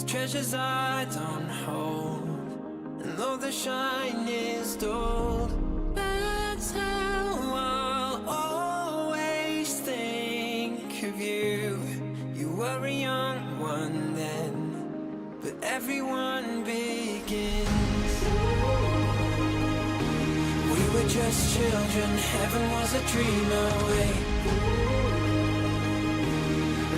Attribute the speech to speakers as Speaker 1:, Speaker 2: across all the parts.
Speaker 1: treasures I don't hold, and though the shine is dulled, that's how I'll always think of you. You were a young one then, but everyone begins. We were just children, heaven was a dream away.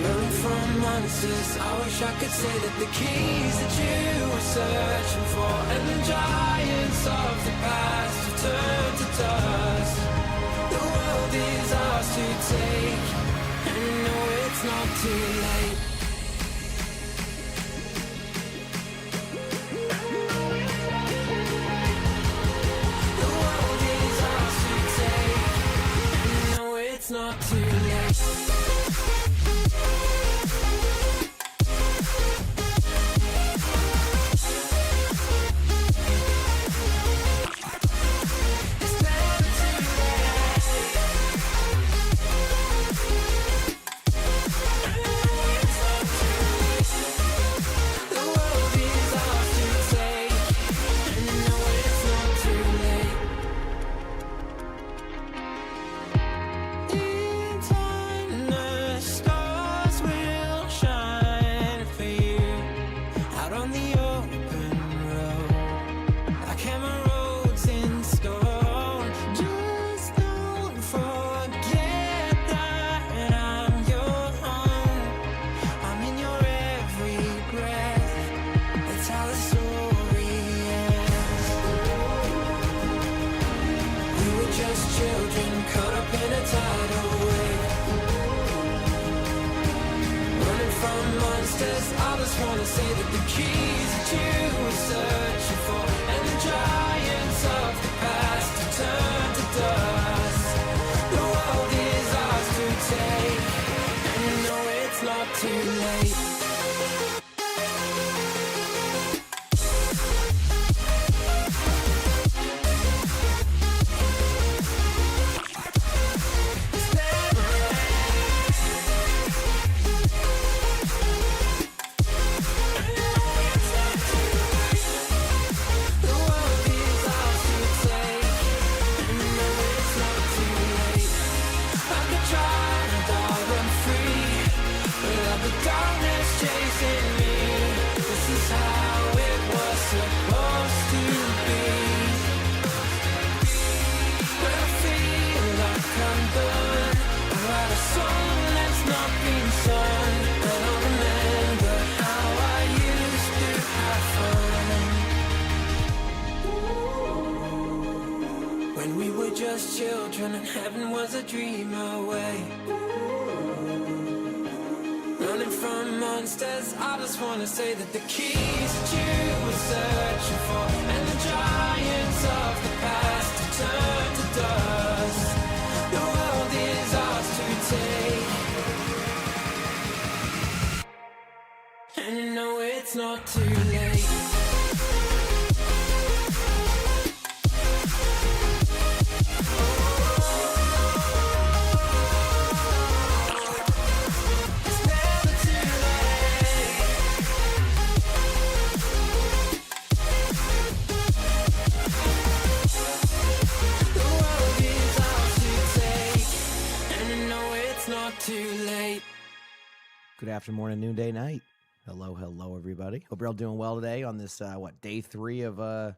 Speaker 1: Running from monsters, I wish I could say that the keys that you were searching for, and the giants of the past have turned to dust. The world is ours to take, and you know it's not too late. The world is ours to take, and you know it's not too late. I just wanna say that the keys that you were searching for, and the giants of the past have turned to dust. The world is ours to take, and you know it's not too late. When we were just children and heaven was a dream away. Running from monsters, I just wanna say that the keys that you were searching for, and the giants of the past have turned to dust. The world is ours to take, and you know it's not too late. Too late.
Speaker 2: Good afternoon, morning, noonday, night. Hello, everybody. Hope you're all doing well today on this, day 3 of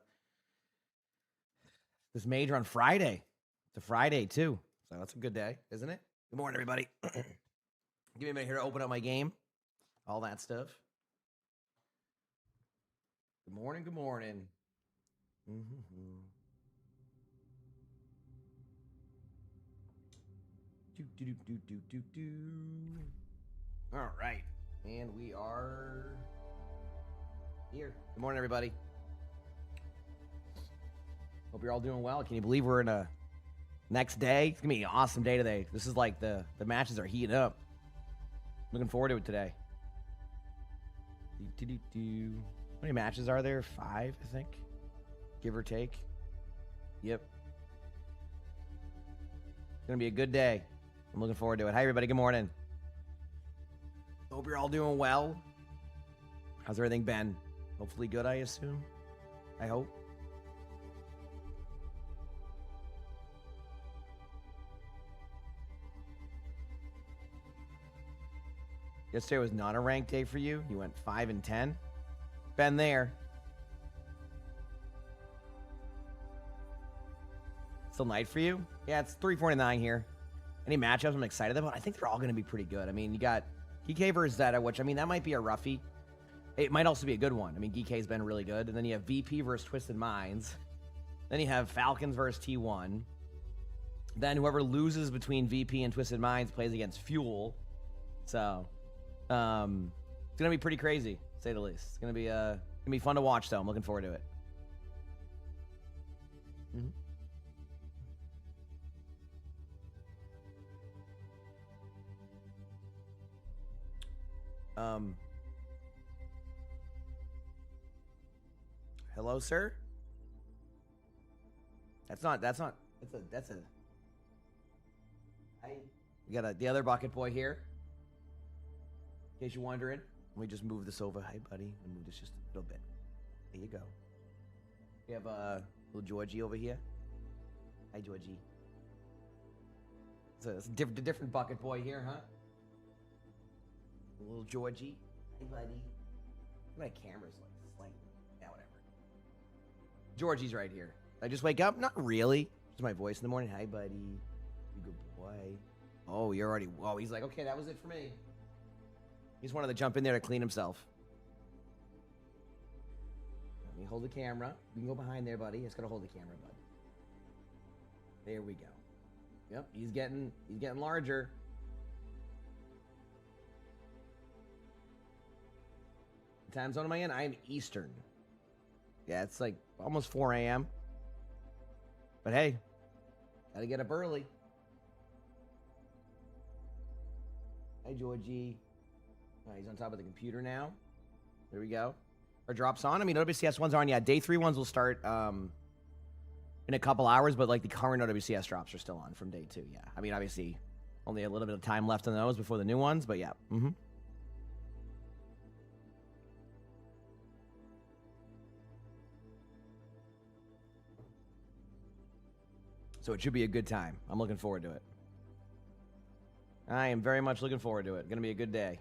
Speaker 2: this major on Friday. It's a Friday, too. So that's a good day, isn't it? Good morning, everybody. Give me a minute here to open up my game. All that stuff. Good morning, good morning. All right. And we are here. Good morning, everybody. Hope you're all doing well. Can you believe we're in a next day? It's going to be an awesome day today. This is like the matches are heating up. Looking forward to it today. How many matches are there? 5, I think. Give or take. Yep. It's going to be a good day. I'm looking forward to it. Hi, everybody. Good morning. Hope you're all doing well. How's everything been? Hopefully good, I assume. I hope. Yesterday was not a ranked day for you. You went 5 and 10. Been there. Still night for you? Yeah, it's 349 here. Any matchups I'm excited about? I think they're all going to be pretty good. I mean, you got GK versus Zeta, which, I mean, that might be a roughie. It might also be a good one. I mean, GK's been really good. And then you have VP versus Twisted Minds. Then you have Falcons versus T1. Then whoever loses between VP and Twisted Minds plays against Fuel. So, it's going to be pretty crazy, to say the least. It's going to be fun to watch, though. I'm looking forward to it. Hello, sir? That's a Hi. We got the other bucket boy here. In case you're wondering. Let me just move this over. Hi, buddy. Let me move this just a little bit. There you go. We have little Georgie over here. Hi, Georgie. It's a different bucket boy here, huh? Little Georgie. Hey, buddy. My camera's like slightly. Yeah, whatever. Georgie's right here. Did I just wake up? Not really. Just my voice in the morning. Hi, buddy. You good boy. Oh, you're already. Whoa, he's like, okay, that was it for me. He just wanted to jump in there to clean himself. Let me hold the camera. You can go behind there, buddy. Just gotta hold the camera, bud. There we go. Yep, he's getting larger. What time zone am I in? I am Eastern. Yeah, it's like almost 4 a.m. But hey, gotta get up early. Hi, Georgie. He's on top of the computer now. There we go. Our drops on. I mean, OWCS ones are on. Yeah, day 3 ones will start in a couple hours, but like the current OWCS drops are still on from day 2. Yeah. I mean, obviously, only a little bit of time left on those before the new ones, but yeah. Mm-hmm. So it should be a good time. I'm looking forward to it. I am very much looking forward to it. Gonna be a good day.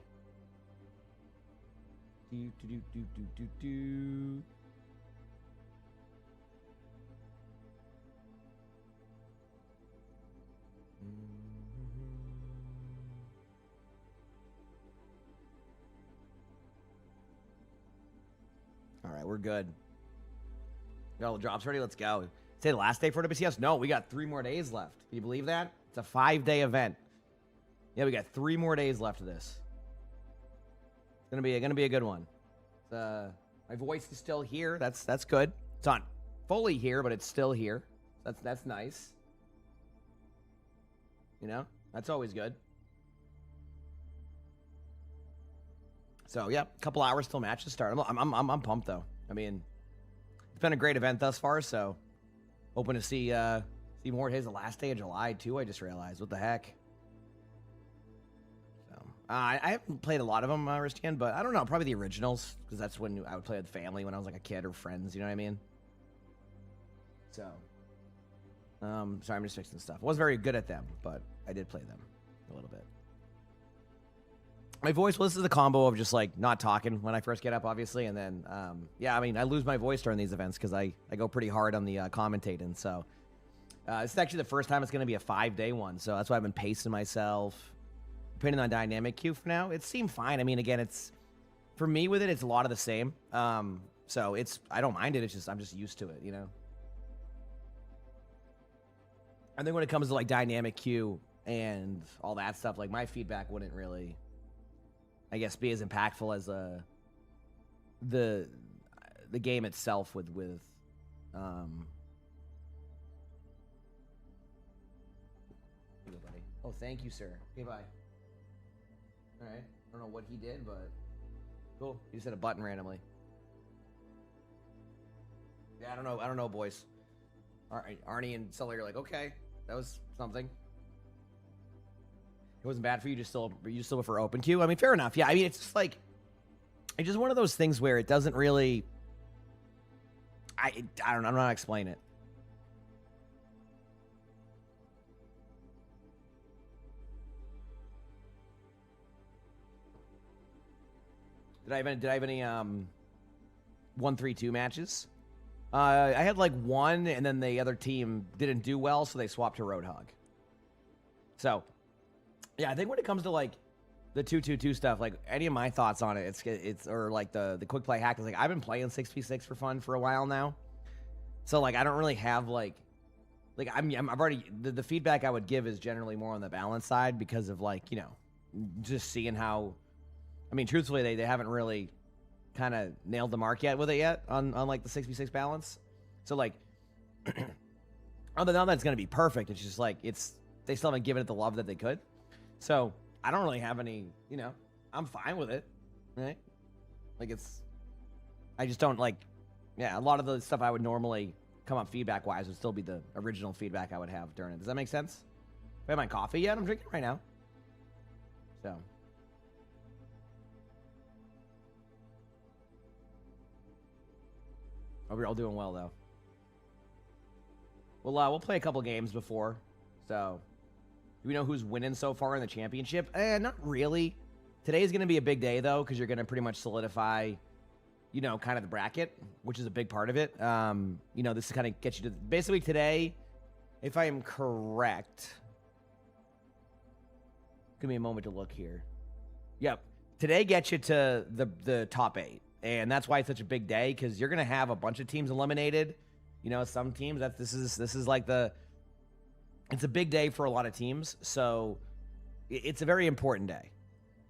Speaker 2: All right, we're good. Got all the drops ready. Let's go. Say the last day for WCS? No, we got 3 more days left. Can you believe that? It's a 5-day event. Yeah, we got 3 more days left of this. It's gonna be a good one. My voice is still here. That's good. It's not fully here, but it's still here. That's nice. You know, that's always good. So yeah, a couple hours till matches start. I'm pumped though. I mean, it's been a great event thus far. So hoping to see more. Today's the last day of July too. I just realized. What the heck? I haven't played a lot of them, Ristian, but I don't know. Probably the originals, because that's when I would play with family when I was like a kid or friends. You know what I mean? So, sorry, I'm just fixing stuff. I wasn't very good at them, but I did play them a little bit. My voice, well, this is a combo of just like not talking when I first get up, obviously, and then, yeah, I mean, I lose my voice during these events because I go pretty hard on the commentating. So, this is actually the first time it's going to be a 5-day one, so that's why I've been pacing myself. Depending on dynamic queue for now, it seemed fine. I mean, again, it's for me with it, it's a lot of the same. So I don't mind it. It's just I'm just used to it, you know. I think when it comes to like dynamic queue and all that stuff, like my feedback wouldn't really, I guess, be as impactful as the game itself with Oh, thank you, sir. Okay, bye. All right. I don't know what he did, but cool. He just hit a button randomly. Yeah, I don't know, boys. All right, Arnie and Sully are like, okay, that was something. It wasn't bad for you. You still prefer open queue. I mean, fair enough. Yeah, I mean, it's just like It's just one of those things where it doesn't really. I don't know. I'm not explain it. Did I have any 1-3-2 matches? I had like one, and then the other team didn't do well, so they swapped to Roadhog. So, yeah, I think when it comes to like the 2-2-2 stuff, like any of my thoughts on it, it's or like the quick play hack is like I've been playing 6v6 for fun for a while now, so like I don't really have like I've already the feedback I would give is generally more on the balance side because of like just seeing how. I mean, truthfully, they haven't really kind of nailed the mark yet with it yet on like the 6v6 balance. So like, other than that, it's gonna be perfect. It's just like they still haven't given it the love that they could. So I don't really have any. I'm fine with it, right? Like I just don't like. Yeah, a lot of the stuff I would normally come up feedback wise would still be the original feedback I would have during it. Does that make sense? I have my coffee yet? I'm drinking right now. So. Oh, we're all doing well, though. Well, we'll play a couple games before. So, do we know who's winning so far in the championship? Not really. Today's going to be a big day, though, because you're going to pretty much solidify, kind of the bracket, which is a big part of it. This kind of gets you to... Basically, today, if I am correct... Give me a moment to look here. Yep. Today gets you to the top 8. And that's why it's such a big day, because you're going to have a bunch of teams eliminated. Some teams, this is like it's a big day for a lot of teams. So it's a very important day.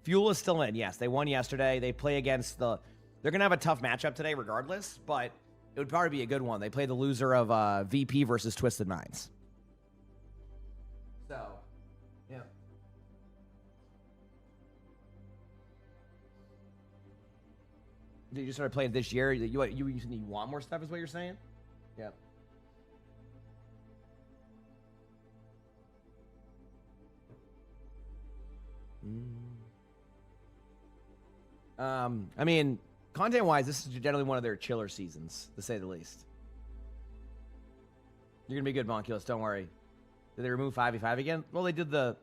Speaker 2: Fuel is still in. Yes, they won yesterday. They play against they're going to have a tough matchup today regardless, but it would probably be a good one. They play the loser of VP versus Twisted Minds. So, yeah. You just started playing this year. You want more stuff, is what you're saying? Yep. I mean, content-wise, this is generally one of their chiller seasons, to say the least. You're gonna be good, Monculus. Don't worry. Did they remove 5v5 again? Well, they did the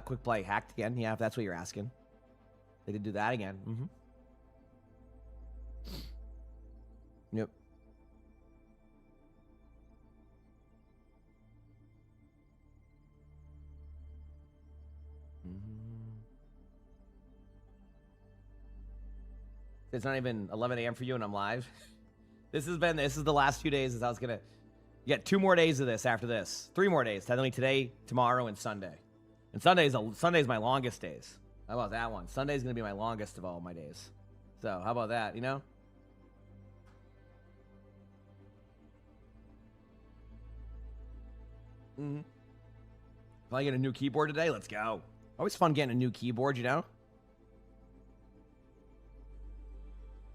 Speaker 2: quick play hacked again. Yeah, if that's what you're asking. They did do that again. Mm-hmm. Yep. It's not even 11 a.m. for you and I'm live. This is the last few days as I was gonna get 2 more days of this after this. 3 more days. Technically today, tomorrow, and Sunday. And Sunday's my longest days. How about that one? Sunday's gonna be my longest of all my days. So how about that, If I get a new keyboard today, let's go. Always fun getting a new keyboard,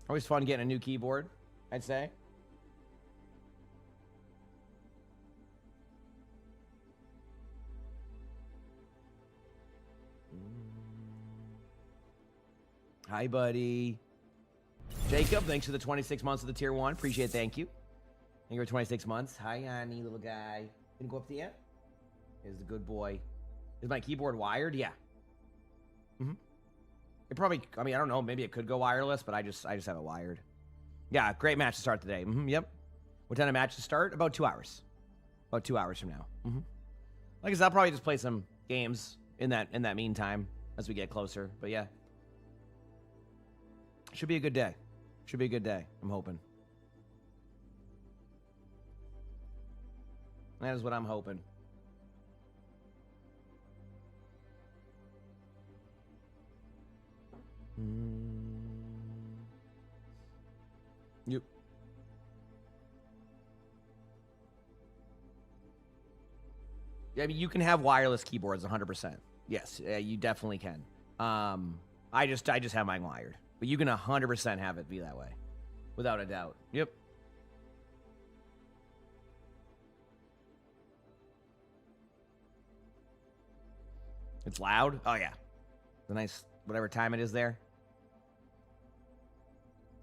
Speaker 2: Always fun getting a new keyboard, I'd say. Hi, buddy. Jacob, thanks for the 26 months of the tier 1. Appreciate it. Thank you. Thank you for 26 months. Hi, honey, little guy. Didn't go up to you yet? Is the good boy. Is my keyboard wired? Yeah. It probably, I don't know, maybe it could go wireless, but I just have it wired. Yeah, great match to start today. Yep. What time of match to start? About 2 hours. About 2 hours from now. Like I said, I'll probably just play some games in that meantime as we get closer. But yeah. Should be a good day. Should be a good day, I'm hoping. That is what I'm hoping. Yep. Yeah, you can have wireless keyboards 100%. Yes, you definitely can. I just have mine wired. But you can 100% have it be that way. Without a doubt. Yep. It's loud? Oh, yeah. The nice whatever time it is there.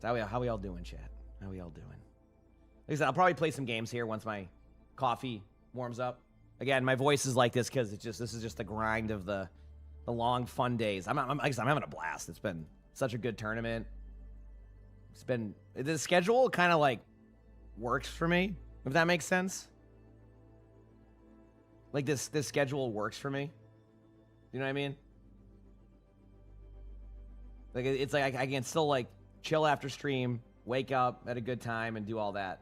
Speaker 2: So how we all doing, chat? How we all doing? Like I said, I'll probably play some games here once my coffee warms up. Again, my voice is like this because this is just the grind of the long fun days. I'm having a blast. It's been such a good tournament. It's been the schedule kind of like works for me, if that makes sense. Like this schedule works for me. You know what I mean? Like it's like I can still like chill after stream, wake up at a good time, and do all that.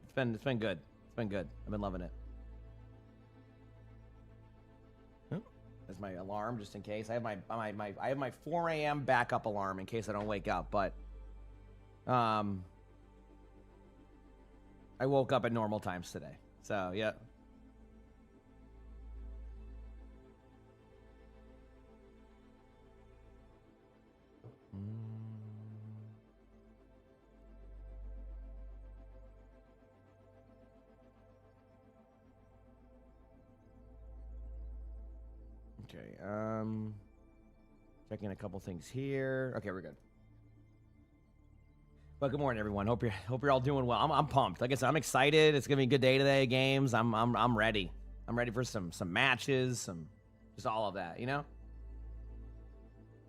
Speaker 2: It's been good. It's been good. I've been loving it. That's my alarm, just in case. I have my 4 a.m. backup alarm in case I don't wake up. But I woke up at normal times today. So yeah. Okay, checking a couple things here. Okay, we're good. But good morning, everyone. Hope you're all doing well. I'm pumped. Like I said, I'm excited. It's gonna be a good day today. Games. I'm ready. I'm ready for some matches, just all of that. You know,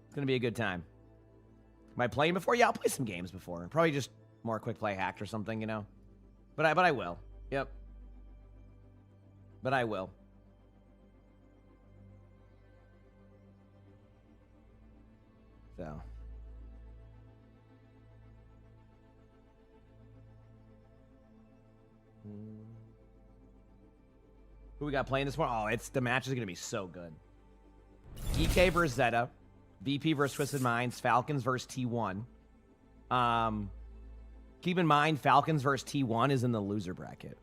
Speaker 2: it's gonna be a good time. Am I playing before? Yeah, I'll play some games before. Probably just more quick play hacked or something. You know, but I will. Yep. But I will. So. Who we got playing this one? Oh, the match is going to be so good. GK versus Zeta. VP versus Twisted Minds. Falcons versus T1. Keep in mind, Falcons versus T1 is in the loser bracket,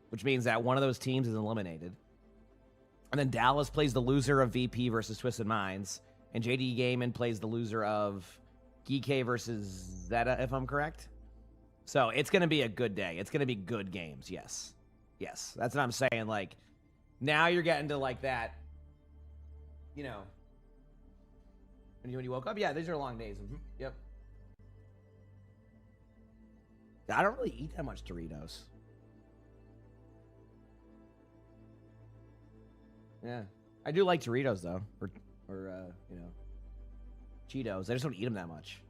Speaker 2: which means that one of those teams is eliminated. And then Dallas plays the loser of VP versus Twisted Minds. And JD Gaiman plays the loser of GK versus Zeta, if I'm correct. So it's going to be a good day. It's going to be good games. Yes. Yes. That's what I'm saying. Like, now you're getting to like that, you know, when you woke up. Yeah, these are long days. Mm-hmm. Yep. I don't really eat that much Doritos. Yeah. I do like Doritos, though. Or you know, Cheetos. I just don't eat them that much.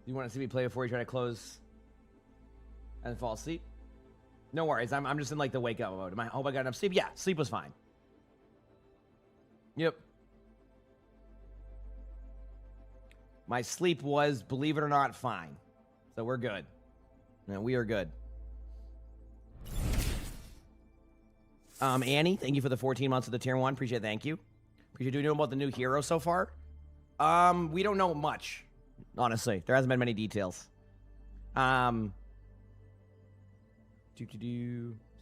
Speaker 2: You want to see me play before you try to close and fall asleep? No worries. I'm just in like the wake up mode. I hope I got enough sleep. Yeah, sleep was fine. Yep. My sleep was, believe it or not, fine. So we're good. No, we are good. Annie, thank you for the 14 months of the tier 1. Appreciate it. Thank you. Appreciate you know about the new hero so far. We don't know much, honestly. There hasn't been many details. Said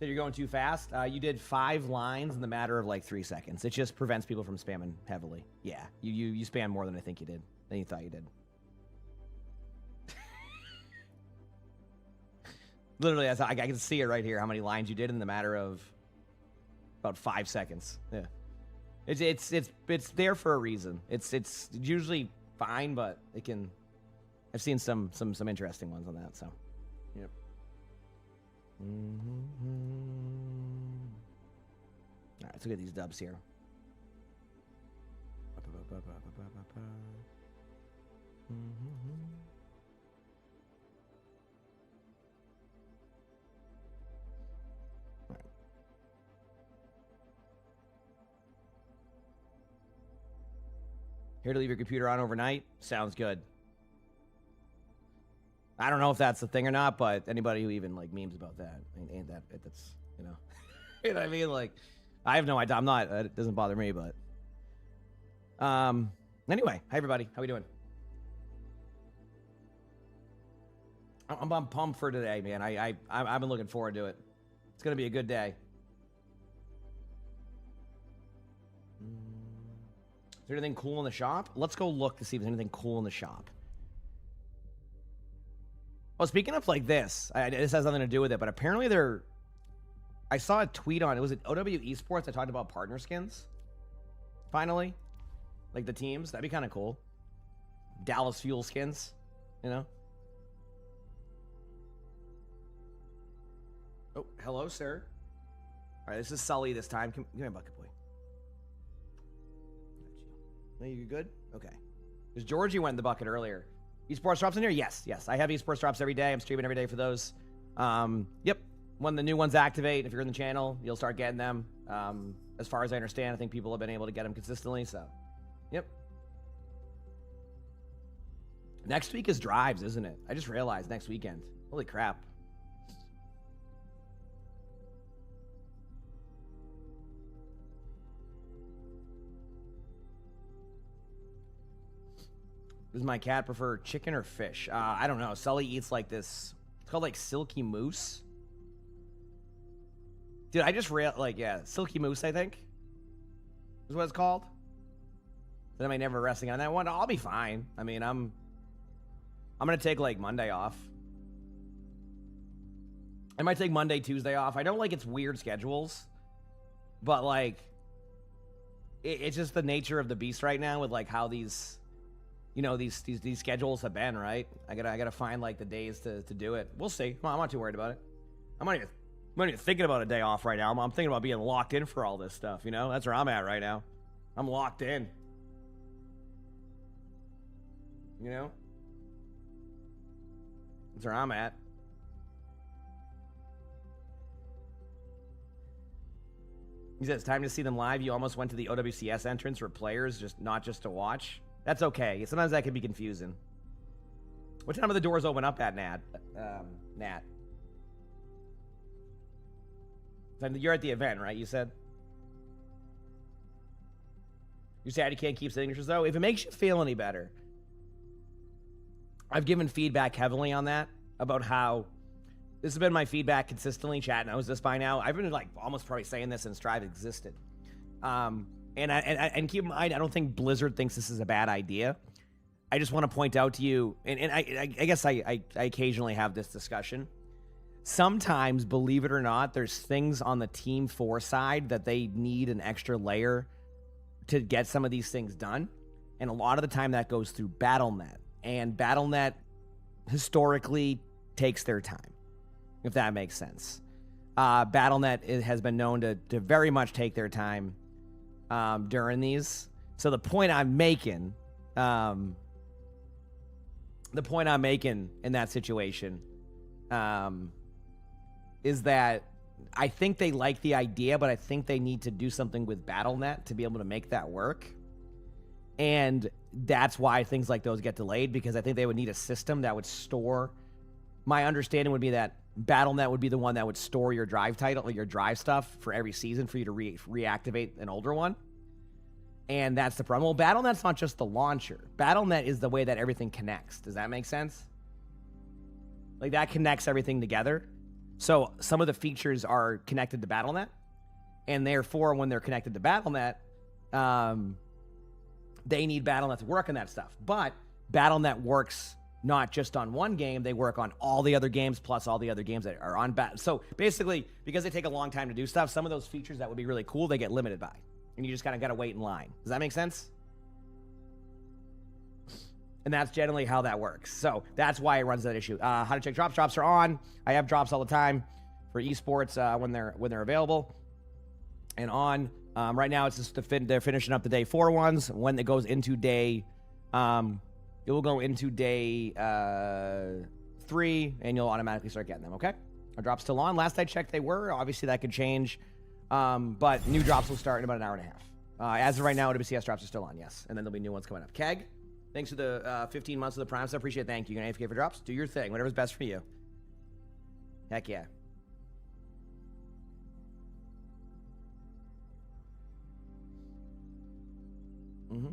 Speaker 2: you're going too fast. You did 5 lines in the matter of like 3 seconds. It just prevents people from spamming heavily. Yeah, you spam more than I think you did. Than you thought you did. Literally, I can see it right here. How many lines you did in the matter of about 5 seconds. Yeah, it's there for a reason. It's usually fine, but it can. I've seen some interesting ones on that. So, yep. All right, let's look at these dubs here. All right. Here to leave your computer on overnight? Sounds good. I don't know if that's the thing or not, but anybody who even like memes about that, ain't that that's, you know, you know what I mean? Like, I have no idea. I'm not. It doesn't bother me, but anyway, hi everybody. How we doing? I'm pumped for today, man. I've been looking forward to it. It's going to be a good day. Is there anything cool in the shop? Let's go look to see if there's anything cool in the shop. Oh, speaking of like this has nothing to do with it, but apparently I saw a tweet on, it was at OW Esports, I talked about partner skins. Finally. Like the teams, that'd be kind of cool. Dallas Fuel skins, you know? Oh, hello, sir. All right, this is Sully this time. Give me a bucket, boy. Are you good? Okay. Because Georgie went in the bucket earlier. Esports drops in here? Yes. I have esports drops every day. I'm streaming every day for those. Yep. When the new ones activate, if you're in the channel, you'll start getting them. As far as I understand, I think people have been able to get them consistently, so. Yep. Next week is drives, isn't it? I just realized next weekend. Holy crap. Does my cat prefer chicken or fish? I don't know. Sully eats like this. It's called like silky moose. Dude, I just silky moose, I think. Is what it's called. Then am I never resting on that one? I'll be fine. I mean, I'm gonna take like Monday off. I might take Monday, Tuesday off. I don't like it's weird schedules, but like, it's just the nature of the beast right now with like how these, you know, these schedules have been, right? I gotta find like the days to do it. We'll see. I'm not too worried about it. I'm not even thinking about a day off right now. I'm thinking about being locked in for all this stuff, you know? That's where I'm at right now. I'm locked in. You know? That's where I'm at. He says, it's time to see them live. You almost went to the OWCS entrance for players, not just to watch. That's okay. Sometimes that can be confusing. What time do the doors open up at, Nat? You're at the event, right? You said? You're sad you can't keep signatures, though? If it makes you feel any better, I've given feedback heavily on that, about how this has been my feedback consistently. Chat knows this by now. I've been like almost probably saying this since Strive existed. And keep in mind, I don't think Blizzard thinks this is a bad idea. I just want to point out to you, and I guess I occasionally have this discussion. Sometimes, believe it or not, there's things on the Team 4 side that they need an extra layer to get some of these things done. And a lot of the time that goes through Battle.net. And Battle.net historically takes their time, if that makes sense. Battle.net has been known to very much take their time during these. So the point I'm making in that situation is that I think they like the idea, but I think they need to do something with Battle.net to be able to make that work. And that's why things like those get delayed, because I think they would need a system that would store. My understanding would be that Battle.net would be the one that would store your drive title or your drive stuff for every season for you to reactivate an older one. And that's the problem. Well, Battle.net's not just the launcher. Battle.net is the way that everything connects. Does that make sense? Like, that connects everything together. So some of the features are connected to Battle.net, and therefore, when they're connected to Battle.net, they need Battle.net to work on that stuff. But Battle.net works not just on one game, they work on all the other games, plus all the other games that are on Battle. So basically, because they take a long time to do stuff, some of those features that would be really cool, they get limited by. And you just kind of got to wait in line. Does that make sense? And that's generally how that works. So that's why it runs that issue. How to check drops. Drops are on. I have drops all the time for esports when they're available and on. Right now, it's just they're finishing up the day 4 ones. When it goes into day, it will go into day 3, and you'll automatically start getting them. Okay, our drops still on. Last I checked, they were. Obviously, that could change, but new drops will start in about an hour and a half. As of right now, WCS drops are still on. Yes, and then there'll be new ones coming up. Keg, thanks for the 15 months of the Prime. So I appreciate it. Thank you. You're gonna AFK for drops. Do your thing. Whatever's best for you. Heck yeah. Mm-hmm.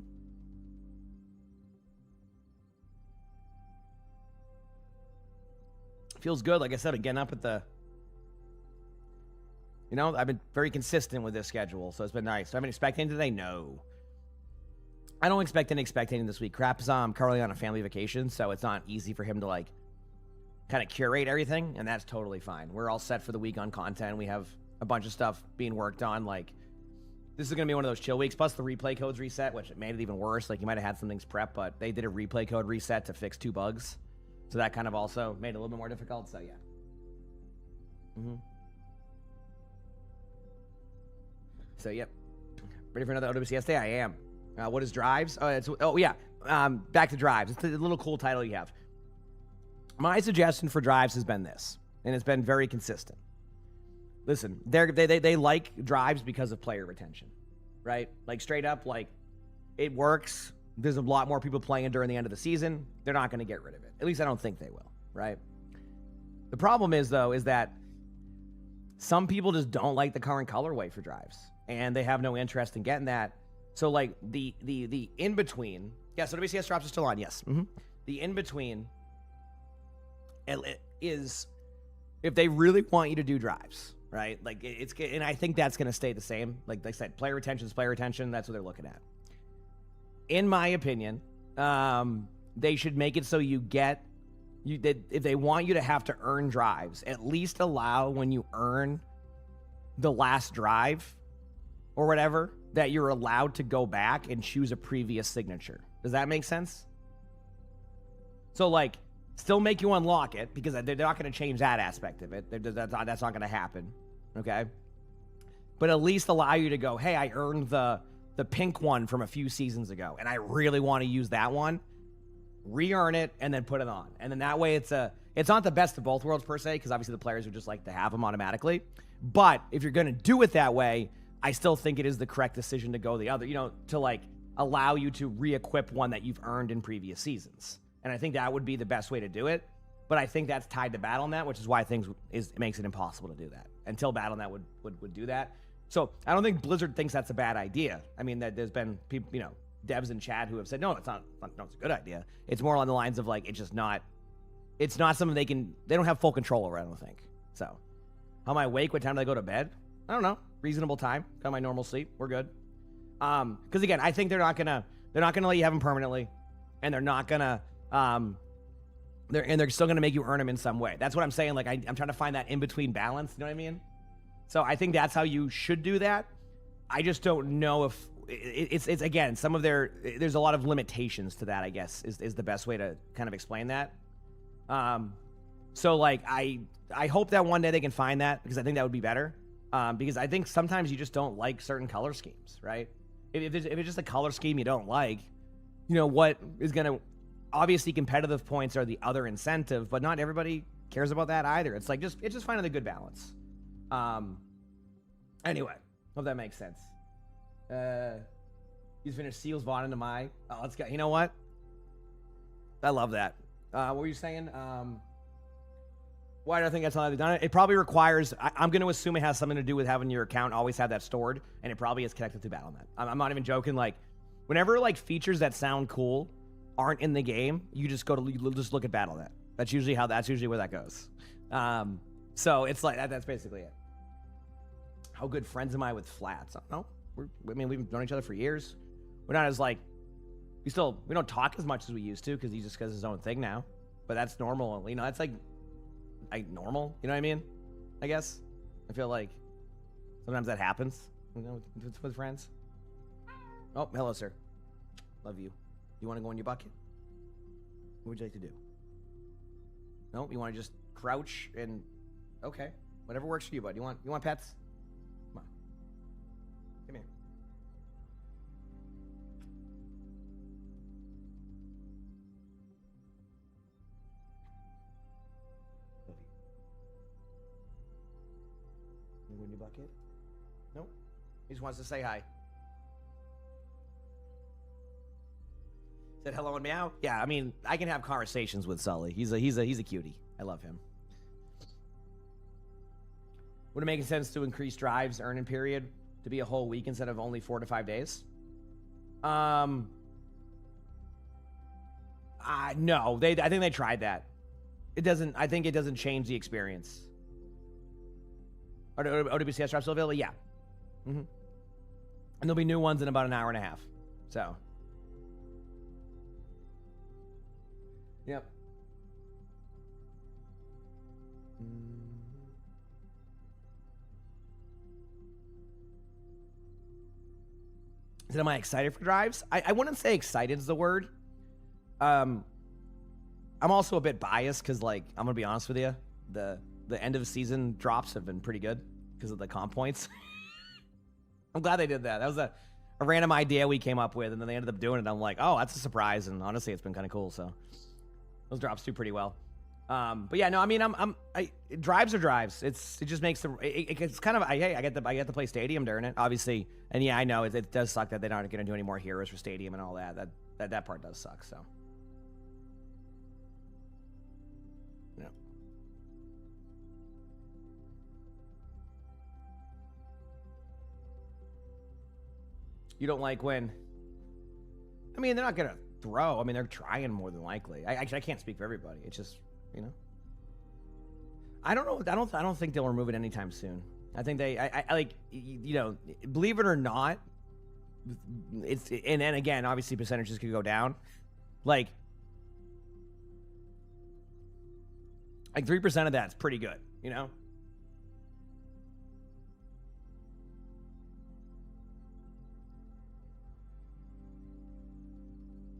Speaker 2: Feels good. Like I said, getting up at the You know, I've been very consistent with this schedule, so it's been nice. So I've been expecting today? No. I don't expect any expecting this week. Crap's currently on a family vacation, so it's not easy for him to, like, kind of curate everything, and that's totally fine. We're all set for the week on content. We have a bunch of stuff being worked on. Like, this is going to be one of those chill weeks, plus the replay codes reset, which made it even worse. Like, you might have had some things prepped, but they did a replay code reset to fix 2 bugs. So that kind of also made it a little bit more difficult, so yeah. So, yep. Ready for another OWCS day? I am. What is drives? Back to drives. It's a little cool title you have. My suggestion for drives has been this, and it's been very consistent. Listen, they like drives because of player retention, right? Like, straight up, like, it works. There's a lot more people playing during the end of the season. They're not going to get rid of it. At least I don't think they will, right? The problem is, though, is that some people just don't like the current colorway for drives, and they have no interest in getting that. So, like, the in-between... Yeah, so WCS drops are still on, yes. The in-between is if they really want you to do drives, right? Like, and I think that's going to stay the same. Like I said, player retention is player retention. That's what they're looking at. In my opinion, they should make it so if they want you to have to earn drives, at least allow when you earn the last drive or whatever, that you're allowed to go back and choose a previous signature. Does that make sense? So, like, still make you unlock it, because they're not going to change that aspect of it. That's not going to happen, okay? But at least allow you to go, hey, I earned the pink one from a few seasons ago, and I really want to use that one. Re-earn it, and then put it on. And then that way it's not the best of both worlds, per se, because obviously the players would just like to have them automatically. But if you're going to do it that way, I still think it is the correct decision to go the other, to, like, allow you to re-equip one that you've earned in previous seasons. And I think that would be the best way to do it. But I think that's tied to Battle.net, which is why it makes it impossible to do that. Until Battle.net would do that. So I don't think Blizzard thinks that's a bad idea. I mean, there's been people, devs in chat who have said, no, it's not, no, it's a good idea. It's more along the lines of, like, it's not something they don't have full control over, I don't think. So, how am I awake? What time do I go to bed? I don't know. Reasonable time. Got my normal sleep. We're good. Because again, I think they're not gonna let you have them permanently, and they're not gonna they're still gonna make you earn them in some way. That's what I'm saying. Like, I'm trying to find that in between balance. You know what I mean? So I think that's how you should do that. I just don't know if it's again, there's a lot of limitations to that, I guess, is the best way to kind of explain that. So, like, I hope that one day they can find that, because I think that would be better. Because I think sometimes you just don't like certain color schemes, right? If it's just a color scheme you don't like, what is going to... Obviously, competitive points are the other incentive, but not everybody cares about that either. It's like, it's just finding the good balance. Anyway, hope that makes sense. He's finished Seals Vaughn into my... Oh, let's go. You know what? I love that. What were you saying? Why do I think that's how they've done it? It probably requires... I'm going to assume it has something to do with having your account always have that stored, and it probably is connected to Battle.net. I'm not even joking. Like, whenever, like, features that sound cool aren't in the game, you just just look at Battle.net. That's usually where that goes. So it's like that's basically it. How good friends am I with Flats? I don't know. We've known each other for years. We're not as, like... We don't talk as much as we used to, because he just does his own thing now. But that's normal. That's like normal. You know what I mean? I guess. I feel like sometimes that happens, with friends. Oh, hello, sir. Love you. You want to go in your bucket? What would you like to do? No? You want to just crouch and... Okay. Whatever works for you, bud. You want pets? Come on. Come here. Love you. You go in your bucket? No? He just wants to say hi. Said hello and meow. Yeah, I mean, I can have conversations with Sully. He's a cutie. I love him. Would it make sense to increase Drive's earning period to be a whole week instead of only 4 to 5 days? No. I think they tried that. I think it doesn't change the experience. Are OWCS drops still available? Yeah. Mm-hmm. And there'll be new ones in about an hour and a half. So. Yep. Is it, am I excited for drives? I wouldn't say excited is the word. I'm also a bit biased because, like, I'm gonna be honest with you, the end of the season drops have been pretty good because of the comp points. I'm glad they did that. That was a random idea we came up with, and then they ended up doing it. I'm like, oh, that's a surprise, and honestly, it's been kind of cool. So those drops do pretty well. But yeah, no, I mean, drives are drives. It just makes it's kind of, hey, I get to play Stadium during it, obviously. And yeah, I know it does suck that they're not going to do any more heroes for Stadium and all that. That part does suck. So. Yeah. You don't like when? I mean, they're not going to throw. I mean, they're trying more than likely. I can't speak for everybody. It's just, you know. I don't know. I don't think they'll remove it anytime soon. I think I like, you know, believe it or not, it's, and then again, obviously percentages could go down. Like 3% of that's pretty good, you know?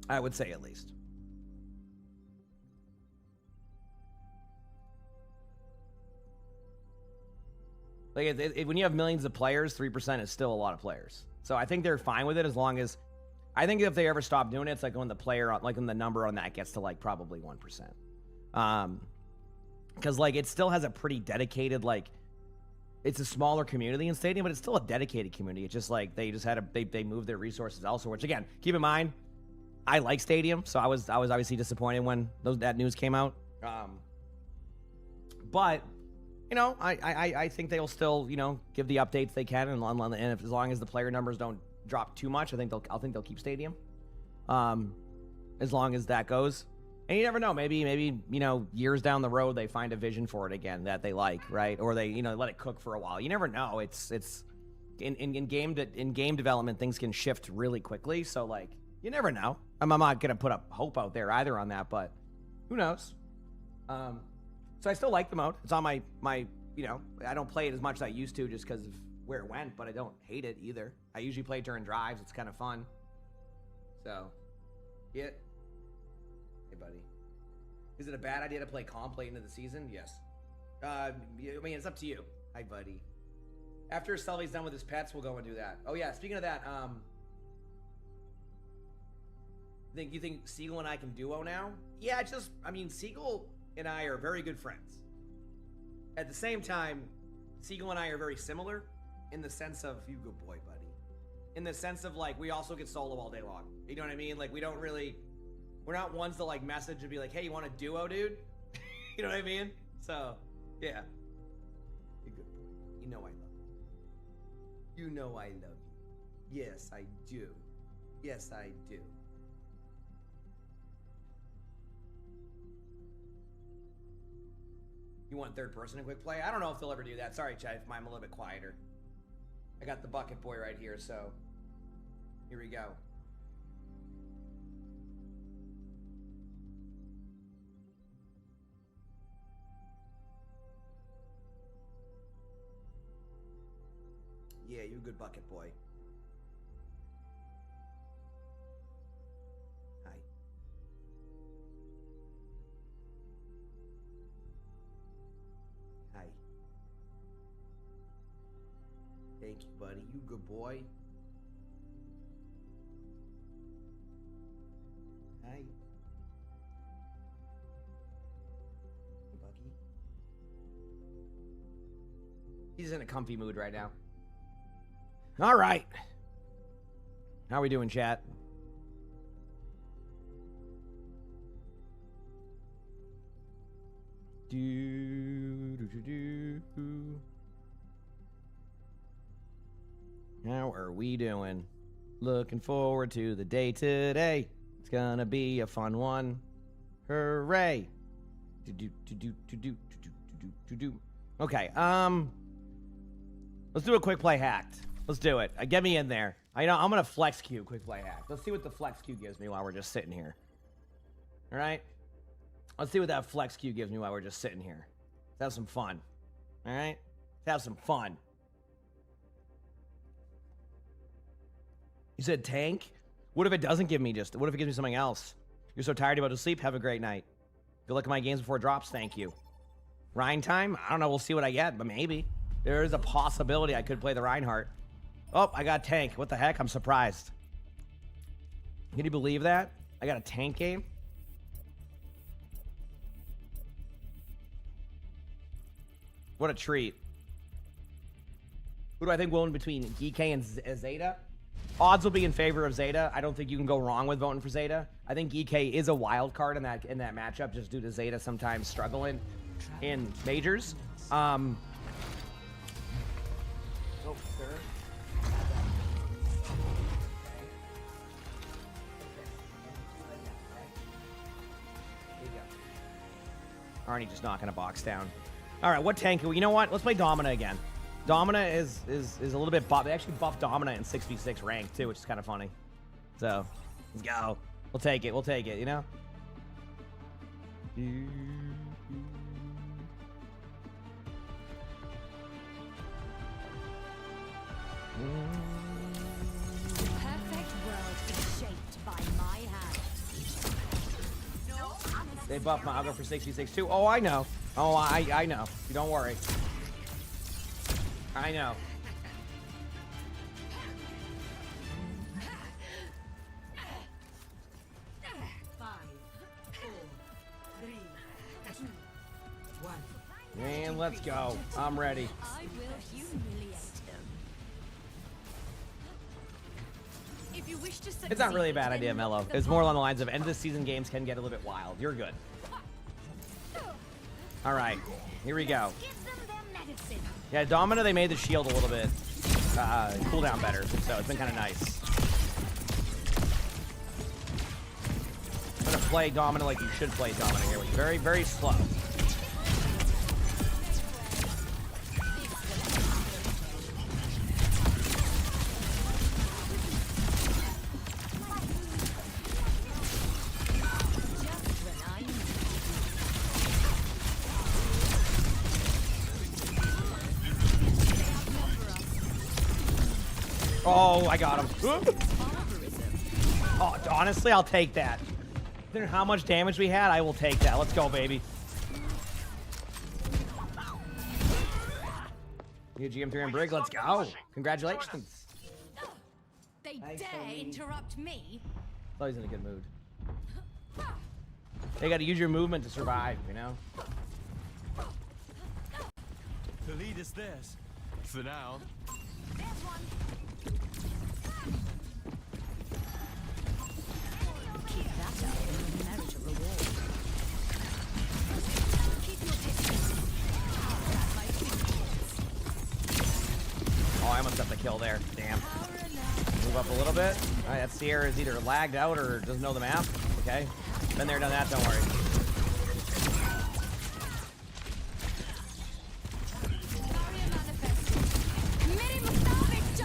Speaker 2: I would say at least. Like, when you have millions of players, 3% is still a lot of players. So I think they're fine with it as long as, I think if they ever stop doing it, it's like when the player, like when the number on that gets to like probably 1%. Because like it still has a pretty dedicated, like, it's a smaller community in Stadium, but it's still a dedicated community. It's just like they just had they moved their resources elsewhere. Which again, keep in mind, I like Stadium, so I was obviously disappointed when that news came out. But you know, I think they'll still, you know, give the updates they can, and if, as long as the player numbers don't drop too much, I think they'll keep Stadium. As long as that goes. And you never know, maybe, you know, years down the road they find a vision for it again that they like, right? Or they, you know, let it cook for a while. You never know. It's in game development, things can shift really quickly, so like you never know. I'm not gonna put up hope out there either on that, but who knows? So I still like the mode. It's on my, you know, I don't play it as much as I used to just because of where it went, but I don't hate it either. I usually play during drives. It's kind of fun. So, yeah. Hey, buddy. Is it a bad idea to play comp late into the season? Yes. I mean, it's up to you. Hi, buddy. After Sully's done with his pets, we'll go and do that. Oh, yeah. Speaking of that, you think Siegel and I can duo now? Yeah, I mean, Siegel and I are very good friends. At the same time, Siegel and I are very similar in the sense of, you good boy, buddy. In the sense of, like, we also get solo all day long. You know what I mean? Like, we're not ones to, like, message and be like, hey, you want a duo, dude? You know what I mean? So, yeah. You're good boy. You know I love you. You know I love you. Yes, I do. Yes, I do. You want third person in quick play? I don't know if they'll ever do that. Sorry, Chad, if I'm a little bit quieter. I got the bucket boy right here, so here we go. Yeah, you a good bucket boy. Hi. Hi. Thank you, buddy. You good boy. Hi. Hey, Bucky. He's in a comfy mood right now. All right. How are we doing, chat? How are we doing? Looking forward to the day today. It's gonna be a fun one. Hooray! Okay. Let's do a quick play hacked. Let's do it. Get me in there. I know I'm gonna flex queue quick play hack. Let's see what the flex queue gives me while we're just sitting here. All right. Let's see what that flex queue gives me while we're just sitting here. Let's have some fun. All right. Let's have some fun. You said tank? What if it doesn't give me just? What if it gives me something else? You're so tired about to sleep. Have a great night. Good luck at my games before it drops. Thank you. Rhine time? I don't know. We'll see what I get, but maybe. There is a possibility I could play the Reinhardt. Oh, I got tank. What the heck? I'm surprised. Can you believe that? I got a tank game? What a treat. Who do I think will win between GK and Zeta? Odds will be in favor of Zeta. I don't think you can go wrong with voting for Zeta. I think GK is a wild card in that matchup just due to Zeta sometimes struggling in majors. Oh, sir. Arnie just knocking a box down. All right, what tank? You know what? Let's play Domina again. Domina is a little bit buff. They actually buffed Domina in 6v6 rank too, which is kind of funny. So let's go. We'll take it. We'll take it. You know.
Speaker 3: The perfect world is shaped by my hand.
Speaker 2: They buffed Mago for 6v6 too. Oh, I know. Oh, I know. You don't worry. I know. And let's go. I'm ready.
Speaker 3: I will humiliate him. If you wish to
Speaker 2: It's not really a bad idea, Mello. It's more along the lines of end of the season games can get a little bit wild. You're good. All right, here we go. Yeah, Domina, they made the shield a little bit cooldown better, so it's been kind of nice. I'm gonna play Domina like you should play Domina here. Very, very slow. Oh, I got him. Oh, honestly, I'll take that. Considering how much damage we had, I will take that. Let's go, baby. New GM3 and Brig, let's go. Congratulations.
Speaker 3: They dare interrupt me.
Speaker 2: Oh, he's in a good mood. You gotta use your movement to survive, you know?
Speaker 4: The lead is theirs. For now.
Speaker 3: There's one. Keep that up and you merit a reward. Keep your distance. My fingertips.
Speaker 2: Oh, I almost got the kill there. Damn. Move up a little bit. All right, that Sierra is either lagged out or doesn't know the map. Okay. Been there, done that, don't worry.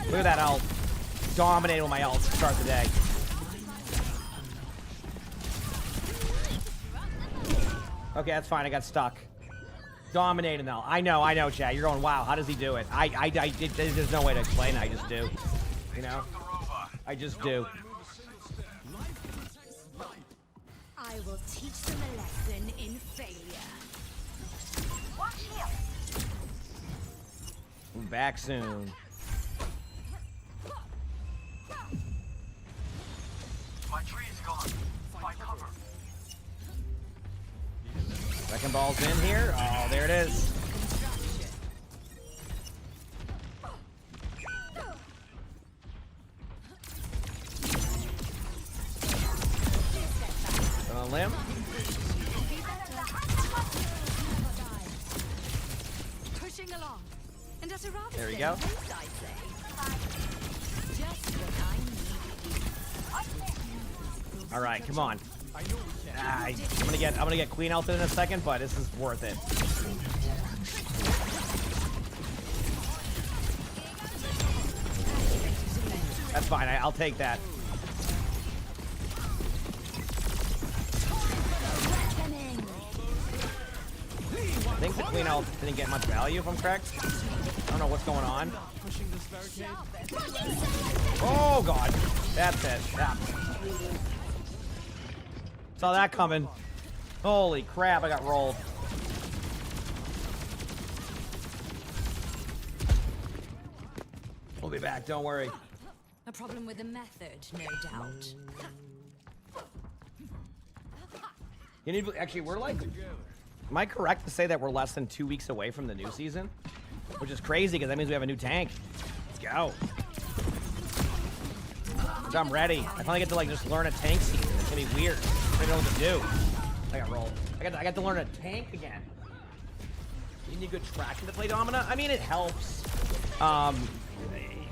Speaker 2: Look at that ult. Dominated with my ult to start the day. Okay, that's fine. I got stuck. Dominated now. I know, Chad. You're going, wow, how does he do it? There's no way to explain it. I just do. You know? I just do.
Speaker 3: I will teach them a lesson in failure.
Speaker 2: I'm back soon.
Speaker 5: My tree is gone. Find cover.
Speaker 2: Second ball's in here. Oh, there it is. On a limb.
Speaker 3: Pushing along. And at a rather
Speaker 2: There we
Speaker 3: steady
Speaker 2: go.
Speaker 3: pace, I'd say. Just what I need.
Speaker 2: All right, come on. I'm gonna get Queen ulted in a second, but this is worth it. That's fine. I'll take that. I think the Queen Elf didn't get much value, if I'm correct. I don't know what's going on.
Speaker 4: Pushing this barricade.
Speaker 2: Oh, God. That's it. Yeah. Saw that coming. Holy crap, I got rolled. We'll be back, don't worry.
Speaker 3: A problem with the method, no doubt.
Speaker 2: You need, actually, we're like, am I correct to say that we're less than 2 weeks away from the new season? Which is crazy, because that means we have a new tank. Let's go. So I'm ready. I finally get to like just learn a tank season. It's gonna be weird. I don't know what to do. I got rolled. I got to learn a tank again. You need good traction to play Domina? I mean, it helps.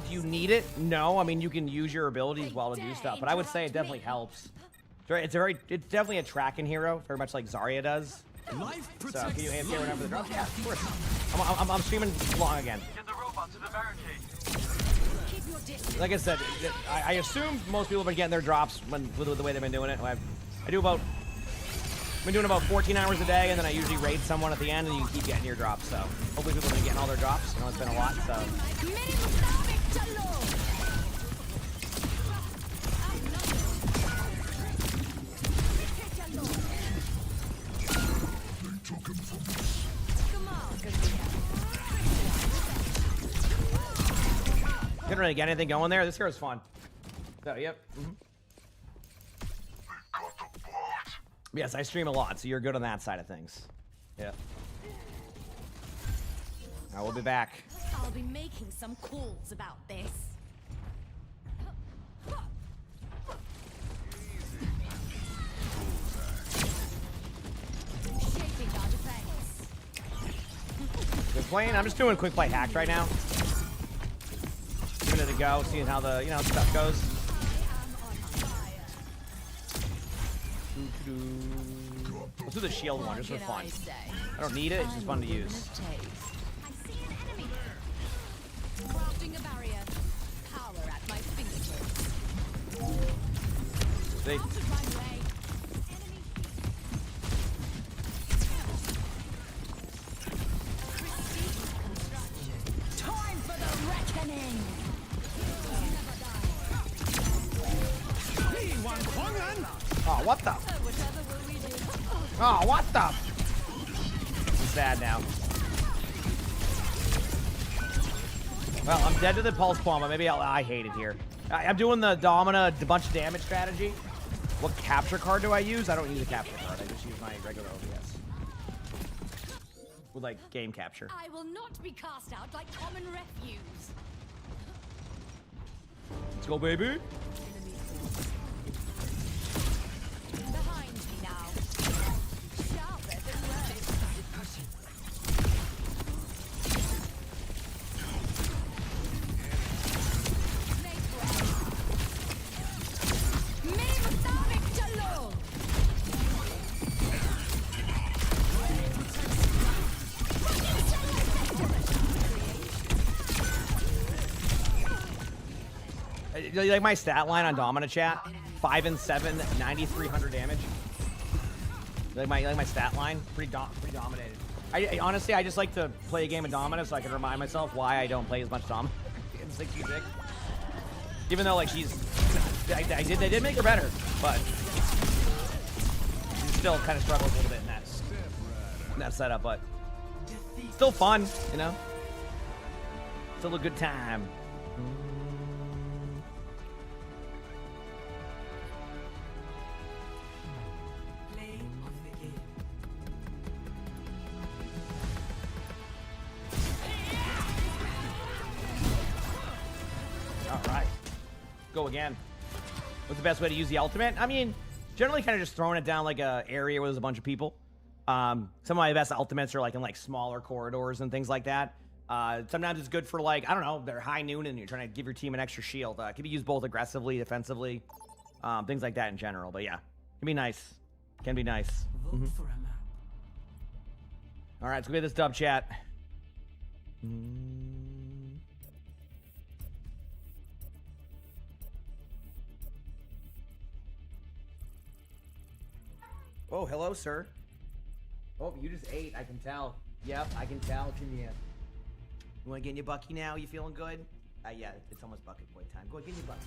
Speaker 2: Do you need it? No. I mean, you can use your abilities well to do stuff, but I would say it definitely helps. It's definitely a tracking hero, very much like Zarya does.
Speaker 4: Life
Speaker 2: So
Speaker 4: protects
Speaker 2: can you AFK
Speaker 4: life.
Speaker 2: whenever the drops? Yeah, of course. I'm streaming long again.
Speaker 5: Get the robot to the barricade.
Speaker 3: Keep your distance.
Speaker 2: Like I said, I assume most people have been getting their drops with the way they've been doing it. I've been doing about 14 hours a day, and then I usually raid someone at the end, and you keep getting your drops. So hopefully people have been getting all their drops. I know it's been a lot, so. Didn't really get anything going there. This hero's fun. So, yep. Yes, I stream a lot, so you're good on that side of things. Yeah. I will be back.
Speaker 3: I'll be making some calls about this. Shaping our defense.
Speaker 2: Good playing. I'm just doing quick play hacks right now. Giving it a go, seeing how the stuff goes. Let's do the shield one just for fun. I don't need it, it's just fun to use.
Speaker 3: I see an enemy. Crafting a barrier. Power at my fingertips.
Speaker 2: They,
Speaker 3: Out of my way. Enemy. Pristine construction. Time for the reckoning.
Speaker 2: oh, what the?
Speaker 3: Whatever will we do?
Speaker 2: Oh, what the? I'm sad now. Well, I'm dead to the pulse bomb, but maybe I hate it here. I'm doing the Domina bunch of damage strategy. What capture card do I use? I don't use a capture card. I just use my regular OBS. With like game capture.
Speaker 3: I will not be cast out like common refuse.
Speaker 2: Let's go, baby.
Speaker 3: Behind me now. Sharper than words. Make way. Mim Tariq Jallo.
Speaker 2: Like my stat line on Domina chat, 5 and 7, 9,300 damage. Like my stat line, pretty dominated. I honestly, I just like to play a game of Domina so I can remind myself why I don't play as much Domina in 66. Even though like they did make her better, but she still kind of struggles a little bit in that setup. But still fun, you know. Still a good time. Alright. Go again. What's the best way to use the ultimate? I mean, generally kind of just throwing it down like a area where there's a bunch of people. Some of my best ultimates are like in like smaller corridors and things like that. Sometimes it's good for like, I don't know, they're high noon and you're trying to give your team an extra shield. It can be used both aggressively, defensively, things like that in general. But yeah, can be nice. Can be nice.
Speaker 1: Vote for a map.
Speaker 2: Alright, let's go get this dub chat. Oh, hello, sir. Oh, you just ate. I can tell. Yep, I can tell. Can you? You want to get in your bucky now? You feeling good? Yeah, it's almost bucket boy time. Go get in your bucket.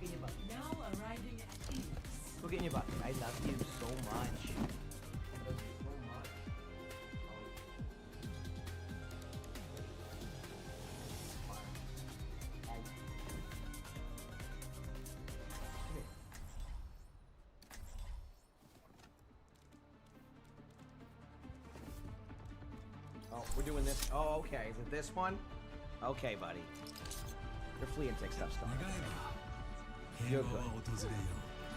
Speaker 2: Get in your bucket.
Speaker 6: Now arriving at ease.
Speaker 2: Go get in your bucket. I love you so much. I love you so much. Oh, we're doing this. Oh, okay. Is it this one? Okay, buddy. Your flea and tick stuff's done. You're good.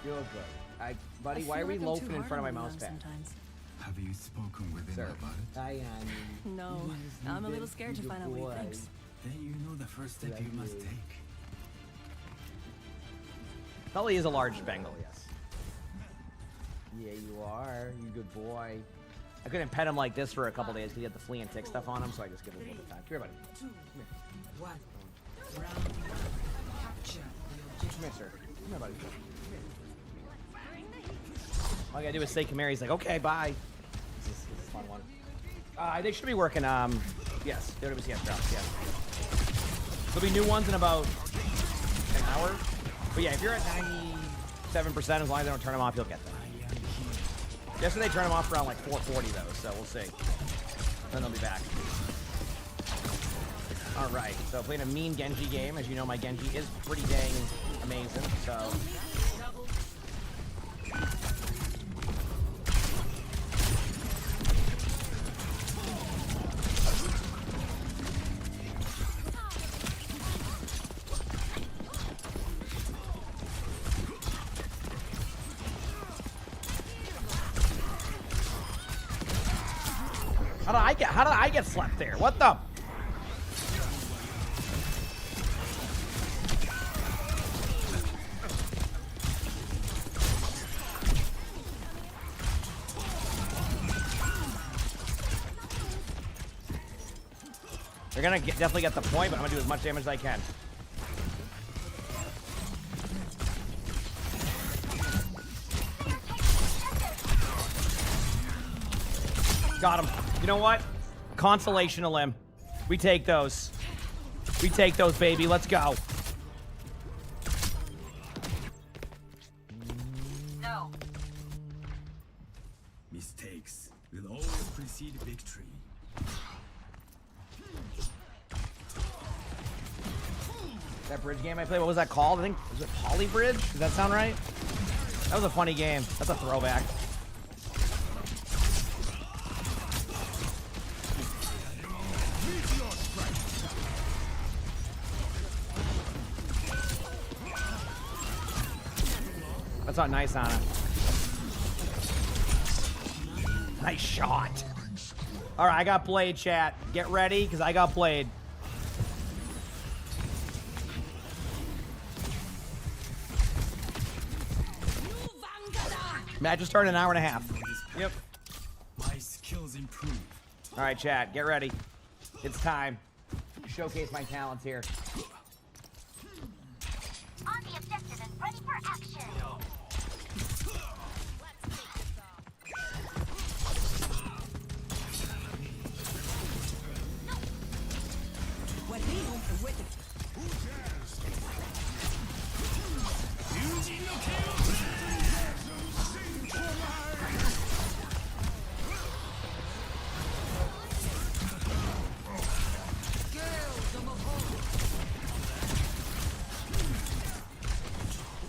Speaker 2: You're good. Buddy, why are we loafing in front of my mouse pad?
Speaker 7: Have you spoken with him
Speaker 2: Sir.
Speaker 7: about it?
Speaker 2: I
Speaker 3: No, I'm a little scared to find out what he thinks.
Speaker 7: Then you know the first step you must take.
Speaker 2: Sully is a large Bengal, yes. Yeah, you are. You good boy. I couldn't pet him like this for a couple days because he had the flea and tick stuff on him, so I just give him a little bit of time. Come here, buddy.
Speaker 6: 2, 1. Round 1. Capture the objective.
Speaker 2: Come here, sir. Come here, buddy. Come here. All I gotta do is say come here. He's like, okay, bye. This is a fun one. They should be working, yes, WCS drops, yeah. There'll be new ones in about an hour. But yeah, if you're at 97%, as long as they don't turn them off, you'll get them. Yesterday they turned them off around like 4:40 though, so we'll see. Then they'll be back. All right, so playing a mean Genji game. As you know, my Genji is pretty dang amazing. So. How did I get slept there? What the? They're gonna definitely get the point, but I'm gonna do as much damage as I can. Got him. You know what? Consolation limb. We take those. We take those, baby. Let's go.
Speaker 5: No.
Speaker 7: Mistakes will always precede victory.
Speaker 2: That bridge game I played, what was that called? I think, was it Poly Bridge? Does that sound right? That was a funny game. That's a throwback. That's not nice, Anna. Nice shot. All right, I got Blade, chat. Get ready, because I got Blade. Match just started an hour and a half. Yep.
Speaker 7: My skills improve.
Speaker 2: All right, chat, get ready. It's time. Showcase my talents here.
Speaker 8: On the objective and ready for action.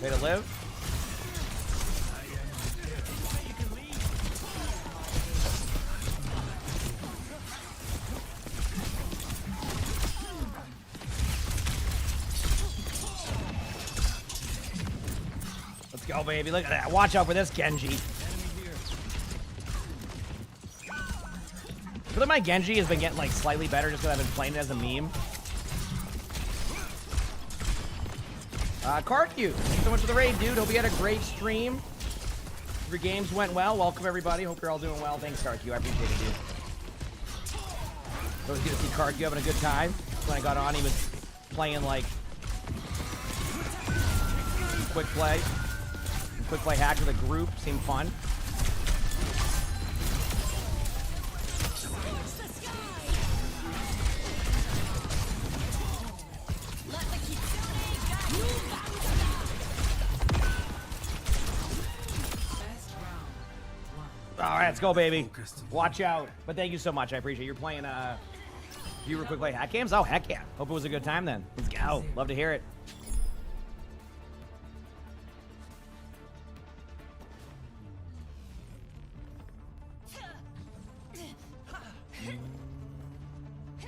Speaker 2: Way to live. Let's go, baby. Look at that. Watch out for this Genji. I feel like my Genji has been getting like slightly better just because I've been playing it as a meme. Karq, thanks so much for the raid, dude. Hope you had a great stream. Your games went well. Welcome, everybody. Hope you're all doing well. Thanks, Karq. I appreciate it, dude. It was good to see Karq having a good time. When I got on, he was playing, like, quick play. Quick play hack with a group. Seemed fun. Let's go, baby. Watch out. But thank you so much. I appreciate it. You're playing viewer quick play hack games? Oh, heck yeah. Hope it was a good time then. Let's go. Love to hear it.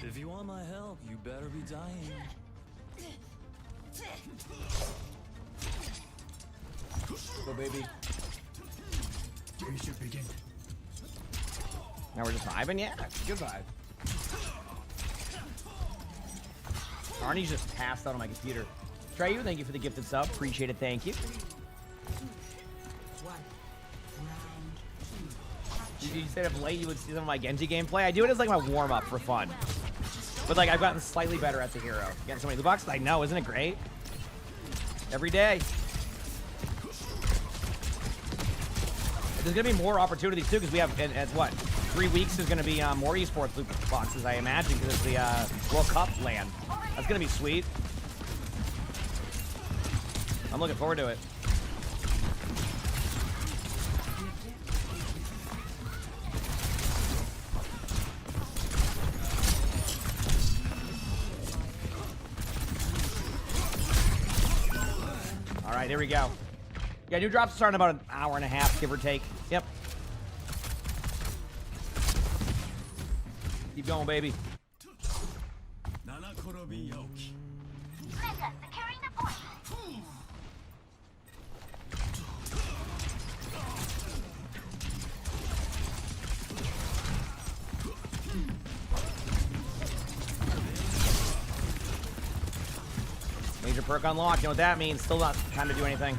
Speaker 4: If you want my help, you better be dying.
Speaker 2: Go, baby.
Speaker 7: We should begin.
Speaker 2: Now we're just vibing? Yeah, good vibe. Arnie's just passed out on my computer. Treyu, thank you for the gifted sub. Appreciate it. Thank you.
Speaker 6: 1. Round 2.
Speaker 2: You said if late you would see some of my Genji gameplay. I do it as like my warm-up for fun. But like I've gotten slightly better at the hero. Getting so many loot boxes? I know, isn't it great? Every day. There's gonna be more opportunities too, because we have, as what, 3 weeks is gonna be more esports loot boxes, I imagine, because it's the World Cup land. That's gonna be sweet. I'm looking forward to it. All right, here we go. Yeah, new drops start in about an hour and a half, give or take. Yep. Keep going, baby.
Speaker 8: Mega securing the point.
Speaker 2: Major perk unlocked. You know what that means? Still not time to do anything.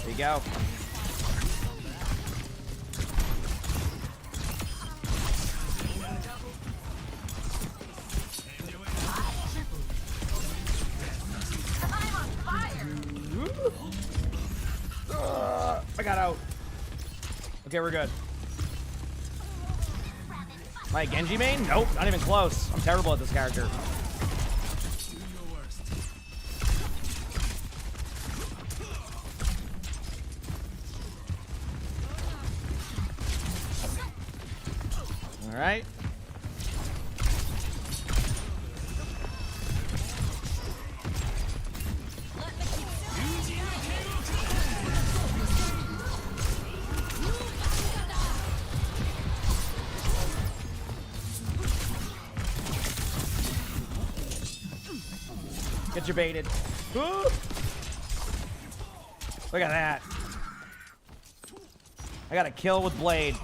Speaker 2: There you go. I got out. Okay, we're good. My Genji main? Nope, not even close. I'm terrible at this character. All right. Get your baited. Ooh. Look at that. I got a kill with Blade.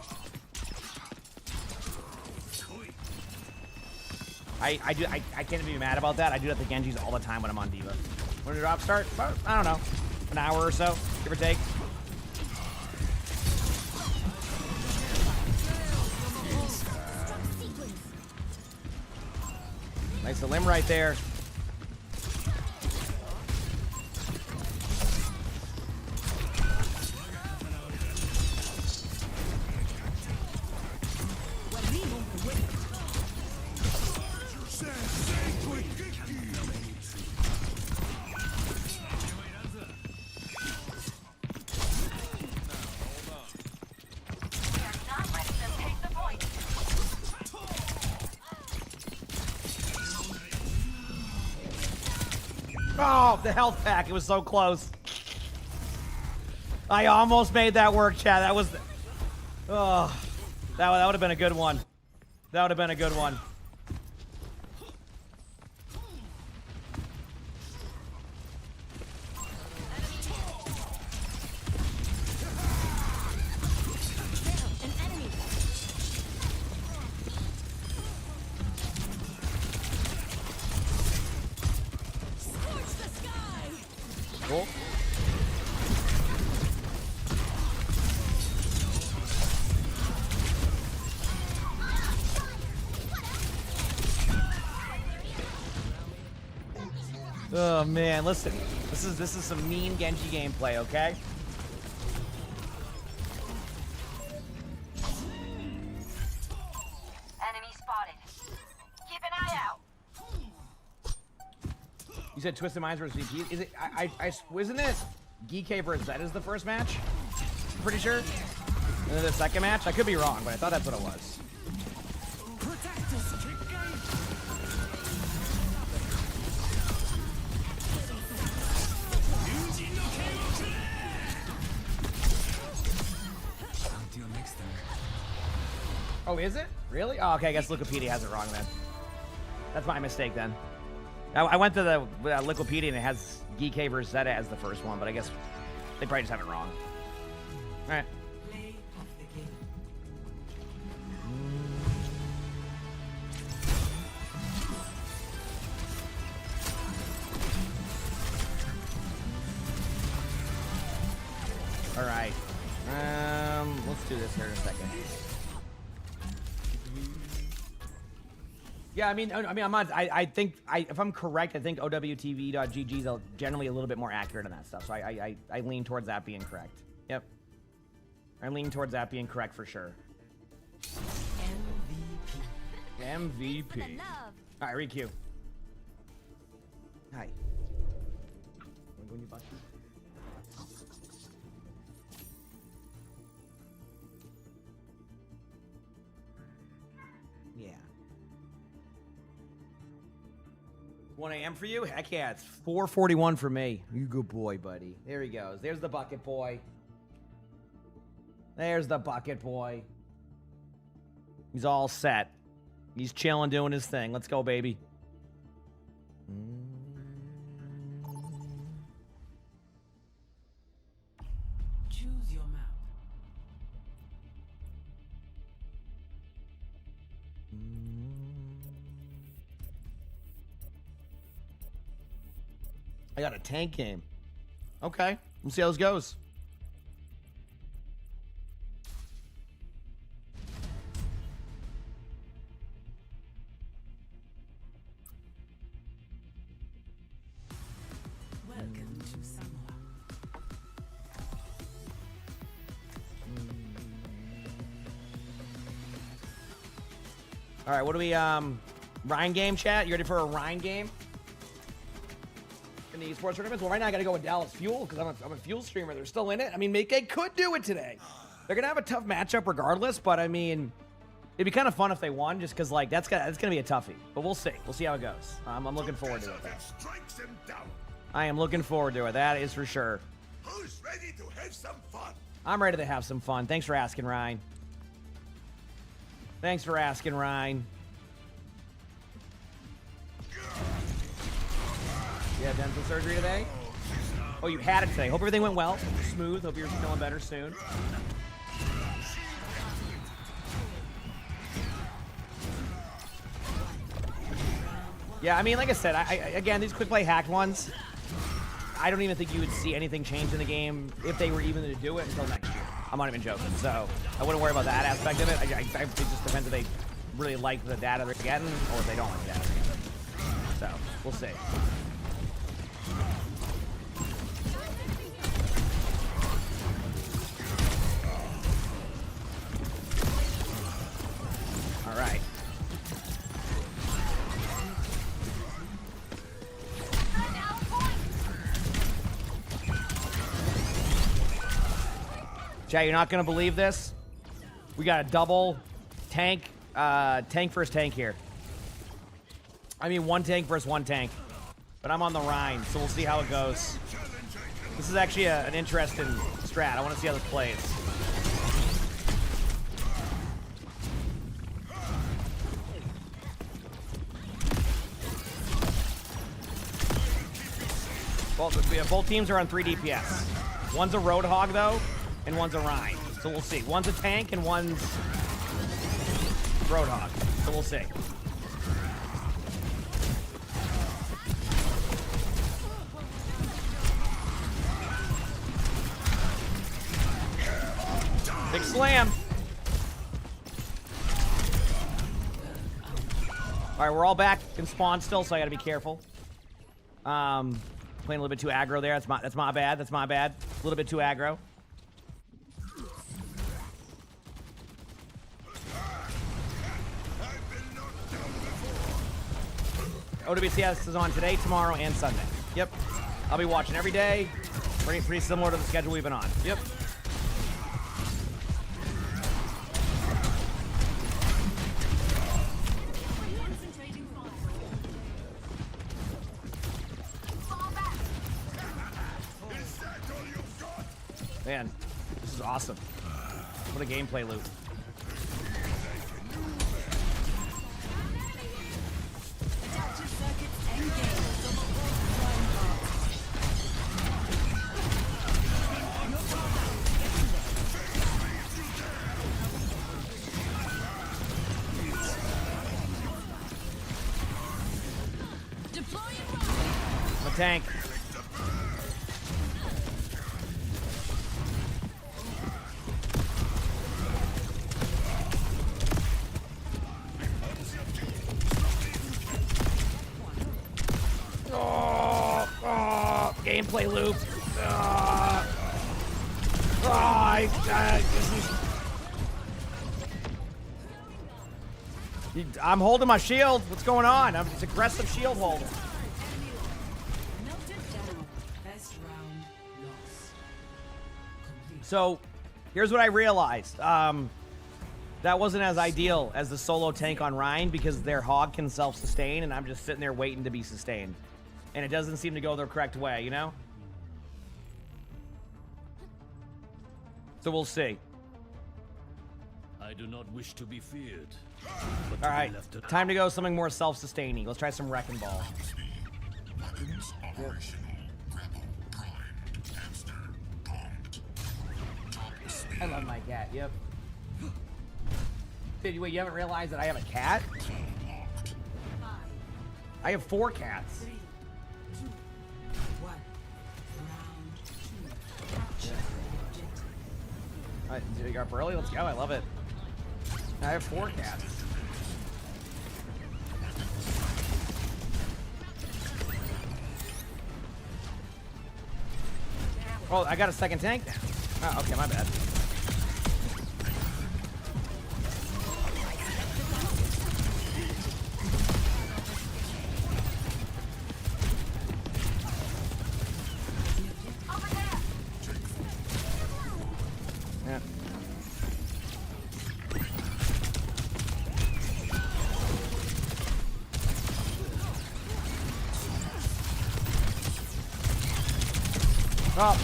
Speaker 2: I can't even be mad about that. I do that to Genjis all the time when I'm on Diva. When did the drop start? About, I don't know, an hour or so, give or take. Nice limb right there. Oh, the health pack. It was so close. I almost made that work, chat. That was... Oh, that would have been a good one. That would have been a good one. Cool. Oh man, listen. This is some mean Genji gameplay, okay?
Speaker 8: spotted. Keep an eye out.
Speaker 2: You said Twisted Minds versus VP. Is it? Isn't it? Geek versus Zed is the first match. I'm pretty sure. And then the second match. I could be wrong, but I thought that's what it was.
Speaker 7: Until next time.
Speaker 2: Oh, is it? Really? Oh, okay. I guess Wikipedia has it wrong then. That's my mistake then. I went to the Wikipedia and it has Geek versus Zeta as the first one, but I guess they probably just have it wrong. All right.
Speaker 6: Play of the game.
Speaker 2: All right. Let's do this here in a second. Yeah, I mean, I'm not. I think if I'm correct, I think OWTV.GG is generally a little bit more accurate on that stuff. So I lean towards that being correct. Yep. I lean towards that being correct for sure. MVP.
Speaker 3: The love.
Speaker 2: All right, requeue. Hi. Wanna go in your butt? Yeah. 1 a.m. for you? Heck yeah, it's 4:41 for me. You good boy, buddy. There he goes. There's the bucket boy. There's the bucket boy. He's all set. He's chilling, doing his thing. Let's go, baby.
Speaker 6: Choose your map.
Speaker 2: I got a tank game. Okay, we'll see how this goes.
Speaker 6: Welcome to Samoa.
Speaker 2: All right, what do we Rhine game, chat? You ready for a Rhine game? In the esports tournaments? Well, right now I got to go with Dallas Fuel because I'm a Fuel streamer. They're still in it. I mean, they could do it today. They're gonna have a tough matchup regardless, but I mean, it'd be kind of fun if they won, just because like that's gonna be a toughie. But we'll see. We'll see how it goes. I'm looking forward to it.
Speaker 7: Strikes him down.
Speaker 2: I am looking forward to it. That is for sure.
Speaker 7: Who's ready to have some fun?
Speaker 2: I'm ready to have some fun. Thanks for asking, Ryan. Thanks for asking, Ryan. You had dental surgery today? Oh, you had it today. Hope everything went well. Smooth. Hope you're feeling better soon. Yeah, I mean, like I said, again, these quick play hacked ones, I don't even think you would see anything change in the game if they were even to do it until next year. I'm not even joking. So I wouldn't worry about that aspect of it. It just depends if they really like the data they're getting or if they don't like the data they're getting. So we'll see. All right. Chat, you're not gonna believe this. We got a double tank, tank versus tank here. I mean, one tank versus one tank. But I'm on the Rhine, so we'll see how it goes. This is actually an interesting strat. I want to see how this plays. Both teams are on 3 DPS. One's a Roadhog, though, and one's a Rhine. So we'll see. One's a tank and one's Roadhog. So we'll see. Big slam. All right, we're all back in spawn still, so I got to be careful. Playing a little bit too aggro there. That's my bad. That's my bad. A little bit too aggro. OWCS is on today, tomorrow, and Sunday. Yep. I'll be watching every day. Pretty similar to the schedule we've been on. Yep. Man, this is awesome. What a gameplay loop.
Speaker 3: Adaptive circuits engaged.
Speaker 2: I'm a tank. Gameplay loop. I'm holding my shield. What's going on? I'm just aggressive shield holder.
Speaker 6: Best round lost. Complete.
Speaker 2: So, here's what I realized. That wasn't as ideal as the solo tank on Rhine because their hog can self-sustain, and I'm just sitting there waiting to be sustained. And it doesn't seem to go the correct way, you know? So we'll see.
Speaker 9: I do not wish to be feared.
Speaker 2: All right, time to go something more self-sustaining. Let's try some Wrecking Ball.
Speaker 7: Weapons operational. Grapple prime. Hamster bombed. Top speed.
Speaker 2: I love my cat, yep. Dude, wait, you haven't realized that I have a cat? I have 4 cats.
Speaker 6: 3, 2, 1. Round 2. Capture objective.
Speaker 2: All right, you got up early? Let's go. I love it. I have 4 cats. Oh, I got a second tank now. Oh, okay, my bad. Yeah. Oh,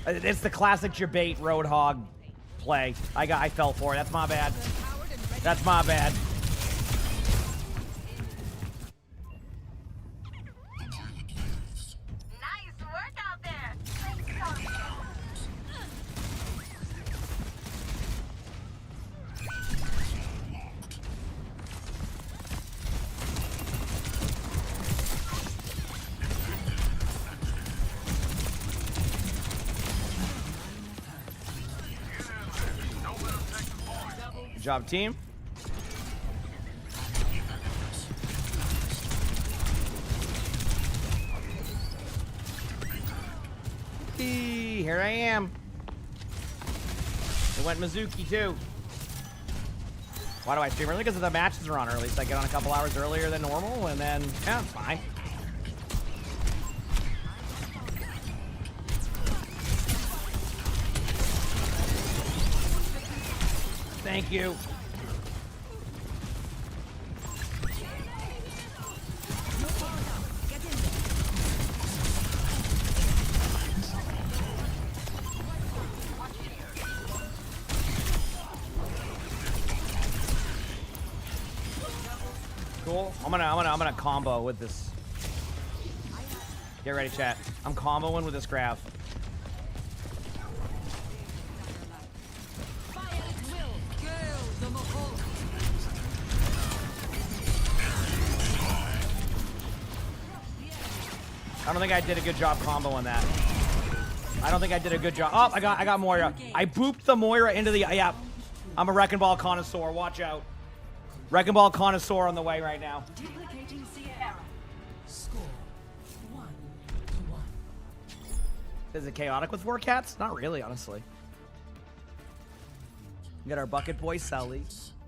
Speaker 2: it's the classic Jabate Roadhog play. I fell for it. That's my bad. That's my bad.
Speaker 8: Nice work out there. Thanks, Sonya.
Speaker 2: Good job, team. Here I am. It went Mizuki too. Why do I stream early? Because the matches are on early, so I get on a couple hours earlier than normal, and then, yeah, it's fine. Thank you. Cool. I'm gonna combo with this. Get ready, chat. I'm comboing with this graph. I don't think I did a good job comboing that. I don't think I did a good job. Oh, I got Moira. I booped the Moira into the, yeah. I'm a Wrecking Ball connoisseur. Watch out. Wrecking Ball connoisseur on the way right now.
Speaker 6: Duplicating Sierra. Score 1-1.
Speaker 2: Is it chaotic with 4 cats? Not really, honestly. We got our bucket boy, Sully.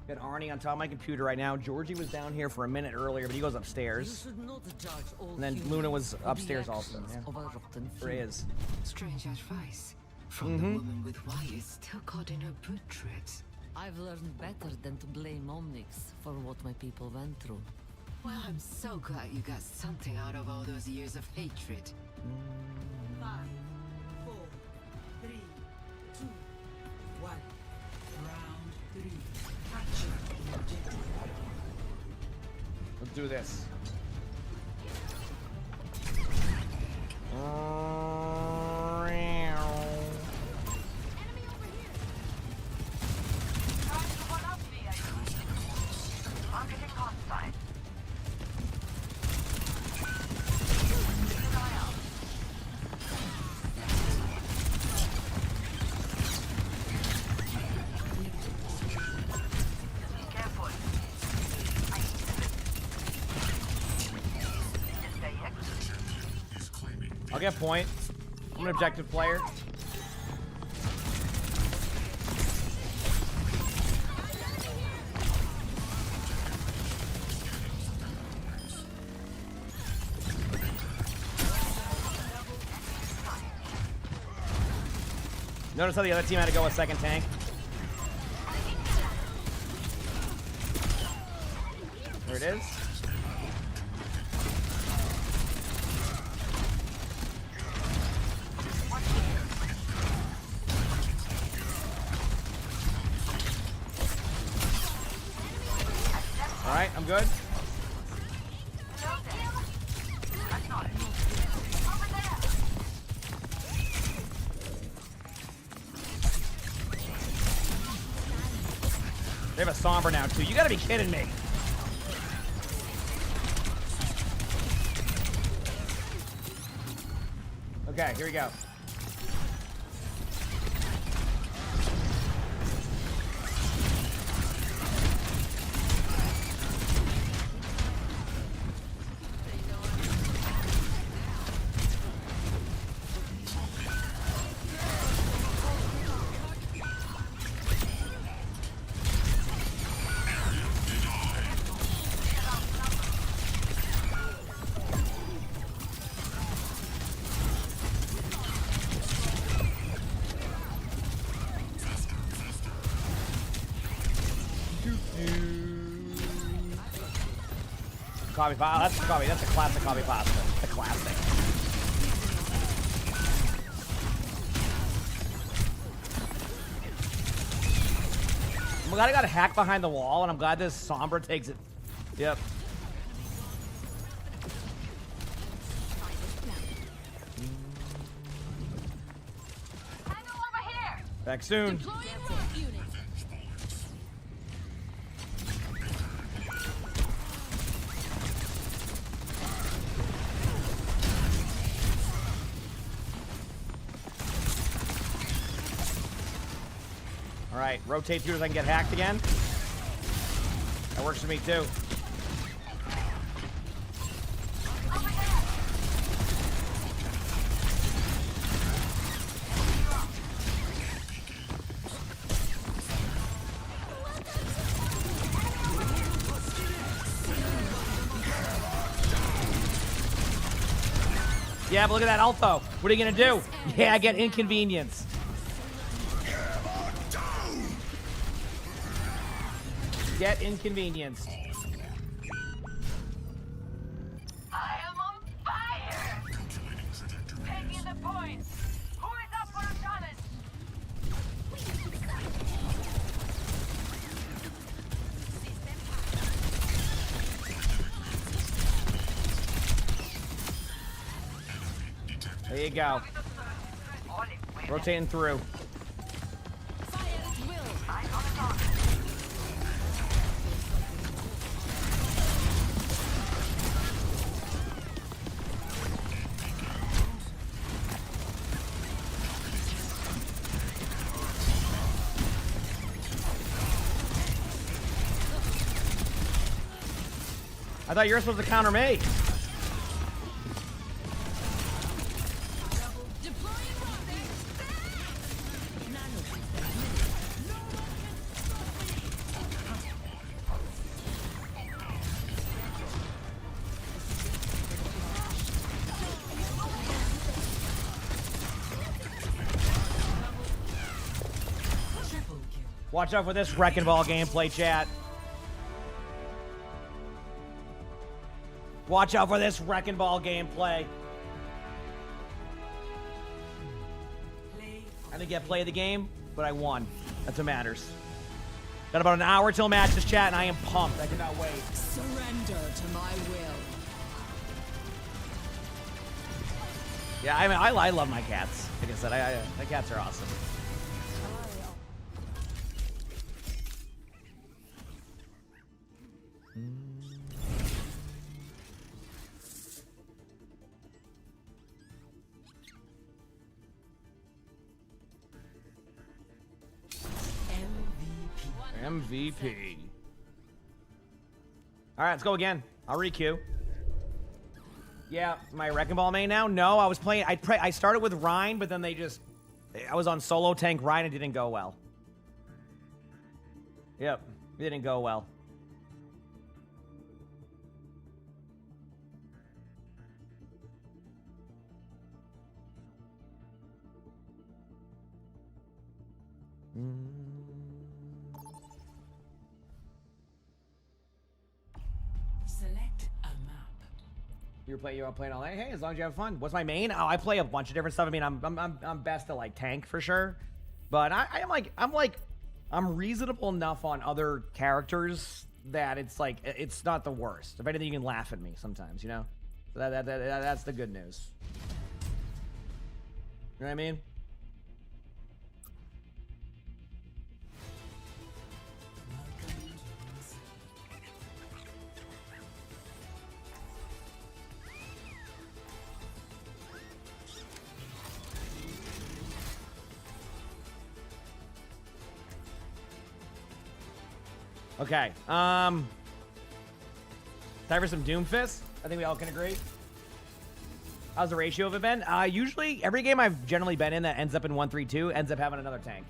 Speaker 2: Got Arnie on top of my computer right now. Georgie was down here for a minute earlier, but he goes
Speaker 10: You
Speaker 2: upstairs.
Speaker 10: should not judge all
Speaker 2: And then
Speaker 10: humans
Speaker 2: Luna was
Speaker 10: on the
Speaker 2: upstairs also,
Speaker 10: actions
Speaker 2: yeah.
Speaker 10: of a rotten
Speaker 2: There he
Speaker 10: few.
Speaker 2: is.
Speaker 6: Strange advice from the woman with wires still caught in her boot treads.
Speaker 10: I've learned better than to blame Omnix for what my people went through.
Speaker 6: Well, I'm so glad you got something out of all those years of hatred. 5, 4, 3, 2, 1. Round 3. Capture the objective.
Speaker 2: Let's do this.
Speaker 8: Trying to one up me, I think. Targeting hostile. Keep an eye out. Careful. I just stay here.
Speaker 7: Is claiming
Speaker 2: I'll get point. I'm an objective player. Notice how the other team had to go a second tank? There it is. All right, I'm good. They have a Sombra now, too. You gotta be kidding me. Okay, here we go. Coffee pasta. That's coffee. That's a classic coffee pasta. A classic. I'm glad I got a hack behind the wall, and I'm glad this Sombra takes it. Yep.
Speaker 8: Tango over here.
Speaker 2: Back soon.
Speaker 3: Deploying rock unit.
Speaker 2: All right, rotate through so I can get hacked again. That works for me too. Yeah, but look at that Alto. What are you gonna do? Yeah, I get inconvenience. Get inconvenienced.
Speaker 8: I am on fire. Taking the point. Who is up for a challenge?
Speaker 2: There you go. Rotating through.
Speaker 3: Fire at will.
Speaker 8: I'm on the target.
Speaker 2: I thought you were supposed to counter me.
Speaker 3: Deploying rocket.
Speaker 2: Watch out for this Wrecking Ball gameplay, chat. Watch out for this Wrecking Ball gameplay. I didn't get play of the game, but I won. That's what matters. Got about an hour till matches, chat, and I am pumped. I cannot wait.
Speaker 3: Surrender to my will.
Speaker 2: Yeah, I mean, I love my cats. Like I said, my cats are awesome. MVP. All right, let's go again. I'll re-queue. Yeah, my Wrecking Ball main now? No, I was playing... I started with Rhine, but then they just... I was on solo tank Rhine and it didn't go well. Yep, it didn't go well.
Speaker 6: Select a map.
Speaker 2: You're playing all night. Hey, as long as you have fun. What's my main? Oh, I play a bunch of different stuff. I mean, I'm best at like tank for sure, but I'm reasonable enough on other characters that it's like it's not the worst. If anything, you can laugh at me sometimes, you know. So that's the good news. You know what I mean? Okay, time for some Doomfist. I think we all can agree. How's the ratio of it been? Usually, every game I've generally been in that ends up in 1-3-2 ends up having another tank.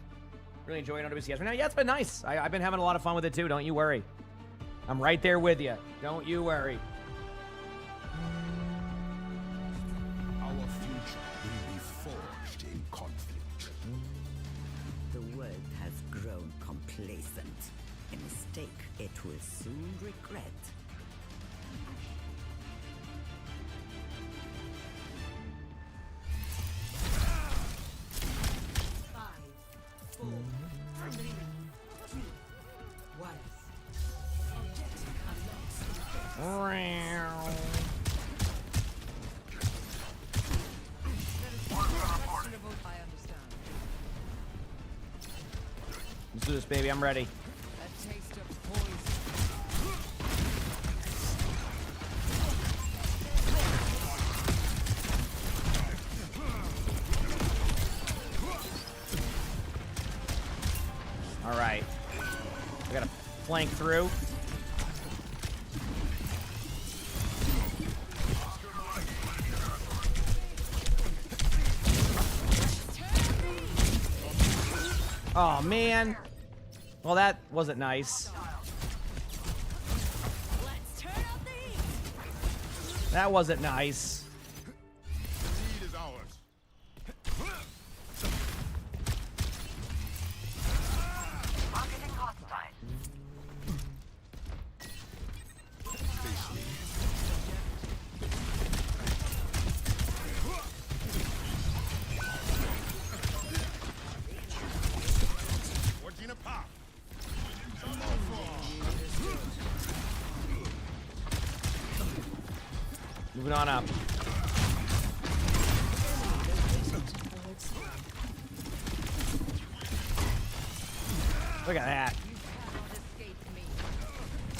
Speaker 2: Really enjoying OWCS right now. Yeah, it's been nice. I've been having a lot of fun with it too. Don't you worry. I'm right there with you. Don't you worry.
Speaker 7: Our future will be forged in conflict.
Speaker 6: The world has grown complacent. A mistake it will soon regret.
Speaker 2: Let's do this, baby. I'm ready.
Speaker 3: A taste of poison.
Speaker 2: All right. I gotta flank through. Oh, man. Well, that wasn't nice.
Speaker 3: Let's turn up the heat.
Speaker 2: That wasn't nice.
Speaker 7: The lead is ours.
Speaker 8: Marketing hostile.
Speaker 7: Face me. Forging a path.
Speaker 2: Moving on up. Look at that.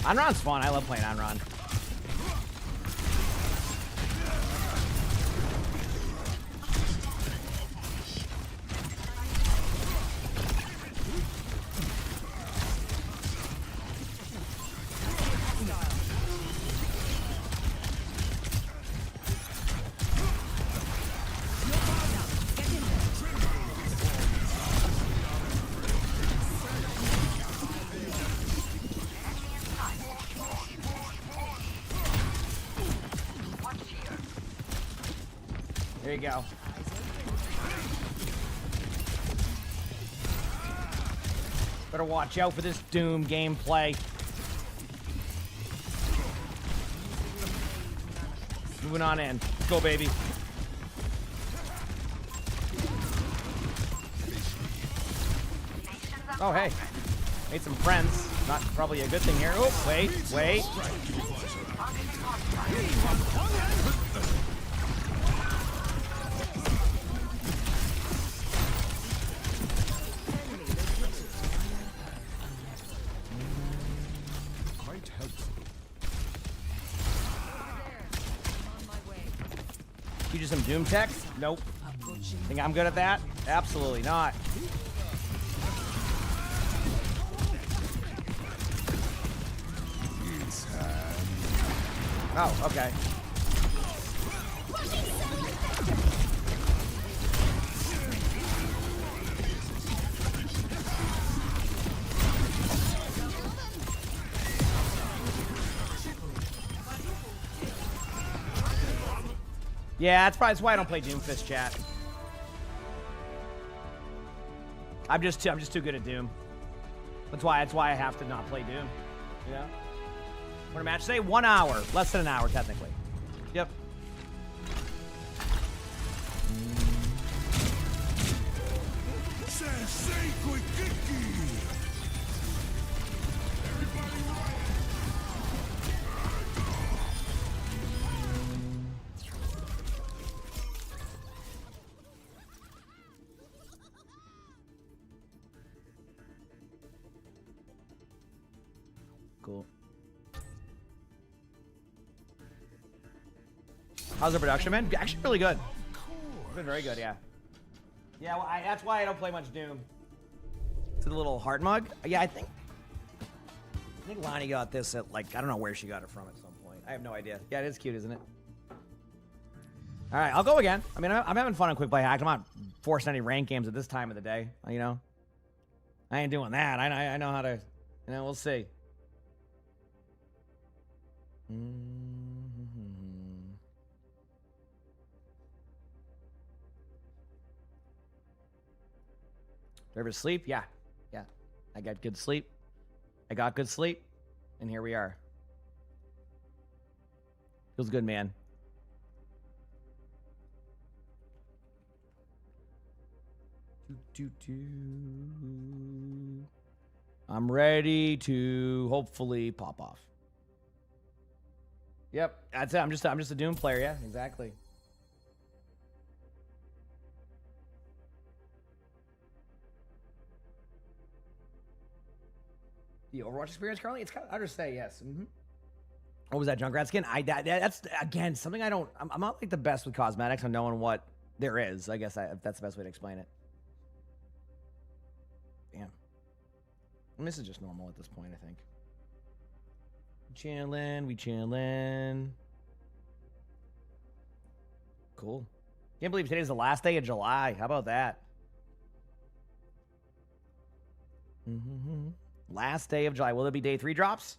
Speaker 2: Anron's fun. I love playing Anron. There you go. Better watch out for this Doom gameplay. Moving on in. Let's go, baby. Oh, hey. Made some friends. Not probably a good thing here. Oh, wait, wait.
Speaker 7: Quite helpful.
Speaker 2: You do some Doom tech? Nope. Think I'm good at that? Absolutely not. Oh, okay. Yeah, that's why I don't play Doomfist, chat. I'm just too good at Doom. That's why I have to not play Doom. You know? What a match say 1 hour, less than an hour technically. Yep. Cool. How's the production, man? Actually, really good. It's been very good, yeah. Yeah, well, that's why I don't play much Doom. It's a little heart mug. Yeah, I think Lonnie got this at, like, I don't know where she got it from at some point. I have no idea. Yeah, it is cute, isn't it? All right, I'll go again. I mean, I'm having fun on Quick Play Hacked. I'm not forcing any rank games at this time of the day, you know? I ain't doing that. I know how to, you know, we'll see. Do I ever sleep? Yeah. Yeah. I got good sleep. And here we are. Feels good, man. I'm ready to hopefully pop off. Yep, that's it. I'm just a Doom player. Yeah, exactly. The Overwatch experience currently, it's kind of hard to say. Yes. What was that Junkrat skin? That's again something I don't. I'm not like the best with cosmetics on knowing what there is. I guess that's the best way to explain it. Damn. And this is just normal at this point, I think. We chillin'. Cool. Can't believe today's the last day of July. How about that? Last day of July. Will there be day 3 drops?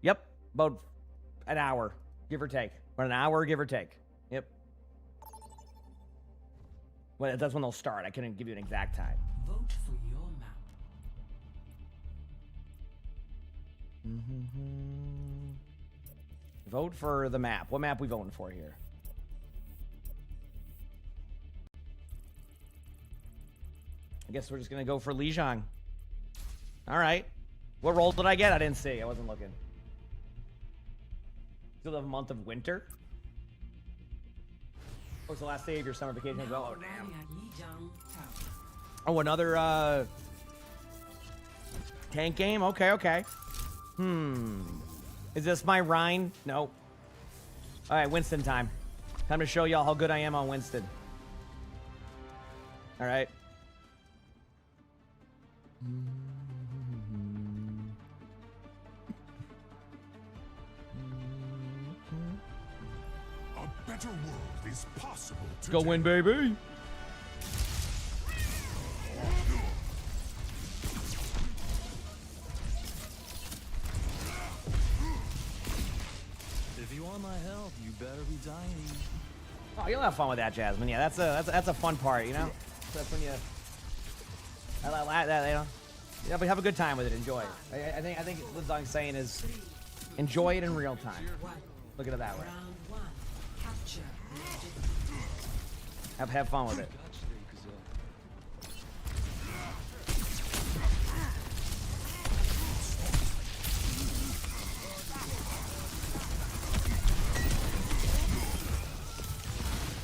Speaker 2: Yep. About an hour, give or take. About an hour, give or take. Yep. Well, that's when they'll start. I couldn't give you an exact time.
Speaker 6: Vote for your map.
Speaker 2: Vote for the map. What map we voting for here? I guess we're just gonna go for Lijiang. All right. What role did I get? I didn't see. I wasn't looking. Still have a month of winter. What's the last day of your summer vacation as well? Oh damn. Oh, another tank game? Okay. Is this my Rhine? Nope. Alright, Winston time. Time to show y'all how good I am on Winston. Alright.
Speaker 7: A better world is possible.
Speaker 2: Let's go win, baby.
Speaker 4: If you want my help, you better be dying.
Speaker 2: Oh, you'll have fun with that, Jasmine. Yeah, that's a fun part, you know. That's when you. I like that, you know. Yeah, but have a good time with it. Enjoy it. I think what I'm saying is enjoy it in real time. Look at it that way.
Speaker 6: Round one. Capture.
Speaker 2: Have fun with it.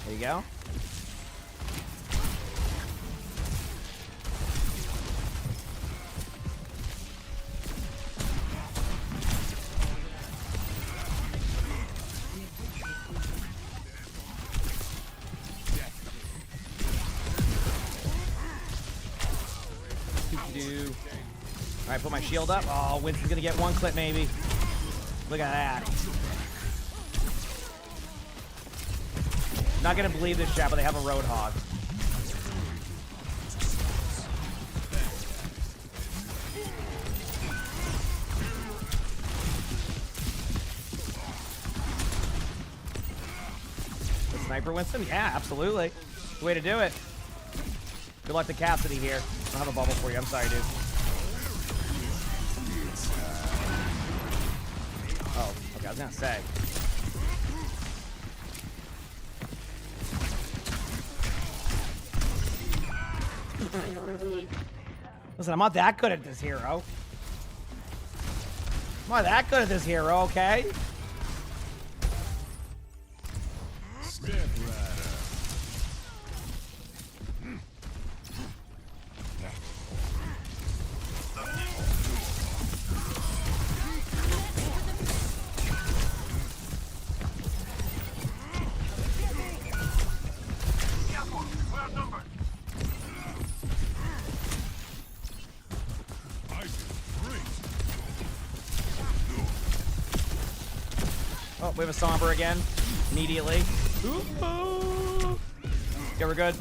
Speaker 2: There you go. All right, put my shield up. Oh, Winston's gonna get one clip maybe. Look at that. Not gonna believe this chat, but they have a Roadhog. The sniper Winston? Yeah, absolutely. The way to do it. Good luck to Cassidy here. I don't have a bubble for you. I'm sorry, dude. Oh, okay, I was gonna say. Listen, I'm not that good at this hero. I'm not that good at this hero, okay?
Speaker 7: Step ladder.
Speaker 2: Oh, we have a Somber again. Immediately. Ooh. Yeah, we're good.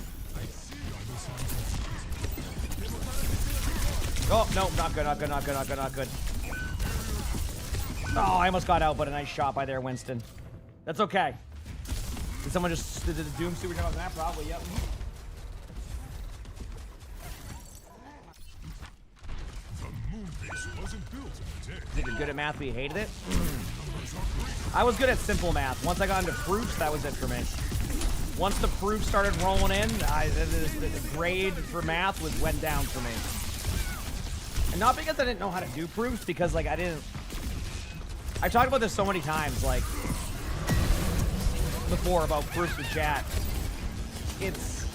Speaker 2: Oh, no, not good, not good, not good, not good, not good. Oh, I almost got out, but a nice shot by there, Winston. That's okay. Did someone just did the Doom super jump on that? Probably, yep. Did you good at math, but you hated it? I was good at simple math. Once I got into proofs, that was it for me. Once the proofs started rolling in, the grade for math went down for me. And not because I didn't know how to do proofs, because like I talked about this so many times, like before about proofs with chat. It's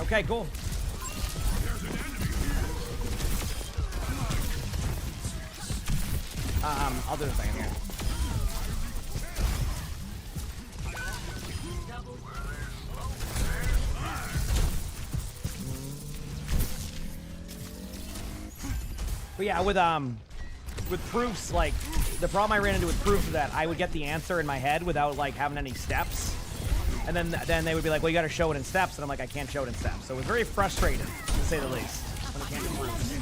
Speaker 2: okay, cool. I'll do a second here. But yeah, with proofs, like the problem I ran into with proofs is that I would get the answer in my head without like having any steps. And then they would be like, well, you got to show it in steps. And I'm like, I can't show it in steps. So it was very frustrating, to say the least, when it came to proofs.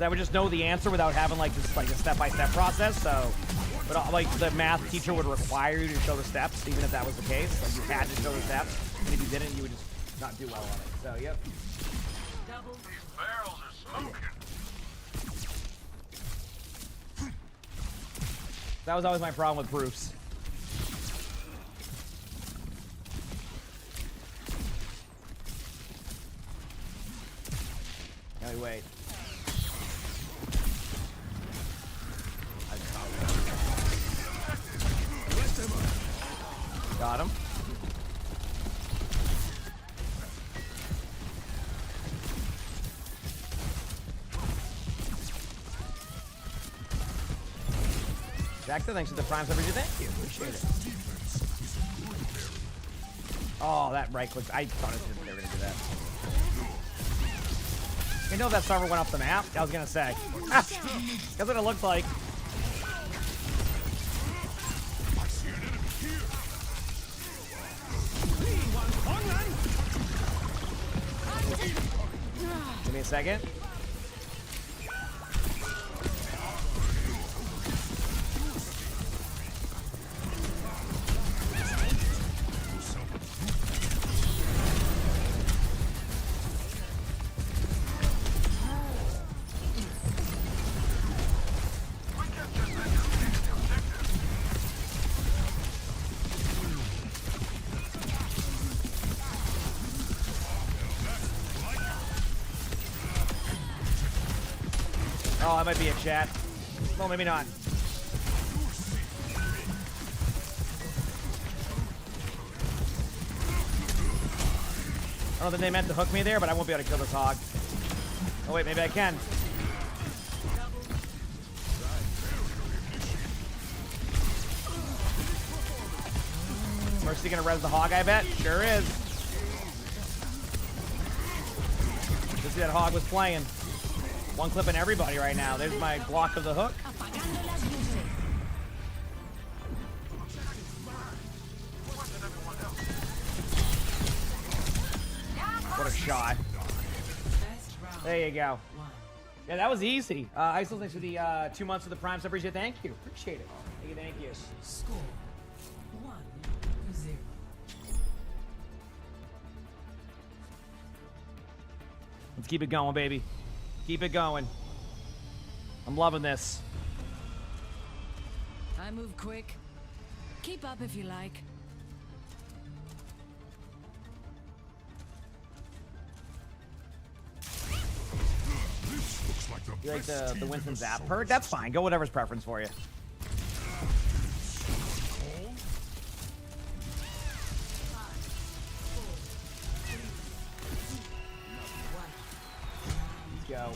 Speaker 2: I would just know the answer without having like this like a step-by-step process. So, but like the math teacher would require you to show the steps, even if that was the case. Like you had to show the steps, and if you didn't, you would just not do well on it. So, yep.
Speaker 5: These barrels are smoking.
Speaker 2: That was always my problem with proofs. Now we wait. Got him. Jackson, thanks for the prime coverage. Thank you. Appreciate it. Oh, that right click. I thought they were going to do that. You know that server went off the map? I was going to say. That's what it looked like. Give me a second. Oh, that might be a chat. Well, maybe not. I don't think they meant to hook me there, but I won't be able to kill this hog. Oh, wait, maybe I can. Mercy gonna res the hog, I bet. Sure is. Just see that hog was playing. One clipping everybody right now. There's my block of the hook.
Speaker 3: Apagando las luces.
Speaker 2: What a shot. There you go. Yeah, that was easy. I still thanks for the 2 months of the Prime sub. Thank you. Appreciate it. Thank you.
Speaker 6: Score 1-0.
Speaker 2: Let's keep it going, baby. Keep it going. I'm loving this.
Speaker 3: I move quick. Keep up if you like.
Speaker 2: You like the Winston Zap perk? That's fine. Go whatever's preference for you. Let's go.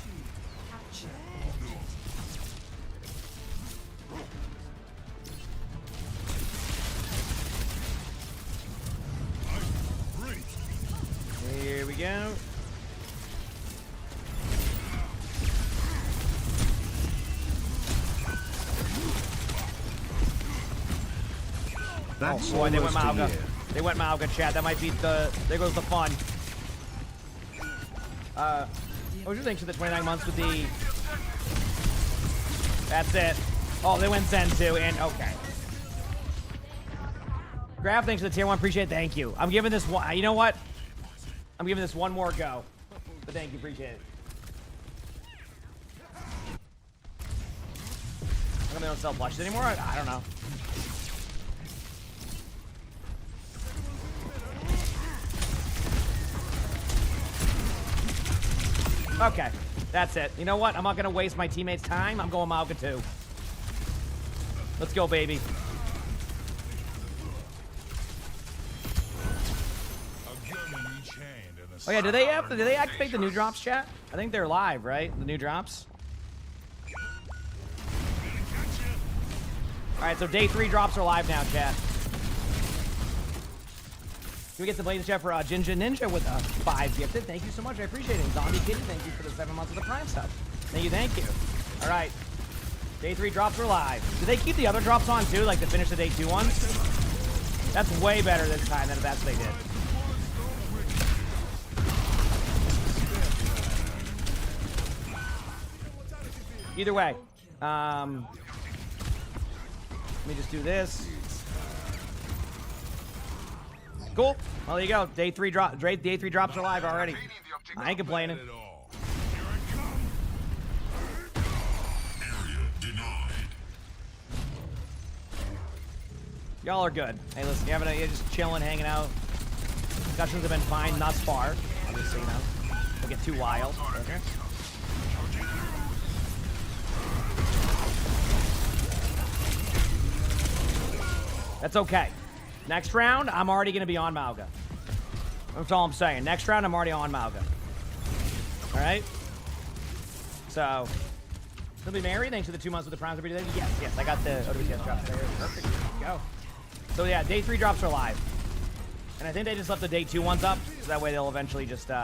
Speaker 2: Here we go.
Speaker 7: That's
Speaker 2: oh boy, they went
Speaker 7: almost a
Speaker 2: Mauga.
Speaker 7: year.
Speaker 2: They went Mauga, chat. That might be the... There goes the fun. What was your thanks for the 29 months with the... That's it. Oh, they went Zen too, and okay. Graf, thanks for the tier 1. Appreciate it. Thank you. I'm giving this one... You know what? I'm giving this one more go. But thank you. Appreciate it. I don't know, they don't sell plushes anymore? I don't know. Okay, that's it. You know what? I'm not going to waste my teammates' time. I'm going Mauga too. Let's go, baby. Oh yeah, do they activate the new drops, chat? I think they're live, right? The new drops. All right, so day 3 drops are live now, chat. Can we get the Blaze chat for Jinja Ninja with 5 gifted? Thank you so much. I appreciate it. Zombie Kitty, thank you for the 7 months of the Prime sub. Thank you, thank you. All right. Day 3 drops are live. Do they keep the other drops on too, like to finish the day 2 ones? That's way better this time than that's what they did. Either way, let me just do this. Cool. Well, there you go. Day 3 drops are live already. I ain't complaining. Y'all are good. Hey, listen, you're just chilling, hanging out. Discussions have been fine thus far. Obviously, you know, don't get too wild. Okay. That's okay. Next round, I'm already going to be on Mauga. That's all I'm saying. Next round, I'm already on Mauga. All right? So, Simply Mary, thanks for the 2 months with the Prime. Yes, I got the OWCS drops there. Perfect. Let's go. So, yeah, day 3 drops are live. And I think they just left the day 2 ones up, so that way they'll eventually just, See,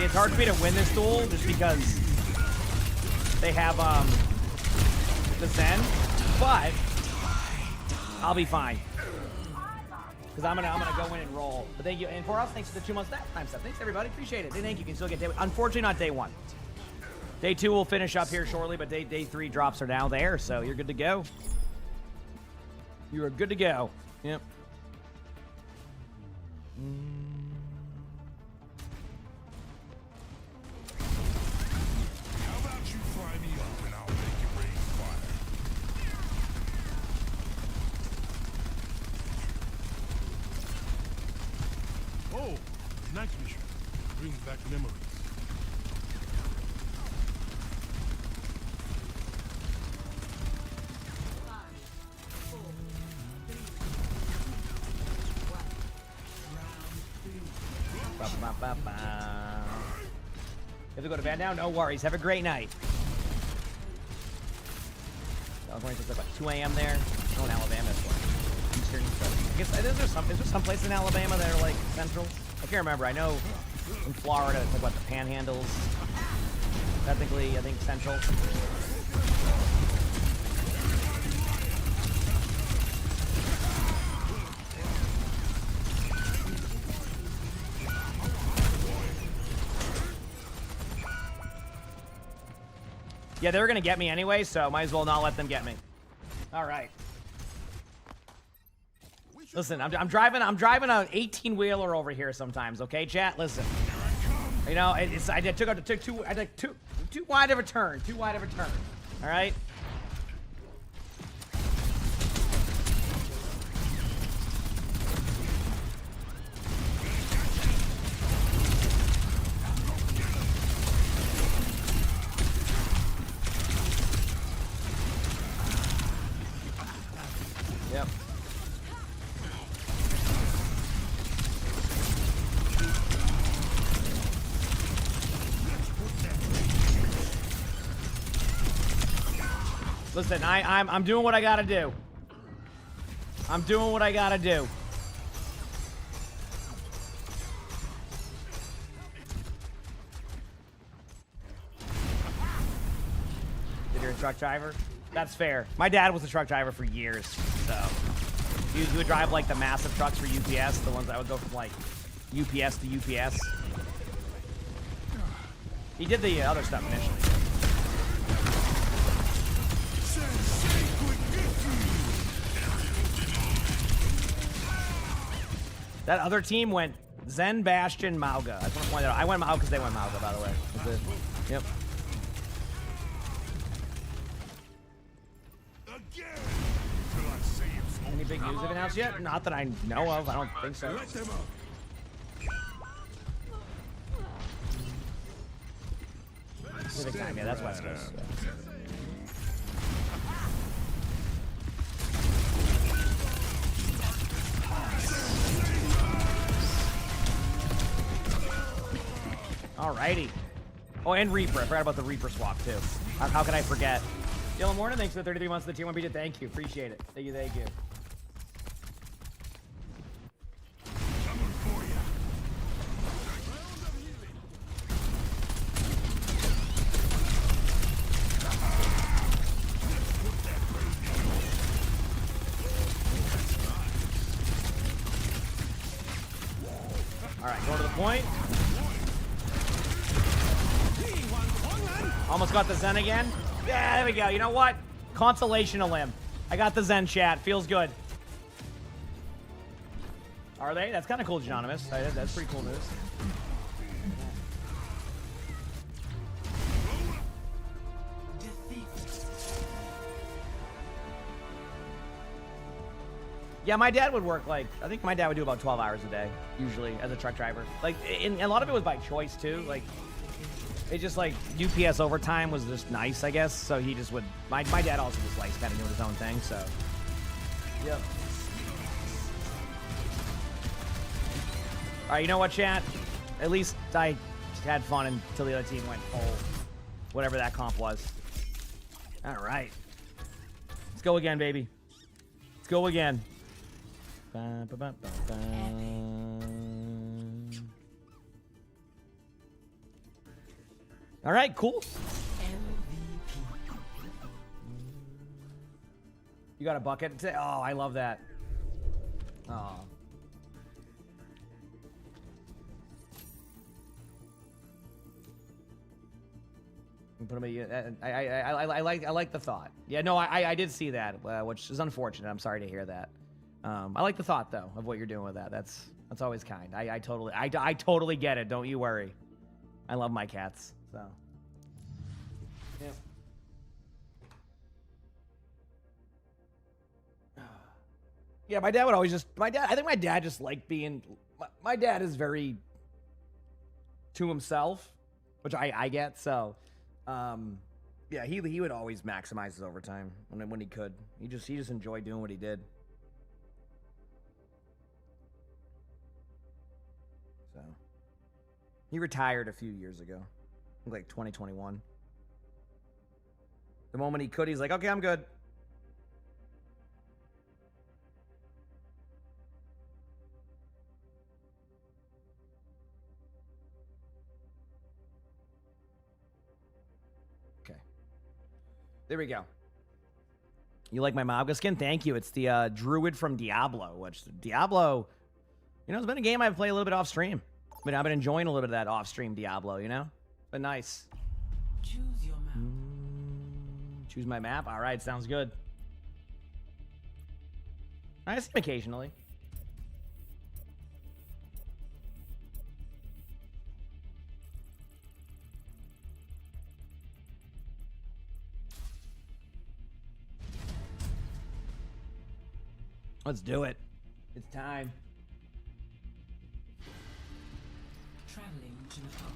Speaker 2: it's hard for me to win this duel just because they have, the Zen, but I'll be fine because I'm gonna go in and roll. But thank you, and for us, thanks for the 2 months that time stuff. Thanks everybody, appreciate it. Thank you. You can still get day. Unfortunately, not day 1. Day 2 will finish up here shortly, but day 3 drops are now there, so you're good to go. You are good to go. Yep.
Speaker 7: Night mission. Bring back memories.
Speaker 2: Ba-ba-ba-ba. You have to go to bed now? No worries. Have a great night. California's just like 2 a.m. there. Oh, in Alabama, it's like Eastern. So I guess is there some place in Alabama that are like central? I can't remember. I know in Florida it's like what, the Panhandles. Technically, I think central. Yeah, they were gonna get me anyway, so might as well not let them get me. All right. Listen, I'm driving an 18-wheeler over here sometimes. Okay, chat. Listen. You know, I took too wide of a turn. Too wide of a turn. All right. Yep. Listen, I'm doing what I gotta do. I'm doing what I gotta do. If you're a truck driver, that's fair. My dad was a truck driver for years, so he would drive like the massive trucks for UPS, the ones that would go from like UPS to UPS. He did the other stuff initially. That other team went Zen, Bastion, Mauga. I just want to point that out. I went Mauga because they went Mauga, by the way. That's it. Yep. Any big news have announced yet? Not that I know of. I don't think so. Pacific time, yeah, that's West Coast. Yeah. Alrighty. Oh, and Reaper. I forgot about the Reaper swap, too. How could I forget? Dylan Morning, thanks for the 33 months of the Tier 1 BJ. Thank you. Appreciate it. Thank you, thank you. Alright, going to the point. Almost got the Zen again. Yeah, there we go. You know what? Consolation limb. I got the Zen chat. Feels good. Are they? That's kind of cool, Anonymous. That's pretty cool news. Yeah, my dad would work like, I think my dad would do about 12 hours a day, usually, as a truck driver. Like, and a lot of it was by choice, too. Like, it just, like, UPS overtime was just nice, I guess. So he just would, my dad also just likes kind of doing his own thing, so. Yep. All right, you know what, chat? At least I had fun until the other team went full, whatever that comp was. All right. Let's go again, baby. Let's go again. Ba, ba, ba, ba, ba. All right, cool. You got a bucket? Oh, I love that. Oh. Put him. I like the thought. Yeah, no, I did see that, which is unfortunate. I'm sorry to hear that. I like the thought though of what you're doing with that. That's always kind. I totally get it. Don't you worry. I love my cats. So. Yeah. Yeah, my dad would always just. I think my dad just liked being. My dad is very to himself, which I get. So, yeah, he would always maximize his overtime when he could. He just enjoyed doing what he did. So, he retired a few years ago, like 2021. The moment he could, he's like, okay, I'm good. Okay. There we go. You like my Mabga skin? Thank you. It's the Druid from Diablo, which Diablo, you know, it's been a game I've played a little bit off stream. I mean, I've been enjoying a little bit of that off stream Diablo, you know? It's been nice.
Speaker 6: Choose your map.
Speaker 2: Choose my map? All right, sounds good. I see him occasionally. Let's do it. It's time.
Speaker 6: Traveling to the home.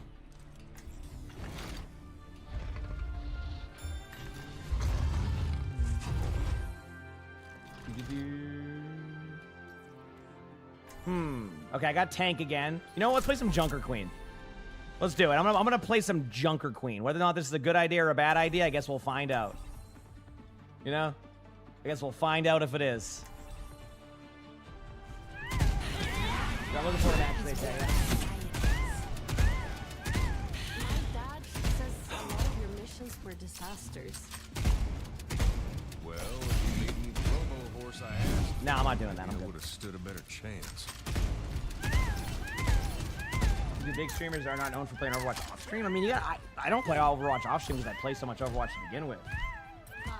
Speaker 2: Okay, I got tank again. You know what? Let's play some Junker Queen. Let's do it. I'm gonna play some Junker Queen. Whether or not this is a good idea or a bad idea, I guess we'll find out. You know? I guess we'll find out if it is. I'm looking for an match they say.
Speaker 10: My dad says a lot of your missions were disasters.
Speaker 4: Well, if you made me promo horse I asked,
Speaker 2: No, I'm not doing that. I'm
Speaker 4: I
Speaker 2: good.
Speaker 4: would have stood a better chance.
Speaker 2: The big streamers are not known for playing Overwatch off stream. I mean, yeah, I don't play Overwatch off stream because I play so much Overwatch to begin with.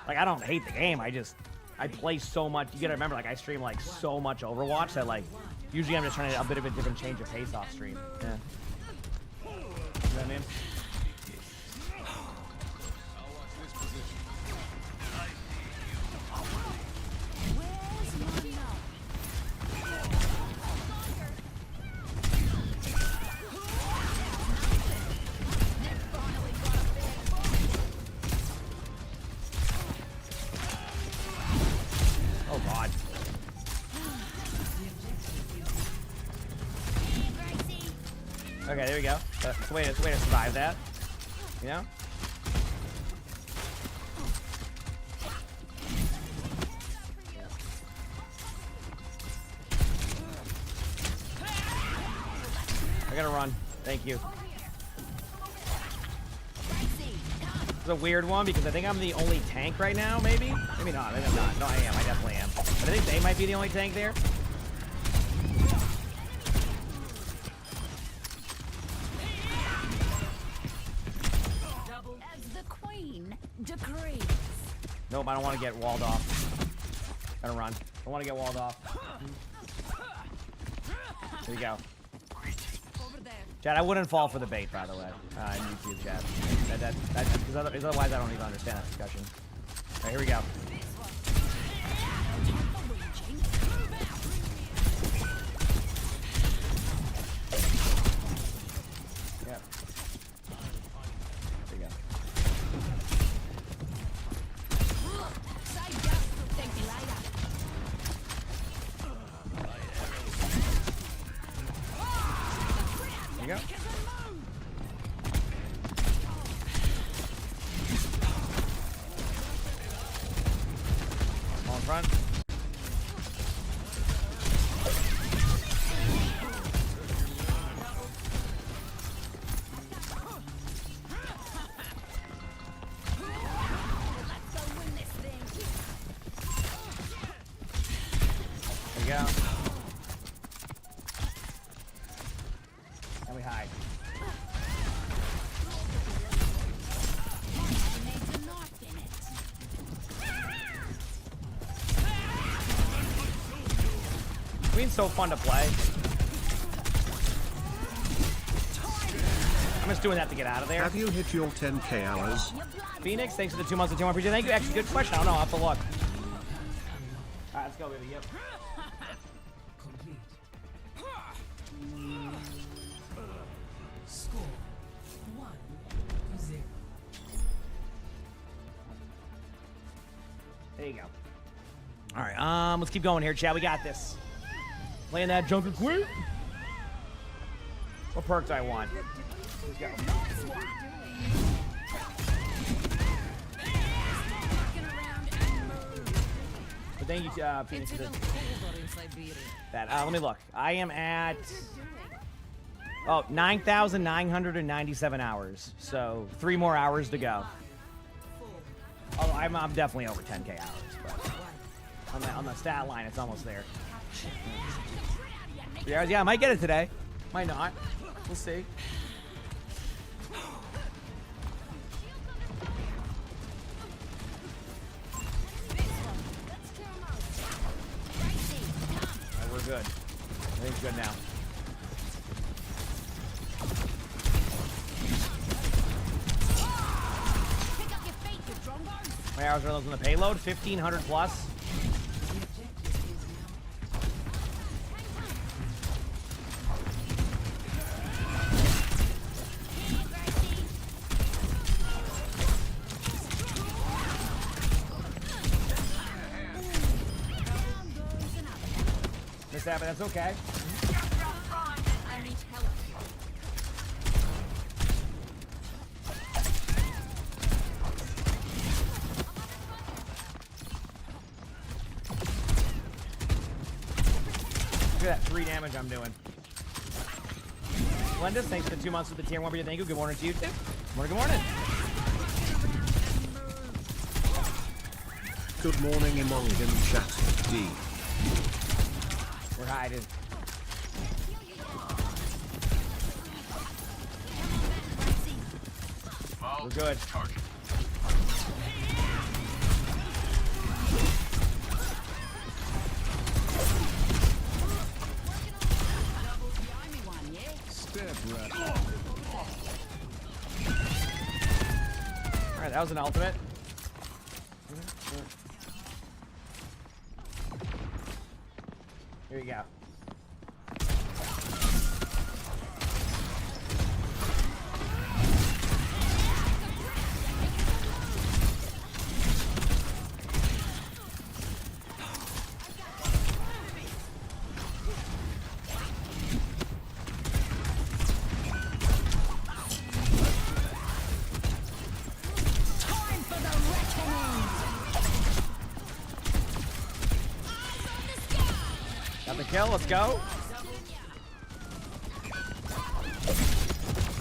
Speaker 2: Like, I don't hate the game. I play so much. You gotta remember, like, I stream like so much Overwatch that like usually I'm just trying to a bit of a different change of pace off stream. Yeah. You know what I mean? Oh God. Okay, there we go. It's a way to survive that. You know? I gotta run. Thank you. It's a weird one because I think I'm the only tank right now, maybe? Maybe not. Maybe I'm not. No, I am. I definitely am. But I think they might be the only tank there.
Speaker 3: As the queen decrees.
Speaker 2: Nope, I don't want to get walled off. Gotta run. I want to get walled off. There you go.
Speaker 3: Over there.
Speaker 2: Chad, I wouldn't fall for the bait, by the way. In YouTube, Chad. Because otherwise I don't even understand that discussion. All right, here we go. Yeah. There you go.
Speaker 3: Side gas. Thank you, Lyra.
Speaker 2: There you go. All in front.
Speaker 3: Let's go win this thing.
Speaker 2: There you go. And we hide.
Speaker 3: Made to not in it.
Speaker 2: Queen's so fun to play. I'm just doing that to get out of there.
Speaker 11: Have you hit your 10k hours?
Speaker 2: Phoenix, thanks for the 2 months and 2 months. Appreciate it. Thank you. Actually, good question. I don't know. I'll have to look. All right, let's go, baby. Yep.
Speaker 6: Complete. Score
Speaker 2: you go. All right, let's keep going here, Chad. We got this. Playing that Junker Queen. What perk do I want? Let's go. But thank you, Phoenix.
Speaker 10: It's even colder in Siberia.
Speaker 2: That. Let me look. I am at 9,997 hours. So 3 more hours to go. Oh, I'm definitely over 10k hours, but on the stat line, it's almost there. 3 hours, yeah, I might get it today. Might not. We'll see. We're good. Everything's good now. How many hours are those on the payload? 1,500 plus. Missed that, but that's okay. Look at that 3 damage I'm doing. Glendis, thanks for the 2 months with the tier 1. Thank you. Good morning to you too. Good morning.
Speaker 11: Good morning, emongg in chat. D.
Speaker 2: We're hiding. We're good. Alright, that was an ultimate. Here you go. Got the kill, let's go.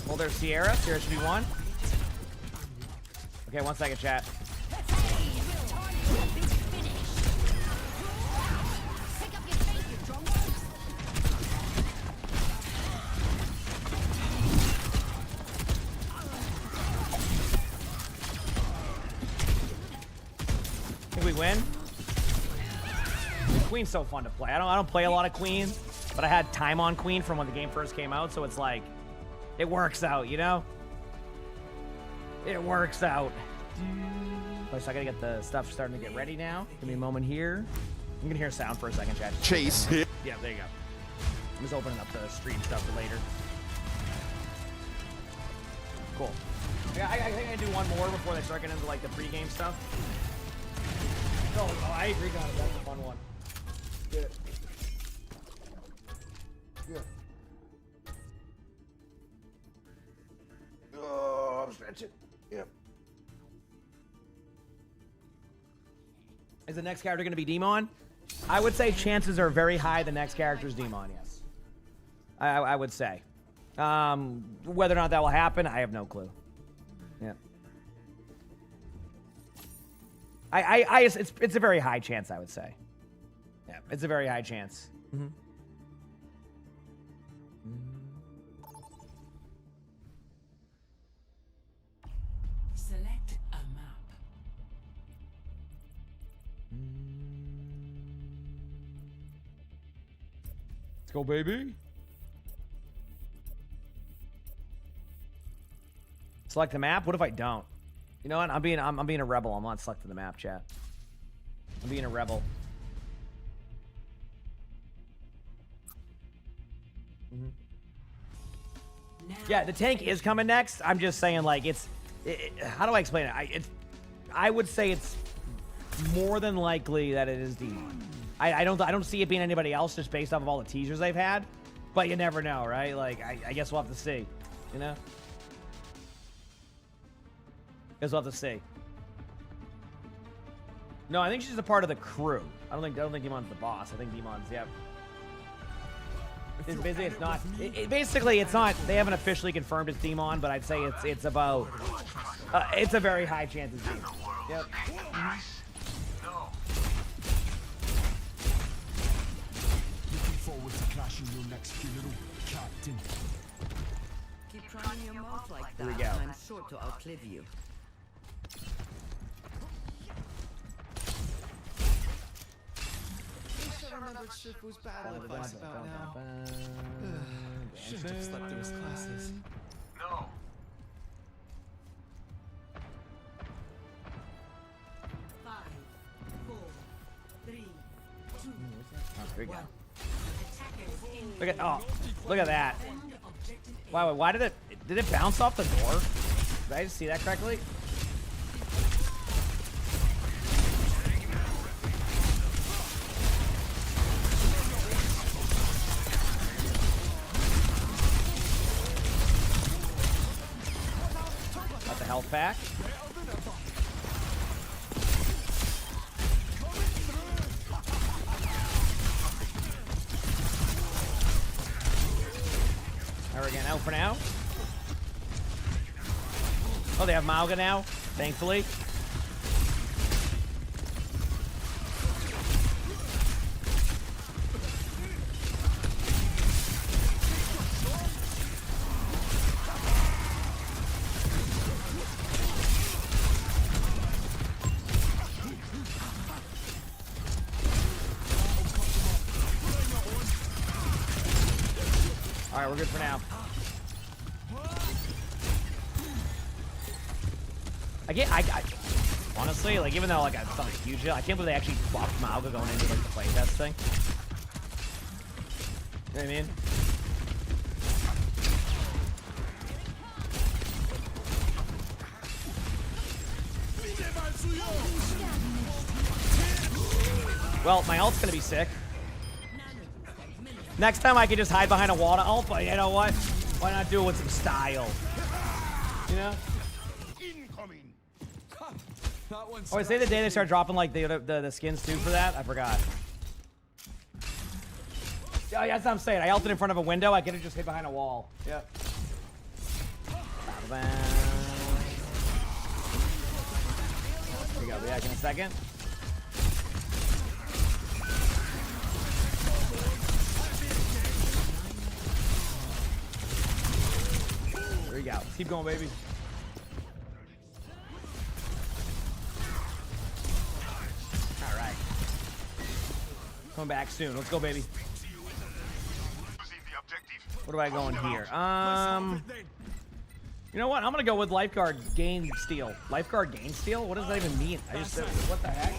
Speaker 2: Well, there's Sierra. Sierra should be 1. Okay, 1 second, chat. Think we win? Queen's so fun to play. I don't play a lot of Queen, but I had time on Queen from when the game first came out, so it's like it works out, you know? It works out. So I gotta get the stuff starting to get ready now. Give me a moment here. I'm gonna hear sound for a second, chat.
Speaker 11: Chase.
Speaker 2: Yeah, there you go. I'm just opening up the stream stuff for later. Cool. I think I do one more before they start getting into like the pre-game stuff. Oh, I agree, Connor. That's a fun one. Get it. Yeah. Oh, I'm stretching. Yep. Is the next character going to be Demon? I would say chances are very high the next character is Demon, yes. I would say. Whether or not that will happen, I have no clue. Yeah. It's a very high chance, I would say. Yeah, it's a very high chance. Mm-hmm.
Speaker 6: Select a map.
Speaker 2: Let's go, baby. Select the map? What if I don't? You know what? I'm being a rebel. I'm not selecting the map, chat. I'm being a rebel. Yeah, the tank is coming next. I'm just saying, like, how do I explain it? I would say it's more than likely that it is Demon. I don't see it being anybody else just based off of all the teasers they've had, but you never know, right? Like I guess we'll have to see, you know. Guess we'll have to see. No, I think she's a part of the crew. I don't think Demon's the boss. I think Demon's, yeah. It's basically, it's not. Basically, it's not. They haven't officially confirmed it's Demon, but I'd say it's about. It's a very high chance it's Demon. Yep.
Speaker 1: Looking forward to crashing your next funeral, Captain.
Speaker 6: Keep running your mouth like that.
Speaker 2: Here we go.
Speaker 6: I'm sure to outlive you.
Speaker 1: Shifu's battle advice about now. Shouldn't have slept through his classes. No.
Speaker 2: Here we go. Look at that. Wow, why did it bounce off the door? Did I just see that correctly? Got the health pack. There we go, out for now. Oh, they have Mauga now, thankfully. All right, we're good for now. I honestly, like, even though, like, it's not a huge deal, I can't believe they actually buffed Mauga going into, like, the playtest thing. You know what I mean? Well, my ult's gonna be sick. Next time I can just hide behind a wall to ult, but you know what? Why not do it with some style? You know? Oh, I say the day they start dropping like the skins too for that. I forgot. Yeah, that's what I'm saying. I ulted in front of a window. I could have just hid behind a wall. Yep. Here we go. Be back in a second. There you go. Let's keep going, baby. All right. Come back soon. Let's go, baby. What am I going here? You know what? I'm gonna go with lifeguard gain steal. Lifeguard gain steal? What does that even mean? I just said, what the heck?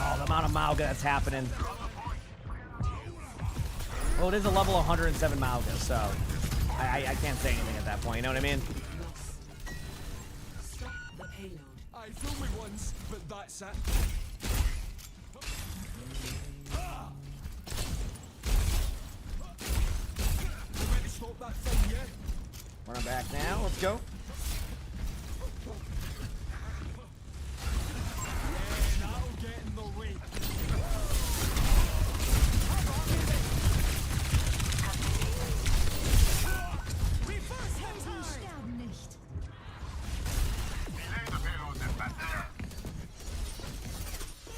Speaker 2: Oh, the amount of Mauga that's happening. Well, it is a level 107 Mauga, so I can't say anything at that point. You know what I mean?
Speaker 1: I fooled me once, but that's it. Ready to stop that thing yet?
Speaker 2: Run back now. Let's go.
Speaker 1: Yeah, that'll get in the way.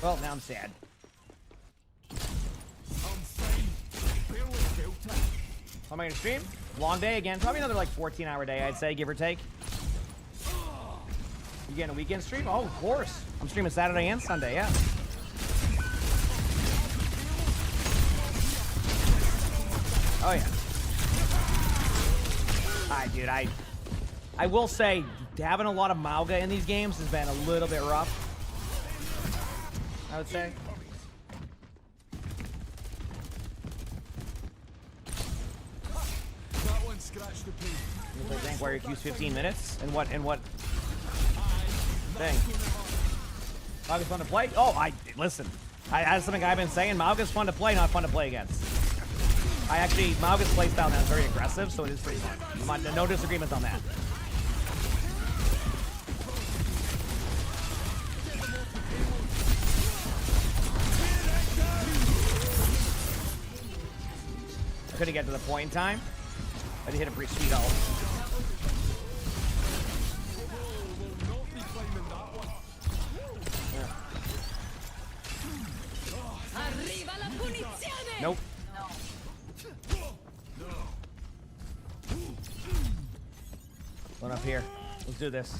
Speaker 2: Well, now I'm sad. How am I gonna stream? Long day again. Probably another like 14-hour day, I'd say, give or take. You getting a weekend stream? Oh, of course. I'm streaming Saturday and Sunday, yeah. Oh yeah. Alright, dude, I will say having a lot of Mauga in these games has been a little bit rough, I would say. You play Tank Warrior Q's 15 minutes? And what thing? Mauga's fun to play? Oh, listen. That's something I've been saying. Mauga's fun to play, not fun to play against. Mauga's playstyle now is very aggressive, so it is pretty fun. No disagreements on that. I couldn't get to the point in time. I did hit a pretty sweet ult. Nope. One up here. Let's do this.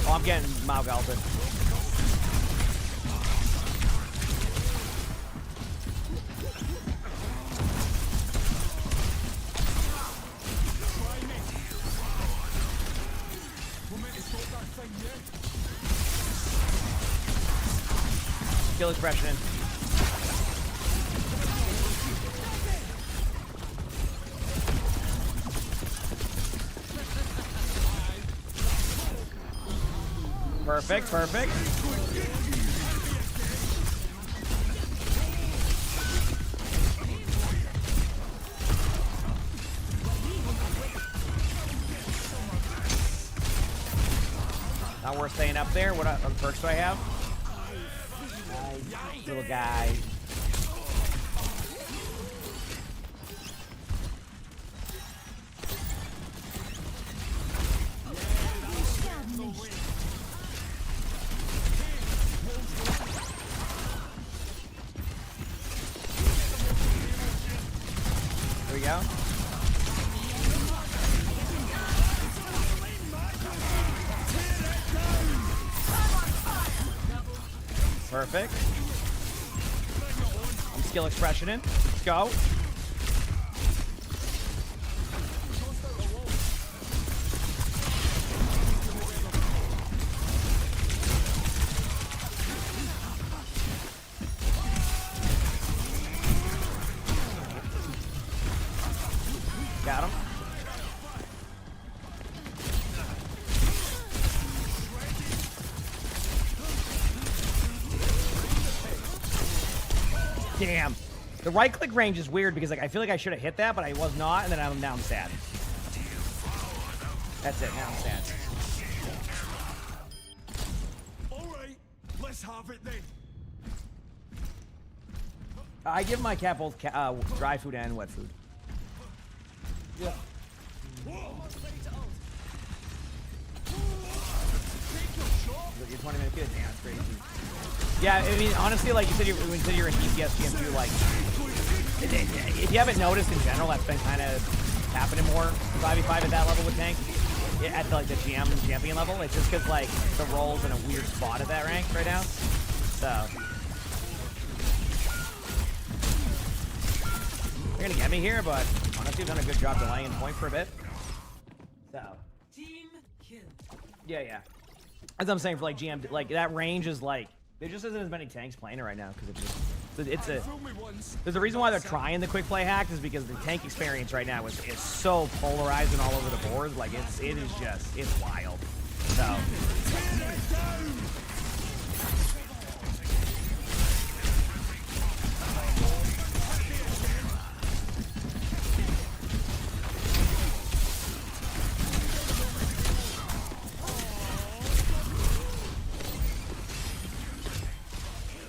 Speaker 2: Oh, I'm getting Maug ulted. Skill expression in. Perfect, perfect. Not worth staying up there. What perks do I have? Nice. Little guy. There we go. Perfect. I'm skill expression in. Let's go. Got him. Damn. The right click range is weird because I feel like I should have hit that, but I was not, and then now I'm sad. That's it. Now I'm sad.
Speaker 12: All right, let's have it then.
Speaker 2: I give my cat both dry food and wet food. Yeah. Your 20-minute kid. Damn, that's crazy. Yeah, I mean, honestly, like you said, when you said you're in DPS GM2, like, if you haven't noticed in general, that's been kind of happening more 5v5 at that level with tank. At like the GM champion level, it's just because like the role's in a weird spot at that rank right now. So they're gonna get me here, but honestly, I've done a good job delaying in point for a bit. So
Speaker 6: Team kill.
Speaker 2: yeah. As I'm saying, for like GM, like that range is like there just isn't as many tanks playing it right now because there's a reason why they're trying the quick play hack is because the tank experience right now is so polarized and all over the board. Like it's wild. So.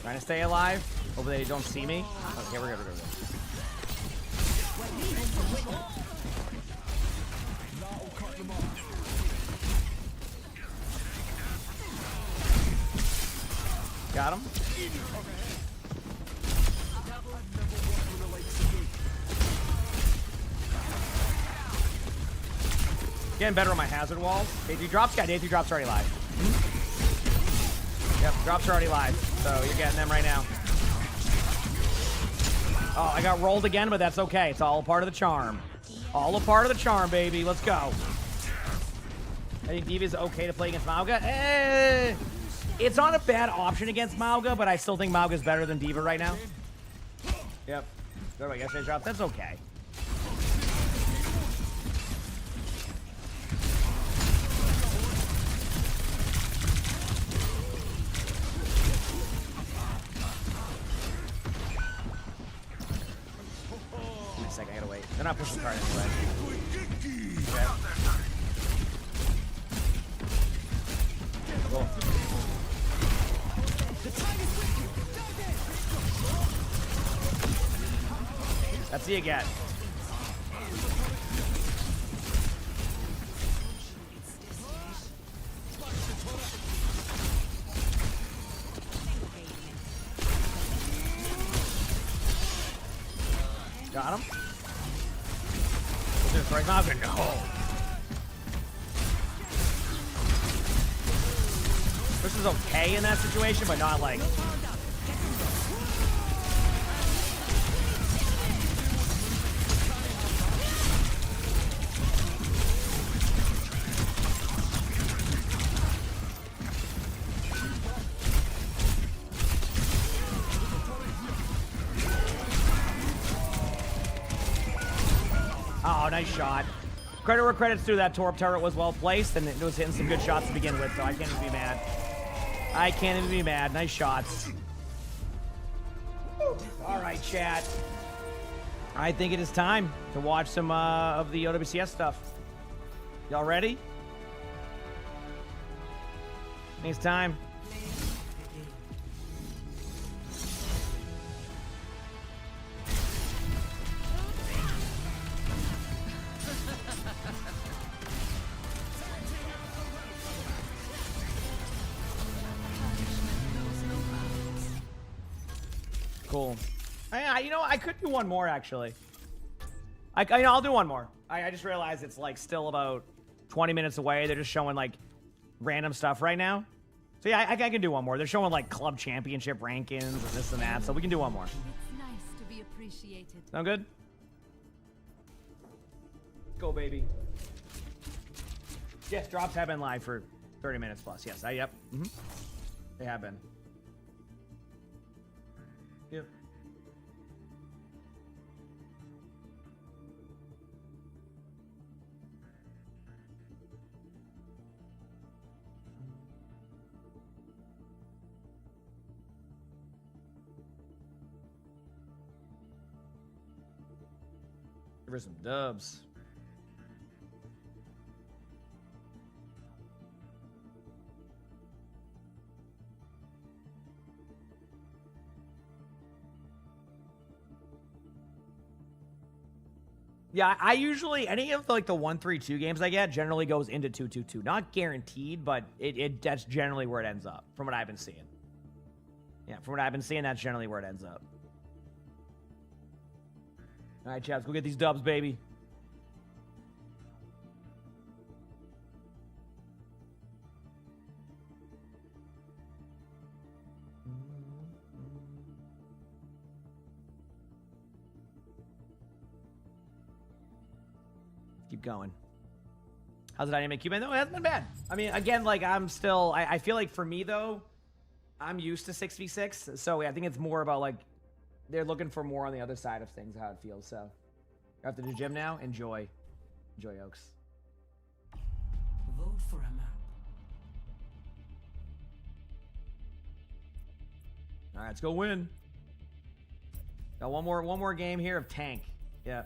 Speaker 2: Trying to stay alive. Hope they don't see me. Okay, we're good. Got him. Getting better on my hazard walls. Day 3 drops? Yeah, Day 3 drops already live. Yep, drops are already live. So you're getting them right now. Oh, I got rolled again, but that's okay. It's all a part of the charm. All a part of the charm, baby. Let's go. I think Diva's okay to play against Mauga. It's not a bad option against Mauga, but I still think Mauga's better than D.Va right now. Yep. There we go. Yesterday drop. That's okay. Wait a second. I gotta wait. They're not pushing card anyway. Okay. Cool. That's the again. Got him. Just right now, no. This is okay in that situation, but not like. Oh, nice shot. Credit where credit's due. That Torp turret was well placed, and it was hitting some good shots to begin with, so I can't even be mad. I can't even be mad. Nice shots. All right, chat. I think it is time to watch some of the OWCS stuff. Y'all ready? I think it's time. Cool. You know, I could do one more actually. I'll do one more. I just realized it's like still about 20 minutes away. They're just showing like random stuff right now. So yeah, I can do one more. They're showing like club championship rankings and this and that. So we can do one more.
Speaker 3: It's nice to be appreciated.
Speaker 2: Sound good? Go, baby. Yes, drops have been live for 30 minutes plus. Yes, yep. They have been. Yep. Give her some dubs. Yeah, I usually, any of like the 1-3-2 games I get generally goes into 2-2-2. Not guaranteed, but that's generally where it ends up, from what I've been seeing. Yeah, from what I've been seeing, that's generally where it ends up. All right, chat, let's go get these dubs, baby. Keep going. How's the dynamic Cuban? No, it hasn't been bad. I mean, again, like I'm still, I feel like for me though, I'm used to 6v6. So I think it's more about like, they're looking for more on the other side of things, how it feels. So you're after the gym now. Enjoy. Enjoy, Oaks.
Speaker 6: Vote for a map.
Speaker 2: All right, let's go win. Got one more game here of tank. Yeah.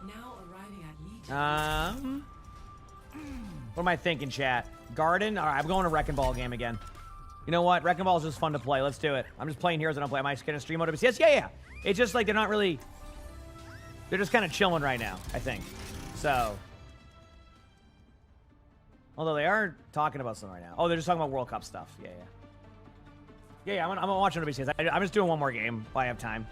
Speaker 6: Now arriving at Legion.
Speaker 2: What am I thinking, chat? Garden? All right, I'm going to Wrecking Ball game again. You know what? Wrecking Ball is just fun to play. Let's do it. I'm just playing heroes I don't play. Am I going to stream OWCS? Yes, yeah. It's just like they're not really... They're just kind of chilling right now, I think. So... Although they are talking about something right now. Oh, they're just talking about World Cup stuff. Yeah, I'm gonna watch OWCS. I'm just doing one more game while I have time.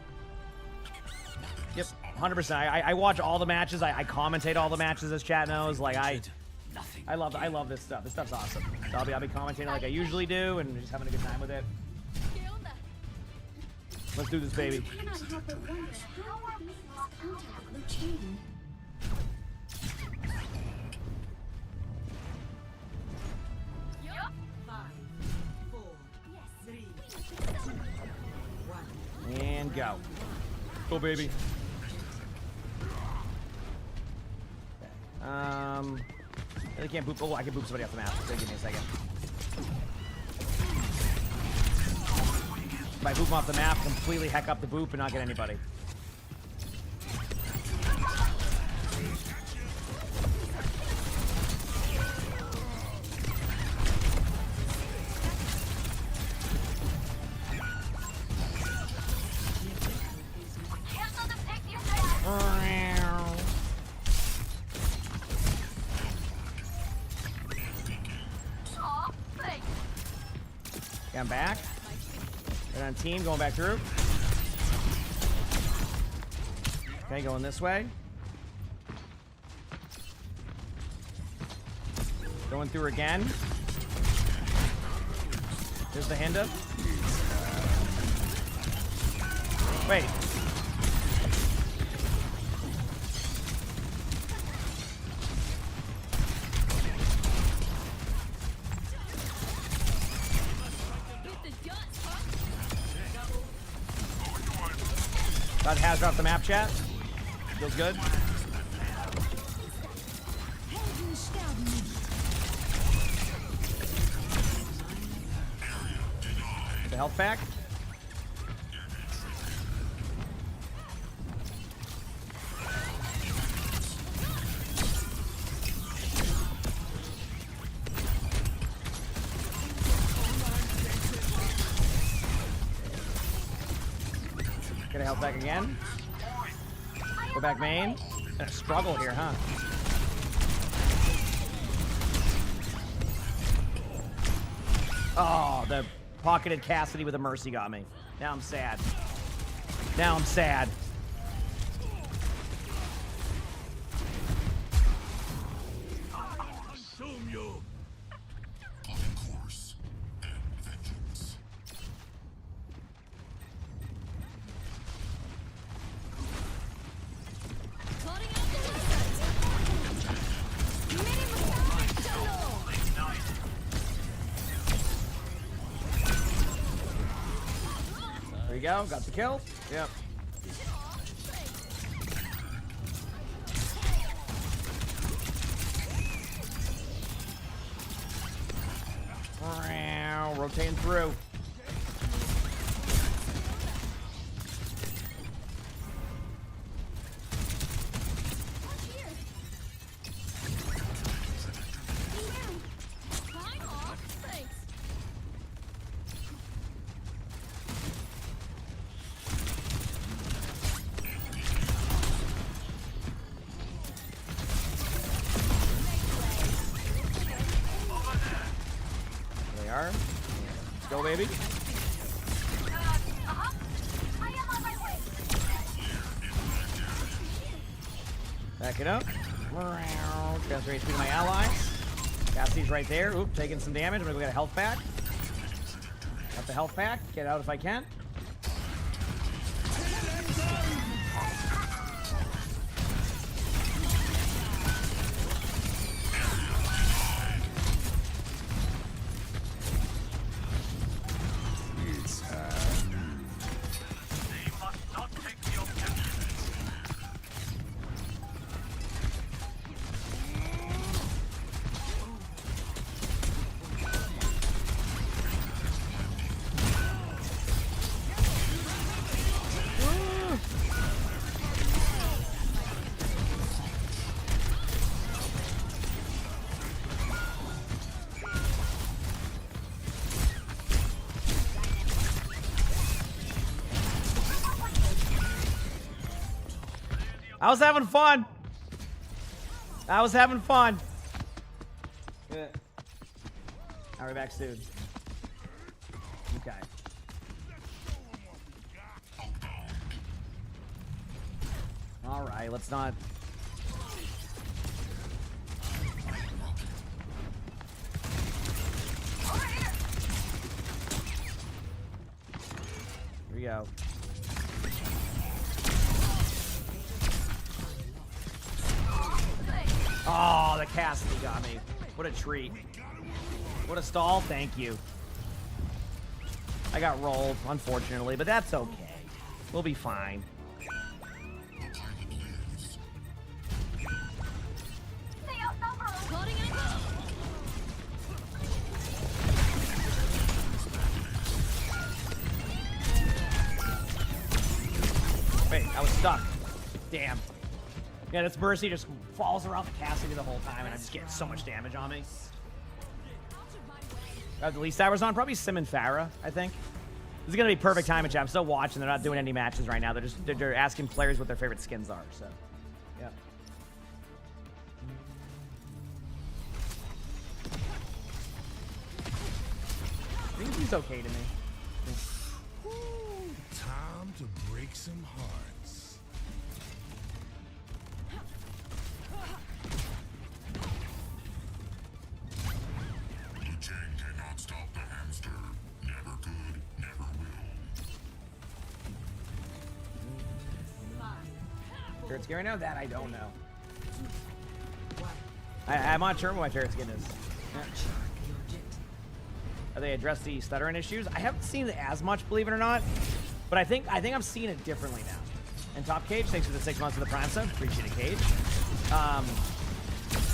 Speaker 2: Yep, 100%. I watch all the matches. I commentate all the matches, as chat knows. Like,
Speaker 9: Nothing
Speaker 2: I love this stuff. This stuff's awesome. So I'll be commentating like I usually do and just having a good time with it. Let's do this, baby.
Speaker 13: I cannot help but wonder how our beings lost contact with Chain.
Speaker 6: Yup. 5, 4, 3, 2, 1.
Speaker 2: And go. Go, baby. Okay. I can't boop. Oh, I can boop somebody off the map. So give me a second. If I boop them off the map, completely heck up the boop and not get anybody. Okay, I'm back. Right on team, going back through. Okay, going this way. Going through again. There's the Hinda. Wait. Got Hazard off the map, chat. Feels good. Get the health back. Get a health back again. Go back main. Gonna struggle here, huh? Oh, the pocketed Cassidy with a mercy got me. Now I'm sad. Now I'm sad.
Speaker 12: Consume you.
Speaker 2: There you go. Got the kill. Yep. Rotating through. They are. Let's go, baby. Back it up. Transfer HP to my allies. Cassie's right there. Oop, taking some damage. I'm gonna go get a health pack. Got the health pack. Get out if I can. I was having fun. I was having fun. Yeah. I'll be back soon. Okay. All right, let's not. we go. Oh, the Cassidy got me. What a treat. What a stall. Thank you. I got rolled, unfortunately, but that's okay. We'll be fine. Wait, I was stuck. Damn. Yeah, this Mercy just falls around the Cassidy the whole time, and I'm just getting so much damage on me. I have the least hours on, probably Sim and Farah, I think. This is gonna be perfect time, chat. I'm still watching. They're not doing any matches right now. They're asking players what their favorite skins are. So, yeah. I think he's okay to me.
Speaker 12: Time to break some hearts.
Speaker 14: The chain cannot stop the hamster. Never could, never will.
Speaker 2: Favorite skin right now? That I don't know. I'm not sure what my favorite skin is. Yeah. They address the stuttering issues. I haven't seen it as much, believe it or not, but I think I'm seeing it differently now. And Top Cage, thanks for the 6 months of the Prime sub. Appreciate it, Cage.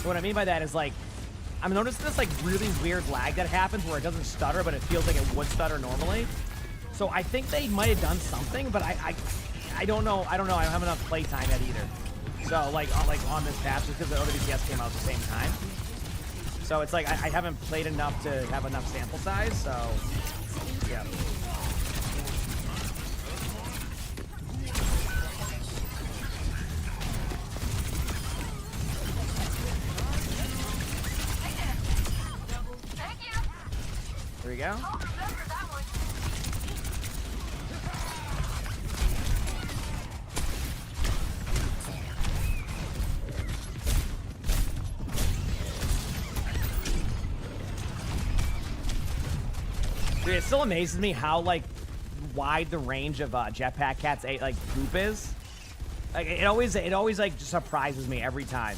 Speaker 2: What I mean by that is, like, I'm noticing this like really weird lag that happens where it doesn't stutter, but it feels like it would stutter normally. So I think they might have done something, but I don't know. I don't have enough playtime yet either. So like on this patch, just because the other BTS came out at the same time. So it's like I haven't played enough to have enough sample size, so yeah. There we go. Dude, it still amazes me how like wide the range of Jetpack Cat's like goop is. Like it always like just surprises me every time.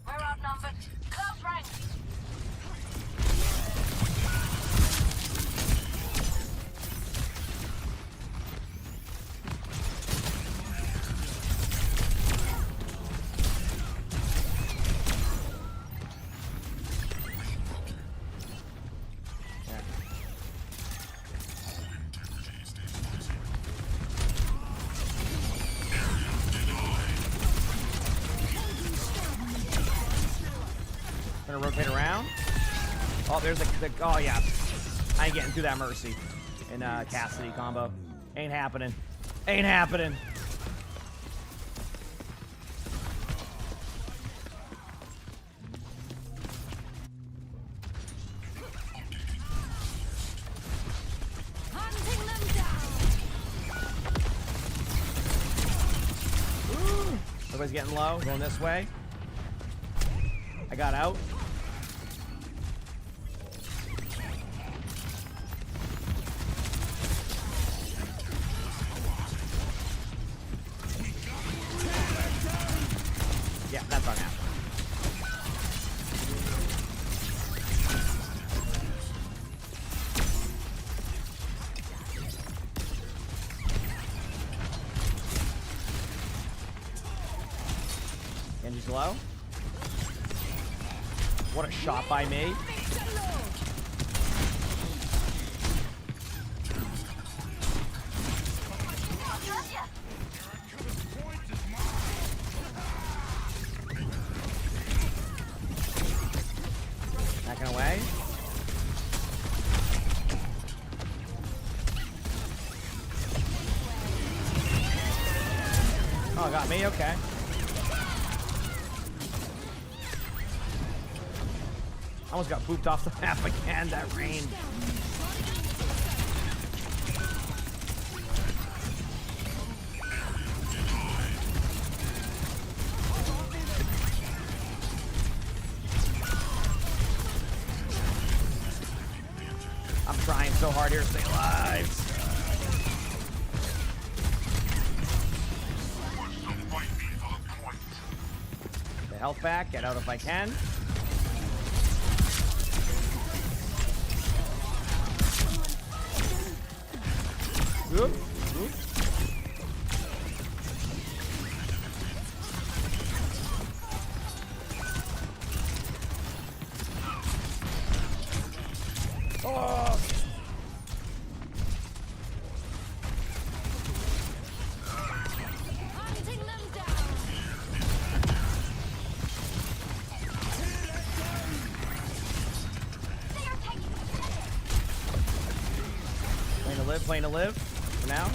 Speaker 8: We're outnumbered. Close ranks.
Speaker 2: Gonna rotate around. Oh, there's the oh yeah. I ain't getting through that Mercy and Cassidy combo. Ain't happening. Ain't happening.
Speaker 3: Hunting them down.
Speaker 2: Ooh. Everybody's getting low. Going this way. I got out. Yeah, that's not happening. Genji's low. What a shot by me. Backing away. Oh, got me? Okay. Almost got pooped off the map again, that rain. so hard here to stay alive. The health back. Get out if I can. Oop. Oop. Oh.
Speaker 3: Hunting them down. They are taking
Speaker 2: Playing to live, playing to live. For now.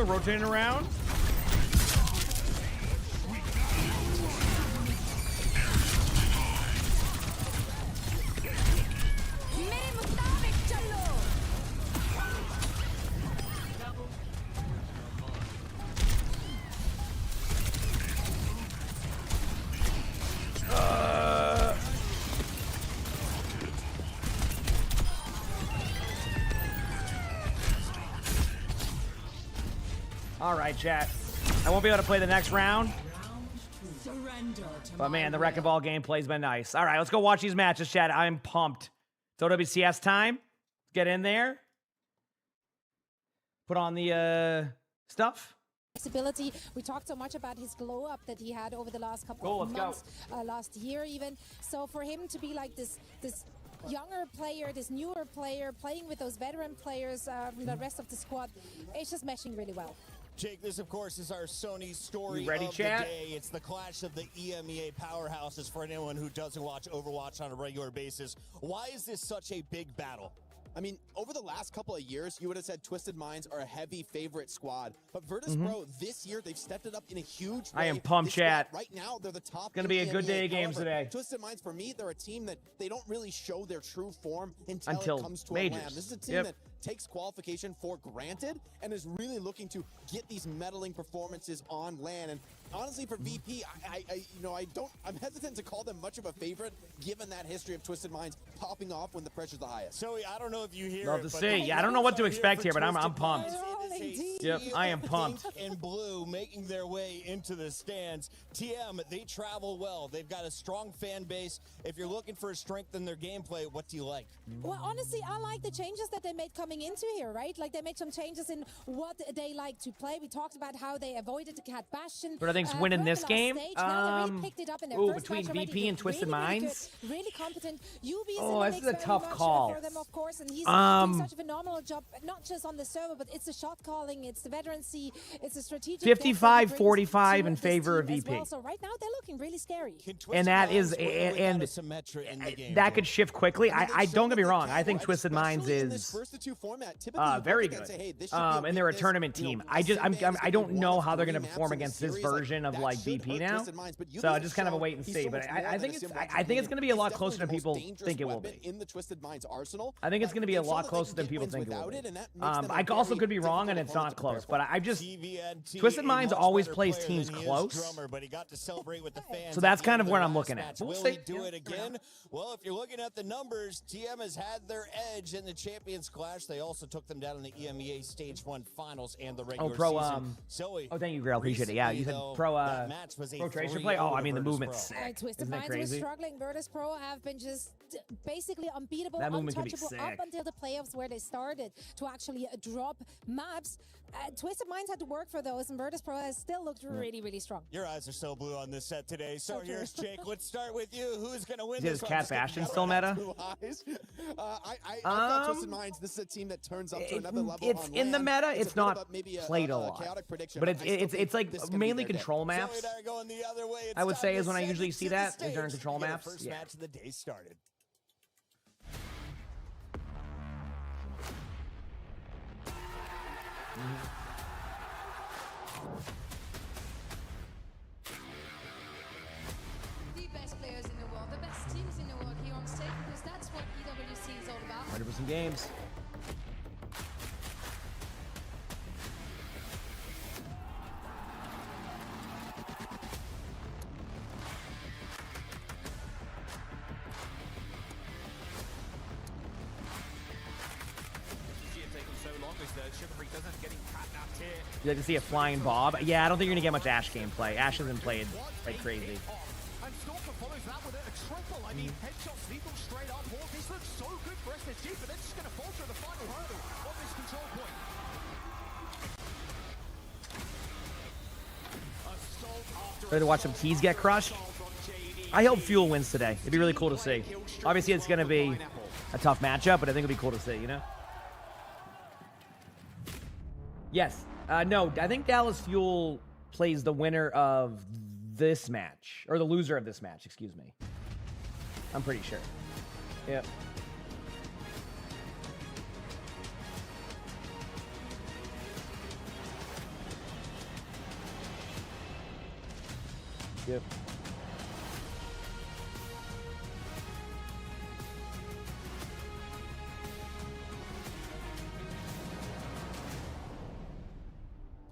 Speaker 2: Rotating around. All right, chat. I won't be able to play the next round. But man, the Wrecking Ball gameplay's been nice. All right, let's go watch these matches, chat. I'm pumped. It's OWCS time. Get in there. Put on the stuff.
Speaker 15: Flexibility. We talked so much about his glow up that he had over the last couple of months, last year even. So for him to be like this younger player, this newer player, playing with those veteran players from the rest of the squad, it's just meshing really well.
Speaker 16: Jake, this of course is our Sony story
Speaker 2: ready,
Speaker 16: of
Speaker 2: chat?
Speaker 16: the day. It's the clash of the EMEA powerhouses for anyone who doesn't watch Overwatch on a regular basis. Why is this such a big battle?
Speaker 17: I mean, over the last couple of years, you would have said Twisted Minds are a heavy favorite squad. But Virtus Pro, this year, they've stepped it up in a huge way.
Speaker 2: I am pumped, chat.
Speaker 17: Right now, they're the top.
Speaker 2: It's going to be a good day of games today.
Speaker 17: Twisted Minds, for me, they're a team that they don't really show their true form until it comes to
Speaker 2: majors.
Speaker 17: a LAN. This is a team that takes qualification for granted and is really looking to get these meddling performances on LAN. And honestly, for VP, I'm hesitant to call them much of a favorite, given that history of Twisted Minds popping off when the pressure's the highest.
Speaker 16: So I don't know if you hear
Speaker 2: Love
Speaker 16: it,
Speaker 2: to
Speaker 16: but
Speaker 2: see. Yeah, I don't know what to expect here, but I'm pumped.
Speaker 16: Minds.
Speaker 2: Yep, I am pumped.
Speaker 16: Pink and blue making their way into the stands. TM, they travel well. They've got a strong fan base. If you're looking for a strength in their gameplay, what do you like?
Speaker 15: Well, honestly, I like the changes that they made coming into here, right? Like, they made some changes in what they like to play. We talked about how they avoided the Cat Bastion.
Speaker 2: But I think's winning this game.
Speaker 15: Now they really picked it up in their first
Speaker 2: between
Speaker 15: match already.
Speaker 2: VP and Twisted Minds.
Speaker 15: Really competent. UB
Speaker 2: this is a tough call.
Speaker 15: For them, of course, and he's doing such a phenomenal job, not just on the server, but it's the shot calling, it's the veterancy, it's the strategic.
Speaker 2: 55-45 in favor of VP.
Speaker 15: So right now they're looking really scary.
Speaker 2: And that is, and that could shift quickly. I don't get me wrong. I think Twisted Minds is very good. And they're a tournament team. I don't know how they're going to perform against this version of like VP now. So just kind of a wait and see. But I think it's going to be a lot closer than people think it will be. I think it's going to be a lot closer than people think it will be. I also could be wrong and it's not close. But I just Twisted Minds always plays teams close. So that's kind of where I'm looking at.
Speaker 16: Will they do it again? Well, if you're looking at the numbers, TM has had their edge in the Champions Clash. They also took them down in the EMEA Stage 1 Finals and the regular season.
Speaker 2: Thank you, Grail. Appreciate it. Yeah, you said pro Tracer play. Oh, I mean, the movement's sick.
Speaker 15: Twisted Minds was struggling. Virtus Pro have been just basically unbeatable, untouchable up until the playoffs where they started to actually drop maps. Twisted Minds had to work for those, and Virtus Pro has still looked really, really strong.
Speaker 16: Your eyes are so blue on this set today. So here's Jake. Let's start with you. Who's going to win
Speaker 2: this?
Speaker 16: Is
Speaker 2: Cat Bastion still meta?
Speaker 17: I thought Twisted Minds, this is a team that turns up to another level.
Speaker 2: It's in the meta. It's not played a lot. But it's like mainly control maps. I would say is when I usually see that during control maps.
Speaker 16: First match of the day started.
Speaker 3: The best players in the world, the best teams in the world here on stage, because that's what EWC is all about.
Speaker 2: Ready for some games. You like to see a flying Bob? Yeah, I don't think you're gonna get much Ashe gameplay. Ashe hasn't played like crazy.
Speaker 18: And Stalker follows that with a triple. I mean, headshots lethal straight up. This looks so good for SSG, but they're just going to falter the final hurdle of this control point.
Speaker 2: Ready to watch some keys get crushed? I hope Fuel wins today. It'd be really cool to see. Obviously, it's gonna be a tough matchup, but I think it'd be cool to see, you know? Yes. No, I think Dallas Fuel plays the winner of this match. Or the loser of this match, excuse me. I'm pretty sure. Yep. Yep.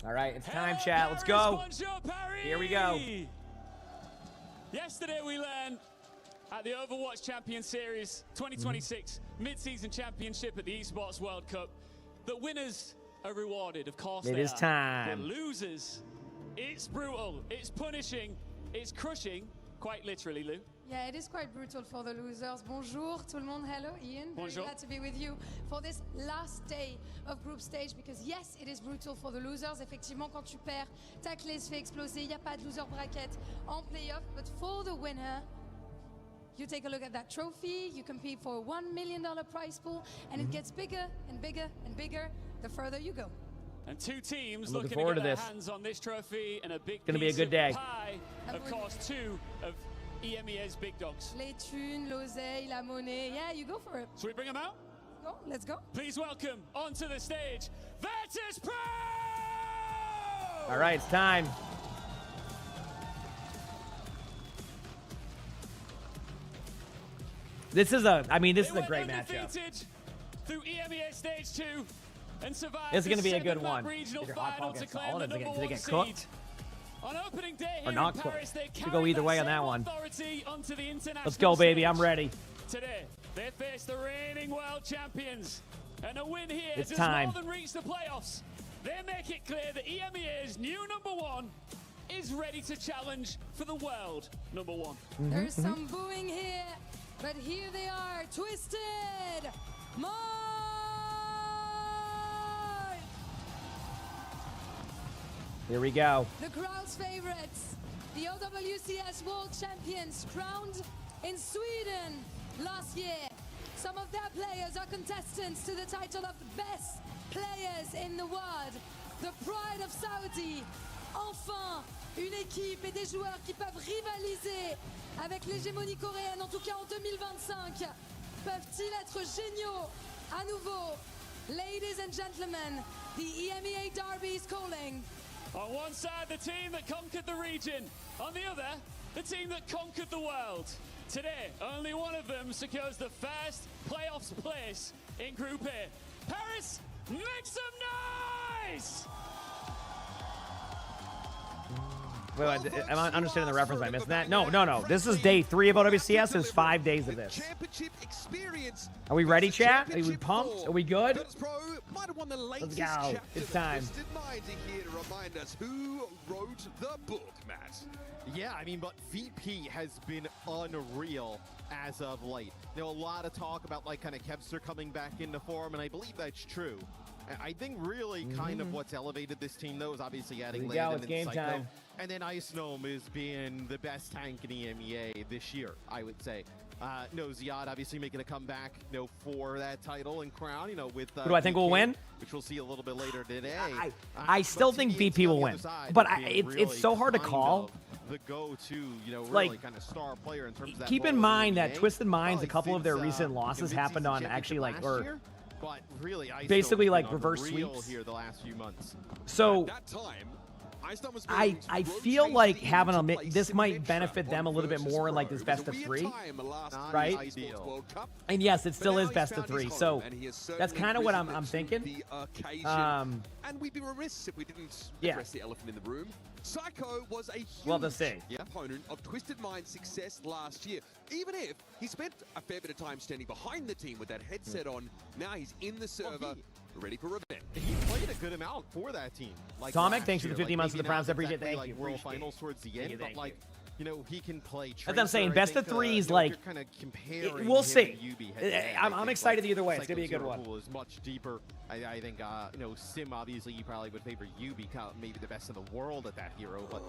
Speaker 2: All right, it's time, chat. Let's go. Here we go.
Speaker 19: Yesterday we learned at the Overwatch Champion Series 2026 Mid-Season Championship at the Esports World Cup that winners are rewarded. Of course
Speaker 2: It
Speaker 19: they
Speaker 2: is
Speaker 19: are.
Speaker 2: time.
Speaker 19: But losers, it's brutal, it's punishing, it's crushing, quite literally, Lou.
Speaker 20: Yeah, it is quite brutal for the losers. Bonjour, tout le monde. Hello, Ian. Very
Speaker 19: Bonjour.
Speaker 20: glad to be with you for this last day of group stage because yes, it is brutal for the losers. Effectivement, quand tu perds, ta clé se fait exploser. Il n'y a pas de loser bracket en playoff. But for the winner, you take a look at that trophy. You compete for a $1 million prize pool, and it gets bigger and bigger and bigger the further you go.
Speaker 19: And two teams
Speaker 2: I'm looking
Speaker 19: looking
Speaker 2: forward
Speaker 19: to
Speaker 2: to
Speaker 19: get
Speaker 2: this.
Speaker 19: their hands on this trophy and a big
Speaker 2: Gonna be a
Speaker 19: piece
Speaker 2: good
Speaker 19: of
Speaker 2: day.
Speaker 19: pie. Of course, two of EMEA's big dogs.
Speaker 20: Les thunes, l'oseille, la monnaie. Yeah, you go for it.
Speaker 19: Should we bring them out?
Speaker 20: Go, let's go.
Speaker 19: Please welcome onto the stage, Virtus Pro!
Speaker 2: All right, it's time. This is a great matchup.
Speaker 19: Through EMEA Stage 2 and survived
Speaker 2: This is gonna
Speaker 19: the
Speaker 2: be a good
Speaker 19: 7-map
Speaker 2: one.
Speaker 19: regional
Speaker 2: Is your hot
Speaker 19: final
Speaker 2: dog
Speaker 19: to
Speaker 2: get
Speaker 19: claim
Speaker 2: solid?
Speaker 19: the
Speaker 2: Does it
Speaker 19: number
Speaker 2: get
Speaker 19: one
Speaker 2: cooked?
Speaker 19: seed. On opening day
Speaker 2: Or
Speaker 19: here
Speaker 2: not
Speaker 19: in
Speaker 2: cooked?
Speaker 19: Paris, they
Speaker 2: Should go either way on that
Speaker 19: same
Speaker 2: one.
Speaker 19: authority onto the international
Speaker 2: Let's go, baby.
Speaker 19: stage.
Speaker 2: I'm ready.
Speaker 19: Today, they face the reigning world champions. And a win here
Speaker 2: It's
Speaker 19: does
Speaker 2: time.
Speaker 19: more than reach the playoffs. They make it clear that EMEA's new number one is ready to challenge for the world number one.
Speaker 20: There's some booing here, but here they are, Twisted Mind!
Speaker 2: Here we go.
Speaker 20: The crowd's favorites, the OWCS World Champions crowned in Sweden last year. Some of their players are contestants to the title of best players in the world. The pride of Saudi. Enfin, une équipe et des joueurs qui peuvent rivaliser avec l'hégémonie coréenne, en tout cas en 2025. Peuvent-ils être géniaux à nouveau? Ladies and gentlemen, the EMEA Derby is calling.
Speaker 19: On one side, the team that conquered the region. On the other, the team that conquered the world. Today, only one of them secures the first playoffs place in Group A. Paris, make some noise!
Speaker 2: Wait, am I understanding the reference? Am I missing that? No. This is day 3 of OWCS. There's 5 days of this. Are we ready, chat? Are we pumped? Are we good? Let's go. It's time.
Speaker 21: Twisted Minds are here to remind us who wrote the book, Matt.
Speaker 17: Yeah, I mean, but VP has been unreal as of late. There a lot of talk about like kind of Kevster coming back into form, and I believe that's true. I think really kind of what's elevated this team, though, is obviously adding
Speaker 2: Here we go,
Speaker 17: Landon
Speaker 2: it's game
Speaker 17: and Psycho.
Speaker 2: time.
Speaker 17: And then Ice Gnome is being the best tank in EMEA this year, I would say. Ziad obviously making a comeback, for that title and crown, with
Speaker 2: Who do I think will win?
Speaker 17: Which we'll see a little bit later today.
Speaker 2: I still think VP will win, but it's so hard to call.
Speaker 17: The go-to,
Speaker 2: like,
Speaker 17: really kind of star player in terms of that.
Speaker 2: Keep in
Speaker 17: role
Speaker 2: mind
Speaker 17: the
Speaker 2: that
Speaker 17: NBA.
Speaker 2: Twisted Minds, a
Speaker 17: Probably
Speaker 2: couple of their
Speaker 17: since,
Speaker 2: recent losses happened on
Speaker 17: mid-season
Speaker 2: actually like,
Speaker 17: championship last
Speaker 2: or
Speaker 17: year, but really, Ice
Speaker 2: basically
Speaker 17: Stone's
Speaker 2: like
Speaker 17: been
Speaker 2: reverse
Speaker 17: unreal
Speaker 2: sweeps.
Speaker 17: here the last few months.
Speaker 2: So
Speaker 21: At that time, Ice Stone was
Speaker 2: I
Speaker 21: willing to
Speaker 2: feel
Speaker 21: rotate
Speaker 2: like
Speaker 21: the
Speaker 2: having
Speaker 21: team to
Speaker 2: a
Speaker 21: play
Speaker 2: this might
Speaker 21: signature
Speaker 2: benefit them a
Speaker 21: on
Speaker 2: little bit
Speaker 21: Virtus
Speaker 2: more in
Speaker 21: Pro.
Speaker 2: like this
Speaker 21: It was
Speaker 2: best
Speaker 21: a
Speaker 2: of
Speaker 21: weird
Speaker 2: 3,
Speaker 21: time last year's
Speaker 2: right?
Speaker 21: Esports World Cup,
Speaker 2: and yes, it still
Speaker 21: but
Speaker 2: is
Speaker 21: now he's
Speaker 2: best of
Speaker 21: found his
Speaker 2: 3.
Speaker 21: home,
Speaker 2: So
Speaker 21: and he has
Speaker 2: that's
Speaker 21: certainly
Speaker 2: kind of what
Speaker 21: risen
Speaker 2: I'm
Speaker 21: to
Speaker 2: thinking.
Speaker 21: the occasion. And we'd be remiss if we didn't
Speaker 2: Yeah.
Speaker 21: address the elephant in the room. Psycho was a
Speaker 2: Well, to
Speaker 21: huge
Speaker 2: see.
Speaker 21: opponent of Twisted Mind's success last year. Even if he spent a fair bit of time standing behind the team with that headset on, now he's in the server, ready for revenge.
Speaker 5: played a good amount for that team. Like
Speaker 2: Atomic, thanks for the 50
Speaker 5: like,
Speaker 2: months for the
Speaker 5: maybe
Speaker 2: Prowls.
Speaker 5: not
Speaker 2: Appreciate it.
Speaker 5: exactly
Speaker 2: Thank you.
Speaker 5: World
Speaker 2: Appreciate
Speaker 5: Finals
Speaker 2: it.
Speaker 5: towards the
Speaker 2: Thank
Speaker 5: end,
Speaker 2: you,
Speaker 5: but
Speaker 2: thank
Speaker 5: like, you know, he can play.
Speaker 2: That's what I'm saying.
Speaker 5: Tracer. I
Speaker 2: Best
Speaker 5: think,
Speaker 2: of three is
Speaker 5: you know,
Speaker 2: like.
Speaker 5: if you're kind of comparing
Speaker 2: We'll
Speaker 5: him
Speaker 2: see.
Speaker 5: and Yubi head-to-head,
Speaker 2: I'm
Speaker 5: I think,
Speaker 2: excited
Speaker 5: like,
Speaker 2: either way. It's gonna be a good
Speaker 5: Psycho's
Speaker 2: one.
Speaker 5: hero pool is much deeper. I think you know, Sim obviously you probably would favor Yubi, maybe the best in the world at that hero, but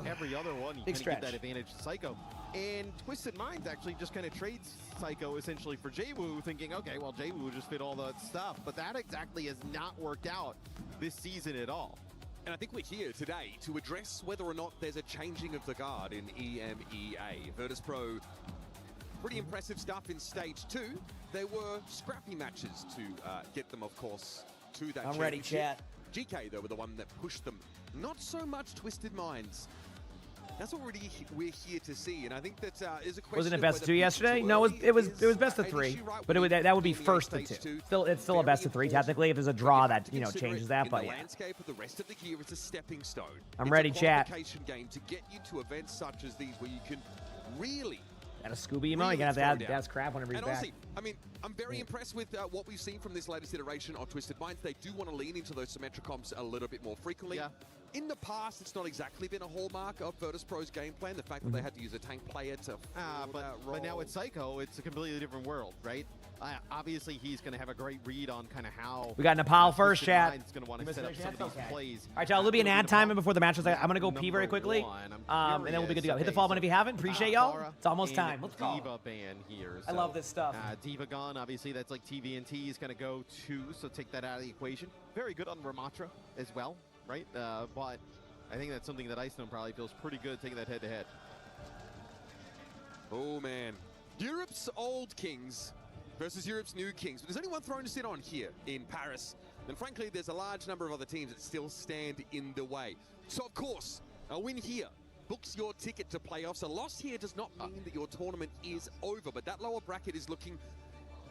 Speaker 5: every other one you kind of give that advantage to Psycho. And Twisted Minds actually just kind of trades Psycho essentially for Jwoo, thinking, okay, well Jwoo will just fit all that stuff, but that exactly has not worked out this season at all.
Speaker 21: And I think we're here today to address whether or not there's a changing of the guard in EMEA. Virtus.pro, pretty impressive stuff in Stage 2. There were scrappy matches to get them, of course, to that
Speaker 2: I'm ready, chat.
Speaker 21: GK, though, were the one that pushed them. Not so much Twisted Minds. That's what we're here to see, and I think that is a question.
Speaker 2: Wasn't it best of 2 yesterday? No, it was best of 3, but that would be first of 2. It's still a best of 3 technically. If there's a draw that changes that, but yeah.
Speaker 21: Landscape of the rest of the year is a stepping stone.
Speaker 2: I'm ready, chat.
Speaker 21: Qualification game to get you to events such as these where you can really.
Speaker 2: Got a Scooby emo. You're gonna have to add crap whenever he's
Speaker 21: and
Speaker 2: back.
Speaker 21: honestly, I mean, I'm very impressed with what we've seen from this latest iteration of Twisted Minds. They do want to lean into those symmetric comps a little bit more frequently. Yeah. In the past, it's not exactly been a hallmark of Virtus.pro's game plan. The fact that they had to use a tank player to
Speaker 5: but now with Psycho, it's a completely different world, right? Obviously, he's going to have a great read on kind of how
Speaker 2: we got Nepal first, chat.
Speaker 5: He's going to want to set up some of these plays.
Speaker 2: All right, y'all. There'll be an ad time before the matches. I'm going to go pee very quickly, and then we'll be good to go. Hit the follow button if you haven't. Appreciate y'all. It's almost time. Let's go.
Speaker 5: Diva ban here.
Speaker 2: I love this stuff.
Speaker 5: Diva gone. Obviously, that's like TVNT is going to go too, so take that out of the equation. Very good on Ramatra as well, right? But I think that's something that Ice Gnome probably feels pretty good taking that head-to-head.
Speaker 21: Oh, man. Europe's old kings versus Europe's new kings. But there's only one throne to sit on here in Paris. And frankly, there's a large number of other teams that still stand in the way. So, of course, a win here books your ticket to playoffs. A loss here does not mean that your tournament is over. But that lower bracket is looking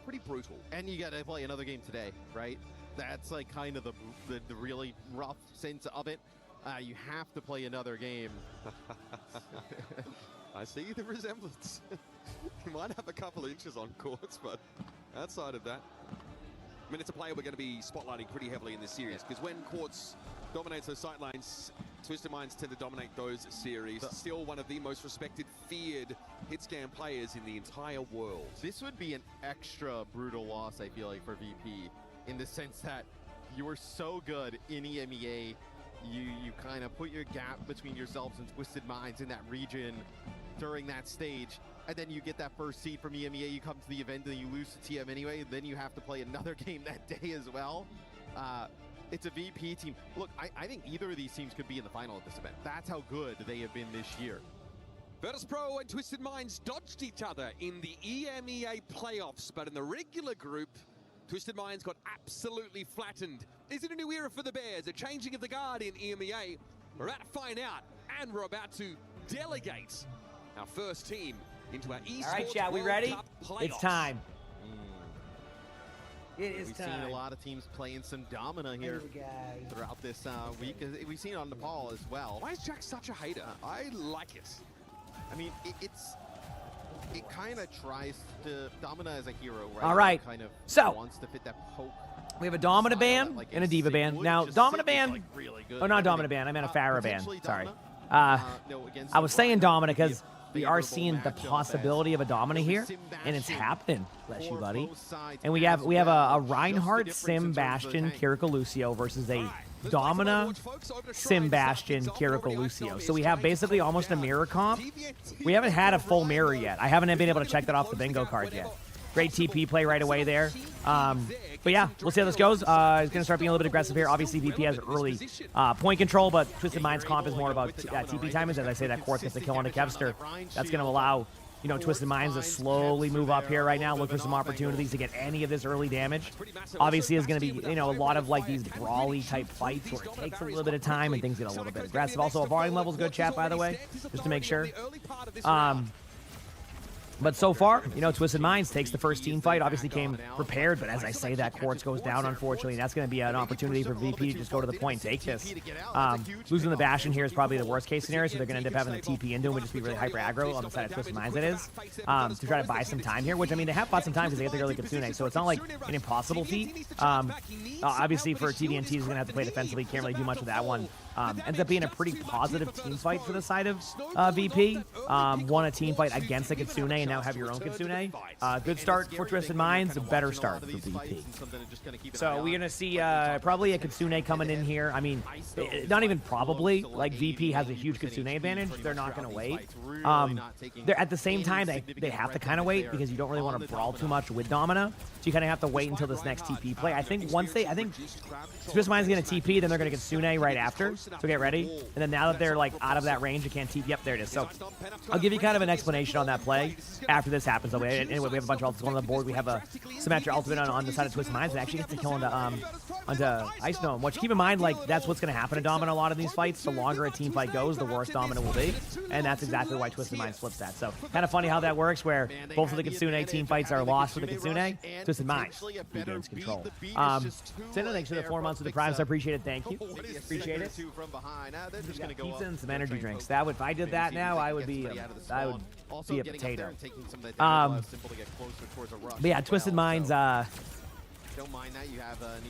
Speaker 21: pretty brutal.
Speaker 5: And you got to play another game today, right? That's like kind of the really rough sense of it. You have to play another game.
Speaker 21: I see the resemblance. You might have a couple of inches on courts, but outside of that, I mean, it's a player we're going to be spotlighting pretty heavily in this series, because when Quartz dominates those sight lines, Twisted Minds tend to dominate those series. Still one of the most respected, feared hit scan players in the entire world.
Speaker 5: This would be an extra brutal loss, I feel like, for VP, in the sense that you were so good in EMEA. You kind of put your gap between yourselves and Twisted Minds in that region during that stage, and then you get that first seed from EMEA, you come to the event and you lose to TM anyway, then you have to play another game that day as well. It's a VP team. Look, I think either of these teams could be in the final at this event. That's how good they have been this year.
Speaker 21: Virtus.pro and Twisted Minds dodged each other in the EMEA playoffs, but in the regular group, Twisted Minds got absolutely flattened. Is it a new era for the Bears? A changing of the guard in EMEA? We're about to find out, and we're about to delegate our first team into our esports.
Speaker 2: All right, chat, we ready? It's time. It is
Speaker 5: We've
Speaker 2: time.
Speaker 5: seen a lot of teams playing some Domina here throughout this week. We've seen it on Nepal as well.
Speaker 21: Why is Jack such a hater? I like it.
Speaker 5: I mean, it kind of tries to Domina as a hero, right?
Speaker 2: All right.
Speaker 5: Kind of
Speaker 2: so
Speaker 5: wants to fit that poke.
Speaker 2: We have a Domina ban and a Diva ban. Now, Domina ban.
Speaker 5: Like really good.
Speaker 2: Oh, not Domina ban. I meant a Farah ban. Sorry.
Speaker 5: No,
Speaker 2: I was saying Domina because we are seeing the possibility of a Domina here, and it's happening. Bless you, buddy. And we have a Reinhardt, Sim Bastion, Kiriko Lucio versus a Domina, Sim Bastion, Kiriko Lucio. So we have basically almost a mirror comp. We haven't had a full mirror yet. I haven't been able to check that off the bingo card yet. Great TP play right away there. But yeah, we'll see how this goes. It's going to start being a little bit aggressive here. Obviously, VP has early point control, but Twisted Minds comp is more about TP timings. As I say, that Quartz gets a kill on the Kevster. That's going to allow, you know, Twisted Minds to slowly move up here right now, look for some opportunities to get any of this early damage. Obviously, it's going to be, you know, a lot of like these brawly type fights where it takes a little bit of time and things get a little bit aggressive. Also, a volume level is good, chat, by the way, just to make sure. But so far, you know, Twisted Minds takes the first team fight. Obviously came prepared, but as I say, that Quartz goes down, unfortunately. And that's going to be an opportunity for VP to just go to the point and take this. Losing the Bastion here is probably the worst case scenario, so they're going to end up having the TP into him, which just be really hyper aggro on the side of Twisted Minds it is, to try to buy some time here, which, I mean, they have bought some time because they get the early Kitsune, so it's not like an impossible feat. Obviously, for TVNT, is going to have to play defensively. Can't really do much with that one. Ends up being a pretty positive team fight for the side of VP. Won a team fight against the Kitsune and now have your own Kitsune. Good start for Twisted Minds, a better start for VP. So we're going to see probably a Kitsune coming in here. I mean, not even probably. Like, VP has a huge Kitsune advantage. They're not going to wait. They're at the same time, they have to kind of wait because you don't really want to brawl too much with Domina. So you kind of have to wait until this next TP play. I think Twisted Minds is going to TP, then they're going to Kitsune right after. So get ready. And then now that they're like out of that range, you can't TP. Yep, there it is. So I'll give you kind of an explanation on that play after this happens. Anyway, we have a bunch of ultimates on the board. We have a Symmetra ultimate on the side of Twisted Minds that actually gets to kill onto Ice Gnome. Which keep in mind, like, that's what's going to happen to Domina a lot of these fights. The longer a team fight goes, the worse Domina will be. And that's exactly why Twisted Minds flips that. So kind of funny how that works, where both of the Kitsune team fights are lost for the Kitsune. Twisted Minds regains control. Send thanks for the 4 months of the Prime, so I appreciate it. Thank you. Appreciate it. Pizza and some energy drinks. That would, if I did that now, I would be a potato. But yeah, Twisted Minds. What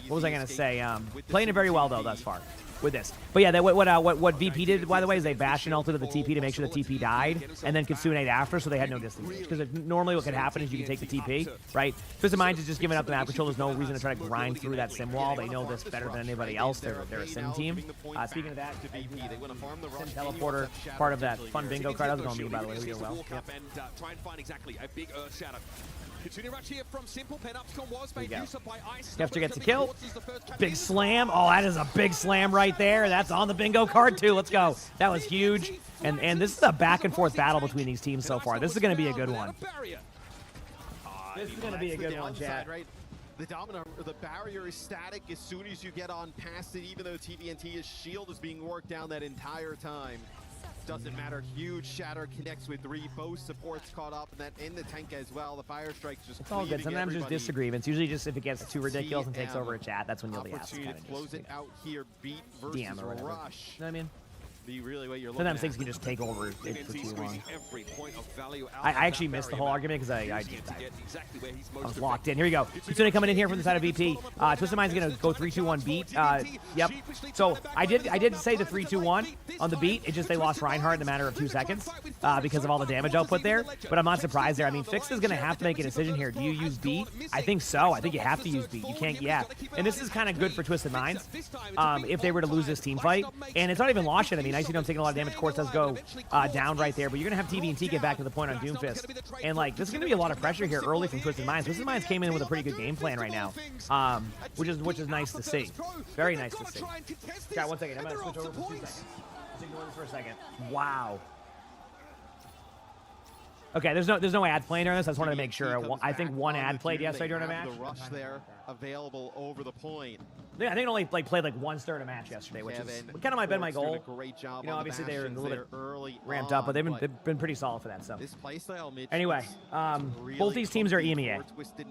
Speaker 2: was I gonna say? Playing it very well though thus far with this. But yeah, what VP did, by the way, is they Bastion ulted to the TP to make sure the TP died, and then Kitsune'd after, so they had no distance. Because normally what could happen is you can take the TP, right? Twisted Minds is just giving up the map control. There's no reason to try to grind through that sim wall. They know this better than anybody else. They're a sim team. Speaking of that, sim teleporter, part of that fun bingo card. How's it going, by the way? We're doing well.
Speaker 21: Try and find exactly a big Earth Shatter. Continue rush here from Simple. Pen Upscom was made use of by Ice.
Speaker 2: Hefter gets a kill. Big slam. Oh, that is a big slam right there. That's on the bingo card too. Let's go. That was huge. And this is a back and forth battle between these teams so far. This is going to be a good one. This is going to be a good one, chat.
Speaker 5: The Domina, the barrier is static as soon as you get on past it, even though TVNT's shield is being worked down that entire time. Doesn't matter. Huge shatter connects with 3. Both supports caught up, and that in the tank as well. The fire strike's just.
Speaker 2: It's all good. Sometimes there's disagreements. Usually, just if it gets too ridiculous and takes over a chat, that's when you'll be asked to kind of
Speaker 5: close it out here. Beat versus
Speaker 2: DM or whatever.
Speaker 5: Rush.
Speaker 2: You know what I mean?
Speaker 5: Be really what you're looking
Speaker 2: Sometimes
Speaker 5: at.
Speaker 2: things can just take over it for too long. I
Speaker 21: I
Speaker 2: actually missed the whole argument because I was locked in. Here we go. Kitsune coming in here from the side of VP. Twisted Mind's going to go 3-2-1 beat. Yep. So I did say the 3-2-1 on the beat. It just they lost Reinhardt in a matter of 2 seconds because of all the damage output there. But I'm not surprised there. I mean, Fix is going to have to make a decision here. Do you use beat? I think so. I think you have to use beat. You can't, yeah. And this is kind of good for Twisted Minds if they were to lose this team fight. And it's not even lost yet. I mean, Icy Gnome taking a lot of damage. Quartz does go down right there, but you're going to have TVNT get back to the point on Doomfist. And, like, this is going to be a lot of pressure here early from Twisted Minds. Twisted Minds came in with a pretty good game plan right now, which is nice to see. Very nice to see. Chat, 1 second. I'm going to switch over for 2 seconds. Just ignore this for a second. Wow. Okay, there's no ad playing during this. I just wanted to make sure. I think one ad played yesterday during a match.
Speaker 5: The rush there available over the point.
Speaker 2: Yeah, I think it only played like one star in a match yesterday, which is kind of might been my goal.
Speaker 5: Great job.
Speaker 2: You know, obviously they're a little bit
Speaker 5: early
Speaker 2: ramped up, but they've been pretty solid for that. So
Speaker 5: this playstyle, Mitch,
Speaker 2: anyway,
Speaker 5: really
Speaker 2: both these teams are EMEA.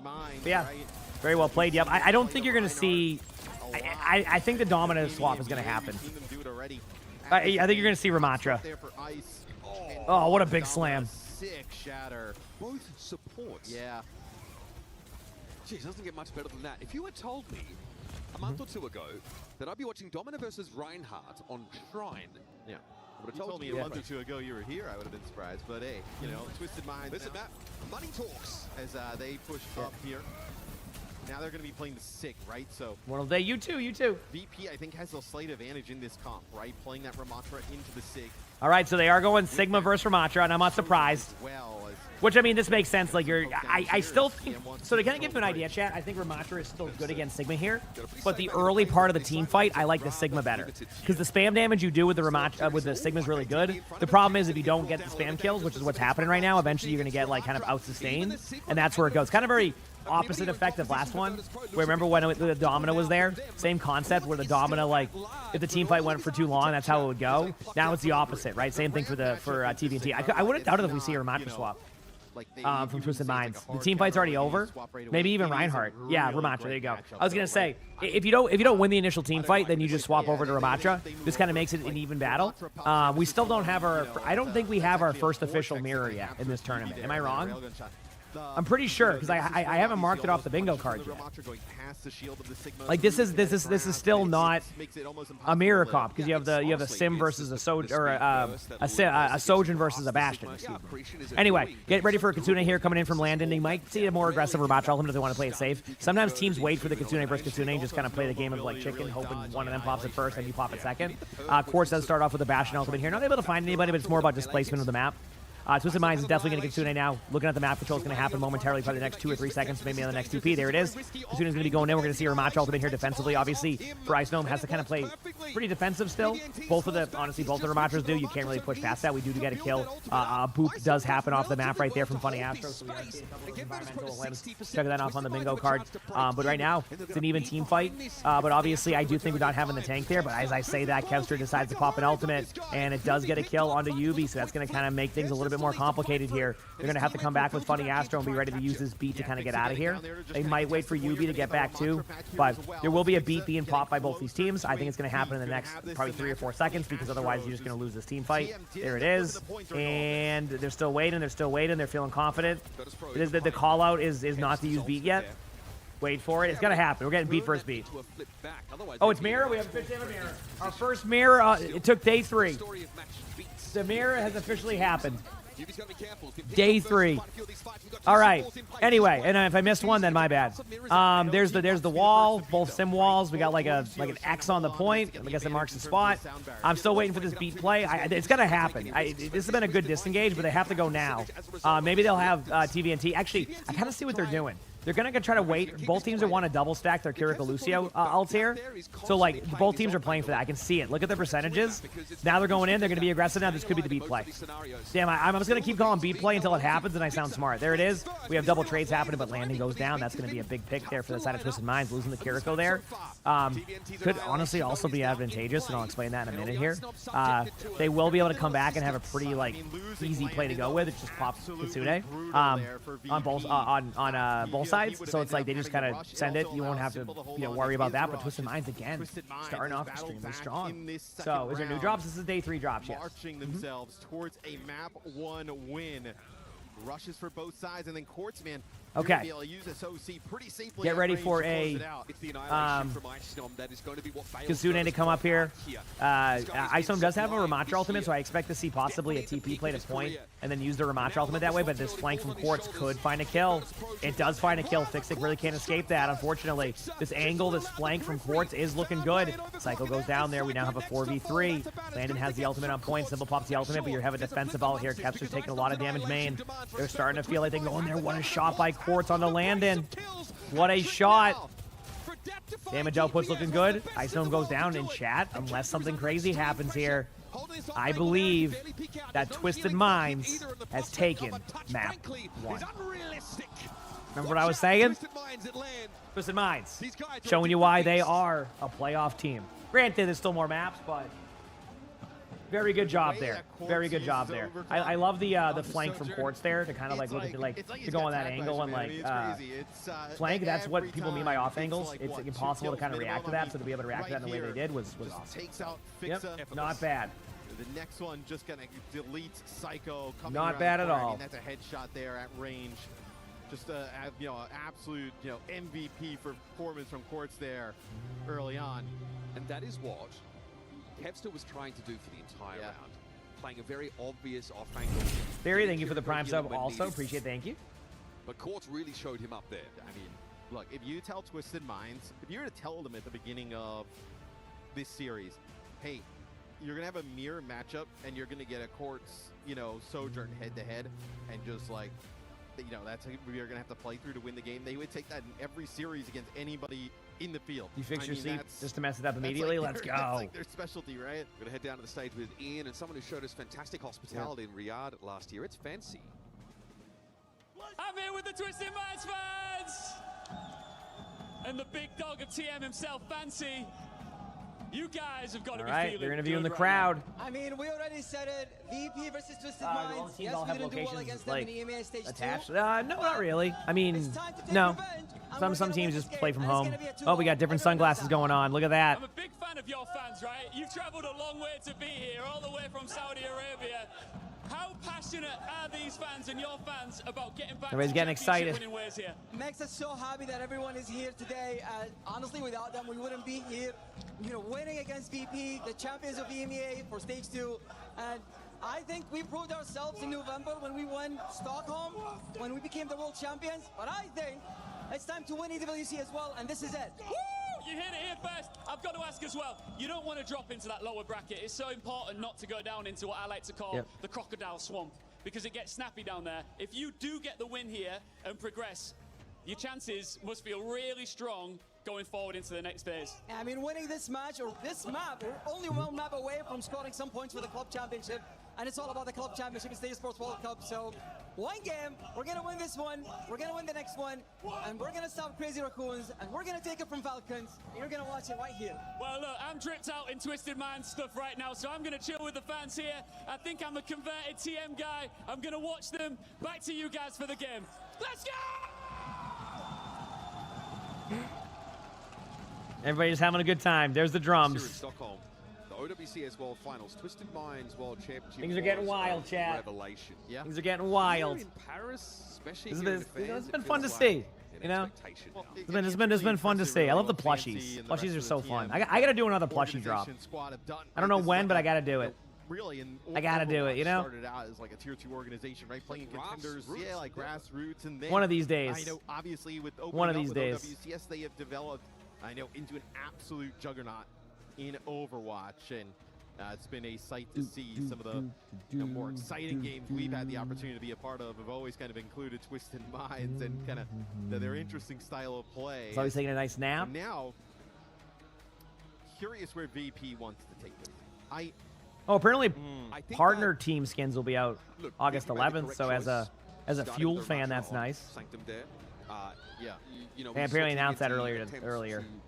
Speaker 5: Mind,
Speaker 2: yeah,
Speaker 5: right?
Speaker 2: Very well played. Yep. I don't think you're going to see. I think the Domina swap is going to happen. I think you're going to see Ramatra. Oh, what a big slam!
Speaker 5: Sick shatter.
Speaker 21: Both supports.
Speaker 5: Yeah.
Speaker 21: Jeez, doesn't get much better than that. If you had told me a month or two ago that I'd be watching Domina versus Reinhardt on Shrine,
Speaker 5: yeah,
Speaker 21: I would have
Speaker 5: told me a month or two ago you were here, I would have been surprised. But hey, you know, Twisted Minds.
Speaker 21: Listen, Matt, money talks
Speaker 5: as they push up here. Now they're going to be playing the Sig, right? So
Speaker 2: one day, you too.
Speaker 5: VP, I think, has a slight advantage in this comp, right? Playing that Ramatra into the Sig.
Speaker 2: All right, so they are going Sigma versus Ramatra, and I'm not surprised. Which, I mean, this makes sense. Like, I still think, so to kind of give you an idea, chat, I think Ramatra is still good against Sigma here, but the early part of the team fight, I like the Sigma better. Because the spam damage you do with the Ramatra, with the Sigma is really good. The problem is if you don't get the spam kills, which is what's happening right now, eventually you're going to get, like, kind of out-sustained, and that's where it goes. Kind of very opposite effect of last one, where remember when the Domina was there? Same concept, where the Domina, like, if the team fight went for too long, that's how it would go. Now it's the opposite, right? Same thing for TVNT. I wouldn't doubt it if we see a Ramatra swap. from Twisted Minds. The team fight's already over. Maybe even Reinhardt. Yeah, Ramatra. There you go. I was gonna say, if you don't win the initial team fight, then you just swap over to Ramatra. This kind of makes it an even battle. We still don't have our. I don't think we have our first official mirror yet in this tournament. Am I wrong? I'm pretty sure because I haven't marked it off the bingo card yet. Like this is still not a mirror comp because you have the Sim versus a Soj or a Sojin versus a Bastion. Anyway, get ready for a Kitsune here coming in from Landon. You might see a more aggressive Ramatra ultimate if they want to play it safe. Sometimes teams wait for the Kitsune versus Kitsune and just kind of play the game of like chicken, hoping one of them pops it first and you pop it second. Quartz does start off with a Bastion ultimate here. Not able to find anybody, but it's more about displacement of the map. Twisted Minds is definitely going to Kitsune now. Looking at the map control is going to happen momentarily, probably the next 2 or 3 seconds, maybe on the next TP. There it is. Kitsune is going to be going in. We're going to see a Ramatra ultimate here defensively. Obviously, for Ice Gnome has to kind of play pretty defensive still. Both the Ramatras do. You can't really push past that. We do get a kill. Boop does happen off the map right there from Funny Astro. So we are seeing a couple of environmental limbs. Check that off on the bingo card. But right now, it's an even team fight. But obviously, I do think we're not having the tank there. But as I say that, Kevster decides to pop an ultimate, and it does get a kill onto Yubi. So that's going to kind of make things a little bit more complicated here. They're going to have to come back with Funny Astro and be ready to use this beat to kind of get out of here. They might wait for Yubi to get back too, but there will be a beat being popped by both these teams. I think it's going to happen in the next probably 3 or 4 seconds because otherwise you're just going to lose this team fight. There it is. And they're still waiting. They're still waiting. They're feeling confident. It is that the call out is not to use beat yet. Wait for it. It's going to happen. We're getting beat first beat. Oh, it's mirror? We have officially have a mirror. Our first mirror, it took day 3. The mirror has officially happened. Day 3. All right. Anyway, and if I missed one, then my bad. There's the wall, both sim walls. We got like an X on the point. I guess it marks the spot. I'm still waiting for this beat play. It's gonna happen. This has been a good disengage, but they have to go now. Maybe they'll have TVNT. Actually, I kind of see what they're doing. They're going to try to wait. Both teams want to double stack their Kiriko Lucio ults here. So, like, both teams are playing for that. I can see it. Look at the percentages. Now they're going in. They're going to be aggressive now. This could be the beat play. Damn, I'm just going to keep calling beat play until it happens and I sound smart. There it is. We have double trades happening, but landing goes down. That's going to be a big pick there for the side of Twisted Minds, losing the Kiriko there. Could honestly also be advantageous, and I'll explain that in a minute here. They will be able to come back and have a pretty, like, easy play to go with. It's just pop Kitsune on both sides. So it's like they just kind of send it. You won't have to worry about that. But Twisted Minds again, starting off extremely strong. So is there new drops? This is day 3 drops. Yes.
Speaker 5: Marching themselves towards a map 1 win. Rushes for both sides, and then Quartz, man.
Speaker 2: Okay. Get ready for a Kitsune to come up here. Ice Gnome does have a Ramatra ultimate, so I expect to see possibly a TP play to point and then use the Ramatra ultimate that way, but this flank from Quartz could find a kill. It does find a kill. Fixit really can't escape that, unfortunately. This angle, this flank from Quartz is looking good. Psycho goes down there. We now have a 4v3. Landon has the ultimate on point. Simple pops the ultimate, but you have a defensive ult here. Kepster's taking a lot of damage main. They're starting to feel like they go in there. What a shot by Quartz on the Landon. What a shot. Damage output's looking good. Ice Gnome goes down in chat unless something crazy happens here. I believe that Twisted Minds has taken map 1. Remember what I was saying? Twisted Minds. Showing you why they are a playoff team. Granted, there's still more maps, but very good job there. Very good job there. I love the flank from Quartz there to kind of like look at to go on that angle and like flank. That's what people mean by off angles. It's impossible to kind of react to that. So to be able to react to that in the way they did was awesome. Yep, not bad.
Speaker 5: The next one just gonna delete Psycho.
Speaker 2: Not bad at all.
Speaker 5: That's a headshot there at range. Just absolute MVP performance from Quartz there early on.
Speaker 21: And that is what Kevster was trying to do for the entire round, playing a very obvious off-angle.
Speaker 2: Barry, thank you for the prime sub also. Appreciate it, thank you.
Speaker 21: But Quartz really showed him up there.
Speaker 5: I mean, look, if you tell Twisted Minds, if you were to tell them at the beginning of this series, hey, you're going to have a mirror matchup and you're going to get a Quartz, Sojourn head-to-head and just like, that's how you're going to have to play through to win the game. They would take that in every series against anybody in the field.
Speaker 2: You fix your seat just to mess it up immediately? Let's go.
Speaker 5: That's like their specialty, right?
Speaker 21: We're going to head down to the stage with Ian and someone who showed us fantastic hospitality in Riyadh last year. It's Fancy.
Speaker 19: I'm here with the Twisted Minds fans! And the big dog of TM himself, Fancy. You guys have got to
Speaker 2: All
Speaker 19: be
Speaker 2: right,
Speaker 19: feeling
Speaker 2: they're interviewing the
Speaker 19: good
Speaker 2: crowd.
Speaker 7: I mean, we already said it. VP versus Twisted
Speaker 2: All
Speaker 7: Minds.
Speaker 2: the teams
Speaker 7: Yes,
Speaker 2: all
Speaker 7: we
Speaker 2: have
Speaker 7: didn't do well
Speaker 2: locations
Speaker 7: against them
Speaker 2: like
Speaker 7: in EMEA Stage
Speaker 2: attached.
Speaker 7: 2.
Speaker 2: No, not really. I mean, no. Some teams just play from home.
Speaker 7: gonna be a
Speaker 2: Oh, we got different sunglasses going on. Look at that.
Speaker 19: I'm a big fan of your fans, right? You've traveled a long way to be here, all the way from Saudi Arabia. How passionate are these fans and your fans about getting back
Speaker 2: Everybody's
Speaker 19: to
Speaker 2: getting excited.
Speaker 19: championship winning ways here?
Speaker 7: Makes us so happy that everyone is here today. Honestly, without them, we wouldn't be here. You know, winning against VP, the champions of EMEA for Stage 2. And I think we proved ourselves in November when we won Stockholm, when we became the world champions. But I think it's time to win EWC as well, and this is it.
Speaker 19: Woo! You hit it here first. I've got to ask as well, you don't want to drop into that lower bracket. It's so important not to go down into what I like to call the crocodile swamp, because it gets snappy down there. If you do get the win here and progress, your chances must feel really strong going forward into the next phase.
Speaker 7: I mean, winning this match, or this map, we're only one map away from scoring some points for the club championship, and it's all about the club championship in Stage Sports World Cup. So one game, we're gonna win this one, we're gonna win the next one, and we're gonna stop Crazy Raccoons, and we're gonna take it from Falcons. You're gonna watch it right here.
Speaker 19: Well, look, I'm dripped out in Twisted Minds stuff right now, so I'm going to chill with the fans here. I think I'm a converted TM guy. I'm going to watch them. Back to you guys for the game. Let's go!
Speaker 2: Everybody's having a good time. There's the
Speaker 21: Here in
Speaker 2: drums.
Speaker 21: Stockholm, the OWCS World Finals, Twisted Minds World Championship.
Speaker 2: Things are getting
Speaker 21: was
Speaker 2: wild,
Speaker 21: a
Speaker 2: chat.
Speaker 21: Revelation.
Speaker 2: Yeah. Things are getting wild.
Speaker 21: Here in Paris, especially
Speaker 2: This
Speaker 21: here
Speaker 2: is-
Speaker 21: in the fans,
Speaker 2: it's been
Speaker 21: it
Speaker 2: fun to
Speaker 21: feels
Speaker 2: see.
Speaker 21: like
Speaker 2: You know,
Speaker 21: an expectation now.
Speaker 2: it's been fun to see. I love the plushies. Plushies are so fun. I got to do another plushie drop. I don't know when, but I got to do it.
Speaker 5: Really, and
Speaker 2: I got to do it. You know.
Speaker 5: Started out as like a tier 2 organization, right? Playing contenders, yeah, like grassroots, and then
Speaker 2: One of these days.
Speaker 5: I know, obviously, with opening
Speaker 2: One of
Speaker 5: up
Speaker 2: these
Speaker 5: with
Speaker 2: days.
Speaker 5: OWCS, they have developed, I know, into an absolute juggernaut in Overwatch, and it's been a sight to see. Some of the more exciting games we've had the opportunity to be a part of have always kind of included Twisted Minds and kind of their interesting style of play.
Speaker 2: So he's taking a nice nap.
Speaker 5: And now, curious where VP wants to take this.
Speaker 2: Oh, apparently
Speaker 5: I think
Speaker 2: partner team skins will be out
Speaker 21: Look,
Speaker 2: August
Speaker 21: VP made the
Speaker 2: 11th.
Speaker 21: correct
Speaker 2: So as a
Speaker 21: choice,
Speaker 2: Fuel
Speaker 21: starting
Speaker 2: fan,
Speaker 21: the
Speaker 2: that's
Speaker 21: Russia
Speaker 2: nice.
Speaker 21: Sanctum there.
Speaker 5: Yeah.
Speaker 21: You know,
Speaker 2: They
Speaker 21: we
Speaker 2: apparently
Speaker 21: saw
Speaker 2: announced that
Speaker 21: TNT
Speaker 2: earlier.
Speaker 21: attempts to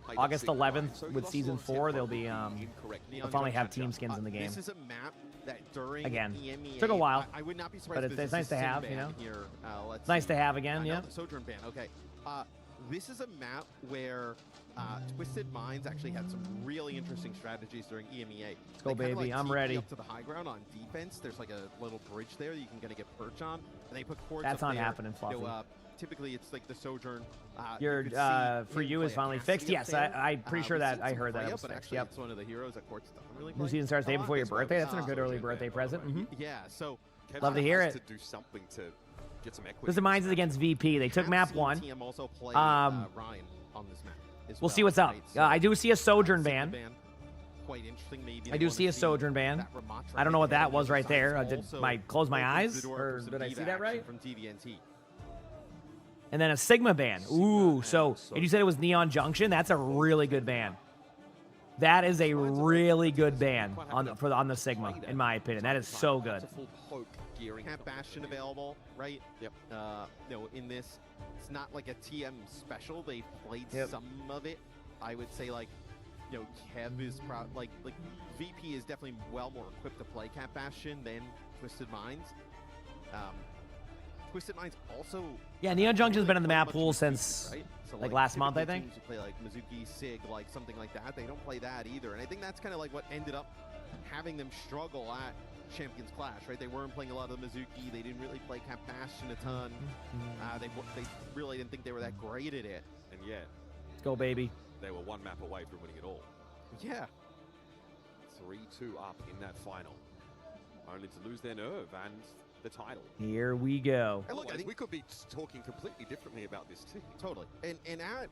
Speaker 21: play that
Speaker 2: August
Speaker 21: signal right.
Speaker 2: 11th
Speaker 21: So he
Speaker 2: with
Speaker 21: lost
Speaker 2: season
Speaker 21: a lot of
Speaker 2: 4,
Speaker 21: tempo
Speaker 2: they'll be
Speaker 21: incorrect.
Speaker 2: they'll finally have team skins in the game.
Speaker 5: This is a map that during
Speaker 2: Again.
Speaker 5: EMEA,
Speaker 2: Took a while,
Speaker 5: I would not be surprised
Speaker 2: but
Speaker 5: if
Speaker 2: it's
Speaker 5: this
Speaker 2: nice
Speaker 5: is
Speaker 2: to
Speaker 5: a
Speaker 2: have,
Speaker 5: Sin
Speaker 2: you know?
Speaker 5: ban Here. Let's
Speaker 2: It's nice
Speaker 5: see.
Speaker 2: to have again,
Speaker 5: No,
Speaker 2: yeah.
Speaker 5: the Sojourn ban. Okay. This is a map where Twisted Minds actually had some really interesting strategies during EMEA.
Speaker 2: Let's go,
Speaker 5: They kinda,
Speaker 2: baby.
Speaker 5: like,
Speaker 2: I'm
Speaker 5: TP
Speaker 2: ready.
Speaker 5: Up to the high ground on defense. There's like a little bridge there that you can kind of get perch on, and they put cords
Speaker 2: That's
Speaker 5: up
Speaker 2: not
Speaker 5: there.
Speaker 2: happening, Fluffy.
Speaker 5: You know, typically, it's like the Sojourn.
Speaker 2: Your
Speaker 5: you could see
Speaker 2: for
Speaker 5: him
Speaker 2: you
Speaker 5: play
Speaker 2: is
Speaker 5: a
Speaker 2: finally
Speaker 5: Cassidy
Speaker 2: fixed.
Speaker 5: up
Speaker 2: Yes,
Speaker 5: there.
Speaker 2: I'm pretty sure
Speaker 5: We've
Speaker 2: that
Speaker 5: seen
Speaker 2: I
Speaker 5: some
Speaker 2: heard that
Speaker 5: Freya,
Speaker 2: was
Speaker 5: but
Speaker 2: fixed.
Speaker 5: actually,
Speaker 2: Yep.
Speaker 5: it's one of the heroes that Quartz doesn't really
Speaker 2: New
Speaker 5: play.
Speaker 2: season starts day before your birthday. That's a good early birthday present.
Speaker 5: Yeah, so
Speaker 2: Love to hear
Speaker 21: has
Speaker 2: it.
Speaker 21: to do something to get some equity.
Speaker 2: Twisted Minds is against VP. They took map 1.
Speaker 5: TM also play
Speaker 2: Um,
Speaker 5: Ryan on this map as
Speaker 2: We'll see what's up.
Speaker 5: right? So
Speaker 2: I do see a Sojourn
Speaker 5: Sigma
Speaker 2: ban.
Speaker 5: Quite interesting. Maybe
Speaker 2: I do see a Sojourn ban. I don't know what that was right there. Did I close my eyes, or did I see that right?
Speaker 5: From TVNT.
Speaker 2: And then a Sigma ban. Ooh, so and you said it was Neon Junction. That's a really good ban. That is a really good ban on the Sigma, in my opinion. That is so good.
Speaker 5: Camp Bastion available, right?
Speaker 21: Yep.
Speaker 5: In this, it's not like a TM special. They played
Speaker 2: Yep.
Speaker 5: some of it. I would say like, Kev is like VP is definitely well more equipped to play Camp Bastion than Twisted Minds. Twisted Minds also.
Speaker 2: Yeah, Neon Junction's been in the map
Speaker 5: much
Speaker 2: pool
Speaker 5: Mizuki,
Speaker 2: since
Speaker 5: right? So,
Speaker 2: like last month, I
Speaker 5: typically
Speaker 2: think.
Speaker 5: teams who play like Mizuki, Sig, like something like that. They don't play that either, and I think that's kind of like what ended up having them struggle at Champions Clash, right? They weren't playing a lot of the Mizuki. They didn't really play Camp Bastion a ton. They really didn't think they were that great at it.
Speaker 21: And yet,
Speaker 2: Let's go, baby.
Speaker 21: they were one map away from winning it all.
Speaker 5: Yeah.
Speaker 21: 3-2 up in that final, only to lose their nerve and the title.
Speaker 2: Here we go.
Speaker 21: And look, I think we could be talking completely differently about this team.
Speaker 5: Totally. And at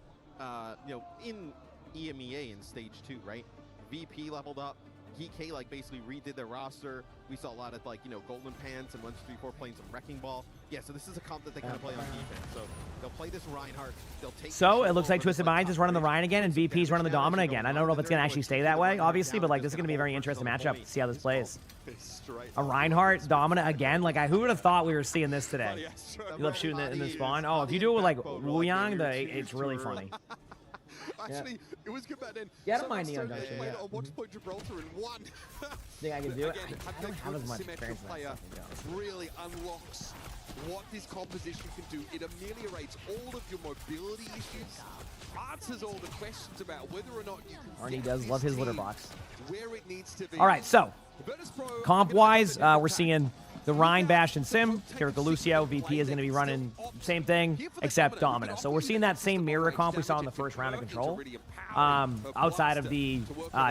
Speaker 5: in EMEA in stage 2, right? VP leveled up. GK basically redid their roster. We saw a lot of Golden Pants and 1-2-3-4 playing some Wrecking Ball. Yeah, so this is a comp that they kind of play on defense. So they'll play this Reinhardt. They'll take.
Speaker 2: So it looks like Twisted Minds is running the Ryan again, and VP's running the Dominant again. I don't know if it's going to actually stay that way, obviously, but this is going to be a very interesting matchup to see how this plays. A Reinhardt Dominant again. Who would have thought we were seeing this today? You love shooting it in the spawn. Oh, if you do it with Wu Yang, it's really funny.
Speaker 21: Actually, it was good back then.
Speaker 2: Yeah, I don't
Speaker 21: So
Speaker 2: mind
Speaker 21: much
Speaker 2: Neon
Speaker 21: so they
Speaker 2: Junction,
Speaker 21: played
Speaker 2: yeah.
Speaker 21: on Watch Point Gibraltar and won.
Speaker 2: Think I can do it?
Speaker 21: Again,
Speaker 2: I
Speaker 21: having
Speaker 2: don't
Speaker 21: a
Speaker 2: have
Speaker 21: good
Speaker 2: as much
Speaker 21: symmetrical
Speaker 2: experience in that
Speaker 21: player
Speaker 2: stuff, to be honest.
Speaker 21: really unlocks what this composition can do. It ameliorates all of your mobility issues, answers all the questions about whether or not you can
Speaker 2: Arnie
Speaker 21: get
Speaker 2: does
Speaker 21: this
Speaker 2: love his
Speaker 21: team
Speaker 2: litter box.
Speaker 21: where it needs to be.
Speaker 2: All right, so
Speaker 21: Virtus Pro
Speaker 2: comp-wise, we're seeing the Rhine, Bash, and Sim. Kiriko Lucio, VP is going to be running same thing, except Domino. So we're seeing that same mirror comp we saw in the first round of Control, outside of the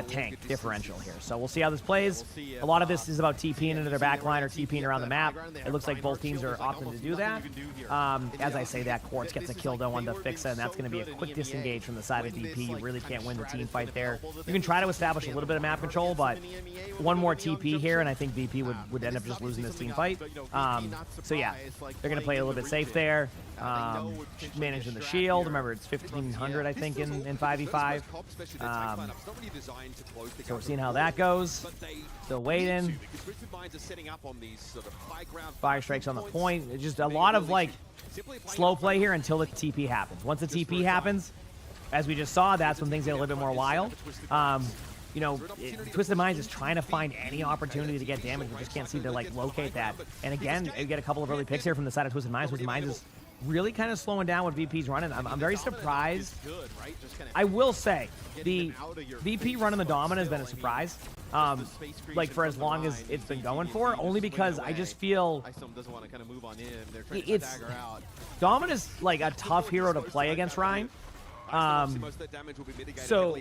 Speaker 2: tank differential here. So we'll see how this plays. A lot of this is about TPing into their backline or TPing around the map. It looks like both teams are opting to do that. As I say that, Quartz gets a kill though on the Fixa, and that's going to be a quick disengage from the side of VP. You really can't win the team fight there. You can try to establish a little bit of map control, but one more TP here, and I think VP would end up just losing this team fight. So yeah, they're going to play a little bit safe there. Managing the shield. Remember, it's 1,500, I think, in 5v5. So we're seeing how that goes. Still waiting. Fire strikes on the point. It's just a lot of, like, slow play here until the TP happens. Once the TP happens, as we just saw, that's when things get a little bit more wild. You know, Twisted Minds is trying to find any opportunity to get damage, but just can't seem to, like, locate that. And again, you get a couple of early picks here from the side of Twisted Minds. Twisted Minds is really kind of slowing down what VP's running. I'm very surprised. I will say, the VP running the Domina has been a surprise. Like, for as long as it's been going for, only because I just feel it's Domina's, like, a tough hero to play against Rhine. So,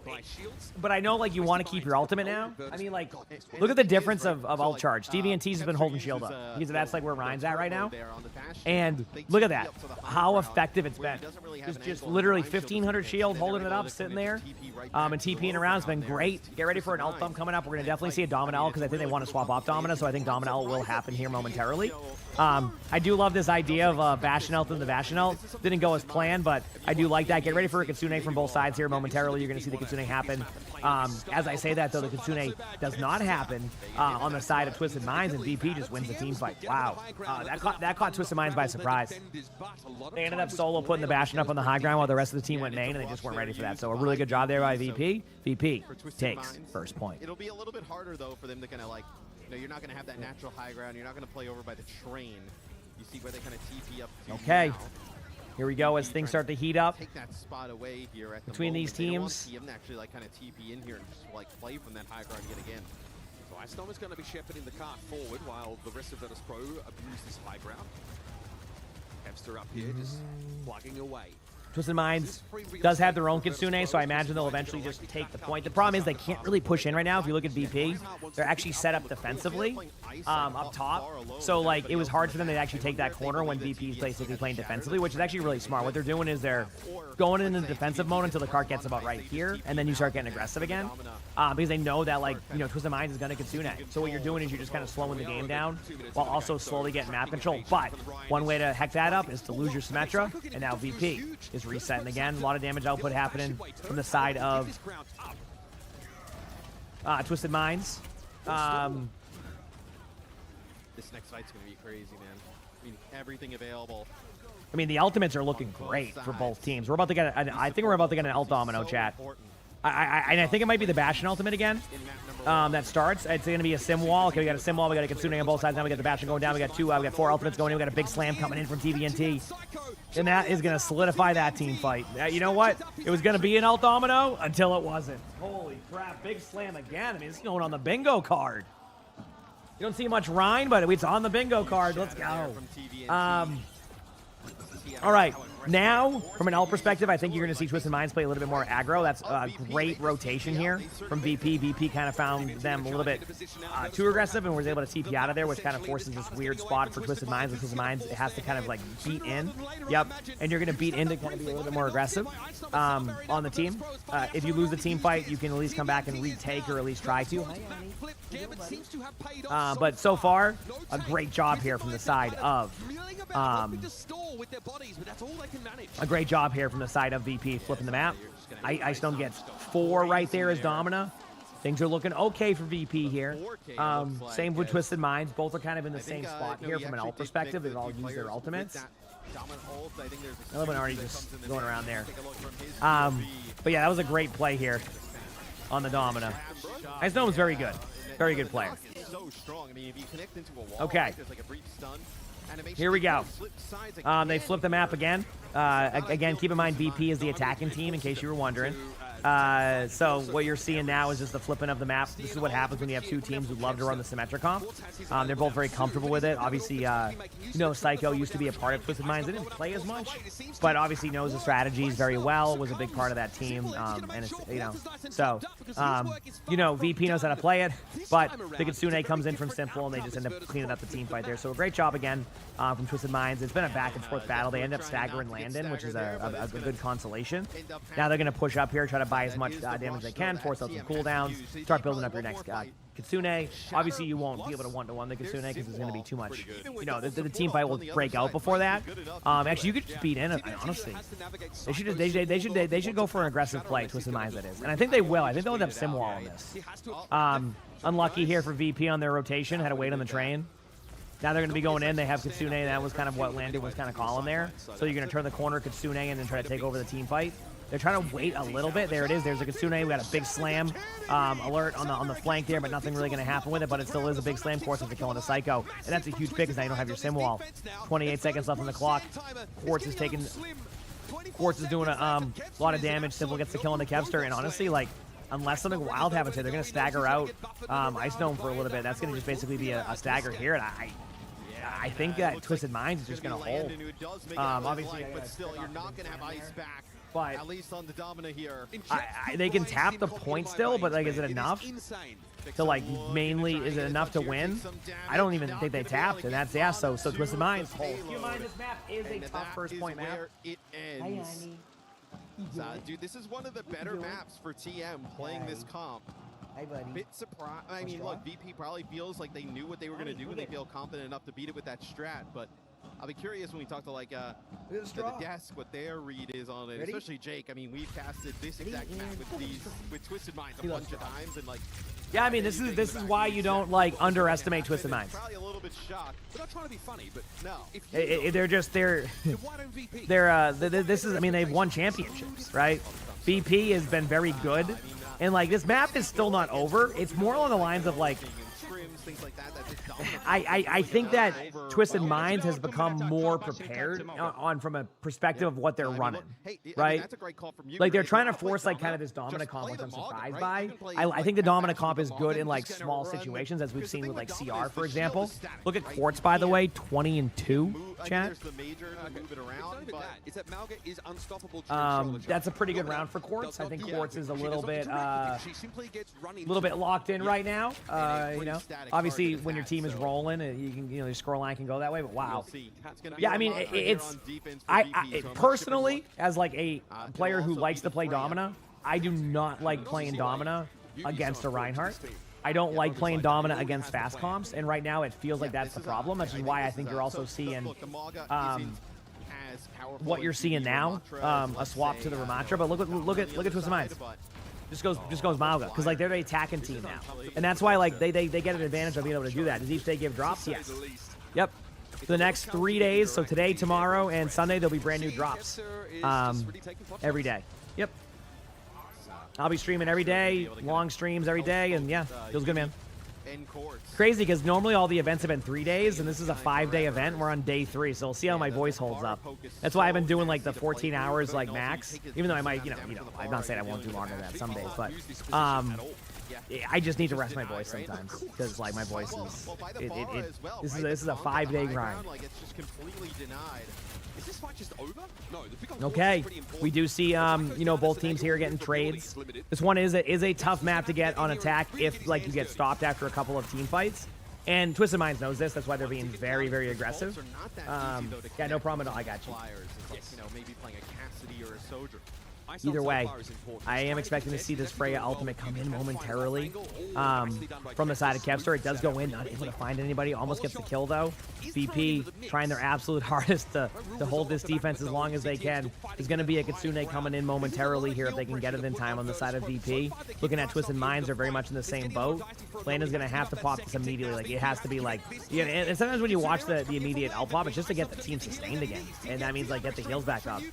Speaker 2: but I know, like, you want to keep your ultimate now. I mean, like, look at the difference of ult charge. DVNT's has been holding shield up because that's, like, where Ryan's at right now. And look at that, how effective it's been. Just literally 1,500 shield, holding it up, sitting there, and TPing around has been great. Get ready for an ult thump coming up. We're gonna definitely see a Dominel because I think they want to swap off Domina, so I think Dominel will happen here momentarily. I do love this idea of Bastion ult and the Bastion ult. Didn't go as planned, but I do like that. Get ready for a Kitsune from both sides here momentarily. You're going to see the Kitsune happen. As I say that, though, the Kitsune does not happen on the side of Twisted Minds, and VP just wins the team fight. Wow. That caught Twisted Minds by surprise. They ended up solo putting the Bastion up on the high ground while the rest of the team went main, and they just weren't ready for that. So a really good job there by VP. VP takes first point.
Speaker 5: It'll be a little bit harder, though, for them to kind of, like, you know, you're not going to have that natural high ground. You're not going to play over by the train. You see where they kind of TP up to
Speaker 2: Okay.
Speaker 5: now.
Speaker 2: Here we go as things start to heat up
Speaker 5: Take that spot away here at the
Speaker 2: between
Speaker 5: moment.
Speaker 2: these
Speaker 5: They don't want
Speaker 2: teams.
Speaker 5: TM to actually, like, kind of TP in here and just, like, play from that high ground yet again.
Speaker 21: So Icedom is going to be shepherding the cart forward while the rest of Virtus Pro abuse this high ground. Hevster up here, just plugging away.
Speaker 2: Twisted Minds does have their own Kitsune, so I imagine they'll eventually just take the point. The problem is they can't really push in right now. If you look at VP, they're actually set up defensively up top. So, like, it was hard for them to actually take that corner when VP is basically playing defensively, which is actually really smart. What they're doing is they're going into the defensive mode until the cart gets about right here, and then you start getting aggressive again because they know that, like, you know, Twisted Minds is going to Kitsune. So what you're doing is you're just kind of slowing the game down while also slowly getting map control. But one way to heck that up is to lose your Symmetra, and now VP is resetting again. A lot of damage output happening from the side of Twisted Minds.
Speaker 5: This next fight's going to be crazy, man. I mean, everything available.
Speaker 2: I mean, the ultimates are looking great for both teams. We're about to get, I think we're about to get an ult domino, chat. I think it might be the Bastion ultimate again that starts. It's going to be a sim wall. Okay, we got a sim wall. We got a Kitsune on both sides. Now we got the Bastion going down. We got we got 4 ultimates going in. We got a big slam coming in from TVNT. And that is going to solidify that team fight. You know what? It was going to be an ult domino until it wasn't. Holy crap. Big slam again. I mean, it's going on the bingo card. You don't see much Rhine, but it's on the bingo card. Let's go. All right. Now, from an ult perspective, I think you're going to see Twisted Minds play a little bit more aggro. That's a great rotation here from VP. VP kind of found them a little bit too aggressive and was able to TP out of there, which kind of forces this weird spot for Twisted Minds. And Twisted Minds, it has to kind of, like, beat in. Yep. And you're going to beat in to kind of be a little bit more aggressive on the team. If you lose the team fight, you can at least come back and retake or at least try to. But so far, a great job here from the side of a great job here from the side of VP flipping the map. Icestone gets 4 right there as Domina. Things are looking okay for VP here. Same with Twisted Minds. Both are kind of in the same spot here from an ult perspective. They've all used their ultimates. I love when Arnie just going around there. But yeah, that was a great play here on the Domina. Ice Gnome was very good. Very good player.
Speaker 5: So strong. I mean, if you connect into a wall,
Speaker 2: Okay.
Speaker 5: there's like a brief stun.
Speaker 2: Here we go. They flipped the map again. Again, keep in mind VP is the attacking team, in case you were wondering. So what you're seeing now is just the flipping of the map. This is what happens when you have two teams who love to run the symmetric comp. They're both very comfortable with it. Obviously, Psycho used to be a part of Twisted Minds. They didn't play as much, but obviously knows the strategies very well. Was a big part of that team, and it's VP knows how to play it. But the Kitsune comes in from Simple, and they just end up cleaning up the team fight there. So a great job again from Twisted Minds. It's been a back and forth battle. They end up staggering Landon, which is a good consolation. Now they're going to push up here, try to buy as much damage as they can, force out some cooldowns, start building up your next Kitsune. Obviously, you won't be able to one-to-one the Kitsune because it's going to be too much. The team fight will break out before that. Actually, you could speed in. Honestly, they should go for an aggressive play. Twisted Minds, that is, and I think they will. I think they'll end up sim wall on this. Unlucky here for VP on their rotation. Had to wait on the train. Now they're going to be going in. They have Kitsune. That was kind of what Landon was kind of calling there. So you're going to turn the corner Kitsune and then try to take over the team fight. They're trying to wait a little bit. There it is. There's a Kitsune. We got a big slam alert on the flank there, but nothing really going to happen with it. But it still is a big slam. Quartz is killing the Psycho, and that's a huge pick because now you don't have your sim wall. 28 seconds left on the clock. Quartz is doing a lot of damage. Simple gets the kill on the Kevster, and honestly, like, unless something wild happens here, they're going to stagger out Ice Gnome for a little bit. That's going to just basically be a stagger here, and I think that Twisted Minds is just going to hold. Obviously,
Speaker 5: but still, you're not going to have Ice back.
Speaker 2: But
Speaker 5: at least on the Domina here,
Speaker 2: they can tap the point still, but like, is it enough to like mainly? Is it enough to win? I don't even think they tapped, and that's So Twisted Minds hold. Keep in mind, this map is a tough first point map.
Speaker 5: Where it ends. Dude, this is one of the better maps for TM playing this comp.
Speaker 2: Hey, buddy.
Speaker 5: Bit surprised. I mean, look, VP probably feels like they knew what they were going to do, and they feel confident enough to beat it with that strat, but I'll be curious when we talk to like the desk what their read is on it. Especially Jake. I mean, we've casted this exact map with Twisted Minds a bunch of times, and like.
Speaker 2: Yeah, I mean, this is why you don't like underestimate Twisted Minds.
Speaker 5: Probably a little bit shocked. We're not trying to be funny, but no. This is. I mean, they've won championships, right?
Speaker 2: VP has been very good, and like this map is still not over. It's more along the lines of like. I think that Twisted Minds has become more prepared from a perspective of what they're running, right? Like they're trying to force like kind of this Domina comp, which I'm surprised by. I think the Domina comp is good in like small situations, as we've seen with like CR, for example. Look at Quartz, by the way, 20-2, chat. That's a pretty good round for Quartz. I think Quartz is a little bit locked in right now. Obviously when your team is rolling, you can your scoreline can go that way. But wow, yeah, I mean it's I personally as like a player who likes to play Domina, I do not like playing Domina against a Reinhardt. I don't like playing Domina against fast comps, and right now it feels like that's the problem. Which is why I think you're also seeing what you're seeing now, a swap to the Ramatra. But look at Twisted Minds. Just goes Mauga, because like they're the attacking team now, and that's why like they get an advantage of being able to do that. Does each day give drops? Yes. Yep. For the next 3 days, so today, tomorrow, and Sunday, there'll be brand new drops every day. Yep. I'll be streaming every day, long streams every day, and yeah, feels good, man. Crazy, because normally all the events have been 3 days, and this is a 5-day event. We're on day 3, so we'll see how my voice holds up. That's why I've been doing like the 14 hours like max, even though I might, I'm not saying I won't do longer than that some days, but I just need to rest my voice sometimes because like my voice is this is a 5-day grind.
Speaker 21: Is this fight just over? No,
Speaker 2: okay, we do see both teams here getting trades. This one is a tough map to get on attack if like you get stopped after a couple of team fights. And Twisted Minds knows this. That's why they're being very, very aggressive. Yeah, no problem at all. I got you.
Speaker 5: Maybe playing a Cassidy or a Soldier.
Speaker 2: Either way, I am expecting to see this Freya ultimate come in momentarily from the side of Kevster. It does go in, not able to find anybody. Almost gets the kill, though. VP trying their absolute hardest to hold this defense as long as they can. There's going to be a Kitsune coming in momentarily here if they can get it in time on the side of VP. Looking at Twisted Minds, they're very much in the same boat. Landon's going to have to pop this immediately. Like, it has to be like... Yeah, and sometimes when you watch the immediate out pop, it's just to get the team sustained again. And that means, like, get the heals back up.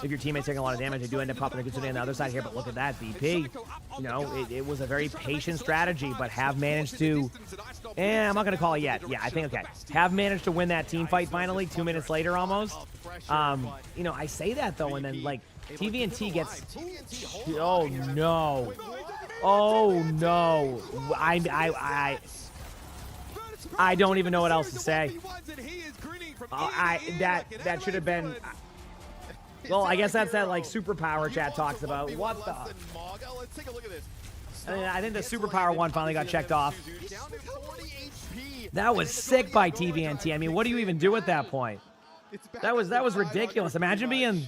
Speaker 2: If your teammate's taking a lot of damage, damage. I do end up popping the Kitsune on the other side here, but look at that, VP. You know, it was a very patient strategy, but have managed to, I'm not going to call it yet. Yeah, I think, okay. Have managed to win that team fight finally, 2 minutes later almost. You know, I say that, though, and then, like, TVNT gets, oh, no. Oh, no. I don't even know what else to say. That should have been. Well, I guess that's that like superpower chat talks about. What the? I think the superpower one finally got checked off. That was sick by TVNT. I mean, what do you even do at that point? That was ridiculous. Imagine being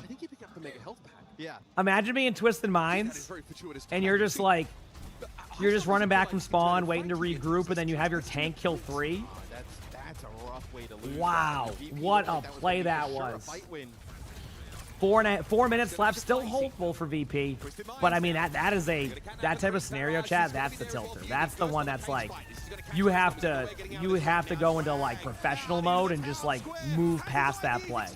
Speaker 2: Twisted Minds, and you're just like. You're just running back from spawn, waiting to regroup, and then you have your tank kill 3.
Speaker 5: That's a rough way to lose.
Speaker 2: Wow, what a play that was. 4 minutes left, still hopeful for VP, but I mean that type of scenario chat. That's the tilter. That's the one that's like you have to go into like professional mode and just like move past that play.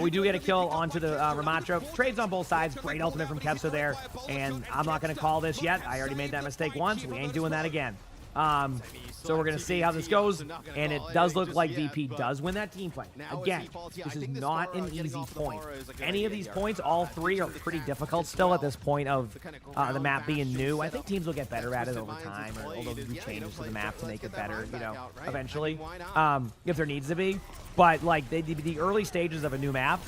Speaker 2: We do get a kill onto the Ramatro. Trades on both sides. Great ultimate from Kevsa there. And I'm not going to call this yet. I already made that mistake once. We ain't doing that again. So we're going to see how this goes. And it does look like VP does win that team fight. Again, this is not an easy point. Any of these points, all 3 are pretty difficult still at this point of the map being new. I think teams will get better at it over time, or they'll do changes to the map to make it better, you know, eventually, if there needs to be. But like the early stages of a new map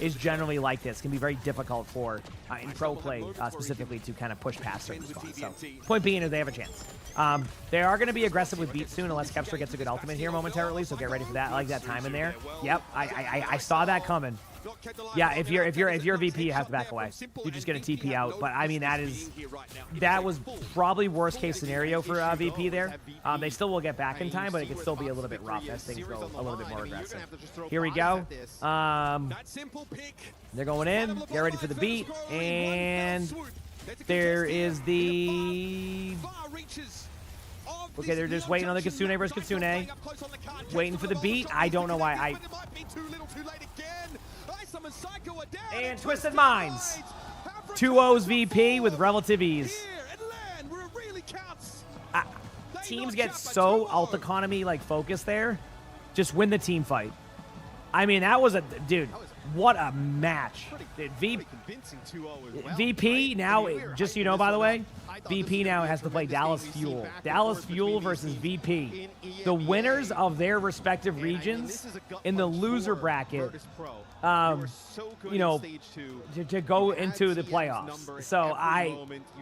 Speaker 2: is generally like this. Can be very difficult for in pro play specifically to kind of push past certain spots. So point being is they have a chance. They are going to be aggressive with beat soon unless Kevster gets a good ultimate here momentarily. So get ready for that. I like that time in there. Yep, I saw that coming. Yeah, if you're VP, you have to back away. You just get a TP out. But I mean that was probably worst case scenario for VP there. They still will get back in time, but it could still be a little bit rough as things go a little bit more aggressive. Here we go. They're going in. Get ready for the beat, and there is the. Okay, they're just waiting on the Kitsune versus Kitsune. Waiting for the beat. I don't know why And Twisted Minds. 2-0's VP with relative ease. Teams get so ult economy like focused there. Just win the team fight. I mean, that was a dude. What a match. Dude, VP now, just so you know, by the way, VP now has to play Dallas Fuel. Dallas Fuel versus VP. The winners of their respective regions in the loser bracket, you know, to go into the playoffs. So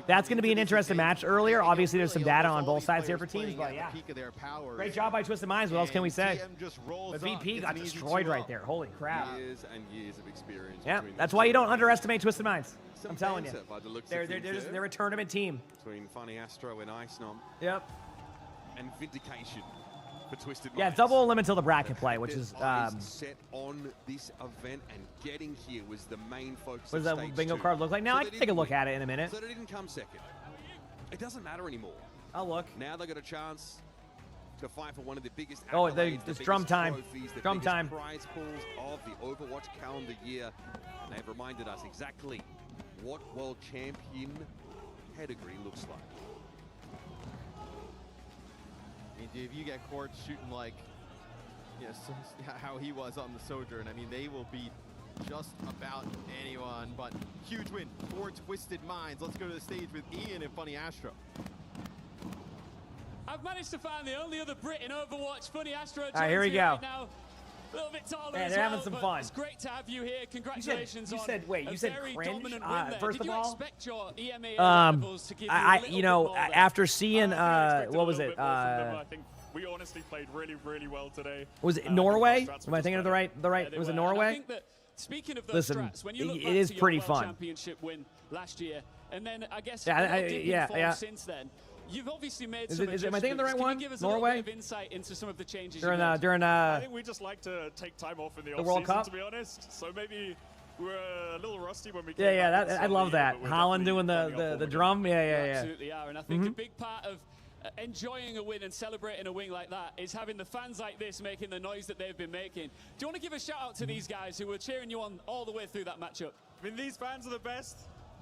Speaker 2: that's going to be an interesting match earlier. Obviously, there's some data on both sides here for teams, but yeah. Great job by Twisted Minds. What else can we say? But VP got destroyed right there. Holy crap.
Speaker 21: Years of experience.
Speaker 2: Yeah, that's why you don't underestimate Twisted Minds. I'm telling you. They're a tournament team.
Speaker 21: Between Funny Astro and Ice Nom.
Speaker 2: Yep.
Speaker 21: And Vindication for Twisted Minds.
Speaker 2: Yeah, double limit till the bracket play, which is
Speaker 21: set on this event, and getting here was the main focus.
Speaker 2: What does that bingo card look like? Now I can take a look at it in a minute.
Speaker 21: So they didn't come second. It doesn't matter anymore.
Speaker 2: I'll look.
Speaker 21: Now they got a chance to fight for one of the biggest
Speaker 2: it's drum time. Drum time.
Speaker 21: Prize pools of the Overwatch calendar year. And they've reminded us exactly what world champion pedigree looks like.
Speaker 5: I mean, if you get Court shooting like, yes, how he was on the Sojourn, I mean, they will beat just about anyone. But huge win for Twisted Minds. Let's go to the stage with Ian and Funny Astro.
Speaker 19: I've managed to find the only other Brit in Overwatch, Funny Astro.
Speaker 2: All right, here we go.
Speaker 19: Right now. A little bit taller as
Speaker 2: they're
Speaker 19: well,
Speaker 2: having some
Speaker 19: but
Speaker 2: fun.
Speaker 19: It's great to have you here. Congratulations
Speaker 2: you said cringe? First
Speaker 19: Did you
Speaker 2: of all,
Speaker 19: expect your EMA levels to give you
Speaker 2: you know, after seeing what was it?
Speaker 4: I think we honestly played really, really well today.
Speaker 2: Was it Norway? Am I thinking of the right?
Speaker 19: Yeah,
Speaker 2: Was it Norway?
Speaker 19: I think that speaking of those strats, when you look back
Speaker 2: is
Speaker 19: to your
Speaker 2: pretty
Speaker 19: World
Speaker 2: fun.
Speaker 19: Championship win last year, and then I guess
Speaker 2: yeah.
Speaker 19: since then. You've obviously made
Speaker 2: some adjustments. Am I thinking the right one?
Speaker 19: Give us
Speaker 2: Norway?
Speaker 19: A little bit of insight into some of the changes
Speaker 4: during I think we just like to take time off in the
Speaker 2: World
Speaker 4: off-season,
Speaker 2: Cup?
Speaker 4: to be honest. So maybe we're a little rusty when we came
Speaker 2: back.
Speaker 4: That,
Speaker 2: I love that. Holland doing the drum. Yeah.
Speaker 19: Absolutely are. And I think a big part of enjoying a win and celebrating a win like that is having the fans like this making the noise that they've been making. Do you want to give a shout out to these guys who were cheering you on all the way through that matchup?
Speaker 4: I mean, these fans are the best.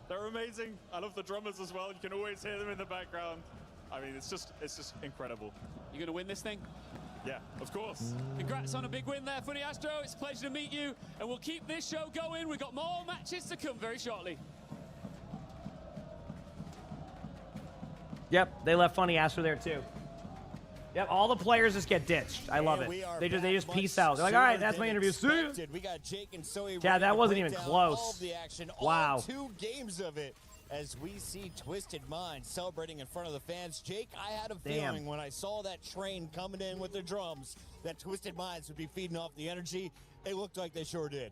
Speaker 4: They're amazing. I love the drummers as well. You can always hear them in the background. I mean, it's just incredible.
Speaker 19: You gonna win this thing?
Speaker 4: Yeah, of course.
Speaker 19: Congrats on a big win there, Funny Astro. It's a pleasure to meet you, and we'll keep this show going. We've got more matches to come very shortly.
Speaker 2: Yep, they left Funny Astro there too. Yep, all the players just get ditched. I love it. They just peace out. They're like, all right, that's my interview. See ya.
Speaker 16: We got Jake and Zoe.
Speaker 2: Yeah, that wasn't even close.
Speaker 16: All of the action,
Speaker 2: wow.
Speaker 16: All 2 games of it. As we see Twisted Minds celebrating in front of the fans. Jake, I had a feeling when I saw that train coming in with the drums that Twisted Minds would be feeding off the energy. It looked like they sure did.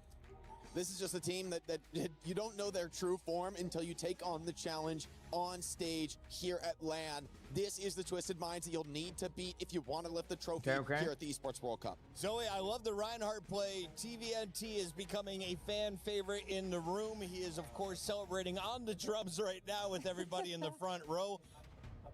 Speaker 17: This is just a team that you don't know their true form until you take on the challenge on stage here at LAN. This is the Twisted Minds that you'll need to beat if you want to lift the trophy here at the Esports World Cup.
Speaker 16: Zoe, I love the Reinhardt play. TVNT is becoming a fan favorite in the room. He is, of course, celebrating on the drums right now with everybody in the front row.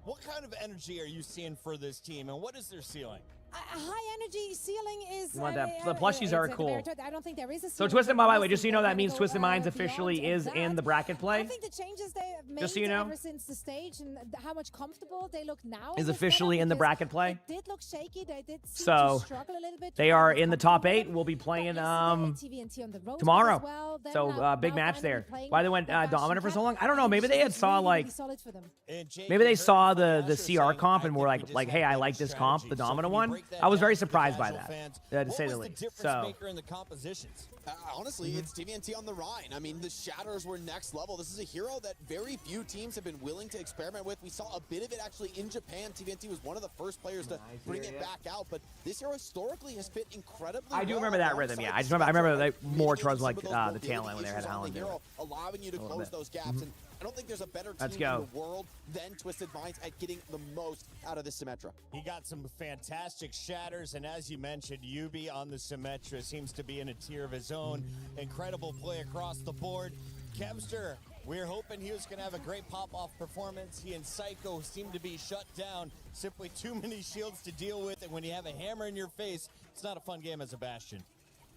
Speaker 16: What kind of energy are you seeing for this team, and what is their ceiling?
Speaker 15: High energy ceiling is.
Speaker 2: You want that? The plushies are cool.
Speaker 15: I don't think there is a.
Speaker 2: So Twisted, by the way, just so you know, that means Twisted Minds officially is in the bracket play.
Speaker 15: I think the changes they have made
Speaker 2: Just so you know,
Speaker 15: ever since the stage and how much comfortable they look now
Speaker 2: is officially in the bracket play.
Speaker 15: It did look shaky. They did seem
Speaker 2: So
Speaker 15: to struggle a little bit.
Speaker 2: they are in the top 8. We'll be playing
Speaker 15: TVNT on the road
Speaker 2: tomorrow.
Speaker 15: as well. They're
Speaker 2: So
Speaker 15: now
Speaker 2: big match
Speaker 15: finally
Speaker 2: there.
Speaker 15: playing
Speaker 2: Why they went
Speaker 15: their
Speaker 2: dominant for
Speaker 15: Bastion
Speaker 2: so long?
Speaker 15: Cup.
Speaker 2: I don't know. Maybe they had saw
Speaker 15: Really,
Speaker 2: like.
Speaker 15: really solid for them.
Speaker 2: Maybe they saw the CR comp and were like, hey, I like this comp, the dominant one. I was very surprised by that, to say the least. So.
Speaker 16: In the compositions?
Speaker 17: Honestly, it's TVNT on the Rhine. I mean, the Shatters were next level. This is a hero that very few teams have been willing to experiment with. We saw a bit of it actually in Japan. TVNT was one of the first players to bring it back out, but this hero historically has fit incredibly
Speaker 2: I do
Speaker 17: well
Speaker 2: remember that rhythm, yeah. I remember like more towards like the tail end when they had Holland do it.
Speaker 17: Allowing you to close those gaps, and I don't think there's a better team in the world than Twisted Minds at getting the most out of this Symmetra.
Speaker 16: He got some fantastic shatters, and as you mentioned, Yubi on the Symmetra seems to be in a tier of his own. Incredible play across the board. Kevster, we're hoping he was going to have a great pop-off performance. He and Psycho seem to be shut down. Simply too many shields to deal with, and when you have a hammer in your face, it's not a fun game as a Bastion.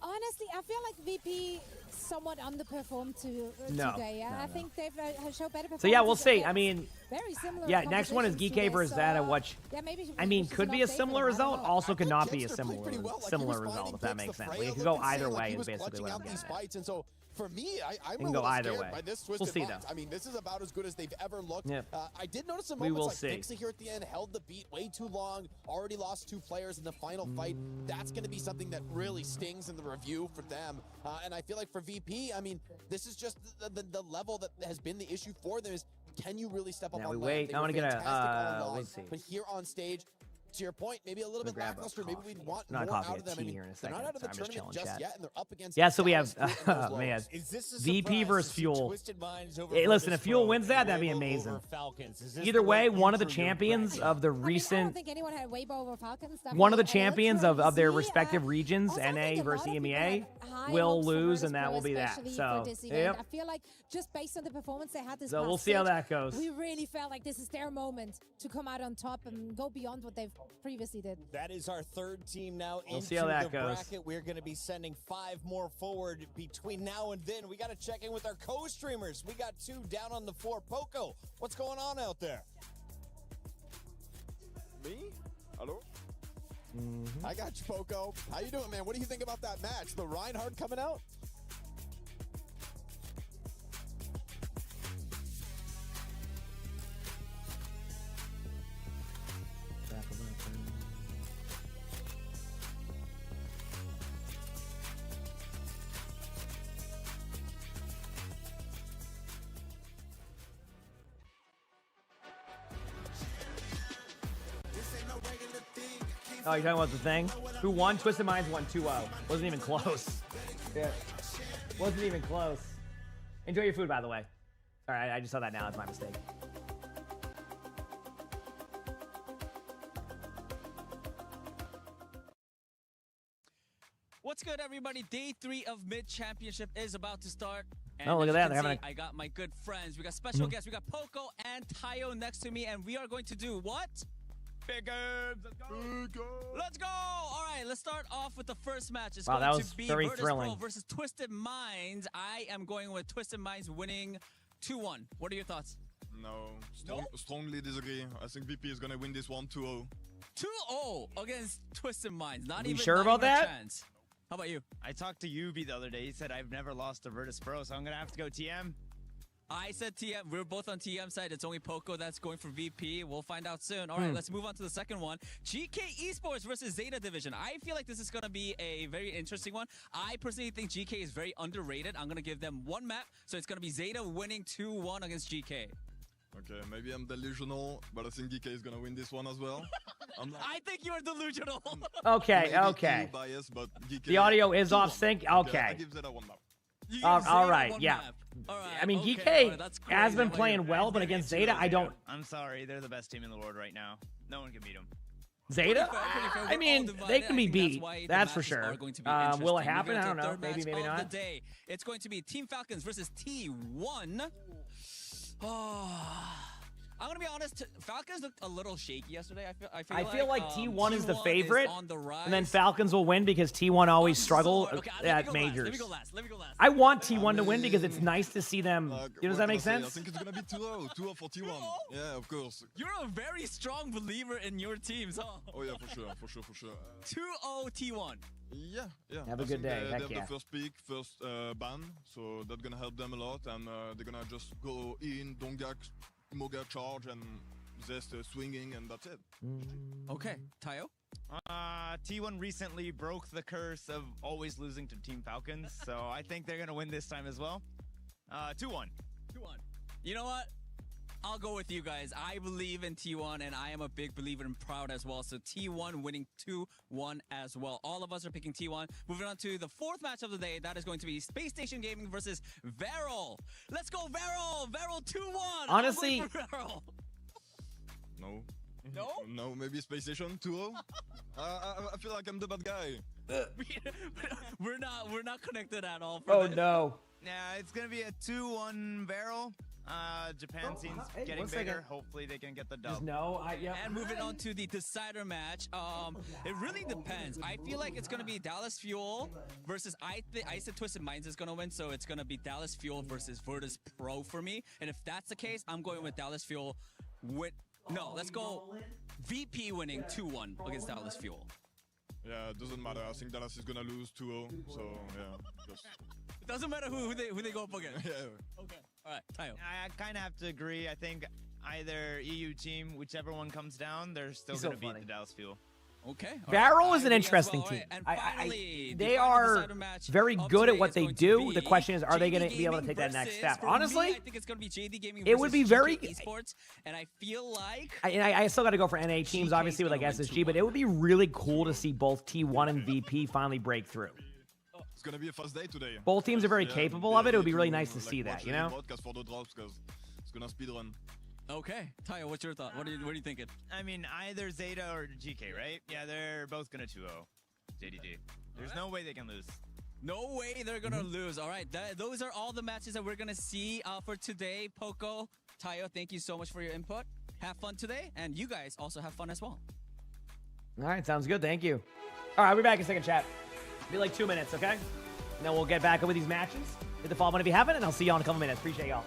Speaker 15: Honestly, I feel like VP somewhat underperformed today. I think they've showed better performance.
Speaker 2: So yeah, we'll see. I mean,
Speaker 15: very similar.
Speaker 2: Yeah, next one is Geek versus that, which
Speaker 15: maybe
Speaker 2: I mean could be a similar result. Also, could not be a similar result if that makes sense. Like, it could go either way. Is basically what I'm getting at.
Speaker 17: And so for me, I'm
Speaker 2: can
Speaker 17: a
Speaker 2: go
Speaker 17: little
Speaker 2: either
Speaker 17: scared
Speaker 2: way.
Speaker 17: by this
Speaker 2: We'll
Speaker 17: Twisted
Speaker 2: see,
Speaker 17: Minds.
Speaker 2: though.
Speaker 17: I mean, this is about as good as they've ever looked.
Speaker 2: Yep.
Speaker 17: I did notice some
Speaker 2: We
Speaker 17: moments
Speaker 2: will
Speaker 17: like
Speaker 2: see.
Speaker 17: Pixie here at the end held the beat way too long, already lost 2 players in the final fight. That's going to be something that really stings in the review for them. And I feel like for VP, I mean, this is just the level that has been the issue for them is, can you really step up
Speaker 2: Yeah,
Speaker 17: on
Speaker 2: we
Speaker 17: land?
Speaker 2: wait.
Speaker 17: They
Speaker 2: I
Speaker 17: were
Speaker 2: wanna get a,
Speaker 17: fantastic online,
Speaker 2: let's see.
Speaker 17: But here on stage, to your point, maybe a little bit
Speaker 2: grab a
Speaker 17: lackluster. Maybe we'd want
Speaker 2: Not
Speaker 17: more
Speaker 2: coffee,
Speaker 17: out of them.
Speaker 2: tea here in a
Speaker 17: They're not
Speaker 2: second.
Speaker 17: out of the
Speaker 2: Sorry, I'm just
Speaker 17: tournament
Speaker 2: chilling,
Speaker 17: just
Speaker 2: chat.
Speaker 17: yet, and they're up against.
Speaker 2: Yeah, so we have
Speaker 17: Dallas Blue and
Speaker 2: man,
Speaker 17: Rose.
Speaker 16: Is this a
Speaker 2: VP
Speaker 16: surprise
Speaker 2: versus
Speaker 16: to see
Speaker 2: Fuel.
Speaker 16: Twisted Minds over
Speaker 2: Hey, listen, if
Speaker 16: Virtus
Speaker 2: Fuel
Speaker 16: Pro
Speaker 2: wins that,
Speaker 16: and
Speaker 2: that'd be
Speaker 16: Weibo
Speaker 2: amazing.
Speaker 16: over Falcons? Is this
Speaker 2: Either
Speaker 16: the
Speaker 2: way,
Speaker 16: right
Speaker 2: one of the
Speaker 16: move for your
Speaker 2: champions
Speaker 16: bracket?
Speaker 2: of the
Speaker 15: I don't
Speaker 2: recent,
Speaker 15: think anyone had Weibo over Falcons.
Speaker 2: one of the
Speaker 15: Definitely.
Speaker 2: champions
Speaker 15: Let's
Speaker 2: of their
Speaker 15: see.
Speaker 2: respective regions,
Speaker 15: Also, I think
Speaker 2: NA
Speaker 15: a lot
Speaker 2: versus
Speaker 15: of people
Speaker 2: EMEA,
Speaker 15: had high
Speaker 2: will
Speaker 15: hopes for
Speaker 2: lose,
Speaker 15: Virtus
Speaker 2: and that
Speaker 15: Pro,
Speaker 2: will be that.
Speaker 15: especially
Speaker 2: So,
Speaker 15: for this event.
Speaker 2: yep.
Speaker 15: I feel like just based on the performance they had this
Speaker 2: So
Speaker 15: past
Speaker 2: we'll see how
Speaker 15: stage,
Speaker 2: that goes.
Speaker 15: we really felt like this is their moment to come out on top and go beyond what they've previously did.
Speaker 16: That is our third team now
Speaker 2: We'll
Speaker 16: into
Speaker 2: see how that
Speaker 16: the
Speaker 2: goes.
Speaker 16: bracket. We're going to be sending 5 more forward between now and then. We got to check in with our co-streamers. We got 2 down on the floor. Poco, what's going on out there?
Speaker 21: Me? Hello?
Speaker 17: I got you, Poco. How you doing, man? What do you think about that match? The Reinhardt coming out?
Speaker 2: Oh, you're talking about the thing? Who won? Twisted Minds won 2-0. Wasn't even close. Yeah. Wasn't even close. Enjoy your food, by the way. All right, I just saw that now. It's my mistake.
Speaker 10: What's good, everybody? Day 3 of Mid Championship is about to start. And
Speaker 2: Oh, look
Speaker 10: as
Speaker 2: at
Speaker 10: you
Speaker 2: that. They're
Speaker 10: can
Speaker 2: having
Speaker 10: see, I got my good friends. We got special guests. We got Poco and Tayo next to me, and we are going to do what? Big herbs. Let's go. Let's go. All right, let's start off with the first match. It's
Speaker 2: Wow, that
Speaker 10: going
Speaker 2: was
Speaker 10: to be
Speaker 2: very
Speaker 10: Virtus
Speaker 2: thrilling.
Speaker 10: Pro versus Twisted Minds. I am going with Twisted Minds winning 2-1. What are your thoughts?
Speaker 11: No, strongly disagree. I think VP is gonna win this one 2-0.
Speaker 10: 2-0 against Twisted Minds. Not
Speaker 2: You
Speaker 10: even
Speaker 2: sure
Speaker 10: not
Speaker 2: about
Speaker 10: even a
Speaker 2: that?
Speaker 10: chance. How about you?
Speaker 22: I talked to Yubi the other day. He said I've never lost to Virtus Pro, so I'm gonna have to go TM.
Speaker 10: I said TM. We're both on TM side. It's only Poco that's going for VP. We'll find out soon. All right, let's move on to the second one. GK Esports versus Zeta Division. I feel like this is going to be a very interesting one. I personally think GK is very underrated. I'm going to give them one map. So it's going to be Zeta winning 2-1 against GK.
Speaker 11: Okay, maybe I'm delusional, but I think DK is gonna win this one as well.
Speaker 10: I think you're delusional.
Speaker 2: Okay,
Speaker 11: maybe
Speaker 2: okay.
Speaker 11: Biased, but DK
Speaker 2: The audio is off sync. Okay.
Speaker 11: I give Zeta one map.
Speaker 2: All right, yeah.
Speaker 10: All right,
Speaker 2: I mean,
Speaker 10: okay,
Speaker 2: GK
Speaker 10: all right, that's
Speaker 2: has
Speaker 10: crazy.
Speaker 2: been playing well, but against Zeta, I don't.
Speaker 22: I'm sorry, they're the best team in the world right now. No one can beat them.
Speaker 2: Zeta?
Speaker 10: Pretty fair.
Speaker 2: I
Speaker 10: We're
Speaker 2: mean,
Speaker 10: all
Speaker 2: they
Speaker 10: divided.
Speaker 2: can
Speaker 10: I
Speaker 2: be
Speaker 10: think
Speaker 2: beat.
Speaker 10: why the
Speaker 2: That's for
Speaker 10: matches
Speaker 2: sure.
Speaker 10: are going to be
Speaker 2: Will it
Speaker 10: interesting.
Speaker 2: happen?
Speaker 10: Moving
Speaker 2: I
Speaker 10: on
Speaker 2: don't
Speaker 10: to the
Speaker 2: know.
Speaker 10: third
Speaker 2: Maybe,
Speaker 10: match
Speaker 2: maybe
Speaker 10: of
Speaker 2: not.
Speaker 10: The day. It's going to be Team Falcons versus T1. Oh. I'm gonna be honest. Falcons looked a little shaky yesterday.
Speaker 2: I feel like T1 is the
Speaker 10: T1
Speaker 2: favorite,
Speaker 10: on the rise.
Speaker 2: and then Falcons will win because T1 always struggle at majors.
Speaker 10: Let me go last.
Speaker 2: I want T1 to win because it's nice to see them. Does that make sense?
Speaker 11: I think it's gonna be 2-0. 2-0 for T1. Yeah, of course.
Speaker 10: You're a very strong believer in your teams, huh?
Speaker 11: Oh yeah, for sure.
Speaker 10: 2-0 T1.
Speaker 11: Yeah.
Speaker 2: Have a good day.
Speaker 11: They
Speaker 2: Heck
Speaker 11: have
Speaker 2: yeah.
Speaker 11: the first pick, first ban, so that's gonna help them a lot, and they're gonna just go in, Dongak, Moga charge, and just swinging, and that's it.
Speaker 10: Okay, Tayo?
Speaker 22: T1 recently broke the curse of always losing to Team Falcons, so I think they're gonna win this time as well. 2-1.
Speaker 10: 2-1. You know what? I'll go with you guys. I believe in T1, and I am a big believer in Proud as well. So T1 winning 2-1 as well. All of us are picking T1. Moving on to the fourth match of the day. That is going to be Space Station Gaming versus Varel. Let's go, Varel! Varel 2-1!
Speaker 2: Honestly...
Speaker 11: No, maybe Space Station 2-0? I feel like I'm the bad guy.
Speaker 10: We're not connected at all.
Speaker 2: Oh, no.
Speaker 22: Yeah, it's gonna be a 2-1 barrel. Japan seems getting bigger. Hopefully they can get the dub.
Speaker 2: Just no.
Speaker 10: And moving on to the decider match. It really depends. I feel like it's gonna be Dallas Fuel versus I said Twisted Minds is gonna win, so it's gonna be Dallas Fuel versus Virtus Pro for me. And if that's the case, I'm going with Dallas Fuel. Let's go VP winning 2-1 against Dallas Fuel.
Speaker 11: Yeah, it doesn't matter. I think Dallas is gonna lose 2-0. So yeah, just.
Speaker 10: It doesn't matter who they go up against.
Speaker 11: Yeah.
Speaker 10: Okay. All right, Tayo.
Speaker 22: I kind of have to agree. I think either EU team, whichever one comes down, they're still going to beat the Dallas Fuel.
Speaker 10: Okay.
Speaker 2: Varel is an interesting team.
Speaker 10: And finally,
Speaker 2: they are very good at what they do. The question is, are they going to be able to take that next step? Honestly,
Speaker 10: I think it's going to be JD Gaming.
Speaker 2: It would be very
Speaker 10: esports, and I feel like
Speaker 2: I still got to go for NA teams, obviously with like SSG, but it would be really cool to see both T1 and VP finally break through.
Speaker 11: It's gonna be a fast day today.
Speaker 2: Both teams are very capable of it. It would be really nice to see that, you know?
Speaker 11: Podcast for the drops because it's gonna speedrun.
Speaker 10: Okay, Tayo, what's your thought? What are you thinking?
Speaker 22: I mean, either Zeta or GK, right? Yeah, they're both gonna 2-0. JDD. There's no way they can lose.
Speaker 10: No way they're gonna lose. All right, those are all the matches that we're gonna see for today. Poco, Tayo, thank you so much for your input. Have fun today, and you guys also have fun as well.
Speaker 2: All right, sounds good. Thank you. All right, I'll be back in a second, chat. Be like 2 minutes, okay? And then we'll get back over these matches. Hit the follow button if you haven't, and I'll see y'all in a couple minutes. Appreciate y'all.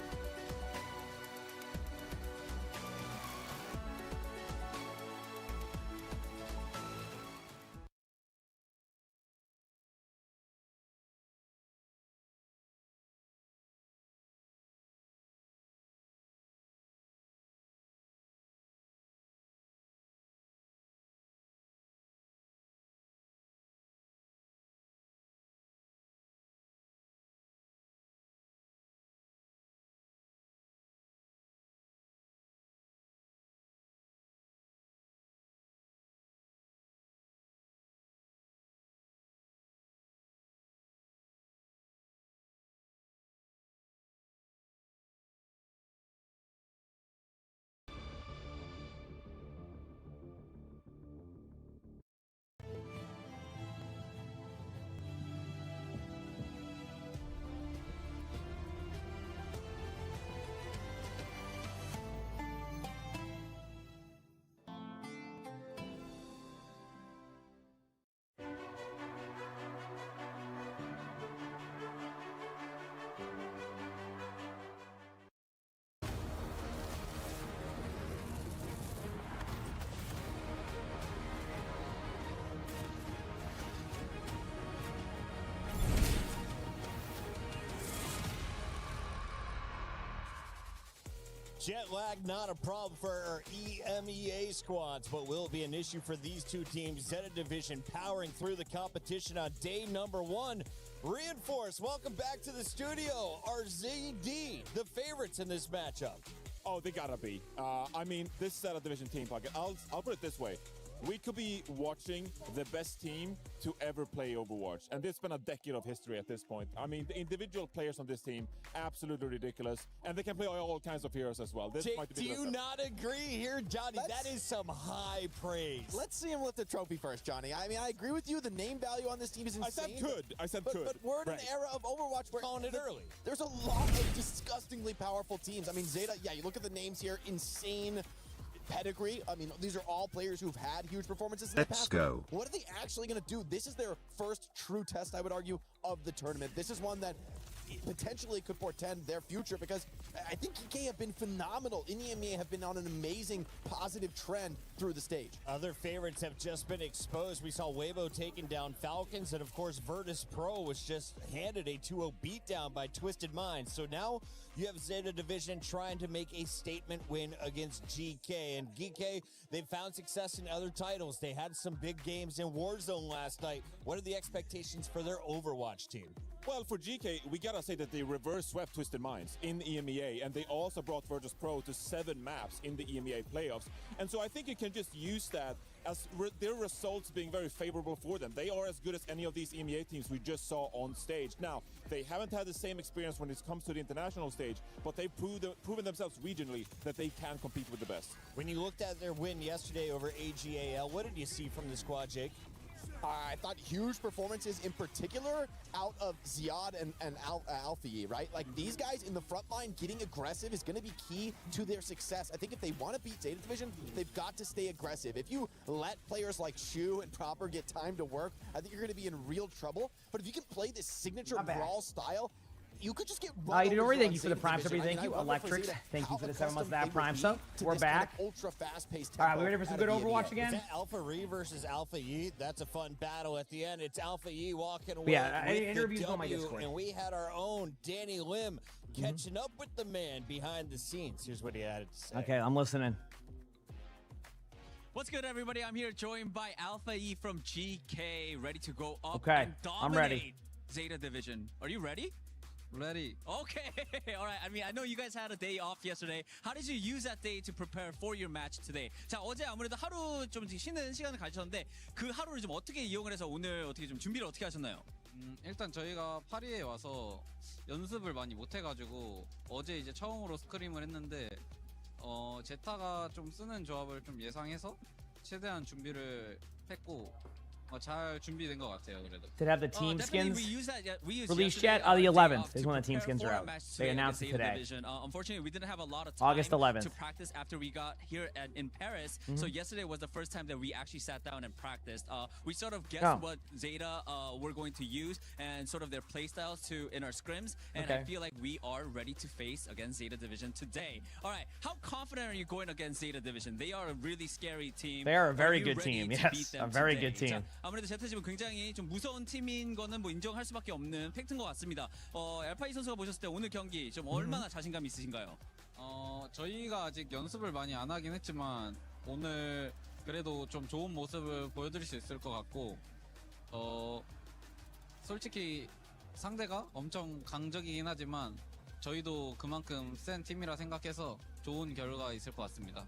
Speaker 16: Jet lag not a problem for our EMEA squads, but will be an issue for these two teams. Zeta Division powering through the competition on day number 1. Reinforce, welcome back to the studio. Are ZD the favorites in this matchup?
Speaker 1: Oh, they gotta be. I mean, this Zeta Division team, Pocket, I'll put it this way. We could be watching the best team to ever play Overwatch. And it's been a decade of history at this point. I mean, the individual players on this team, absolutely ridiculous. And they can play all kinds of heroes as well. This
Speaker 16: Jake,
Speaker 1: might be
Speaker 16: do you not agree here, Johnny? That is some high praise.
Speaker 17: Let's see him lift the trophy first, Johnny. I mean, I agree with you. The name value on this team is insane.
Speaker 1: I said could. I said could.
Speaker 17: But we're in an era of Overwatch where calling it early. There's a lot of disgustingly powerful teams. I mean, Zeta, yeah, you look at the names here, insane pedigree. I mean, these are all players who've had huge performances in the past.
Speaker 9: Let's go.
Speaker 17: What are they actually going to do? This is their first true test, I would argue, of the tournament. This is one that potentially could portend their future because I think EK have been phenomenal. EMEA have been on an amazing positive trend through the stage.
Speaker 16: Other favorites have just been exposed. We saw Weibo taking down Falcons, and of course Virtus Pro was just handed a 2-0 beatdown by Twisted Minds. So now you have Zeta Division trying to make a statement win against GK. And GK, they've found success in other titles. They had some big games in Warzone last night. What are the expectations for their Overwatch team?
Speaker 1: Well, for GK, we gotta say that they reverse swept Twisted Minds in EMEA, and they also brought Virtus Pro to 7 maps in the EMEA playoffs. And so I think you can just use that as their results being very favorable for them. They are as good as any of these EMEA teams we just saw on stage. Now, they haven't had the same experience when it comes to the international stage, but they've proven themselves regionally that they can compete with the best.
Speaker 16: When you looked at their win yesterday over AGAL, what did you see from the squad, Jake?
Speaker 17: I thought huge performances, in particular, out of Ziad and Alfie, right? Like, these guys in the front line getting aggressive is going to be key to their success. I think if they want to beat Zeta Division, they've got to stay aggressive. If you let players like Shu and Proper get time to work, I think you're going to be in real trouble. But if you can play this signature brawl style, you could just get
Speaker 2: you know, thank you for the prime sub. Thank you, Electrics. Thank you for the 7 months of that prime sub. We're back.
Speaker 17: Ultra fast-paced.
Speaker 2: All right, we ready for some good Overwatch again?
Speaker 16: Is that Alpha Re versus Alpha Yi? That's a fun battle at the end. It's Alpha Yi walking away with the W, and we had our own Danny Lim catching up with the man behind the scenes. Here's what he had to say.
Speaker 2: Okay, I'm listening.
Speaker 10: What's good, everybody? I'm here joined by Alpha E from GK, ready to go up
Speaker 2: Okay,
Speaker 10: and dominate
Speaker 2: I'm ready.
Speaker 10: Zeta Division. Are you ready? Ready. Okay. All right. I mean, I know you guys had a day off yesterday. How did you use that day to prepare for your match today? 자, 어제 아무래도 하루 좀 쉬는 시간을 가지셨는데 그 하루를 좀 어떻게 이용을 해서 오늘 어떻게 좀 준비를 어떻게 하셨나요?
Speaker 23: 일단 저희가 파리에 와서 연습을 많이 못 해가지고 어제 이제 처음으로 스크림을 했는데 제타가 좀 쓰는 조합을 좀 예상해서 최대한 준비를 했고 잘 준비된 것 같아요. 그래도.
Speaker 2: Did have the team skins
Speaker 10: we
Speaker 2: released yet? The 11th is when the team skins are out. They announced it today.
Speaker 10: Unfortunately, we didn't have a lot of time
Speaker 2: August 11th.
Speaker 10: to practice after we got here in Paris. So yesterday was the first time that we actually sat down and practiced. We sort of guessed what Zeta were going to use and sort of their playstyles in our scrims. And I feel like we are ready to face against Zeta Division today. All right, how confident are you going against Zeta Division? They are a really scary team.
Speaker 2: They are a very good team. Yes, a very good team.
Speaker 10: 아무래도 제타집은 굉장히 좀 무서운 팀인 거는 뭐 인정할 수밖에 없는 팩트인 것 같습니다. 알파이 선수가 보셨을 때 오늘 경기 좀 얼마나 자신감이 있으신가요?
Speaker 23: 저희가 아직 연습을 많이 안 하긴 했지만 오늘 그래도 좀 좋은 모습을 보여드릴 수 있을 것 같고 솔직히 상대가 엄청 강적이긴 하지만 저희도 그만큼 센 팀이라 생각해서 좋은 결과가 있을 것 같습니다.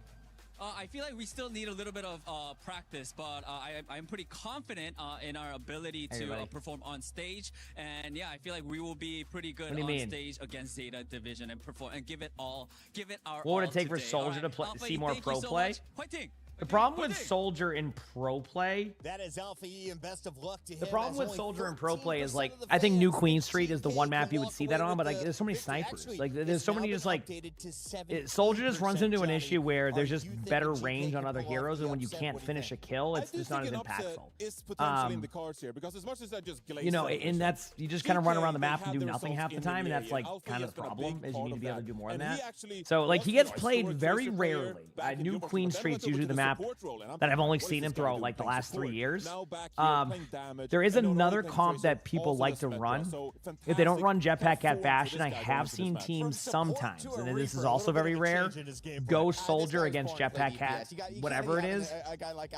Speaker 10: I feel like we still need a little bit of practice, but I'm pretty confident in our ability to perform on stage. And yeah, I feel like we will be pretty good on stage against Zeta Division and perform and give it our
Speaker 2: What would it take for Soldier to see more pro play? The problem with Soldier in pro play,
Speaker 16: that is Alpha E, and best of luck to him.
Speaker 2: The problem with Soldier in pro play is like, I think New Queen Street is the one map you would see that on, but like there's so many snipers. Like there's so many just like, Soldier just runs into an issue where there's just better range on other heroes, and when you can't finish a kill, it's just not as impactful.
Speaker 1: It's potentially in the cards here because as much as that just
Speaker 2: you know, and that's you just kind of run around the map and do nothing half the time, and that's like kind of the problem is you need to be able to do more than that. So like he gets played very rarely. New Queen Street's usually the map map that I've only seen him throw like the last 3 years. There is another comp that people like to run. If they don't run Jetpack Cat Bastion, I have seen teams sometimes, and this is also very rare, go Soldier against Jetpack Cat, whatever it is.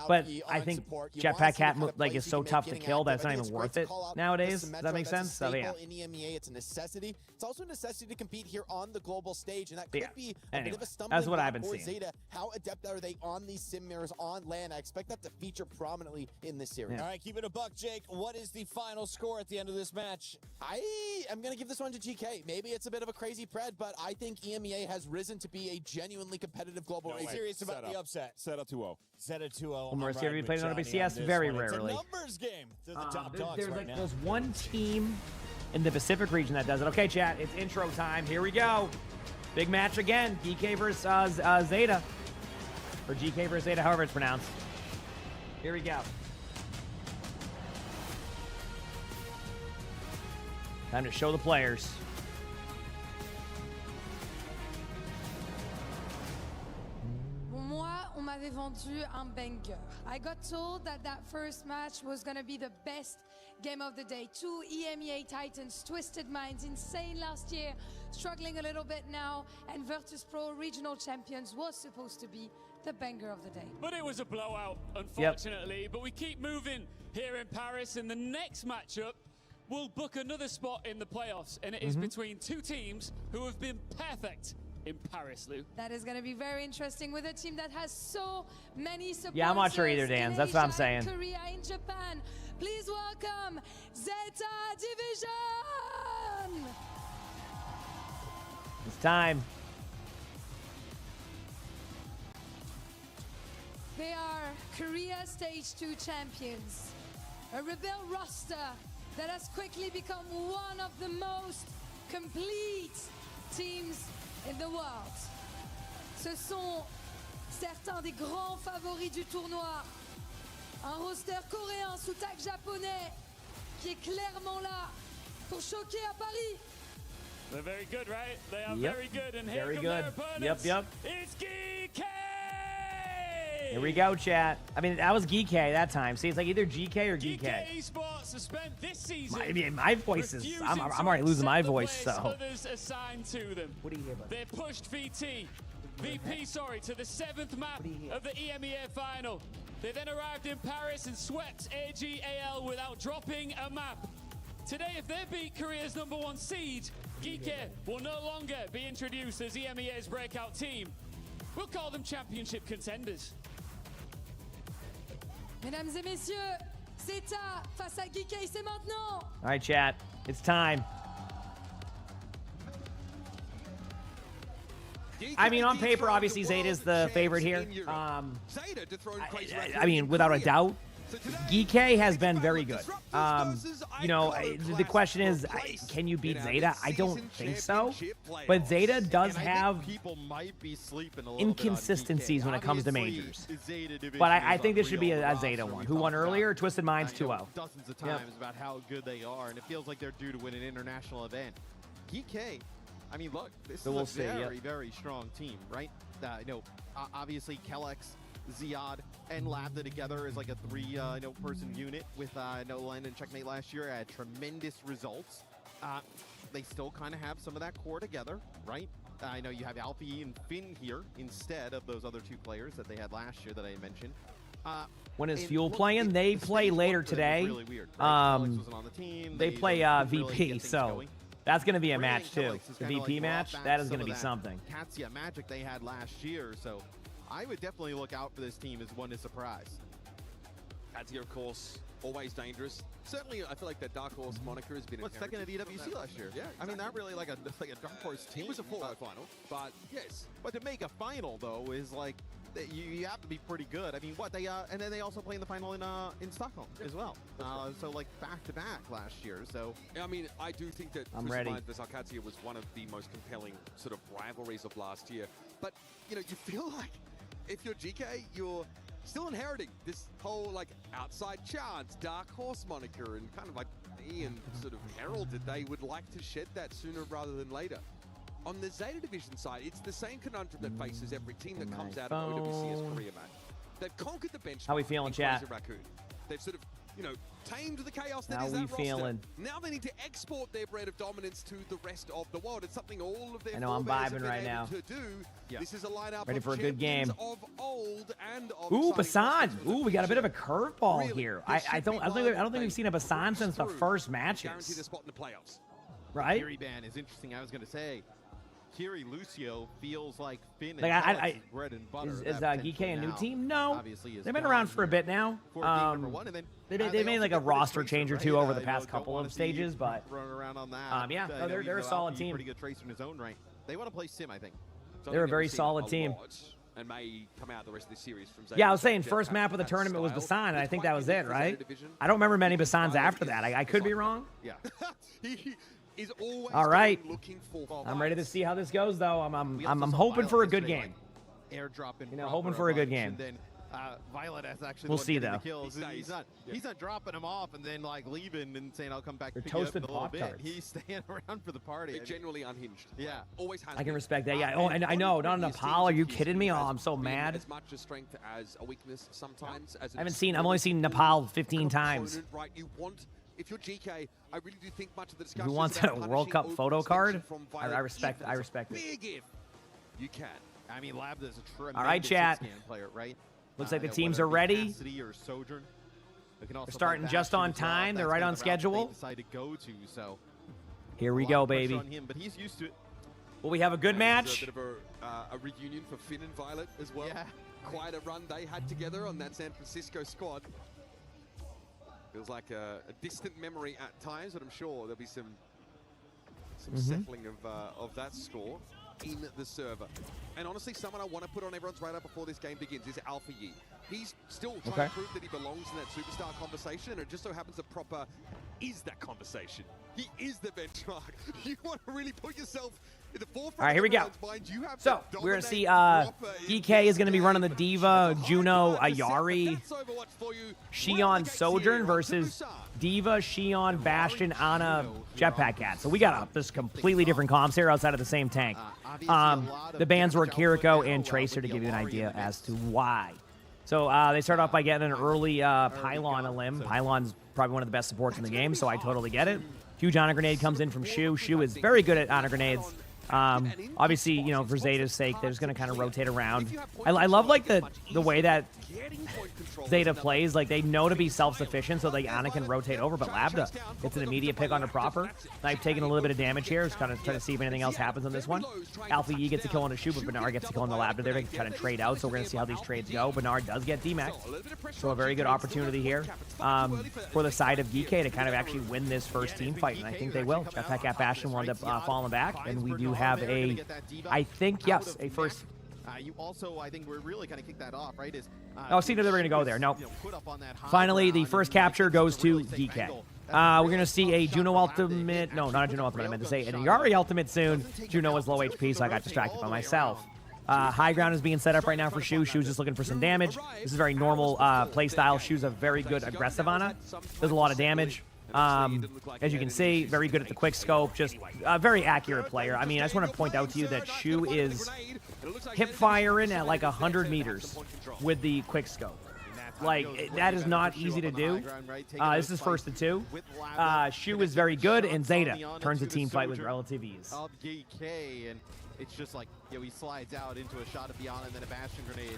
Speaker 2: But I think Jetpack Cat like is so tough to kill that it's not even worth it nowadays. Does that make sense? So yeah.
Speaker 17: In EMEA, it's a necessity. It's also a necessity to compete here on the global stage, and that could be a bit of a stumbling
Speaker 2: that's what
Speaker 17: block
Speaker 2: I've been
Speaker 17: for
Speaker 2: seeing.
Speaker 17: Zeta. How adept are they on these sim mirrors on land? I expect that to feature prominently in this series.
Speaker 16: All right, keep it a buck, Jake. What is the final score at the end of this match?
Speaker 17: I am going to give this one to GK. Maybe it's a bit of a crazy pred, but I think EMEA has risen to be a genuinely competitive global race.
Speaker 16: Serious about the upset.
Speaker 1: Zeta 2-0.
Speaker 16: Zeta 2-0.
Speaker 2: Well, Mercy, have you played on WCS? Very rarely.
Speaker 16: It's a numbers game to the top dogs
Speaker 2: There's
Speaker 16: right
Speaker 2: like
Speaker 16: now.
Speaker 2: there's one team in the Pacific region that does it. Okay, chat, it's intro time. Here we go. Big match again. GK versus Zeta. Or GK versus Zeta, however it's pronounced. Here we go. Time to show the players.
Speaker 20: Moi, on m'avait vendu un banger. I got told that that first match was going to be the best game of the day. 2 EMEA Titans, Twisted Minds, insane last year, struggling a little bit now, and Virtus Pro regional champions was supposed to be the banger of the day.
Speaker 19: But it was a blowout, unfortunately. But we keep moving here in Paris, and the next matchup will book another spot in the playoffs, and it is between two teams who have been perfect in Paris, Lou.
Speaker 20: That is going to be very interesting with a team that has so many supporters.
Speaker 2: Yeah, I'm not sure either, Dan. That's what I'm saying.
Speaker 20: In Korea, in Japan. Please welcome Zeta Division!
Speaker 2: It's time.
Speaker 20: They are Korea Stage 2 champions. A rebel roster that has quickly become one of the most complete teams in the world. Ce sont certains des grands favoris du tournoi. Un roster coréen sous tag japonais qui est clairement là pour choquer à Paris.
Speaker 19: They're very good, right? They are
Speaker 2: Yep.
Speaker 19: very good, and
Speaker 2: Very
Speaker 19: here come
Speaker 2: good.
Speaker 19: their opponents.
Speaker 2: Yep.
Speaker 19: It's GK!
Speaker 2: Here we go, chat. I mean, that was GK that time. See, it's like either GK or GK.
Speaker 19: GK Esports has spent this season
Speaker 2: I mean, my voice is...
Speaker 19: refusing
Speaker 2: I'm
Speaker 19: to
Speaker 2: already losing my
Speaker 19: accept the
Speaker 2: voice,
Speaker 19: place
Speaker 2: so...
Speaker 19: others assigned to them.
Speaker 2: What do you hear about
Speaker 19: They pushed VP, to the 7th map of the EMEA final. They then arrived in Paris and swept AGAL without dropping a map. Today, if they beat Korea's #1 seed, GK will no longer be introduced as EMEA's breakout team. We'll call them championship contenders.
Speaker 20: Mesdames et messieurs, Zeta face à GK, c'est maintenant.
Speaker 2: All right, chat. It's time. I mean, on paper, obviously, Zeta's the favorite here. I mean, without a doubt. GK has been very good. You know, the question is, can you beat Zeta? I don't think so. But Zeta does have inconsistencies when it comes to majors. But I think this should be a Zeta one. Who won earlier? Twisted Minds 2-0.
Speaker 5: Dozens of times about how good they are, and it feels like they're due to win an international event. GK, I mean, look, this
Speaker 2: So we'll
Speaker 5: is a
Speaker 2: see,
Speaker 5: very strong team, right? You know, obviously Kellex, Ziad, and Labda together is like a person unit with Nolan and Checkmate last year had tremendous results. They still kind of have some of that core together, right? I know you have Alfie and Finn here instead of those other two players that they had last year that I mentioned.
Speaker 2: When is Fuel playing? They play later today.
Speaker 5: Really weird, right? Kellex wasn't on the team.
Speaker 2: They play
Speaker 5: really
Speaker 2: VP,
Speaker 5: get things
Speaker 2: so
Speaker 5: going.
Speaker 2: that's going to be a
Speaker 5: Brandon
Speaker 2: match, too.
Speaker 5: Kellex is
Speaker 2: The
Speaker 5: kinda
Speaker 2: VP
Speaker 5: like
Speaker 2: match,
Speaker 5: brought
Speaker 2: that
Speaker 5: back
Speaker 2: is going to
Speaker 5: some
Speaker 2: be
Speaker 5: of that
Speaker 2: something.
Speaker 5: Katsuya magic they had last year, so I would definitely look out for this team as one to surprise.
Speaker 21: Katsuya, of course, always dangerous. Certainly, I feel like that Dark Horse moniker has been
Speaker 5: Second at EWC last year.
Speaker 21: Yeah,
Speaker 5: I mean, not really like a Dark Horse team.
Speaker 21: It was a fallout final, but yes.
Speaker 5: But to make a final, though, is like, you have to be pretty good. I mean, and then they also play in the final in Stockholm as well. So like back-to-back last year, so.
Speaker 21: I mean, I do think that
Speaker 2: I'm
Speaker 21: Twisted
Speaker 2: ready.
Speaker 21: Minds versus Katsuya was one of the most compelling sort of rivalries of last year. But, you know, you feel like if you're GK, you're still inheriting this whole, like, outside chance, Dark Horse moniker, and kind of like Ian sort of heralded they would like to shed that sooner rather than later. On the Zeta Division side, it's the same conundrum that faces every team that comes out of OWCS Korea, man. They've conquered the bench.
Speaker 2: How we feeling, chat?
Speaker 21: They've sort of, you know, tamed the chaos that
Speaker 2: How
Speaker 21: is
Speaker 2: we
Speaker 21: that roster.
Speaker 2: feeling?
Speaker 21: Now they need to export their brand of dominance to the rest of the world. It's something all of their
Speaker 2: I know, I'm
Speaker 21: forebears have
Speaker 2: vibing
Speaker 21: been
Speaker 2: right
Speaker 21: able
Speaker 2: now.
Speaker 21: to do.
Speaker 5: Yeah.
Speaker 21: This is a lineup
Speaker 2: Ready
Speaker 21: of
Speaker 2: for a good
Speaker 21: champions
Speaker 2: game.
Speaker 21: of old and of
Speaker 2: Ooh,
Speaker 21: exciting
Speaker 2: Basan. Ooh, we got a bit of a curveball
Speaker 21: Really,
Speaker 2: here.
Speaker 21: there
Speaker 2: I
Speaker 21: should
Speaker 2: don't
Speaker 21: be
Speaker 2: think
Speaker 21: one
Speaker 2: we've seen a Basan since the
Speaker 21: through
Speaker 2: first
Speaker 21: and guarantee
Speaker 2: matches.
Speaker 21: the spot in the playoffs.
Speaker 2: Right?
Speaker 5: Kiri ban is interesting. I was going to say, Kiri Lucio feels like Finn and
Speaker 2: Like
Speaker 5: Alex's bread and butter.
Speaker 2: Is
Speaker 5: that
Speaker 2: Geek
Speaker 5: potentially
Speaker 2: a new
Speaker 5: now
Speaker 2: team? No.
Speaker 5: obviously is
Speaker 2: They've been
Speaker 5: gone
Speaker 2: around for a
Speaker 5: here
Speaker 2: bit now.
Speaker 5: for game number one, and then,
Speaker 2: They
Speaker 5: they
Speaker 2: made
Speaker 5: also
Speaker 2: like a
Speaker 5: get rid of
Speaker 2: roster
Speaker 5: Tracer,
Speaker 2: change or
Speaker 5: right?
Speaker 2: two over the
Speaker 5: You
Speaker 2: past
Speaker 5: don't
Speaker 2: couple
Speaker 5: wanna
Speaker 2: of
Speaker 5: see
Speaker 2: stages, but
Speaker 5: running around on that.
Speaker 2: yeah,
Speaker 5: I
Speaker 2: no,
Speaker 5: know
Speaker 2: they're
Speaker 5: even
Speaker 2: a
Speaker 5: though
Speaker 2: solid
Speaker 5: Alfie's
Speaker 2: team.
Speaker 5: Pretty good Tracer in his own right. They want to play Sim, I think.
Speaker 21: So
Speaker 2: They're a
Speaker 21: they've
Speaker 2: very
Speaker 21: seen
Speaker 2: solid
Speaker 21: a
Speaker 2: team.
Speaker 21: lot and may come out the rest of this series from
Speaker 2: Yeah, I
Speaker 21: Xayah
Speaker 2: was saying
Speaker 21: Jetpack
Speaker 2: first map of the
Speaker 21: that
Speaker 2: tournament was
Speaker 21: style.
Speaker 2: Basan, and I
Speaker 21: It's
Speaker 2: think
Speaker 21: quite
Speaker 2: that was
Speaker 21: unique
Speaker 2: it,
Speaker 21: for
Speaker 2: right?
Speaker 21: Xayah division.
Speaker 2: I don't remember many Basans
Speaker 21: But
Speaker 2: after
Speaker 21: it
Speaker 2: that.
Speaker 21: is
Speaker 2: I could be
Speaker 21: like
Speaker 2: wrong.
Speaker 5: Yeah.
Speaker 21: He is always
Speaker 2: All right.
Speaker 21: looking for
Speaker 2: I'm ready to see how this goes, though.
Speaker 5: We
Speaker 2: I'm
Speaker 5: also saw
Speaker 2: hoping for a
Speaker 5: Violet
Speaker 2: good
Speaker 5: yesterday,
Speaker 2: game.
Speaker 5: like, airdropping
Speaker 2: You know,
Speaker 5: proper
Speaker 2: hoping for a good
Speaker 5: bunch,
Speaker 2: game.
Speaker 5: And then Violet has actually
Speaker 2: We'll
Speaker 5: the one
Speaker 2: see,
Speaker 5: getting the
Speaker 2: though.
Speaker 5: kills. He's not dropping them off and then like leaving and saying I'll come back.
Speaker 2: They're
Speaker 5: pick you up
Speaker 2: toasted
Speaker 5: in a little bit.
Speaker 2: Pop-Tarts.
Speaker 5: He's staying around for the party.
Speaker 21: They're genuinely unhinged.
Speaker 5: Yeah.
Speaker 21: Always has
Speaker 2: I can
Speaker 21: been.
Speaker 2: respect that. Yeah. Oh, and I know, not Nepal. Are you kidding me? Oh, I'm so mad.
Speaker 21: As much a strength as a weakness sometimes. As
Speaker 2: I've only seen Nepal 15 times.
Speaker 21: Right, you want. If you're GK, I really do think much of the
Speaker 2: Who
Speaker 21: discussion
Speaker 2: wants
Speaker 21: is
Speaker 2: a
Speaker 21: about
Speaker 2: World Cup
Speaker 21: punishing
Speaker 2: photo card?
Speaker 21: overextension from
Speaker 2: I
Speaker 21: Violet.
Speaker 2: respect.
Speaker 21: If
Speaker 2: I
Speaker 21: it's a
Speaker 2: respect it.
Speaker 21: Big if you can.
Speaker 5: I mean, Lab is a tremendous
Speaker 2: All right, chat.
Speaker 5: scan player, right?
Speaker 2: Looks like the
Speaker 5: Yeah,
Speaker 2: teams
Speaker 5: whether
Speaker 2: are
Speaker 5: it be
Speaker 2: ready.
Speaker 5: Cassidy or Sojourn. They can also
Speaker 2: They're
Speaker 5: play
Speaker 2: starting just
Speaker 5: Bastion
Speaker 2: on
Speaker 5: as well.
Speaker 2: time. They're
Speaker 5: That's
Speaker 2: right
Speaker 5: kind
Speaker 2: on
Speaker 5: of the route
Speaker 2: schedule.
Speaker 5: They decide to go to, so
Speaker 2: Here we
Speaker 5: a lot
Speaker 2: go,
Speaker 5: of pressure
Speaker 2: baby.
Speaker 5: on him, but he's used to it.
Speaker 2: Will we have a good
Speaker 21: And
Speaker 2: match?
Speaker 21: A bit of a reunion for Finn and Violet as well.
Speaker 5: Yeah.
Speaker 21: Quite a run they had together on that San Francisco squad. Feels like a distant memory at times, but I'm sure there'll be some settling of that score in the server. And honestly, someone I want to put on everyone's radar before this game begins is Alpha Yi. He's still trying to prove that he belongs in that superstar conversation, and it just so happens that Proper is that conversation. He is the benchmark. You want to really put yourself in the forefront.
Speaker 2: All right, here we go. So we're gonna see DK is gonna be running the Diva, Juno, Ayari, Xion, Sojourn versus Diva, Xion, Bastion, Ana, Jetpack Cat. So we got this completely different comps here outside of the same tank. The bans were Kiriko and Tracer to give you an idea as to why. So they start off by getting an early Pylon a limb. Pylon's probably one of the best supports in the game, so I totally get it. Huge honor grenade comes in from Shu. Shu is very good at honor grenades. Obviously, you know, for Zeta's sake, they're just going to kind of rotate around. I love, like, the way that Zeta plays. Like, they know to be self-sufficient, so like Ana can rotate over, but Labda gets an immediate pick onto Proper. Knife taking a little bit of damage here. Just kind of trying to see if anything else happens on this one. Alpha Yi gets a kill on a Shu, but Bernard gets a kill on the Labda there to kind of trade out, so we're going to see how these trades go. Bernard does get D-Max, so a very good opportunity here for the side of GK to kind of actually win this first team fight, and I think they will. Jetpack at Bastion will end up falling back, and we do have a, I think, yes, a first.
Speaker 5: You also, I think we're really going to kick that off, right?
Speaker 2: Oh, see, no, they were going to go there. No. Finally, the first capture goes to DK. We're going to see a Juno ultimate. No, not a Juno ultimate. I meant to say an Ayari ultimate soon. Juno is low HP, so I got distracted by myself. High ground is being set up right now for Shu. Shu's just looking for some damage. This is very normal play style. Shu's a very good aggressive Ana. Does a lot of damage. As you can see, very good at the quick scope. Just a very accurate player. I mean, I just want to point out to you that Shu is hip firing at like 100 meters with the quick scope. Like, that is not easy to do. This is first to two. Shu is very good, and Zeta turns the team fight with relative ease.
Speaker 5: And it's just like, he slides out into a shot of Beyond and then a Bastion grenade.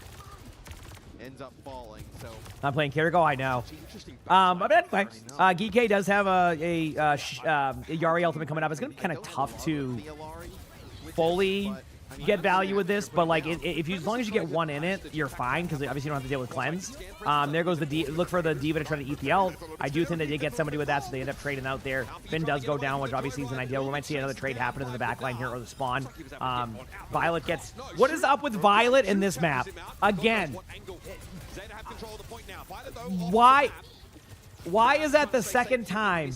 Speaker 5: Ends up falling, so...
Speaker 2: Not playing Kiriko, I know. But anyway, Geekay does have a Yari ultimate coming up. It's going to be kind of tough to fully get value with this, but like as long as you get one in it, you're fine, because obviously you don't have to deal with cleanse. There goes the look for the Diva to try to eat the ult. I do think they did get somebody with that, so they end up trading out there. Finn does go down, which obviously is an ideal. We might see another trade happen in the back line here, or the spawn. Violet gets... What is up with Violet in this map? Again. Why is that the second time?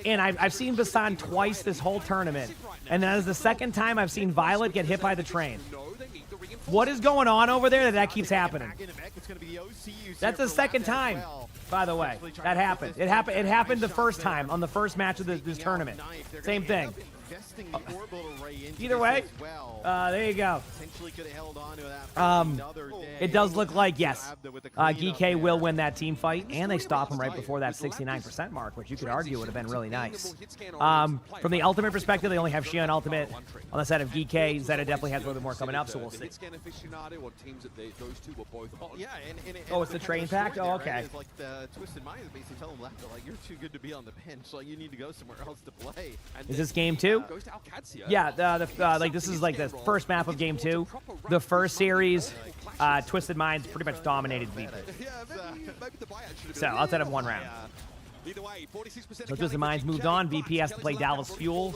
Speaker 2: And I've seen Basan twice this whole tournament, and that is the second time I've seen Violet get hit by the train. What is going on over there that keeps happening? That's the second time, by the way. That happened. It happened the first time on the first match of this tournament. Same thing.
Speaker 5: investing the orbital ray into
Speaker 2: Either
Speaker 5: this
Speaker 2: way,
Speaker 5: as well.
Speaker 2: there you go.
Speaker 5: Potentially could have held on to that for another day.
Speaker 2: It does look like, yes, Geek will win that team fight, and they stop him right before that 69% mark, which you could argue would have been really nice. From the ultimate perspective, they only have Shion ultimate. On the side of Geek, Zeta definitely has a little bit more coming up, so we'll see. Oh, it's the train pack? Oh, okay.
Speaker 5: Like the Twisted Minds basically tell them like you're too good to be on the bench. Like you need to go somewhere else to play. And
Speaker 2: is this game 2? Yeah, like this is like the first map of game 2. The first series, Twisted Minds pretty much dominated VP. So outside of one round. So Twisted Minds moved on. VP has to play Dallas Fuel.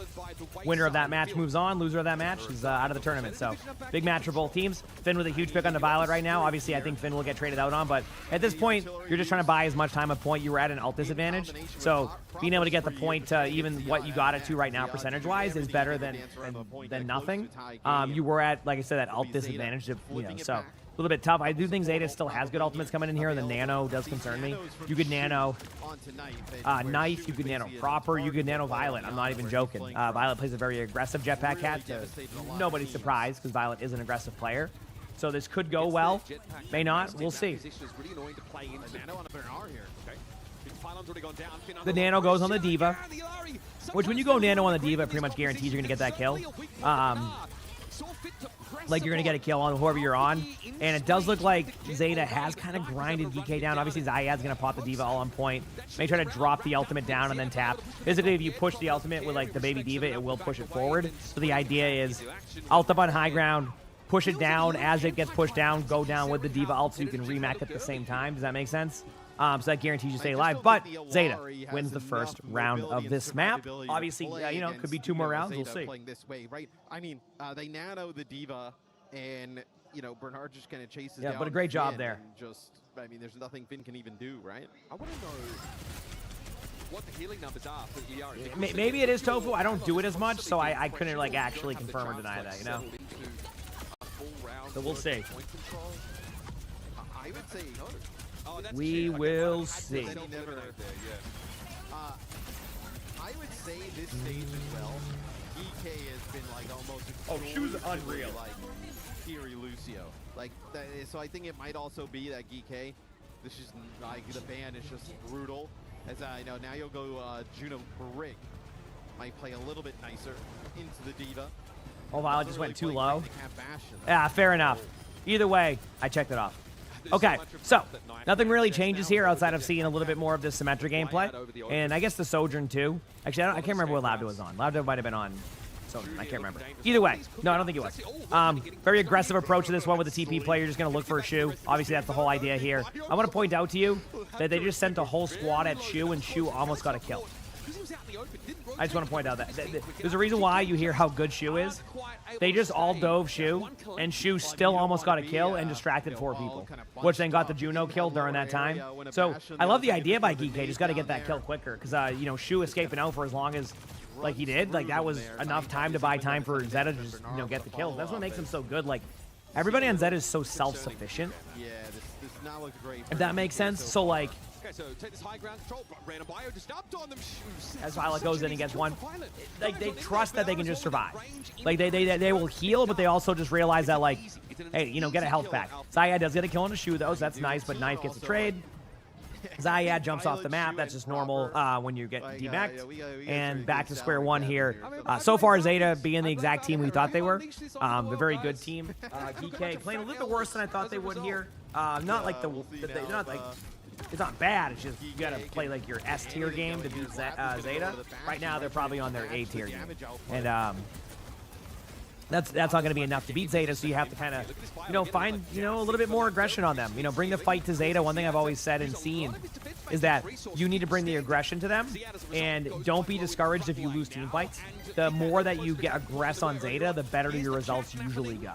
Speaker 2: Winner of that match moves on. Loser of that match is out of the tournament. So big match for both teams. Finn with a huge pick on the Violet right now. Obviously, I think Finn will get traded out on. But at this point, you're just trying to buy as much time a point. You were at an alt disadvantage. So being able to get the point, even what you got it to right now percentage-wise, is better than nothing. You were at, like I said, that alt disadvantage. So a little bit tough. I do think Zeta still has good ultimates coming in here. The Nano does concern me. You could Nano Knife, you could Nano Proper, you could Nano Violet. I'm not even joking. Violet plays a very aggressive jetpack cat. Nobody's surprised because Violet is an aggressive player. So this could go well. May not. We'll see. The Nano goes on the Diva, which when you go Nano on the Diva, it pretty much guarantees you're going to get that kill. Like you're going to get a kill on whoever you're on. And it does look like Zeta has kind of grinded DK down. Obviously, Zayad's going to pop the Diva all on point. May try to drop the ultimate down and then tap. Basically, if you push the ultimate with like the baby Diva, it will push it forward. So the idea is ult up on high ground, push it down. As it gets pushed down, go down with the Diva ult so you can remac at the same time. Does that make sense? So that guarantees you stay alive. But Zeta wins the first round of this map. Obviously, could be 2 more rounds. We'll see.
Speaker 5: This way, right? I mean, they nano the Diva, and Bernard just kind of chases down.
Speaker 2: But a great job there.
Speaker 5: I mean, there's nothing Finn can even do, right?
Speaker 21: I want to know what the healing numbers are for ER.
Speaker 2: Maybe it is Tofu. I don't do it as much, so I couldn't like actually confirm or deny that. So we'll see.
Speaker 5: I would say no.
Speaker 2: We will see.
Speaker 5: I would say this stage as well, EK has been like almost.
Speaker 2: Oh, she was unreal.
Speaker 5: Like Fury Lucio, like that. So I think it might also be that GK. This is like the ban is just brutal. As I know now, you'll go Juno Brick. Might play a little bit nicer into the Diva.
Speaker 2: Oh, Violet just went too low. Yeah, fair enough. Either way, I checked it off. Okay, so nothing really changes here outside of seeing a little bit more of this symmetric gameplay. And I guess the Sojourn too. Actually, I can't remember what Labdo was on. Labdo might have been on Sojourn. I can't remember. Either way, no, I don't think it was. Very aggressive approach to this one with the TP play. You're just going to look for a Shu. Obviously, that's the whole idea here. I want to point out to you that they just sent a whole squad at Shu, and Shu almost got a kill. I just want to point out that there's a reason why you hear how good Shu is. They just all dove Shu, and Shu still almost got a kill and distracted 4 people, which then got the Juno kill during that time. So I love the idea by Geek. Just got to get that kill quicker because Shu escaping out for as long as like he did, like that was enough time to buy time for Zeta to just get the kills. That's what makes him so good. Like everybody on Zeta is so self-sufficient.
Speaker 5: Yeah, this now looks great.
Speaker 2: If that makes sense. So like.
Speaker 21: Okay, so take this high ground control. Random bio just upped on them.
Speaker 2: As Violet goes in and gets one, like they trust that they can just survive. Like they will heal, but they also just realize that like, hey, get a health pack. Zayad does get a kill on a Shu though, so that's nice. But Knife gets a trade. Zayad jumps off the map. That's just normal when you get debacked. And back to square one here. So far, Zeta being the exact team we thought they were. A very good team. DK playing a little bit worse than I thought they would here. Not like not like. It's not bad. It's just you gotta play like your S tier game to beat Zeta. Right now they're probably on their A tier game, and that's not gonna be enough to beat Zeta. So you have to kind of find a little bit more aggression on them. Bring the fight to Zeta. One thing I've always said and seen is that you need to bring the aggression to them, and don't be discouraged if you lose team fights. The more that you get aggress on Zeta, the better your results usually go.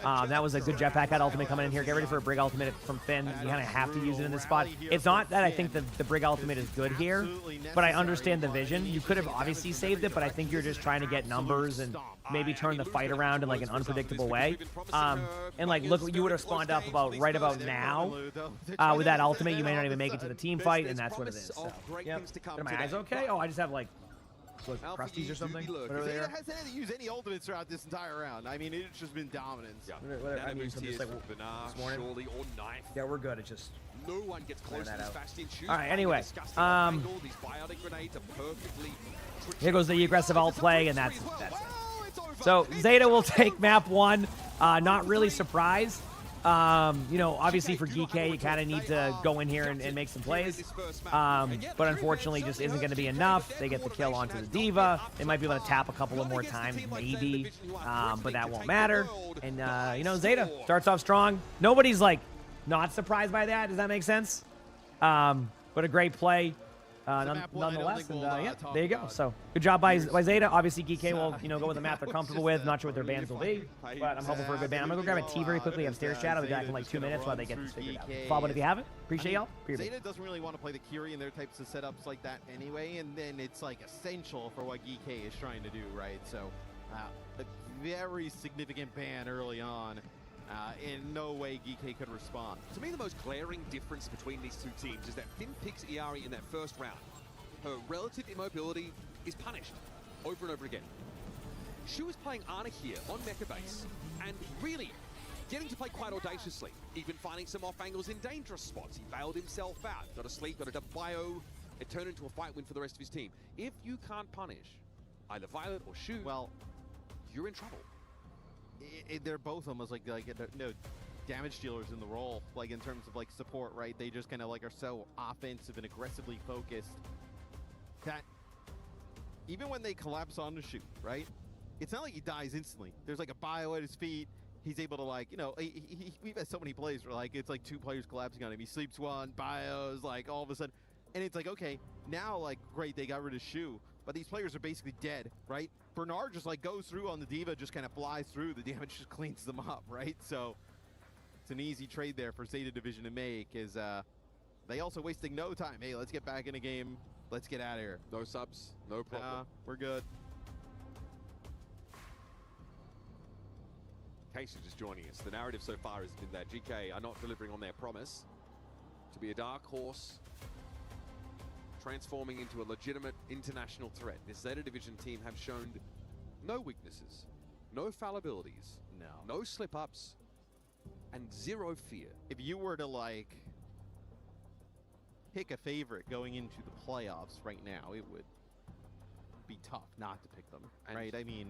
Speaker 2: That was a good jetpack ultimate coming in here. Get ready for a Brig ultimate from Finn. You kind of have to use it in this spot. It's not that I think the Brig ultimate is good here, but I understand the vision. You could have obviously saved it, but I think you're just trying to get numbers and maybe turn the fight around in like an unpredictable way. And like look what you would have spawned up right about now with that ultimate. You may not even make it to the team fight, and that's what it is. So, yep. Are my eyes okay? Oh, I just have like what,
Speaker 5: Alpha
Speaker 2: Crusties or something?
Speaker 5: Look,
Speaker 2: Whatever they
Speaker 5: Zeta
Speaker 2: are.
Speaker 5: hasn't had to use any ultimates throughout this entire round. I mean, it's just been dominance.
Speaker 21: Yeah.
Speaker 2: Whatever, I
Speaker 21: Nano
Speaker 2: mean,
Speaker 21: boost
Speaker 2: from
Speaker 21: here
Speaker 2: just like
Speaker 21: from Benar,
Speaker 2: this morning.
Speaker 21: surely, or Knife.
Speaker 2: Yeah, we're good. It's just
Speaker 21: No one gets close to
Speaker 2: that
Speaker 21: this
Speaker 2: out.
Speaker 21: Bastion. Shoes
Speaker 2: All right,
Speaker 21: finding a
Speaker 2: anyway,
Speaker 21: disgusting angle. These biotic grenades are perfectly
Speaker 2: here goes the aggressive alt play, and that's it. So Zeta will take map 1. Not really surprised. You know, obviously for GK, you kind of need to go in here and make some plays. But unfortunately, just isn't going to be enough. They get the kill onto the D.Va. They might be able to tap a couple of more times, maybe. But that won't matter. And, you know, Zeta starts off strong. Nobody's, like, not surprised by that. Does that make sense? But a great play. Nonetheless, and yeah, there you go. So good job by Zeta. Obviously, GK will go with the map they're comfortable with. Not sure what their bans will be, but I'm hoping for a good ban. I'm gonna go grab a tea very quickly upstairs. Chat. I'll be back in like 2 minutes while they get this figured out. Follow it if you haven't. Appreciate y'all.
Speaker 5: Zeta doesn't really want to play the Curie in their types of setups like that anyway, and then it's like essential for what GK is trying to do, right? So a very significant ban early on. In no way GK could respond.
Speaker 21: To me, the most glaring difference between these two teams is that Finn picks Iari in that first round. Her relative immobility is punished over and over again. Shu is playing Ana here on Mecha Base, and really getting to play quite audaciously, even finding some off angles in dangerous spots. He bailed himself out, got a sleep, got a bio. It turned into a fight win for the rest of his team. If you can't punish either Violet or Shu, well, you're in trouble.
Speaker 5: They're both almost like damage dealers in the role, like in terms of like support, right? They just kind of like are so offensive and aggressively focused that even when they collapse on the Shu, right? It's not like he dies instantly. There's like a bio at his feet. He's able to like, we've had so many plays where like it's like 2 players collapsing on him. He sleeps one, bios, like all of a sudden, and it's like, okay, now like great, they got rid of Shu, but these players are basically dead, right? Bernard just like goes through on the D.Va, just kind of flies through. The damage just cleans them up, right? So it's an easy trade there for Zeta Division to make. Is they also wasting no time. Hey, let's get back in the game. Let's get out of here.
Speaker 21: No subs, no problem.
Speaker 5: We're good.
Speaker 21: In case you're just joining us, the narrative so far has been that GK are not delivering on their promise to be a dark horse, transforming into a legitimate international threat. This Zeta Division team have shown no weaknesses, no fallibilities, no slip-ups, and zero fear.
Speaker 5: If you were to like pick a favorite going into the playoffs right now, it would be tough not to pick them, right? I mean,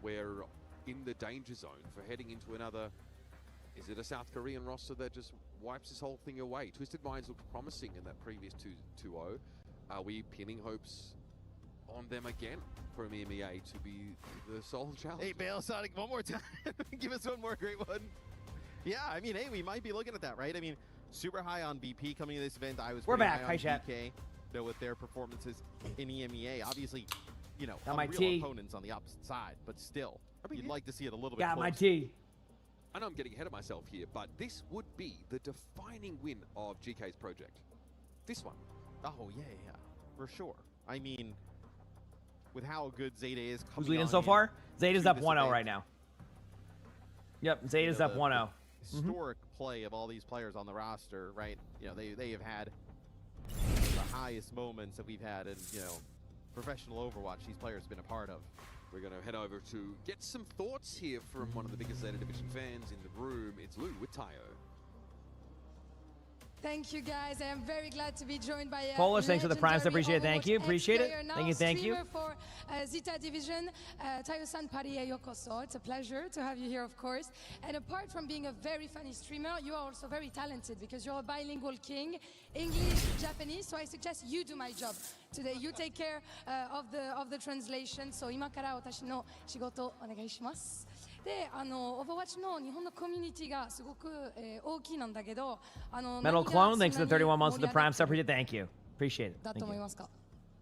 Speaker 21: we're in the danger zone for heading into another. Is it a South Korean roster that just wipes this whole thing away? Twisted Minds looked promising in that previous 2-0. Are we pinning hopes on them again from EMEA to be the sole challenge?
Speaker 5: Hey, Bale Sonic, one more time. Give us one more great one. Yeah, I mean, hey, we might be looking at that, right? I mean, super high on BP coming to this event. I was
Speaker 2: We're back.
Speaker 5: high
Speaker 2: Hi,
Speaker 5: on
Speaker 2: chat.
Speaker 5: BK, though, with their performances in EMEA. Obviously,
Speaker 2: Got my
Speaker 5: real
Speaker 2: tea.
Speaker 5: opponents on the opposite side, but still, you'd like to see it a little bit
Speaker 2: Got
Speaker 5: closer.
Speaker 2: my tea.
Speaker 21: I know I'm getting ahead of myself here, but this would be the defining win of GK's project. This one.
Speaker 5: Oh, yeah. For sure. I mean, with how good Zeta is coming
Speaker 2: Who's leading
Speaker 5: on
Speaker 2: so
Speaker 5: in
Speaker 2: far? Zeta's
Speaker 5: to
Speaker 2: up
Speaker 5: this
Speaker 2: 1-0
Speaker 5: event,
Speaker 2: right now. Yep, Zeta's up 1-0.
Speaker 5: Historic play of all these players on the roster, right? They have had the highest moments that we've had in, professional Overwatch these players have been a part of.
Speaker 21: We're going to head over to get some thoughts here from one of the biggest Zeta Division fans in the room. It's Lou with Tayo.
Speaker 20: Thank you, guys. I am very glad to be joined by
Speaker 2: Polish, thanks for the primes. I appreciate it. Thank you. Appreciate it.
Speaker 20: Now,
Speaker 2: Thank you. Thank you.
Speaker 20: streamer for Zeta Division, Tayo-san Parie Yokoso. It's a pleasure to have you here, of course. And apart from being a very funny streamer, you are also very talented because you're a bilingual king, English, Japanese. So I suggest you do my job today. You take care of the translation. So 今から私の仕事お願いします。で、Overwatch の日本のコミュニティがすごく、大きいなんだけど、
Speaker 2: Metal Clone, thanks to the 31 months of the prime sub. Thank you. Appreciate it.
Speaker 20: だと思いますか。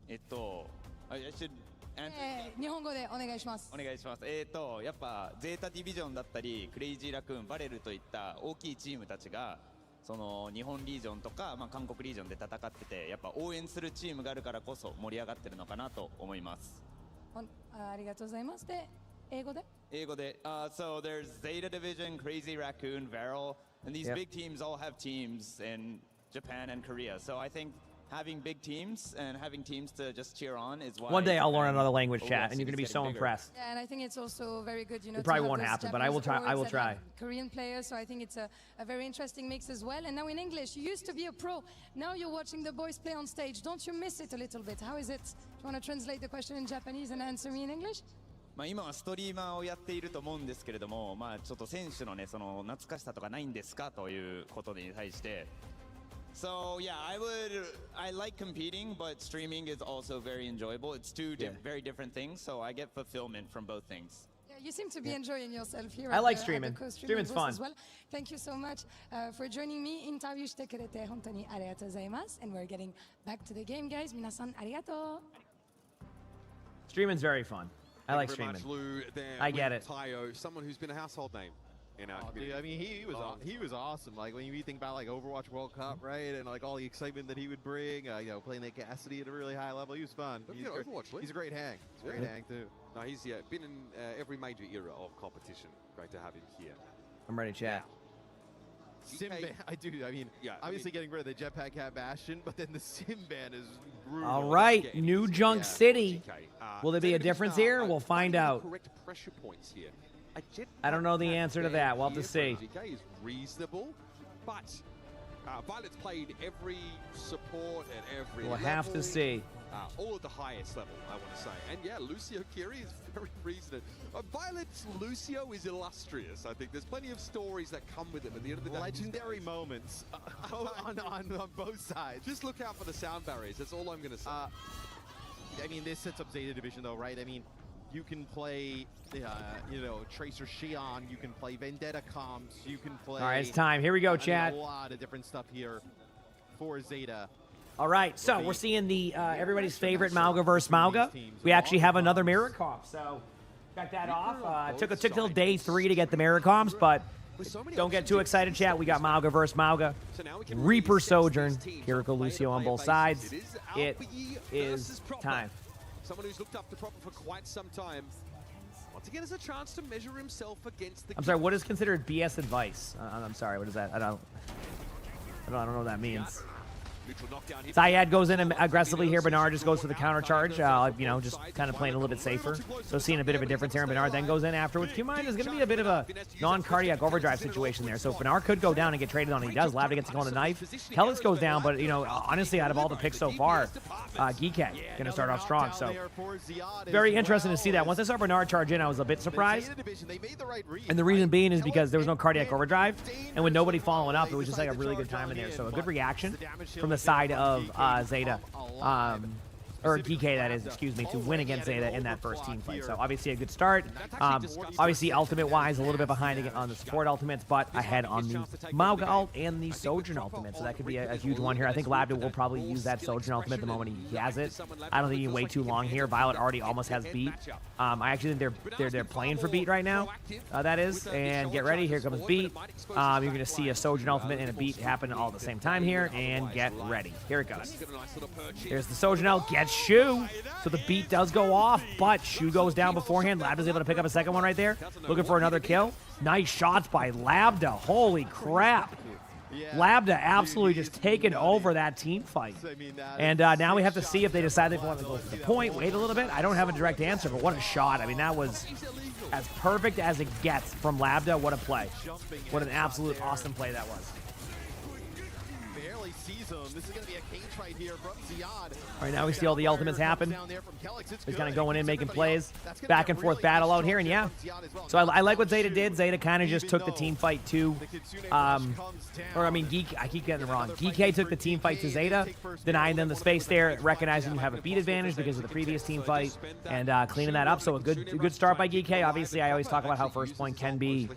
Speaker 6: I should answer.
Speaker 20: 日本語でお願いします。
Speaker 6: お願いします。やっぱゼータディビジョンだったりクレイジーラクーン、バレルといった大きいチームたちがその日本リージョンとか、韓国リージョンで戦ってて、やっぱ応援するチームがあるからこそ盛り上がってるのかなと思います。
Speaker 20: ありがとうございます。で、英語で。
Speaker 6: So there's Zeta Division, Crazy Raccoon, Varel, and these big teams all have teams in Japan and Korea. So I think having big teams and having teams to just cheer on is why.
Speaker 2: One day I'll learn another language,
Speaker 6: OS
Speaker 2: chat, and you're going to be
Speaker 6: is
Speaker 2: so
Speaker 6: getting bigger.
Speaker 2: impressed.
Speaker 20: Yeah, and I think it's also very good, you know.
Speaker 2: It probably
Speaker 20: to have
Speaker 2: won't
Speaker 20: those
Speaker 2: happen, but I will try.
Speaker 20: Japanese
Speaker 2: I will
Speaker 20: orgs that
Speaker 2: try.
Speaker 20: have Korean players, so I think it's a very interesting mix as well. And now in English, you used to be a pro. Now you're watching the boys play on stage. Don't you miss it a little bit? How is it? Do you want to translate the question in Japanese and answer me in English?
Speaker 6: まあ今はストリーマーをやっていると思うんですけれども、まあちょっと選手のねその懐かしさとかないんですかということに対して。So yeah, I like competing, but streaming is also very enjoyable. It's two very different things, so I get fulfillment from both things.
Speaker 20: Yeah, you seem to be enjoying yourself here.
Speaker 2: I like
Speaker 20: at the
Speaker 2: streaming.
Speaker 20: co-streaming
Speaker 2: Streaming's
Speaker 20: booth
Speaker 2: fun.
Speaker 20: as well. Thank you so much for joining me. インタビューしてくれて本当にありがとうございます。And we're getting back to the game, guys. 皆さんありがとう。
Speaker 2: Streaming's very fun. I like
Speaker 21: Thank you very
Speaker 2: streaming.
Speaker 21: much, Lou, there
Speaker 2: I get
Speaker 21: with
Speaker 2: it.
Speaker 21: Tayo, someone who's been a household name in our community.
Speaker 5: Dude, I mean, he was awesome. Like when you think about like Overwatch World Cup, right, and like all the excitement that he would bring, you know, playing that Cassidy at a really high level, he was fun. He's a great hang. He's a great hang too.
Speaker 21: No, he's been in every major era of competition. Great to have him here.
Speaker 2: I'm ready, chat.
Speaker 5: Simban, I mean, obviously getting rid of the Jetpack Cat Bastion, but then the Simban is brutal.
Speaker 2: All right, New Junk City. Will there be a difference here? We'll find out.
Speaker 21: Correct pressure points here.
Speaker 2: I don't know the answer to that. We'll have to see.
Speaker 21: GK is reasonable, but Violet's played every support at every
Speaker 2: We'll
Speaker 21: level.
Speaker 2: have to see.
Speaker 21: All at the highest level, I want to say. And yeah, Lucio Kiri is very reasonable. Violet's Lucio is illustrious, I think. There's plenty of stories that come with him at the end of the day.
Speaker 5: Legendary moments on both sides.
Speaker 21: Just look out for the sound barriers. That's all I'm going to say.
Speaker 5: I mean, this sets up Zeta Division, though, right? I mean, you can play, you know, Tracer Xion. You can play Vendetta Comms. You can play...
Speaker 2: All right, it's time. Here we go,
Speaker 5: I mean,
Speaker 2: chat.
Speaker 5: a lot of different stuff here for Zeta.
Speaker 2: All right, so we're seeing the everybody's favorite Mauga versus Mauga. We actually have another mirror comp, so check that off. Took till day 3 to get the mirror comps, but don't get too excited, chat. We got Mauga versus Mauga. Reaper Sojourn, Kiriko Lucio on both sides. It is time.
Speaker 21: Someone who's looked up to Proper for quite some time. Once again, has a chance to measure himself against the...
Speaker 2: I'm sorry, what is considered BS advice? I'm sorry, what is that? I don't know what that means. Syed goes in aggressively here. Bernard just goes for the counter charge, you know, just kind of playing a little bit safer. So seeing a bit of a difference here. And Bernard then goes in afterwards. Keep in mind, there's going to be a bit of a non-cardiac overdrive situation there. So if Bernard could go down and get traded on, he does. Labda gets to go on the knife. Helix goes down, but, you know, honestly, out of all the picks so far, Geekhead going to start off strong. So very interesting to see that. Once I saw Bernard charge in, I was a bit surprised. And the reason being is because there was no cardiac overdrive. And with nobody following up, it was just like a really good time in there. So a good reaction from the side of Zeta, or DK that is, excuse me, to win against Zeta in that first team fight. So obviously a good start. Obviously ultimate-wise a little bit behind on the support ultimates, but ahead on the Mauga ult and the Sojourn ultimate. So that could be a huge one here. I think Labda will probably use that Sojourn ultimate the moment he has it. I don't think he can wait too long here. Violet already almost has beat. I actually think they're playing for beat right now. That is, and get ready. Here comes beat. You're going to see a Sojourn ultimate and a beat happen all at the same time here, and get ready. Here it goes. There's the Sojourn ult. Gets Shu. So the beat does go off, but Shu goes down beforehand. Labda's able to pick up a second one right there. Looking for another kill. Nice shots by Labda. Holy crap. Labda absolutely just taking over that team fight. And now we have to see if they decide they want to go for the point, wait a little bit. I don't have a direct answer, but what a shot. I mean, that was as perfect as it gets from Labda. What a play. What an absolute awesome play that was.
Speaker 5: Barely sees him. This is going to be a cage fight here from Ziad.
Speaker 2: All right, now we see all the ultimates happen. He's kind of going in, making plays. Back and forth battle out here, and yeah. So I like what Zeta did. Zeta kind of just took the team fight to, I keep getting it wrong. GK took the team fight to Zeta, denying them the space there, recognizing you have a beat advantage because of the previous team fight, and cleaning that up. So a good start by GK. Obviously, I always talk about how first point can be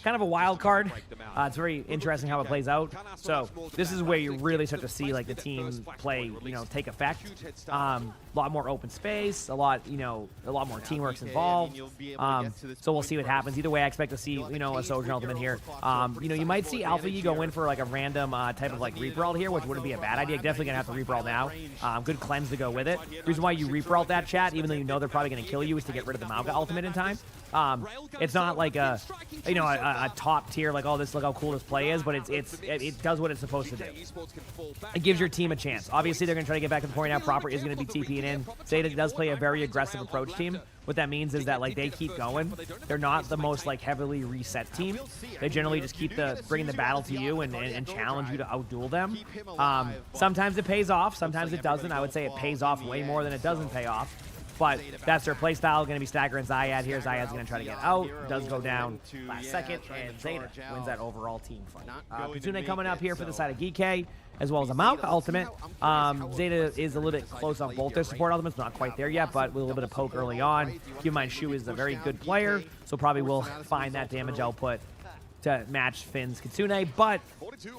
Speaker 2: kind of a wild card. It's very interesting how it plays out. So this is where you really start to see like the team play, you know, take effect. A lot more open space, a lot more teamwork's involved. So we'll see what happens. Either way, I expect to see, you know, a Sojourn ultimate here. You might see Alpha you go in for like a random type of like Reaper ult here, which wouldn't be a bad idea. Definitely gonna have to Reaper ult now. Good cleanse to go with it. The reason why you Reaper ult that, chat, even though you know they're probably gonna kill you, is to get rid of the Mauga ultimate in time. It's not like a top tier, like, oh, look how cool this play is, but it does what it's supposed to do. It gives your team a chance. Obviously, they're going to try to get back to the point now. Proper is going to be TPing in. Zeta does play a very aggressive approach team. What that means is that, like, they keep going. They're not the most, like, heavily reset team. They generally just keep bringing the battle to you and challenge you to outduel them. Sometimes it pays off. Sometimes it doesn't. I would say it pays off way more than it doesn't pay off. But that's their playstyle. Going to be Stagger and Zyad here. Zyad's going to try to get out. Does go down last second. And Zeta wins that overall team fight. Kitsune coming up here for the side of Geekay, as well as a Emongg ultimate. Zeta is a little bit close on both their support ultimates. Not quite there yet, but with a little bit of poke early on. Keep in mind, Shu is a very good player, so probably will find that damage output to match Finn's Kitsune. But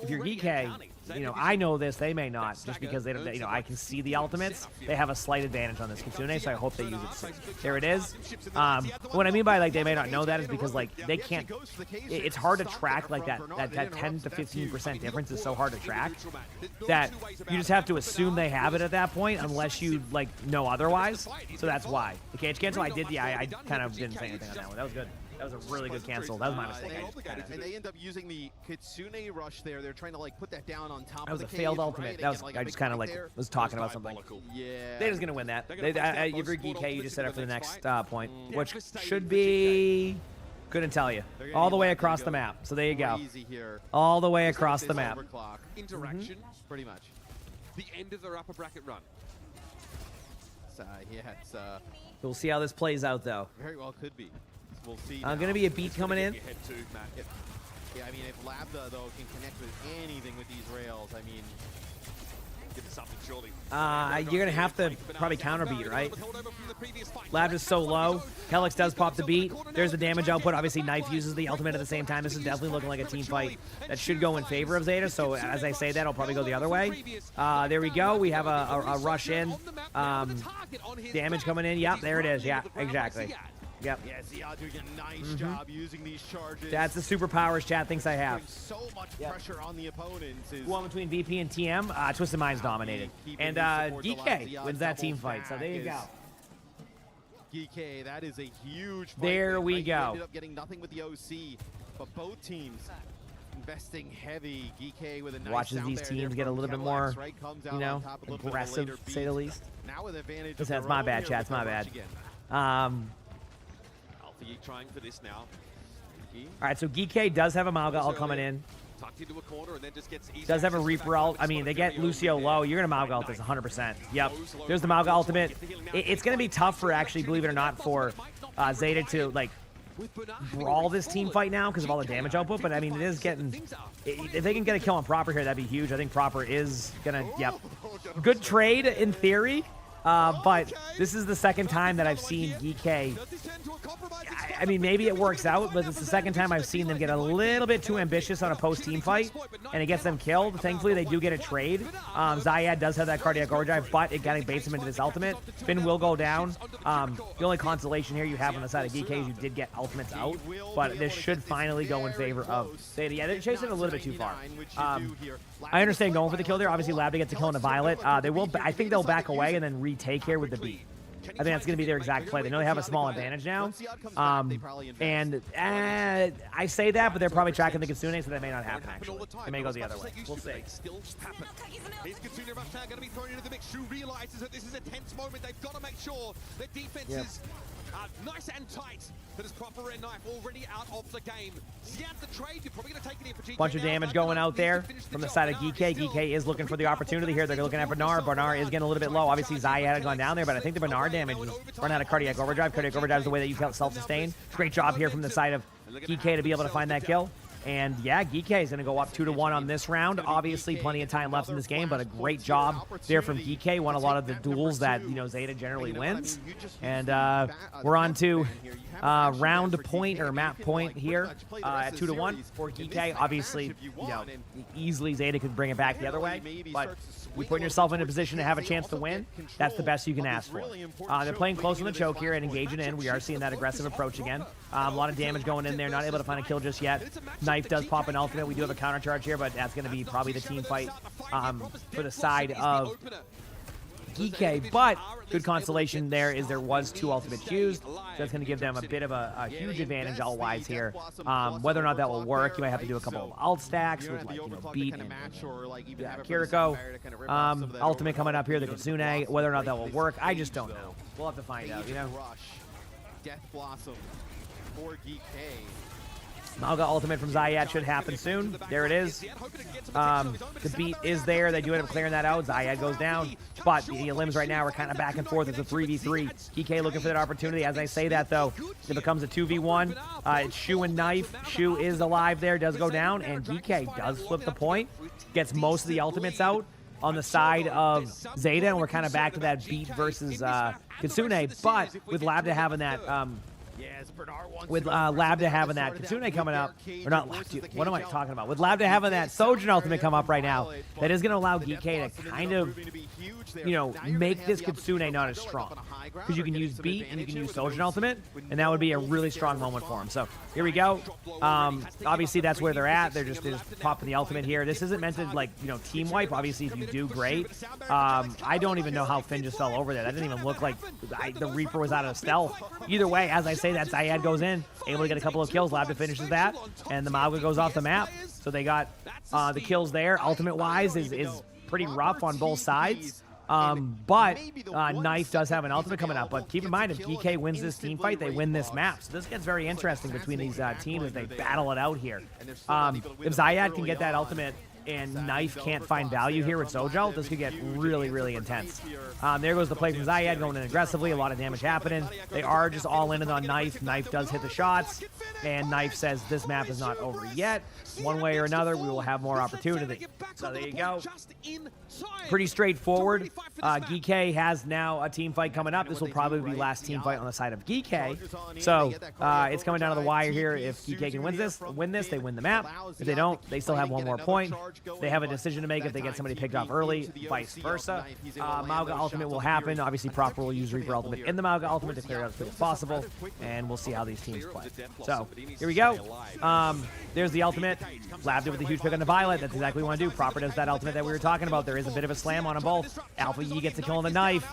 Speaker 2: if you're Geekay, I know this, they may not, just because they don't, I can see the ultimates. They have a slight advantage on this Kitsune, so I hope they use it soon. There it is. What I mean by, like, they may not know that is because, like, they can't, it's hard to track, like, that 10 to 15% difference is so hard to track that you just have to assume they have it at that point unless you, like, know otherwise. So that's why. The cage cancel, I kind of didn't say anything on that one. That was good. That was a really good cancel. That was my mistake.
Speaker 5: And they end up using the Kitsune rush there. They're trying to, like, put that down on top
Speaker 2: that was
Speaker 5: of the
Speaker 2: a failed
Speaker 5: cage,
Speaker 2: ultimate.
Speaker 5: right?
Speaker 2: That was,
Speaker 5: Again,
Speaker 2: I just kind of, like, was talking about something.
Speaker 5: Yeah.
Speaker 2: They're just going to win that. If you're Geekay, you just set up for the next point, which should be... Couldn't tell you. All the way across the map. So there you go. All the way across the map.
Speaker 21: Interaction,
Speaker 5: pretty much.
Speaker 21: The end of their upper bracket run.
Speaker 5: Yeah, it's
Speaker 2: We'll see how this plays out, though.
Speaker 5: very well could be. We'll see.
Speaker 2: Going to be a beat coming in.
Speaker 5: Yeah, I mean, if Labda, though, can connect with anything with these rails, I mean...
Speaker 21: Give it something, surely.
Speaker 2: You're going to have to probably counter beat, right? Labda's so low. Helix does pop the beat. There's the damage output. Obviously, Knife uses the ultimate at the same time. This is definitely looking like a team fight that should go in favor of Zeta. So as I say that, it'll probably go the other way. There we go. We have a rush in. Damage coming in. Yep, there it is. Yeah, exactly. Yep.
Speaker 5: Yeah, Ziyad doing a nice job using these charges.
Speaker 2: That's the superpowers chat thinks I have.
Speaker 5: So much pressure on the opponents.
Speaker 2: One between VP and TM. Twisted Minds dominated. And DK wins that team fight. So there you go.
Speaker 5: DK, that is a huge fight.
Speaker 2: There we go.
Speaker 5: Ended up getting nothing with the OC, but both teams investing heavy. DK with a nice
Speaker 2: watches these teams get a little bit more, aggressive, to say the least.
Speaker 5: Now with advantage.
Speaker 2: That's my bad, chat. It's my bad.
Speaker 21: Trying for this now.
Speaker 2: All right, so Geekay does have a Malga ult coming in.
Speaker 21: Tucked into a corner and then just gets
Speaker 2: does have a Reaper ult. I mean, they get Lucio low. You're going to Malga ult this 100%. Yep. There's the Malga ultimate. It's going to be tough for, actually, believe it or not, for Zeta to, like, brawl this team fight now because of all the damage output. But, I mean, it is getting... If they can get a kill on Proper here, that'd be huge. I think Proper is going to... Yep. Good trade, in theory. But this is the second time that I've seen Geekay. I mean, maybe it works out, but it's the second time I've seen them get a little bit too ambitious on a post-team fight, and it gets them killed. Thankfully, they do get a trade. Zyad does have that cardiac overdrive, but it kind of baits him into this ultimate. Finn will go down. The only consolation here you have on the side of Geekay is you did get ultimates out, but this should finally go in favor of Zeta. Yeah, they're chasing it a little bit too far. I understand going for the kill there. Obviously, Labda gets a kill in a Violet. They will. I think they'll back away and then retake here with the beat. I think that's going to be their exact play. They know they have a small advantage now. And I say that, but they're probably tracking the Kitsune, so that may not happen, actually. It may go the other way. We'll see.
Speaker 21: Here's Kitsune Rush now going to be thrown into the mix. Shu realizes that this is a tense moment. They've got to make sure their defense is nice and tight. That is Proper and Knife already out of the game. Ziyad, the trade, you're probably going to take it in for GK.
Speaker 2: Bunch of damage going out there from the side of Geekay. Geekay is looking for the opportunity here. They're looking at Bernard. Bernard is getting a little bit low. Obviously, Zyad had gone down there, but I think the Bernard damage is run out of Cardiac Overdrive. Cardiac Overdrive is the way that you self-sustain. Great job here from the side of Geekay to be able to find that kill. And yeah, Geekay is going to go up 2-1 on this round. Obviously, plenty of time left in this game, but a great job there from Geekay. Won a lot of the duels that Zeta generally wins. And we're on to round point or map point here at 2-1 for Geekay. Obviously, easily Zeta could bring it back the other way, but you putting yourself in a position to have a chance to win, that's the best you can ask for. They're playing close on the choke here and engaging in. We are seeing that aggressive approach again. A lot of damage going in there, not able to find a kill just yet. Knife does pop an ultimate. We do have a counter charge here, but that's going to be probably the team fight for the side of GK, but good consolation there is there was 2 ultimates used, so that's going to give them a bit of a huge advantage all-wise here. Whether or not that will work, you might have to do a couple of alt stacks with, like, Beat and Kiriko. Ultimate coming up here, the Kitsune. Whether or not that will work, I just don't know. We'll have to find out, you know?
Speaker 5: Death Blossom for GK.
Speaker 2: Malga ultimate from Zayat should happen soon. There it is. The beat is there. They do end up clearing that out. Zayat goes down. But the limbs right now are kind of back and forth. It's a 3v3. GK looking for that opportunity. As I say that, though, it becomes a 2v1. It's Shu and Knife. Shu is alive there, does go down, and GK does flip the point. Gets most of the ultimates out on the side of Zeta, and we're kind of back to that beat versus Kitsune. But with Labda having that... Labda having that Kitsune coming up, or not, dude, what am I talking about? With Labda having that Sojourn ultimate come up right now, that is going to allow GK to kind of, you know, make this Kitsune not as strong. Because you can use Beat and you can use Sojourn ultimate, and that would be a really strong moment for him. So here we go. Obviously, that's where they're at. They're just popping the ultimate here. This isn't meant to, like, you know, team wipe. Obviously, if you do, great. I don't even know how Finn just fell over there. That didn't even look like the Reaper was out of stealth. Either way, as I say that, Zayad goes in, able to get a couple of kills. Labda finishes that, and the Malga goes off the map. So they got the kills there. Ultimate-wise is pretty rough on both sides. But Knife does have an ultimate coming out. But keep in mind, if GK wins this team fight, they win this map. So this gets very interesting between these teams as they battle it out here. If Zayad can get that ultimate and Knife can't find value here with Sojal, this could get really, really intense. There goes the play from Zayad going in aggressively, a lot of damage happening. They are just all in on Knife. Knife does hit the shots, and Knife says this map is not over yet. One way or another, we will have more opportunity. So there you go. Pretty straightforward. GK has now a team fight coming up. This will probably be last team fight on the side of GK. So it's coming down to the wire here. If GK can win this, they win the map. If they don't, they still have one more point. They have a decision to make if they get somebody picked off early, vice versa. Malga ultimate will happen. Obviously, Proper will use Reaper ultimate in the Malga ultimate to clear it out as quick as possible, and we'll see how these teams play. So here we go. There's the ultimate. Labda with a huge pick on the Violet. That's exactly what we want to do. Proper does that ultimate that we were talking about. There is a bit of a slam on them both. Alpha Yi gets a kill on the Knife.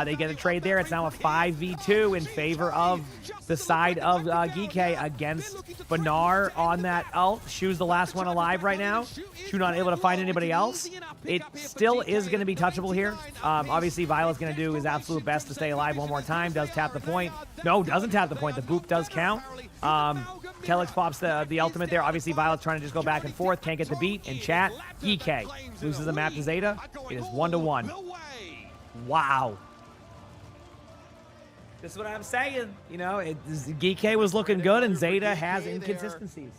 Speaker 2: They get a trade there. It's now a 5v2 in favor of the side of GK against Banar on that ult. Shu's the last one alive right now. Shu not able to find anybody else. It still is going to be touchable here. Obviously, Violet's going to do his absolute best to stay alive one more time. Does tap the point. No, doesn't tap the point. The boop does count. Kellex pops the ultimate there. Obviously, Violet's trying to just go back and forth. Can't get the beat. In chat, GK loses the map to Zeta. It is 1-1. Wow. This is what I'm saying. You know, GK was looking good, and Zeta has inconsistencies.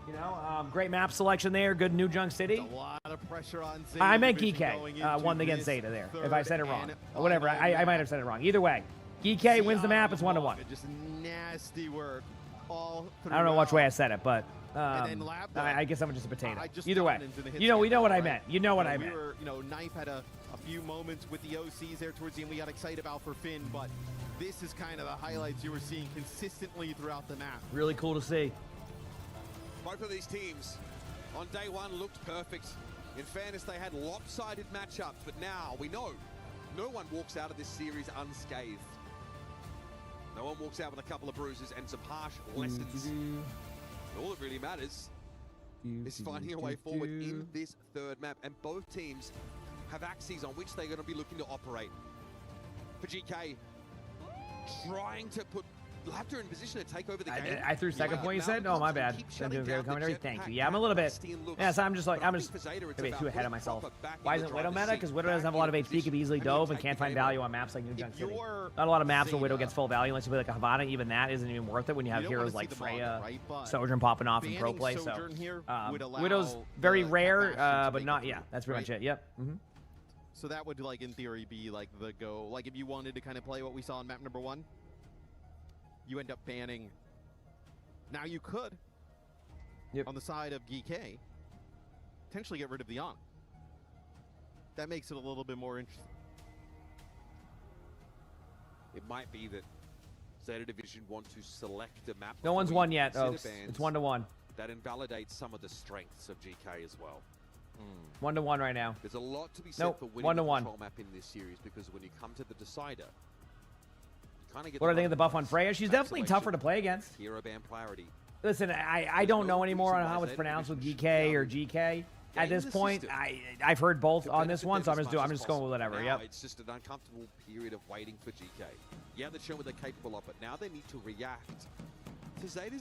Speaker 2: You know, great map selection there. Good New Junk City.
Speaker 5: A lot of pressure on Zeta.
Speaker 2: I meant GK won against Zeta there. If I said it wrong, or whatever, I might have said it wrong. Either way, GK wins the map. It's 1-1.
Speaker 5: Just nasty work. All
Speaker 2: I don't know which way I said it, but I guess I'm just a potato. Either way, we know what I meant. You know what I meant.
Speaker 5: Knife had a few moments with the OCs there towards the end. We got excited about for Finn, but this is kind of the highlights you were seeing consistently throughout the map.
Speaker 2: Really cool to see.
Speaker 21: Both of these teams on day one looked perfect. In fairness, they had lopsided matchups, but now we know no one walks out of this series unscathed. No one walks out with a couple of bruises and some harsh lessons. All that really matters is finding a way forward in this third map, and both teams have axes on which they're going to be looking to operate. For GK, trying to put Labda in position to take over the game.
Speaker 2: I threw second point, you said? Oh, my bad. I'm doing favorite commentary. Thank you. Yeah, I'm a little bit. Yeah, so I'm just a bit too ahead of myself. Why isn't Widow meta? Because Widow doesn't have a lot of HP, can be easily dove, and can't find value on maps like New Junk City. Not a lot of maps where Widow gets full value unless you play like a Havana. Even that isn't even worth it when you have heroes like Freya, Sojourn popping off in pro play. So Widow's very rare, but not, yeah, that's pretty much it. Yep.
Speaker 5: So that would, like, in theory, be like the go. Like, if you wanted to kind of play what we saw on map number 1. You end up banning. Now you could, on the side of GK, potentially get rid of the Ana. That makes it a little bit more interesting.
Speaker 21: It might be that Zeta Division want to select a map.
Speaker 2: No one's won yet. Oh, it's 1-1.
Speaker 21: That invalidates some of the strengths of GK as well.
Speaker 2: 1-1 right now.
Speaker 21: There's a lot to be said for winning the control map in this series because when you come to the decider, you kind of get.
Speaker 2: What do I think of the buff on Freya? She's definitely tougher to play against.
Speaker 21: Hero band priority.
Speaker 2: Listen, I don't know anymore on how it's pronounced with GK or GK. At this point, I've heard both on this one, so I'm just going with whatever.
Speaker 21: Now
Speaker 2: Yep.
Speaker 21: it's just an uncomfortable period of waiting for GK. Yeah, they've shown what they're capable of, but now they need to react to Zeta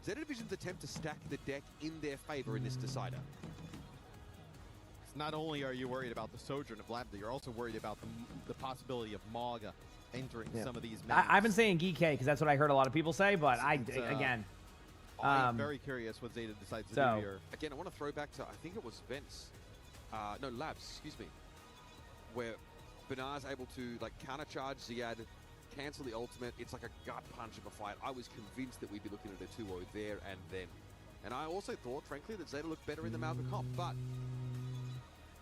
Speaker 21: Division's attempt to stack the deck in their favor in this decider.
Speaker 5: Not only are you worried about the Sojourn of Lambda, you're also worried about the possibility of Maga entering some of these maps.
Speaker 2: I've been saying GK because that's what I heard a lot of people say, but again.
Speaker 5: I'm very curious what Zeta decides to do here.
Speaker 21: Again, I want to throw back to, I think it was Vents. No, Labs, excuse me. Where Benar's able to like countercharge Ziad, cancel the ultimate. It's like a gut punch of a fight. I was convinced that we'd be looking at a 2-0 there and then. And I also thought, frankly, that Zeta looked better in the Malga comp, but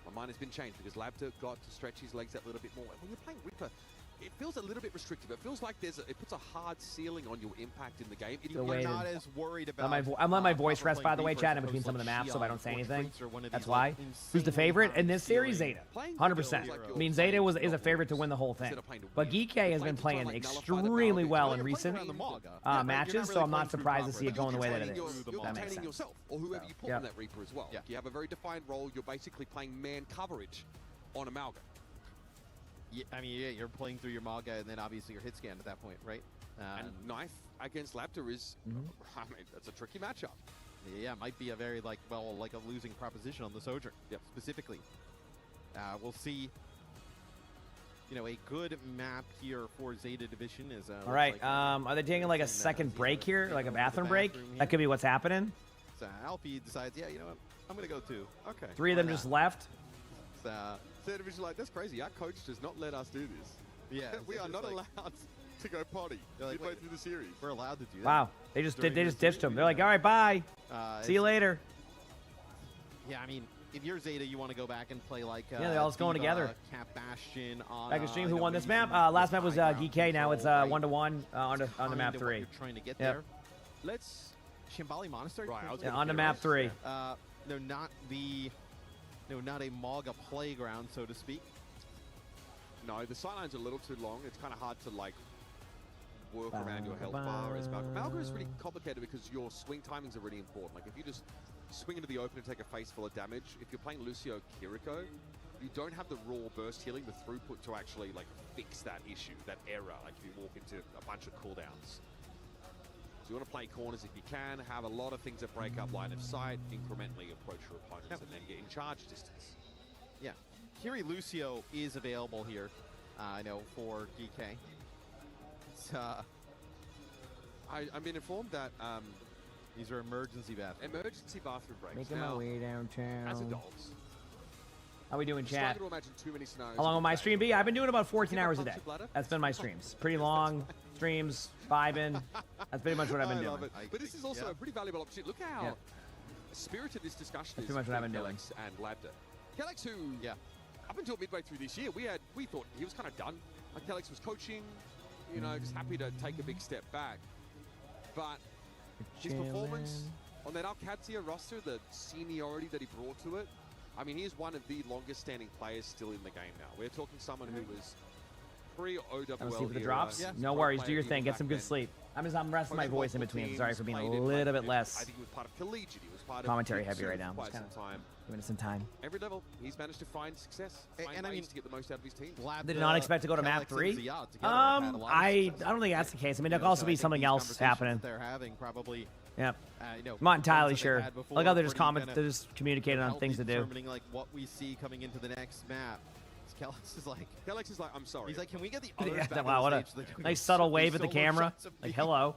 Speaker 21: my mind has been changed because Labda got to stretch his legs out a little bit more. And when you're playing Reaper, it feels a little bit restrictive. It feels like it puts a hard ceiling on your impact in the game.
Speaker 5: You're not as worried about.
Speaker 2: I'm letting my voice rest, by the way, chat, in between some of the maps, so I don't say anything. That's why. Who's the favorite in this series? Zeta, 100%. I mean, Zeta is a favorite to win the whole thing. But GK has been playing extremely well in recent matches, so I'm not surprised to see it going the way that it is.
Speaker 21: You're
Speaker 2: That makes
Speaker 21: containing
Speaker 2: sense.
Speaker 21: yourself, or whoever you put on that Reaper as well. You have a very defined role. You're basically playing man coverage on Amalgam.
Speaker 5: Yeah, I mean, yeah, you're playing through your Maga and then obviously your hit scan at that point, right?
Speaker 21: And Knife against Lapter is, I mean, that's a tricky matchup.
Speaker 5: Yeah, it might be a very, like a losing proposition on the Sojourn, specifically. We'll see, a good map here for Zeta Division is...
Speaker 2: All right, are they taking like a second break here, like a bathroom break? That could be what's happening.
Speaker 5: So Alfie decides, yeah, you know what, I'm going to go too.
Speaker 21: Okay.
Speaker 2: 3 of them just left.
Speaker 21: Zeta Division like, that's crazy. Our coach does not let us do this.
Speaker 5: Yeah,
Speaker 21: we are not allowed to go potty midway through the series.
Speaker 5: We're allowed to do that.
Speaker 2: Wow, they just ditched him. They're like, all right, bye. See you later.
Speaker 5: Yeah, I mean, if you're Zeta, you want to go back and play like
Speaker 2: yeah, they're all going together.
Speaker 5: Cap Bastion on.
Speaker 2: Back in stream, who won this map? Last map was GK. Now it's 1-1 on the map 3.
Speaker 5: You're trying to get there. Let's Shambali Monastery.
Speaker 21: Right,
Speaker 2: on the map 3.
Speaker 5: No, not a Maga playground, so to speak.
Speaker 21: No, the sightline's a little too long. It's kind of hard to like work around your health bar as Malga. Malga is really complicated because your swing timings are really important. Like if you just swing into the open and take a face full of damage, if you're playing Lucio Kiriko, you don't have the raw burst healing, the throughput to actually like fix that issue, that error. Like if you walk into a bunch of cooldowns. So you want to play corners if you can, have a lot of things that break up line of sight, incrementally approach your opponents, and then get in charge distance.
Speaker 5: Yeah. Kiri Lucio is available here, I know, for GK. It's,
Speaker 21: I've been informed that
Speaker 5: these are emergency
Speaker 21: bathroom breaks.
Speaker 2: Making my way downtown.
Speaker 21: As adults,
Speaker 2: how we doing, chat?
Speaker 21: to imagine too many scenarios.
Speaker 2: How long will my stream be? I've been doing about 14 hours a day. That's been my streams. Pretty long streams, vibing. That's pretty much what I've been doing.
Speaker 21: Love it. But this is also a pretty valuable opportunity. Look how spirited this discussion is.
Speaker 2: Pretty much what I've been doing.
Speaker 21: And Labda. Kellex, who up until midway through this year, we thought he was kind of done. Like Kellex was coaching, just happy to take a big step back. But his performance on that Alcatia roster, the seniority that he brought to it, I mean, he is one of the longest standing players still in the game now. We're talking someone who was pre-OWL.
Speaker 2: I'll see for the drops. No worries. Do your thing. Get some good sleep. I'm resting my voice in between. Sorry for being a little bit less
Speaker 21: I think he was part of Collegiate. He was part of
Speaker 2: commentary heavy right now.
Speaker 21: Quite some time.
Speaker 2: Giving it some time.
Speaker 21: Every level, he's managed to find success. Find ways to get the most out of his team.
Speaker 2: Did not expect to go to map 3. I don't think that's the case. I mean, there could also be something else happening.
Speaker 5: They're having probably.
Speaker 2: Yep. I'm not entirely sure. Like how they're just communicating on things to do.
Speaker 5: Determining like what we see coming into the next map. Kellex is like, I'm sorry. He's like, can we get the others back
Speaker 2: wow, what
Speaker 5: on
Speaker 2: a
Speaker 5: stage?
Speaker 2: nice subtle wave at the camera. Like, hello.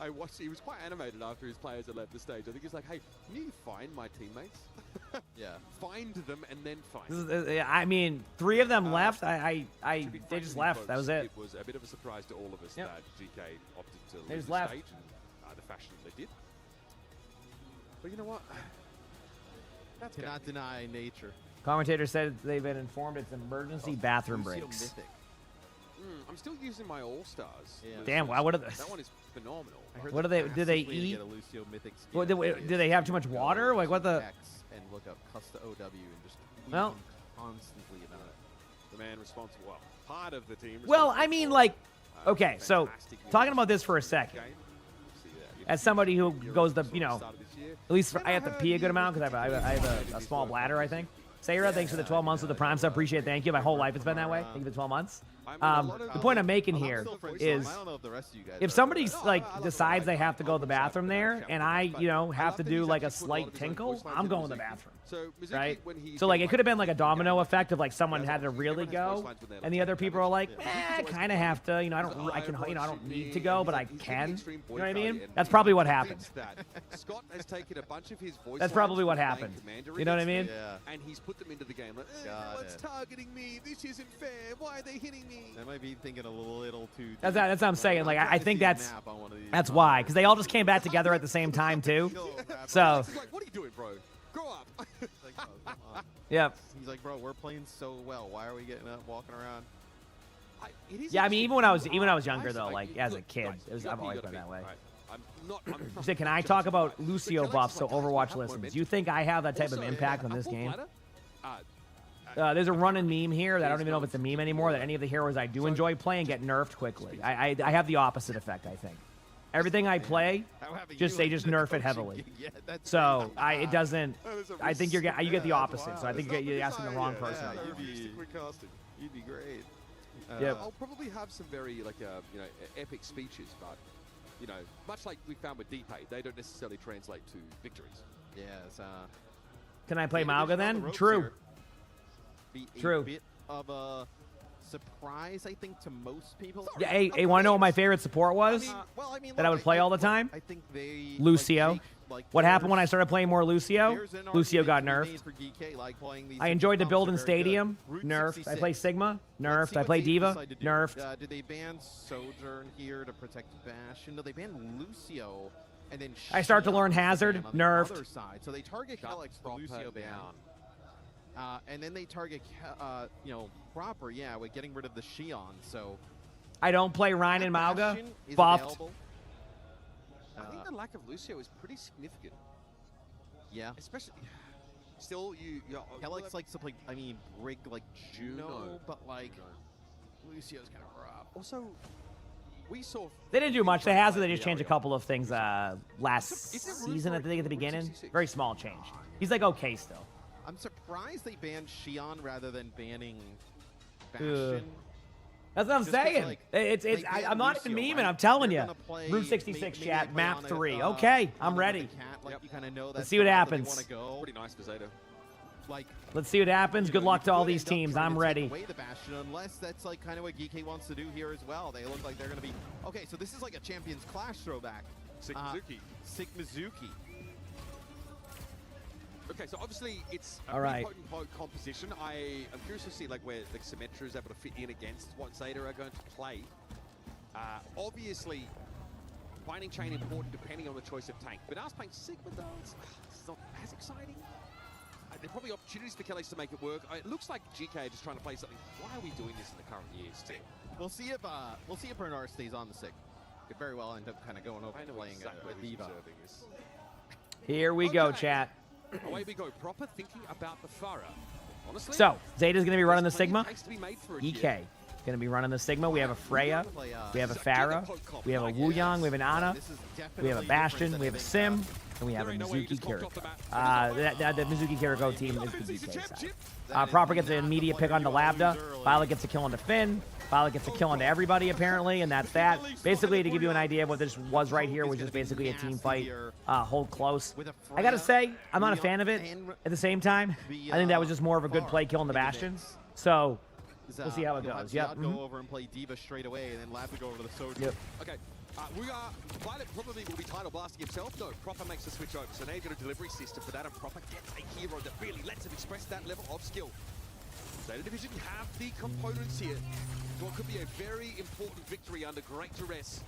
Speaker 21: I watched. He was quite animated after his players had left the stage. I think he's like, hey, can you find my teammates?
Speaker 5: Yeah.
Speaker 21: Find them and then find them.
Speaker 2: I mean, 3 of them left. They just left.
Speaker 21: Folks,
Speaker 2: that was it.
Speaker 21: It was a bit of a surprise to all of us that GK opted to
Speaker 2: They
Speaker 21: leave
Speaker 2: just
Speaker 21: the
Speaker 2: left.
Speaker 21: stage in the fashion they did. But you know what? That's
Speaker 5: Cannot deny nature.
Speaker 2: Commentator said they've been informed it's emergency bathroom breaks.
Speaker 21: I'm still using my All-Stars.
Speaker 5: Yeah.
Speaker 2: Damn, wow, what are those?
Speaker 21: That one is phenomenal.
Speaker 2: What do they? Do they eat? What, do they have too much water? Like what the?
Speaker 5: And look up Custa OW and just
Speaker 2: Well,
Speaker 5: constantly about it.
Speaker 21: The man responsible, well, part of the team.
Speaker 2: Well, I mean, like, okay, so talking about this for a second. As somebody who goes the, at least I have to pee a good amount because I have a small bladder, I think. Sarah, thanks for the 12 months of the Prime sub. Appreciate it. Thank you. My whole life has been that way. Thank you for the 12 months. The point I'm making here is if somebody like decides they have to go to the bathroom there and I, have to do like a slight tinkle, I'm going to the bathroom. Right? So like it could have been like a domino effect of like someone had to really go and the other people are like, I kind of have to, I don't need to go, but I can. You know what I mean? That's probably what happened.
Speaker 21: Scott has taken a bunch of his voice.
Speaker 2: That's probably what happened. You know what I mean?
Speaker 21: And he's put them into the game. Like, what's targeting me? This isn't fair. Why are they hitting me?
Speaker 5: They might be thinking a little too.
Speaker 2: That's what I'm saying. Like I think that's why, because they all just came back together at the same time too. So.
Speaker 21: What are you doing, bro? Grow up.
Speaker 2: Yep.
Speaker 5: He's like, bro, we're playing so well. Why are we getting up, walking around?
Speaker 2: Yeah, I mean, even when I was younger though, like as a kid, I've always been that way. You say, can I talk about Lucio buffs so Overwatch listens? Do you think I have that type of impact on this game? There's a running meme here that I don't even know if it's a meme anymore, that any of the heroes I do enjoy playing get nerfed quickly. I have the opposite effect, I think. Everything I play, they just nerf it heavily. So it doesn't. I think you get the opposite. So I think you're asking the wrong person.
Speaker 5: You'd be great.
Speaker 2: Yep.
Speaker 21: I'll probably have some very epic speeches, but much like we found with D-Pay, they don't necessarily translate to victories.
Speaker 5: Yeah.
Speaker 2: Can I play Mauga then? True. True.
Speaker 5: A bit of a surprise, I think, to most people.
Speaker 2: Yeah, hey, want to know what my favorite support was? That I would play all the time?
Speaker 5: I think they
Speaker 2: Lucio. What happened when I started playing more Lucio? Lucio got nerfed. I enjoyed the build in Stadium. Nerfed. I play Sigma. Nerfed. I play Diva. Nerfed.
Speaker 5: Did they ban Sojourn here to protect Bastion? No, they banned Lucio. And then
Speaker 2: I start to learn Hazard. Nerfed.
Speaker 5: So they target Helix for Lucio ban. And then they target, Proper, with getting rid of the Xion, so...
Speaker 2: I don't play Ryan and Mauga. Buffed.
Speaker 21: I think the lack of Lucio is pretty significant.
Speaker 5: Yeah.
Speaker 21: Especially... Still,
Speaker 5: Helix likes to play, Brig like Juno, but, Lucio's kind of rough.
Speaker 21: Also, we saw...
Speaker 2: They didn't do much. The Hazard, they just changed a couple of things last season, I think, at the beginning. Very small change. He's, okay still.
Speaker 5: I'm surprised they banned Xion rather than banning Bastion.
Speaker 2: That's what I'm saying. I'm not even memeing. I'm telling you. Route 66 chat, map 3. Okay, I'm ready. Let's see what happens.
Speaker 21: Pretty nice for Zeta.
Speaker 2: Let's see what happens. Good luck to all these teams. I'm ready.
Speaker 5: The Bastion, unless that's kind of what Geeky wants to do here as well. They look like they're going to be... Okay, so this is like a Champions Clash throwback. Sigmazuki.
Speaker 21: Okay, so obviously it's a
Speaker 2: pretty
Speaker 21: potent composition. I am curious to see where the Symmetra is able to fit in against what Zeta are going to play. Obviously, Binding Chain important depending on the choice of tank. But us playing Sigma though, it's not as exciting. There are probably opportunities for Kelly's to make it work. It looks like GK are just trying to play something. Why are we doing this in the current years too?
Speaker 5: We'll see if Bernard stays on the Sig. Could very well end up kind of going over playing with Diva.
Speaker 2: Here we go, chat.
Speaker 21: Away we go, Proper thinking about the Pharah. Honestly,
Speaker 2: so, Zeta's going to be running the Sigma.
Speaker 21: EK
Speaker 2: going to be running the Sigma. We have a Freya. We have a Pharah. We have a Wuyong. We have an Ana. We have a Bastion. We have a Sim. And we have a Mizuki Kiriko. The Mizuki Kiriko team is the DK side. Proper gets an immediate pick onto Labda. Violet gets a kill onto Finn. Violet gets a kill onto everybody, apparently, and that's that. Basically, to give you an idea of what this was right here, was just basically a team fight, hold close. I gotta say, I'm not a fan of it. At the same time, I think that was just more of a good play killing the Bastion. So, we'll see how it goes. Yep.
Speaker 5: Go over and play Diva straight away, and then Lab to go over to the Sojourn.
Speaker 2: Yep.
Speaker 21: Okay. Violet probably will be title blasting himself. No, Proper makes the switch over. So now you've got a delivery system for that, and Proper gets a hero that really lets him express that level of skill. Zeta Division have the components here. So it could be a very important victory under great duress.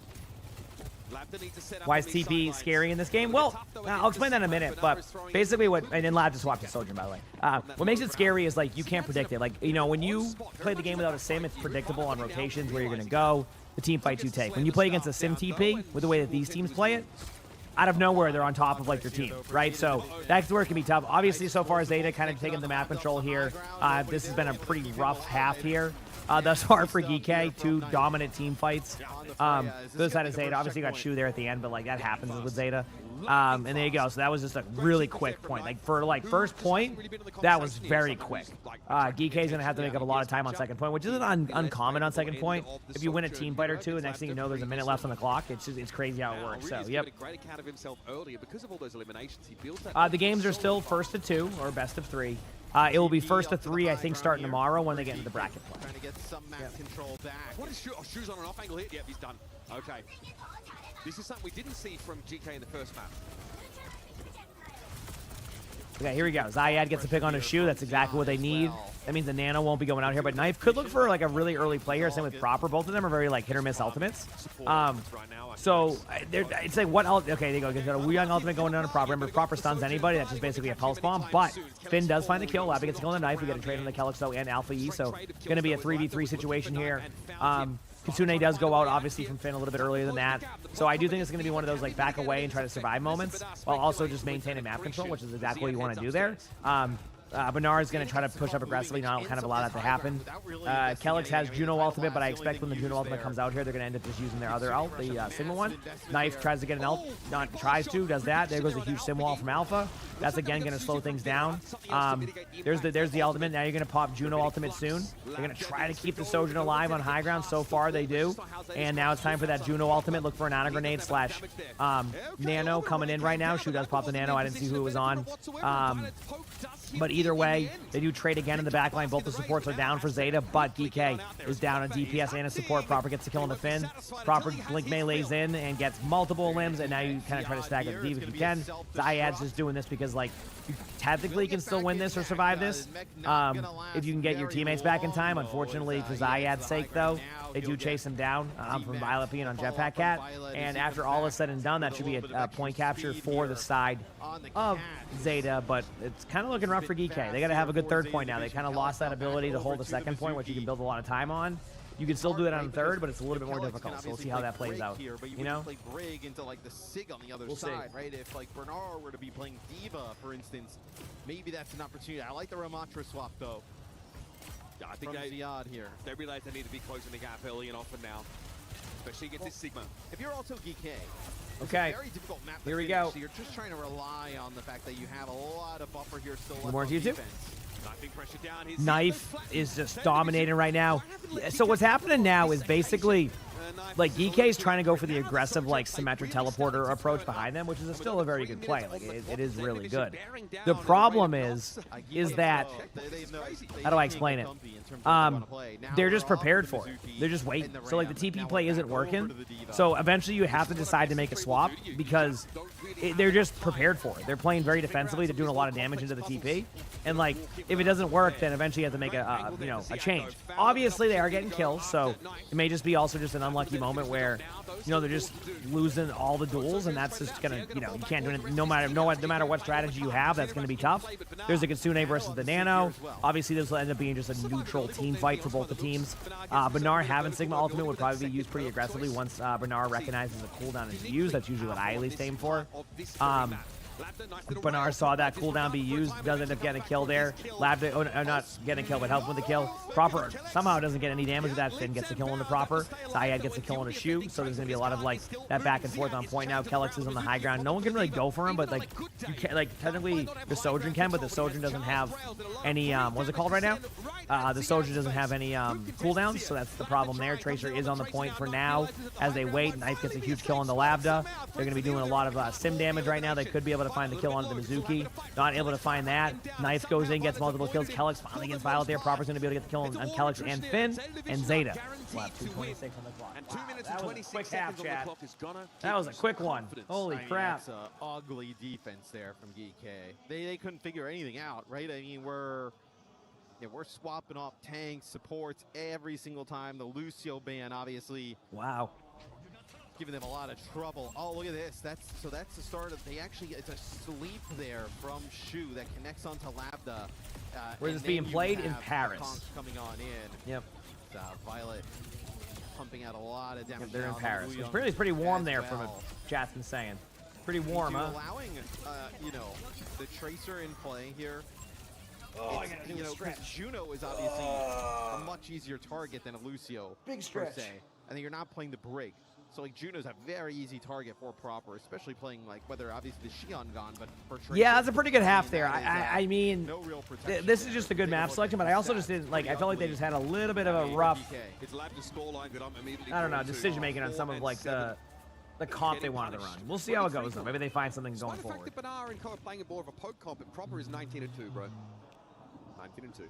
Speaker 21: Labda needs to set up.
Speaker 2: Why is TP scary in this game? Well, I'll explain that in a minute, but basically and then Lab just walked to Sojourn, by the way. What makes it scary is you can't predict it. When you play the game without a sim, it's predictable on rotations where you're going to go. the team fights you take. When you play against a sim TP, with the way that these teams play it, out of nowhere, they're on top of, like, their team, right? So that's where it can be tough. Obviously, so far, Zeta kind of taking the map control here. This has been a pretty rough half here. Thus far for Geek, 2 dominant team fights. This side of Zeta, obviously got Shu there at the end, but, like, that happens with Zeta. And there you go. So that was just a really quick point. Like, for, like, first point, that was very quick. Geek's going to have to make up a lot of time on second point, which isn't uncommon on second point. If you win a team fight or two, and next thing you know, there's a minute left on the clock. It's crazy how it works. So, yep. The games are still first to 2 or best of 3. It will be first to 3, I think, starting tomorrow when they get into the bracket play.
Speaker 5: Trying to get some map control back. What is Shu? Oh, Shu's on an off angle here. Yep, he's done. Okay. This is something we didn't see from GK in the first map.
Speaker 2: Okay, here we go. Zayad gets a pick on his Shu. That's exactly what they need. That means the Nano won't be going out here, but Knife could look for, like, a really early play here. Same with Proper. Both of them are very, like, hit-or-miss ultimates. So, it's like, what else? Okay, they go. Got a Wu Young ultimate going down to Proper. Remember, Proper stuns anybody. That's just basically a pulse bomb. But Finn does find the kill. Labba gets a kill on the Knife. We get a trade on the Kelixo and Alpha E. So, going to be a 3v3 situation here. Kitsune does go out, obviously, from Finn a little bit earlier than that. So I do think it's going to be one of those, like, back away and try to survive moments, while also just maintaining map control, which is exactly what you want to do there. Bernard is going to try to push up aggressively, not kind of allow that to happen. Kelix has Juno ultimate, but I expect when the Juno ultimate comes out here, they're going to end up just using their other ult, the Sigma one. Knife tries to get an ult, does that. There goes a huge sim wall from Alpha. That's, again, going to slow things down. There's the ultimate. Now you're going to pop Juno ultimate soon. They're going to try to keep the Sojourn alive on high ground. So far, they do. And now it's time for that Juno ultimate. Look for a nano grenade slash Nano coming in right now. Shu does pop the Nano. I didn't see who it was on. But either way, they do trade again in the backline. Both the supports are down for Zeta, but DK is down on DPS and a support. Proper gets the kill on the Finn. Proper blink melees in and gets multiple limbs, and now you kind of try to stack up the Div if you can. Zayad's just doing this because, like, you technically can still win this or survive this if you can get your teammates back in time. Unfortunately, for Zayad's sake, though, they do chase him down from Violet being on Jetpack Cat. And after all is said and done, that should be a point capture for the side of Zeta, but it's kind of looking rough for Geek. They got to have a good third point now. They kind of lost that ability to hold the second point, which you can build a lot of time on. You can still do it on the third, but it's a little bit more difficult. So we'll see how that plays out.
Speaker 5: Here, but you know, play Brig into like the Sig on the other side, right? If like Bernard were to be playing Diva, for instance, maybe that's an opportunity. I like the Ramatra swap though.
Speaker 21: Yeah, I think they realize they need to be closing the gap early and often now, especially against this Sigma.
Speaker 5: If you're also GK,
Speaker 2: okay,
Speaker 5: very difficult map
Speaker 2: here we
Speaker 5: finish,
Speaker 2: go.
Speaker 5: So you're just trying to rely on the fact that you have a lot of buffer here still left
Speaker 2: More
Speaker 5: on
Speaker 2: to you too.
Speaker 5: defense.
Speaker 2: Knife is just dominating right now. So what's happening now is basically, like, GK is trying to go for the aggressive, like, symmetric teleporter approach behind them, which is still a very good play. Like, it is really good. The problem is that, how do I explain it? They're just prepared for it. They're just waiting. So, like, the TP play isn't working. So eventually you have to decide to make a swap because they're just prepared for it. They're playing very defensively. They're doing a lot of damage into the TP. And, like, if it doesn't work, then eventually you have to make a change. Obviously, they are getting kills, so it may just be also just an unlucky moment where, you know, they're just losing all the duels, and that's just gonna, you know, you can't do it. No matter what strategy you have, that's gonna be tough. There's a Kitsune versus the Nano. Obviously, this will end up being just a neutral team fight for both the teams. Bernard having Sigma ultimate would probably be used pretty aggressively once Bernard recognizes a cooldown is used. That's usually what I at least aim for. Bernard saw that cooldown be used, does end up getting a kill there. Labda, not getting a kill, but helps with the kill. Proper somehow doesn't get any damage with that. Finn gets a kill on the Proper. Zayad gets a kill on a Shu, so there's going to be a lot of, like, that back and forth on point now. Kelix is on the high ground. No one can really go for him, but, like, you can, like, technically the Sojourn can, but the Sojourn doesn't have any, what's it called right now? The Sojourn doesn't have any cooldowns, so that's the problem there. Tracer is on the point for now as they wait. Knife gets a huge kill on the Labda. They're going to be doing a lot of sim damage right now. They could be able to find the kill onto the Mizuki. Not able to find that. Knife goes in, gets multiple kills. Kelix finally gets Violet there. Proper's going to be able to get the kill on Kelix and Finn and Zeta. We'll have 2:26 on the clock.
Speaker 21: And 2 minutes
Speaker 2: that
Speaker 21: and
Speaker 2: was a
Speaker 21: 26
Speaker 2: quick
Speaker 21: seconds
Speaker 2: half,
Speaker 21: on the clock is gonna.
Speaker 2: That was a quick one. Holy crap.
Speaker 5: That's an ugly defense there from GK. They couldn't figure anything out, right? I mean, we're swapping off tanks, supports every single time. The Lucio ban, obviously.
Speaker 2: Wow.
Speaker 5: Giving them a lot of trouble. Oh, look at this. That's the start of. It's a sleep there from Shu that connects onto Labda.
Speaker 2: Where is this being played? In Paris.
Speaker 5: Coming on in.
Speaker 2: Yep.
Speaker 5: Violet pumping out a lot of damage.
Speaker 2: They're in
Speaker 5: now.
Speaker 2: Paris.
Speaker 5: Luyon
Speaker 2: It's pretty warm
Speaker 5: as
Speaker 2: there from
Speaker 5: well.
Speaker 2: what chat's been saying. Pretty warm, huh?
Speaker 5: Allowing, you know, the Tracer in play here.
Speaker 2: Oh, I
Speaker 5: It's,
Speaker 2: gotta do
Speaker 5: you
Speaker 2: a
Speaker 5: know, 'cause
Speaker 2: stretch.
Speaker 5: Juno is obviously a much easier target than a Lucio.
Speaker 2: Big
Speaker 5: per
Speaker 2: stretch.
Speaker 5: se. And then you're not playing the Brig. So like Juno's a very easy target for Proper, especially playing like whether obviously the Xion gone, but for Tracer,
Speaker 2: Yeah, that's a pretty good half there.
Speaker 5: that is,
Speaker 2: I mean,
Speaker 5: no real protection
Speaker 2: this is
Speaker 5: there.
Speaker 2: just a good map selection, but I also just didn't like. I felt like they just had a little bit of a rough,
Speaker 21: It's lab to scoreline that I'm immediately
Speaker 2: I don't know,
Speaker 21: drawn to.
Speaker 2: decision making on some of like the comp they wanted to run. We'll see how it goes though. Maybe they find something going
Speaker 21: Despite the
Speaker 2: forward.
Speaker 21: fact that Banar and Co are playing a more of a poke comp, but Proper is 19-2, bro. 19-2.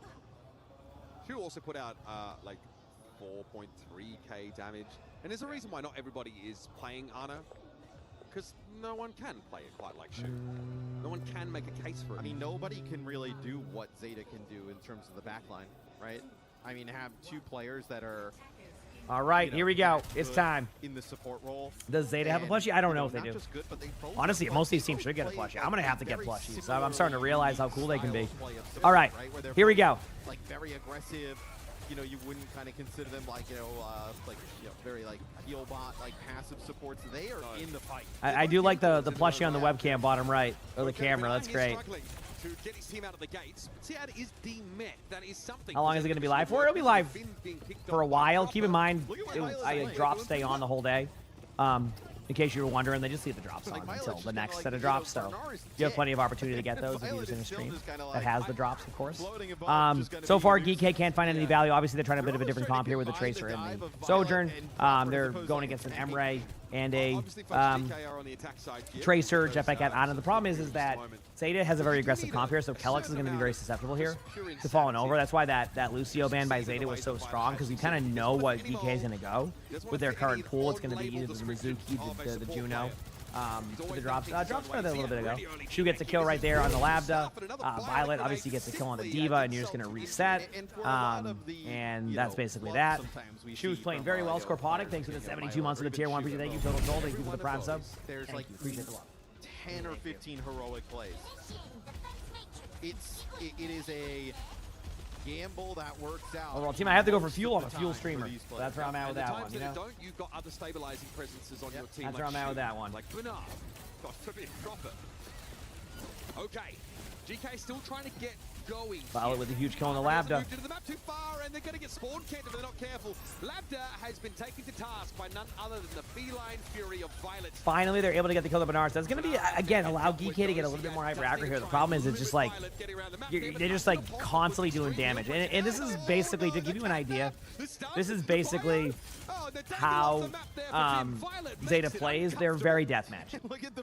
Speaker 21: Shu also put out like 4.3k damage, and there's a reason why not everybody is playing Ana, because no one can play it quite like Shu. No one can make a case for it.
Speaker 5: I mean, nobody can really do what Zeta can do in terms of the backline, right? I mean, have two players that are.
Speaker 2: All right, here we go. It's time.
Speaker 5: In the support role.
Speaker 2: Does Zeta have a plushie? I don't know if they
Speaker 5: not
Speaker 2: do.
Speaker 5: just good, but they both
Speaker 2: Honestly,
Speaker 5: have
Speaker 2: most of these
Speaker 5: they
Speaker 2: teams should get a
Speaker 5: play
Speaker 2: plushie. I'm gonna have to get
Speaker 5: very
Speaker 2: plushies. So I'm starting to
Speaker 5: similarly
Speaker 2: realize how cool they can be.
Speaker 5: style of play of
Speaker 2: All right,
Speaker 5: where they're
Speaker 2: here we
Speaker 5: both,
Speaker 2: go.
Speaker 5: Like very aggressive. You know, you wouldn't kind of consider them like very like heal bot, like passive supports. They are in the fight.
Speaker 2: I do like the plushie on the webcam bottom right, or the camera. That's great.
Speaker 21: To get his team out of the gates. But Sead is demet. That is something.
Speaker 2: How long is it going to be live for? It'll be live for a while. Keep in mind, I drops stay on the whole day. In case you were wondering, they just leave the drops on until the next set of drops. So you have plenty of opportunity to get those if you're using a stream that has the drops, of course. So far, GK can't find any value. Obviously, they're trying a bit of a different comp here with the Tracer and the Sojourn. They're going against an Emray and a Tracer, Jetpack at Ana. The problem is that Zeta has a very aggressive comp here, so Kellex is going to be very susceptible here to falling over. That's why that Lucio ban by Zeta was so strong, because you kind of know what DK is going to go. With their current pool, it's going to be either the Mizuki, the Juno. With the drops. Drops were there a little bit ago. Shu gets a kill right there on the Lambda. Violet obviously gets a kill on the Diva, and you're just going to reset. And that's basically that. Shu's playing very well. Scorponic, thanks for the 72 months of the tier 1. Appreciate thank you. Total Gold, thank you for the Prime sub.
Speaker 5: There's like
Speaker 2: Appreciate the love.
Speaker 5: 10 or 15 heroic plays. It is a gamble that works out.
Speaker 2: Overall team, I have to go for fuel. I'm a fuel streamer. So that's where I'm at with that one. You know?
Speaker 21: Don't, you've got other stabilizing presences on your team.
Speaker 2: That's where I'm at with that one.
Speaker 21: Like Banar. Got to be proper. Okay. GK still trying to get going.
Speaker 2: Violet with a huge kill on the Lambda.
Speaker 21: Moved into the map too far, and they're going to get spawn camped if they're not careful. Lambda has been taken to task by none other than the feline fury of Violet.
Speaker 2: Finally, they're able to get the kill to Bernard. So that's going to be, again, allow GK to get a little bit more hyper accurate here. The problem is it's just like, they're just like constantly doing damage. And this is basically, to give you an idea, this is basically how Zeta plays. They're very deathmatch.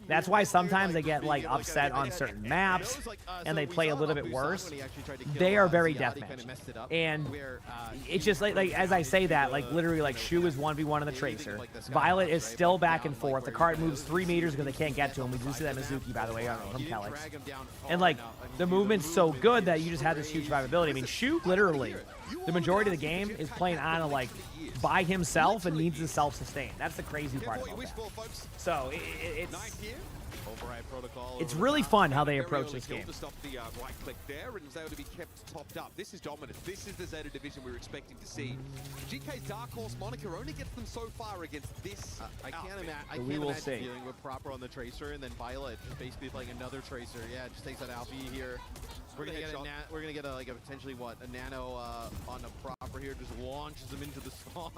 Speaker 2: That's why sometimes they get like upset on certain maps and they play a little bit worse. They are very deathmatch. And it's just like as I say that, like literally like Shu is 1v1 in the Tracer. Violet is still back and forth. The cart moves 3 meters because they can't get to him. We do see that Mizuki, by the way, from Kellex. And like the movement's so good that you just have this huge survivability. I mean, Shu literally, the majority of the game is playing Ana like by himself and needs to self-sustain. That's the crazy part about that. So it's really fun how they approach this game.
Speaker 21: To stop the right click there, and was able to be kept topped up. This is dominant. This is the Zeta division we were expecting to see. GK's Dark Horse moniker only gets them so far against this.
Speaker 5: I can't imagine dealing with Proper on the Tracer, and then Violet just basically playing another Tracer. Yeah, it just takes out Alfie here. We're gonna get a potentially a nano on the Proper here, just launches him into the spawn.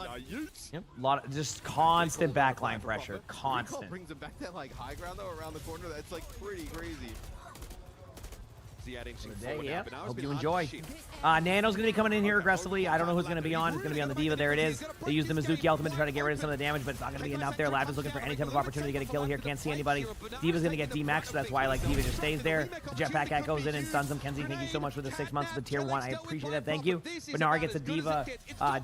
Speaker 2: Yep, a lot of just constant backline pressure, constant.
Speaker 5: Brings him back that like high ground though around the corner. That's like pretty crazy.
Speaker 2: Yeah, hope you enjoy. Nano's going to be coming in here aggressively. I don't know who's going to be on. It's going to be on the Diva. There it is. They use the Mizuki ultimate to try to get rid of some of the damage, but it's not going to be enough there. Lab is looking for any type of opportunity to get a kill here. Can't see anybody. Diva's going to get D-Max, so that's why like Diva just stays there. The Jetpack Cat goes in and stuns him. Kenzie, thank you so much for the 6 months of the tier 1. I appreciate that. Thank you. Bernard gets a Diva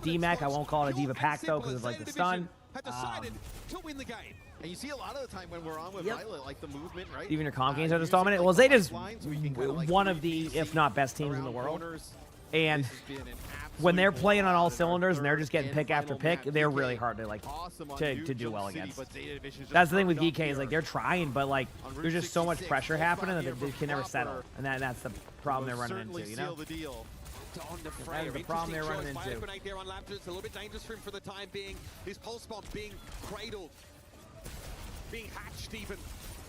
Speaker 2: D-Mac. I won't call it a Diva pack, though, because of like the stun.
Speaker 21: To win the game.
Speaker 5: And you see a lot of the time when we're on with Violet, like the movement, right?
Speaker 2: Even your comp games are just dominant. Well, Zeta's one of the, if not best teams in the world. And when they're playing on all cylinders and they're just getting pick after pick, they're really hard to like to do well against. That's the thing with DK is like they're trying, but like there's just so much pressure happening that they can never settle, and that's the problem they're running into. You know.
Speaker 5: on the
Speaker 2: That
Speaker 5: Freya.
Speaker 2: is the problem they're running
Speaker 5: Fire
Speaker 2: into.
Speaker 5: grenade there on Lambda. It's a little bit dangerous for him for the time being. His pulse bomb being cradled, being hatched even.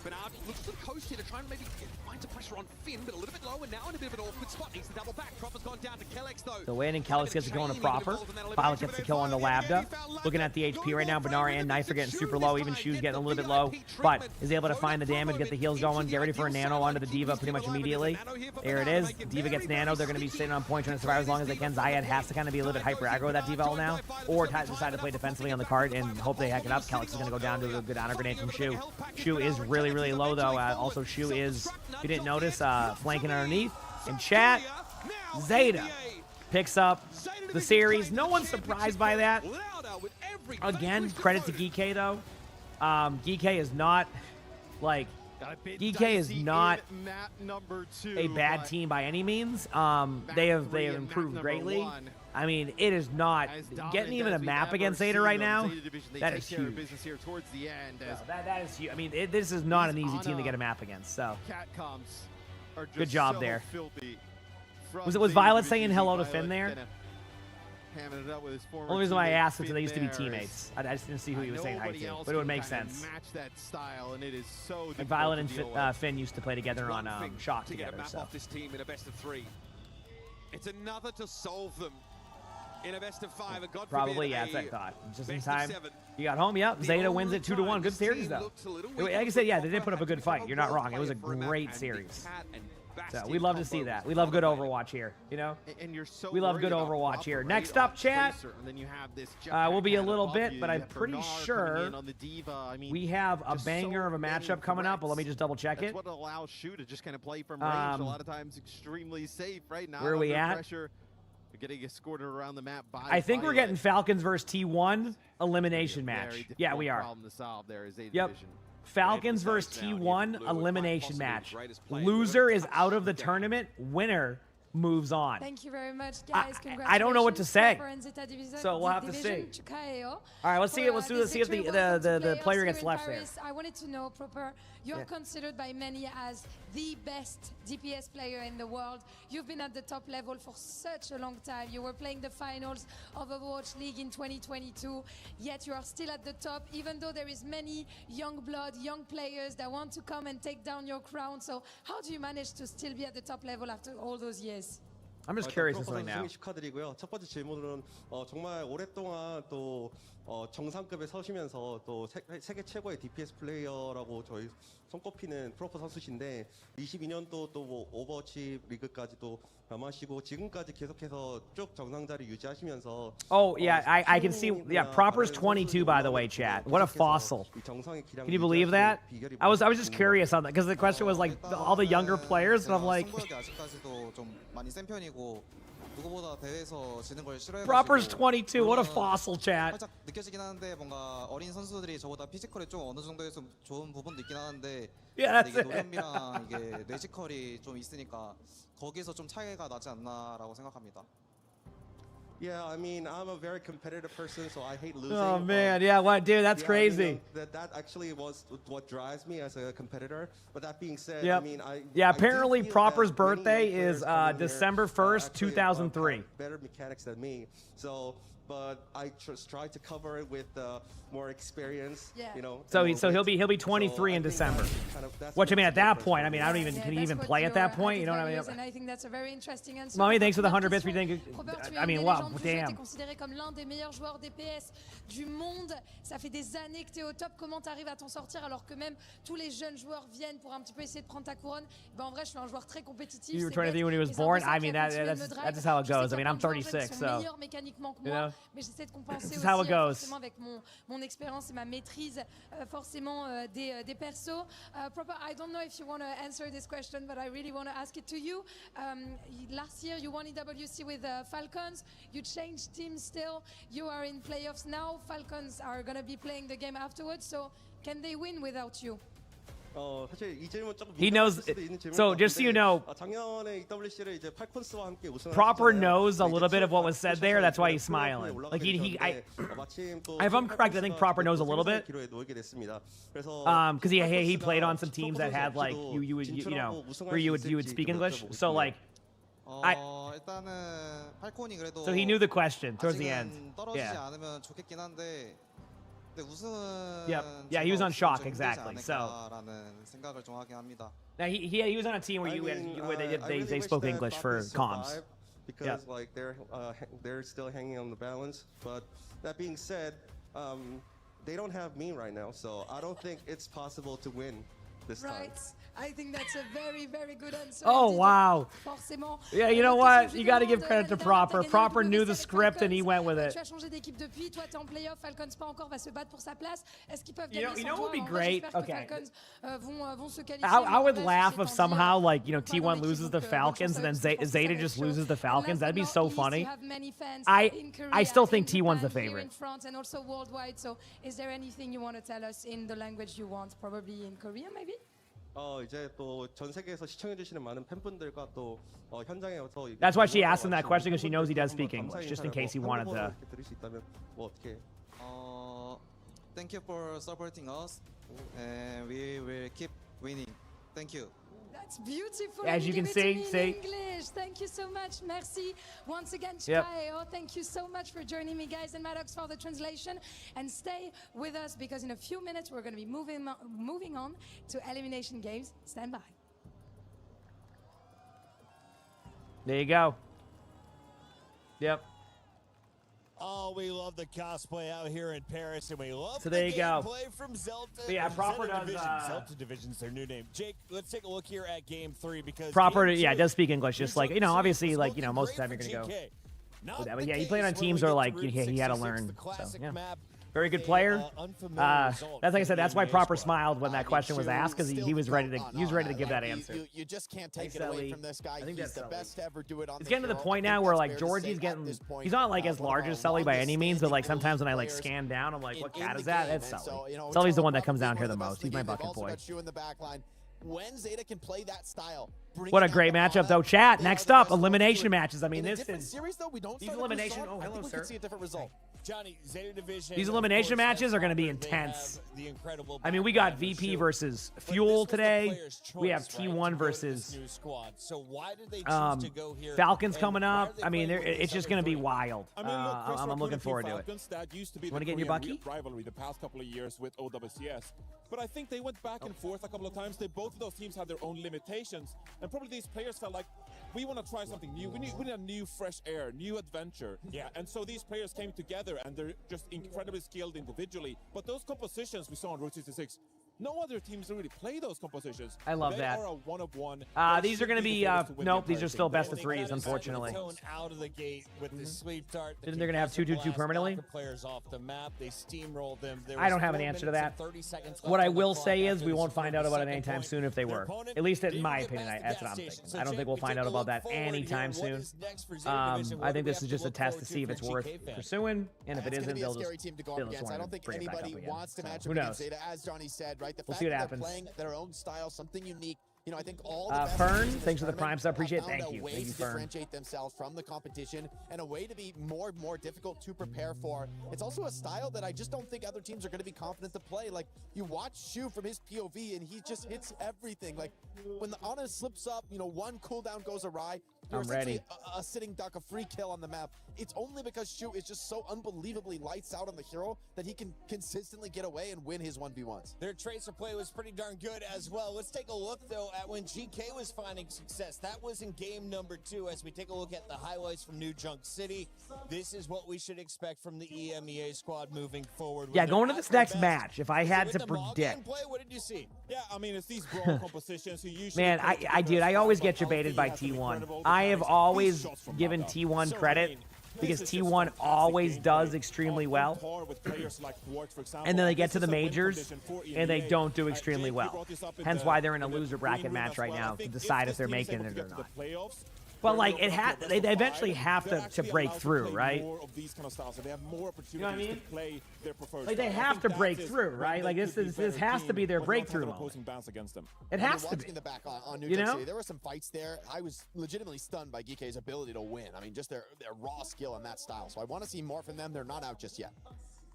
Speaker 5: But now he looks to the coast here to try and maybe find some pressure on Finn, but a little bit low, and now in a bit of an awkward spot. Needs to double back. Proper's gone down to Kellex though.
Speaker 2: So waiting, Kellex gets the kill on the Proper. Violet gets the kill on the Lambda. Looking at the HP right now, Bernard and Knife are getting super low. Even Shu's getting a little bit low, but is able to find the damage, get the heals going, get ready for a Nano onto the Diva pretty much immediately. There it is. Diva gets Nano. They're going to be sitting on point trying to survive as long as they can. Zayed has to kind of be a little bit hyper aggro with that Diva now, or decide to play defensively on the cart and hope they hack it up. Kellex is going to go down to a good honor grenade from Shu. Shu is really, really low though. Also, Shu is, if you didn't notice, flanking underneath. In chat, Zeta picks up the series. No one's surprised by that. Again, credit to Geek though. Geek is not, like, Geek is not a bad team by any means. They have improved greatly. I mean, it is not getting even a map against Zeta right now. That is huge. That is huge. I mean, this is not an easy team to get a map against. So, good job there. Was Violet saying hello to Finn there? Only reason why I asked is because they used to be teammates. I just didn't see who he was saying hi to, but it would make sense. Like Violet and Finn used to play together on Shock together. So.
Speaker 5: This team in a best of 3. It's another to solve them in a best of 5. And God
Speaker 2: probably, yeah, that's what I thought. Just in time. You got home, yep. Zeta wins it 2-1. Good series, though. Like I said, yeah, they did put up a good fight. You're not wrong. It was a great series. So we love to see that. We love good Overwatch here, you know?
Speaker 5: And you're so
Speaker 2: we love good Overwatch here. Next up, chat, will be a little bit, but I'm pretty sure we have a banger of a matchup coming up, but let me just double check it.
Speaker 5: That's what allows Shu to just kind of play from range. A lot of times extremely safe, right? Not
Speaker 2: where are we at?
Speaker 5: Pressure. Getting escorted around the map by
Speaker 2: I think we're getting Falcons versus T1 elimination match. Yeah, we are.
Speaker 5: Problem to solve there is
Speaker 2: yep. Falcons versus T1 elimination match. Loser is out of the tournament. Winner moves on.
Speaker 20: Thank you very much, guys.
Speaker 2: I don't know what to say, so we'll have to see. All right, let's see it. Let's see if the player gets left there.
Speaker 20: I wanted to know, Proper, you're considered by many as the best DPS player in the world. You've been at the top level for such a long time. You were playing the finals of Overwatch League in 2022, yet you are still at the top, even though there is many young blood, young players that want to come and take down your crown. So how do you manage to still be at the top level after all those years?
Speaker 2: I'm just curious as something now.
Speaker 9: 축하드리고요. 첫 번째 질문은 정말 오랫동안 또 정상급에 서시면서 또 세계 최고의 DPS 플레이어라고 저희 손꼽히는 프로퍼 선수신데 22년도 또 뭐 오버워치 리그까지도 겸하시고 지금까지 계속해서 쭉 정상 자리 유지하시면서
Speaker 2: Oh yeah, I can see. Yeah, Proper's 22 by the way, chat. What a fossil. Can you believe that? I was just curious on that because the question was like all the younger players, and I'm like. Proper's 22. What a fossil, chat.
Speaker 12: 살짝 느껴지긴 하는데 뭔가 어린 선수들이 저보다 피지컬이 좀 어느 정도에서 좋은 부분도 있긴 하는데 이게 노련미랑 이게 뇌지컬이 좀 있으니까 거기서 좀 차이가 나지 않나라고 생각합니다.
Speaker 9: Yeah, I mean, I'm a very competitive person, so I hate losing.
Speaker 2: Oh man, yeah, what, dude? That's crazy.
Speaker 9: I mean, that actually was what drives me as a competitor. But that being said,
Speaker 2: yep.
Speaker 9: I mean,
Speaker 2: apparently Proper's birthday is December 1st, 2003.
Speaker 9: Better mechanics than me, so. But I just try to cover it with more experience, you know.
Speaker 2: So he'll be 23 in December. Which I mean, at that point, I mean, I don't even can he even play at that point? You know what I mean?
Speaker 20: And I think that's a very interesting answer.
Speaker 2: Mommy, thanks for the 100 bits. We think. I mean, wow, damn.
Speaker 20: Considéré comme l'un des meilleurs joueurs DPS du monde. Ça fait des années que tu es au top. Comment tu arrives à t'en sortir alors que même tous les jeunes joueurs viennent pour un petit peu essayer de prendre ta couronne? Ben en vrai, je suis un joueur très compétitif.
Speaker 2: You were 23 when he was born. I mean, that's just how it goes. I mean, I'm 36, so.
Speaker 20: You know. Mais j'essaie de compenser aussi forcément avec mon expérience et ma maîtrise forcément des persos. Proper, I don't know if you want to answer this question, but I really want to ask it to you. Last year you won EWC with Falcons. You changed teams still. You are in playoffs now. Falcons are going to be playing the game afterwards. So can they win without you?
Speaker 2: He knows. So just so you know, Proper knows a little bit of what was said there. That's why he's smiling. Like if I'm correct, I think Proper knows a little bit. Because he played on some teams that had like you know where you would speak English. So like
Speaker 12: 일단은 팔콘이 그래도
Speaker 2: So he knew the question towards the end.
Speaker 12: 아직은 떨어지지
Speaker 2: Yeah.
Speaker 12: 않으면 좋겠긴 한데 근데 우승은
Speaker 2: Yep. Yeah, he was on shock exactly. So
Speaker 12: 라는 생각을 좀 하게 합니다.
Speaker 2: now he was on a team where where they spoke English for comms.
Speaker 9: Because like they're still hanging on the balance. But that being said, they don't have me right now, so I don't think it's possible to win this time.
Speaker 20: Right. I think that's a very, very good answer.
Speaker 2: Oh wow.
Speaker 20: Forcément.
Speaker 2: Yeah, you know what? You got to give credit to Proper. Proper knew the script and he went with it.
Speaker 20: Tu as changé d'équipe depuis, toi tu es en playoff, Falcons pas encore, va se battre pour sa place. Est-ce qu'ils peuvent
Speaker 2: You
Speaker 20: gagner
Speaker 2: know
Speaker 20: sans
Speaker 2: what would be
Speaker 20: toi?
Speaker 2: great?
Speaker 20: J'espère que
Speaker 2: Okay.
Speaker 20: Falcons vont se qualifier.
Speaker 2: I would laugh if somehow like, you know, T1 loses the Falcons and then Zeta just loses the Falcons. That'd be so funny. I still think T1's the favorite.
Speaker 20: In France and also worldwide. So is there anything you want to tell us in the language you want? Probably in Korean maybe?
Speaker 9: 이제 또 전 세계에서 시청해 주시는 많은 팬분들과 또 현장에 와서
Speaker 2: That's why she asked him that question, because she knows he does speak English, just in case he wanted to.
Speaker 9: 들을 수 있다면 뭐 어떻게?
Speaker 12: Thank you for supporting us, and we will keep winning. Thank you.
Speaker 20: That's beautiful.
Speaker 2: As you can see,
Speaker 20: in English. Thank you so much. Merci. Once again,
Speaker 2: Yep.
Speaker 20: Chikaeo, thank you so much for joining me, guys, and Maddox for the translation. And stay with us because in a few minutes we're going to be moving on to elimination games. Stand by.
Speaker 2: There you go. Yep.
Speaker 16: Oh, we love the cosplay out here in Paris, and we love
Speaker 2: So there
Speaker 16: the
Speaker 2: you go.
Speaker 16: gameplay from Zelta.
Speaker 2: But yeah, Proper
Speaker 16: Zelta
Speaker 2: does,
Speaker 16: Division. Zelta Division's their new name. Jake, let's take a look here at Game 3 because
Speaker 2: Proper,
Speaker 16: Game
Speaker 2: yeah,
Speaker 16: 2,
Speaker 2: does speak English, just like, you know, obviously, like, you know, most of the time you're going to go. With that. But yeah, he played on teams where, like, he had to learn. So, yeah. Very good player. That's like I said. That's why Proper smiled when that question was asked, because he was ready to give that answer.
Speaker 17: You just can't take it away from this guy. He's the best to ever do it on
Speaker 2: It's getting to the point now where like Georgie's getting. He's not like as large as Sully by any means, but like sometimes when I like scan down, I'm like, what cat is that? It's Sully. Sully's the one that comes down here the most. He's my bucket boy.
Speaker 17: When Zeta can play that style.
Speaker 2: What a great matchup, though. Chat, next up, elimination matches. I mean, this is...
Speaker 17: Series, though, we don't
Speaker 2: These elimination... Oh, hello, sir.
Speaker 17: See a different result.
Speaker 16: Johnny, Zeta Division,
Speaker 2: these elimination matches are going to be intense. I mean, we got VP versus Fuel today. We have T1 versus Falcons coming up. I mean, it's just going to be wild. I'm looking forward to it.
Speaker 1: That used to be
Speaker 2: Want to
Speaker 1: the
Speaker 2: get your
Speaker 1: Korean
Speaker 2: bucky?
Speaker 1: rivalry the past couple of years with OWCS. But I think they went back and forth a couple of times. Both of those teams had their own limitations. And probably these players felt like, we want to try something new. We need a new fresh air, new adventure. Yeah. And so these players came together and they're just incredibly skilled individually. But those compositions we saw on Route 66, no other teams really play those compositions.
Speaker 2: I love that.
Speaker 1: They are a one-of-one.
Speaker 2: These are going to be, nope, these are still best of threes, unfortunately.
Speaker 16: Out of the gate with the sweep dart.
Speaker 2: Then they're going to have 2-2-2 permanently?
Speaker 16: Players off the map. They steamrolled them.
Speaker 2: I don't have an answer to that. What I will say is we won't find out about it anytime soon if they were. At least in my opinion, that's what I'm thinking. I don't think we'll find out about that anytime soon. I think this is just a test to see if it's worth pursuing, and if it isn't, they'll just want to bring it back up again. Who knows?
Speaker 17: As Johnny said, right? The
Speaker 2: We'll
Speaker 17: fact
Speaker 2: see what
Speaker 17: that
Speaker 2: happens.
Speaker 17: they're playing their own style, something unique. You know, I think all
Speaker 2: Fern, thanks for the Prime sub. Appreciate it.
Speaker 17: Thank
Speaker 2: Thank you.
Speaker 17: Ways
Speaker 2: Thank you,
Speaker 17: to
Speaker 2: Fern.
Speaker 17: differentiate themselves from the competition and a way to be more and more difficult to prepare for. It's also a style that I just don't think other teams are going to be confident to play. Like, you watch Shu from his POV and he just hits everything. Like, when the Ana slips up, you know, one cooldown goes awry, you're essentially a sitting duck, a free kill on the map. It's only because Shu is just so unbelievably lights out on the hero that he can consistently get away and win his 1v1s.
Speaker 16: Their tracer play was pretty darn good as well. Let's take a look, though, at when GK was finding success. That was in game number 2. As we take a look at the highlights from New Junk City, this is what we should expect from the EMEA squad moving forward.
Speaker 2: Yeah, going to this next match, if I had to predict.
Speaker 16: What did you see?
Speaker 1: Yeah, I mean, it's these brawl compositions who usually...
Speaker 2: Man, I always get debated by T1. I have always given T1 credit because T1 always does extremely well. And then they get to the majors and they don't do extremely well. Hence why they're in a loser bracket match right now to decide if they're making it or not. But like they eventually have to break through, right? You know what I mean? Like they have to break through, right? Like this has to be their breakthrough moment. It has to be.
Speaker 17: In the back on New
Speaker 2: You
Speaker 17: York
Speaker 2: know?
Speaker 17: City, there were some fights there. I was legitimately stunned by Geeke's ability to win. I mean, just their raw skill in that style. So I want to see more from them. They're not out just yet.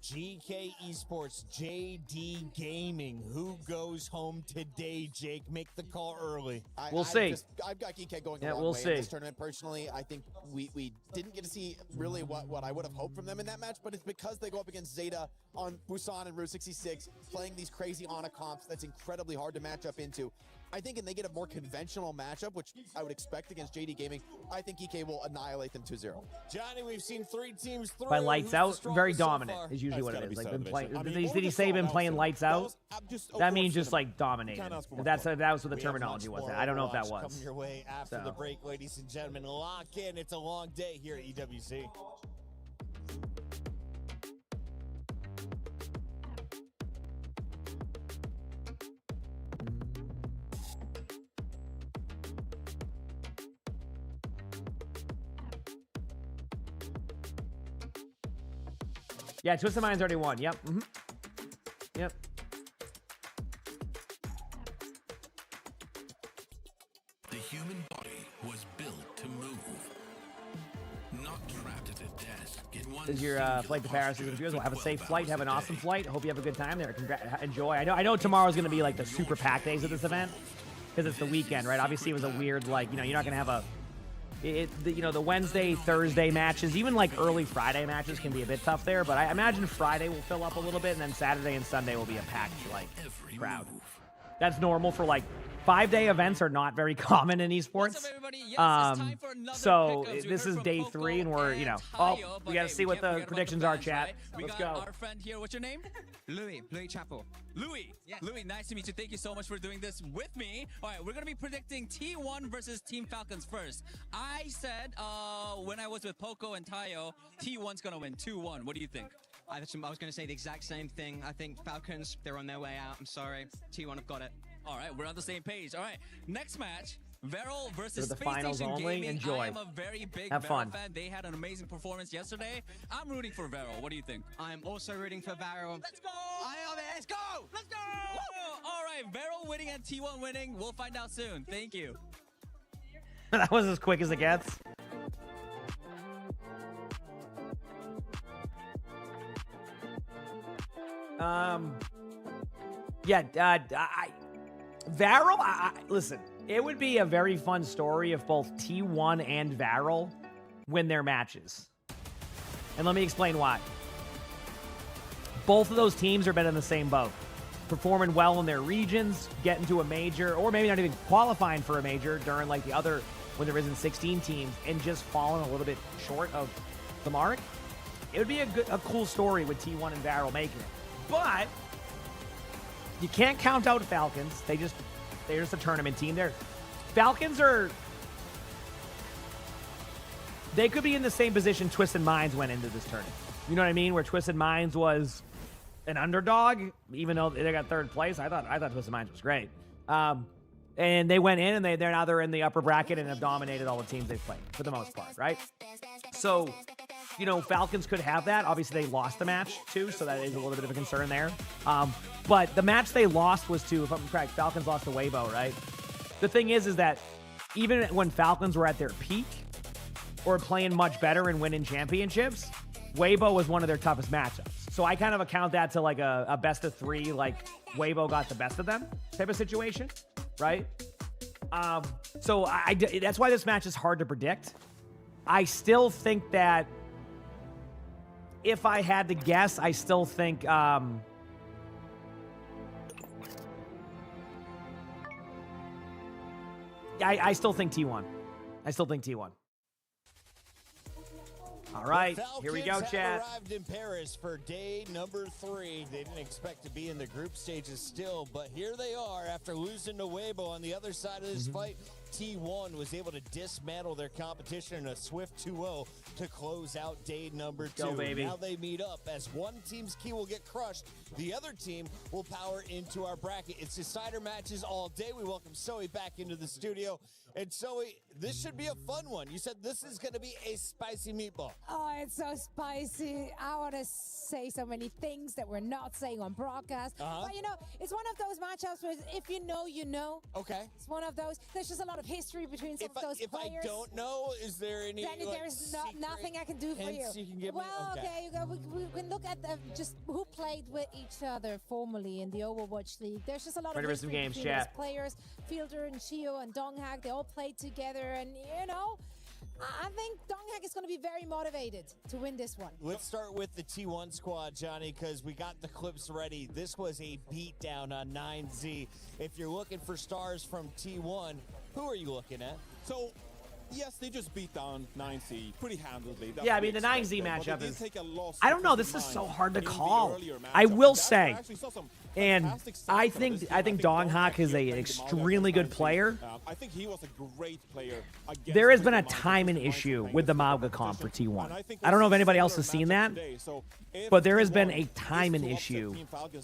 Speaker 16: GK Esports, JD Gaming. Who goes home today, Jake? Make the call early.
Speaker 2: We'll see.
Speaker 17: I've got GK going
Speaker 2: Yeah,
Speaker 17: a long
Speaker 2: we'll
Speaker 17: way
Speaker 2: see.
Speaker 17: in this tournament. Personally, I think we didn't get to see really what I would have hoped from them in that match, but it's because they go up against Zeta on Busan and Route 66, playing these crazy Ana comps that's incredibly hard to match up into. I think, and they get a more conventional matchup, which I would expect against JD Gaming. I think EK will annihilate them 2-0.
Speaker 16: Johnny, we've seen 3 teams through.
Speaker 2: By lights
Speaker 16: Who's
Speaker 2: out,
Speaker 16: the
Speaker 2: very
Speaker 16: strongest so
Speaker 2: dominant
Speaker 16: far?
Speaker 2: is usually
Speaker 16: That's
Speaker 2: what
Speaker 16: gotta
Speaker 2: it is.
Speaker 16: be
Speaker 2: Like,
Speaker 16: Southern
Speaker 2: been playing.
Speaker 16: Division. I
Speaker 2: Did
Speaker 16: mean,
Speaker 2: he say been playing lights out?
Speaker 16: just
Speaker 2: That means
Speaker 16: overlooking
Speaker 2: just
Speaker 16: them.
Speaker 2: like dominated.
Speaker 16: Kinda ask for more
Speaker 2: That was what the
Speaker 16: We have
Speaker 2: terminology
Speaker 16: much
Speaker 2: was.
Speaker 16: more
Speaker 2: I don't know if that
Speaker 16: Overwatch
Speaker 2: was.
Speaker 16: Coming your way after
Speaker 2: So.
Speaker 16: the break, ladies and gentlemen. Lock in. It's a long day here at EWC.
Speaker 2: Yeah, Twisted Mind's already won. Yep. Yep.
Speaker 8: The human body was built to move, not trapped at a desk in one.
Speaker 2: This is your flight to Paris. Well, have a safe flight. Have an awesome flight. Hope you have a good time there. Enjoy. I know tomorrow's going to be like the super packed days of this event because it's the weekend, right? Obviously, it was a weird, like, you're not going to have a. The Wednesday, Thursday matches, even like early Friday matches can be a bit tough there, but I imagine Friday will fill up a little bit, and then Saturday and Sunday will be a packed, like, crowd. That's normal for, like, 5-day events are not very common in esports. So this is day 3, and we're, we got to see what the predictions are, chat. Let's go.
Speaker 10: Our friend here, what's your name? Louis Chapo. Louis, nice to meet you. Thank you so much for doing this with me. All right, we're going to be predicting T1 versus Team Falcons first. I said when I was with Poco and Tayo, T1's going to win 2-1. What do you think?
Speaker 13: I was going to say the exact same thing. I think Falcons, they're on their way out. I'm sorry. T1 have got it.
Speaker 10: All right, we're on the same page. All right, next match. Veryl versus
Speaker 2: the
Speaker 10: Space
Speaker 2: finals
Speaker 10: Station
Speaker 2: only.
Speaker 10: Gaming.
Speaker 2: Enjoy.
Speaker 10: I am a very big
Speaker 2: Have
Speaker 10: Veryl
Speaker 2: fun.
Speaker 10: fan. They had an amazing performance yesterday. I'm rooting for Veryl. What do you think?
Speaker 13: I'm also rooting for Veryl.
Speaker 10: Let's go!
Speaker 13: Let's go!
Speaker 10: Let's go! All right, Veryl winning and T1 winning. We'll find out soon. Thank you.
Speaker 2: That was as quick as it gets. Varel, listen, it would be a very fun story if both T1 and Varel win their matches. And let me explain why. Both of those teams are been in the same boat. Performing well in their regions, getting to a major, or maybe not even qualifying for a major during like the other, when there isn't 16 teams, and just falling a little bit short of the mark. It would be a cool story with T1 and Varel making it. But you can't count out Falcons. They're just a tournament team. Falcons they could be in the same position Twisted Minds went into this tournament. You know what I mean? Where Twisted Minds was an underdog, even though they got 3rd place. I thought Twisted Minds was great. And they went in, and they're in the upper bracket and have dominated all the teams they've played for the most part, right? So, Falcons could have that. Obviously, they lost the match too, so that is a little bit of a concern there. But the match they lost was to, if I'm correct, Falcons lost to Weibo, right? The thing is that even when Falcons were at their peak or playing much better and winning championships, Weibo was one of their toughest matchups. So I kind of account that to like a best of 3, like Weibo got the best of them type of situation, right? So that's why this match is hard to predict. I still think that if I had to guess, I still think I still think T1. I still think T1. All right, here we go, chat.
Speaker 16: Arrived in Paris for day number 3. They didn't expect to be in the group stages still, but here they are after losing to Weibo on the other side of this fight. T1 was able to dismantle their competition in a swift 2-0 to close out day number 2.
Speaker 2: Go, baby.
Speaker 16: Now they meet up as one team's key will get crushed. The other team will power into our bracket. It's decider matches all day. We welcome Zoe back into the studio. And Zoe, this should be a fun one. You said this is going to be a spicy meatball.
Speaker 15: Oh, it's so spicy. I want to say so many things that we're not saying on broadcast. But, it's one of those matchups where if you know, you know.
Speaker 16: Okay.
Speaker 15: It's one of those. There's just a lot of of history between some of those
Speaker 16: if
Speaker 15: players.
Speaker 16: I don't know, is there any?
Speaker 15: Then there's nothing I can do for you.
Speaker 16: hints you can give me?
Speaker 15: Well, okay, we can look at just who played with each other formerly in the Overwatch League. There's just a lot
Speaker 2: Ready
Speaker 15: of
Speaker 2: for some
Speaker 15: history
Speaker 2: games,
Speaker 15: between those
Speaker 2: chat.
Speaker 15: players. Fielder and Chio and Donghak, they all played together, and I think Donghak is going to be very motivated to win this one.
Speaker 16: Let's start with the T1 squad, Johnny, because we got the clips ready. This was a beatdown on 9Z. If you're looking for stars from T1, who are you looking at?
Speaker 1: So, yes, they just beat down 9C pretty handily. That's
Speaker 2: Yeah, I
Speaker 1: to be
Speaker 2: mean, the 9Z
Speaker 1: expected, but
Speaker 2: matchup
Speaker 1: they did
Speaker 2: is...
Speaker 1: take a loss
Speaker 2: I don't know.
Speaker 1: to
Speaker 2: This is
Speaker 1: Twisted
Speaker 2: so
Speaker 1: Mind
Speaker 2: hard to
Speaker 1: in the
Speaker 2: call.
Speaker 1: earlier
Speaker 2: I
Speaker 1: matchup.
Speaker 2: will
Speaker 1: That's
Speaker 2: say,
Speaker 1: where I actually saw some
Speaker 2: and
Speaker 1: fantastic
Speaker 2: I
Speaker 1: signs from
Speaker 2: think
Speaker 1: this
Speaker 2: I
Speaker 1: team.
Speaker 2: think Donghak is an extremely good player.
Speaker 1: I think he was a great player.
Speaker 2: There has been a timing issue with the Mauga comp for T1. I don't know if anybody else has seen that, but there has been a timing issue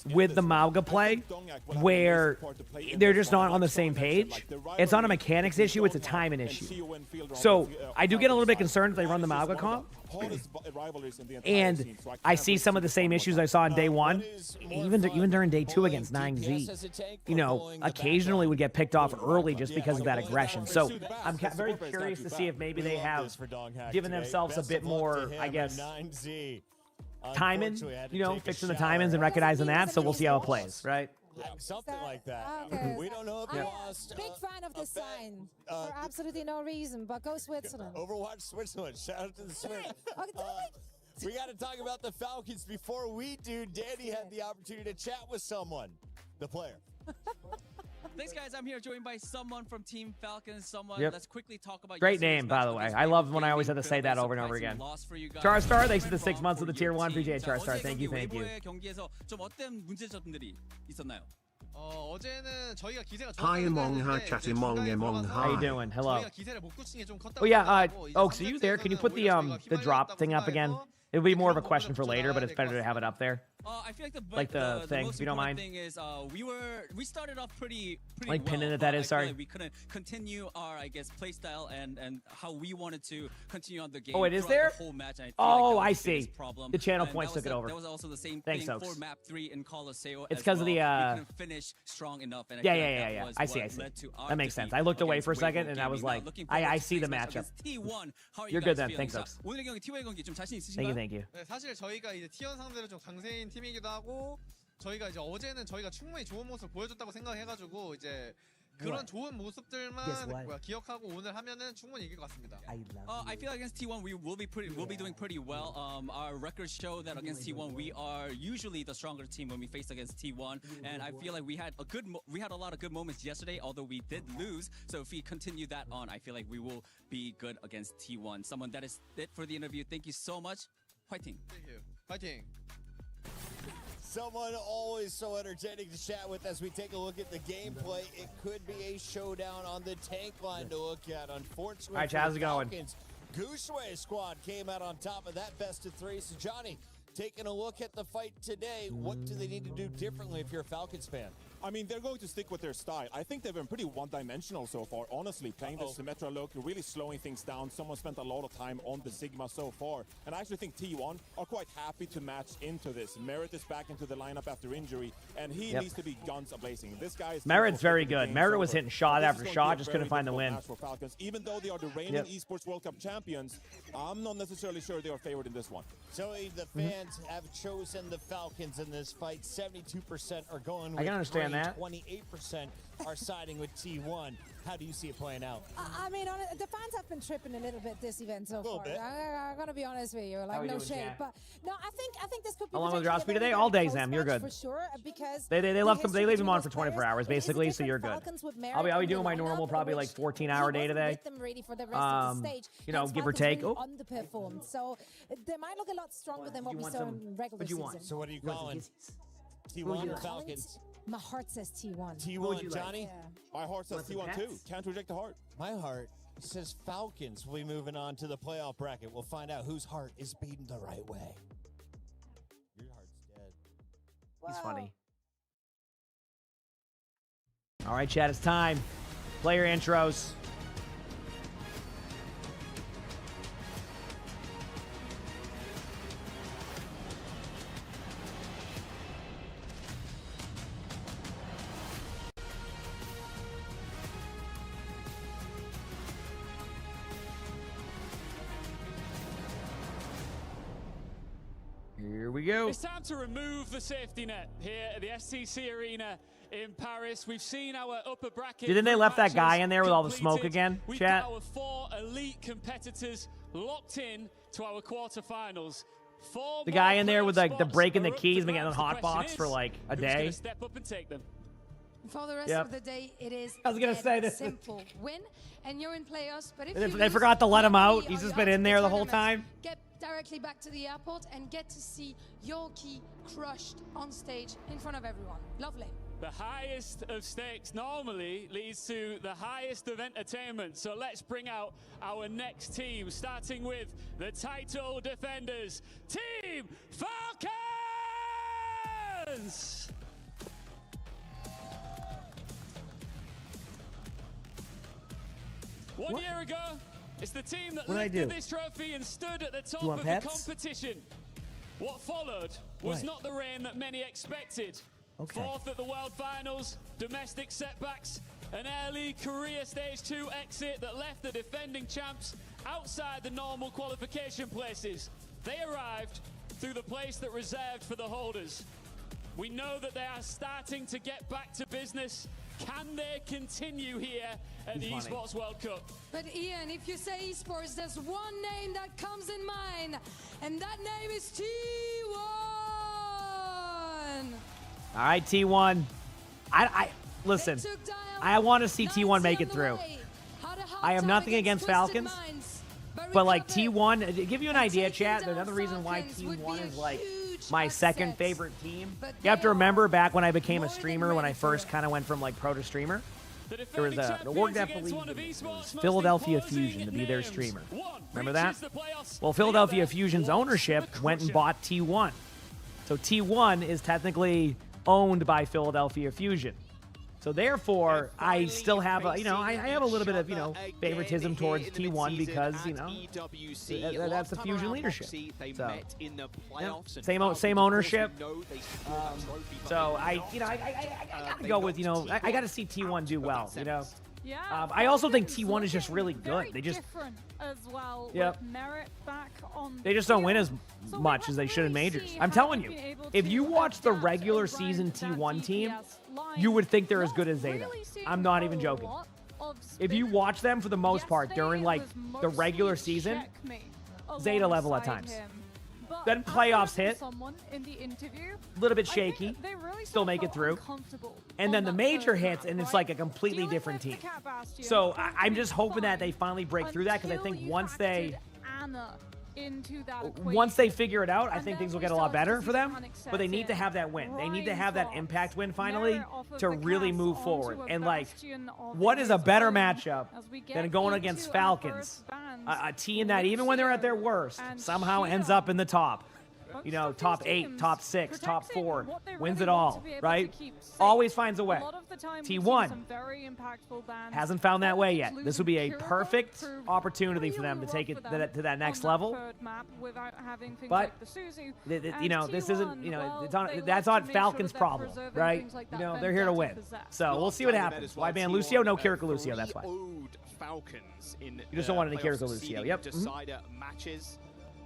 Speaker 2: with the Mauga play where they're just not on the same page. It's not a mechanics issue, it's a timing issue. So I do get a little bit concerned if they run the Mauga comp. And I see some of the same issues I saw on day one, even during day two against 9Z. Occasionally would get picked off early just because of that aggression. So I'm very curious to see if maybe they have given themselves a bit more, I guess, timing, fixing the timings and recognizing that. So we'll see how it plays, right?
Speaker 16: Something like that.
Speaker 15: Okay.
Speaker 16: We don't know if you lost.
Speaker 15: Big fan of this sign for absolutely no reason, but go Switzerland.
Speaker 16: Overwatch Switzerland. Shout out to the Swiss. We got to talk about the Falcons. Before we do, Danny had the opportunity to chat with someone, the player.
Speaker 10: Thanks, guys. I'm here joined by someone from Team Falcons.
Speaker 2: Yep.
Speaker 10: Let's quickly talk about
Speaker 2: Great name, by the way. I love when I always have to say that over and over again. Charstar, thanks for the 6 months of the tier 1. Appreciate it, Charstar. Thank you.
Speaker 10: 경기에서 좀 어떤 문제점들이 있었나요?
Speaker 3: 어제는 저희가 기세가
Speaker 14: Hi, emongg. Hi, chat. Emongg. Hi.
Speaker 2: How you doing? Hello.
Speaker 3: 저희가 기세를 못 굳힌 게 좀 컸다고
Speaker 2: Oh yeah,
Speaker 3: 생각하고
Speaker 2: Oaks, are you there? Can you put the drop thing up again? It'll be more of a question for later, but it's better to have it up there.
Speaker 10: I feel
Speaker 2: Like the thing,
Speaker 10: most
Speaker 2: if you don't
Speaker 10: important
Speaker 2: mind.
Speaker 10: thing is we started off pretty
Speaker 2: Like
Speaker 10: well,
Speaker 2: pinning it,
Speaker 10: but
Speaker 2: that
Speaker 10: I
Speaker 2: is,
Speaker 10: feel
Speaker 2: sorry.
Speaker 10: like we couldn't continue our play style and how we wanted to continue on the game.
Speaker 2: Oh, it is
Speaker 10: throughout
Speaker 2: there?
Speaker 10: The whole match. And
Speaker 2: Oh,
Speaker 10: I
Speaker 2: I
Speaker 10: feel like that was the
Speaker 2: see.
Speaker 10: biggest problem.
Speaker 2: The channel
Speaker 10: And
Speaker 2: points
Speaker 10: that was
Speaker 2: took it over.
Speaker 10: That was also the same
Speaker 2: Thanks,
Speaker 10: thing
Speaker 2: Oaks.
Speaker 10: for map 3 in Colosseo.
Speaker 2: It's
Speaker 10: as
Speaker 2: 'cause of the,
Speaker 10: well. We couldn't finish strong enough. And I
Speaker 2: Yeah,
Speaker 10: feel like
Speaker 2: yeah.
Speaker 10: that was
Speaker 2: I see.
Speaker 10: what led to our
Speaker 2: That makes sense.
Speaker 10: defeat
Speaker 2: I looked away
Speaker 10: against
Speaker 2: for a second,
Speaker 10: Weibo
Speaker 2: and I was
Speaker 10: Gaming.
Speaker 2: like,
Speaker 10: Now, looking
Speaker 2: I
Speaker 10: forward to
Speaker 2: see the
Speaker 10: today's match
Speaker 2: matchup.
Speaker 10: against T1. How are you
Speaker 2: You're
Speaker 10: guys
Speaker 2: good then.
Speaker 10: feeling?
Speaker 2: Thanks,
Speaker 10: 자,
Speaker 2: Oaks.
Speaker 10: 오늘의 경기 T1의 경기 좀 자신 있으신가요?
Speaker 2: Thank you.
Speaker 3: 네, 사실 저희가 이제 T1 상대로 좀 강세인 팀이기도 하고 저희가 이제 어제는 저희가 충분히 좋은 모습 보여줬다고 생각해가지고 이제 그런 좋은 모습들만 기억하고 오늘 하면은 충분히 이길 것 같습니다.
Speaker 10: I feel like against T1 we will be doing pretty well. Our records show that against T1 we are usually the stronger team when we face against T1, and I feel like we had a lot of good moments yesterday, although we did lose. So if we continue that on, I feel like we will be good against T1. Someone that is it for the interview. Thank you so much. Fighting.
Speaker 3: Thank you. Fighting.
Speaker 16: Someone always so entertaining to chat with as we take a look at the gameplay. It could be a showdown on the tank line to look at. Unfortunately,
Speaker 2: All right, how's it going?
Speaker 16: Gooshway squad came out on top of that best of 3. So Johnny, taking a look at the fight today, what do they need to do differently if you're a Falcons fan?
Speaker 1: I mean, they're going to stick with their style. I think they've been pretty one-dimensional so far, honestly, playing this Symmetra look, really slowing things down. Someone spent a lot of time on the Sigma so far, and I actually think T1 are quite happy to match into this. Merit is back into the lineup after injury, and he needs to be guns a-blazing. This guy is...
Speaker 2: Merit's very good. Merit was hitting shot after shot, just couldn't find the win.
Speaker 1: Even though they are the reigning Esports World Cup champions, I'm not necessarily sure they are favored in this one.
Speaker 16: So the fans have chosen the Falcons in this fight. 72% are going with
Speaker 2: I can understand
Speaker 16: green,
Speaker 2: that.
Speaker 16: 28% are siding with T1. How do you see it playing out?
Speaker 15: I mean, the fans have been tripping a little bit this event so far.
Speaker 16: bit.
Speaker 15: I'm gonna be honest with you,
Speaker 2: How
Speaker 15: like
Speaker 2: we
Speaker 15: no
Speaker 2: doing,
Speaker 15: shade,
Speaker 2: chat?
Speaker 15: but no, I think this could be.
Speaker 2: How long was
Speaker 15: potentially
Speaker 2: Rosby
Speaker 15: a very,
Speaker 2: today?
Speaker 15: very
Speaker 2: All day,
Speaker 15: close
Speaker 2: Sam. You're
Speaker 15: match
Speaker 2: good.
Speaker 15: for sure, because
Speaker 2: They
Speaker 15: the
Speaker 2: left
Speaker 15: history
Speaker 2: leave him
Speaker 15: between
Speaker 2: on
Speaker 15: those
Speaker 2: for 24
Speaker 15: players,
Speaker 2: hours,
Speaker 15: it is a
Speaker 2: basically, so
Speaker 15: different
Speaker 2: you're good.
Speaker 15: Falcons with Merit
Speaker 2: I'll be
Speaker 15: in
Speaker 2: doing
Speaker 15: the
Speaker 2: my normal,
Speaker 15: lineup,
Speaker 2: probably
Speaker 15: which
Speaker 2: like 14-hour day
Speaker 15: he wasn't
Speaker 2: today.
Speaker 15: with them really for the rest of the stage.
Speaker 2: You know,
Speaker 15: Hence,
Speaker 2: give or
Speaker 15: Falcons
Speaker 2: take.
Speaker 15: really underperformed, so they might look a lot stronger than what we saw in regular season.
Speaker 16: So what are you calling? T1 or Falcons?
Speaker 15: My heart says T1.
Speaker 16: T1, Johnny?
Speaker 1: My heart says T1 too. Can't reject the heart.
Speaker 16: My heart says Falcons. We'll be moving on to the playoff bracket. We'll find out whose heart is beating the right way. Your heart's dead.
Speaker 2: He's funny. All right, chat, it's time. Player intros. we go.
Speaker 19: It's time to remove the safety net here at the STC Arena in Paris. We've seen our upper bracket.
Speaker 2: Didn't they left that guy in there with all the smoke
Speaker 19: completed.
Speaker 2: again,
Speaker 19: We've
Speaker 2: chat?
Speaker 19: got our 4 elite competitors locked in to our quarterfinals. 4
Speaker 2: The guy
Speaker 19: more
Speaker 2: in there with like the
Speaker 19: spots
Speaker 2: breaking the
Speaker 19: are up
Speaker 2: keys,
Speaker 19: for
Speaker 2: been getting on
Speaker 19: grabs. The
Speaker 2: hot
Speaker 19: question
Speaker 2: box for
Speaker 19: is,
Speaker 2: like a
Speaker 19: who's gonna
Speaker 2: day.
Speaker 19: step up and take them?
Speaker 15: For the rest
Speaker 2: Yep.
Speaker 15: of the day, it is
Speaker 2: I was gonna
Speaker 15: dead
Speaker 2: say this.
Speaker 15: simple. Win, and you're in playoffs. But if
Speaker 2: And
Speaker 15: you
Speaker 2: they
Speaker 15: lose,
Speaker 2: forgot to let him
Speaker 15: not
Speaker 2: out.
Speaker 15: only
Speaker 2: He's
Speaker 15: are
Speaker 2: just
Speaker 15: you
Speaker 2: been
Speaker 15: out
Speaker 2: in
Speaker 15: of
Speaker 2: there the whole
Speaker 15: tournament,
Speaker 2: time.
Speaker 15: Get directly back to the airport and get to see Yorkie crushed on stage in front of everyone. Lovely.
Speaker 19: The highest of stakes normally leads to the highest of entertainment. So let's bring out our next team, starting with the title defenders, Team Falcons! One year ago, it's the team that
Speaker 2: What'd I
Speaker 19: lifted
Speaker 2: do?
Speaker 19: this trophy and stood at the top
Speaker 2: want
Speaker 19: of
Speaker 2: pets?
Speaker 19: the competition. What followed was
Speaker 2: What?
Speaker 19: not the reign that many expected.
Speaker 2: Okay.
Speaker 19: 4th at the World Finals, domestic setbacks, an early career Stage 2 exit that left the defending champs outside the normal qualification places. They arrived through the place that reserved for the holders. We know that they are starting to get back to business. Can they continue here at the
Speaker 2: He's funny.
Speaker 19: Esports World Cup?
Speaker 15: But Ian, if you say esports, there's one name that comes in mind, and that name is T1.
Speaker 2: All right, T1. I listen. I want to see T1 make it through. I have nothing against Falcons, but like T1, to give you an idea, chat. Another reason why T1 is like my second favorite team. You have to remember back when I became a streamer, when I first kind of went from like pro to streamer. There was a org that believed it was Philadelphia Fusion to be their streamer. Remember that? Well, Philadelphia Fusion's ownership went and bought T1. So T1 is technically owned by Philadelphia Fusion. So therefore, I still have a, I have a little bit of, favoritism towards T1 because, that's the Fusion leadership. So, yeah, same ownership. So I gotta go with, I gotta see T1 do well,
Speaker 4: Yeah.
Speaker 2: I also think T1 is just really good. They just,
Speaker 4: different as well.
Speaker 2: Yep.
Speaker 4: With Merit back on
Speaker 2: they just don't win as much as they should in majors. I'm telling you, if you watch the regular season T1 team, you would think they're as good as Zeta. I'm not even joking. If you watch them for the most part during like the regular season, Zeta level at times. Then playoffs hit,
Speaker 4: Someone in the interview,
Speaker 2: a little bit shaky,
Speaker 4: they really
Speaker 2: still make it through. And then the major hits, and it's like a completely different team. So I'm just hoping that they finally break through that, because I think once they figure it out, I think things will get a lot better for them. But they need to have that win. They need to have that impact win finally to really move forward. And like, what is a better matchup than going against Falcons? A team that even when they're at their worst, somehow ends up in the top. Top 8, top 6, top 4, wins it all, right? Always finds a way. T1 hasn't found that way yet. This would be a perfect opportunity for them to take it to that next level. But, this isn't, that's not Falcons' problem, right? They're here to win. So we'll see what happens. Why ban Lucio? No Kiriko Lucio, that's why.
Speaker 5: Falcons in
Speaker 2: You just don't want any Kiriko Lucio, yep.
Speaker 5: Decider matches.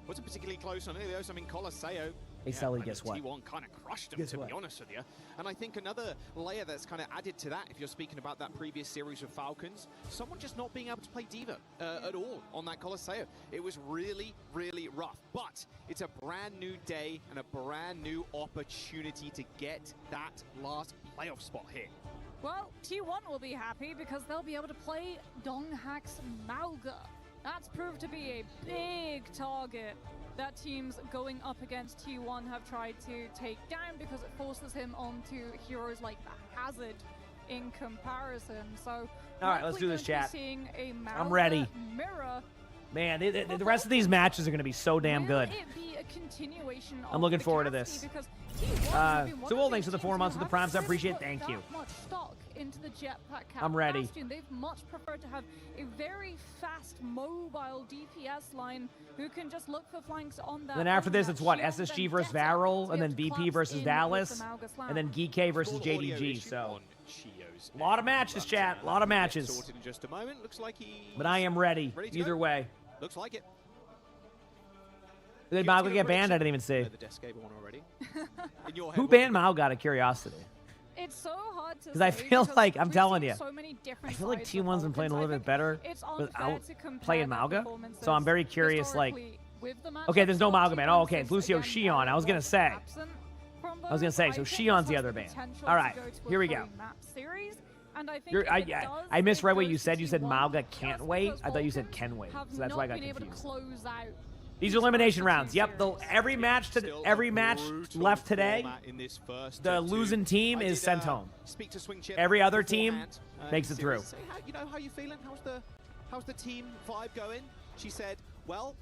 Speaker 5: Wasn't particularly close on any of those. I mean, Colosseo.
Speaker 2: Hey, Sully, guess what?
Speaker 5: T1 kind of crushed them, to be honest with you. And I think another layer that's kind of added to that, if you're speaking about that previous series of Falcons, someone just not being able to play Diva at all on that Colosseo. It was really, really rough. But it's a brand new day and a brand new opportunity to get that last playoff spot here.
Speaker 4: Well, T1 will be happy because they'll be able to play Donghak's Mauga. That's proved to be a big target that teams going up against T1 have tried to take down, because it forces him onto heroes like the Hazard in comparison. So,
Speaker 2: all right, let's do this, chat.
Speaker 4: Seeing a
Speaker 2: I'm ready.
Speaker 4: Mirror.
Speaker 2: Man, the rest of these matches are going to be so damn good. I'm looking forward to this. So, thanks for the 4 months of the primes. I appreciate it. Thank you.
Speaker 4: Into the jetpack
Speaker 2: I'm ready.
Speaker 4: Bastion. They've much preferred to have a very fast, mobile DPS line who can just look for flanks on that.
Speaker 2: And then after this, it's what? SSG versus Varel, and then VP versus Dallas, and then GK versus JDG. So, a lot of matches, chat. A lot of matches.
Speaker 5: In just a moment. Looks like
Speaker 2: but I am ready either way.
Speaker 5: Looks like it.
Speaker 2: Did Mauga get banned? I didn't even see.
Speaker 7: The Descape one already. In your
Speaker 2: Who
Speaker 7: head,
Speaker 2: banned Mauga out of curiosity?
Speaker 4: It's so hard to
Speaker 2: Because I
Speaker 4: say
Speaker 2: feel
Speaker 4: because
Speaker 2: like, I'm
Speaker 4: we've
Speaker 2: telling
Speaker 4: seen
Speaker 2: you,
Speaker 4: so many
Speaker 2: I
Speaker 4: different
Speaker 2: feel like
Speaker 4: sides of
Speaker 2: T1's been playing a little
Speaker 4: Falcons.
Speaker 2: bit better
Speaker 4: It's
Speaker 2: without
Speaker 4: unfair to compare
Speaker 2: playing
Speaker 4: their
Speaker 2: Mauga.
Speaker 4: performances
Speaker 2: So I'm very curious, like,
Speaker 4: historically with the
Speaker 2: okay, there's no
Speaker 4: matchups.
Speaker 2: Mauga ban. Oh, okay,
Speaker 4: T1
Speaker 2: it's Lucio
Speaker 4: again,
Speaker 2: Shion. I was going to say.
Speaker 4: absent from
Speaker 2: I was going to say,
Speaker 4: those.
Speaker 2: so
Speaker 4: I think
Speaker 2: Shion's
Speaker 4: this
Speaker 2: the
Speaker 4: has
Speaker 2: other
Speaker 4: the
Speaker 2: ban.
Speaker 4: potential
Speaker 2: All
Speaker 4: to
Speaker 2: right,
Speaker 4: go to a
Speaker 2: here we go.
Speaker 4: three-map series, and I think
Speaker 2: You're,
Speaker 4: if it does,
Speaker 2: I misread
Speaker 4: it
Speaker 2: what
Speaker 4: goes
Speaker 2: you
Speaker 4: to
Speaker 2: said. You said
Speaker 4: T1
Speaker 2: Mauga can't
Speaker 4: just
Speaker 2: wait.
Speaker 4: because
Speaker 2: I thought you said
Speaker 4: Falcons
Speaker 2: can wait.
Speaker 4: have
Speaker 2: So that's
Speaker 4: not
Speaker 2: why I got
Speaker 4: been able to
Speaker 2: confused.
Speaker 4: close out
Speaker 2: These are elimination rounds. Yep, every match left today, the losing team is sent home. Every other team makes it through.
Speaker 7: So how you feeling? How's the team vibe going? She said, well,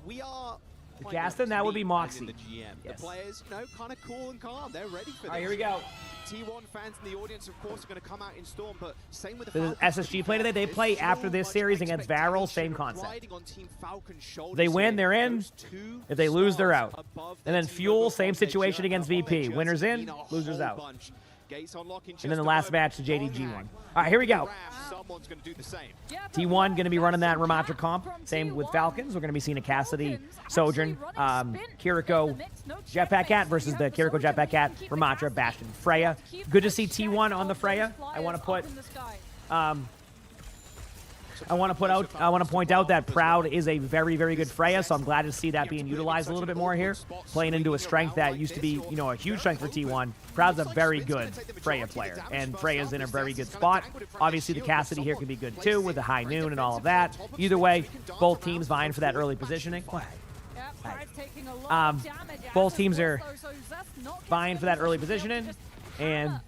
Speaker 7: we are.
Speaker 2: The Gaston, that would be Moxie.
Speaker 7: The GM.
Speaker 2: Yes.
Speaker 7: The players, kind of cool and calm. They're ready for this.
Speaker 2: All right, here we go.
Speaker 7: T1 fans in the audience, of course, are going to come out in storm, but same with the
Speaker 2: The
Speaker 7: Falcons.
Speaker 2: SSG play today. They play after this series against Varel. Same concept.
Speaker 7: Riding on Team Falcon's shoulders
Speaker 2: They win, they're in.
Speaker 7: Those two
Speaker 2: If they lose, they're
Speaker 7: stars
Speaker 2: out.
Speaker 7: above
Speaker 2: And
Speaker 7: their
Speaker 2: then
Speaker 7: team
Speaker 2: Fuel,
Speaker 7: logo
Speaker 2: same
Speaker 7: on their
Speaker 2: situation
Speaker 7: shirt,
Speaker 2: against
Speaker 7: on their
Speaker 2: VP.
Speaker 7: shirts
Speaker 2: Winners
Speaker 7: mean
Speaker 2: in,
Speaker 7: a whole
Speaker 2: losers out.
Speaker 7: bunch. Gates unlocking
Speaker 2: And then the
Speaker 7: just
Speaker 2: last
Speaker 7: above.
Speaker 2: match, the JDG one. All right, here we go.
Speaker 7: Someone's going to do the same.
Speaker 2: T1 going to be running that Ramatra comp. Same with Falcons. We're going to be seeing a Cassidy, Sojourn, Kiriko, Jetpack Cat versus the Kiriko Jetpack Cat, Ramatra, Bastion, Freya. Good to see T1 on the Freya. I want to point out that Proud is a very, very good Freya, so I'm glad to see that being utilized a little bit more here, playing into a strength that used to be, a huge strength for T1. Proud's a very good Freya player, and Freya's in a very good spot. Obviously, the Cassidy here can be good too, with the high noon and all of that. Either way, both teams vying for that early positioning. Both teams are vying for that early positioning and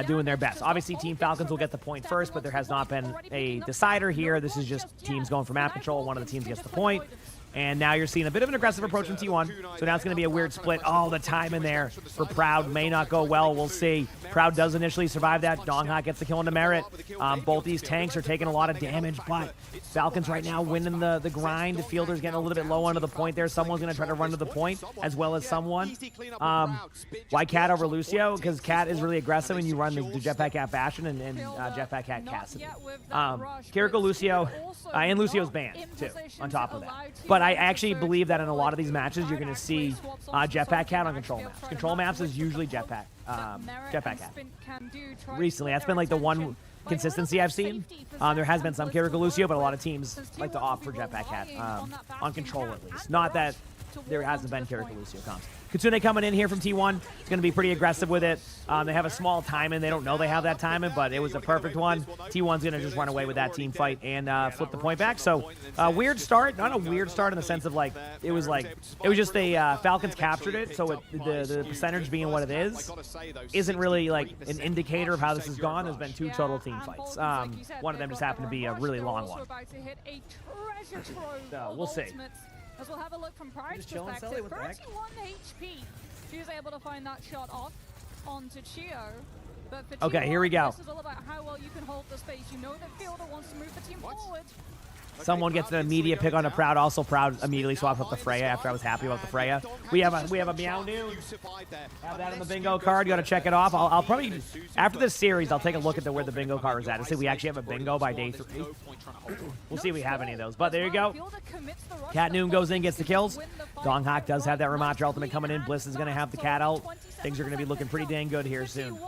Speaker 2: doing their best. Obviously, Team Falcons will get the point first, but there has not been a decider here. This is just teams going for map control. One of the teams gets the point. And now you're seeing a bit of an aggressive approach from T1. So now it's going to be a weird split all the time in there for Proud. May not go well. We'll see. Proud does initially survive that. Donghak gets the kill into Merit. Both these tanks are taking a lot of damage, but Falcons right now winning the grind. Fielder's getting a little bit low under the point there. Someone's going to try to run to the point as well as someone. Why Cat over Lucio? Because Cat is really aggressive and you run the Jetpack Cat Bastion and Jetpack Cat Cassidy. Kiriko, Lucio, and Lucio's banned too, on top of that. But I actually believe that in a lot of these matches, you're going to see Jetpack Cat on control maps. Control maps is usually Jetpack Cat. Recently, that's been like the one consistency I've seen. There has been some Kiriko Lucio, but a lot of teams like to opt for Jetpack Cat on control at least. Not that there hasn't been Kiriko Lucio comps. Kitsune coming in here from T1. It's going to be pretty aggressive with it. They have a small timing. They don't know they have that timing, but it was a perfect one. T1's going to just run away with that team fight and flip the point back. So weird start. Not a weird start in the sense of it was just a Falcons captured it. So the percentage being what it is isn't really an indicator of how this has gone. There's been two total team fights. One of them just happened to be a really long one. So we'll see.
Speaker 4: As we'll have a look from Pride's perspective, 31 HP. She was able to find that shot off onto Chio. But for
Speaker 2: okay,
Speaker 4: T1,
Speaker 2: here we go.
Speaker 4: This is all about how well you can hold the space. You know that Fielder wants to move the team forward.
Speaker 2: Someone gets an immediate pick on a Proud. Also, Proud immediately swaps up the Freya after I was happy about the Freya. We have a Meow Noon. Have that on the bingo card. You got to check it off. I'll probably, after this series, I'll take a look at where the bingo card is at. I say we actually have a bingo by day 3. We'll see if we have any of those. But there you go. Cat Noon goes in, gets the kills. Donghak does have that Ramatra ultimate coming in. Bliss is going to have the Cat out. Things are going to be looking pretty dang good here soon.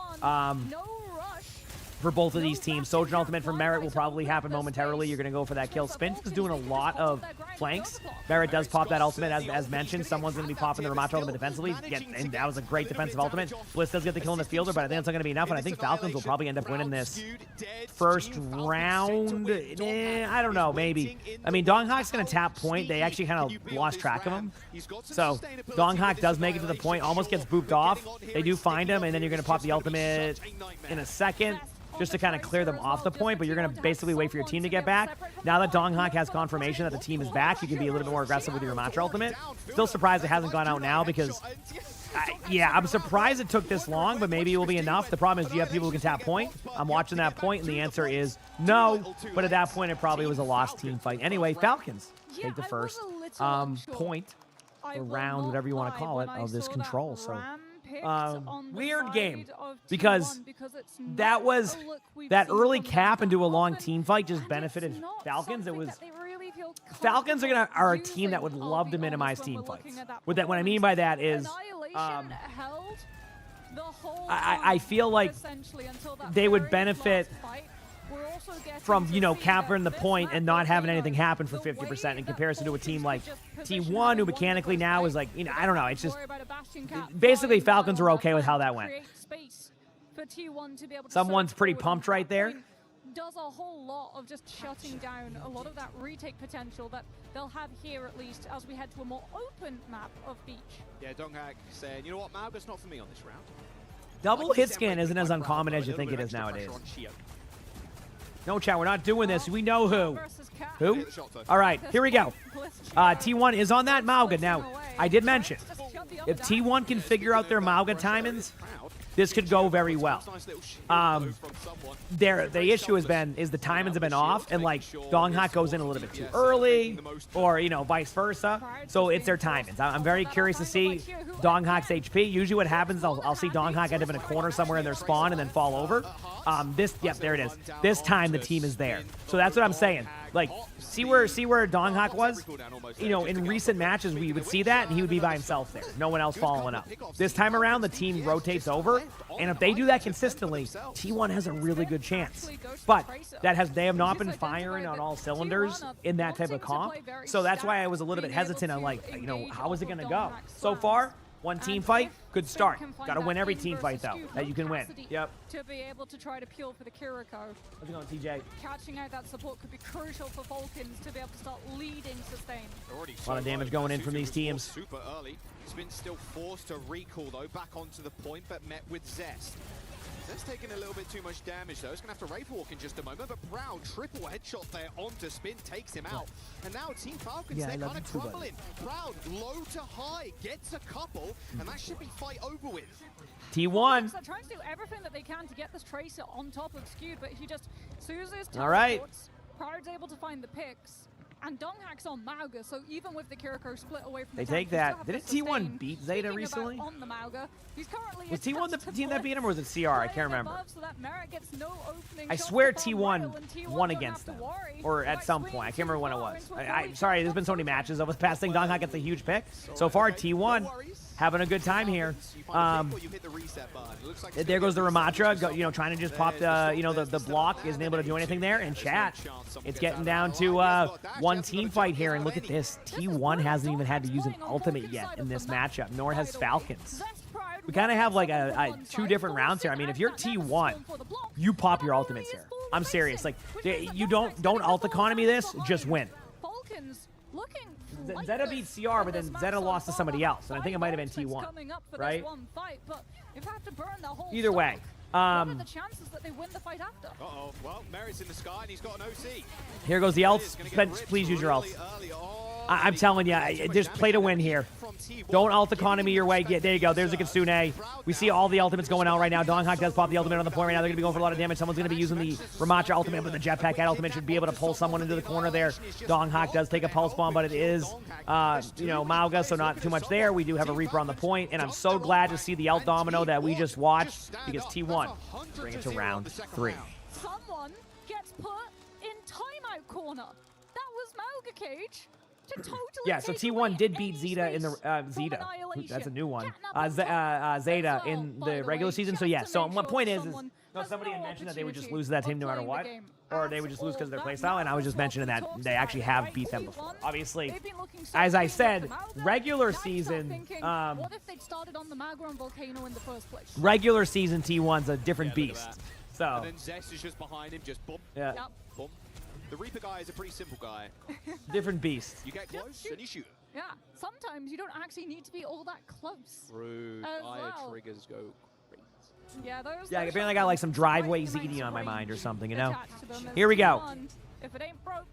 Speaker 2: For both of these teams. Sojourn ultimate from Merit will probably happen momentarily. You're going to go for that kill. Spin is doing a lot of flanks. Merit does pop that ultimate, as mentioned. Someone's going to be popping the Ramatra ultimate defensively. And that was a great defensive ultimate. Bliss does get the kill in the fielder, but I think that's not going to be enough. And I think Falcons will probably end up winning this first round. I don't know, maybe. I mean, Donghak's going to tap point. They actually kind of lost track of him. So Donghak does make it to the point, almost gets booped off. They do find him, and then you're going to pop the ultimate in a second, just to kind of clear them off the point, but you're going to basically wait for your team to get back. Now that Donghak has confirmation that the team is back, you can be a little bit more aggressive with your Ramatra ultimate. Still surprised it hasn't gone out now because, I'm surprised it took this long, but maybe it will be enough. The problem is you have people who can tap point. I'm watching that point, and the answer is no, but at that point it probably was a lost team fight. Anyway, Falcons take the first point, or round, whatever you want to call it, of this control. So weird game because that early cap into a long team fight just benefited Falcons. It was Falcons are a team that would love to minimize team fights. What I mean by that is, I feel like they would benefit from, capturing the point and not having anything happen for 50% in comparison to a team like T1, who mechanically now is like, I don't know. It's just basically Falcons are okay with how that went. Someone's pretty pumped right there.
Speaker 4: Does a whole lot of just shutting down a lot of that retake potential that they'll have here, at least as we head to a more open map of Beach.
Speaker 7: Yeah, Donghak saying, you know what, Malga's not for me on this round.
Speaker 2: Double hit scan isn't as uncommon as you think it is nowadays. No, chat, we're not doing this. We know who. Who? All right, here we go. T1 is on that Mauga. Now, I did mention, if T1 can figure out their Mauga timings, this could go very well. The issue is the timings have been off, and like Donghak goes in a little bit too early, or vice versa. So it's their timings. I'm very curious to see Donghak's HP. Usually, what happens, I'll see Donghak end up in a corner somewhere in their spawn and then fall over. There it is. This time the team is there. So that's what I'm saying. Like, see where Donghak was? In recent matches, we would see that, and he would be by himself there. No one else following up. This time around, the team rotates over, and if they do that consistently, T1 has a really good chance. But they have not been firing on all cylinders in that type of comp. So that's why I was a little bit hesitant on, like, how is it going to go? So far, one team fight, good start. Got to win every team fight, though, that you can win. Yep.
Speaker 4: To be able to try to peel for the Kiriko.
Speaker 2: How's it going, TJ?
Speaker 4: Catching out that support could be crucial for Falcons to be able to start leading sustain.
Speaker 2: A lot of damage going in from these teams.
Speaker 7: Super early. Spin still forced to recall, though, back onto the point, but met with Zest. Zest taking a little bit too much damage, though. He's going to have to Wraith Walk in just a moment, but Proud, triple headshot there onto Spin, takes him out. And now Team Falcons, they're kind of crumbling. Proud, low to high, gets a couple, and that should be fight over with.
Speaker 2: T1.
Speaker 4: They're trying to do everything that they can to get this Tracer on top of Skewed, but he just, Suzu's
Speaker 2: all right.
Speaker 4: Proud's able to find the picks. And Donghak's on Mauga, so even with the Kiriko split away from
Speaker 2: they
Speaker 4: the
Speaker 2: take that. Didn't T1 beat Zeta recently?
Speaker 4: On the Mauga, he's currently
Speaker 2: was T1 the team that beat him, or was it CR? I can't remember.
Speaker 4: So that Merritt gets no
Speaker 2: I swear T1 won against them, or at some point. I can't remember when it was. I'm sorry, there's been so many matches over the past thing. Donghak gets a huge pick. So far, T1 having a good time here. There goes the Ramatra, trying to just pop the block. Isn't able to do anything there. And chat, it's getting down to one team fight here. And look at this. T1 hasn't even had to use an ultimate yet in this matchup, nor has Falcons. We kind of have like two different rounds here. I mean, if you're T1, you pop your ultimates here. I'm serious. Like, you don't ult economy this, just win.
Speaker 4: Falcons looking
Speaker 2: Zeta beat CR, but then Zeta lost to somebody else, and I think it might have been T1, right? Either way.
Speaker 4: What are the chances that they win the fight after?
Speaker 7: Uh-oh. Well, Merritt's in the sky, and he's got an OC.
Speaker 2: Here goes the ults. Please use your ults. I'm telling you, just play to win here. Don't ult economy your way. Yeah, there you go. There's a Kitsune. We see all the ultimates going out right now. Donghak does pop the ultimate on the point right now. They're going to be going for a lot of damage. Someone's going to be using the Ramatra ultimate, but the Jetpack Head ultimate should be able to pull someone into the corner there. Donghak does take a pulse bomb, but it is, Mauga, so not too much there. We do have a Reaper on the point, and I'm so glad to see the ult domino that we just watched, because T1 bring it to round 3.
Speaker 4: Someone gets put in timeout corner. That was Mauga Cage.
Speaker 2: Yeah, so T1 did beat Zeta in the Zeta. That's a new one. Zeta in the regular season. So yeah. So my point is somebody had mentioned that they would just lose that team no matter what, or they would just lose because of their playstyle. And I was just mentioning that they actually have beat them before. Obviously, as I said, regular season.
Speaker 4: What if they'd started on the Magua and Volcano in the first place?
Speaker 2: Regular season T1's a different beast. So.
Speaker 7: And then Zest is just behind him, just boom.
Speaker 2: Yeah.
Speaker 7: Boom. The Reaper guy is a pretty simple guy.
Speaker 2: Different beast.
Speaker 7: You get close and you shoot.
Speaker 4: Yeah, sometimes you don't actually need to be all that close.
Speaker 7: Rude. Triggers go crazy.
Speaker 4: Yeah,
Speaker 2: apparently I got like some driveway ZD on my mind or something, Here we go.
Speaker 4: If it ain't broke,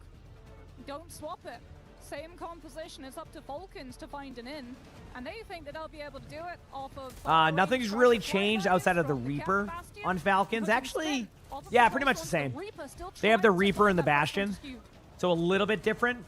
Speaker 4: don't swap it. Same composition. It's up to Falcons to find an in. And they think that they'll be able to do it off of...
Speaker 2: nothing's really changed outside of the Reaper on Falcons. Actually, yeah, pretty much the same. They have the Reaper and the Bastion, so a little bit different.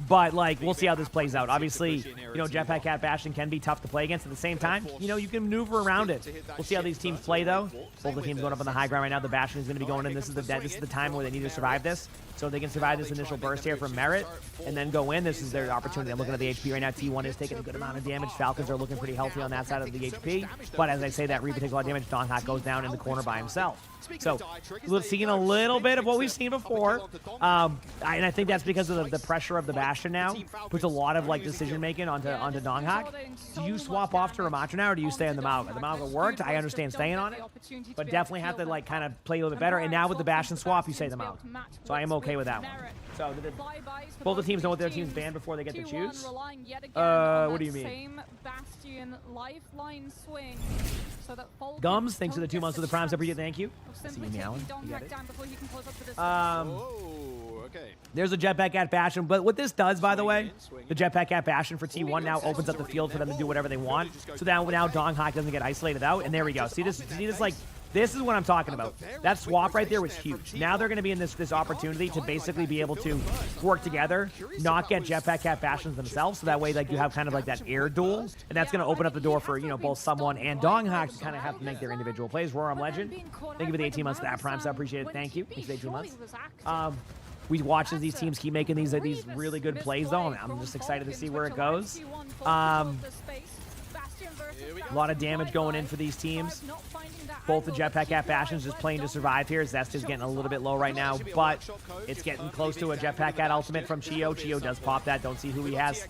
Speaker 2: But, like, we'll see how this plays out. Obviously, you know, Jetpack Cat Bastion can be tough to play against. At the same time, you know, you can maneuver around it. We'll see how these teams play, though. Both the teams going up on the high ground right now. The Bastion is going to be going in. This is the time where they need to survive this. So if they can survive this initial burst here from Merit and then go in, this is their opportunity. I'm looking at the HP right now. T1 is taking a good amount of damage. Falcons are looking pretty healthy on that side of the HP. But as I say that, Reaper takes a lot of damage. Donghak goes down in the corner by himself. So we're seeing a little bit of what we've seen before. And I think that's because of the pressure of the Bastion now. Puts a lot of, like, decision-making onto Donghak. Do you swap off to Ramatra now, or do you stay on the Mauga? The Mauga worked. I understand staying on it. But definitely have to, like, kind of play a little bit better. And now with the Bastion swap, you say the Mauga. So I am okay with that one. So both the teams know what their team's banned before they get to choose. What do you mean?
Speaker 4: Same Bastion lifeline swing. So that
Speaker 2: Gums, thanks for the 2 months of the Prime Super. Thank you. See you meowing. You get it. There's a Jetpack Cat Bastion, but what this does, by the way, the Jetpack Cat Bastion for T1 now opens up the field for them to do whatever they want. So now Donghak doesn't get isolated out, and there we go. See this, like, this is what I'm talking about. That swap right there was huge. Now they're going to be in this opportunity to basically be able to work together, not get Jetpack Cat Bastions themselves, so that way, like, you have kind of like that air duel, and that's going to open up the door for, you know, both someone and Donghak to kind of have to make their individual plays. Roram Legend, thank you for the 18 months for that Prime sub. Appreciate it. Thank you. Thanks for the 18 months. We watch as these teams keep making these really good plays, though, and I'm just excited to see where it goes. A lot of damage going in for these teams. Both the Jetpack Cat Bastions just playing to survive here. Zest is getting a little bit low right now, but it's getting close to a Jetpack Cat ultimate from Chio. Chio does pop that. Don't see who he has.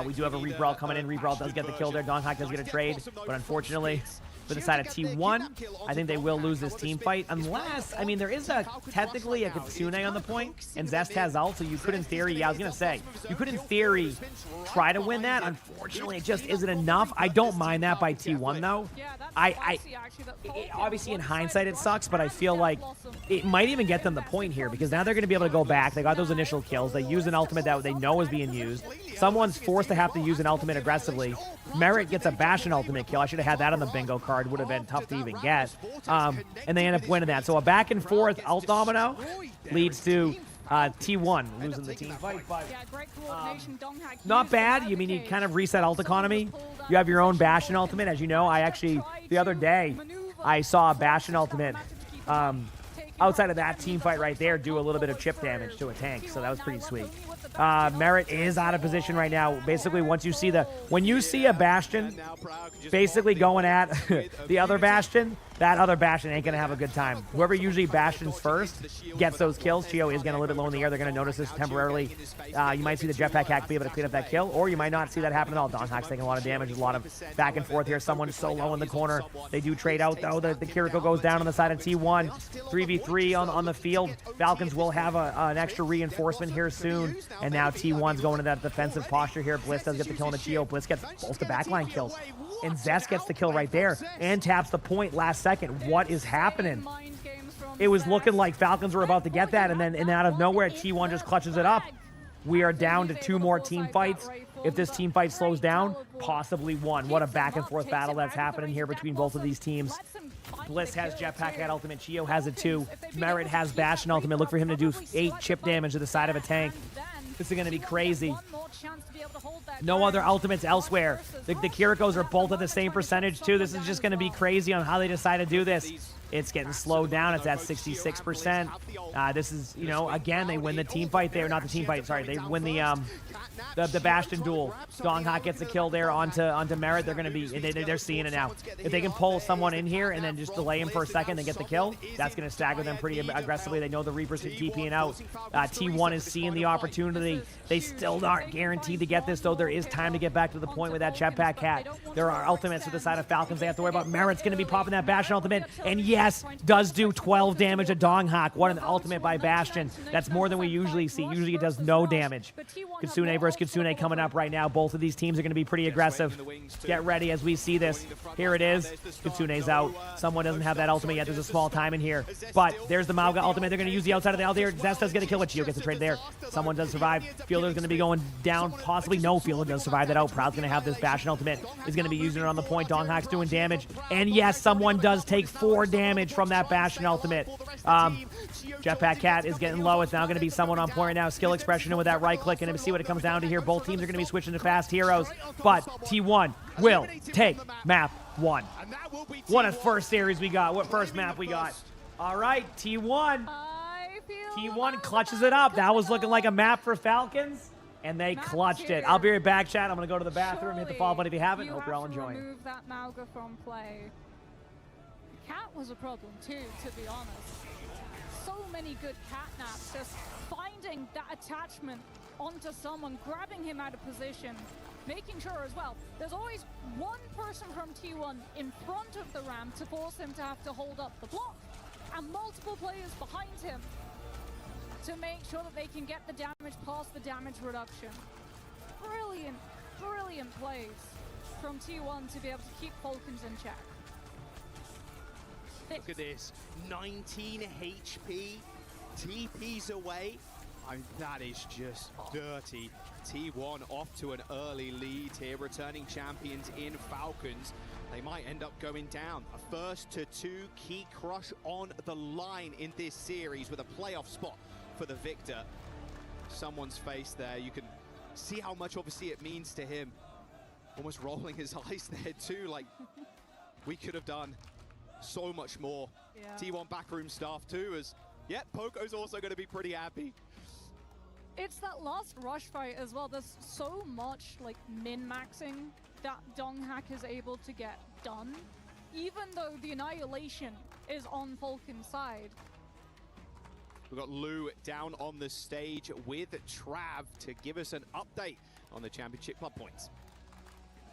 Speaker 2: We do have a Rebrawl coming in. Rebrawl does get the kill there. Donghak does get a trade, but unfortunately, for the side of T1, I think they will lose this team fight unless, I mean, there is technically a Kitsune on the point, and Zest has ult, so you could in theory, yeah, I was going to say, you could in theory try to win that. Unfortunately, it just isn't enough. I don't mind that by T1, though. Obviously, in hindsight, it sucks, but I feel like it might even get them the point here, because now they're going to be able to go back. They got those initial kills. They use an ultimate that they know is being used. Someone's forced to have to use an ultimate aggressively. Merit gets a Bastion ultimate kill. I should have had that on the bingo card. Would have been tough to even get. And they end up winning that. So a back and forth ult domino leads to T1 losing the team fight. But not bad. You mean you kind of reset ult economy. You have your own Bastion ultimate. As you know, I actually, the other day, I saw a Bastion ultimate outside of that team fight right there do a little bit of chip damage to a tank. So that was pretty sweet. Merit is out of position right now. Basically, when you see a Bastion basically going at the other Bastion, that other Bastion ain't going to have a good time. Whoever usually Bastions first gets those kills. Chio is getting a little bit low in the air. They're going to notice this temporarily. You might see the Jetpack hack be able to clean up that kill, or you might not see that happen at all. Donghak's taking a lot of damage. There's a lot of back and forth here. Someone is so low in the corner. They do trade out, though. The Kiriko goes down on the side of T1. 3v3 on the field. Falcons will have an extra reinforcement here soon. And now T1's going to that defensive posture here. Bliss does get the kill on the Chio. Bliss gets both the backline kills. And Zest gets the kill right there and taps the point last second. What is happening? It was looking like Falcons were about to get that, and then out of nowhere, T1 just clutches it up. We are down to 2 more team fights. If this team fight slows down, possibly 1. What a back and forth battle that's happening here between both of these teams. Bliss has Jetpack at ultimate. Chio has it too. Merit has Bastion ultimate. Look for him to do 8 chip damage to the side of a tank. This is going to be crazy. No other ultimates elsewhere. The Kirikos are both at the same percentage too. This is just going to be crazy on how they decide to do this. It's getting slowed down. It's at 66%. This is, you know, again, they win the team fight there. Not the team fight, sorry. They win the Bastion duel. Donghak gets a kill there onto Merit. They're going to be, they're seeing it now. If they can pull someone in here and then just delay him for a second and get the kill, that's going to stagger them pretty aggressively. They know the Reaper's TPing out. T1 is seeing the opportunity. They still aren't guaranteed to get this, though. There is time to get back to the point with that Jetpack hat. There are ultimates to the side of Falcons they have to worry about. Merit's going to be popping that Bastion ultimate. And yes, does do 12 damage to Donghak. What an ultimate by Bastion. That's more than we usually see. Usually it does no damage. Kitsune versus Kitsune coming up right now. Both of these teams are going to be pretty aggressive. Get ready as we see this. Here it is. Kitsune's out. Someone doesn't have that ultimate yet. There's a small time in here. But there's the Mauga ultimate. They're going to use the outside of the ult here. Zest does get a kill with Chio. Gets a trade there. Someone does survive. Fielder's going to be going down, possibly no. Field does survive that out. Proud's going to have this Bastion ultimate. Is going to be using it on the point. Donghack's doing damage. And yes, someone does take 4 damage from that Bastion ultimate. Jetpack Cat is getting low. It's now going to be someone on point right now. Skill expression with that right click. And see what it comes down to here. Both teams are going to be switching to fast heroes. But T1 will take map 1. What a first series we got. What first map we got. All right, T1. T1 clutches it up. That was looking like a map for Falcons. And they clutched it. I'll be right back, chat. I'm going to go to the bathroom. Hit the follow button if you haven't. Hope you're all enjoying.
Speaker 4: Remove that Mauga from play. Cat was a problem too, to be honest. So many good cat naps. Just finding that attachment onto someone, grabbing him out of position, making sure as well. There's always one person from T1 in front of the ramp to force him to have to hold up the block, and multiple players behind him to make sure that they can get the damage past the damage reduction. Brilliant, brilliant plays from T1 to be able to keep Falcons in check.
Speaker 7: Look at this, 19 HP, TP's away. That is just dirty. T1 off to an early lead here, returning champions in Falcons. They might end up going down. A 1st-to-2 key crush on the line in this series with a playoff spot for the victor. Someone's face there, you can see how much obviously it means to him. Almost rolling his eyes there too, like we could have done so much more. Yeah. T1 backroom staff too, as Poco's also going to be pretty happy.
Speaker 4: It's that last rush fight as well. There's so much like min-maxing that Donghack is able to get done, even though the annihilation is on Falcon's side.
Speaker 7: We've got Lou down on the stage with Trav to give us an update on the championship club points.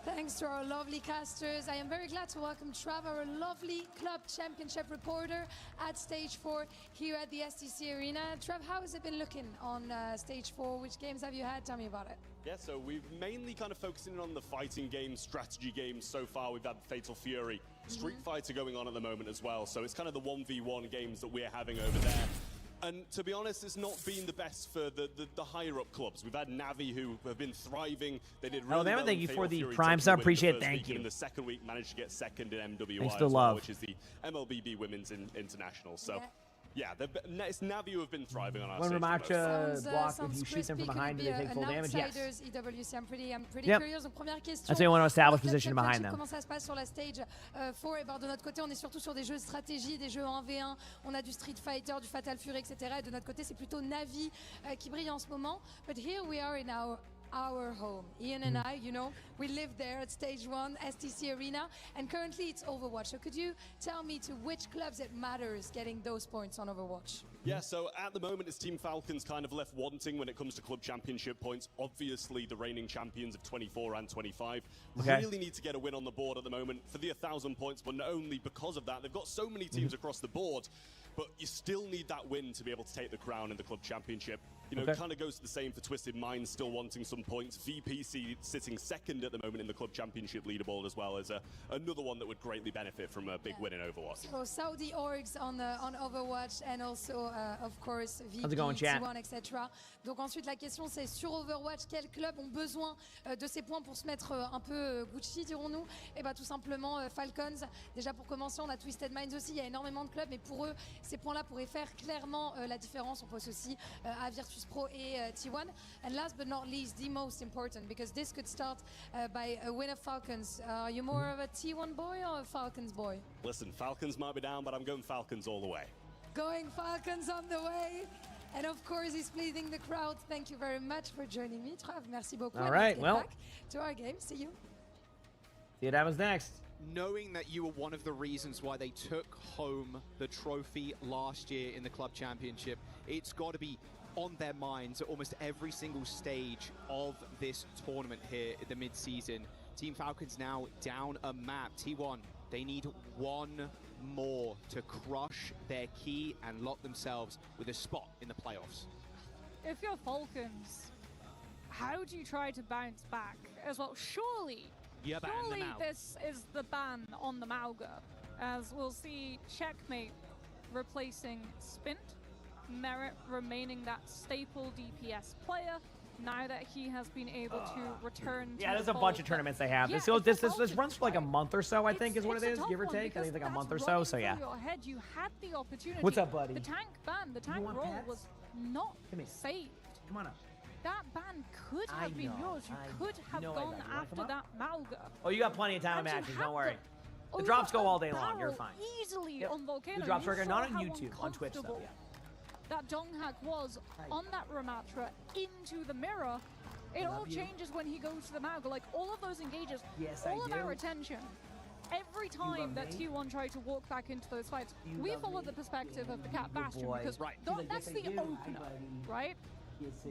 Speaker 20: Thanks to our lovely casters. I am very glad to welcome Trav, our lovely club championship reporter at Stage 4 here at the STC Arena. Trav, how has it been looking on Stage 4? Which games have you had? Tell me about it.
Speaker 11: Yeah, so we've mainly kind of focusing on the fighting games, strategy games so far. We've had Fatal Fury, Street Fighter going on at the moment as well. So it's kind of the 1v1 games that we're having over there. And to be honest, it's not been the best for the higher up clubs. We've had Navi who have been thriving. They did really well.
Speaker 2: Thank you for the Prime sub. Appreciate it. Thank you.
Speaker 11: In the second week, managed to get second in MWI
Speaker 2: Thanks
Speaker 11: as
Speaker 2: to
Speaker 11: well,
Speaker 2: love.
Speaker 11: which is the MLBB Women's International. So. Yeah, it's Navi who have been thriving on our stage.
Speaker 2: Ramacha block, if you shoot them from behind, do they take full damage? Yes.
Speaker 20: EWC, I'm pretty
Speaker 2: Yep.
Speaker 20: curious. Donc, première question.
Speaker 2: That's why you want to establish position behind them.
Speaker 20: Comment ça se passe sur la stage 4? Et ben, de notre côté, on est surtout sur des jeux de stratégie, des jeux en 1v1. On a du Street Fighter, du Fatal Fury, etc. Et de notre côté, c'est plutôt Navi qui brille en ce moment. But here we are in our home. Ian and I, you know, we live there at Stage 1, STC Arena, and currently it's Overwatch. So could you tell me to which clubs it matters getting those points on Overwatch?
Speaker 11: Yeah, so at the moment, it's Team Falcons kind of left wanting when it comes to club championship points. Obviously, the reigning champions of 24 and 25 really need to get a win on the board at the moment for the 1,000 points, but not only because of that, they've got so many teams across the board, but you still need that win to be able to take the crown in the club championship. You know, it kind of goes to the same for Twisted Minds, still wanting some points. VPC sitting second at the moment in the club championship leaderboard as well as another one that would greatly benefit from a big win in Overwatch.
Speaker 20: So Saudi orgs on Overwatch and also, of course, VP, T1, etc. Donc ensuite, la question, c'est sur Overwatch, quels clubs ont besoin de ces points pour se mettre un peu Gucci, dirons-nous? Et bien tout simplement Falcons. Déjà pour commencer, on a Twisted Minds aussi. Il y a énormément de clubs, mais pour eux, ces points-là pourraient faire clairement la différence. On pense aussi à Virtus Pro et T1. And last but not least, the most important, because this could start by a win of Falcons. Are you more of a T1 boy or a Falcons boy?
Speaker 11: Listen, Falcons might be down, but I'm going Falcons all the way.
Speaker 20: Going Falcons on the way. And of course, he's pleasing the crowd. Thank you very much for joining me, Trav. Merci beaucoup.
Speaker 2: All right, well,
Speaker 20: back to our game. See you.
Speaker 2: See what happens next.
Speaker 7: Knowing that you were one of the reasons why they took home the trophy last year in the club championship, it's got to be on their minds at almost every single stage of this tournament here at the mid-season. Team Falcons now down a map. T1, they need one more to crush their key and lock themselves with a spot in the playoffs.
Speaker 4: If you're Falcons, how do you try to bounce back as well? Surely this is the ban on the Mauga, as we'll see Checkmate replacing Spint Merit remaining that staple DPS player. Now that he has been able to return to
Speaker 2: Yeah, there's
Speaker 4: the
Speaker 2: a bunch
Speaker 4: fold.
Speaker 2: of tournaments they have.
Speaker 4: Yeah,
Speaker 2: This runs for like a month or so, I think, is what it is, give or take. I think like a month or so. So yeah.
Speaker 4: Your head, you had the opportunity.
Speaker 2: What's up, buddy?
Speaker 4: The tank ban, the tank
Speaker 2: want
Speaker 4: roll
Speaker 2: pets?
Speaker 4: was not saved.
Speaker 2: Come on up.
Speaker 4: That ban could have been yours. You could have gone after that Mauga.
Speaker 2: Oh, you got plenty of time in
Speaker 4: And you
Speaker 2: matches.
Speaker 4: have
Speaker 2: Don't worry.
Speaker 4: the
Speaker 2: The drops go all day long.
Speaker 4: barrel
Speaker 2: You're fine.
Speaker 4: Easily on Volcano.
Speaker 2: The drops
Speaker 4: You
Speaker 2: are
Speaker 4: saw
Speaker 2: not on
Speaker 4: how
Speaker 2: YouTube, on Twitch though.
Speaker 4: uncomfortable
Speaker 2: Yeah.
Speaker 4: that Donghak was on that Ramatra into the mirror. It all changes when he goes to the Mauga. Like all of those engages,
Speaker 2: Yes,
Speaker 4: all
Speaker 2: I
Speaker 4: of
Speaker 2: do.
Speaker 4: our attention. Every time that T1 tried to walk back into those fights, we followed the perspective of the Cat Bastion
Speaker 2: boy.
Speaker 4: because
Speaker 2: Right.
Speaker 4: that's the opener, right?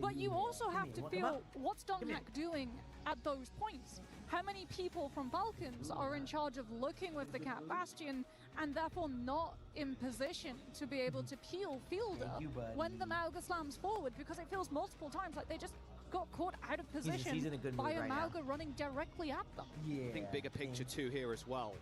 Speaker 4: But you also have to feel what's Donghak doing at those points. How many people from Balkans are in charge of looking with the Cat Bastion and therefore not in position to be able to peel Fielder when the Mauga slams forward, because it feels multiple times like they just got caught out of position
Speaker 2: he's in a good
Speaker 4: by
Speaker 2: mood
Speaker 4: a
Speaker 2: right now.
Speaker 4: Mauga running directly at them.
Speaker 7: I think bigger picture too here as well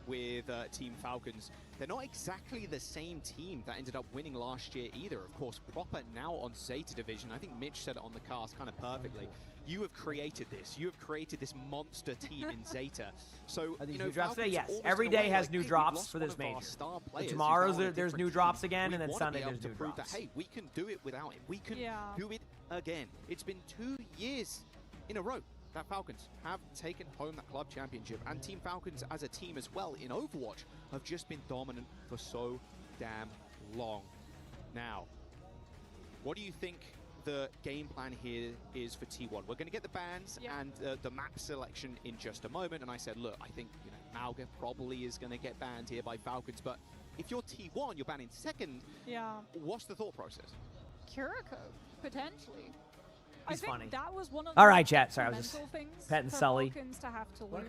Speaker 7: with Team Falcons. They're not exactly the same team that ended up winning last year either. Of course, Proper now on Zeta Division. I think Mitch said it on the cast kind of perfectly. You have created this. You have created this monster team in Zeta. So,
Speaker 2: Are these
Speaker 7: you know,
Speaker 2: new drops today?
Speaker 7: Falcons
Speaker 2: Yes.
Speaker 7: almost
Speaker 2: Every
Speaker 7: in a
Speaker 2: day
Speaker 7: way
Speaker 2: has
Speaker 7: like,
Speaker 2: new
Speaker 7: hey, we've
Speaker 2: drops
Speaker 7: lost
Speaker 2: for
Speaker 7: one
Speaker 2: this
Speaker 7: of our
Speaker 2: major.
Speaker 7: star
Speaker 2: But
Speaker 7: players who's
Speaker 2: tomorrow's
Speaker 7: now on a
Speaker 2: there's new
Speaker 7: different
Speaker 2: drops
Speaker 7: team.
Speaker 2: again,
Speaker 7: We
Speaker 2: and then
Speaker 7: wanna
Speaker 2: Sunday
Speaker 7: be able
Speaker 2: there's
Speaker 7: to
Speaker 2: new
Speaker 7: prove
Speaker 2: drops.
Speaker 7: That, hey, we can do it without him. We can do it again. It's been 2 years in a row that Falcons have taken home that club championship, and Team Falcons as a team as well in Overwatch have just been dominant for so damn long. Now, what do you think the game plan here is for T1? We're going to get the bans and the map selection in just a moment, and I said, look, I think Mauga probably is going to get banned here by Falcons, but if you're T1, you're banning second.
Speaker 4: Yeah.
Speaker 7: What's the thought process?
Speaker 4: Kiriko, potentially.
Speaker 2: He's
Speaker 4: I think
Speaker 2: funny.
Speaker 4: that was one of
Speaker 2: All
Speaker 4: the
Speaker 2: right, chat. Sorry, I was just
Speaker 4: mental things
Speaker 2: petting
Speaker 4: for
Speaker 2: Sully.
Speaker 4: Falcons to have to lose.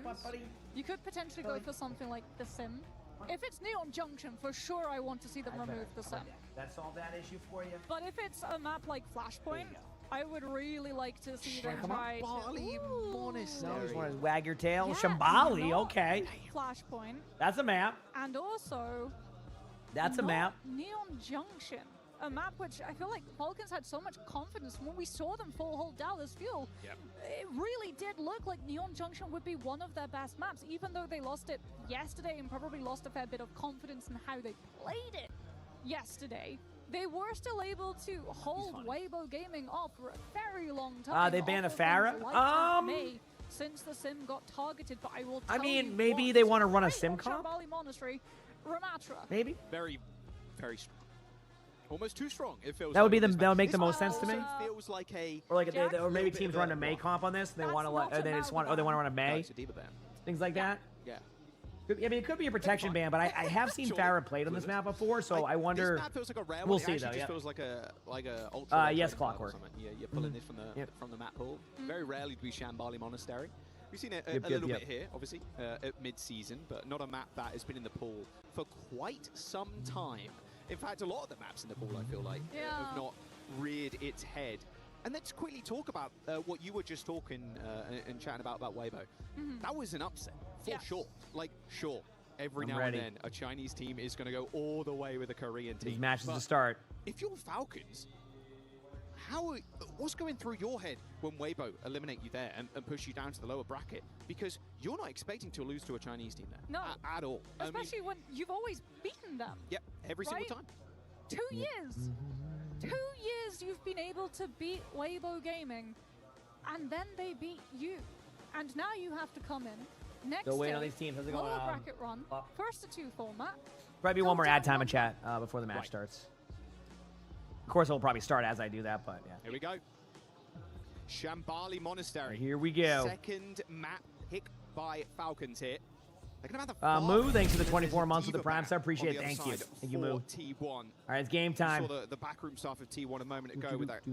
Speaker 4: You could potentially go for something like the Sim. If it's Neon Junction, for sure I want to see them remove the Sim.
Speaker 2: That's all that issue for you.
Speaker 4: But if it's a map like Flashpoint, I would really like to see them try
Speaker 7: Shambali Monastery.
Speaker 2: No, just want to wag your tail.
Speaker 4: Yeah,
Speaker 2: Shambali,
Speaker 4: not
Speaker 2: okay.
Speaker 4: Flashpoint.
Speaker 2: That's a map.
Speaker 4: And also,
Speaker 2: That's a
Speaker 4: not
Speaker 2: map.
Speaker 4: Neon Junction. A map which I feel like Falcons had so much confidence when we saw them full hold Dallas Fuel.
Speaker 7: Yep.
Speaker 4: It really did look like Neon Junction would be one of their best maps, even though they lost it yesterday and probably lost a fair bit of confidence in how they played it yesterday. They were still able to hold Weibo Gaming off for a very long time.
Speaker 2: They banned a
Speaker 4: off of
Speaker 2: Farah?
Speaker 4: things like May, since the Sim got targeted, but I will tell
Speaker 2: I mean,
Speaker 4: you
Speaker 2: maybe
Speaker 4: what,
Speaker 2: they want to run a
Speaker 4: right
Speaker 2: sim
Speaker 4: on
Speaker 2: comp.
Speaker 4: Shambali Monastery, Ramatra.
Speaker 2: Maybe.
Speaker 7: Very, very strong. Almost too strong. It feels.
Speaker 2: That would
Speaker 7: like
Speaker 2: be
Speaker 7: this
Speaker 2: that would make
Speaker 7: match.
Speaker 2: the most
Speaker 7: This
Speaker 2: sense to me.
Speaker 7: also feels like a
Speaker 2: Or like or maybe
Speaker 7: little bit
Speaker 2: teams
Speaker 7: of
Speaker 2: run a May comp on this, and they want to let, or they just want, or they want to run a
Speaker 7: No,
Speaker 2: May,
Speaker 7: it's a Diva ban.
Speaker 2: things like that.
Speaker 7: Yeah.
Speaker 2: I mean, it could be a protection ban, but I have seen
Speaker 7: Sure.
Speaker 2: Farah played on this map before, so I wonder.
Speaker 7: This map feels like a rare
Speaker 2: We'll
Speaker 7: one. It
Speaker 2: see
Speaker 7: actually
Speaker 2: though.
Speaker 7: just
Speaker 2: Yeah.
Speaker 7: feels like a ultra.
Speaker 2: Yes,
Speaker 7: trading card or
Speaker 2: Clockwork.
Speaker 7: something. Yeah, you're pulling this from the map pool. Very rarely do we Shambali Monastery. We've seen it a little bit here, obviously, at mid-season, but not a map that has been in the pool for quite some time. In fact, a lot of the maps in the pool, I feel like, have not reared its head. And let's quickly talk about what you were just talking and chatting about Weibo. That was an upset, for sure. Like, sure, every
Speaker 2: I'm
Speaker 7: now
Speaker 2: ready.
Speaker 7: and then, a Chinese team is going to go all the way with a Korean team.
Speaker 2: These matches
Speaker 7: But
Speaker 2: to start.
Speaker 7: if you're Falcons, what's going through your head when Weibo eliminate you there and push you down to the lower bracket? Because you're not expecting to lose to a Chinese team there.
Speaker 4: No.
Speaker 7: At all.
Speaker 4: Especially when you've always beaten them.
Speaker 7: Yep, every
Speaker 4: right?
Speaker 7: single time.
Speaker 4: 2 years. 2 years you've been able to beat Weibo Gaming, and then they beat you. And now you have to come in. Next
Speaker 2: Still waiting on
Speaker 4: day,
Speaker 2: these teams. How's it going?
Speaker 4: lower bracket run, first to 2 format.
Speaker 2: Probably
Speaker 4: Go
Speaker 2: one more
Speaker 4: down
Speaker 2: ad time in
Speaker 4: one
Speaker 2: chat before the match starts. Of course, it'll probably start as I do that, but yeah.
Speaker 7: Here we go. Shambali Monastery.
Speaker 2: Here we go.
Speaker 7: Second map pick by Falcons here. They're gonna have the
Speaker 2: Moo, thanks for the
Speaker 7: There's
Speaker 2: 24
Speaker 7: a
Speaker 2: months with the
Speaker 7: Diva
Speaker 2: Prime
Speaker 7: ban
Speaker 2: sub. Appreciate
Speaker 7: on
Speaker 2: it.
Speaker 7: the
Speaker 2: Thank
Speaker 7: other
Speaker 2: you.
Speaker 7: side
Speaker 2: Thank you,
Speaker 7: for
Speaker 2: Moo.
Speaker 7: T1.
Speaker 2: All right, it's game time.
Speaker 7: We saw the backroom staff of T1 a moment ago with that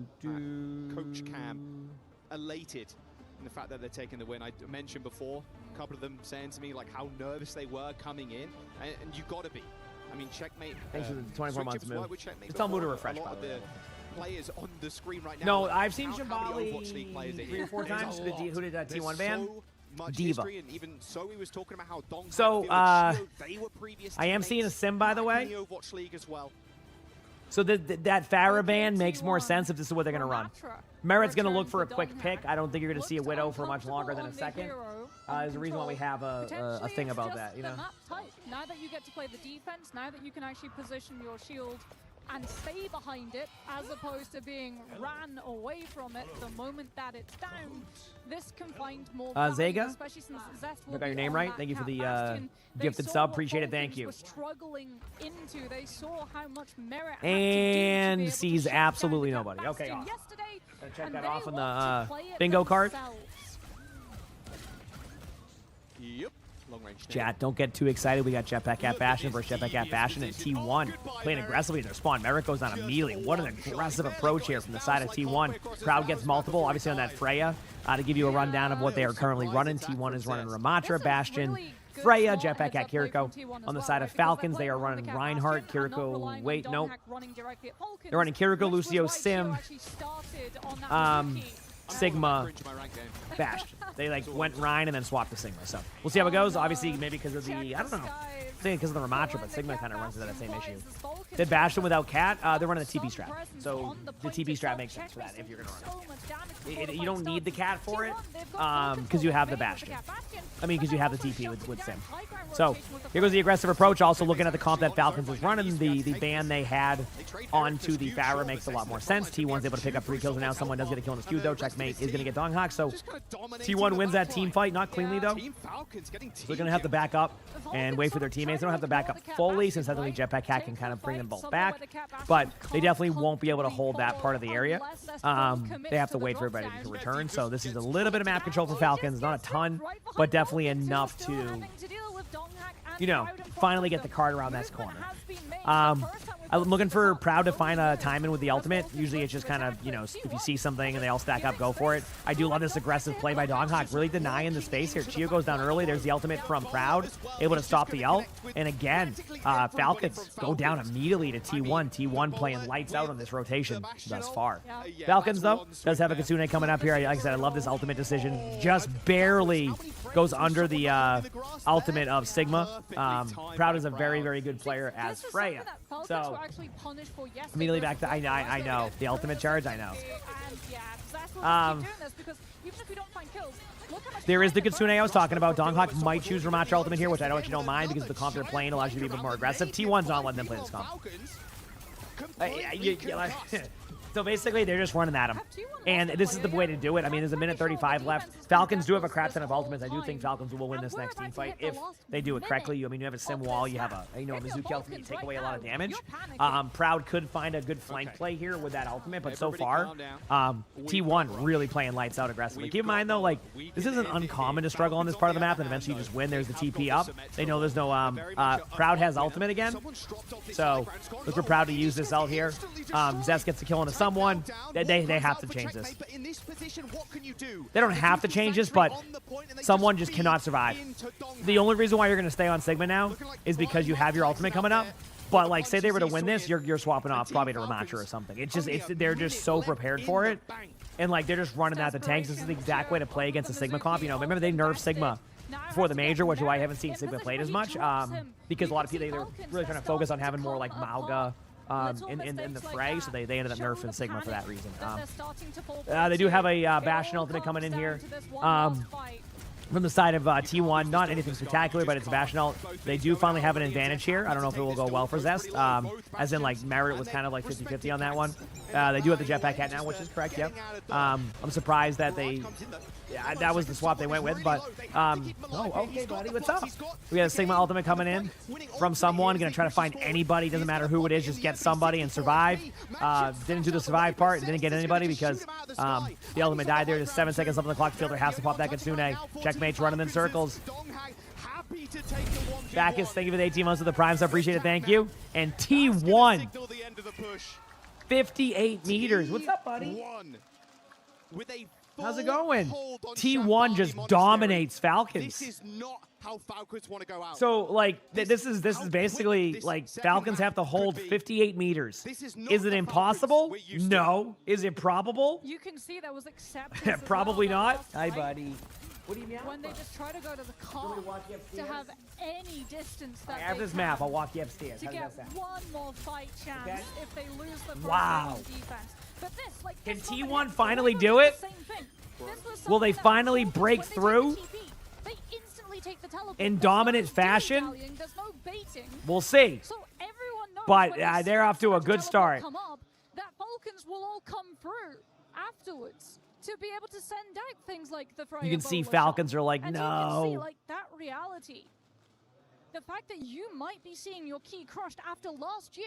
Speaker 7: Coach Cam elated in the fact that they're taking the win. I mentioned before, a couple of them saying to me like how nervous they were coming in, and you got to be. I mean, Checkmate.
Speaker 2: Thanks for the 24 months,
Speaker 7: Switch
Speaker 2: Moo.
Speaker 7: worked with Checkmate
Speaker 2: Just tell Moo to
Speaker 7: before.
Speaker 2: refresh,
Speaker 7: A lot
Speaker 2: by
Speaker 7: of
Speaker 2: the way.
Speaker 7: players on the screen right now.
Speaker 2: No,
Speaker 7: like,
Speaker 2: I've seen
Speaker 7: how many Overwatch League players
Speaker 2: Shambali
Speaker 7: are
Speaker 2: 3 or 4
Speaker 7: here?
Speaker 2: times.
Speaker 7: There's a lot.
Speaker 2: Who did that
Speaker 7: There's
Speaker 2: T1 ban?
Speaker 7: so much
Speaker 2: Diva.
Speaker 7: history, and even Zoe was talking about how Dong
Speaker 2: So,
Speaker 7: they were previous
Speaker 2: I am seeing a
Speaker 7: teammates
Speaker 2: sim, by the
Speaker 7: back
Speaker 2: way.
Speaker 7: in the Overwatch League as well.
Speaker 2: So that Farah ban makes more sense if this is what they're going to run. Merit's going to look for a quick pick. I don't think you're going to see a Widow for much longer than a second. There's a reason why we have a thing about that, you know?
Speaker 4: Now that you get to play the defense, now that you can actually position your shield and stay behind it, as opposed to being ran away from it the moment that it's down, this can find more value,
Speaker 2: Zega?
Speaker 4: especially since Zest will
Speaker 2: I got your
Speaker 4: be
Speaker 2: name
Speaker 4: on
Speaker 2: right.
Speaker 4: that
Speaker 2: Thank you for
Speaker 4: Cat
Speaker 2: the
Speaker 4: Bastion. They
Speaker 2: gifted
Speaker 4: saw
Speaker 2: sub.
Speaker 4: what
Speaker 2: Appreciate it. Thank
Speaker 4: Falcons
Speaker 2: you.
Speaker 4: were struggling into. They saw how much Merit had
Speaker 2: And
Speaker 4: to do to
Speaker 2: sees
Speaker 4: be able to
Speaker 2: absolutely
Speaker 4: shut down
Speaker 2: nobody.
Speaker 4: the
Speaker 2: Okay,
Speaker 4: Bastion
Speaker 2: off.
Speaker 4: yesterday,
Speaker 2: Check
Speaker 4: and
Speaker 2: that
Speaker 4: they
Speaker 2: off on
Speaker 4: want to
Speaker 2: the
Speaker 4: play it
Speaker 2: bingo card.
Speaker 4: themselves.
Speaker 21: Yep. Long range.
Speaker 2: Chat, don't get too excited. We got Jetpack Cat Bastion versus Jetpack Cat Bastion and T1 playing aggressively in their spawn. Merit goes down immediately. What an aggressive approach here from the side of T1. Crowd gets multiple, obviously on that Freya. To give you a rundown of what they are currently running, T1 is running Ramatra, Bastion, Freya, Jetpack Cat Kiriko. On the side of Falcons, they are running Reinhardt, Kiriko, wait, nope. They're running Kiriko, Lucio, Sim, Sigma, Bastion. They went Ryan and then swapped to Sigma. So we'll see how it goes. Obviously, maybe because of the, I don't know, I think because of the Ramatra, but Sigma kind of runs into that same issue. Did Bastion without Cat? They're running the TP strat. So the TP strat makes sense for that if you're going to run it. You don't need the Cat for it because you have the Bastion. I mean, because you have the TP with Sim. So here goes the aggressive approach. Also looking at the comp that Falcons was running, the ban they had onto the Farah makes a lot more sense. T1's able to pick up 3 kills, and now someone does get a kill in the skew, though. Checkmate is going to get Donghawk. So T1 wins that team fight, not cleanly, though. So they're going to have to back up and wait for their teammates. They don't have to back up fully, since I think Jetpack Cat can kind of bring them both back. But they definitely won't be able to hold that part of the area. They have to wait for everybody to return. So this is a little bit of map control for Falcons. Not a ton, but definitely enough to, you know, finally get the card around this corner. I'm looking for Proud to find a time-in with the ultimate. Usually it's just kind of, you know, if you see something and they all stack up, go for it. I do love this aggressive play by Donghawk, really denying the space here. Chio goes down early. There's the ultimate from Proud, able to stop the ult. And again, Falcons go down immediately to T1. T1 playing lights out on this rotation thus far. Falcons, though, does have a Kitsune coming up here. Like I said, I love this ultimate decision. Just barely goes under the ultimate of Sigma. Proud is a very, very good player as Freya. So immediately back to, I know, the ultimate charge, I know. There is the Kitsune I was talking about. Donghawk might choose Ramatra ultimate here, which I actually don't mind because the comp they're playing allows you to be a bit more aggressive. T1's not letting them play this comp. So basically, they're just running at him. And this is the way to do it. I mean, there's a minute 35 left. Falcons do have a crap ton of ultimates. I do think Falcons will win this next team fight if they do it correctly. I mean, you have a Sim wall, you have a, you know, a Mizuki ultimate, you take away a lot of damage. Proud could find a good flank play here with that ultimate, but so far, T1 really playing lights out aggressively. Keep in mind, though, like, this isn't uncommon to struggle on this part of the map, and eventually you just win. There's the TP up. They know there's no, Proud has ultimate again, so look for Proud to use this out here. Zest gets a kill into someone. They have to change this. They don't have to change this, but someone just cannot survive. The only reason why you're going to stay on Sigma now is because you have your ultimate coming up. But, like, say they were to win this, you're swapping off probably to Ramatra or something. They're just so prepared for it. And, like, they're just running at the tanks. This is the exact way to play against a Sigma comp. You know, remember they nerfed Sigma before the major, which is why I haven't seen Sigma played as much. Because a lot of people, they're really trying to focus on having more, like, Mauga in the fray, so they ended up nerfing Sigma for that reason. They do have a Bastion ultimate coming in here. From the side of T1, not anything spectacular, but it's Bastion ult. They do finally have an advantage here. I don't know if it will go well for Zest. As in, like, Merit was kind of like 50-50 on that one. They do have the Jetpack Cat now, which is correct, yep. I'm surprised that they... Yeah, that was the swap they went with, but... oh, okay, buddy, what's up? We got a Sigma ultimate coming in from someone. Gonna try to find anybody, doesn't matter who it is, just get somebody and survive. Didn't do the survive part, didn't get anybody because the ultimate died there. There's 7 seconds left on the clock. Fielder has to pop that Kitsune. Checkmate's running in circles. Backus, thank you for the 18 months of the Prime, so appreciate it, thank you. And T1, 58 meters. What's up, buddy? How's it going? T1 just dominates Falcons.
Speaker 21: This is not how Falcons want to go out.
Speaker 2: So, like, this is basically, like, Falcons have to hold 58 meters. Is it impossible? No. Is it probable?
Speaker 4: You can see that was accepted.
Speaker 2: Probably not. Hi, buddy.
Speaker 4: when they just try to go to the car to have any distance that
Speaker 2: After
Speaker 4: they
Speaker 2: this
Speaker 4: can
Speaker 2: map, I'll walk you upstairs.
Speaker 4: to
Speaker 2: How does
Speaker 4: get
Speaker 2: that sound?
Speaker 4: one more fight chance
Speaker 2: Okay.
Speaker 4: if they lose the
Speaker 2: Wow.
Speaker 4: defense. But this, like,
Speaker 2: Can
Speaker 4: this
Speaker 2: T1
Speaker 4: moment,
Speaker 2: finally
Speaker 4: Waymo
Speaker 2: do
Speaker 4: did
Speaker 2: it?
Speaker 4: the same thing. This was
Speaker 2: Will they
Speaker 4: something that
Speaker 2: finally
Speaker 4: Falcons,
Speaker 2: break
Speaker 4: when they
Speaker 2: through
Speaker 4: take the TP, they instantly take the teleport.
Speaker 2: in
Speaker 4: There's
Speaker 2: dominant
Speaker 4: no
Speaker 2: fashion?
Speaker 4: dilly-dallying, there's no baiting.
Speaker 2: We'll see.
Speaker 4: So everyone knows
Speaker 2: But
Speaker 4: when they
Speaker 2: they're
Speaker 4: see
Speaker 2: off to a
Speaker 4: the
Speaker 2: good
Speaker 4: teleport
Speaker 2: start.
Speaker 4: come up, that Falcons will all come through afterwards to be able to send out things like the Freya
Speaker 2: You can see
Speaker 4: Bowler
Speaker 2: Falcons
Speaker 4: shot.
Speaker 2: are like,
Speaker 4: And you can see
Speaker 2: no.
Speaker 4: like that reality. The fact that you might be seeing your key crushed after last year,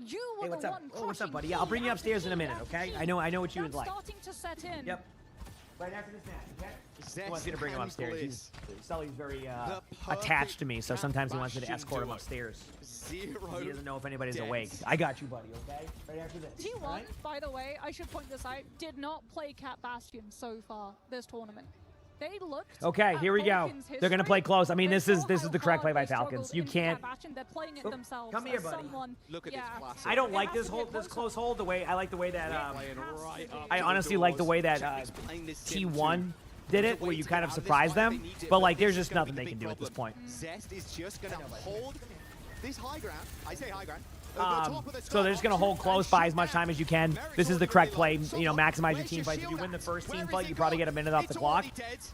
Speaker 4: you were
Speaker 2: Hey, what's
Speaker 4: the
Speaker 2: up?
Speaker 4: one
Speaker 2: Oh, what's up,
Speaker 4: crushing
Speaker 2: buddy? Yeah, I'll bring you
Speaker 4: key
Speaker 2: upstairs in a
Speaker 4: after
Speaker 2: minute,
Speaker 4: key
Speaker 2: okay?
Speaker 4: after
Speaker 2: I know what you would
Speaker 4: That's
Speaker 2: like.
Speaker 4: starting to set in.
Speaker 2: Yep. Right after this match, okay?
Speaker 5: Zest
Speaker 2: He wants me to bring him
Speaker 5: and
Speaker 2: upstairs.
Speaker 5: Bliss.
Speaker 2: Sully's very
Speaker 5: The
Speaker 2: attached to me, so
Speaker 5: perfect
Speaker 2: sometimes he wants me to
Speaker 5: Bastion
Speaker 2: escort him
Speaker 5: duo.
Speaker 2: upstairs.
Speaker 5: Zero
Speaker 2: He doesn't know if anybody's
Speaker 5: deaths.
Speaker 2: awake. I got you, buddy, okay? Right after this.
Speaker 4: T1,
Speaker 2: all right?
Speaker 4: by the way, I should point this out, did not play Cat Bastion so far this tournament. They looked
Speaker 2: Okay,
Speaker 4: at
Speaker 2: here we go.
Speaker 4: Falcons'
Speaker 2: They're gonna
Speaker 4: history.
Speaker 2: play close. I mean,
Speaker 4: They
Speaker 2: this is
Speaker 4: saw
Speaker 2: the
Speaker 4: how
Speaker 2: correct play
Speaker 4: hard
Speaker 2: by
Speaker 4: they struggled
Speaker 2: Falcons. You
Speaker 4: in
Speaker 2: can't.
Speaker 4: Cat Bastion. They're playing it
Speaker 2: Oh,
Speaker 4: themselves.
Speaker 2: come here,
Speaker 4: as
Speaker 2: buddy.
Speaker 4: someone-
Speaker 5: Look at
Speaker 4: yeah.
Speaker 5: this classic.
Speaker 2: I don't
Speaker 4: It
Speaker 2: like
Speaker 4: has
Speaker 2: this
Speaker 4: to
Speaker 2: hold,
Speaker 4: get
Speaker 2: this
Speaker 4: closer.
Speaker 2: close hold. The way I like the way that
Speaker 5: Playing right up
Speaker 2: I
Speaker 5: to
Speaker 2: honestly
Speaker 5: the
Speaker 2: like the
Speaker 5: doors.
Speaker 2: way that
Speaker 5: Chapman's playing this sim
Speaker 2: T1
Speaker 5: too.
Speaker 2: did
Speaker 5: There's
Speaker 2: it,
Speaker 5: a
Speaker 2: where
Speaker 5: way
Speaker 2: you
Speaker 5: to
Speaker 2: kind
Speaker 5: get
Speaker 2: of
Speaker 5: out of this
Speaker 2: surprise
Speaker 5: fight.
Speaker 2: them.
Speaker 5: They need it,
Speaker 2: But like,
Speaker 5: this
Speaker 2: there's
Speaker 5: is
Speaker 2: just
Speaker 5: gonna
Speaker 2: nothing
Speaker 5: be
Speaker 2: they
Speaker 5: the
Speaker 2: can
Speaker 5: big
Speaker 2: do at this
Speaker 5: problem.
Speaker 2: point.
Speaker 5: Zest is just going to hold this high ground. I say high ground. Over the top of the
Speaker 2: So they're just going to hold close by as much time as you can. This is the correct play. You know, maximize your team fights. If you win the first team fight, you probably get a minute off the clock.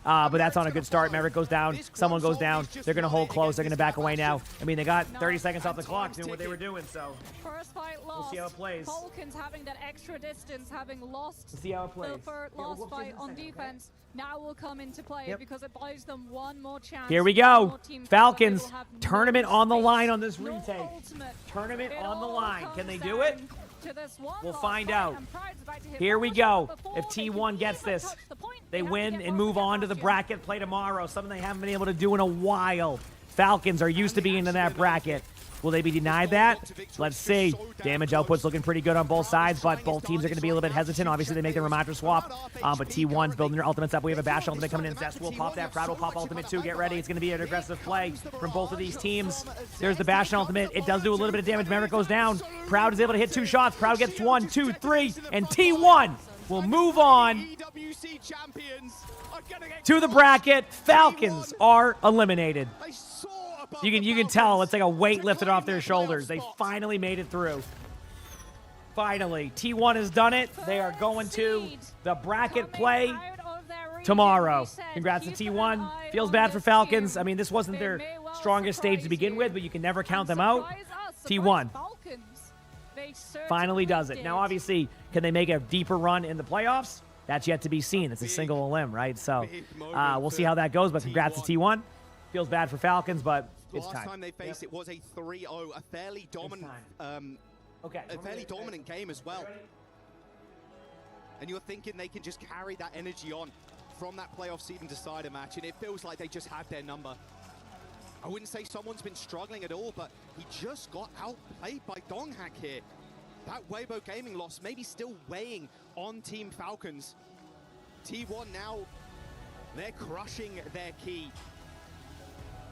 Speaker 2: But that's on a good start. Maverick goes down. Someone goes down. They're going to hold close. They're going to back away now. I mean, they got 30 seconds off the clock doing what they were doing, so
Speaker 4: First fight lost.
Speaker 2: we'll see how it plays.
Speaker 4: Falcons having that extra distance, having lost
Speaker 2: We'll see how it plays.
Speaker 4: the first
Speaker 2: Yeah, we'll
Speaker 4: last
Speaker 2: go
Speaker 4: fight
Speaker 2: in a
Speaker 4: on
Speaker 2: second, okay?
Speaker 4: defense, now will come into play
Speaker 2: Yep.
Speaker 4: because it buys them one more chance.
Speaker 2: Here we
Speaker 4: one
Speaker 2: go.
Speaker 4: more team fight,
Speaker 2: Falcons,
Speaker 4: and they will have
Speaker 2: tournament
Speaker 4: no
Speaker 2: on the
Speaker 4: space,
Speaker 2: line on this
Speaker 4: no
Speaker 2: retake.
Speaker 4: ultimate.
Speaker 2: Tournament
Speaker 4: It
Speaker 2: on the
Speaker 4: all
Speaker 2: line. Can they
Speaker 4: comes
Speaker 2: do it?
Speaker 4: down to this one
Speaker 2: We'll
Speaker 4: last
Speaker 2: find
Speaker 4: fight,
Speaker 2: out.
Speaker 4: and Pride's about to hit
Speaker 2: Here we
Speaker 4: one
Speaker 2: go.
Speaker 4: shot before
Speaker 2: If
Speaker 4: they can
Speaker 2: T1 gets
Speaker 4: even
Speaker 2: this,
Speaker 4: touch the point.
Speaker 2: they
Speaker 4: have to
Speaker 2: win
Speaker 4: get
Speaker 2: and
Speaker 4: past
Speaker 2: move
Speaker 4: the
Speaker 2: on to the
Speaker 4: Bastion.
Speaker 2: bracket play tomorrow. Something they haven't been able to do in a while. Falcons are used to being in that bracket. Will they be denied that? Let's see. Damage output's looking pretty good on both sides, but both teams are going to be a little bit hesitant. Obviously, they make the Ramatra swap, but T1's building their ultimates up. We have a Bash ultimate coming in. Zest will pop that. Proud will pop ultimate too. Get ready. It's going to be an aggressive play from both of these teams. There's the Bash ultimate. It does do a little bit of damage. Maverick goes down. Proud is able to hit 2 shots. Proud gets 1, 2, 3, and T1 will move on
Speaker 5: EWC champions are gonna get
Speaker 2: to the bracket. Falcons are eliminated. You can tell it's like a weight lifted off their shoulders. They finally made it through. Finally, T1 has done it. They are going to the bracket play tomorrow. Congrats to T1. Feels bad for Falcons. I mean, this wasn't their strongest stage to begin with, but you can never count them out. T1 finally does it. Now, obviously, can they make a deeper run in the playoffs? That's yet to be seen. It's a single limb, right? So we'll see how that goes, but congrats to T1. Feels bad for Falcons, but it's
Speaker 5: last
Speaker 2: time.
Speaker 5: time they faced it was a 3-0, a fairly dominant, a fairly dominant game as well. And you're thinking they can just carry that energy on from that playoff seed and decider match, and it feels like they just had their number. I wouldn't say someone's been struggling at all, but he just got outplayed by Donghak here. That Weibo Gaming loss maybe still weighing on Team Falcons. T1 now, they're crushing their key.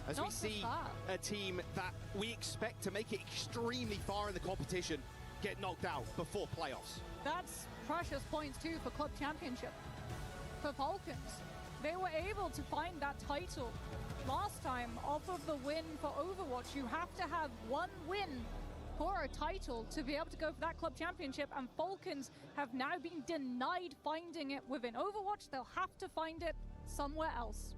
Speaker 5: As we see a team that we expect to make it extremely far in the competition get knocked out before playoffs.
Speaker 4: That's precious points too for Club Championship. For Falcons, they were able to find that title last time off of the win for Overwatch. You have to have one win for a title to be able to go for that Club Championship, and Falcons have now been denied finding it within Overwatch. They'll have to find it somewhere else.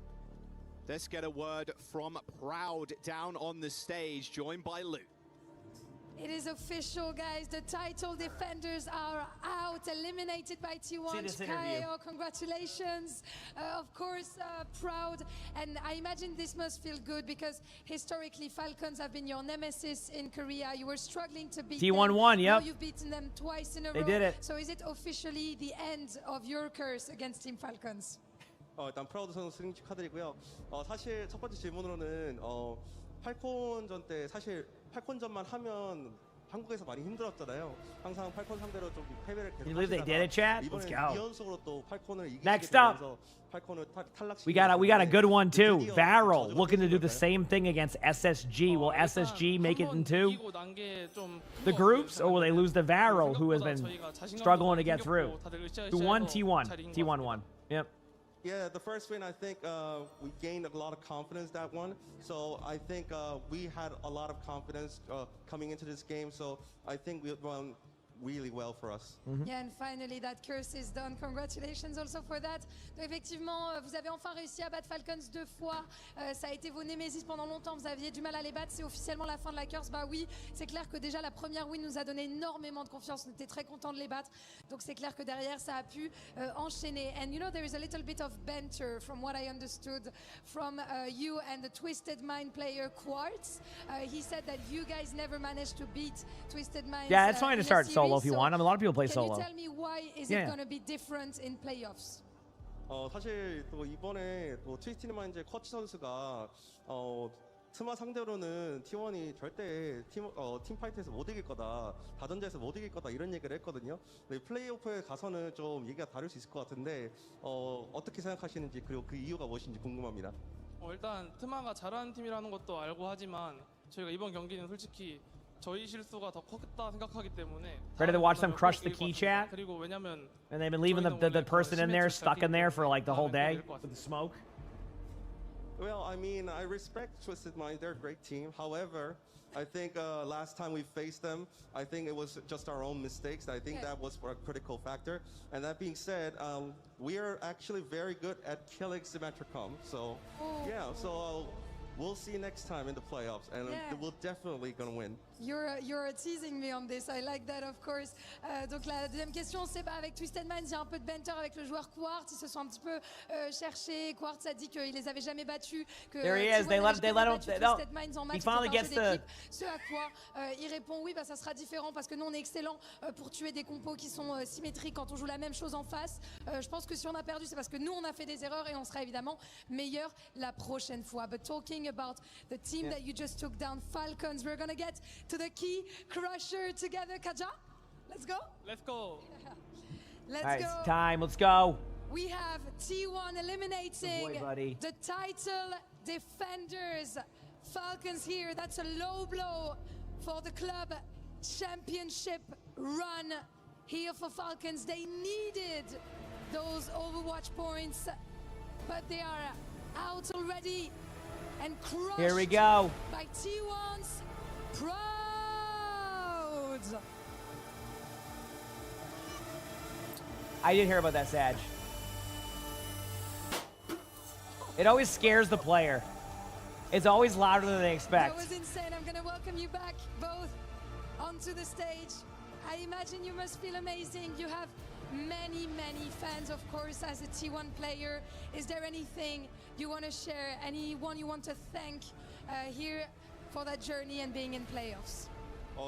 Speaker 5: Let's get a word from Proud down on the stage, joined by Luke.
Speaker 20: It is official, guys. The title defenders are out, eliminated by T1.
Speaker 2: this interview.
Speaker 20: KO, congratulations. Of course, Proud. And I imagine this must feel good because historically Falcons have been your nemesis in Korea. You were struggling to beat
Speaker 2: T1
Speaker 20: them.
Speaker 2: won,
Speaker 20: Now
Speaker 2: yep.
Speaker 20: you've beaten them twice in a
Speaker 2: They
Speaker 20: row.
Speaker 2: did it.
Speaker 20: So is it officially the end of your curse against Team Falcons?
Speaker 9: 일단 프라우드 선수 승리 축하드리고요. 사실 첫 번째 질문으로는 팔콘전 때 사실 팔콘전만 하면 한국에서 많이 힘들었잖아요. 항상 팔콘 상대로 좀 패배를
Speaker 2: Can you believe they did it, Chad? Let's
Speaker 9: 이번엔
Speaker 2: go.
Speaker 9: 2연속으로 또 팔콘을 이기게
Speaker 2: Next up.
Speaker 9: 되면서 팔콘을 탈락시키게
Speaker 2: We got a good one too.
Speaker 9: 드디어
Speaker 2: Varel
Speaker 9: 저주가
Speaker 2: looking to do the
Speaker 9: 끊긴
Speaker 2: same thing against SSG. Will SSG make it into the groups, or will they lose to Varel, who has been struggling to get through? Who won? T1. T1 won. Yep.
Speaker 9: Yeah, the first win, I think we gained a lot of confidence that one. So I think we had a lot of confidence coming into this game. So I think we won really well for us.
Speaker 20: Yeah, and finally that curse is done. Congratulations also for that. Donc effectivement, vous avez enfin réussi à battre Falcons 2 fois. Ça a été vos Nemesis pendant longtemps. Vous aviez du mal à les battre. C'est officiellement la fin de la curse. Bah oui, c'est clair que déjà la première win nous a donné énormément de confiance. On était très contents de les battre. Donc c'est clair que derrière ça a pu enchaîner. And you know there is a little bit of banter from what I understood from you and the Twisted Mind player Quartz. He said that you guys never managed to beat Twisted Mind.
Speaker 2: Yeah, it's fine to start solo if you want. I mean, a lot of people play solo.
Speaker 20: Can you tell me why is it going to be different in playoffs?
Speaker 9: 사실 또 이번에 또 트위스티드 마인즈의 쿼츠 선수가 트마 상대로는 T1이 절대 팀 파이트에서 못 이길 거다, 다전제에서 못 이길 거다 이런 얘기를 했거든요. 근데 플레이오프에 가서는 좀 얘기가 다를 수 있을 것 같은데 어떻게 생각하시는지 그리고 그 이유가 무엇인지 궁금합니다.
Speaker 18: 일단 트마가 잘하는 팀이라는 것도 알고 하지만 저희가 이번 경기는 솔직히 저희 실수가 더 컸다 생각하기 때문에.
Speaker 2: Ready to watch them crush the key chat?
Speaker 18: 그리고 왜냐면
Speaker 2: And they've been leaving the person in there stuck in there for like the whole day with the smoke.
Speaker 9: Well, I mean, I respect Twisted Mind. They're a great team. However, I think last time we faced them, I think it was just our own mistakes. I think that was a critical factor. And that being said, we are actually very good at killing Symmetricom. So, yeah, so we'll see you next time in the playoffs, and we're definitely gonna win.
Speaker 20: You're teasing me on this. I like that, of course. Donc la deuxième question, c'est avec Twisted Minds, il y a un peu de banter avec le joueur Quartz. Ils se sont un petit peu cherchés. Quartz a dit qu'il les avait jamais battus. Que
Speaker 2: There he is. They let him.
Speaker 20: Twisted Minds en match.
Speaker 2: He finally gets the.
Speaker 20: Ce à quoi il répond oui, bah ça sera différent parce que nous on est excellent pour tuer des compos qui sont symétriques quand on joue la même chose en face. Je pense que si on a perdu, c'est parce que nous on a fait des erreurs et on sera évidemment meilleur la prochaine fois. But talking about the team that you just took down, Falcons, we're gonna get to the key crusher together. Kaja, let's go.
Speaker 18: Let's go.
Speaker 20: Let's
Speaker 2: All right,
Speaker 20: go.
Speaker 2: it's time. Let's go.
Speaker 20: We have T1 eliminating
Speaker 2: buddy.
Speaker 20: the title defenders. Falcons here. That's a low blow for the club championship run here for Falcons. They needed those Overwatch points, but they are out already and crushed
Speaker 2: Here we go.
Speaker 20: by T1's Proud.
Speaker 2: I didn't hear about that, Sag. It always scares the player. It's always louder than they expect.
Speaker 20: That was insane. I'm going to welcome you back both onto the stage. I imagine you must feel amazing. You have many, many fans, of course, as a T1 player. Is there anything you want to share? Anyone you want to thank here for that journey and being in playoffs?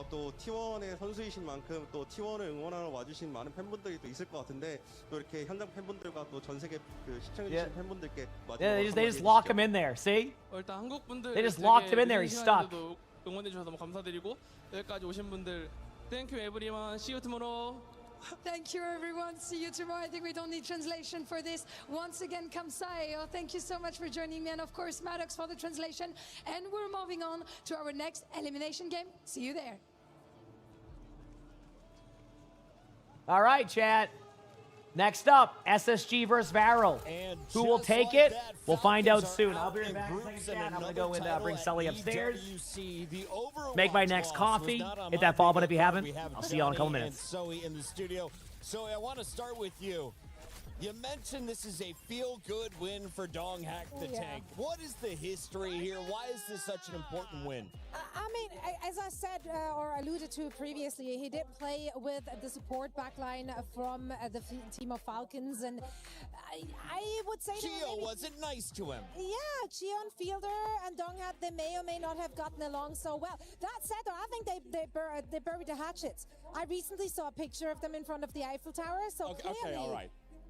Speaker 9: 또 T1의 선수이신 만큼 또 T1을 응원하러 와주신 많은 팬분들이 또 있을 것 같은데 또 이렇게 현장 팬분들과 또 전 세계 그 시청해주신 팬분들께
Speaker 2: Yeah, they just lock him in there. See?
Speaker 18: 일단 한국 분들
Speaker 2: They just locked him in there. He's stuck.
Speaker 18: 응원해 주셔서 너무 감사드리고 여기까지 오신 분들 Thank you everyone. See you tomorrow.
Speaker 20: Thank you, everyone. See you tomorrow. I think we don't need translation for this. Once again, Kamsayo, thank you so much for joining me. And of course, Maddox for the translation. And we're moving on to our next elimination game. See you there.
Speaker 2: All right, chat. Next up, SSG versus Varel. Who will take it? We'll find out soon. I'll be right back. I'm going to go and bring Sully upstairs. Make my next coffee. Hit that follow button if you haven't. I'll see you all in a couple minutes.
Speaker 16: Zoe in the studio. Zoe, I want to start with you. You mentioned this is a feel-good win for Donghack the Tank. What is the history here? Why is this such an important win?
Speaker 15: I mean, as I said or alluded to previously, he did play with the support backline from the team of Falcons, and I would say
Speaker 16: Gio wasn't nice to him.
Speaker 15: Yeah, Gio and Fielder and Donghack, they may or may not have gotten along so well. That said, though, I think they buried the hatchets. I recently saw a picture of them in front of the Eiffel Tower, so
Speaker 1: okay, all right.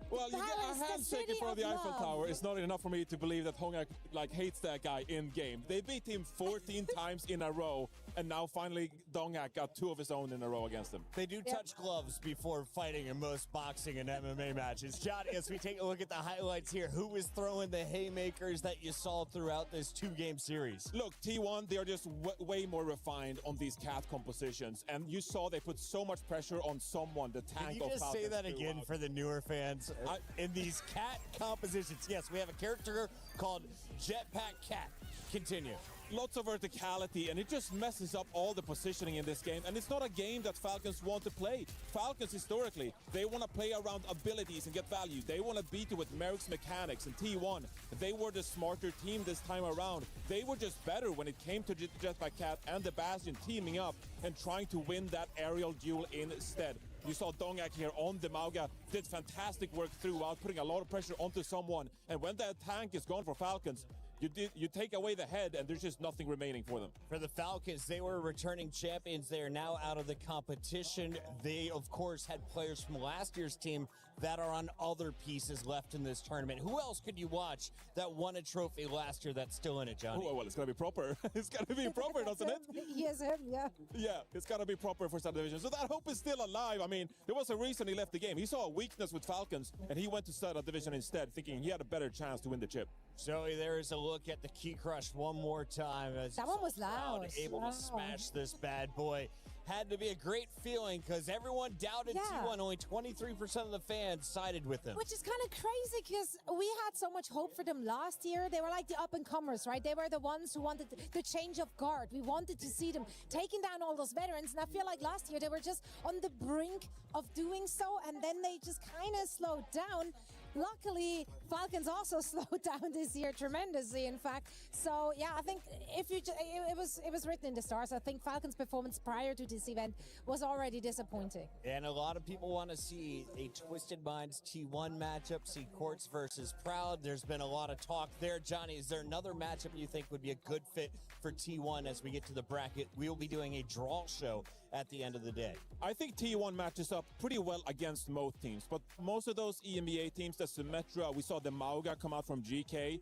Speaker 1: Well, you get a handshake in front of the Eiffel Tower. It's not enough for me to believe that Hongak hates that guy in game. They beat him 14 times in a row and now finally Donghak got 2 of his own in a row against him.
Speaker 16: They do touch gloves before fighting in most boxing and MMA matches. Johnny, as we take a look at the highlights here, who is throwing the haymakers that you saw throughout this 2-game series?
Speaker 1: Look, T1, they are just way more refined on these cat compositions, and you saw they put so much pressure on someone, the tank of
Speaker 16: Can you just say that again for the newer fans? In these cat compositions, yes, we have a character called Jetpack Cat. Continue.
Speaker 1: Lots of verticality, and it just messes up all the positioning in this game. And it's not a game that Falcons want to play. Falcons, historically, they want to play around abilities and get value. They want to beat you with Merrick's mechanics. And T1, they were the smarter team this time around. They were just better when it came to Jetpack Cat and the Bastion teaming up and trying to win that aerial duel instead. You saw Donghak here on the Mauga, did fantastic work throughout, putting a lot of pressure onto someone. And when that tank is gone for Falcons, you take away the head, and there's just nothing remaining for them.
Speaker 16: For the Falcons, they were returning champions. They are now out of the competition. They, of course, had players from last year's team that are on other pieces left in this tournament. Who else could you watch that won a trophy last year that's still in it, Johnny?
Speaker 1: Oh, well, it's got to be proper. It's got to be proper, doesn't it?
Speaker 15: Yes, yeah.
Speaker 1: Yeah, it's got to be proper for Southern Division. So that hope is still alive. I mean, there was a reason he left the game. He saw a weakness with Falcons, and he went to Southern Division instead, thinking he had a better chance to win the chip.
Speaker 16: So there is a look at the Key Crush one more time. As
Speaker 15: that one was loud.
Speaker 16: Able to smash this bad boy. Had to be a great feeling because everyone doubted T1. Only 23% of the fans sided with him.
Speaker 15: Which is kind of crazy because we had so much hope for them last year. They were like the up-and-comers, right? They were the ones who wanted the change of guard. We wanted to see them taking down all those veterans. And I feel like last year they were just on the brink of doing so. And then they just kind of slowed down. Luckily, Falcons also slowed down this year tremendously, in fact. So, yeah, I think if you it was written in the stars. I think Falcons' performance prior to this event was already disappointing.
Speaker 16: And a lot of people want to see a Twisted Minds T1 matchup, see Quartz versus Proud. There's been a lot of talk there. Johnny, is there another matchup you think would be a good fit for T1 as we get to the bracket? We will be doing a draw show at the end of the day.
Speaker 1: I think T1 matches up pretty well against most teams, but most of those EMEA teams, the Symmetra, we saw the Mauga come out from GK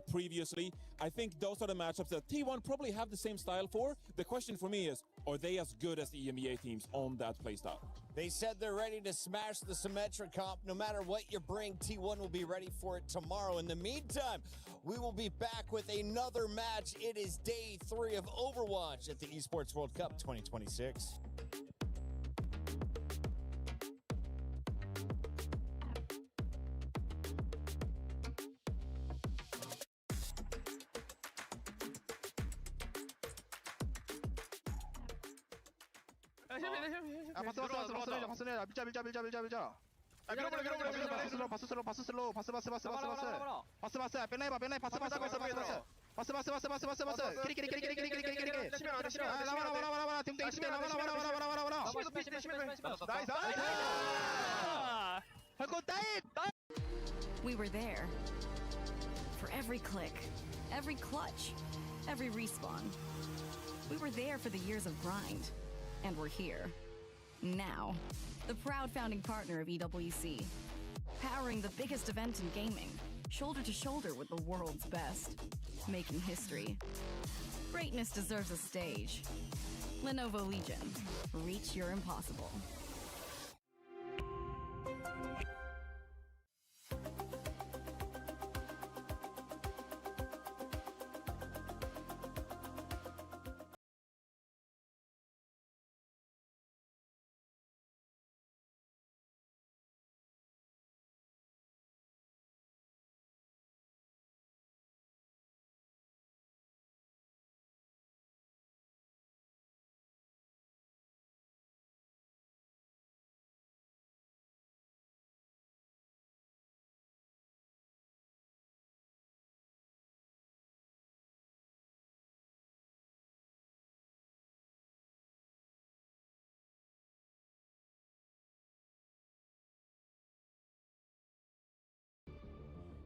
Speaker 1: previously. I think those are the matchups that T1 probably have the same style for. The question for me is, are they as good as the EMEA teams on that playstyle?
Speaker 16: They said they're ready to smash the Symmetra comp. No matter what you bring, T1 will be ready for it tomorrow. In the meantime, we will be back with another match. It is day 3 of Overwatch at the Esports World Cup 2026.
Speaker 6: We were there for every click, every clutch, every respawn. We were there for the years of grind, and we're here now. The proud founding partner of EWC, powering the biggest event in gaming, shoulder to shoulder with the world's best, making history. Greatness deserves a stage. Lenovo Legion, reach your impossible.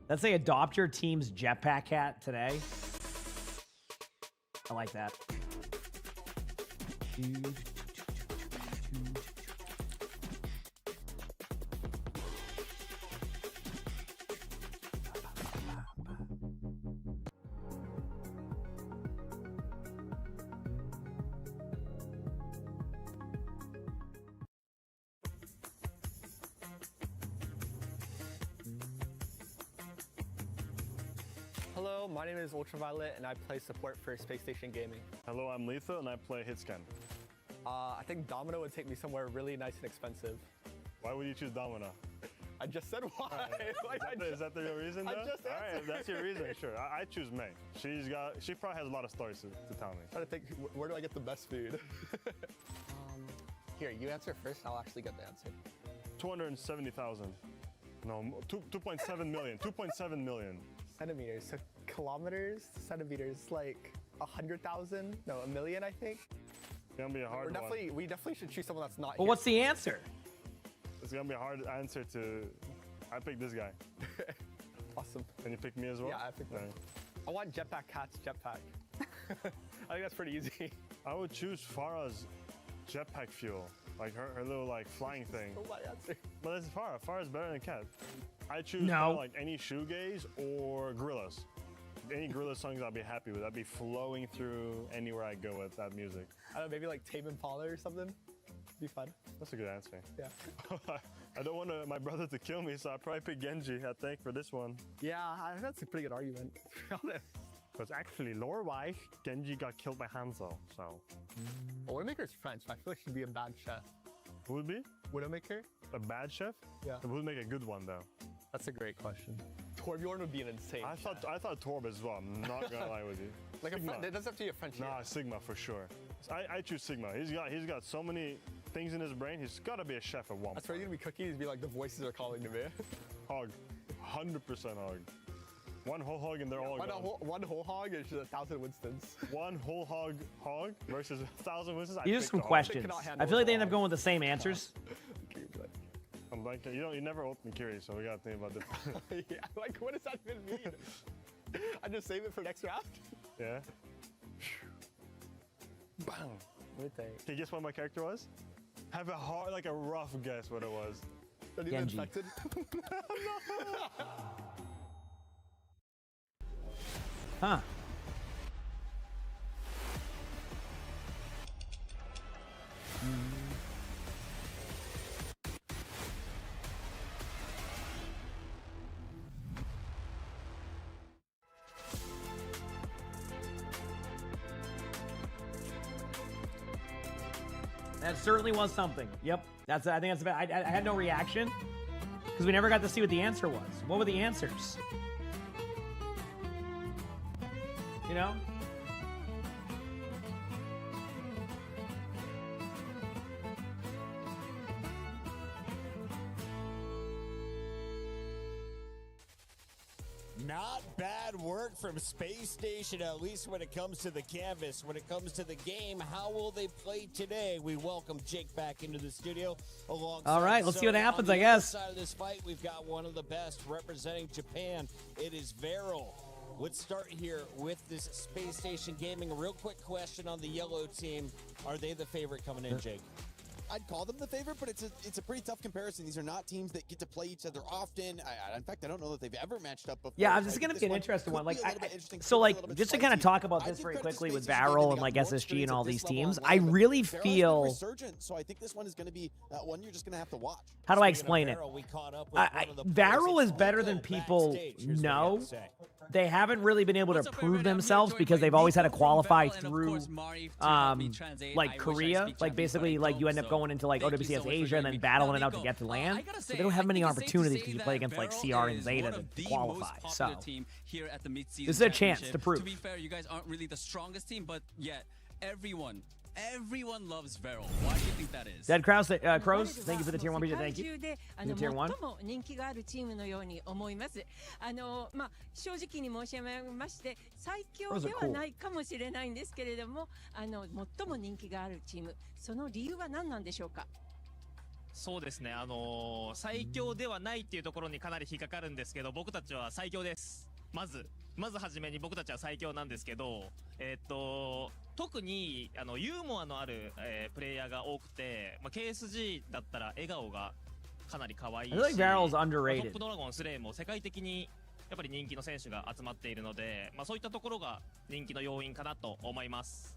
Speaker 2: Let's say adopt your team's jetpack hat today. I like that.
Speaker 12: Hello, my name is Ultraviolet, and I play support for Space Station Gaming.
Speaker 22: Hello, I'm Letha, and I play Hitscan.
Speaker 12: I think Domino would take me somewhere really nice and expensive.
Speaker 22: Why would you choose Domino?
Speaker 12: I just said why.
Speaker 22: Is that the real reason, though?
Speaker 12: I just
Speaker 22: All right, if that's your reason, sure. I choose May. She probably has a lot of stories to tell me.
Speaker 12: I'm trying to think, where do I get the best food? Here, you answer first, I'll actually get the answer.
Speaker 22: 270,000. No, 2.7 million. 2.7 million.
Speaker 12: Centimeters, so kilometers, centimeters, like 100,000? No, a million, I think.
Speaker 22: It's gonna be a hard one.
Speaker 12: We definitely should choose someone that's not
Speaker 2: Well,
Speaker 12: here.
Speaker 2: what's the answer?
Speaker 22: It's gonna be a hard answer to. I picked this guy.
Speaker 12: Awesome.
Speaker 22: Can you pick me as well?
Speaker 12: Yeah, I picked him. I want Jetpack Cat's Jetpack. I think that's pretty easy.
Speaker 22: I would choose Farah's jetpack fuel, like her little like flying thing.
Speaker 12: Oh, my answer.
Speaker 22: But it's Farah. Farah's better than Cat. I choose
Speaker 2: No.
Speaker 22: like any shoegaze or Gorillaz. Any Gorillaz songs I'll be happy with. I'd be flowing through anywhere I go with that music.
Speaker 12: I don't know, maybe like Tame Impala or something. Be fun.
Speaker 22: That's a good answer.
Speaker 12: Yeah.
Speaker 22: I don't want my brother to kill me, so I probably pick Genji, I think, for this one.
Speaker 12: Yeah, that's a pretty good argument.
Speaker 22: Because actually, lore-wise, Genji got killed by Hanzo, so.
Speaker 12: Well, Widowmaker's French, but I feel like she'd be a bad chef.
Speaker 22: Who would be?
Speaker 12: Widowmaker?
Speaker 22: A bad chef?
Speaker 12: Yeah.
Speaker 22: Who would make a good one, though?
Speaker 12: That's a great question. Torbjorn would be an insane chef.
Speaker 22: I thought Torb as well, I'm not gonna lie with you.
Speaker 12: Like
Speaker 22: Sigma.
Speaker 12: it doesn't have to be a French chef.
Speaker 22: Nah, Sigma for sure. I choose Sigma. He's got so many things in his brain, he's gotta be a chef at one
Speaker 12: That's where you're gonna be cooking, he'd be like, the voices are calling to me.
Speaker 22: Hog. 100% hog. One whole hog and they're all gone.
Speaker 12: One whole hog is 1,000 Winstons.
Speaker 22: One whole hog versus 1,000 Winstons.
Speaker 2: Here's some questions. I feel like they end up going with the same answers.
Speaker 22: I'm like, you never open Kiri, so we gotta think about this.
Speaker 12: Yeah, like, what does that even mean? I just save it for next round?
Speaker 22: Yeah. Bang.
Speaker 12: Let me think.
Speaker 22: Can you guess what my character was? Have a hard, like a rough guess what it was.
Speaker 2: Genji.
Speaker 12: Infected?
Speaker 2: Huh. That certainly was something. Yep. I think that's about. I had no reaction because we never got to see what the answer was. What were the answers? You know?
Speaker 16: Not bad work from Space Station, at least when it comes to the canvas. When it comes to the game, how will they play today? We welcome Jake back into the studio. All
Speaker 2: right, let's see what happens, I guess.
Speaker 16: On the other side of this fight, we've got one of the best representing Japan. It is Varel. Let's start here with this Space Station Gaming. A real quick question on the yellow team. Are they the favorite coming in, Jake?
Speaker 17: I'd call them the favorite, but it's a pretty tough comparison. These are not teams that get to play each other often. In fact, I don't know that they've ever matched up before.
Speaker 2: Yeah, this is going to be an interesting one. Like, just to kind of talk about this very quickly with Varel and like SSG and all these teams, I really feel.
Speaker 17: Resurgent, so I think this one is going to be one you're just going to have to watch.
Speaker 2: How do I explain it? Varel is better than people know. They haven't really been able to prove themselves because they've always had to qualify through, like Korea. Like basically, like you end up going into like OWCS Asia and then battling it out to get to land. So they don't have many opportunities because you play against like CR and Zeta to qualify. So this is a chance to prove.
Speaker 10: To be fair, you guys aren't really the strongest team, but yet everyone loves Varel. Why do you think that is?
Speaker 2: Dead Crows, thank you for the tier 1 region. Thank you. Tier 1.
Speaker 23: 人気があるチームのように思います。正直に申し上げまして、最強ではないかもしれないんですけれども、最も人気があるチーム、その理由は何なんでしょうか。
Speaker 24: そうですね。最強ではないっていうところにかなり引っかかるんですけど、僕たちは最強です。まず初めに僕たちは最強なんですけど、特にユーモアのある、プレイヤーが多くて、KSG だったら笑顔がかなり可愛いし、トップドラゴンスレイも世界的にやっぱり人気の選手が集まっているので、そういったところが人気の要因かなと思います。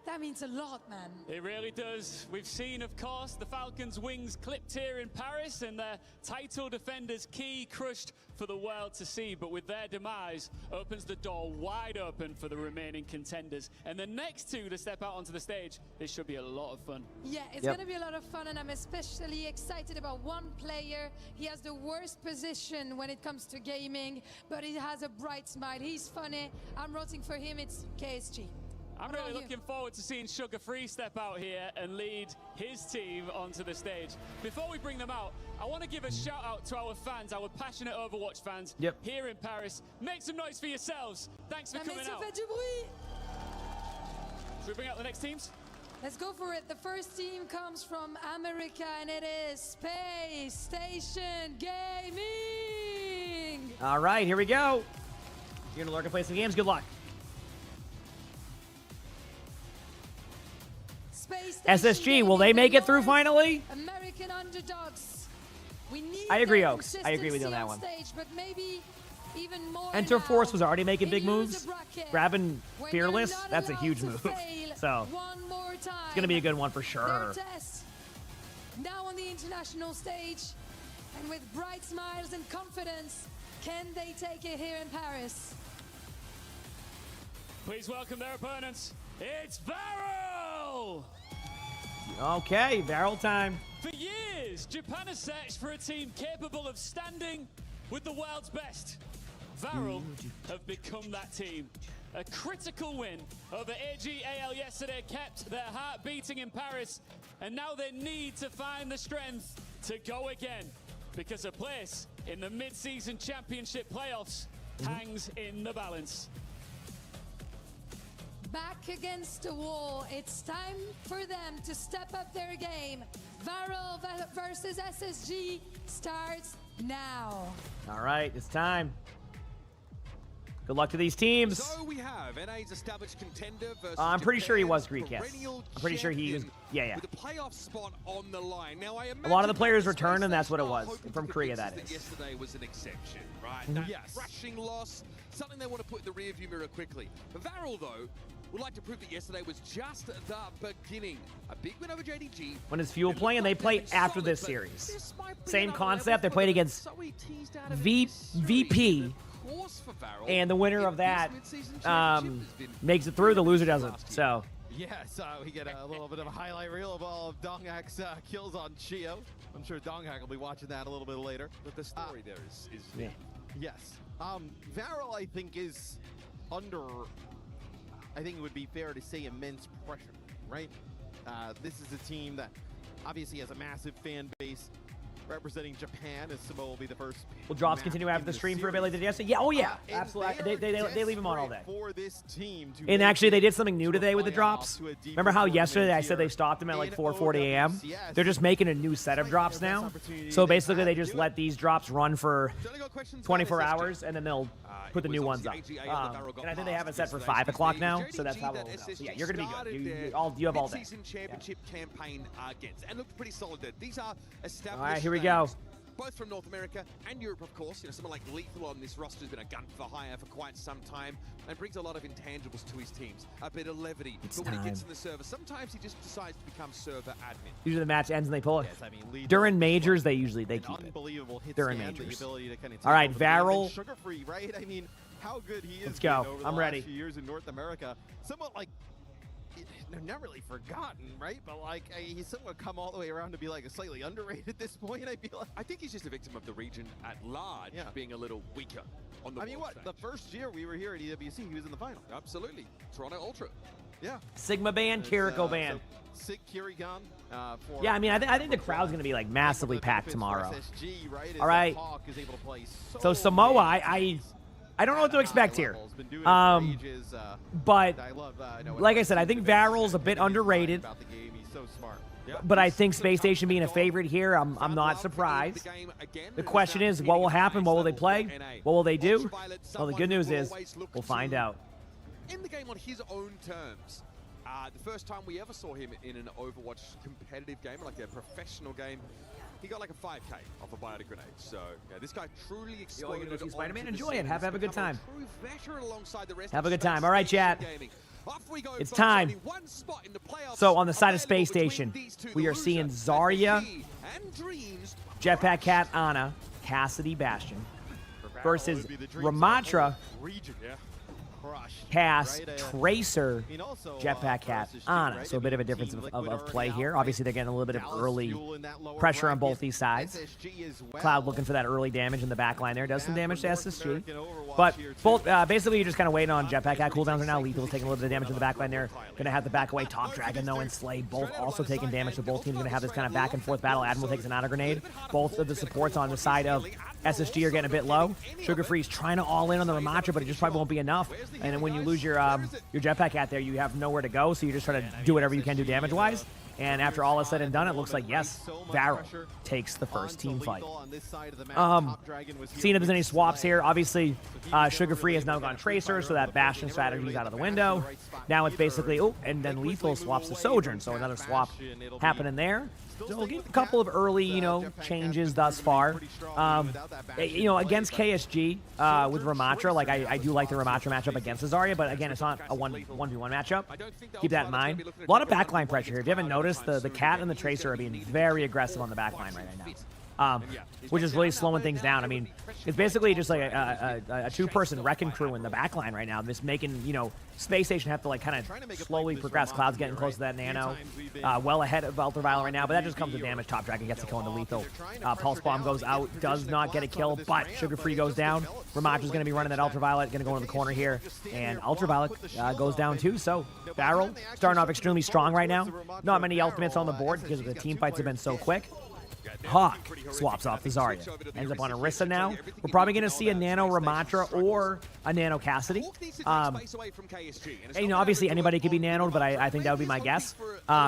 Speaker 20: That means a lot, man.
Speaker 19: It really does. We've seen, of course, the Falcons' wings clipped here in Paris and their title defenders Key crushed for the world to see. But with their demise, opens the door wide open for the remaining contenders. And the next two to step out onto the stage, it should be a lot of fun.
Speaker 20: Yeah, it's going to be a lot of fun, and I'm especially excited about one player. He has the worst position when it comes to gaming, but he has a bright smile. He's funny. I'm rooting for him. It's KSG.
Speaker 19: I'm really looking forward to seeing Sugar Free step out here and lead his team onto the stage. Before we bring them out, I want to give a shout out to our fans, our passionate Overwatch fans here in Paris. Make some noise for yourselves. Thanks for coming out.
Speaker 20: Fait du bruit.
Speaker 19: Should we bring out the next teams?
Speaker 20: Let's go for it. The first team comes from America, and it is Space Station Gaming.
Speaker 2: All right, here we go. You're gonna learn to play some games. Good luck. SSG, will they make it through finally?
Speaker 20: American underdogs. We need
Speaker 2: I agree, Oaks. I agree with you on that one.
Speaker 20: Stage, but maybe even more
Speaker 2: Enter
Speaker 20: now.
Speaker 2: Force was already making big moves. Grabbing Fearless, that's a huge move. So it's going to be a good one for sure.
Speaker 20: Now on the international stage, and with bright smiles and confidence, can they take it here in Paris?
Speaker 19: Please welcome their opponents. It's Varel!
Speaker 2: Okay, barrel time.
Speaker 19: For years, Japan has searched for a team capable of standing with the world's best. Varel have become that team. A critical win over AGAL yesterday kept their heart beating in Paris, and now they need to find the strength to go again, because a place in the mid-season championship playoffs hangs in the balance.
Speaker 20: Back against the wall. It's time for them to step up their game. Varel versus SSG starts now.
Speaker 2: All right, it's time. Good luck to these teams.
Speaker 21: So we have NA's established contender versus
Speaker 2: I'm pretty sure he was
Speaker 21: Japan's
Speaker 2: Greek, yes.
Speaker 21: perennial
Speaker 2: I'm pretty sure he was, yeah.
Speaker 21: With a playoff spot on the line. Now, I
Speaker 2: A lot of the players
Speaker 21: imagine
Speaker 2: returned, and that's what it
Speaker 21: Space
Speaker 2: was.
Speaker 21: hoping
Speaker 2: From
Speaker 21: to
Speaker 2: Korea,
Speaker 21: convince
Speaker 2: that
Speaker 21: us
Speaker 2: is.
Speaker 21: Yesterday was an exception, right?
Speaker 2: Mhm.
Speaker 21: That crashing loss, something they want to put in the rearview mirror quickly. Varel, though, would like to prove that yesterday was just the beginning. A big win over JDG.
Speaker 2: When is Fuel playing? They play after this series. Same concept. They played against VP, and the winner of that makes it through. The loser doesn't. So.
Speaker 5: Yes, we get a little bit of a highlight reel of all of Donghak's kills on Chio. I'm sure Donghak will be watching that a little bit later.
Speaker 21: But the story there is
Speaker 5: yes. Varel, I think, is under, I think it would be fair to say, immense pressure, right? This is a team that obviously has a massive fan base representing Japan, as Samoa will be the first.
Speaker 2: Will drops continue after the stream for a bit later yesterday? Yeah, oh yeah, absolutely. They leave them on all day.
Speaker 5: For this team to
Speaker 2: And actually, they did something new today with the drops. Remember how yesterday I said they stopped them at like 4:40 a.m.? They're just making a new set of drops now. So basically, they just let these drops run for 24 hours, and then they'll put the new ones up. And I think they have it set for 5 o'clock now, so that's how it'll go. So yeah, you're gonna be good. You have all day.
Speaker 21: Season championship campaign against, and looked pretty solid there. These are established.
Speaker 2: All right, here we go.
Speaker 21: Both from North America and Europe, of course. You know, someone like Lethal on this roster has been a gun for hire for quite some time and brings a lot of intangibles to his teams. A bit of levity. But when he gets in the server, sometimes he just decides to become server admin.
Speaker 2: Usually the match ends and they pull it.
Speaker 5: Yes, I mean,
Speaker 2: During majors, they keep it.
Speaker 5: Unbelievable hit
Speaker 2: During
Speaker 5: stand,
Speaker 2: majors.
Speaker 5: the ability to kind of
Speaker 2: All right,
Speaker 5: take over the game.
Speaker 2: Varel.
Speaker 5: Sugar-free, right? I mean, how good he is.
Speaker 2: Let's go.
Speaker 5: Over the
Speaker 2: I'm
Speaker 5: last
Speaker 2: ready.
Speaker 5: Few years in North America, somewhat like, not really forgotten, right? But like, he's somewhat come all the way around to be like a slightly underrated at this point. I feel like.
Speaker 21: I think he's just a victim of the region at large being a little weaker on the.
Speaker 5: I mean, what? The first year we were here at EWC, he was in the final.
Speaker 21: Absolutely, Toronto Ultra.
Speaker 5: Yeah.
Speaker 2: Sigma band, Kiriko band.
Speaker 5: So, Sig Kirigan.
Speaker 2: Yeah, I mean, I think the crowd's gonna be like massively packed tomorrow.
Speaker 5: SSG, right,
Speaker 2: all right.
Speaker 5: is able to play
Speaker 2: So Samoa, I don't know what to expect here. But like I said, I think Varel's a bit underrated. But I think Space Station being a favorite here, I'm not surprised. The question is, what will happen? What will they play? What will they do? Well, the good news is we'll find out.
Speaker 21: In the game on his own terms. The first time we ever saw him in an Overwatch competitive game, like a professional game, he got like a 5k off a biotic grenade. So yeah, this guy truly
Speaker 2: You all gonna
Speaker 21: exploded.
Speaker 2: go see Spider-Man?
Speaker 21: onto the
Speaker 2: Enjoy it.
Speaker 21: scene.
Speaker 2: Have a
Speaker 21: He's
Speaker 2: good time.
Speaker 21: become a true veteran alongside the rest
Speaker 2: Have a
Speaker 21: of
Speaker 2: good time.
Speaker 21: Space
Speaker 2: All right, chat.
Speaker 21: Station Gaming. Off we go,
Speaker 2: It's
Speaker 21: folks.
Speaker 2: time.
Speaker 21: Only one spot in the playoffs
Speaker 2: So on the side of
Speaker 21: available
Speaker 2: Space
Speaker 21: between
Speaker 2: Station,
Speaker 21: these two,
Speaker 2: we
Speaker 21: the
Speaker 2: are seeing
Speaker 21: loser,
Speaker 2: Zarya,
Speaker 21: SSG, and Dreams.
Speaker 2: Jetpack Cat, Ana, Cassidy, Bastion versus Ramatra,
Speaker 5: Region, yeah. Crushed.
Speaker 2: Cass,
Speaker 5: Right,
Speaker 2: Tracer,
Speaker 5: I mean, also,
Speaker 2: Jetpack Cat,
Speaker 5: versus
Speaker 2: Ana.
Speaker 5: right?
Speaker 2: So a bit of a difference of play here. Obviously, they're getting a little bit of
Speaker 5: Dallas
Speaker 2: early
Speaker 5: Fuel in that lower
Speaker 2: pressure on
Speaker 5: bracket.
Speaker 2: both these sides.
Speaker 5: SSG as well.
Speaker 2: Cloud looking for that early damage in the back line there. Does some damage to SSG.
Speaker 5: American Overwatch
Speaker 2: But
Speaker 5: here, too.
Speaker 2: both, basically, you're just kind of waiting on Jetpack Cat cooldowns right now. Lethal's taking a little bit of damage in the back line there. Going to have to back away Top Dragon, though, and Slay. Both also taking damage. So both teams going to have this kind of back and forth battle. Admiral takes an auto grenade. Both of the supports on the side of SSG are getting a bit low. Sugar Free's trying to all in on the Ramatra, but it just probably won't be enough. And then when you lose your Jetpack Cat there, you have nowhere to go, so you're just trying to do whatever you can do damage-wise. And after all is said and done, it looks like, yes, Varel takes the first team fight. Seeing if there's any swaps here. Obviously, Sugar Free has now gone Tracer, so that Bastion strategy is out of the window. Now it's basically, oh, and then Lethal swaps to Sojourn, so another swap happening there. So we'll get a couple of early, changes thus far. Against KSG with Ramatra, like I do like the Ramatra matchup against Zarya, but again, it's not a 1v1 matchup. Keep that in mind. A lot of backline pressure here. If you haven't noticed, the Cat and the Tracer are being very aggressive on the backline right now. Which is really slowing things down. I mean, it's basically just like a two-person wrecking crew in the backline right now. Just making, Space Station have to like kind of slowly progress. Cloud's getting close to that nano, well ahead of Ultraviolet right now, but that just comes with damage. Top Dragon gets a kill into Lethal. Pulse Bomb goes out, does not get a kill, but Sugar Free goes down. Ramatra's going to be running that Ultraviolet, going to go into the corner here, and Ultraviolet goes down too. So Varel starting off extremely strong right now. Not many ultimates on the board because the team fights have been so quick. Hawk swaps off the Zarya. Ends up on Orisa now. We're probably going to see a Nano Ramatra or a Nano Cassidy. Obviously anybody could be nanoed, but I think that would be my guess.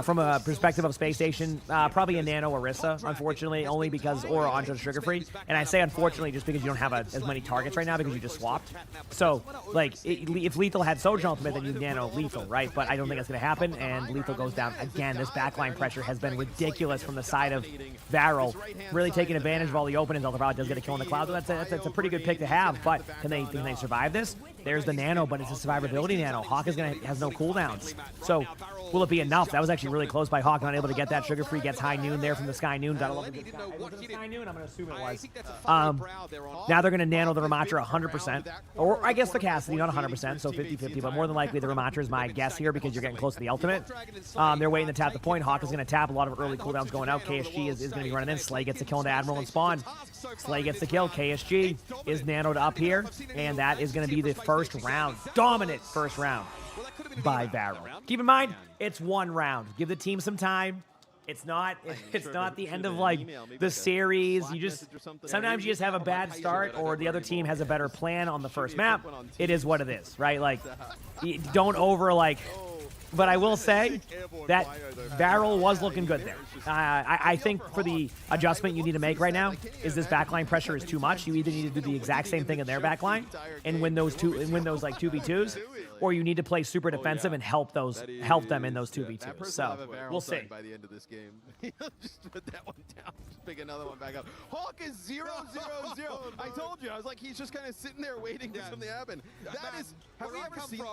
Speaker 2: From a perspective of Space Station, probably a Nano Orisa, unfortunately, only because, or onto Sugar Free. And I say unfortunately just because you don't have as many targets right now because you just swapped. So, if Lethal had Sojourn Ultimate, then you Nano Lethal, right? But I don't think that's going to happen, and Lethal goes down again. This backline pressure has been ridiculous from the side of Varel, really taking advantage of all the openings. Ultraviolet does get a kill in the cloud, so that's a pretty good pick to have, but can they survive this? There's the Nano, but it's a survivability Nano. Hawk has no cooldowns. So will it be enough? That was actually really close by Hawk, not able to get that. Sugar Free gets High Noon there from the Sky Noon. Gotta love the Sky Noon, I'm going to assume it was. Now they're going to Nano the Ramatra 100%, or I guess the Cassidy, not 100%, so 50-50, but more than likely the Ramatra is my guess here because you're getting close to the ultimate. They're waiting to tap the point. Hawk is going to tap, a lot of early cooldowns going out. KSG is going to be running in. Slay gets a kill into Admiral and Spawn. Slay gets the kill. KSG is nanoed up here, and that is going to be the first round. Dominant first round by Varel. Keep in mind, it's one round. Give the team some time. It's not the end of like the series. Sometimes you just have a bad start, or the other team has a better plan on the first map. It is what it is, right? Like, don't but I will say that Varel was looking good there. I think for the adjustment you need to make right now is this backline pressure is too much. You either need to do the exact same thing in their backline and win those like 2v2s, or you need to play super defensive and help them in those 2v2s. So we'll see.
Speaker 5: By the end of this game, just put that one down. Just pick another one back up. Hawk is 0-0-0. I told you. I was like, he's just kind of sitting there waiting for something to happen. That is. Have we ever seen?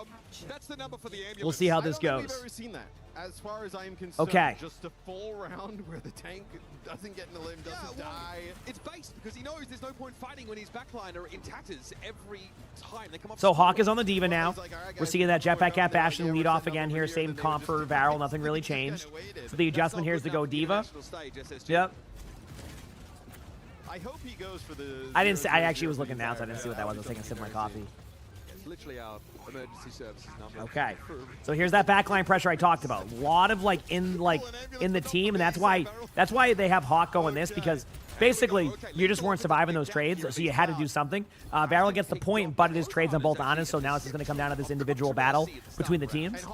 Speaker 21: That's the number for the ambulance.
Speaker 2: We'll see how this goes.
Speaker 5: I've never seen that. As far as I'm concerned,
Speaker 2: okay.
Speaker 5: Just a full round where the tank doesn't get in the limb, doesn't die.
Speaker 21: It's based because he knows there's no point fighting when his backline are in tatters every time they come up.
Speaker 2: So Hawk is on the Diva now. We're seeing that Jetpack Cat Bastion lead off again here. Same comp for Varel. Nothing really changed. So the adjustment here is to go Diva. Yep.
Speaker 5: I hope he goes for the.
Speaker 2: I actually was looking down, so I didn't see what that was. I was taking a sip of my coffee.
Speaker 21: It's literally our emergency services number.
Speaker 2: Okay, so here's that backline pressure I talked about. A lot of in the team, and that's why they have Hawk going this, because basically you just weren't surviving those trades, so you had to do something. Varel gets the point, but it is trades on both honest, so now it's just going to come down to this individual battle between the teams.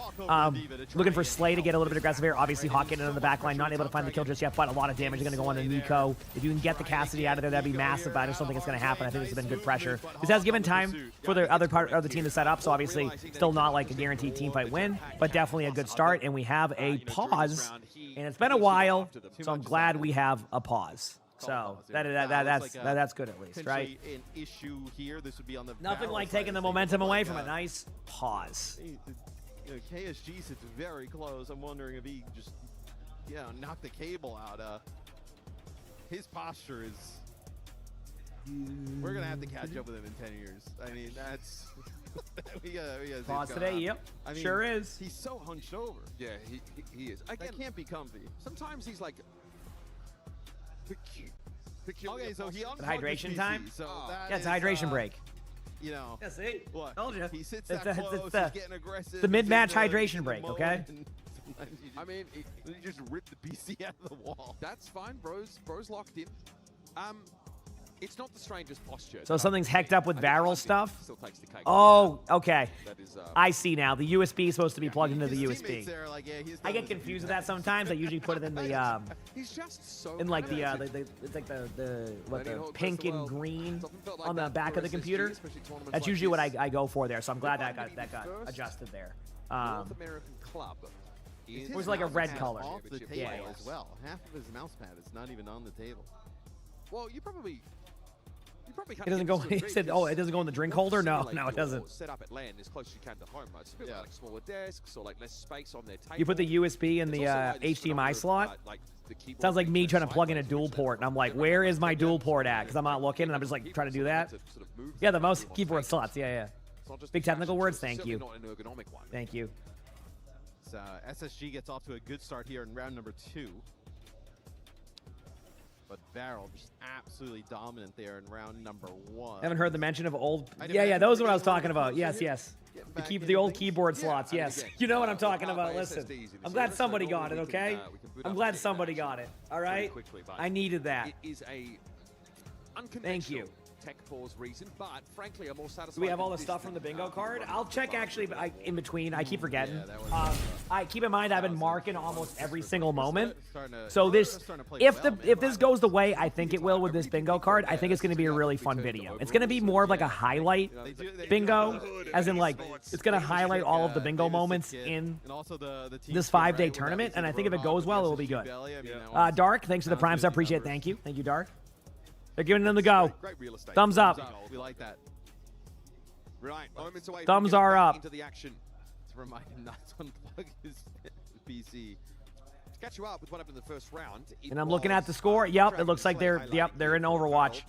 Speaker 2: Looking for Slay to get a little bit aggressive here. Obviously Hawk getting on the backline, not able to find the kill just yet, but a lot of damage is going to go on to Nico. If you can get the Cassidy out of there, that'd be massive, but I just don't think it's going to happen. I think this has been good pressure. This has given time for the other part of the team to set up, so obviously still not like a guaranteed team fight win, but definitely a good start, and we have a pause And it's been a while, so I'm glad we have a pause. So that's good at least, right?
Speaker 5: An issue here. This would be on the
Speaker 2: Nothing like taking the momentum away from a nice pause.
Speaker 5: KSG sits very close. I'm wondering if he just, knocked the cable out. His posture is. We're gonna have to catch up with him in 10 years. I mean, that's. we gotta
Speaker 2: Pause today. Yep, I mean, sure is.
Speaker 5: He's so hunched over.
Speaker 21: Yeah, he is. Again,
Speaker 5: that can't be comfy.
Speaker 21: Sometimes he's like.
Speaker 5: Okay, so he unplugged
Speaker 2: hydration
Speaker 5: his PC,
Speaker 2: time.
Speaker 5: So
Speaker 2: it's a hydration break.
Speaker 5: Yeah,
Speaker 2: see,
Speaker 5: what?
Speaker 2: Told you.
Speaker 5: He sits
Speaker 2: It's
Speaker 5: that
Speaker 2: the-
Speaker 5: close.
Speaker 2: it's the-
Speaker 5: He's getting aggressive.
Speaker 2: the mid-match
Speaker 5: he's in
Speaker 2: hydration
Speaker 5: he's in
Speaker 2: break,
Speaker 5: the
Speaker 2: okay?
Speaker 5: moment, and
Speaker 21: I mean,
Speaker 5: you just rip the PC out of the wall.
Speaker 21: That's fine, bro's locked in. It's not the strangest posture.
Speaker 2: So something's hecked up with barrel stuff?
Speaker 21: Still takes the cake.
Speaker 2: Oh, okay.
Speaker 21: That is,
Speaker 2: I see now. The USB is supposed to be plugged into the
Speaker 5: His
Speaker 2: USB.
Speaker 5: teammates there are like, he's
Speaker 2: I get confused with that sometimes. I usually put it in the
Speaker 21: He's just so
Speaker 2: in like the it's like the pink and green on the back of the computer. That's usually what I go for there. So I'm glad that got adjusted there.
Speaker 21: North American club.
Speaker 2: It was like a red color.
Speaker 5: Off the table
Speaker 2: Yeah.
Speaker 5: as well. Half of his mouse pad is not even on the table.
Speaker 21: Well, you probably
Speaker 2: It doesn't go. He said, "Oh, it doesn't go in the drink holder." No, it doesn't.
Speaker 21: Set up at LAN as close as you can to home, right? So like smaller desks or like less space on their table.
Speaker 2: You put the USB in the HDMI slot. Sounds like me trying to plug in a dual port, and I'm like, "Where is my dual port at?" Because I'm not looking, and I'm just like trying to do that. Yeah, the mouse keyboard slots. Yeah. Big technical words. Thank you. Thank you.
Speaker 5: So SSG gets off to a good start here in round number 2. But Barrel just absolutely dominant there in round number 1.
Speaker 2: Haven't heard the mention of old. Yeah, those are what I was talking about. Yes. The old keyboard slots. Yes, you know what I'm talking about. Listen, I'm glad somebody got it. Okay, I'm glad somebody got it. All right, I needed that.
Speaker 21: It is a
Speaker 2: Thank you.
Speaker 21: tech pause reason, but frankly, I'm more satisfied.
Speaker 2: Do we have all the
Speaker 21: with
Speaker 2: stuff
Speaker 21: this
Speaker 2: from the
Speaker 21: than
Speaker 2: bingo card? I'll check actually in between. I keep forgetting.
Speaker 5: Yeah,
Speaker 2: I keep in mind I've been marking almost every single moment.
Speaker 5: starting to-
Speaker 2: So
Speaker 5: we're
Speaker 2: this,
Speaker 5: starting to play
Speaker 2: if
Speaker 5: well,
Speaker 2: the
Speaker 5: man.
Speaker 2: if this goes the way I think it will with this bingo card, I think it's going to be a really fun video. It's going to be more of like a highlight bingo, as in like it's going to highlight all of the bingo moments in
Speaker 5: And also the team
Speaker 2: this
Speaker 5: skin,
Speaker 2: 5-day
Speaker 5: right, where
Speaker 2: tournament,
Speaker 5: that
Speaker 2: and I
Speaker 5: is
Speaker 2: think if it
Speaker 5: Roadhog
Speaker 2: goes well, it will
Speaker 5: versus
Speaker 2: be good.
Speaker 5: Belly. I mean, that one's
Speaker 2: Dark, thanks for the
Speaker 5: sounds
Speaker 2: prime
Speaker 5: good
Speaker 2: sub. Appreciate it.
Speaker 5: numbers.
Speaker 2: Thank you. Thank you, Dark. They're giving them the go.
Speaker 21: Great real estate.
Speaker 2: Thumbs up.
Speaker 5: We like that.
Speaker 21: Right, moments away.
Speaker 2: Thumbs
Speaker 21: from
Speaker 2: are
Speaker 21: getting back
Speaker 2: up.
Speaker 21: into the action.
Speaker 5: To remind him not to unplug his PC.
Speaker 21: To catch you up with what happened in the first round. it
Speaker 2: And I'm looking at the
Speaker 21: was,
Speaker 2: score. Yep, it looks like they're they're in Overwatch.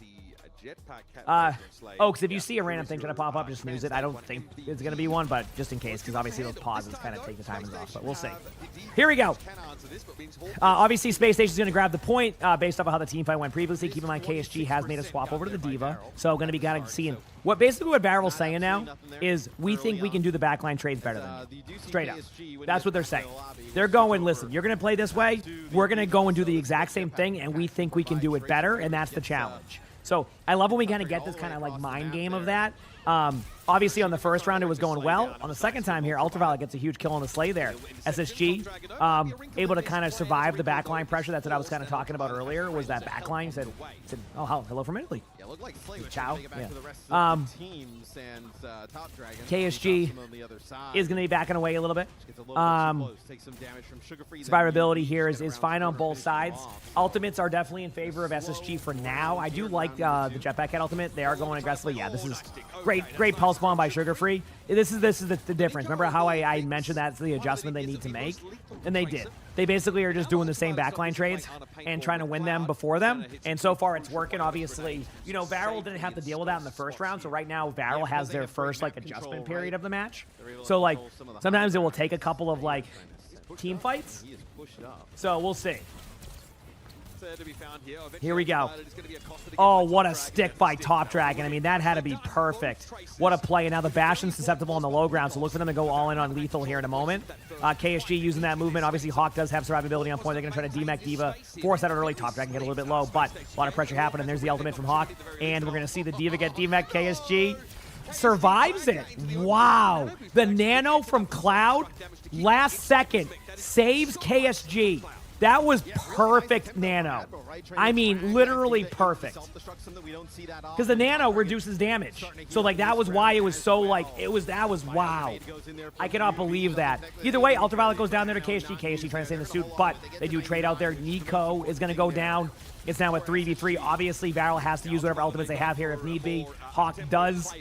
Speaker 2: Oaks, if you see a random thing trying to pop up, just snooze it. I don't think it's going to be one, but just in case, because obviously those pauses kind of take the timings off. But we'll see. Here we go. Obviously, Space Station's going to grab the point based off of how the team fight went previously. Keep in mind, KSG has made a swap over to the Diva, so going to be kind of seeing what Barrel's saying now is we think we can do the backline trades better than you. Straight up. That's what they're saying. They're going, listen, you're going to play this way, we're going to go and do the exact same thing, and we think we can do it better, and that's the challenge. So I love when we kind of get this kind of like mind game of that. Obviously, on the first round, it was going well. On the second time here, Ultraviolet gets a huge kill on the Slay there. SSG able to kind of survive the backline pressure. That's what I was kind of talking about earlier, was that backline. Said oh, hello from Italy.
Speaker 5: Yeah, looked like Slay was
Speaker 2: Ciao.
Speaker 5: trying to get back
Speaker 2: Yeah.
Speaker 5: to the rest of the teams and Top Dragon.
Speaker 2: KSG
Speaker 5: on the other side.
Speaker 2: is going to be backing away a little bit.
Speaker 5: Gets a little bit too close, takes some damage from Sugar-Free.
Speaker 2: Survivability here is fine on both sides. Ultimates are definitely in favor of SSG for now. I do like the Jetpack Head ultimate. They are going aggressively. Yeah, this is great pulse bomb by Sugar-Free. This is the difference. Remember how I mentioned that's the adjustment they need to make? And they did. They basically are just doing the same backline trades and trying to win them before them. And so far it's working. Obviously, you know, Varel didn't have to deal with that in the first round. So right now Varel has their first like adjustment period of the match. So like sometimes it will take a couple of like team fights. So we'll see. Here we go. Oh, what a stick by Top Dragon. I mean, that had to be perfect. What a play. And now the Bastion's susceptible on the low ground, so look for them to go all in on Lethal here in a moment. KSG using that movement. Obviously, Hawk does have survivability on point. They're going to try to DMAC Diva. Force that out early. Top Dragon get a little bit low, but a lot of pressure happening. There's the ultimate from Hawk. And we're going to see the Diva get DMAC. KSG survives it. Wow. The Nano from Cloud, last second, saves KSG.
Speaker 3: That was perfect nano. I mean, literally perfect. Because the nano reduces damage. So, like, that was why it was so, like, that was wow. I cannot believe that. Either way, Ultraviolet goes down there to KSG. KSG trying to stay in the suit, but they do trade out there. Nico is going to go down. It's now a 3v3. Obviously, Varel has to use whatever ultimates they have here if need be. Hawk does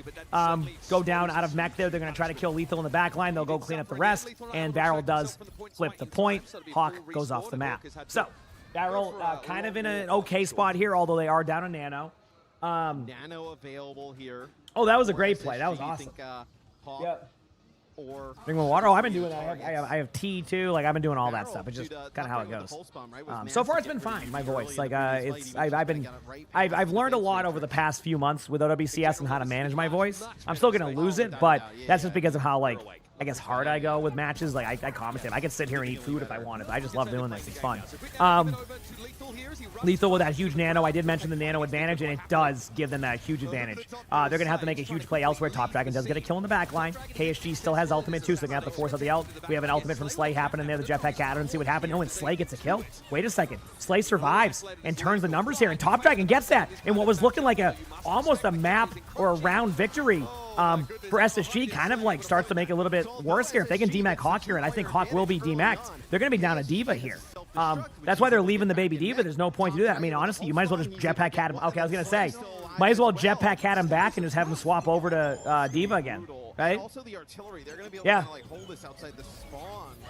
Speaker 3: go down out of mech there. They're going to try to kill Lethal in the back line. They'll go clean up the rest, and Varel does flip the point. Hawk goes off the map. So, Varel kind of in an okay spot here, although they are down a nano.
Speaker 5: Nano available here.
Speaker 3: Oh, that was a great play. That was awesome. Yep. Drink more water. Oh, I've been doing that. I have tea too. Like I've been doing all that stuff. It's just kind of how it goes. So far, it's been fine. My voice, like I've learned a lot over the past few months with OWCS and how to manage my voice. I'm still gonna lose it, but that's just because of how I guess hard I go with matches. Like I commentate. I could sit here and eat food if I wanted. I just love doing this. It's fun. Lethal with that huge nano. I did mention the nano advantage, and it does give them that huge advantage. They're going to have to make a huge play elsewhere. Top Dragon does get a kill in the back line. KSG still has ultimate, too, so they're going to have to force out the ult. We have an ultimate from Slay happening there. The Jetpack Cat and see what happened. Oh, and Slay gets a kill. Wait a second. Slay survives and turns the numbers here, and Top Dragon gets that. And what was looking like almost a map or a round victory for SSG kind of like starts to make it a little bit worse here. If they can DMAC Hawk here, and I think Hawk will be DMAC'd, they're going to be down a Diva here. That's why they're leaving the baby Diva. There's no point to do that. I mean, honestly, you might as well just Jetpack Cat him. Okay, I was going to say, might as well Jetpack Cat him back and just have him swap over to Diva again, right? Yeah.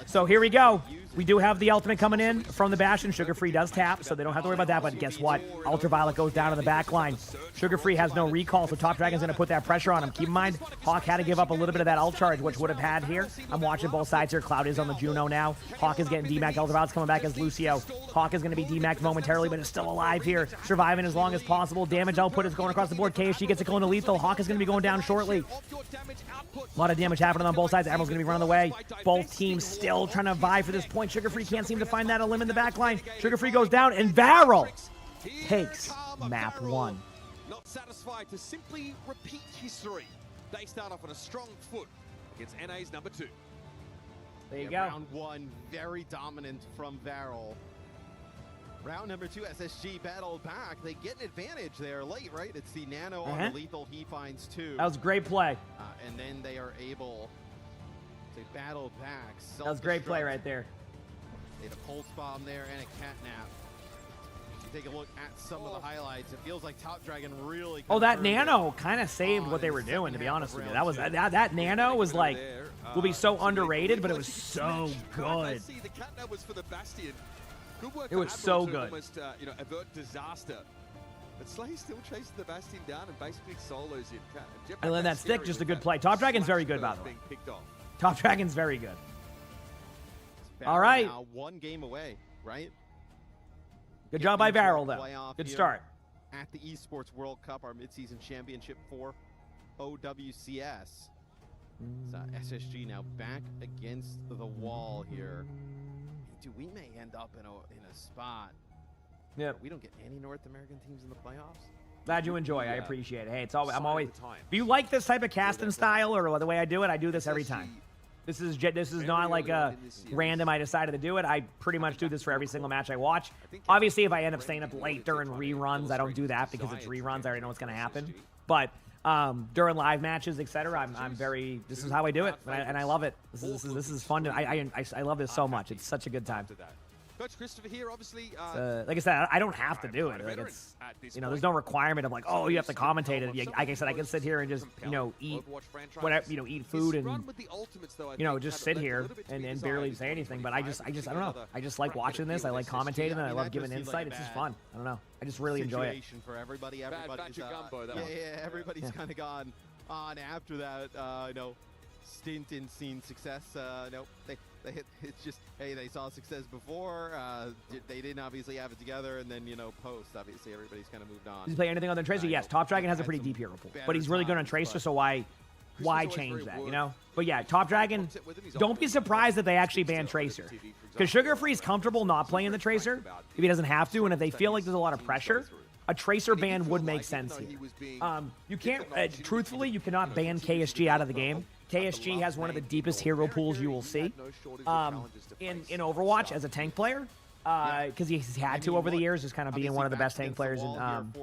Speaker 3: So here we go. We do have the ultimate coming in from the Bastion. Sugar Free does tap, so they don't have to worry about that. But guess what? Ultraviolet goes down to the back line. Sugar Free has no recall, so Top Dragon's going to put that pressure on him. Keep in mind, Hawk had to give up a little bit of that ult charge, which would have had here. I'm watching both sides here. Cloud is on the Juno now. Hawk is getting DMAC'd. Ultraviolet's coming back as Lucio. Hawk is going to be DMAC'd momentarily, but is still alive here. Surviving as long as possible. Damage output is going across the board. KSG gets a kill into Lethal. Hawk is going to be going down shortly. A lot of damage happening on both sides. Admiral's going to be running away. Both teams still trying to vie for this point. Sugar Free can't seem to find that limb in the back line. Sugar Free goes down, and Varel takes map 1.
Speaker 21: Not satisfied to simply repeat history. They start off on a strong foot against NA's number 2.
Speaker 3: There you go.
Speaker 5: Round 1, very dominant from Varel. Round number 2, SSG battled back. They get an advantage there late, right? It's the nano on the Lethal. He finds 2.
Speaker 3: That was a great play.
Speaker 5: And then they are able to battle back.
Speaker 3: That was a great play right there.
Speaker 5: They had a pulse bomb there and a catnap. Take a look at some of the highlights. It feels like Top Dragon really.
Speaker 3: Oh, that nano kind of saved what they were doing, to be honest with you. That was that nano was like will be so underrated, but it was so good.
Speaker 21: The catnap was for the Bastion. Good work.
Speaker 3: It was so good.
Speaker 21: Almost, avert disaster. But Slay still chases the Bastion down and basically solos it.
Speaker 3: And then that stick, just a good play. Top Dragon's very good, by the way. Top Dragon's very good. All right.
Speaker 5: Now 1 game away, right?
Speaker 3: Good job by Varel, though. Good start.
Speaker 5: At the Esports World Cup, our midseason championship for OWCS. So SSG now back against the wall here. Dude, we may end up in a spot.
Speaker 3: Yeah.
Speaker 5: We don't get any North American teams in the playoffs.
Speaker 3: Glad you enjoy. I appreciate it. Hey, it's always if you like this type of casting style or the way I do it, I do this every time. This is not like a random I decided to do it. I pretty much do this for every single match I watch. Obviously, if I end up staying up late during reruns, I don't do that because it's reruns. I already know what's going to happen. But during live matches, etc., I'm very. This is how I do it, and I love it. This is fun. I love this so much. It's such a good time.
Speaker 21: Coach Christopher here, obviously.
Speaker 3: Like I said, I don't have to do it. Like it's, there's no requirement of like, oh, you have to commentate it. Like I said, I can sit here and just, eat whatever, eat food and, just sit here and barely say anything. But I don't know. I just like watching this. I like commentating and I love giving insight. It's just fun. I don't know. I just really enjoy it.
Speaker 5: For everybody. Everybody's kind of gone on after that. Stint in scene success. It's just, hey, they saw success before. They didn't obviously have it together, and then post, obviously everybody's kind of moved on.
Speaker 3: Does he play anything other than Tracer? Yes, Top Dragon has a pretty deep hero pool, but he's really good on Tracer, so why change that, But yeah, Top Dragon, don't be surprised that they actually ban Tracer, because Sugar Free's comfortable not playing the Tracer if he doesn't have to, and if they feel like there's a lot of pressure, a Tracer ban would make sense here. You can't, truthfully, you cannot ban KSG out of the game. KSG has one of the deepest hero pools you will see in Overwatch as a tank player. because he's had to over the years, just kind of being one of the best tank players in, on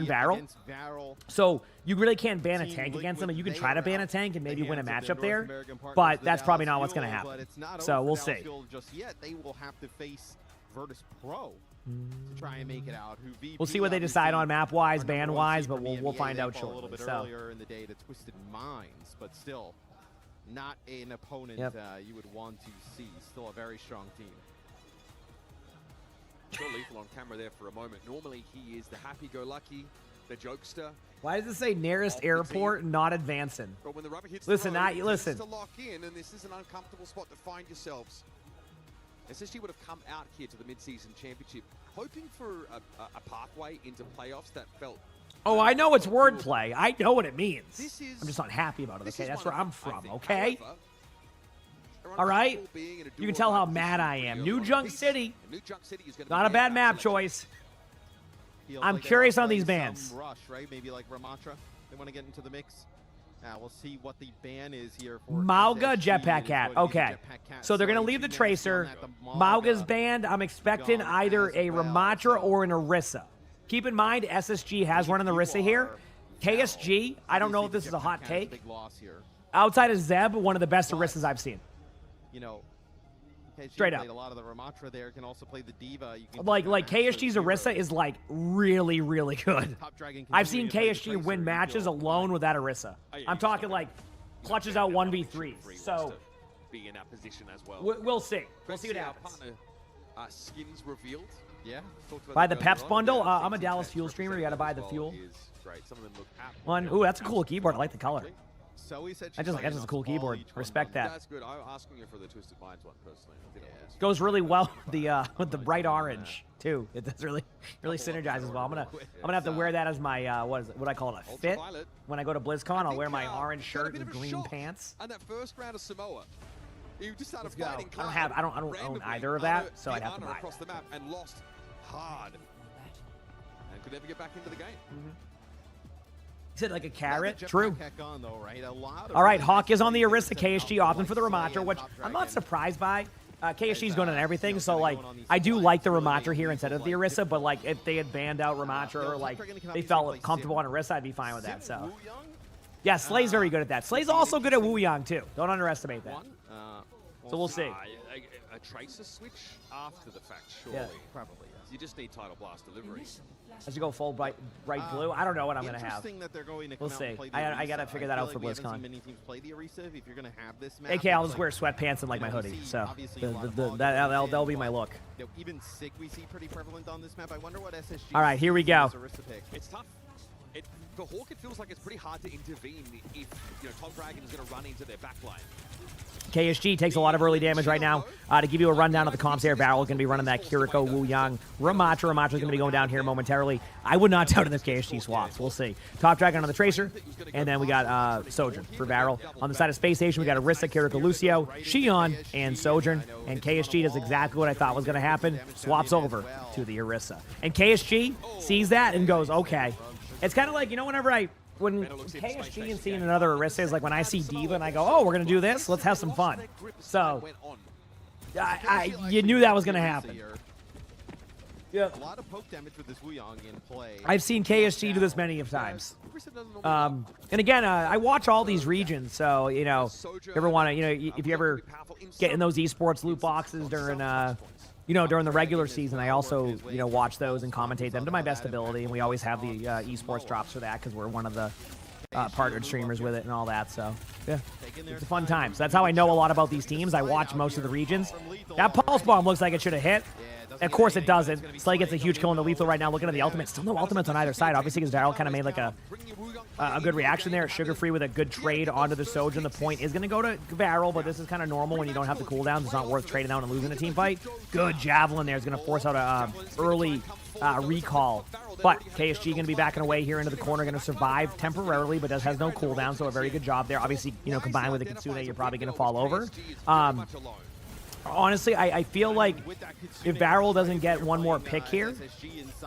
Speaker 3: Varel. So you really can't ban a tank against him, and you can try to ban a tank and maybe win a matchup there, but that's probably not what's going to happen. So we'll see.
Speaker 5: Just yet, they will have to face Virtus Pro to try and make it out.
Speaker 3: We'll see what they decide on map-wise, ban-wise, but we'll find out shortly.
Speaker 5: A little bit earlier in the day to Twisted Minds, but still not an opponent you would want to see. Still a very strong team.
Speaker 21: Saw Lethal on camera there for a moment. Normally he is the happy-go-lucky, the jokester.
Speaker 3: Why does it say nearest airport, not advancing?
Speaker 21: But when the rubber hits
Speaker 3: listen,
Speaker 21: the road,
Speaker 3: listen.
Speaker 21: to lock in, and this is an uncomfortable spot to find yourselves. SSG would have come out here to the mid-season championship, hoping for a pathway into playoffs that felt.
Speaker 3: Oh, I know it's wordplay. I know what it means. I'm just not happy about it. Okay, that's where I'm from. Okay. All right? You can tell how mad I am. New Junk City. Not a bad map choice. I'm curious on these bans.
Speaker 5: Rush, right? Maybe like Ramatra. They want to get into the mix. We'll see what the ban is here for
Speaker 3: Mauga Jetpack Cat. Okay. So they're going to leave the Tracer. Mauga's banned. I'm expecting either a Ramatra or an Orisa. Keep in mind, SSG has one on the Orisa here. KSG, I don't know if this is a hot take. Outside of Zeb, one of the best Orisas I've seen.
Speaker 5: You know,
Speaker 3: straight up.
Speaker 5: A lot of the Ramatra there, can also play the Diva.
Speaker 3: Like KSG's Orisa is like really, really good. I've seen KSG win matches alone with that Orisa. I'm talking like clutches out 1v3s. So
Speaker 21: be in that position as well.
Speaker 3: We'll see. We'll see what happens.
Speaker 21: Skins revealed. Yeah.
Speaker 3: Buy the Peps bundle. I'm a Dallas Fuel streamer. You got to buy the Fuel one. Ooh, that's a cool keyboard. I like the color. That's just a cool keyboard. Respect that.
Speaker 21: That's good. I was asking you for the Twisted Minds one personally.
Speaker 3: Goes really well with the bright orange too. It does really synergizes well. I'm gonna have to wear that as my what I call it, a fit. When I go to BlizzCon, I'll wear my orange shirt and green pants.
Speaker 21: And that first round of Samoa, you just started
Speaker 3: fighting. I don't own either of that, so I'd have to buy
Speaker 21: across the map and lost hard, and could never get back into the game.
Speaker 3: He said like a carrot. True. All right, Hawk is on the Orisa. KSG opting for the Ramatra, which I'm not surprised by. KSG's going on everything, so like I do like the Ramatra here instead of the Orisa, but like if they had banned out Ramatra or like they felt comfortable on Orisa, I'd be fine with that. So yeah, Slay's very good at that. Slay's also good at Wu Yang too. Don't underestimate that. So we'll see.
Speaker 21: A Tracer switch after the fact, surely.
Speaker 3: Yeah.
Speaker 21: Probably. You just need Tidal Blast delivery.
Speaker 3: As you go full bright blue, I don't know what I'm gonna have. We'll see. I gotta figure that out for BlizzCon. AK, I'll just wear sweatpants and like my hoodie, so that'll be my look.
Speaker 5: Even Sig we see pretty prevalent on this map. I wonder what SSG.
Speaker 3: All right, here we go.
Speaker 21: It's tough. For Hawk, it feels like it's pretty hard to intervene if Top Dragon is going to run into their backline.
Speaker 3: KSG takes a lot of early damage right now. To give you a rundown of the comps here, Varel is going to be running that Kiriko, Wu Yang, Ramatra. Ramatra is going to be going down here momentarily. I would not doubt it if KSG swaps. We'll see. Top Dragon on the Tracer, and then we got Sojourn for Varel. On the side of Space Station, we got Orisa, Kiriko, Lucio, Xion, and Sojourn. And KSG does exactly what I thought was going to happen. Swaps over to the Orisa. And KSG sees that and goes, okay. It's kind of like, when KSG and seeing another Orisa is like when I see Diva and I go, oh, we're going to do this? Let's have some fun. So, you knew that was going to happen.
Speaker 5: Yeah. A lot of poke damage with this Wu Yang in play.
Speaker 3: I've seen KSG do this many of times. And again, I watch all these regions, so, you ever want to, if you ever get in those esports loot boxes during, during the regular season, I also, watch those and commentate them to my best ability, and we always have the esports drops for that because we're one of the partnered streamers with it and all that, so, yeah, it's a fun time. So that's how I know a lot about these teams. I watch most of the regions. That Pulse Bomb looks like it should have hit. Of course it doesn't. Slay gets a huge kill on the lethal right now. Looking at the ultimate. Still no ultimates on either side. Obviously, because Daryl kind of made like a good reaction there. Sugar Free with a good trade onto the Sojourn. The point is going to go to Varel, but this is kind of normal when you don't have the cooldowns. It's not worth trading out and losing a team fight. Good Javelin there is going to force out a early recall. But KSG going to be backing away here into the corner. Going to survive temporarily, but has no cooldown, so a very good job there. Obviously, combined with the Kitsune, you're probably going to fall over. honestly, I feel like if Barrel doesn't get one more pick here,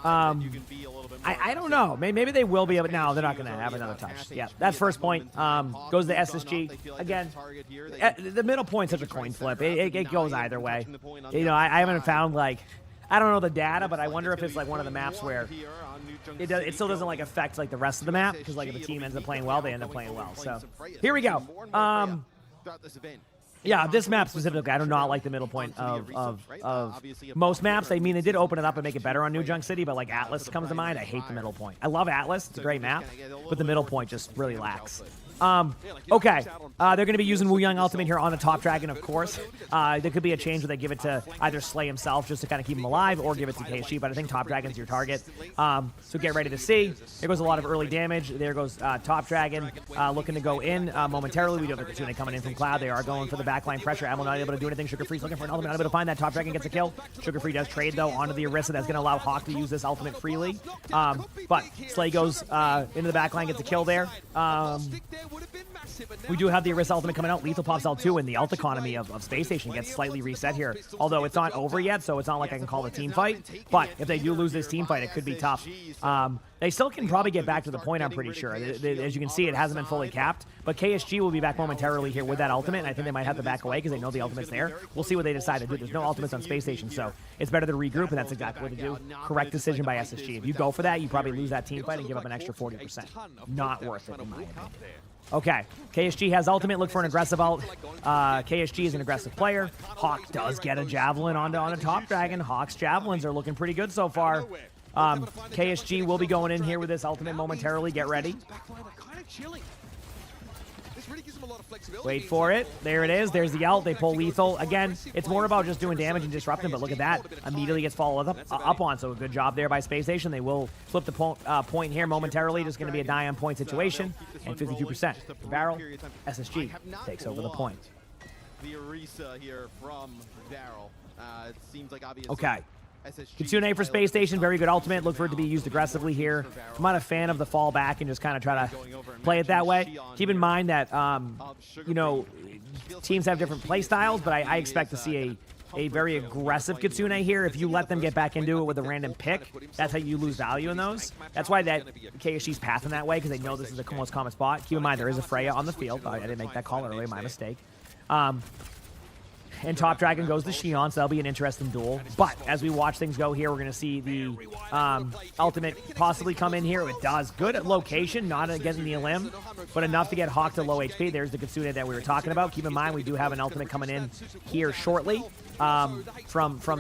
Speaker 3: I don't know. Maybe they will be able. No, they're not going to have another touch. Yeah, that's first point. Goes to SSG again. The middle point's such a coin flip. It goes either way. You know, I haven't found like. I don't know the data, but I wonder if it's like one of the maps where it still doesn't like affect like the rest of the map, because like if a team ends up playing well, they end up playing well. So here we go. Yeah, this map specifically, I do not like the middle point of most maps. I mean, they did open it up and make it better on New Junk City, but like Atlas comes to mind. I hate the middle point. I love Atlas; it's a great map, but the middle point just really lacks. Okay, they're going to be using Wu Young Ultimate here on a Top Dragon, of course. There could be a change where they give it to either Slay himself just to kind of keep him alive, or give it to KSG, but I think Top Dragon's your target. So get ready to see. There goes a lot of early damage. There goes Top Dragon looking to go in momentarily. We do have the Kitsune coming in from Cloud. They are going for the backline pressure. Ammo not able to do anything. Sugar Free's looking for an ultimate, not able to find that. Top Dragon gets a kill. Sugar Free does trade, though, onto the Orisa. That's going to allow Hawk to use this ultimate freely. But Slay goes into the backline, gets a kill there. We do have the Orisa ultimate coming out. Lethal pops out too, and the ult economy of Space Station gets slightly reset here. Although it's not over yet, so it's not like I can call a team fight. But if they do lose this team fight, it could be tough. They still can probably get back to the point, I'm pretty sure. As you can see, it hasn't been fully capped. But KSG will be back momentarily here with that ultimate, and I think they might have to back away because they know the ultimate's there. We'll see what they decide to do. There's no ultimates on Space Station, so it's better to regroup, and that's exactly what to do. Correct decision by SSG. If you go for that, you probably lose that team fight and give up an extra 40%. Not worth it, in my opinion. Okay, KSG has ultimate. Look for an aggressive ult. KSG is an aggressive player. Hawk does get a javelin on a Top Dragon. Hawk's javelins are looking pretty good so far. KSG will be going in here with this ultimate momentarily. Get ready. Wait for it. There it is. There's the ult. They pull lethal. Again, it's more about just doing damage and disrupting, but look at that. Immediately gets followed up on, so a good job there by Space Station. They will flip the point here momentarily. Just going to be a die on point situation, and 52%. Barrel, SSG takes over the point.
Speaker 5: The Orisa here from Barrel. It seems like obviously.
Speaker 3: Okay. Kitsune for Space Station, very good ultimate. Look for it to be used aggressively here. I'm not a fan of the fall back and just kind of try to play it that way. Keep in mind that, you know, teams have different play styles, but I expect to see a very aggressive Kitsune here. If you let them get back into it with a random pick, that's how you lose value in those. That's why that KSG's passing that way, because they know this is the most common spot. Keep in mind, there is a Freya on the field. I didn't make that call earlier, my mistake. And Top Dragon goes to Xion, so that'll be an interesting duel. But as we watch things go here, we're going to see the ultimate possibly come in here. It does. Good at location, not getting the limb, but enough to get Hawk to low HP. There's the Kitsune that we were talking about. Keep in mind, we do have an ultimate coming in here shortly from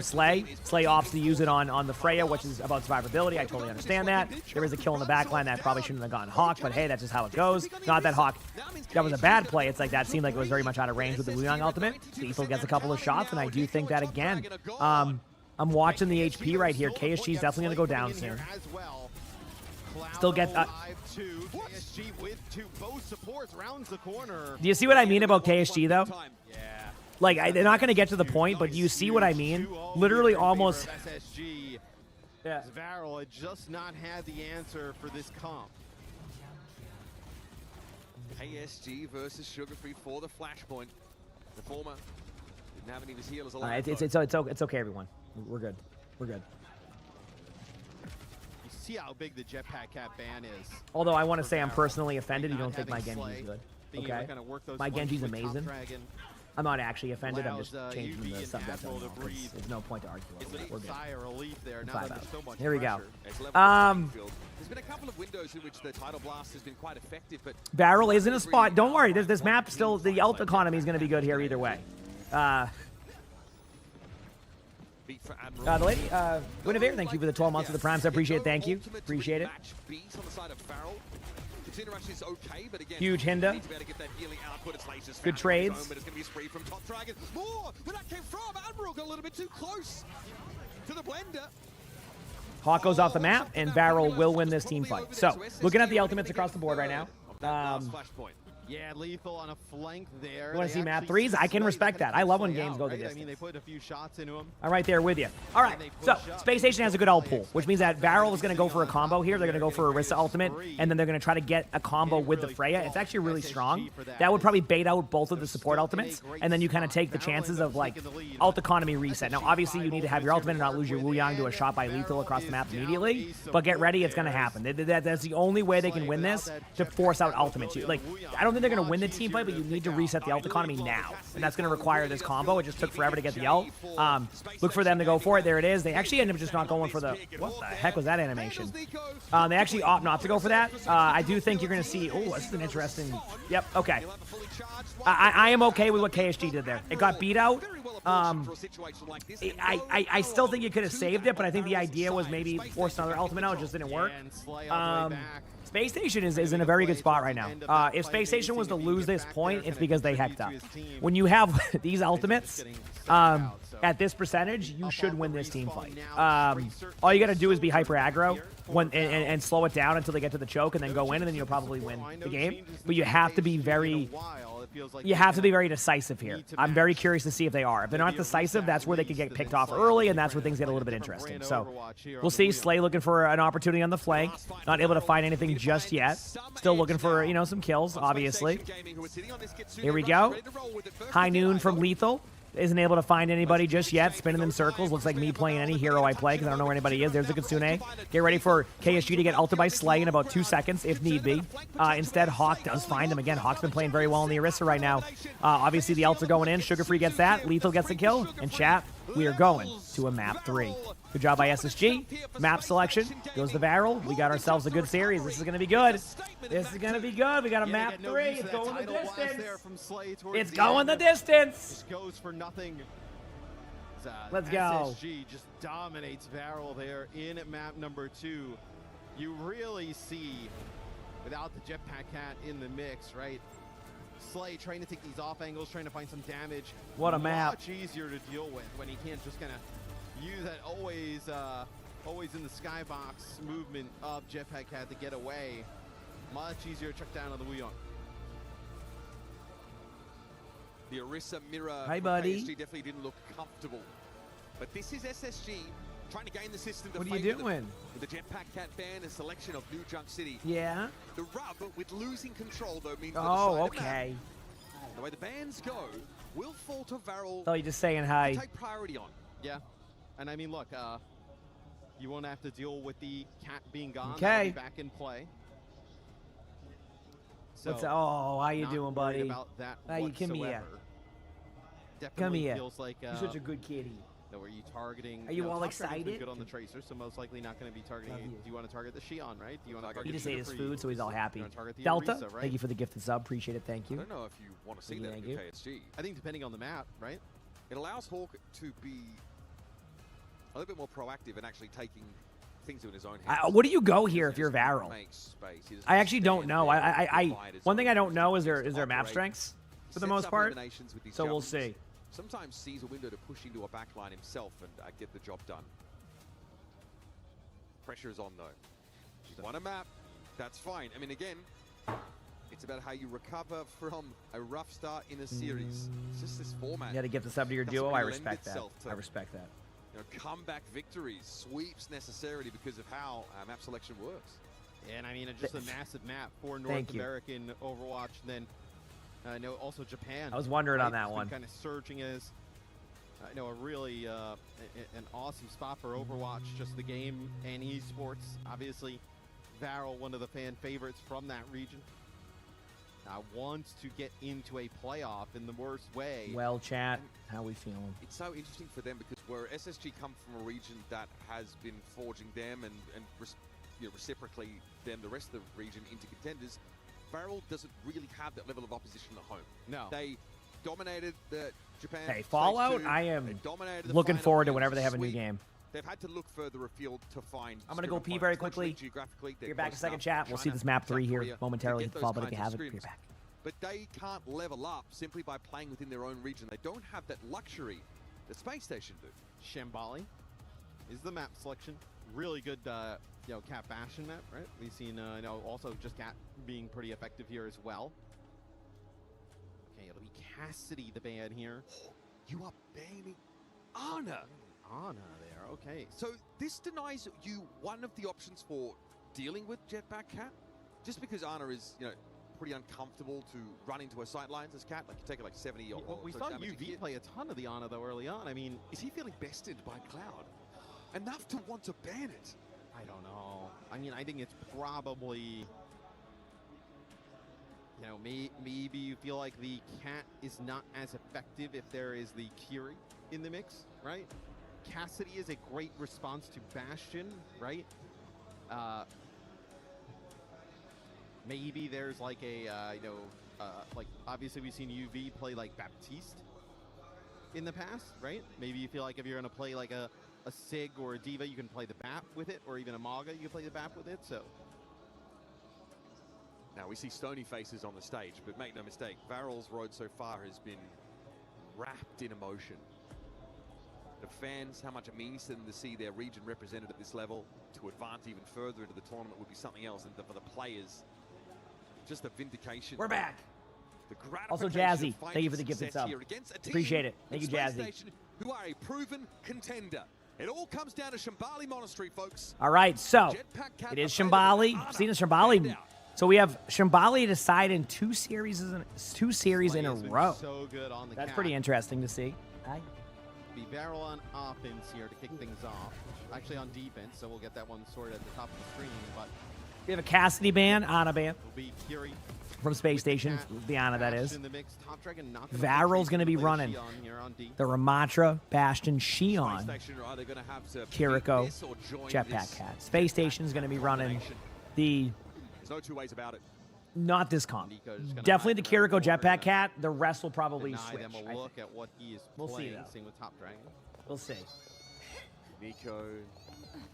Speaker 3: Slay. Slay opts to use it on the Freya, which is about survivability. I totally understand that. There is a kill in the backline that probably shouldn't have gotten Hawk, but hey, that's just how it goes. Not that Hawk, that was a bad play. It's like that seemed like it was very much out of range with the Wu Young ultimate. Lethal gets a couple of shots, and I do think that again. I'm watching the HP right here. KSG is definitely going to go down soon. Still get... do you see what I mean about KSG, though? Like, they're not going to get to the point, but do you see what I mean? Literally almost...
Speaker 5: Yeah. Varel had just not had the answer for this comp.
Speaker 21: KSG versus Sugar Free for the flashpoint. The former didn't have any of his healers alive.
Speaker 3: All right, it's okay, everyone. We're good. We're good.
Speaker 5: You see how big the Jetpack Cat ban is.
Speaker 3: Although I want to say I'm personally offended. You don't think my Genji is good. Okay? My Genji's amazing. I'm not actually offended. I'm just changing the subject. There's no point to argue over that. We're good. 5 out. Here we go.
Speaker 21: There's been a couple of windows in which the Tidal Blast has been quite effective, but
Speaker 3: Barrel is in a spot. Don't worry. This map still, the ult economy is going to be good here either way. The lady, Guinevere, thank you for the 12 months of the primes. I appreciate it. Thank you. Appreciate it. Huge Hinda. Good trades. Hawk goes off the map, and Barrel will win this team fight. So, looking at the ultimates across the board right now.
Speaker 5: Yeah, Lethal on a flank there.
Speaker 3: You want to
Speaker 5: They
Speaker 3: see map
Speaker 5: actually
Speaker 3: threes? I can
Speaker 5: Slay
Speaker 3: respect
Speaker 5: kind
Speaker 3: that.
Speaker 5: of
Speaker 3: I love when
Speaker 5: play
Speaker 3: games
Speaker 5: out,
Speaker 3: go the
Speaker 5: right?
Speaker 3: distance.
Speaker 5: I mean, they put a few shots into him.
Speaker 3: I'm right there with you. All right, so Space Station has a good ult pool, which means that Varel is going to go for a combo here. They're going to go for Orisa ultimate, and then they're going to try to get a combo with the Freya. It's actually really strong. That would probably bait out both of the support ultimates, and then you kind of take the chances of, like, ult economy reset. Now, obviously, you need to have your ultimate and not lose your Wuyang to a shot by Lethal across the map immediately, but get ready, it's going to happen. That's the only way they can win this, to force out ultimates. Like, I don't think they're going to win the team fight, but you need to reset the ult economy now, and that's going to require this combo. It just took forever to get the ult. Look for them to go for it. There it is. They actually ended up just not going for the... What the heck was that animation? They actually opt not to go for that. I do think you're going to see... Oh, this is an interesting... Yep, okay. I am okay with what KSG did there. It got beat out. I still think you could have saved it, but I think the idea was maybe force another ultimate out. It just didn't work. Space Station is in a very good spot right now. If Space Station was to lose this point, it's because they hecked up. When you have these ultimates, at this percentage, you should win this team fight. All you got to do is be hyper aggro and slow it down until they get to the choke, and then go in, and then you'll probably win the game. But you have to be very... You have to be very decisive here. I'm very curious to see if they are. If they're not decisive, that's where they could get picked off early, and that's where things get a little bit interesting. So we'll see. Slay looking for an opportunity on the flank. Not able to find anything just yet. Still looking for, you know, some kills, obviously. Here we go. High Noon from Lethal. Isn't able to find anybody just yet. Spinning in circles. Looks like me playing any hero I play because I don't know where anybody is. There's a Kitsune. Get ready for KSG to get ulted by Slay in about 2 seconds if need be. Instead, Hawk does find him. Again, Hawk's been playing very well in the Orisa right now. Obviously, the ults are going in. Sugar Free gets that. Lethal gets the kill. And chat, we are going to a map 3. Good job by SSG. Map selection goes to Varel. We got ourselves a good series. This is going to be good. This is going to be good. We got a map 3. It's going the distance. It's going the distance.
Speaker 5: Goes for nothing.
Speaker 3: Let's go.
Speaker 5: SSG just dominates Varel there in map number 2. You really see, without the Jetpack Cat in the mix, right? Slay trying to take these off angles, trying to find some damage.
Speaker 3: What a map.
Speaker 5: Much easier to deal with when he can't just kind of use that always in the skybox movement of Jetpack Cat to get away. Much easier to check down on the Wuyong.
Speaker 21: The Orisa mirror.
Speaker 3: Hi, buddy.
Speaker 21: KSG definitely didn't look comfortable, but this is SSG trying to gain the system.
Speaker 3: What are you doing?
Speaker 21: With the Jetpack Cat ban and selection of New Junk City.
Speaker 3: Yeah.
Speaker 21: The rub with losing control though means.
Speaker 3: Oh, okay.
Speaker 21: The way the bans go will fall to Varel.
Speaker 3: Oh, you're just saying hi.
Speaker 5: Take priority on. Yeah, and I mean, look, you won't have to deal with the cat being gone.
Speaker 3: Okay.
Speaker 5: That'll be back in play. So,
Speaker 3: oh, how you doing, buddy?
Speaker 5: About that
Speaker 3: how you come here?
Speaker 5: Definitely
Speaker 3: Come here.
Speaker 5: feels like
Speaker 3: you're such a good kitty.
Speaker 5: Were you targeting?
Speaker 3: Are you all
Speaker 5: Top Dragon's been
Speaker 3: excited?
Speaker 5: Good on the Tracer, so most likely not going to be targeting. Do you want to target the Shion, right? Do you want to target?
Speaker 3: He just ate his food, so he's all happy.
Speaker 5: The
Speaker 3: Delta,
Speaker 5: Orisa, right?
Speaker 3: thank you for the gifted sub. Appreciate it. Thank you.
Speaker 21: I don't know if you want to see that in KSG.
Speaker 5: I think depending on the map, right?
Speaker 21: It allows Hawk to be a little bit more proactive and actually taking things in his own hands.
Speaker 3: What do you go here if you're Varel? I actually don't know. One thing I don't know is there map strengths for the most part. So we'll see.
Speaker 21: Sometimes sees a window to push into a backline himself and get the job done. Pressure is on though. You want a map, that's fine. I mean, again, it's about how you recover from a rough start in a series. It's just this format.
Speaker 3: You got to give this up to your duo. I respect that. I respect that.
Speaker 21: You know, comeback victories, sweeps necessarily because of how map selection works.
Speaker 5: And I mean, just a massive map for North American Overwatch. And then I know also Japan.
Speaker 3: I was wondering on that one.
Speaker 5: Kind of surging as I know a really an awesome spot for Overwatch, just the game and esports. Obviously, Varel, one of the fan favorites from that region, wants to get into a playoff in the worst way.
Speaker 3: Well, chat, how we feeling?
Speaker 21: It's so interesting for them because where SSG come from a region that has been forging them and reciprocally them, the rest of the region, into contenders, Varel doesn't really have that level of opposition at home.
Speaker 5: No.
Speaker 21: They dominated the Japan.
Speaker 3: Hey, Fallout, I am looking forward to whenever they have a new game.
Speaker 21: They've had to look further afield to find.
Speaker 3: I'm going to go pee very quickly. You're back in second chat. We'll see this map 3 here momentarily. Fall, but if you have it, you're back.
Speaker 21: But they can't level up simply by playing within their own region. They don't have that luxury that Space Station do.
Speaker 5: Shambali is the map selection. Really good, Cat Bastion map, right? We've seen, also just Cat being pretty effective here as well. Cassidy the ban here.
Speaker 21: You are banning Ana.
Speaker 5: Ana there, okay.
Speaker 21: So this denies you one of the options for dealing with Jetpack Cat? Just because Ana is, pretty uncomfortable to run into her sightlines as Cat, like you take it like 70 or
Speaker 5: we
Speaker 21: so
Speaker 5: saw
Speaker 21: damage a
Speaker 5: UV
Speaker 21: hit.
Speaker 5: play a ton of the Ana though early on. I mean,
Speaker 21: Is he feeling bested by Cloud? Enough to want to ban it?
Speaker 5: I don't know. I mean, I think it's probably, maybe you feel like the Cat is not as effective if there is the Kiri in the mix, right? Cassidy is a great response to Bastion, right? Maybe there's like a, like obviously we've seen UV play like Baptiste in the past, right? Maybe you feel like if you're going to play like a Sig or a Diva, you can play the BAP with it, or even a Maga, you can play the BAP with it, so.
Speaker 21: Now we see stony faces on the stage, but make no mistake, Varel's road so far has been wrapped in emotion. The fans, how much it means to them to see their region represented at this level, to advance even further into the tournament would be something else, and for the players, just a vindication.
Speaker 3: We're back.
Speaker 21: The
Speaker 3: Also,
Speaker 21: gratification
Speaker 3: Jazzy,
Speaker 21: of
Speaker 3: thank you for the
Speaker 21: finding
Speaker 3: gifted
Speaker 21: success
Speaker 3: sub.
Speaker 21: here against a team
Speaker 3: Appreciate it. Thank you,
Speaker 21: in Space
Speaker 3: Jazzy.
Speaker 21: Station who are a proven contender. It all comes down to Shambali Monastery, folks.
Speaker 3: All right, so
Speaker 21: Jetpack Cat
Speaker 3: it is
Speaker 21: available.
Speaker 3: Shambali.
Speaker 21: Ana,
Speaker 3: I've seen the Shambali. So we have Shambali decide in two series in a row.
Speaker 5: So good on the
Speaker 3: That's
Speaker 5: Cat.
Speaker 3: pretty interesting to see. Hi.
Speaker 5: Be Varel on offense here to kick things off. Actually on defense, so we'll get that one sorted at the top of the screen, but
Speaker 3: We have a Cassidy ban, Ana ban
Speaker 5: will be Kiri.
Speaker 3: from Space Station, the Ana that
Speaker 5: Bastion
Speaker 3: is.
Speaker 5: in the mix. Top Dragon not gonna
Speaker 3: Varel's
Speaker 5: play
Speaker 3: going to be
Speaker 5: Shion
Speaker 3: running
Speaker 5: here on D.
Speaker 3: the Ramatra, Bastion,
Speaker 21: Space
Speaker 3: Shion,
Speaker 21: Station are either gonna have to
Speaker 3: Kiriko,
Speaker 21: beat this or join
Speaker 3: Jetpack
Speaker 21: this
Speaker 3: Cat. Space Station's going to be running the,
Speaker 21: There's no two ways about it.
Speaker 3: not this comp.
Speaker 5: Nico's gonna
Speaker 3: Definitely the
Speaker 5: hide in the
Speaker 3: Kiriko
Speaker 5: corner,
Speaker 3: Jetpack Cat. The rest will probably
Speaker 5: Deny
Speaker 3: switch.
Speaker 5: them
Speaker 3: I
Speaker 5: a look
Speaker 3: think.
Speaker 5: at what he is
Speaker 3: We'll see,
Speaker 5: playing.
Speaker 3: though.
Speaker 5: Same with Top Dragon.
Speaker 3: We'll see.
Speaker 21: Nico,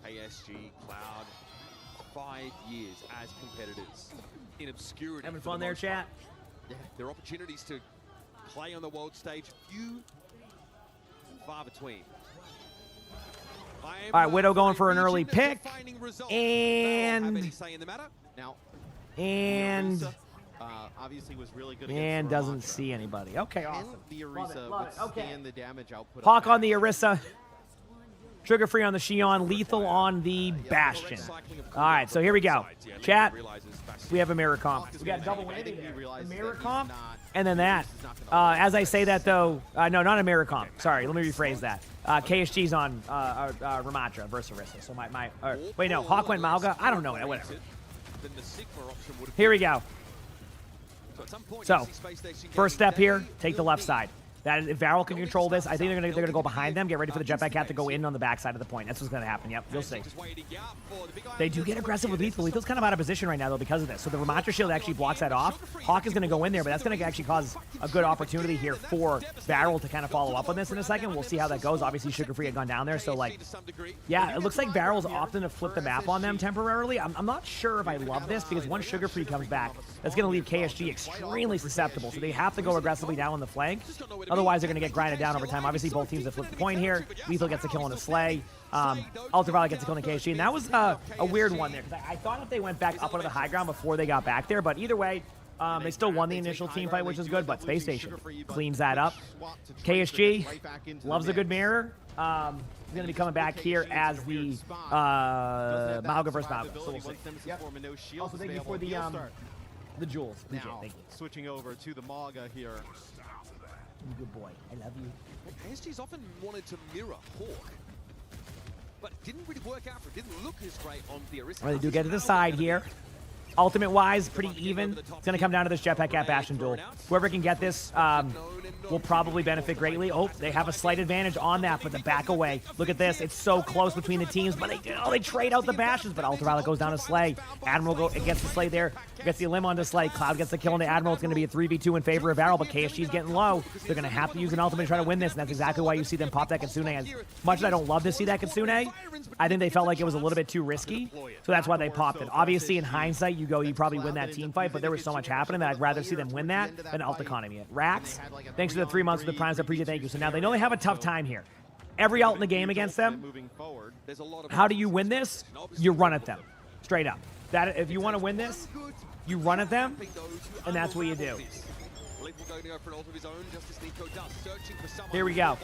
Speaker 21: ASG, Cloud, 5 years as competitors in obscurity.
Speaker 3: Having
Speaker 21: for the
Speaker 3: fun there,
Speaker 21: most
Speaker 3: chat?
Speaker 21: part. Yeah, their opportunities to play on the world stage, few and far between.
Speaker 3: All right, Widow going for an early pick. And
Speaker 5: Now, obviously was really good
Speaker 3: and
Speaker 5: against
Speaker 3: doesn't
Speaker 5: Ramatra.
Speaker 3: see anybody. Okay,
Speaker 5: Can
Speaker 3: awesome.
Speaker 5: the
Speaker 3: Love it,
Speaker 5: Orisa
Speaker 3: love it. Okay.
Speaker 5: withstand the damage output?
Speaker 3: Hawk on the Orisa. Trigger free on the Shion. Lethal on the Bastion. All right, so here we go. Chat, we have a mirror comp. We got double whammy there. A mirror comp, and then that. As I say that, though, no, not a mirror comp. Sorry, let me rephrase that. KSG's on Ramatra versus Orisa. So wait, no, Hawk went Malga? I don't know. Whatever. Here we go. So, first step here, take the left side. That is, if Varel can control this, I think they're gonna go behind them, get ready for the Jetpack Cat to go in on the backside of the point. That's what's gonna happen. Yep, you'll see. They do get aggressive with Lethal. Lethal's kind of out of position right now though because of this. So the Ramatra shield actually blocks that off. Hawk is gonna go in there, but that's gonna actually cause a good opportunity here for Varel to kind of follow up on this in a second. We'll see how that goes. Obviously, Sugar Free had gone down there, so like, yeah, it looks like Varel's often to flip the map on them temporarily. I'm not sure if I love this because once Sugar Free comes back, that's gonna leave KSG extremely susceptible. So they have to go aggressively down on the flank. Otherwise, they're gonna get grinded down over time. Obviously, both teams have flipped the point here. Lethal gets a kill on the Slay. Ultraviolet gets a kill on the KSG. And that was a weird one there. Because I thought if they went back up onto the high ground before they got back there. But either way, they still won the initial team fight, which is good. But Space Station cleans that up. KSG loves a good mirror. He's going to be coming back here as the Malga versus Malga. So we'll see. Yep. Also, thank you for the jewels. Appreciate it. Thank you.
Speaker 5: Switching over to the Maga here.
Speaker 3: Good boy. I love you.
Speaker 21: ASG's often wanted to mirror Hawk, but it didn't really work out for it. Didn't look as great on the Orisa.
Speaker 3: Well, they do get to the side here. Ultimate-wise, pretty even. It's going to come down to this Jetpack Cat Bastion duel. Whoever can get this will probably benefit greatly. Oh, they have a slight advantage on that, but the back away. Look at this. It's so close between the teams, but they trade out the Bastions, but Ultraviolet goes down to Slay. Admiral gets the Slay there, gets the limb on the Slay. Cloud gets the kill on the Admiral. It's going to be a 3v2 in favor of Varel, but KSG's getting low. They're going to have to use an ultimate to try to win this, and that's exactly why you see them pop that Kitsune. As much as I don't love to see that Kitsune, I think they felt like it was a little bit too risky, so that's why they popped it. Obviously, in hindsight, you probably win that team fight, but there was so much happening that I'd rather see them win that than ult economy it. Rax, thanks for the 3 months with the primes. I appreciate it. Thank you. So now they know they have a tough time here. Every ult in the game against them. How do you win this? You run at them. Straight up. That if you want to win this, you run at them, and that's what you do. Here we go.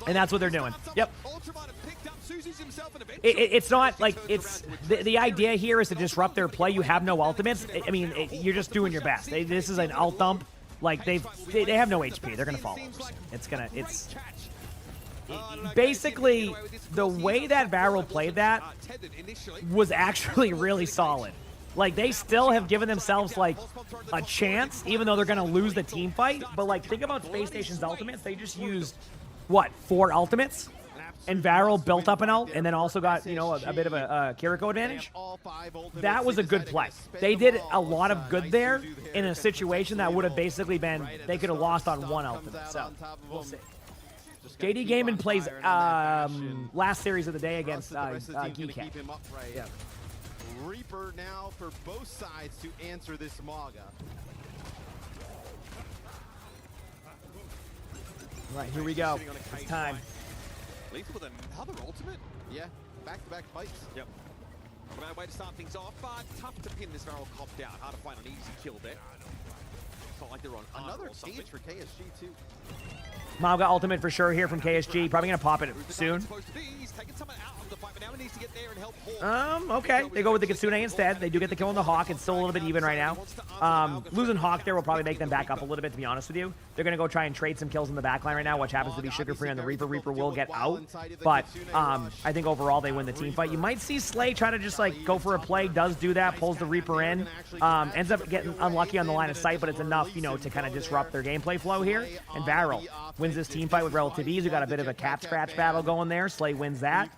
Speaker 3: And that's what they're doing. Yep. It's not like it's the idea here is to disrupt their play. You have no ultimates. I mean, you're just doing your best. This is an ult thump. Like they have no HP. They're gonna fall. It's basically the way that Varel played that was actually really solid. Like, they still have given themselves, like, a chance, even though they're going to lose the team fight. But, like, think about Space Station's ultimates. They just used, what, 4 ultimates? And Varel built up an ult and then also got, you know, a bit of a Kiriko advantage. That was a good play. They did a lot of good there in a situation that would have basically been, they could have lost on 1 ultimate. So, we'll see. JD Gaiman plays last series of the day against Geekhead. Yeah.
Speaker 5: Reaper now for both sides to answer this Maga.
Speaker 3: Right, here we go. It's time.
Speaker 21: Lethal with another ultimate?
Speaker 5: Yeah, back-to-back fights.
Speaker 21: Yep. Well, way to start things off, but tough to pin this Varel cop down. Hard to find an easy kill there. It's not like they're on
Speaker 5: another cage for KSG too.
Speaker 3: Mauga ultimate for sure here from KSG. Probably going to pop it soon. Okay. They go with the Kitsune instead. They do get the kill on the Hawk. It's still a little bit even right now. Losing Hawk there will probably make them back up a little bit, to be honest with you. They're going to go try and trade some kills in the backline right now, which happens to be Sugar Free on the Reaper. Reaper will get out. But I think overall they win the team fight. You might see Slay try to just, like, go for a play. Does do that. Pulls the Reaper in. Ends up getting unlucky on the line of sight, but it's enough, you know, to kind of disrupt their gameplay flow here. And Varel wins this team fight with relative ease. We got a bit of a cat scratch battle going there. Slay wins that.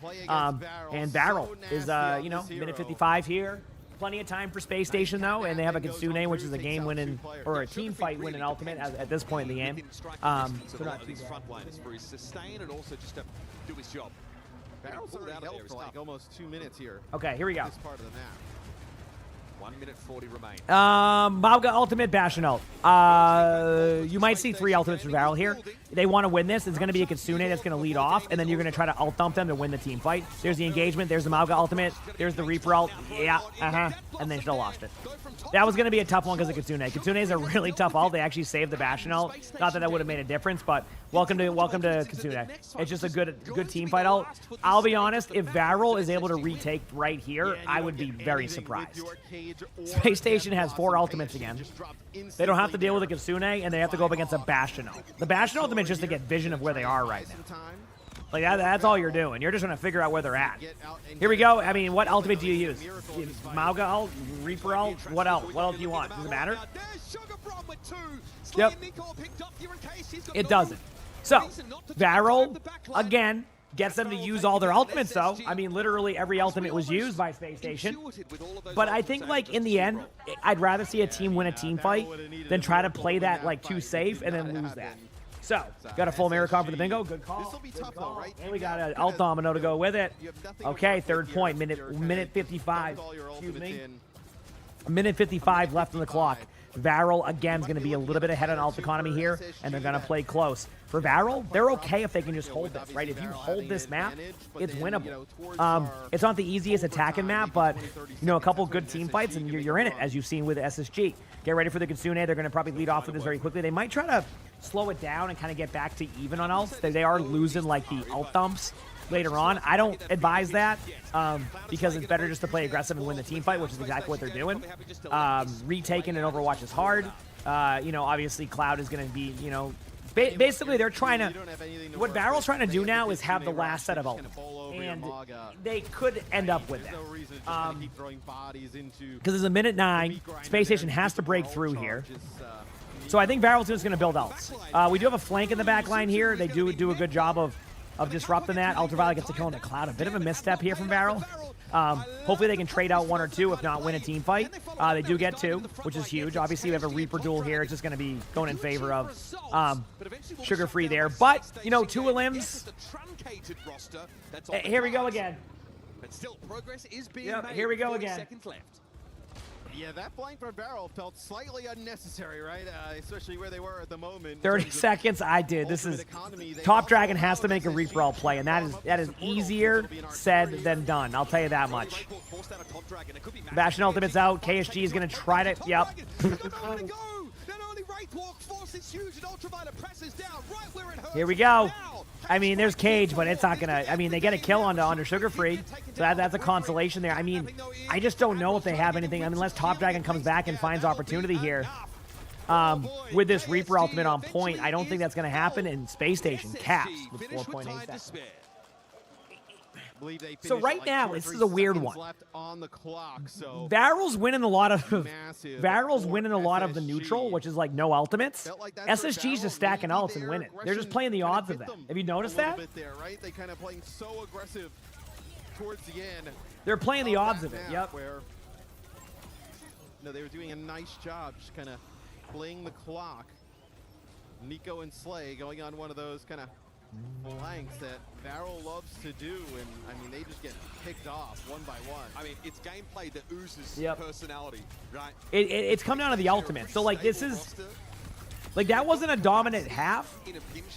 Speaker 3: And Varel is, you know, minute 55 here. Plenty of time for Space Station, though, and they have a Kitsune, which is a game-winning, or a team fight-winning ultimate at this point in the game. So not too bad.
Speaker 21: For his sustain and also just to do his job.
Speaker 5: Varel's already held for like almost 2 minutes here.
Speaker 3: Okay, here we go.
Speaker 5: This part of the map.
Speaker 21: 1 minute 40 remain.
Speaker 3: Mauga ultimate, Bastion ult. You might see 3 ultimates from Varel here. They want to win this. It's going to be a Kitsune that's going to lead off, and then you're going to try to ult dump them to win the team fight. There's the engagement. There's the Mauga ultimate. There's the Reaper ult. Yeah, and they still lost it. That was going to be a tough one because of Kitsune. Kitsune is a really tough ult. They actually saved the Bastion ult. Not that that would have made a difference, but welcome to Kitsune. It's just a good team fight ult. I'll be honest, if Varel is able to retake right here, I would be very surprised. Space Station has 4 ultimates again. They don't have to deal with a Kitsune, and they have to go up against a Bastion ult. The Bastion ultimate just to get vision of where they are right now. Like, that's all you're doing. You're just trying to figure out where they're at. Here we go. I mean, what ultimate do you use? Mauga ult? Reaper ult? What else? What else do you want? Does it matter? Yep. It doesn't. So, Varel, again, gets them to use all their ultimates, though. I mean, literally every ultimate was used by Space Station. But I think, like, in the end, I'd rather see a team win a team fight than try to play that, like, too safe and then lose that. So, got a full Miracon for the bingo. Good call. Good call. And we got an ult domino to go with it. Okay, third point. Minute 55. Excuse me. A minute 55 left on the clock. Varel, again, is going to be a little bit ahead on ult economy here, and they're going to play close. For Varel, they're okay if they can just hold this, right? If you hold this map, it's winnable. It's not the easiest attacking map, but, you know, a couple good team fights, and you're in it, as you've seen with SSG. Get ready for the Kitsune. They're going to probably lead off with this very quickly. They might try to slow it down and kind of get back to even on ults. They are losing, like, the ult dumps later on. I don't advise that because it's better just to play aggressive and win the team fight, which is exactly what they're doing. Retaking in Overwatch is hard. You know, obviously Cloud is going to be, you know, basically they're trying to, what Varel's trying to do now is have the last set of ultimates. And they could end up with that. Because it's a minute 9. Space Station has to break through here. So I think Varel's just going to build ults. We do have a flank in the back line here. They do a good job of disrupting that. Ultraviolet gets a kill in the Cloud. A bit of a misstep here from Varel. Hopefully they can trade out 1 or 2, if not win a team fight. They do get 2, which is huge. Obviously, we have a Reaper duel here. It's just going to be going in favor of Sugar Free there. But, you know, 2 elims. Here we go again.
Speaker 21: But still, progress is being
Speaker 3: made.
Speaker 21: Here
Speaker 3: we go again.
Speaker 21: Seconds left.
Speaker 5: Yeah, that flank from Varel felt slightly unnecessary, right? Especially where they were at the moment.
Speaker 3: 30 seconds, I did. This is Top Dragon has to make a Reaper ult play, and that is easier said than done. I'll tell you that much. Bastion ultimate's out. KSG is going to try to. Yep.
Speaker 21: Wraithwalk forces huge and Ultraviolet presses down right where it hurts.
Speaker 3: Here we go. I mean, there's Cage, but it's not going to... I mean, they get a kill onto Sugar Free, so that's a consolation there. I mean, I just don't know if they have anything. I mean, unless Top Dragon comes back and finds opportunity here. With this Reaper ultimate on point, I don't think that's going to happen, and Space Station caps with 4.8 seconds. So right now, this is a weird one. Varel's winning a lot of the neutral, which is like no ultimates. SSG's just stacking ults and winning. They're just playing the odds of that. Have you noticed that?
Speaker 5: They kind of playing so aggressive towards the end.
Speaker 3: They're playing the odds of it. Yep.
Speaker 5: No, they were doing a nice job, just kind of playing the clock. Nico and Slay going on one of those kind of flanks that Varel loves to do, and I mean, they just get picked off one by one.
Speaker 21: I mean, it's gameplay that oozes personality, right?
Speaker 3: It's come down to the ultimate. So like this is like that wasn't a dominant half,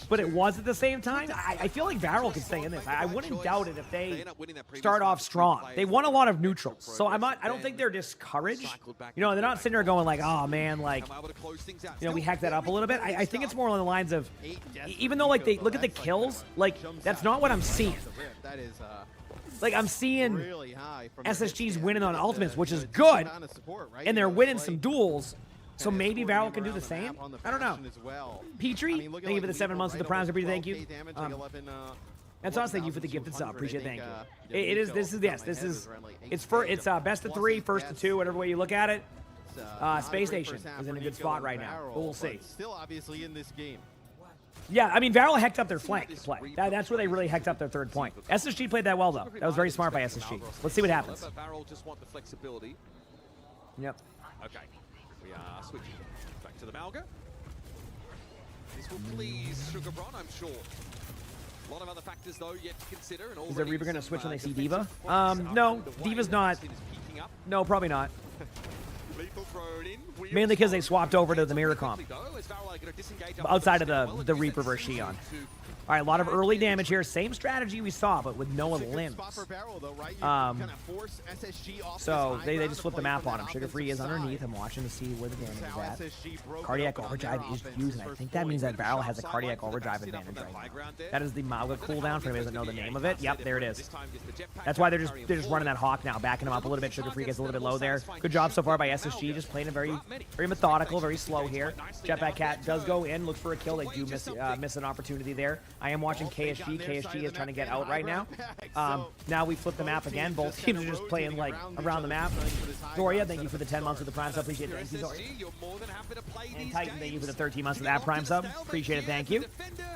Speaker 3: but it was at the same time. I feel like Varel could stay in this. I wouldn't doubt it if they start off strong. They won a lot of neutrals, so I don't think they're discouraged. You know, they're not sitting there going like, oh man, like, you know, we hacked that up a little bit. I think it's more along the lines of, even though like they look at the kills, like that's not what I'm seeing. Like I'm seeing SSG's winning on ultimates, which is good, and they're winning some duels. So maybe Varel can do the same? I don't know. Petrie, thank you for the 7 months of the Primes. Thank you. And Sauce, thank you for the gifted sub. Appreciate it. Thank you. It's best of 3, first to 2, whatever way you look at it. Space Station is in a good spot right now, but we'll see.
Speaker 5: Still obviously in this game.
Speaker 3: Yeah, I mean, Varel hecked up their flank play. That's where they really hecked up their third point. SSG played that well, though. That was very smart by SSG. Let's see what happens.
Speaker 21: Varel just want the flexibility.
Speaker 3: Yep.
Speaker 21: Okay. We are switching back to the Malga. This will please Sugarbron, I'm sure. A lot of other factors, though, yet to consider. And
Speaker 3: is the Reaper going to switch when they see D.Va? No, D.Va's not. No, probably not. Mainly because they swapped over to the Mirror Comp. Outside of the Reaper versus Xion. All right, a lot of early damage here. Same strategy we saw, but with no limbs. So they just flipped the map on him. Sugar Free is underneath. I'm watching to see where the damage is at. Cardiac Overdrive is used, and I think that means that Varel has a Cardiac Overdrive advantage right now. That is the Mauga cooldown, for anybody who doesn't know the name of it. Yep, there it is. That's why they're just running that Hawk now, backing him up a little bit. Sugar Free gets a little bit low there. Good job so far by SSG, just playing it very methodical, very slow here. Jetpack Cat does go in, look for a kill. They do miss an opportunity there. I am watching KSG. KSG is trying to get out right now. Now we flip the map again. Both teams are just playing like around the map. Doria, thank you for the 10 months of the Prime sub. Appreciate it. Thank you, Doria. And Titan, thank you for the 13 months of that Prime sub. Appreciate it. Thank you.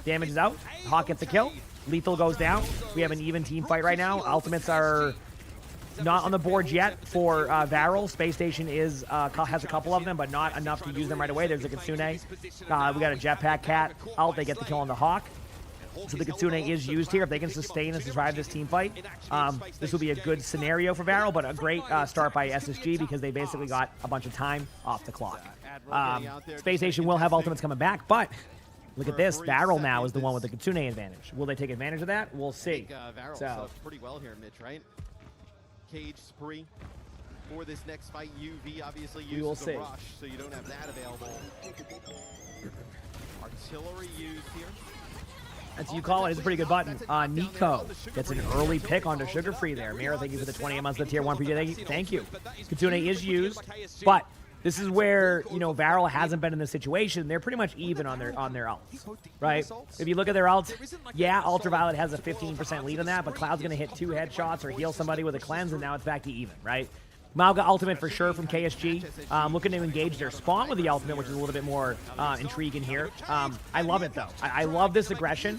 Speaker 3: Damage is out. Hawk gets the kill. Lethal goes down. We have an even team fight right now. Ultimates are not on the board yet for Varel. Space Station has a couple of them, but not enough to use them right away. There's a Kitsune. We got a Jetpack Cat out. They get the kill on the Hawk. So the Kitsune is used here. If they can sustain and survive this team fight, this will be a good scenario for Varel, but a great start by SSG because they basically got a bunch of time off the clock. Space Station will have ultimates coming back, but look at this. Varel now is the one with the Kitsune advantage. Will they take advantage of that? We'll see.
Speaker 5: So pretty well here, Mitch, right? Cage spree for this next fight. UV obviously uses the rush, so you don't have that available. Artillery used here.
Speaker 3: As you call it, it's a pretty good button. Nico gets an early pick onto Sugar Free there. Mira, thank you for the 28 months of the tier 1 preview. Thank you. Kitsune is used, but this is where, you know, Varel hasn't been in this situation. They're pretty much even on their ults, right? If you look at their ults, yeah, Ultraviolet has a 15% lead on that, but Cloud's going to hit 2 headshots or heal somebody with a cleanse, and now it's back to even, right? Mauga ultimate for sure from KSG. Looking to engage their spawn with the ultimate, which is a little bit more intriguing here. I love it, though. I love this aggression.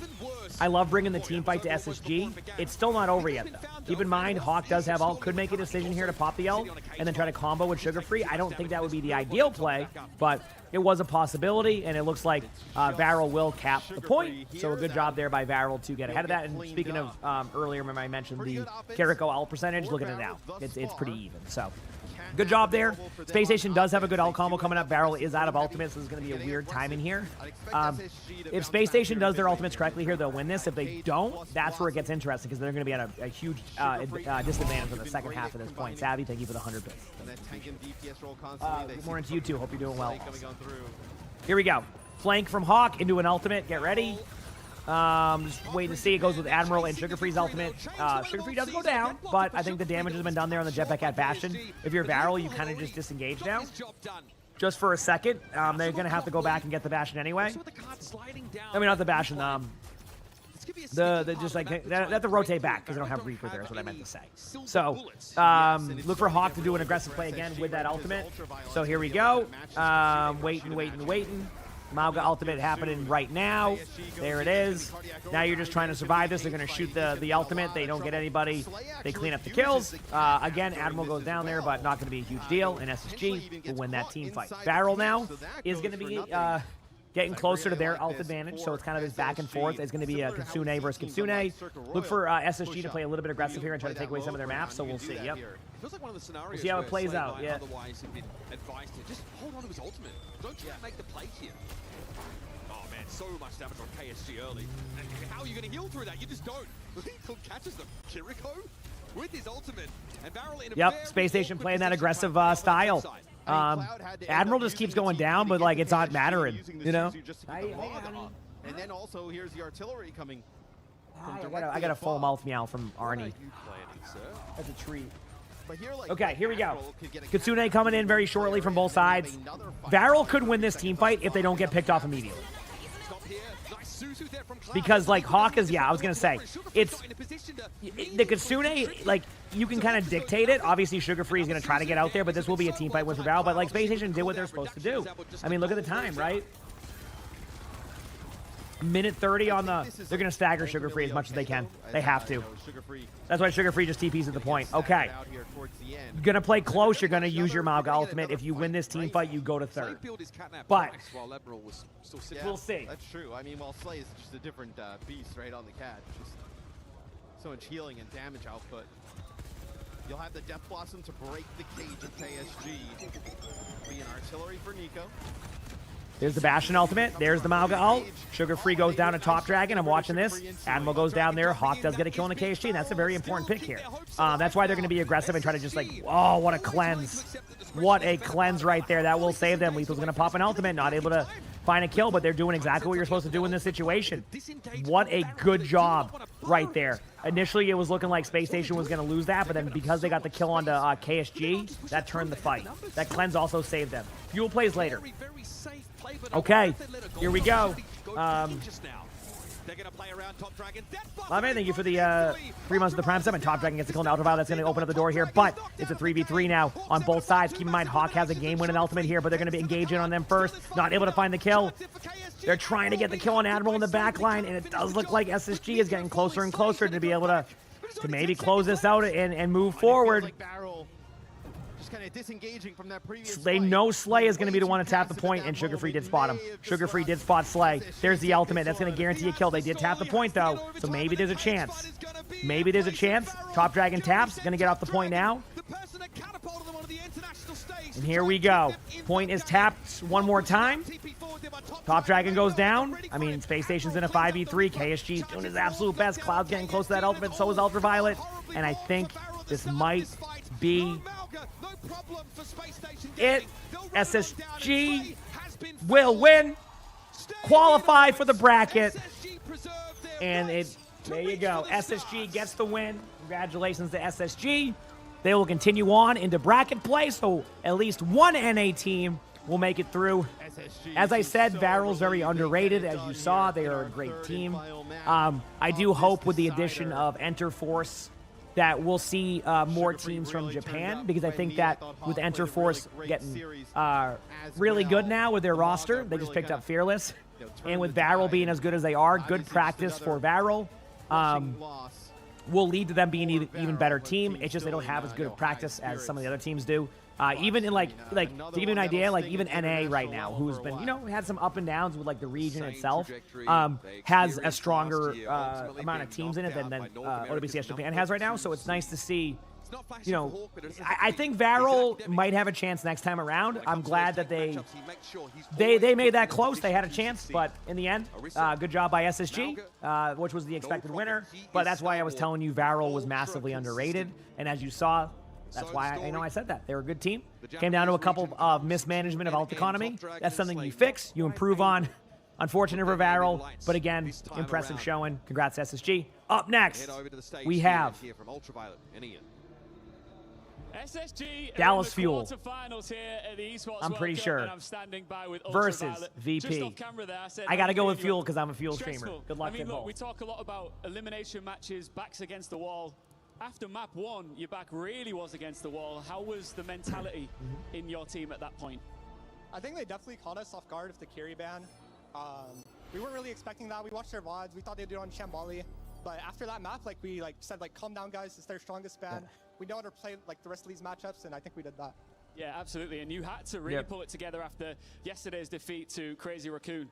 Speaker 3: I love bringing the team fight to SSG. It's still not over yet, though. Keep in mind, Hawk does have ult. Could make a decision here to pop the ult and then try to combo with Sugar Free. I don't think that would be the ideal play, but it was a possibility, and it looks like Varel will cap the point. So a good job there by Varel to get ahead of that. And speaking of earlier, remember I mentioned the Kiriko ult percentage. Look at it now. It's pretty even. So good job there. Space Station does have a good ult combo coming up. Varel is out of ultimates, so there's going to be a weird timing here. If Space Station does their ultimates correctly here, they'll win this. If they don't, that's where it gets interesting because they're going to be at a huge disadvantage in the second half of this point. Savvy, thank you for the 100 bits. Good morning to you too. Hope you're doing well. Here we go. Flank from Hawk into an ultimate. Get ready. Just waiting to see. It goes with Admiral and Sugar Free's ultimate. Sugar Free does go down, but I think the damage has been done there on the Jetpack at Bastion. If you're Varel, you kind of just disengage now. Just for a second. They're going to have to go back and get the Bastion anyway. I mean, not the Bastion. Just like they have to rotate back because they don't have Reaper there is what I meant to say. So look for Hawk to do an aggressive play again with that ultimate. So here we go. Waiting. Mauga ultimate happening right now. There it is. Now you're just trying to survive this. They're going to shoot the ultimate. They don't get anybody. They clean up the kills. Again, Admiral goes down there, but not going to be a huge deal. And SSG will win that team fight. Varel now is going to be getting closer to their ult advantage, so it's kind of this back and forth. It's going to be Kitsune versus Kitsune. Look for SSG to play a little bit aggressive here and try to take away some of their maps, so we'll see. Yep. We'll see how it plays out. Yeah.
Speaker 21: Otherwise, have been advised to just hold on to his ultimate. Don't try to make the play here. Oh man, so much damage on KSG early. And how are you going to heal through that? You just don't. Lethal catches the Kiriko with his ultimate. And Varel in a
Speaker 3: Yep, Space Station playing that aggressive style. Admiral just keeps going down, but like it's not mattering, you know.
Speaker 5: And then also here's the artillery coming.
Speaker 3: I got a full mouth meow from Arnie. That's a treat. Okay, here we go. Kitsune coming in very shortly from both sides. Varel could win this team fight if they don't get picked off immediately. Because, like, Hawk is, I was going to say, it's, the Kitsune, like, you can kind of dictate it. Obviously, Sugar Free is going to try to get out there, but this will be a team fight win for Varel. But, like, Space Station did what they're supposed to do. I mean, look at the time, right? Minute 30 on the, they're going to stagger Sugar Free as much as they can. They have to. That's why Sugar Free just TPs at the point. Okay. You're going to play close. You're going to use your Mauga ultimate. If you win this team fight, you go to third. But we'll see.
Speaker 5: That's true. I mean, while Slay is just a different beast right on the cat. Just so much healing and damage output. You'll have the Death Blossom to break the cage of KSG. Be an artillery for Nico.
Speaker 3: There's the Bastion ultimate. There's the Mauga ult. Sugar Free goes down to Top Dragon. I'm watching this. Admiral goes down there. Hawk does get a kill in the KSG, and that's a very important pick here. That's why they're going to be aggressive and try to just like, oh, what a cleanse. What a cleanse right there. That will save them. Lethal's going to pop an ultimate. Not able to find a kill, but they're doing exactly what you're supposed to do in this situation. What a good job right there. Initially, it was looking like Space Station was going to lose that, but then because they got the kill onto KSG, that turned the fight. That cleanse also saved them. Fuel plays later. Okay, here we go. Lame, thank you for the 3 months of the Prime 7. Top Dragon gets a kill in Ultraviolet. That's going to open up the door here, but it's a 3v3 now on both sides. Keep in mind, Hawk has a game-winning ultimate here, but they're going to be engaging on them first. Not able to find the kill. They're trying to get the kill on Admiral in the back line, and it does look like SSG is getting closer and closer to be able to maybe close this out and move forward.
Speaker 5: Kind of disengaging from that previous
Speaker 3: they know Slay is going to be the one to tap the point, and Sugar Free did spot him. Sugar Free did spot Slay. There's the ultimate. That's going to guarantee a kill. They did tap the point, though, so maybe there's a chance. Maybe there's a chance. Top Dragon taps. Going to get off the point now. And here we go. Point is tapped one more time. Top Dragon goes down. I mean, Space Station's in a 5v3. KSG's doing his absolute best. Cloud's getting close to that ultimate. So is Ultraviolet. And I think this might be it. SSG will win, qualify for the bracket, and there you go. SSG gets the win. Congratulations to SSG. They will continue on into bracket play, so at least one NA team will make it through. As I said, Varel's very underrated. As you saw, they are a great team. I do hope with the addition of Enter Force that we'll see more teams from Japan, because I think that with Enter Force getting really good now with their roster, they just picked up Fearless, and with Varel being as good as they are, good practice for Varel will lead to them being an even better team. It's just they don't have as good of practice as some of the other teams do. Even in like to give you an idea, like even NA right now, who's been, had some up and downs with like the region itself, has a stronger amount of teams in it than OWCS Japan has right now. So it's nice to see, I think Varel might have a chance next time around. I'm glad that they made that close. They had a chance, but in the end, good job by SSG, which was the expected winner. But that's why I was telling you Varel was massively underrated. And as you saw, That's why I said that. They were a good team. Came down to a couple of mismanagement of alt economy. That's something you fix, you improve on. Unfortunate for Varel, but again, impressive showing. Congrats, SSG. Up next, we have
Speaker 19: SSG
Speaker 3: Dallas Fuel.
Speaker 19: Here at the Esports
Speaker 3: I'm pretty
Speaker 19: World Cup,
Speaker 3: sure.
Speaker 19: and I'm standing by with
Speaker 3: Versus
Speaker 19: Ultraviolet.
Speaker 3: VP.
Speaker 19: Just off camera there, I said
Speaker 3: I got to go with
Speaker 19: I'm
Speaker 3: Fuel because I'm a Fuel streamer.
Speaker 19: stressful.
Speaker 3: Good luck
Speaker 19: I mean,
Speaker 3: to
Speaker 19: look,
Speaker 3: both.
Speaker 19: we talk a lot about elimination matches, backs against the wall. After map 1, your back really was against the wall. How was the mentality in your team at that point?
Speaker 12: I think they definitely caught us off guard with the carry ban. We weren't really expecting that. We watched their VODs. We thought they'd do it on Shambali. But after that map, we said, calm down, guys. It's their strongest ban. We know how to play, the rest of these matchups, and I think we did that.
Speaker 19: Yeah, absolutely. And you had to really pull it together after yesterday's defeat to Crazy Raccoon.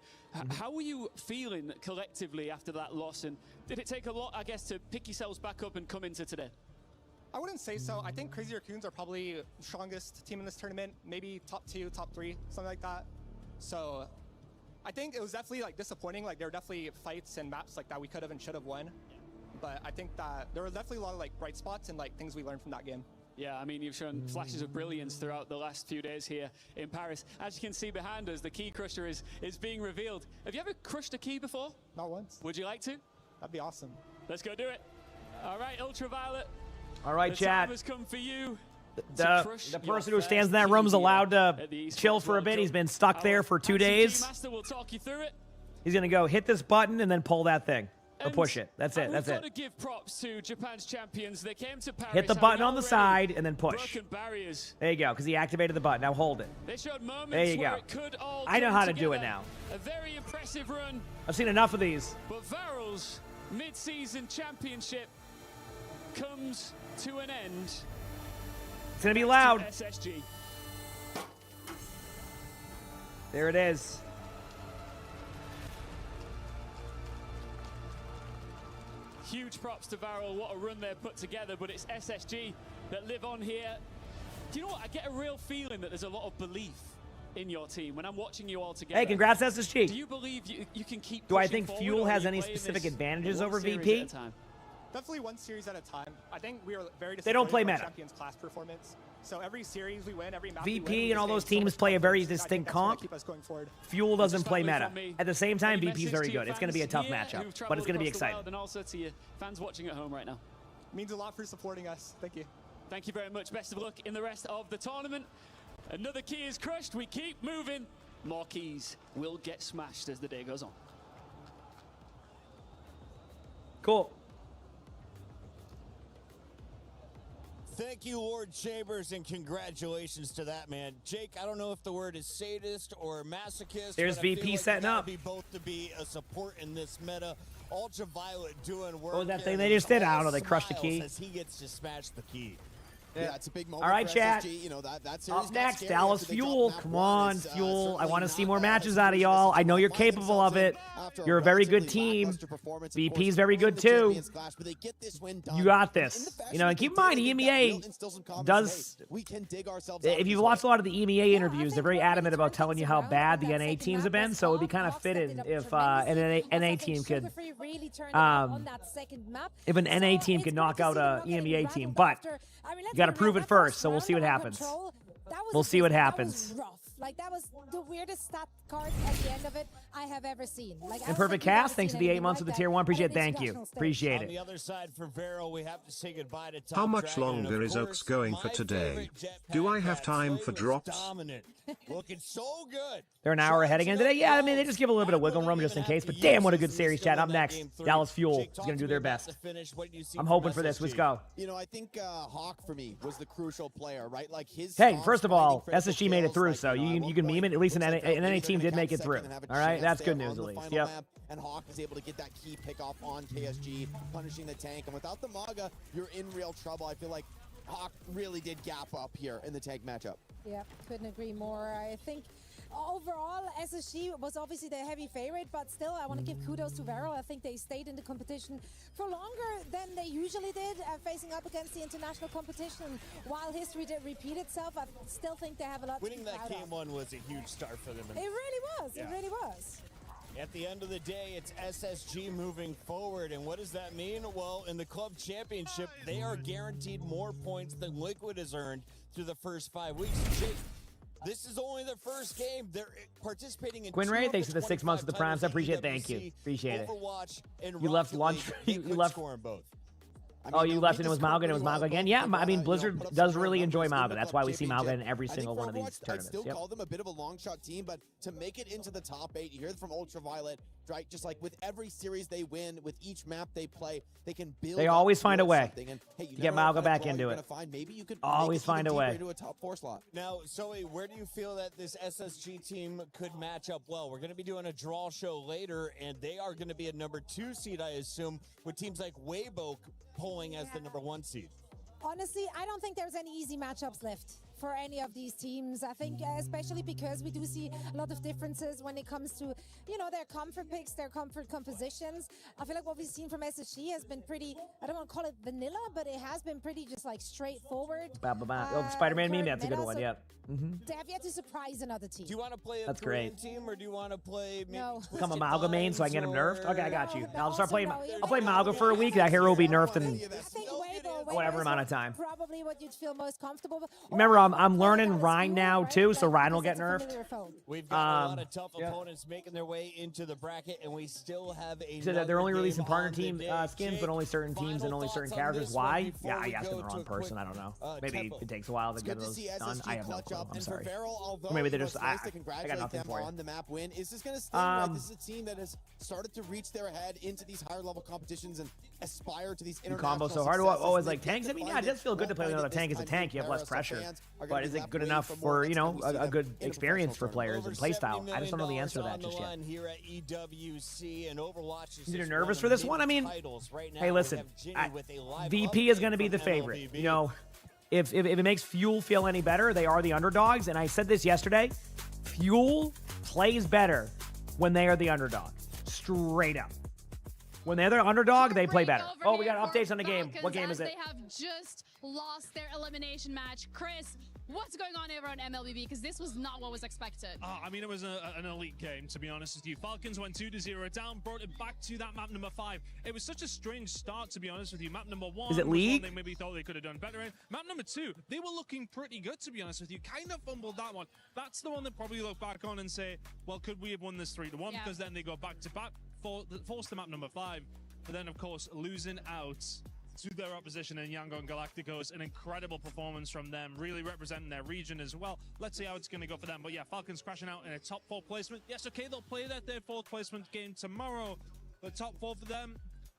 Speaker 19: How were you feeling collectively after that loss? And did it take a lot, I guess, to pick yourselves back up and come into today?
Speaker 12: I wouldn't say so. I think Crazy Raccoons are probably the strongest team in this tournament. Maybe top 2, top 3, something like that. So I think it was definitely disappointing. There were definitely fights and maps that we could have and should have won. But I think that there were definitely a lot of bright spots and things we learned from that game.
Speaker 19: Yeah, I mean, you've shown flashes of brilliance throughout the last few days here in Paris. As you can see behind us, the key crusher is being revealed. Have you ever crushed a key before?
Speaker 12: Not once.
Speaker 19: Would you like to?
Speaker 12: That'd be awesome.
Speaker 19: Let's go do it. All right, Ultraviolet.
Speaker 3: All right,
Speaker 19: the
Speaker 3: chat.
Speaker 19: time has come for you.
Speaker 3: The person who stands in that room is allowed to chill for a bit. He's been stuck there for 2 days.
Speaker 19: Master will talk you through it.
Speaker 3: He's going to go hit this button and then pull that thing. Or push it. That's it. That's
Speaker 19: We've
Speaker 3: it.
Speaker 19: got to give props to Japan's champions. They came to Paris.
Speaker 3: Hit the button on the side and then push.
Speaker 19: Broken barriers.
Speaker 3: There you go, because he activated the button. Now hold it.
Speaker 19: They showed moments
Speaker 3: There you
Speaker 19: where
Speaker 3: go.
Speaker 19: it could all
Speaker 3: I know
Speaker 19: come
Speaker 3: how to
Speaker 19: together.
Speaker 3: do it now.
Speaker 19: A very impressive run.
Speaker 3: I've seen enough of these.
Speaker 19: But Varel's mid-season championship comes to an end.
Speaker 3: It's going to be loud.
Speaker 19: SSG.
Speaker 3: There it is.
Speaker 19: Huge props to Varel. What a run they've put together, but it's SSG that live on here. Do you know what? I get a real feeling that there's a lot of belief in your team when I'm watching you all together.
Speaker 3: Hey, congrats, SSG.
Speaker 19: Do you believe you can keep
Speaker 3: Do I
Speaker 19: pushing
Speaker 3: think
Speaker 19: forward,
Speaker 3: Fuel
Speaker 19: or are
Speaker 3: has
Speaker 19: you
Speaker 3: any
Speaker 19: playing
Speaker 3: specific
Speaker 19: this
Speaker 3: advantages
Speaker 19: one
Speaker 3: over
Speaker 19: series
Speaker 3: VP?
Speaker 19: at a time?
Speaker 12: Definitely one series at a time. I think we are very
Speaker 3: They don't play
Speaker 12: disappointed with
Speaker 3: meta.
Speaker 12: our Champions class performance. So every series we win, every map
Speaker 3: VP
Speaker 12: we win, we
Speaker 3: and all
Speaker 12: stay
Speaker 3: those
Speaker 12: so
Speaker 3: teams
Speaker 12: much
Speaker 3: play a very
Speaker 12: confidence. I think
Speaker 3: distinct
Speaker 12: that's gonna
Speaker 3: comp.
Speaker 12: keep us going forward.
Speaker 3: Fuel doesn't
Speaker 19: Just
Speaker 3: play
Speaker 19: finally
Speaker 3: meta.
Speaker 19: from me,
Speaker 3: At the same time,
Speaker 19: any
Speaker 3: VP is
Speaker 19: message
Speaker 3: very
Speaker 19: to your
Speaker 3: good. It's going to be a
Speaker 19: fans
Speaker 3: tough
Speaker 19: here
Speaker 3: matchup,
Speaker 19: who've
Speaker 3: but it's going to be
Speaker 19: traveled across the
Speaker 3: exciting.
Speaker 19: world, and also to your fans watching at home right now.
Speaker 12: Means a lot for supporting us. Thank you.
Speaker 19: Thank you very much. Best of luck in the rest of the tournament. Another key is crushed. We keep moving. More keys will get smashed as the day goes on.
Speaker 3: Cool.
Speaker 16: Thank you, Lord Chambers, and congratulations to that man. Jake, I don't know if the word is sadist or masochist.
Speaker 3: There's
Speaker 16: but I feel
Speaker 3: VP
Speaker 16: like
Speaker 3: setting
Speaker 16: you gotta
Speaker 3: up.
Speaker 16: Be both to be a support in this meta. Ultraviolet doing work.
Speaker 3: What was that
Speaker 16: here,
Speaker 3: thing
Speaker 16: and
Speaker 3: they just
Speaker 16: there's
Speaker 3: did? I
Speaker 16: all
Speaker 3: don't know. They crushed the
Speaker 16: smiles
Speaker 3: key.
Speaker 16: As he gets to smash the key.
Speaker 17: Yeah, it's a big moment.
Speaker 3: All right,
Speaker 17: for
Speaker 3: chat.
Speaker 17: SSG. You know, that series
Speaker 3: Up
Speaker 17: got
Speaker 3: next,
Speaker 17: scary
Speaker 3: Dallas
Speaker 17: after they dropped
Speaker 3: Fuel.
Speaker 17: map
Speaker 3: Come
Speaker 17: one.
Speaker 3: on,
Speaker 17: It's,
Speaker 3: Fuel. I
Speaker 17: certainly
Speaker 3: want to see
Speaker 17: not
Speaker 3: more
Speaker 17: as
Speaker 3: matches
Speaker 17: good
Speaker 3: out of
Speaker 17: as
Speaker 3: y'all.
Speaker 17: SSG
Speaker 3: I know you're
Speaker 17: finds
Speaker 3: capable of it.
Speaker 17: themselves in after
Speaker 3: You're a very good
Speaker 17: relatively
Speaker 3: team.
Speaker 17: lackluster performance, of
Speaker 3: VP's
Speaker 17: course,
Speaker 3: very
Speaker 17: in
Speaker 3: good
Speaker 17: the
Speaker 3: too.
Speaker 17: Champions Clash, but they get this win done.
Speaker 3: You got
Speaker 17: In
Speaker 3: this.
Speaker 17: the fashion
Speaker 3: You know, and
Speaker 17: that
Speaker 3: keep in
Speaker 17: they
Speaker 3: mind,
Speaker 17: did,
Speaker 3: the
Speaker 17: that will
Speaker 3: EMEA
Speaker 17: instill some confidence.
Speaker 3: does.
Speaker 17: Hey, we can dig ourselves out
Speaker 3: If
Speaker 17: of
Speaker 3: you've
Speaker 17: this
Speaker 3: watched a
Speaker 17: way.
Speaker 3: lot of the EMEA interviews, they're very adamant about telling you how bad the NA teams have been. So it'd be kind of fitted if an NA team could, if an NA team could knock out a EMEA team. But you got to prove it first. So we'll see what happens. We'll see what happens.
Speaker 15: That was the weirdest stat card at the end of it I have ever seen.
Speaker 3: Imperfect cast. Thanks for the 8 months with the tier 1. Appreciate it. Thank you. Appreciate
Speaker 16: On the
Speaker 3: it.
Speaker 16: other side for Varel, we have to say goodbye to Top
Speaker 8: How much
Speaker 16: Dragon, and
Speaker 8: longer
Speaker 16: of
Speaker 8: is
Speaker 16: course,
Speaker 8: Oaks going for
Speaker 16: my
Speaker 8: today?
Speaker 16: favorite jetpack,
Speaker 8: Do I have
Speaker 16: that
Speaker 8: time for
Speaker 16: flameless
Speaker 8: drops?
Speaker 16: Dominant. Looking so good.
Speaker 3: They're an hour ahead again today. Yeah, I mean, they just give a little bit of wiggle room just in case. But damn, what a good series, chat. Up next, Dallas Fuel is going to do their best. I'm hoping for this. Let's go.
Speaker 17: You know, I think Hawk for me was the crucial player, right? Like his.
Speaker 3: Hey,
Speaker 17: stomps,
Speaker 3: first of
Speaker 17: finding
Speaker 3: all,
Speaker 17: critical
Speaker 3: SSG made it
Speaker 17: kills,
Speaker 3: through,
Speaker 17: like,
Speaker 3: so
Speaker 17: you know,
Speaker 3: you can meme it. At least an NA team did make it through. All right, that's good news at least. Yep.
Speaker 17: And Hawk is able to get that key pick off on KSG, punishing the tank. And without the Maga, you're in real trouble. I feel like Hawk really did gap up here in the tank matchup.
Speaker 15: Yeah, couldn't agree more. I think overall, SSG was obviously the heavy favorite, but still, I want to give kudos to Varel. I think they stayed in the competition for longer than they usually did, facing up against the international competition. While history did repeat itself, I still think they have a lot
Speaker 16: Winning
Speaker 15: to be
Speaker 16: that
Speaker 15: proud
Speaker 16: game
Speaker 15: of.
Speaker 16: one was a huge start for them.
Speaker 15: It really was.
Speaker 16: Yeah.
Speaker 15: It really was.
Speaker 16: At the end of the day, it's SSG moving forward. And what does that mean? Well, in the club championship, they are guaranteed more points than Liquid has earned through the first 5 weeks. Jake, this is only their first game. They're participating in
Speaker 3: Quinn Ray, thanks for the 6 months of the primes. I appreciate it. Thank you. Appreciate it. You left lunch. You left.
Speaker 16: Both.
Speaker 3: Oh, you left and it was Mauga and it was Mauga again? Yeah, I mean, Blizzard does really enjoy Mauga. That's why we see Mauga in every single one of these tournaments.
Speaker 17: I'd still call them a bit of a long shot team, but to make it into the top 8, you hear from Ultraviolet, right? Just like with every series they win, with each map they play, they can build.
Speaker 3: They always find a way
Speaker 16: and, hey,
Speaker 3: to get Mauga back into it.
Speaker 16: Maybe you could
Speaker 3: always find a way.
Speaker 16: Into a top 4 slot. Now, Zoe, where do you feel that this SSG team could match up well? We're going to be doing a draw show later, and they are going to be a number 2 seed, I assume, with teams like Weibo polling as the number 1 seed.
Speaker 15: Honestly, I don't think there's any easy matchups left for any of these teams. I think especially because we do see a lot of differences when it comes to, you know, their comfort picks, their comfort compositions. I feel like what we've seen from SSG has been pretty, I don't want to call it vanilla, but it has been pretty just like straightforward.
Speaker 3: Oh, the Spider-Man meme, that's a good one, yep.
Speaker 15: They have yet to surprise another team.
Speaker 16: Do you want to play a
Speaker 3: That's
Speaker 16: Korean
Speaker 3: great.
Speaker 16: team, or do you want to play
Speaker 3: Become a Mauga main so I can get him nerfed? Okay, I got you. I'll start playing. I'll play Mauga for a week. That hero will be nerfed in whatever amount of time.
Speaker 15: Probably what you'd feel most comfortable with.
Speaker 3: Remember, I'm learning Rhine now too, so Rhine will get nerfed.
Speaker 16: We've got a lot of tough opponents making their way into the bracket, and we still have a.
Speaker 3: So they're only releasing partner team skins, but only certain teams and only certain characters. Why? Yeah, I asked the wrong person. I don't know. Maybe it takes a while to get those done. I have no clue. I'm sorry. Or maybe they're just. I got nothing for you.
Speaker 17: On the map win. Is this going to stay? Right? This is a team that has started to reach their head into these higher level competitions and aspire to these international
Speaker 3: combo so hard. Always like tanks. I mean, yeah, it does feel good to play with another tank as a tank. You have less pressure, but is it good enough for, you know, a good experience for players and playstyle? I just don't know the answer to that just yet. You're nervous for this one? I mean, hey, listen, VP is going to be the favorite. You know, if it makes Fuel feel any better, they are the underdogs, and I said this yesterday. Fuel plays better when they are the underdog. Straight up. When they're the underdog, they play better. Oh, we got updates on the game. What game is it?
Speaker 8: They have just lost their elimination match. Chris, what's going on over on MLBB? Because this was not what was expected.
Speaker 19: I mean, it was an elite game, to be honest with you. Falcons went 2-0 down, brought it back to that map number 5. It was such a strange start, to be honest with you. Map number 1
Speaker 3: is it League?
Speaker 19: They maybe thought they could have done better in. Map number 2, they were looking pretty good, to be honest with you. Kind of fumbled that one. That's the one that probably look back on and say, well, could we have won this 3-1? Because then they go back to back, force the map number 5. But then, of course, losing out to their opposition in Yangon Galacticos. An incredible performance from them, really representing their region as well. Let's see how it's going to go for them. But yeah, Falcons crashing out in a top 4 placement. Yes, okay, they'll play their 4th placement game tomorrow. But top 4 for them,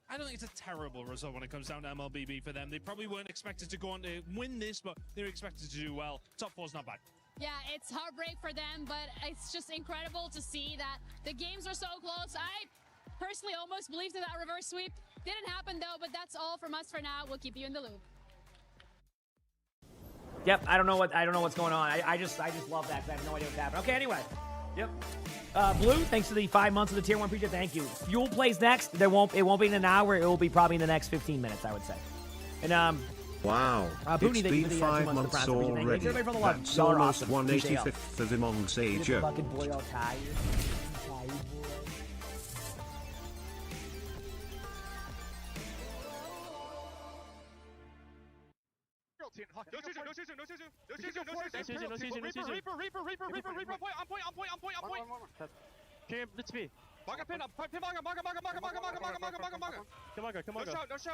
Speaker 19: I don't think it's a terrible result when it comes down to MLBB for them. They probably weren't expected to go on to win this, but they were expected to do well. Top 4's not bad.
Speaker 8: Yeah, it's heartbreak for them, but it's just incredible to see that the games are so close. I personally almost believed in that reverse sweep. Didn't happen though, but that's all from us for now. We'll keep you in the loop.
Speaker 3: Yep, I don't know what's going on. I just love that because I have no idea what's happening. Okay, anyway. Yep. Blue, thanks for the 5 months of the tier 1 preacher. Thank you. Fuel plays next. It won't be in an hour. It will be probably in the next 15 minutes, I would say. And
Speaker 11: wow,
Speaker 3: Booney,
Speaker 11: it's been 5 months already. That's almost 1/85th of Emong's age.
Speaker 3: Fucking boy all tired.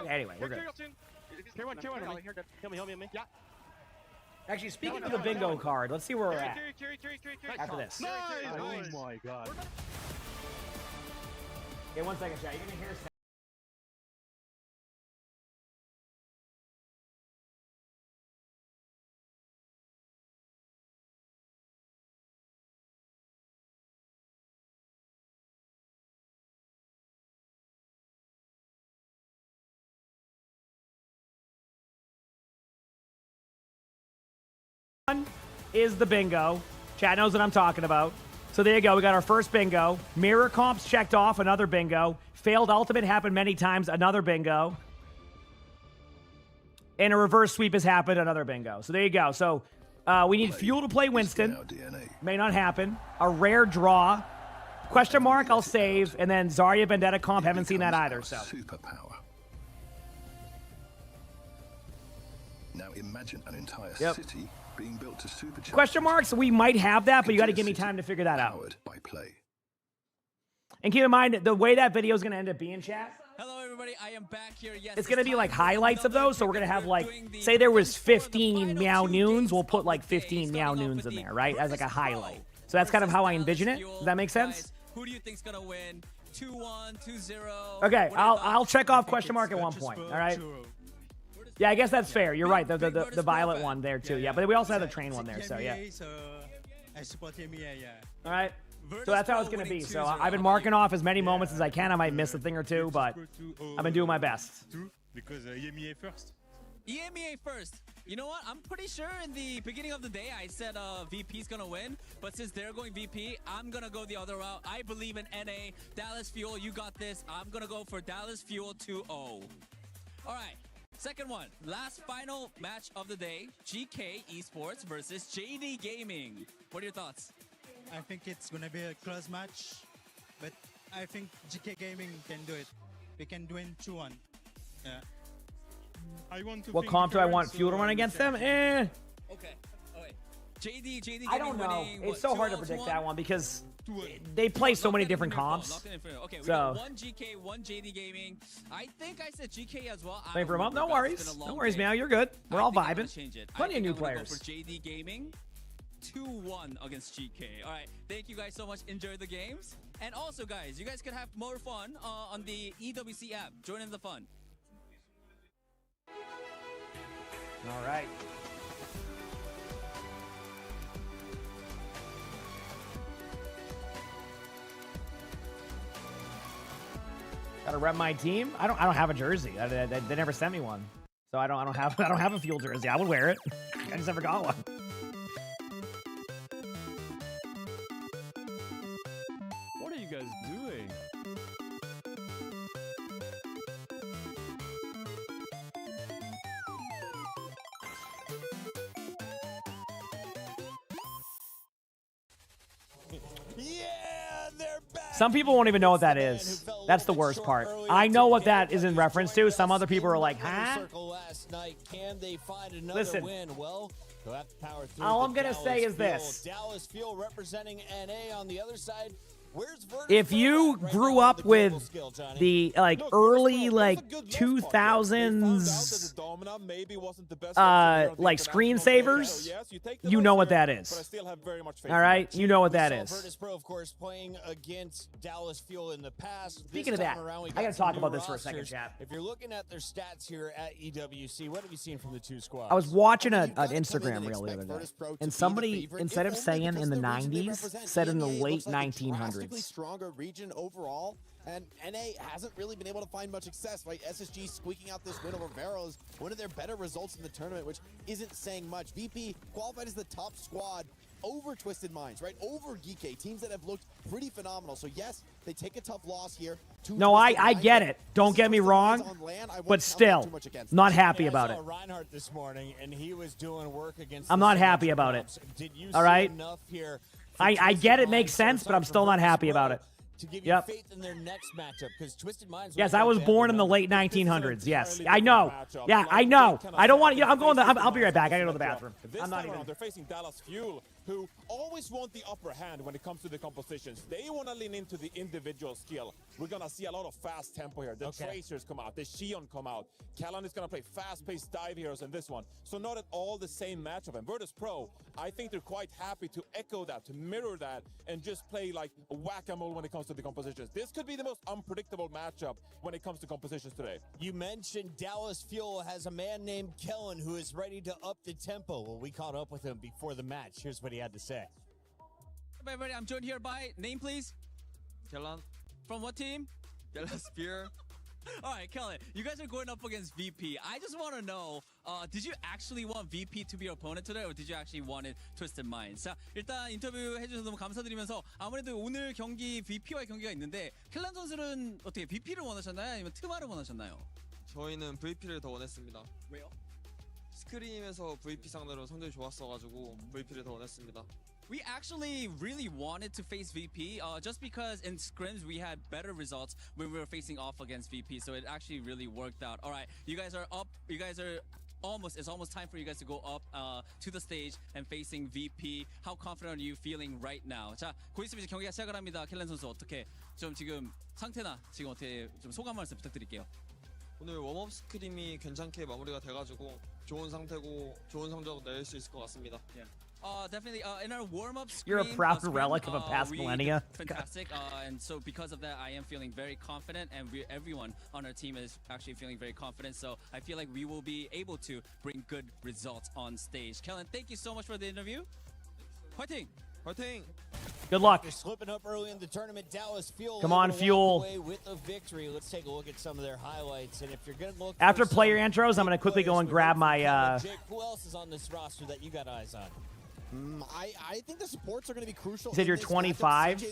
Speaker 3: Anyway, we're good.
Speaker 18: Help me. Yeah.
Speaker 3: Actually, speaking of the bingo card, let's see where we're at after this.
Speaker 18: Oh my god.
Speaker 3: Okay, 1 second, chat. You're gonna hear. Is the bingo. Chat knows what I'm talking about. So there you go. We got our first bingo. Mirror comps checked off. Another bingo. Failed ultimate happened many times. Another bingo. And a reverse sweep has happened. Another bingo. So there you go. So we need Fuel to play Winston. May not happen. A rare draw. Question mark, I'll save, and then Zarya Vendetta comp, haven't seen that either, so.
Speaker 4: Superpower. Now imagine an entire
Speaker 3: Yep.
Speaker 4: city being built to supercharge.
Speaker 3: Question marks, we might have that, but you got to give me time to figure that out.
Speaker 4: By play.
Speaker 3: And keep in mind, the way that video is going to end up being, chat,
Speaker 10: Hello, everybody. I am back here. Yes,
Speaker 3: it's going to be like highlights of those, so we're going to have like, say there was 15 Meow Noons, we'll put like 15 Meow Noons in there, right, as like a highlight. So that's kind of how I envision it. Does that make sense?
Speaker 10: Who do you think's gonna win? 2-1, 2-0.
Speaker 3: Okay, I'll check off question mark at one point, all right? Yeah, I guess that's fair. You're right, the violet one there too, yeah. But we also have the train one there, so yeah.
Speaker 7: I support EMEA, yeah.
Speaker 3: All right. So that's how it's going to be. So I've been marking off as many moments as I can. I might miss a thing or two, but I've been doing my best.
Speaker 7: Because EMEA first.
Speaker 10: EMEA first. You know what? I'm pretty sure in the beginning of the day I said VP's gonna win, but since they're going VP, I'm gonna go the other route. I believe in NA. Dallas Fuel, you got this. I'm gonna go for Dallas Fuel 2-0. All right. Second one, last final match of the day, GK Esports versus JD Gaming. What are your thoughts?
Speaker 7: I think it's going to be a close match, but I think GK Gaming can do it. We can win 2-1. Yeah.
Speaker 3: I want to. What comp do I want Fuel to run against them?
Speaker 10: Okay. JD Gaming
Speaker 3: I don't know.
Speaker 10: winning,
Speaker 3: It's so hard to predict that one because they play so many different comps.
Speaker 10: Okay, we
Speaker 3: So
Speaker 10: got one GK, one JD Gaming. I think I said GK as well.
Speaker 3: wait for a moment. No worries. No worries, man. You're good. We're all vibing. Plenty of new
Speaker 10: Go
Speaker 3: players.
Speaker 10: for JD Gaming. 2-1 against GK. All right, thank you guys so much. Enjoy the games. And also, guys, you guys can have more fun on the EWC app. Join in the fun.
Speaker 3: All right. Gotta rep my team. I don't have a jersey. They never sent me one, so I don't have a Fuel jersey. I would wear it. I just never got one.
Speaker 13: What are you guys doing?
Speaker 3: Some people won't even know what that is. That's the worst part. I know what that is in reference to. Some other people are like, huh? Listen. All I'm going to say is this.
Speaker 16: Dallas Fuel representing NA on the other side.
Speaker 3: If you grew up with the like early like 2000s like screensavers, you know what that is. All right, you know what that is.
Speaker 16: Virtus Pro, of course, playing against Dallas Fuel in the past.
Speaker 3: Speaking of that, I got to talk about this for a second, chat.
Speaker 16: If you're looking at their stats here at EWC, what have you seen from the two squads?
Speaker 3: I was watching an Instagram reel the other day, and somebody, instead of saying in the 90s, said in the late 1900s.
Speaker 17: Stronger region overall, and NA hasn't really been able to find much success, right? SSG squeaking out this win over Vero is one of their better results in the tournament, which isn't saying much. VP qualified as the top squad over Twisted Minds, right? Over GK, teams that have looked pretty phenomenal. So yes, they take a tough loss here.
Speaker 3: No, I get it. Don't get me wrong, but still, not happy about it.
Speaker 16: Reinhardt this morning, and he was doing work against.
Speaker 3: I'm not happy about it. All right. I get it makes sense, but I'm still not happy about it.
Speaker 16: To give you faith in their next matchup, because Twisted Minds.
Speaker 3: Yes, I was born in the late 1900s. Yes, I know. Yeah, I know. I don't want to. I'm going. I'll be right back. I gotta go to the bathroom. I'm not even.
Speaker 1: They're facing Dallas Fuel, who always want the upper hand when it comes to the compositions. They want to lean into the individual skill. We're gonna see a lot of fast tempo here. The Tracers come out. The Shion come out. Callan is gonna play fast-paced dive heroes in this one. So not at all the same matchup. And Virtus Pro, I think they're quite happy to echo that, to mirror that, and just play like a whack-a-mole when it comes to the compositions. This could be the most unpredictable matchup when it comes to compositions today.
Speaker 16: You mentioned Dallas Fuel has a man named Kellen who is ready to up the tempo. Well, we caught up with him before the match. Here's what he had to say.
Speaker 10: Hey, everybody, I'm joined here by name, please.
Speaker 14: Kellen.
Speaker 10: From what team?
Speaker 14: Dallas Fuel.
Speaker 10: All right, Kellen, you guys are going up against VP. I just want to know, did you actually want VP to be your opponent today, or did you actually want it Twisted Minds? 자, 일단 인터뷰 해주셔서 너무 감사드리면서 아무래도 오늘 경기 VP와의 경기가 있는데 켈란 선수는 어떻게 VP를 원하셨나요, 아니면 트마를 원하셨나요?
Speaker 14: 저희는 VP를 더 원했습니다.
Speaker 10: 왜요?
Speaker 14: 스크림에서 VP 상대로 성적이 좋았어가지고 VP를 더 원했습니다.
Speaker 10: We actually really wanted to face VP just because in scrims we had better results when we were facing off against VP, so it actually really worked out. All right, you guys are up. You guys are it's almost time for you guys to go up to the stage and facing VP. How confident are you feeling right now? 자, 곧 있으면 이제 경기가 시작을 합니다. 켈렌 선수 어떻게 좀 지금 상태나 지금 어떻게 좀 소감 말씀 부탁드릴게요.
Speaker 14: 오늘 웜업 스크림이 괜찮게 마무리가 돼가지고 좋은 상태고 좋은 성적 낼 수 있을 것 같습니다.
Speaker 10: Definitely. In our warm-up screen,
Speaker 3: You're a proud relic of a past millennia.
Speaker 10: Fantastic. And so because of that, I am feeling very confident, and everyone on our team is actually feeling very confident. So I feel like we will be able to bring good results on stage. Kellen, thank you so much for the interview. Fighting!
Speaker 14: Fighting!
Speaker 3: Good luck.
Speaker 16: After slipping up early in the tournament, Dallas Fuel.
Speaker 3: Come on, Fuel.
Speaker 16: Away with a victory. Let's take a look at some of their highlights. And if you're going to look
Speaker 3: after player intros, I'm going to quickly go and grab my.
Speaker 16: Jake, who else is on this roster that you got eyes on?
Speaker 17: I think the supports are going to be crucial.
Speaker 3: You said you're 25.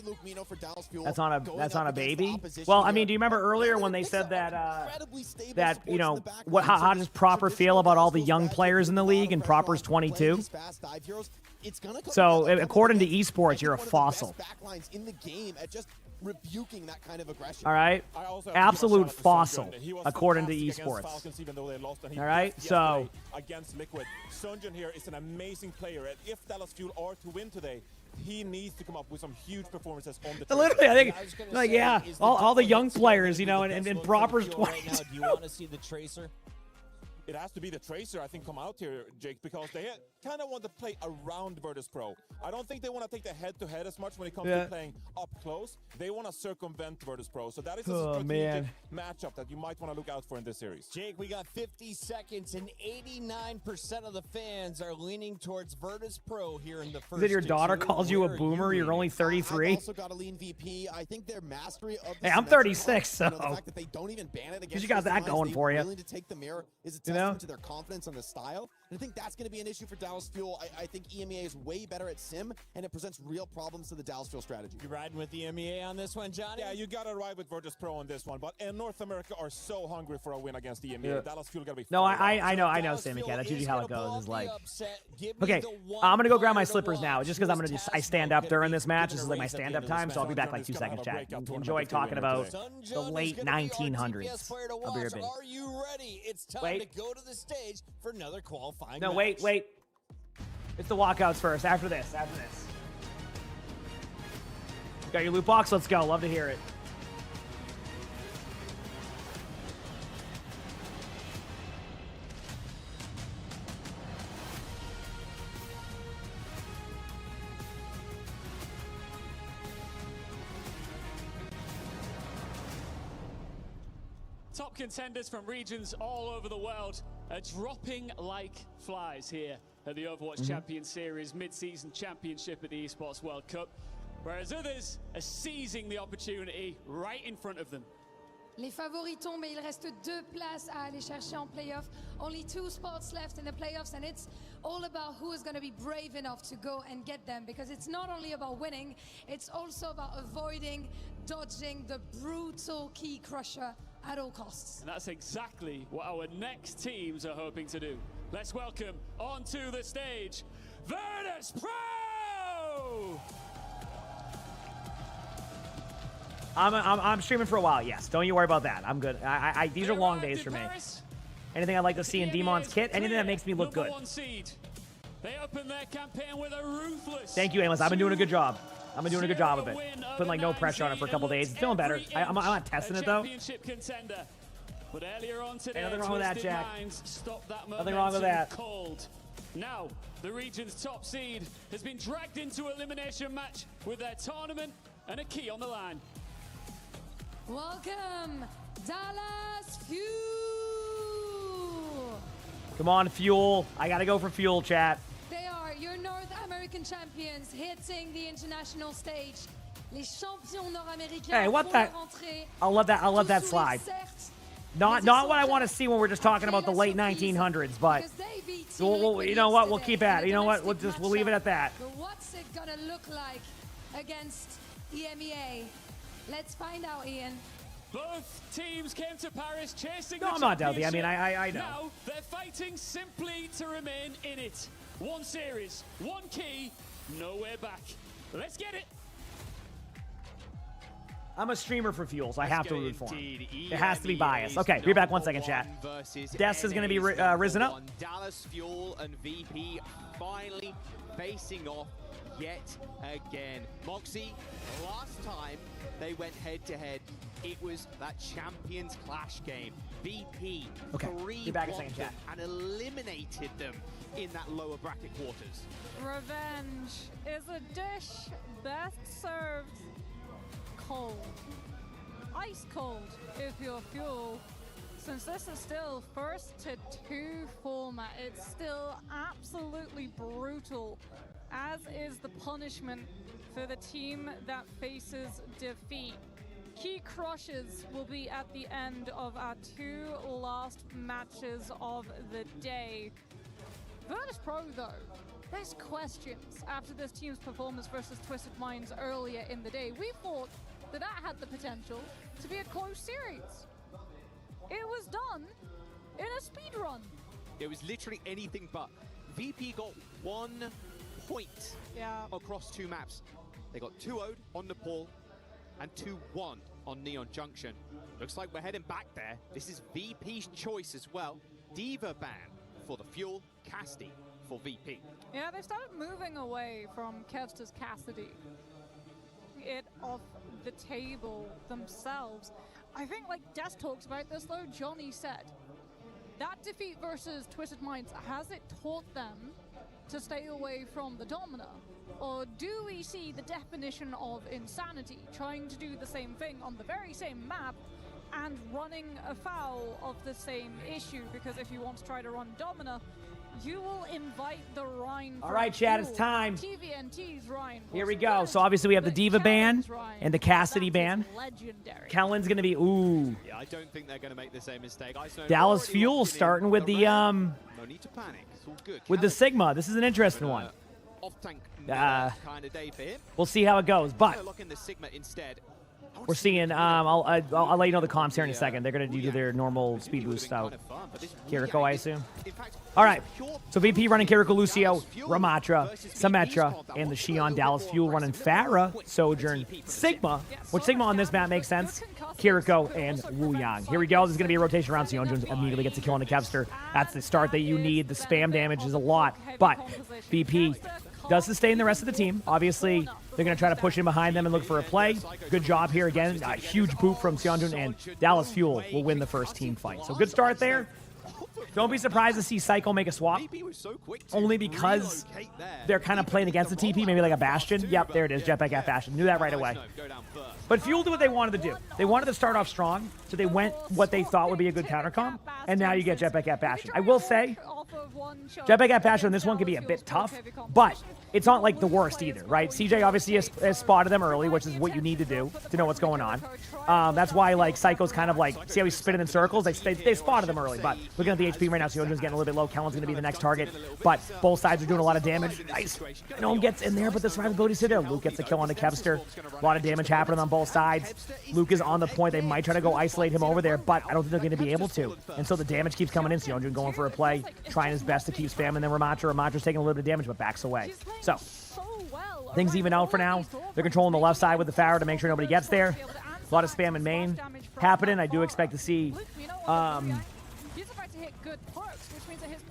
Speaker 3: That's on a baby. Well, I mean, do you remember earlier when they said that you know how does Proper feel about all the young players in the league, and Proper's 22? So according to esports, you're a fossil.
Speaker 17: Rebuking that kind of aggression.
Speaker 3: All right, absolute fossil, according to esports. All right, so
Speaker 1: against Liquid, Sunjin here is an amazing player, and if Dallas Fuel are to win today, he needs to come up with some huge performances on the.
Speaker 3: Literally, I think, like, yeah, all the young players, you know, and Proper's 20.
Speaker 16: Right now, do you want to see the Tracer?
Speaker 1: It has to be the Tracer, I think, come out here, Jake, because they kind of want to play around Virtus Pro. I don't think they want to take the head-to-head as much when it comes to playing up close. They want to circumvent Virtus Pro. So that is a strategic matchup that you might want to look out for in this series.
Speaker 16: Jake, we got 50 seconds, and 89% of the fans are leaning towards Virtus Pro here in the first.
Speaker 3: Is it your daughter calls you a boomer? You're only 33.
Speaker 17: I've also got to lean VP. I think their mastery of the
Speaker 3: I'm 36, so.
Speaker 17: The fact that they don't even ban it against
Speaker 3: you got that going for you.
Speaker 17: Willing to take the mirror is a testament to their confidence on the style. And I think that's going to be an issue for Dallas Fuel. I think EMEA is way better at sim, and it presents real problems to the Dallas Fuel strategy.
Speaker 16: You riding with the EMEA on this one, Johnny?
Speaker 1: Yeah, you got to ride with Virtus Pro on this one. But North America are so hungry for a win against the EMEA. Dallas Fuel got to be.
Speaker 3: No, I know, Sammy Cat. That's usually how it goes. Is like, okay, I'm gonna go grab my slippers now, just because I stand up during this match. This is like my stand-up time, so I'll be back like 2 seconds. Chat. Enjoy talking about the late 1900s. I'll be right back.
Speaker 16: Are you ready? It's time to go to the stage for another qualifying.
Speaker 3: No,
Speaker 16: match.
Speaker 3: wait. It's the walkouts first. After this. Got your loot box? Let's go. Love to hear it.
Speaker 19: Top contenders from regions all over the world are dropping like flies here at the Overwatch Champion Series Mid-Season Championship at the Esports World Cup, whereas others are seizing the opportunity right in front of them.
Speaker 15: Les favoris tombent, mais il reste 2 places à aller chercher en playoff. Only 2 spots left in the playoffs, and it's all about who is going to be brave enough to go and get them, because it's not only about winning, it's also about avoiding, dodging the brutal key crusher at all costs.
Speaker 19: And that's exactly what our next teams are hoping to do. Let's welcome onto the stage, Virtus Pro!
Speaker 3: I'm streaming for a while, yes. Don't you worry about that. I'm good. These are long days for me. Anything I'd like to see in Demon's kit, anything that makes me look good.
Speaker 19: They open their campaign with a ruthless.
Speaker 3: Thank you, Amos. I've been doing a good job. I've been doing a good job of it. Putting like no pressure on it for a couple days. It's feeling better. I'm not testing it though.
Speaker 19: But earlier on today,
Speaker 3: nothing wrong with that, Jack.
Speaker 19: Nothing
Speaker 3: wrong with that.
Speaker 19: Cold. Now, the region's top seed has been dragged into elimination match with their tournament and a key on the line.
Speaker 15: Welcome, Dallas Fuel!
Speaker 3: Come on, Fuel. I gotta go for Fuel, chat.
Speaker 15: They are your North American champions hitting the international stage. Les champions nord-américains.
Speaker 3: Hey, what that? I'll let that slide. Not what I want to see when we're just talking about the late 1900s, but you know what? We'll keep at it. You know what? We'll leave it at that.
Speaker 15: But what's it gonna look like against EMEA? Let's find out, Ian.
Speaker 19: Both teams came to Paris chasing
Speaker 3: the
Speaker 19: championship.
Speaker 3: I'm not doubting. I mean, I know.
Speaker 19: Now they're fighting simply to remain in it. One series, one key, nowhere back. Let's get it.
Speaker 3: I'm a streamer for Fuel, so I have to root for him. It has to be biased. Okay, be back 1 second, chat. Des is going to be risen up.
Speaker 6: Dallas Fuel and VP finally facing off yet again. Moxie, last time they went head-to-head, it was that Champions Clash game. VP
Speaker 3: Be back in a second, chat.
Speaker 6: and eliminated them in that lower bracket quarters.
Speaker 9: Revenge is a dish best served cold. Ice cold if you're Fuel. Since this is still first to 2 format, it's still absolutely brutal, as is the punishment for the team that faces defeat. Key crushes will be at the end of our 2 last matches of the day. Virtus Pro, though, there's questions after this team's performance versus Twisted Minds earlier in the day. We thought that had the potential to be a close series. It was done in a speed run.
Speaker 6: It was literally anything but. VP got 1 point across 2 maps. They got 2-0'd on Nepal and 2-1 on Neon Junction. Looks like we're heading back there. This is VP's choice as well. Diva ban for the Fuel, Cassidy for VP.
Speaker 9: Yeah, they started moving away from Kevster's Cassidy. It off the table themselves. I think, like Des talks about this though, Johnny said, that defeat versus Twisted Minds, has it taught them to stay away from the Domina? Or do we see the definition of insanity, trying to do the same thing on the very same map and running afoul of the same issue? Because if you want to try to run Domina, you will invite the Rhine.
Speaker 3: All right, chat, it's time.
Speaker 9: TVNT's Rhine.
Speaker 3: Here we go. So obviously we have the Diva ban and the Cassidy ban.
Speaker 9: Legendary.
Speaker 3: Kellen's going to be, ooh.
Speaker 6: Yeah, I don't think they're going to make the same mistake.
Speaker 3: Dallas Fuel starting with the,
Speaker 6: No need to panic. It's all good.
Speaker 3: with the Sigma. This is an interesting one.
Speaker 6: Off-tank
Speaker 3: Uh,
Speaker 6: kind of day for him.
Speaker 3: We'll see how it goes, but
Speaker 6: Lock in the Sigma instead.
Speaker 3: we're seeing, I'll let you know the comps here in a second. They're going to do their normal speed boost out. Kiriko, I assume. All right, so VP running Kiriko, Lucio, Ramatra, Symmetra, and the Xion Dallas Fuel running Farah, Sojourn, Sigma, which Sigma on this map makes sense, Kiriko, and Wu Yang. Here we go. This is going to be a rotation around. Xion Jones immediately gets a kill on the Kevster. That's the start that you need. The spam damage is a lot, but VP does sustain the rest of the team. Obviously, they're going to try to push in behind them and look for a play. Good job here again. A huge boot from Xianjun, and Dallas Fuel will win the first team fight. So good start there. Don't be surprised to see Psycho make a swap, only because they're kind of playing against the TP, maybe like a Bastion. Yep, there it is, Jetpack at Bastion. Knew that right away. But Fuel did what they wanted to do. They wanted to start off strong, so they went what they thought would be a good countercom, and now you get Jetpack at Bastion. I will say, Jetpack at Bastion on this one could be a bit tough, but it's not like the worst either, right? CJ obviously has spotted them early, which is what you need to do to know what's going on. That's why, like, Psycho's kind of like, see how he's spinning in circles? They spotted them early, but looking at the HP right now, Sionjun's getting a little bit low. Kellen's going to be the next target, but both sides are doing a lot of damage. Nice. No one gets in there, but the survivability's still there. Luke gets the kill on the Kevster. A lot of damage happening on both sides. Luke is on the point. They might try to go isolate him over there, but I don't think they're going to be able to. And so the damage keeps coming in. Sionjun going for a play, trying his best to keep spamming. Then Ramatra's taking a little bit of damage, but backs away. So things even out for now. They're controlling the left side with the Farah to make sure nobody gets there. A lot of spam in main happening. I do expect to see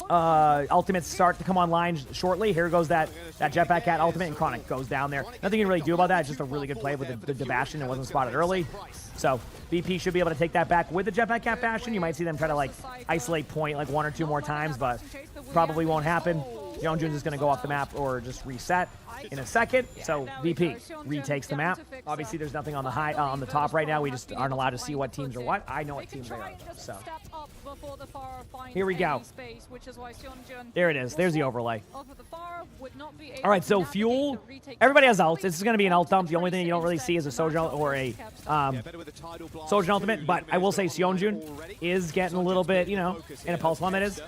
Speaker 3: ultimates start to come online shortly. Here goes that Jetpack Cat ultimate, and Chronic goes down there. Nothing you can really do about that. It's just a really good play with the Bastion. It wasn't spotted early. So VP should be able to take that back with the Jetpack Cat Bastion. You might see them try to like isolate point like 1 or 2 more times, but probably won't happen. Yeonjun's is going to go off the map or just reset in a second. So VP retakes the map. Obviously, there's nothing on the on the top right now. We just aren't allowed to see what teams are what. I know what teams they are. So here we go. There it is. There's the overlay. All right, so Fuel. Everybody has ults. This is going to be an ult dump. The only thing you don't really see is a Sojourn or a Sojourn ultimate. But I will say Sionjun is getting a little bit, in a pulse limit is.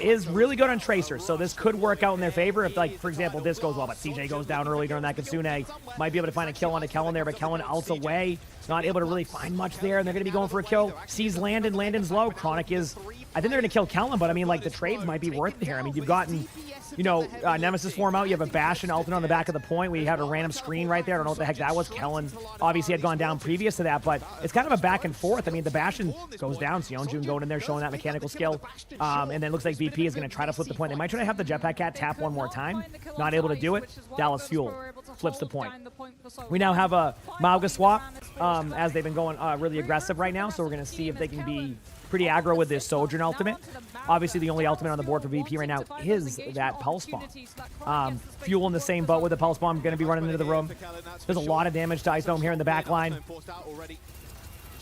Speaker 3: Is really good on Tracer, so this could work out in their favor if, like, for example, this goes well, but CJ goes down early during that Kitsune. Might be able to find a kill on a Kellen there, but Kellen ults away. Not able to really find much there, and they're going to be going for a kill. Sees Landon. Landon's low. Chronic is... I think they're going to kill Kellen, but I mean, like, the trades might be worth it here. I mean, you've gotten, you know, Nemesis form out. You have a Bash and Ultimate on the back of the point. We had a random screen right there. I don't know what the heck that was. Kellen obviously had gone down previous to that, but it's kind of a back and forth. I mean, the Bastion goes down. Seonjun going in there, showing that mechanical skill. And then it looks like VP is going to try to flip the point. They might try to have the Jetpack Cat tap one more time. Not able to do it. Dallas Fuel flips the point. We now have a Mauga swap, as they've been going really aggressive right now, so we're going to see if they can be pretty aggro with this Sojourn ultimate. Obviously, the only ultimate on the board for VP right now is that Pulse Bomb. Fuel in the same boat with the Pulse Bomb, going to be running into the room. There's a lot of damage to Ice Dome here in the back line.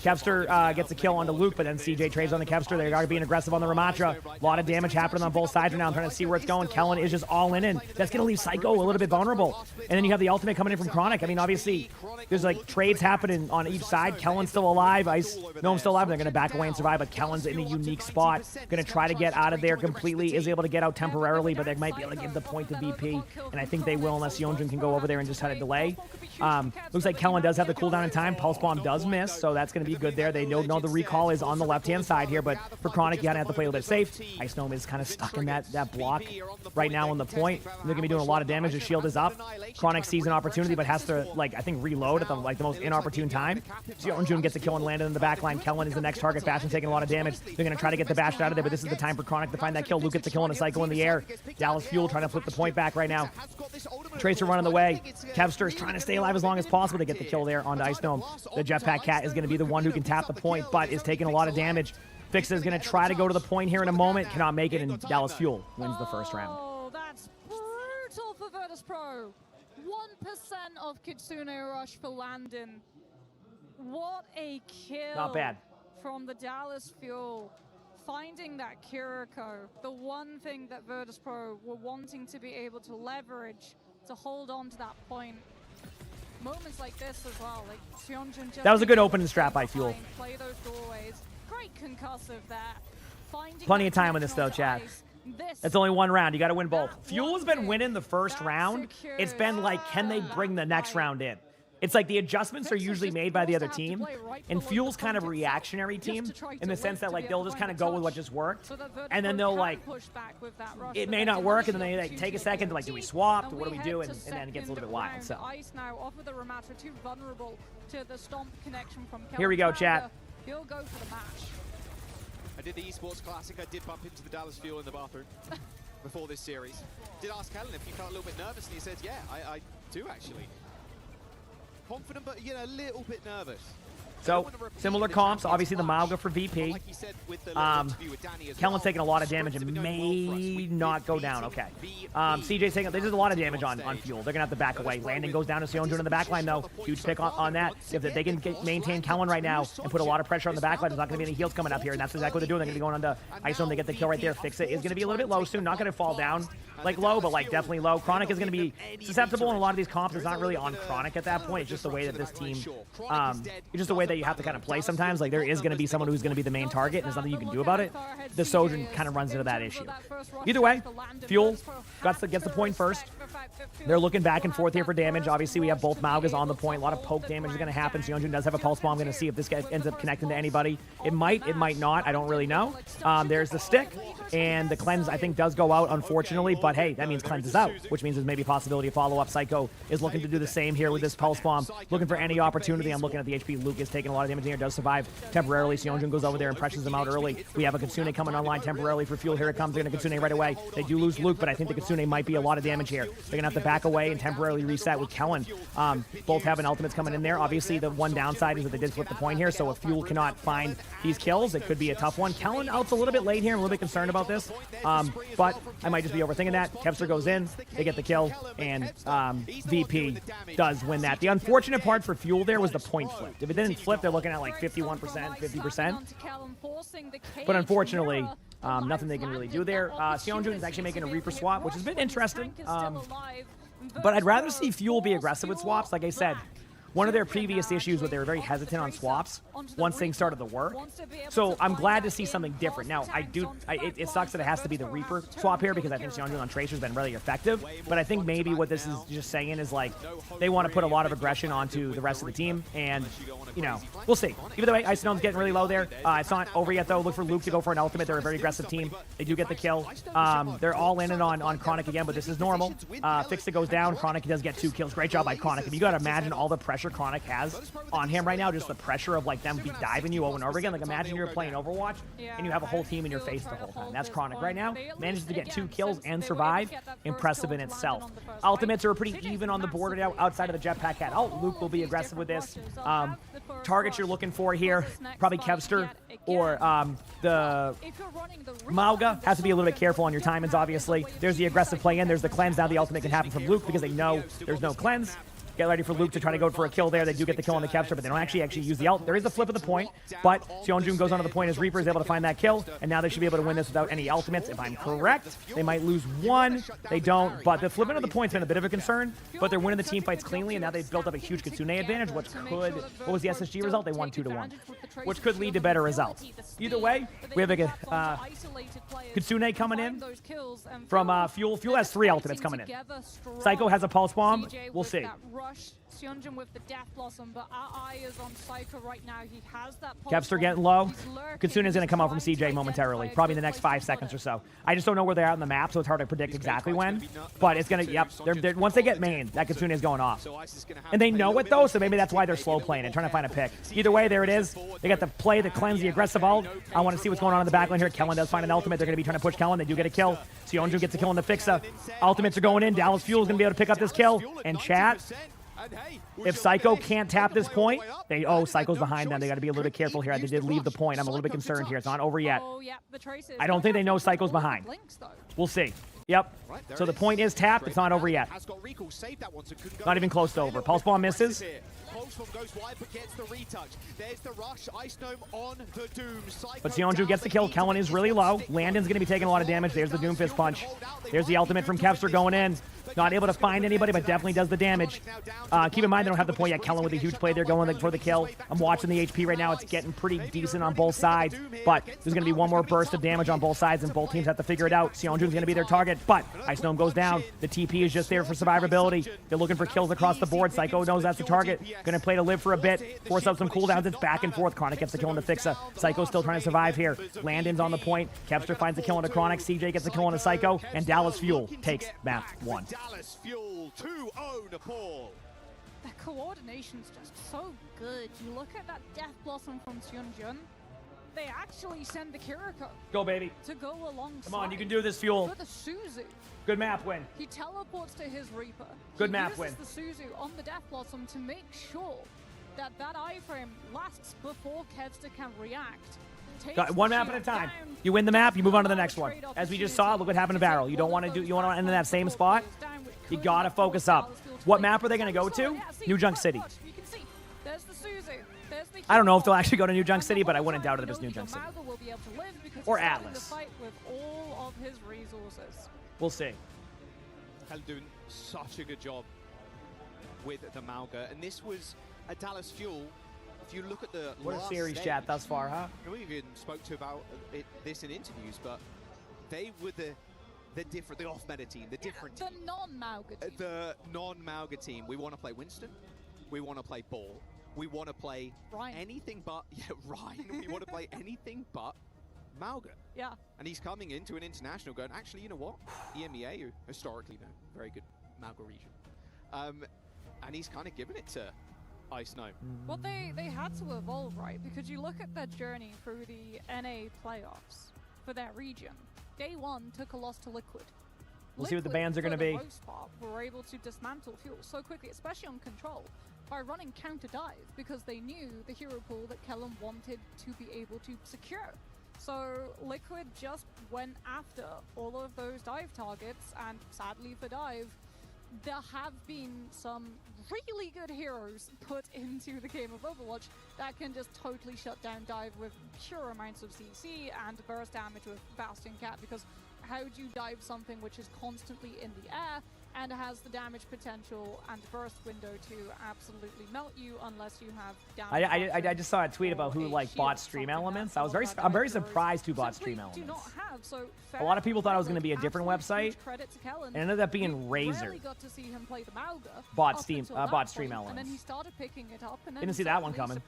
Speaker 3: Kevster gets a kill onto Luke, but then CJ trades on the Kevster. They are being aggressive on the Ramatra. A lot of damage happening on both sides right now. I'm trying to see where it's going. Kellen is just all in, and that's going to leave Psycho a little bit vulnerable. And then you have the ultimate coming in from Chronic. I mean, obviously, there's like trades happening on each side. Kellen's still alive. Ice Gnome's still alive. They're going to back away and survive, but Kellen's in a unique spot. Going to try to get out of there completely. Is able to get out temporarily, but they might be able to give the point to VP, and I think they will unless Yeonjun can go over there and just try to delay. Looks like Kellen does have the cooldown in time. Pulse Bomb does miss, so that's going to be good there. They know the recall is on the left-hand side here, but for Chronic, you kind of have to play a little bit safe. Ice Gnome is kind of stuck in that block right now on the point. They're going to be doing a lot of damage. The shield is up. Chronic sees an opportunity, but has to, like, I think reload at the most inopportune time. Yeonjun gets a kill and landed in the back line. Kellen is the next target. Bastion's taking a lot of damage. They're going to try to get the Bastion out of there, but this is the time for Chronic to find that kill. Luke gets a kill and a Psycho in the air. Dallas Fuel trying to flip the point back right now. Tracer running the way. Kevster is trying to stay alive as long as possible to get the kill there onto Ice Gnome. The Jetpack Cat is going to be the one who can tap the point, but is taking a lot of damage. Fixa is going to try to go to the point here in a moment. Cannot make it, and Dallas Fuel wins the first round.
Speaker 9: Oh, that's brutal for Virtus Pro. 1% of Kitsune Rush for Landon. What a kill.
Speaker 3: Not bad.
Speaker 9: From the Dallas Fuel. Finding that Kiriko, the one thing that Virtus Pro were wanting to be able to leverage to hold on to that point. Moments like this as well, like Seonjun just...
Speaker 3: That was a good opening strap by Fuel.
Speaker 9: Play those doorways. Great concussive there.
Speaker 3: Plenty of time on this though, chat. It's only one round. You got to win both. Fuel has been winning the first round. It's been like, can they bring the next round in? It's like the adjustments are usually made by the other team, and Fuel's kind of a reactionary team in the sense that like they'll just kind of go with what just worked, and then they'll like, it may not work, and then they like take a second to like, do we swap? What do we do? And then it gets a little bit wild. So here we go, chat.
Speaker 9: He'll go for the match.
Speaker 6: I did the esports classic. I did bump into the Dallas Fuel in the bathroom before this series. Did ask Helen if he felt a little bit nervous, and he said, yeah, I do actually. Confident, but, you know, a little bit nervous.
Speaker 3: So, similar comps. Obviously, the Mauga for VP. Kellen's taking a lot of damage and may not go down. Okay. CJ's taking... There's a lot of damage on Fuel. They're going to have to back away. Landon goes down to Seonjun in the backline, though. Huge pick on that. If they can maintain Kellen right now and put a lot of pressure on the backline, there's not going to be any heals coming up here, and that's exactly what they're doing. They're going to be going on to Ice Dome. They get the kill right there. Fixa is going to be a little bit low soon. Not going to fall down like low, but like definitely low. Chronic is going to be susceptible in a lot of these comps. It's not really on Chronic at that point. It's just the way that this team... it's just the way that you have to kind of play sometimes. Like, there is going to be someone who's going to be the main target, and there's nothing you can do about it. The Sojourn kind of runs into that issue. Either way, Fuel gets the point first. They're looking back and forth here for damage. Obviously, we have both Maugas on the point. A lot of poke damage is going to happen. Seonjun does have a Pulse Bomb. I'm going to see if this guy ends up connecting to anybody. It might not. I don't really know. There's the stick, and the cleanse, I think, does go out, unfortunately. But, hey, that means cleanse is out, which means there's maybe a possibility of follow-up. Psycho is looking to do the same here with this Pulse Bomb. Looking for any opportunity. I'm looking at the HP. Luke is taking a lot of damage here. Does survive temporarily. Seonjun goes over there and pressures them out early. We have a Kitsune coming online temporarily for Fuel. Here it comes. They're going to Kitsune right away. They do lose Luke, but I think the Kitsune might be a lot of damage here. They're going to have to back away and temporarily reset with Kellen. Both having ultimates coming in there. Obviously, the one downside is that they did flip the point here, so if Fuel cannot find these kills, it could be a tough one. Kellen out's a little bit late here. I'm a little bit concerned about this, but I might just be overthinking that. Kevster goes in. They get the kill, and VP does win that. The unfortunate part for Fuel there was the point flip. If it didn't flip, they're looking at like 51%, 50%. But unfortunately, nothing they can really do there. Seonjun is actually making a Reaper swap, which has been interesting. But I'd rather see Fuel be aggressive with swaps. Like I said, one of their previous issues was they were very hesitant on swaps once things started to work. So I'm glad to see something different. Now, it sucks that it has to be the Reaper swap here because I think Xiongju on Tracer's been really effective. But I think maybe what this is just saying is like they want to put a lot of aggression onto the rest of the team. And, you know, we'll see. Either way, Ice Gnome's getting really low there. It's not over yet, though. Look for Luke to go for an ultimate. They're a very aggressive team. They do get the kill. They're all in on Chronic again, but this is normal. Fixa goes down. Chronic does get 2 kills. Great job by Chronic. You got to imagine all the pressure Chronic has on him right now, just the pressure of like them be diving you over and over again. Like imagine you're playing Overwatch and you have a whole team in your face the whole time. That's Chronic right now. Manages to get 2 kills and survive. Impressive in itself. Ultimates are pretty even on the board outside of the jetpack hat. Oh, Luke will be aggressive with this. Targets you're looking for here, probably Kevster or the Mauga. Has to be a little bit careful on your timings, obviously. There's the aggressive play in. There's the cleanse. Now the ultimate can happen from Luke because they know there's no cleanse. Get ready for Luke to try to go for a kill there. They do get the kill on the Kevster, but they don't actually use the ult. There is a flip of the point, but Xiongju goes onto the point as Reaper is able to find that kill, and now they should be able to win this without any ultimates. If I'm correct, they might lose 1. They don't, but the flipping of the point's been a bit of a concern, but they're winning the team fights cleanly, and now they've built up a huge Kitsune advantage, what was the SSG result? They won 2-1, which could lead to better results. Either way, we have a Kitsune coming in from Fuel. Fuel has 3 ultimates coming in. Psycho has a Pulse Bomb. We'll see.
Speaker 9: Xiongju with the Death Blossom, but our eye is on Psycho right now. He has that
Speaker 3: Kevster getting low. Kitsune is going to come out from CJ momentarily, probably in the next 5 seconds or so. I just don't know where they're at on the map, so it's hard to predict exactly when. But it's going to, yep, once they get main, that Kitsune is going off. And they know it, though, so maybe that's why they're slow playing and trying to find a pick. Either way, there it is. They got the play, the cleanse, the aggressive ult. I want to see what's going on in the backline here. Kellen does find an ultimate. They're going to be trying to push Kellen. They do get a kill. Xiongju gets a kill on the Fixa. Ultimates are going in. Dallas Fuel is going to be able to pick up this kill. And chat, if Psycho can't tap this point, Psycho's behind them. They got to be a little bit careful here. They did leave the point. I'm a little bit concerned here. It's not over yet. I don't think they know Psycho's behind. We'll see. Yep. So the point is tapped. It's not over yet. Not even close to over. Pulse Bomb misses. But Xiongju gets the kill. Kellen is really low. Landon's going to be taking a lot of damage. There's the Doomfist punch. There's the ultimate from Kevster going in. Not able to find anybody, but definitely does the damage. Keep in mind, they don't have the point yet. Kellen with a huge play there going for the kill. I'm watching the HP right now. It's getting pretty decent on both sides, but there's going to be one more burst of damage on both sides, and both teams have to figure it out. Xiongju's going to be their target, but Ice Gnome goes down. The TP is just there for survivability. They're looking for kills across the board. Psycho knows that's the target. Going to play to live for a bit, force up some cooldowns. It's back and forth. Chronic gets the kill on the Fixa. Psycho's still trying to survive here. Landon's on the point. Kevster finds the kill on the Chronic. CJ gets the kill on the Psycho, and Dallas Fuel takes map 1.
Speaker 5: Dallas Fuel 2-0 Nepal.
Speaker 9: The coordination's just so good. You look at that Death Blossom from Xiongju. They actually send the Kiriko.
Speaker 3: Go, baby.
Speaker 9: To go alongside.
Speaker 3: Come on, you can do this, Fuel.
Speaker 9: For the Suzu.
Speaker 3: Good map win.
Speaker 9: He teleports to his Reaper.
Speaker 3: Good map win.
Speaker 9: He uses the Suzu on the Death Blossom to make sure that iframe lasts before Kevster can react.
Speaker 3: Got one map at a time. You win the map, you move on to the next one. As we just saw, look what happened to Barrel. You don't want to end in that same spot. You gotta focus up. What map are they gonna go to? New Junk City. I don't know if they'll actually go to New Junk City, but I wouldn't doubt it if it's New Junk City. Or Atlas. We'll see.
Speaker 6: Hell doing such a good job with the Mauga, and this was a Dallas Fuel. If you look at the
Speaker 3: what a
Speaker 6: last
Speaker 3: series
Speaker 6: stage,
Speaker 3: chat thus far, huh?
Speaker 6: We even spoke to about this in interviews, but they were the off-meta team, the different
Speaker 9: team. The non-Mauga team.
Speaker 6: The non-Mauga team. We want to play Winston. We want to play Ball. We want to play
Speaker 9: Ryan.
Speaker 6: Anything but Ryan. We want to play anything but Mauga.
Speaker 9: Yeah.
Speaker 6: And he's coming into an international going, actually, you know what? EMEA, who historically know, very good Mauga region. And he's kind of given it to Ice Gnome.
Speaker 9: Well, they had to evolve, right? Because you look at their journey through the NA playoffs for their region. Day 1 took a loss to Liquid.
Speaker 3: We'll see what the bans are going to be.
Speaker 9: For the most part, were able to dismantle Fuel so quickly, especially on control, by running counter dive, because they knew the hero pool that Kellen wanted to be able to secure. So Liquid just went after all of those dive targets, and sadly for dive, there have been some really good heroes put into the game of Overwatch that can just totally shut down dive with pure amounts of CC and burst damage with Bastion Cat, because how do you dive something which is constantly in the air and has the damage potential and burst window to absolutely melt you unless you have damage.
Speaker 3: I just saw a tweet about who like bought Stream Elements. I'm very surprised who bought Stream Elements. A lot of people thought it was going to be a different website. It ended up being Razer. Bought Stream Elements.
Speaker 9: And then he started picking it up, and then
Speaker 3: Didn't see that one coming.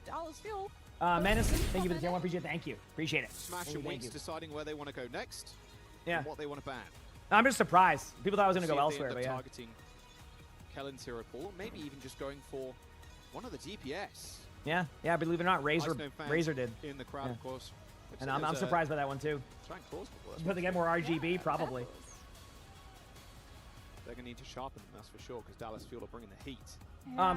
Speaker 9: Dallas Fuel.
Speaker 3: Menace, thank you for the tier 1. Appreciate it. Thank you. Appreciate it.
Speaker 6: Smash and Winks deciding where they want to go next.
Speaker 3: Yeah.
Speaker 6: And what they want to ban.
Speaker 3: I'm just surprised. People thought I was going to go
Speaker 6: See if they
Speaker 3: elsewhere,
Speaker 6: end
Speaker 3: but
Speaker 6: up
Speaker 3: yeah.
Speaker 6: targeting Kellen's hero pool, maybe even just going for one of the DPS.
Speaker 3: Yeah, believe it or not, Razer did.
Speaker 6: In the crowd,
Speaker 3: Yeah.
Speaker 6: of course.
Speaker 3: And I'm surprised by that one too. But they get more RGB, probably.
Speaker 6: They're going to need to sharpen them, that's for sure, because Dallas Fuel are bringing the heat.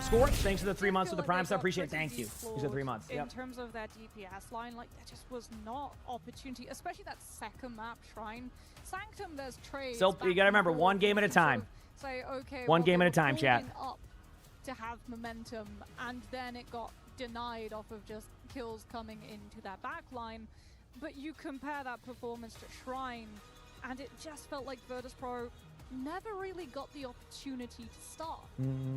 Speaker 3: Scorch, thanks for the 3 months with the Prime sub. Appreciate it. Thank you. You said 3 months.
Speaker 9: In terms of that DPS line, like, there just was not opportunity, especially that second map, Shrine. Sanctum, there's trades.
Speaker 3: So you got to remember, one game at a time.
Speaker 9: Say, okay,
Speaker 3: One game at a time, chat.
Speaker 9: Up to have momentum, and then it got denied off of just kills coming into that back line. But you compare that performance to Shrine, and it just felt like Virtus Pro never really got the opportunity to start.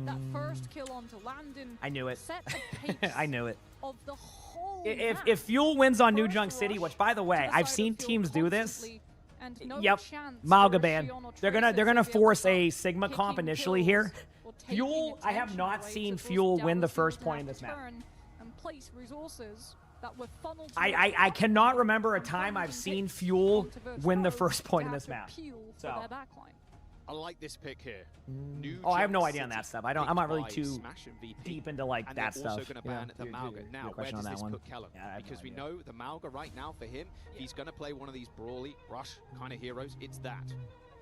Speaker 9: That first kill onto Landon.
Speaker 3: I knew it.
Speaker 9: Set the pace
Speaker 3: I knew it.
Speaker 9: of the whole
Speaker 3: If Fuel wins on New Junk City, which by the way, I've seen teams do this. Yep, Malgaban. They're gonna force a Sigma comp initially here. Fuel, I have not seen Fuel win the first point in this map.
Speaker 9: And place resources that were funneled
Speaker 3: I cannot remember a time I've seen Fuel win the first point in this map. So.
Speaker 6: I like this pick here.
Speaker 3: I have no idea on that stuff. I'm not really too deep into like
Speaker 6: and
Speaker 3: that
Speaker 6: they're
Speaker 3: stuff.
Speaker 6: also going to ban the Malga. Now, where does this put Kellen? Because we know the Malga right now for him, he's going to play one of these brawly, rush kind of heroes. It's that.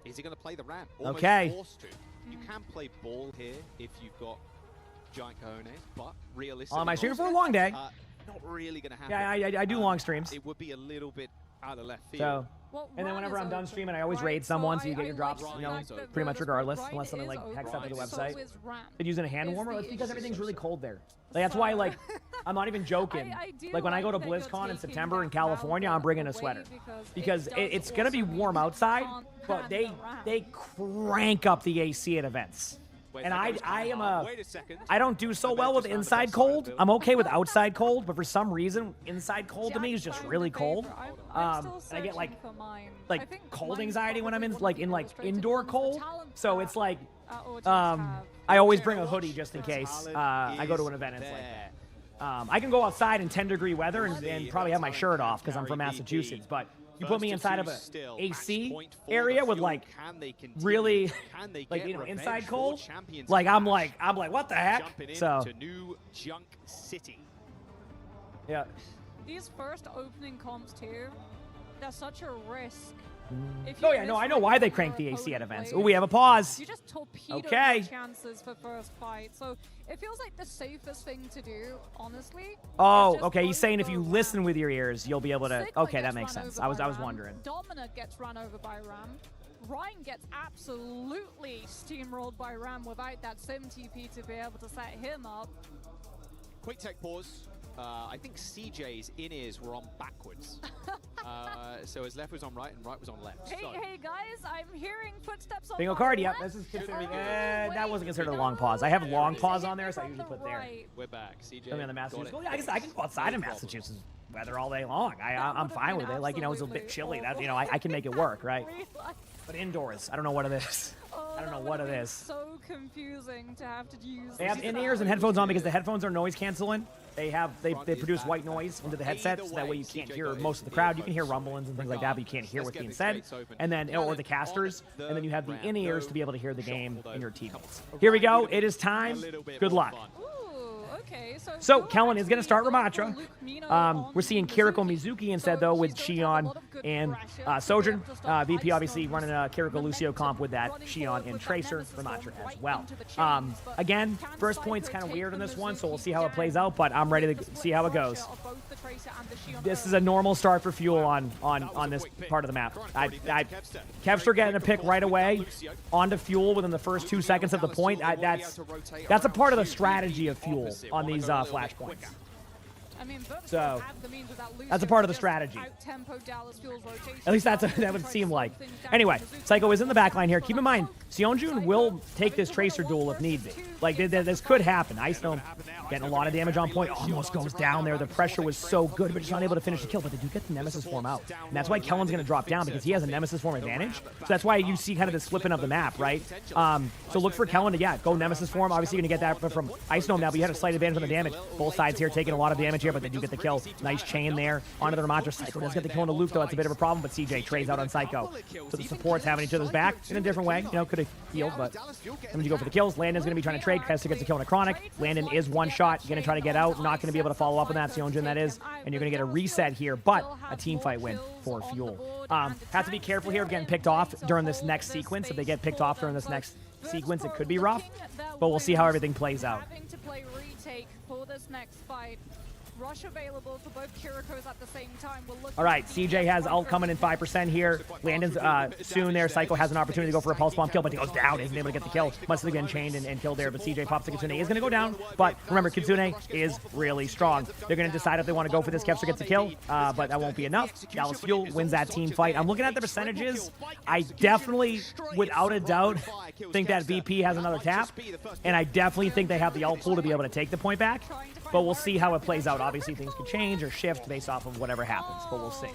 Speaker 6: Is he going to play the Ram? Almost forced to. You can play ball here if you've got giant cojones, but realistically,
Speaker 3: On my stream for a long day.
Speaker 6: Not really going to happen.
Speaker 3: Yeah, I do long streams.
Speaker 6: It would be a little bit out of left field.
Speaker 3: So, and then whenever I'm done streaming, I always raid someone, so you get your drops, pretty much regardless, unless something like hacks up to the website. But using a hand warmer, it's because everything's really cold there. Like, that's why, like, I'm not even joking. Like, when I go to BlizzCon in September in California, I'm bringing a sweater. Because it's going to be warm outside, but they crank up the AC at events. And I don't do so well with inside cold. I'm okay with outside cold, but for some reason, inside cold to me is just really cold. And I get like cold anxiety when I'm in indoor cold. So it's like, I always bring a hoodie just in case I go to an event and it's like that. I can go outside in 10-degree weather and probably have my shirt off because I'm from Massachusetts, but you put me inside of a AC area with like really inside cold, like I'm like what the heck? So
Speaker 6: New Junk City.
Speaker 3: Yeah.
Speaker 9: These first opening comps too, they're such a risk.
Speaker 3: Oh yeah, no, I know why they crank the AC at events. Oh, we have a pause.
Speaker 9: You just torpedo your chances for first fight. So it feels like the safest thing to do, honestly.
Speaker 3: Oh, okay. He's saying if you listen with your ears, you'll be able to. Okay, that makes sense. I was wondering.
Speaker 9: Dominant gets run over by Ram. Ryan gets absolutely steamrolled by Ram without that sim TP to be able to set him up.
Speaker 6: Quick tech pause. I think CJ's in-ears were on backwards. So his left was on right and right was on left.
Speaker 9: Hey, hey guys, I'm hearing footsteps on
Speaker 3: Bingo
Speaker 9: my
Speaker 3: card,
Speaker 9: left.
Speaker 3: yeah. This is considered. That wasn't considered a long pause. I have long pause on there, so I usually put there.
Speaker 6: We're back. CJ.
Speaker 3: Coming on the Massachusetts. Well, yeah, I guess I can go outside in Massachusetts weather all day long. I'm fine with it. Like, it's a bit chilly. That I can make it work, right? But indoors, I don't know what it is. I don't know what it is.
Speaker 9: So confusing to have to use.
Speaker 3: They have in-ears and headphones on because the headphones are noise canceling. They produce white noise into the headset, so that way you can't hear most of the crowd. You can hear rumblings and things like that, but you can't hear what's being said. And then, or the casters, and then you have the in-ears to be able to hear the game in your teammates. Here we go. It is time. Good luck.
Speaker 9: Okay,
Speaker 3: so Kellen is going to start Ramatra. We're seeing Kiriko Mizuki instead, though, with Shion and Sojourn. VP obviously running a Kiriko Lucio comp with that Shion and Tracer Ramatra as well. Again, first point's kind of weird in this one, so we'll see how it plays out, but I'm ready to see how it goes. This is a normal start for Fuel on this part of the map. Kevster getting a pick right away onto Fuel within the first 2 seconds of the point. That's a part of the strategy of Fuel on these flashpoints. So that's a part of the strategy. At least that would seem like. Anyway, Psycho is in the back line here. Keep in mind, Seonjun will take this Tracer duel if need be. Like, this could happen. Ice Gnome getting a lot of damage on point. Almost goes down there. The pressure was so good, but just not able to finish the kill. But they do get the Nemesis form out. And that's why Kellen's going to drop down, because he has a Nemesis form advantage. So that's why you see kind of this flipping of the map, right? So look for Kellen to, go Nemesis form. Obviously, you're going to get that from Ice Gnome now, but you had a slight advantage on the damage. Both sides here taking a lot of damage here, but they do get the kill. Nice chain there onto the Ramatra. Psycho does get the kill into Luke, though. That's a bit of a problem, but CJ trades out on Psycho. So the supports having each other's back in a different way. Could have healed, but when you go for the kills, Landon's going to be trying to trade. Kester gets a kill on a Chronic. Landon is one shot, going to try to get out. Not going to be able to follow up on that. Seonjun, that is. And you're going to get a reset here, but a team fight win for Fuel. Have to be careful here of getting picked off during this next sequence. If they get picked off during this next sequence, it could be rough, but we'll see how everything plays out.
Speaker 9: Having to play retake for this next fight. Rush available for both Kirikos at the same time.
Speaker 3: All right, CJ has ult coming in 5% here. Landon's soon there. Psycho has an opportunity to go for a pulse bomb kill, but he goes down. Isn't able to get the kill. Must have been chained and killed there, but CJ pops the Kitsune. Is going to go down, but remember, Kitsune is really strong. They're going to decide if they want to go for this. Kepster gets a kill, but that won't be enough. Dallas Fuel wins that team fight. I'm looking at the percentages. I definitely, without a doubt, think that VP has another tap, and I definitely think they have the ult pool to be able to take the point back, but we'll see how it plays out. Obviously, things could change or shift based off of whatever happens, but we'll see.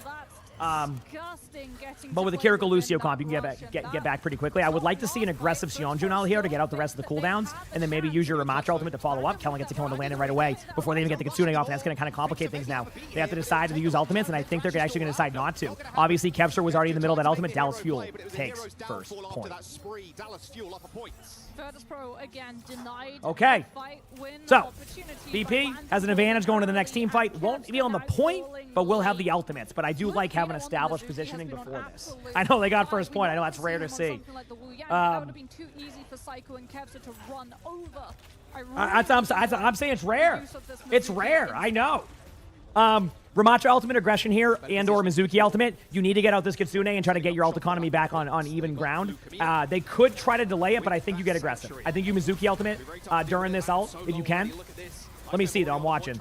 Speaker 3: But with the Kiriko Lucio comp, you can get back pretty quickly. I would like to see an aggressive Seonjun out here to get out the rest of the cooldowns, and then maybe use your Ramatra ultimate to follow up. Kellen gets a kill on the Landon right away before they even get the Kitsune off, and that's going to kind of complicate things now. They have to decide to use ultimates, and I think they're actually going to decide not to. Obviously, Kevster was already in the middle of that ultimate. Dallas Fuel takes first point. Okay, so VP has an advantage going to the next team fight. Won't be on the point, but will have the ultimates. But I do like having established positioning before this. I know they got first point. I know that's rare to see. I'm saying it's rare. It's rare. I know. Ramatra ultimate aggression here and or Mizuki ultimate. You need to get out this Kitsune and try to get your ult economy back on even ground. They could try to delay it, but I think you get aggressive. I think you Mizuki ultimate during this ult if you can. Let me see, though. I'm watching.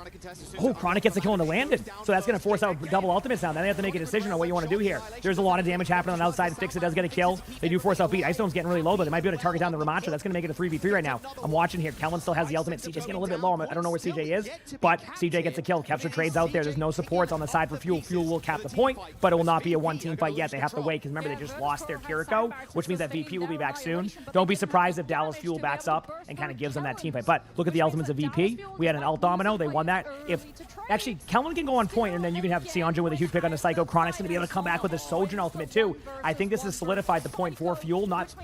Speaker 3: Oh, Chronic gets a kill into Landon. So that's going to force out double ultimates now. Then they have to make a decision on what you want to do here. There's a lot of damage happening on the outside. Fix it does get a kill. They do force out beat. Ice Stone's getting really low, but they might be able to target down the Ramatra. That's going to make it a 3v3 right now. I'm watching here. Kellen still has the ultimate. CJ's getting a little bit low. I don't know where CJ is, but CJ gets a kill. Kepster trades out there. There's no supports on the side for Fuel. Fuel will cap the point, but it will not be a one-team fight yet. They have to wait because remember, they just lost their Kiriko, which means that VP will be back soon. Don't be surprised if Dallas Fuel backs up and kind of gives them that team fight. But look at the ultimates of VP. We had an ult domino. They won that. If actually Kellen can go on point, and then you can have Seonjun with a huge pick on the Psycho. Chronic's going to be able to come back with a Sojin ultimate too. I think this has solidified the point for Fuel, not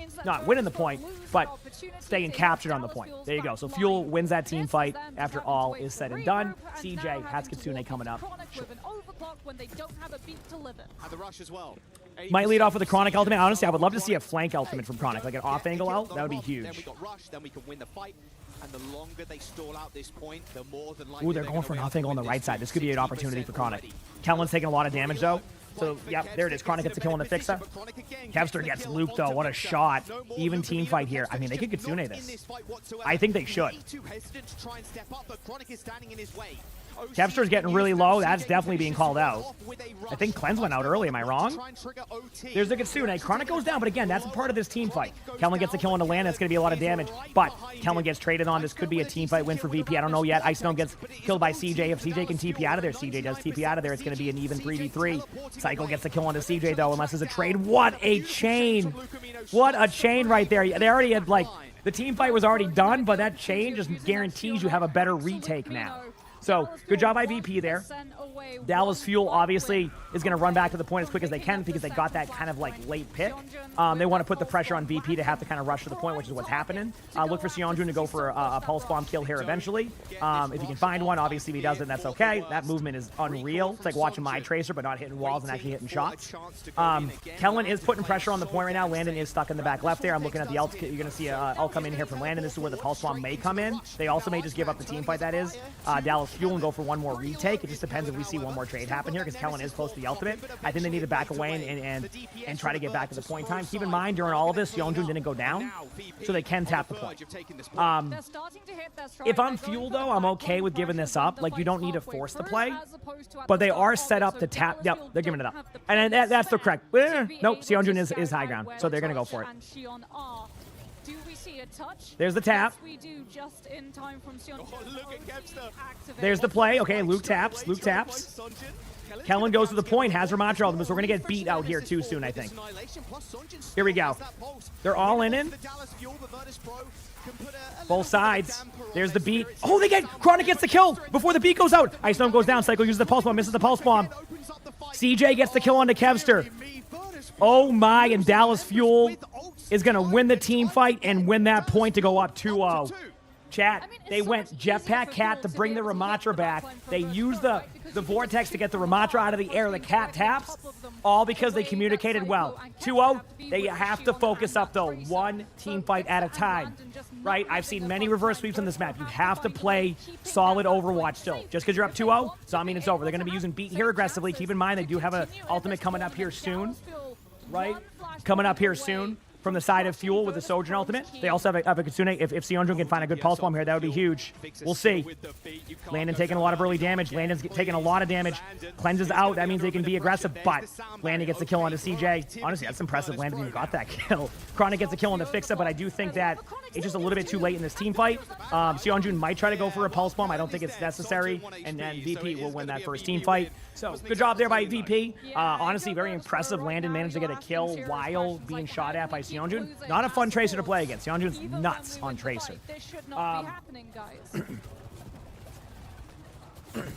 Speaker 3: winning the point, but staying captured on the point. There you go. So Fuel wins that team fight after all is said and done. CJ has Kitsune coming up. Might lead off with a Chronic ultimate. Honestly, I would love to see a flank ultimate from Chronic, like an off-angle ult. That would be huge.
Speaker 6: And the longer they stall out this point, the more than
Speaker 3: likely. Ooh, they're going for an off-angle on the right side. This could be an opportunity for Chronic. Kellen's taking a lot of damage, though. So, yep, there it is. Chronic gets a kill on the Fixer. Kevster gets Luke, though. What a shot. Even team fight here. I mean, they could Kitsune this. I think they should. Kevster's getting really low. That's definitely being called out. I think Cleanse went out early. Am I wrong? There's the Kitsune. Chronic goes down, but again, that's a part of this team fight. Kellen gets a kill on the land. That's going to be a lot of damage, but Kellen gets traded on. This could be a team fight win for VP. I don't know yet. Ice Stone gets killed by CJ. If CJ can TP out of there, CJ does TP out of there. It's going to be an even 3v3. Psycho gets a kill onto CJ, though, unless there's a trade. What a chain. What a chain right there. They already had, like, the team fight was already done, but that chain just guarantees you have a better retake now. So, good job by VP there. Dallas Fuel, obviously, is going to run back to the point as quick as they can because they got that kind of, like, late pick. They want to put the pressure on VP to have to kind of rush to the point, which is what's happening. Look for Seonjun to go for a pulse bomb kill here eventually. If he can find one, obviously if he doesn't, that's okay. That movement is unreal. It's like watching my Tracer, but not hitting walls and actually hitting shots. Kellen is putting pressure on the point right now. Landon is stuck in the back left there. I'm looking at the ult. You're going to see a ult come in here from Landon. This is where the pulse bomb may come in. They also may just give up the team fight, that is. Dallas Fuel and go for one more retake. It just depends if we see one more trade happen here, because Kellen is close to the ultimate. I think they need to back away and try to get back to the point time. Keep in mind, during all of this, Yeonjun didn't go down, so they can tap the point. If I'm Fuel, though, I'm okay with giving this up. Like, you don't need to force the play, but they are set up to tap. Yep, they're giving it up. And that's the correct. Nope, Yeonjun is high ground, so they're going to go for it.
Speaker 9: Do we see a touch?
Speaker 3: There's the tap.
Speaker 9: Yes, we do, just in time from
Speaker 3: There's the play. Okay, Luke taps. Luke taps. Kellen goes to the point, has Ramatra ultimate, so we're going to get beat out here too soon, I think. Here we go. They're all in. Both sides. There's the beat. Oh, they get... Chronic gets the kill before the beat goes out. Ice Gnome goes down. Psycho uses the pulse bomb, misses the pulse bomb. CJ gets the kill onto Kevster. Oh my, and Dallas Fuel is going to win the team fight and win that point to go up 2-0. Chat, they went Jetpack Cat to bring the Ramatra back. They used the Vortex to get the Ramatra out of the air. The Cat taps, all because they communicated well. 2-0, they have to focus up, though, one team fight at a time. Right? I've seen many reverse sweeps on this map. You have to play solid Overwatch still. Just because you're up 2-0, so I mean it's over. They're going to be using beat here aggressively. Keep in mind, they do have an ultimate coming up here soon. Right? Coming up here soon from the side of Fuel with the Sojourn ultimate. They also have a Kitsune. If Yeonjun can find a good pulse bomb here, that would be huge. We'll see. Landon taking a lot of early damage. Landon's taking a lot of damage. Cleanses out. That means they can be aggressive, but Landon gets the kill onto CJ. Honestly, that's impressive. Landon even got that kill. Chronic gets the kill on the Fixa, but I do think that it's just a little bit too late in this team fight. Yeonjun might try to go for a pulse bomb. I don't think it's necessary, and then VP will win that first team fight. So, good job there by VP. Honestly, very impressive. Landon managed to get a kill while being shot at by Yeonjun. Not a fun Tracer to play against. Yeonjun's nuts on Tracer.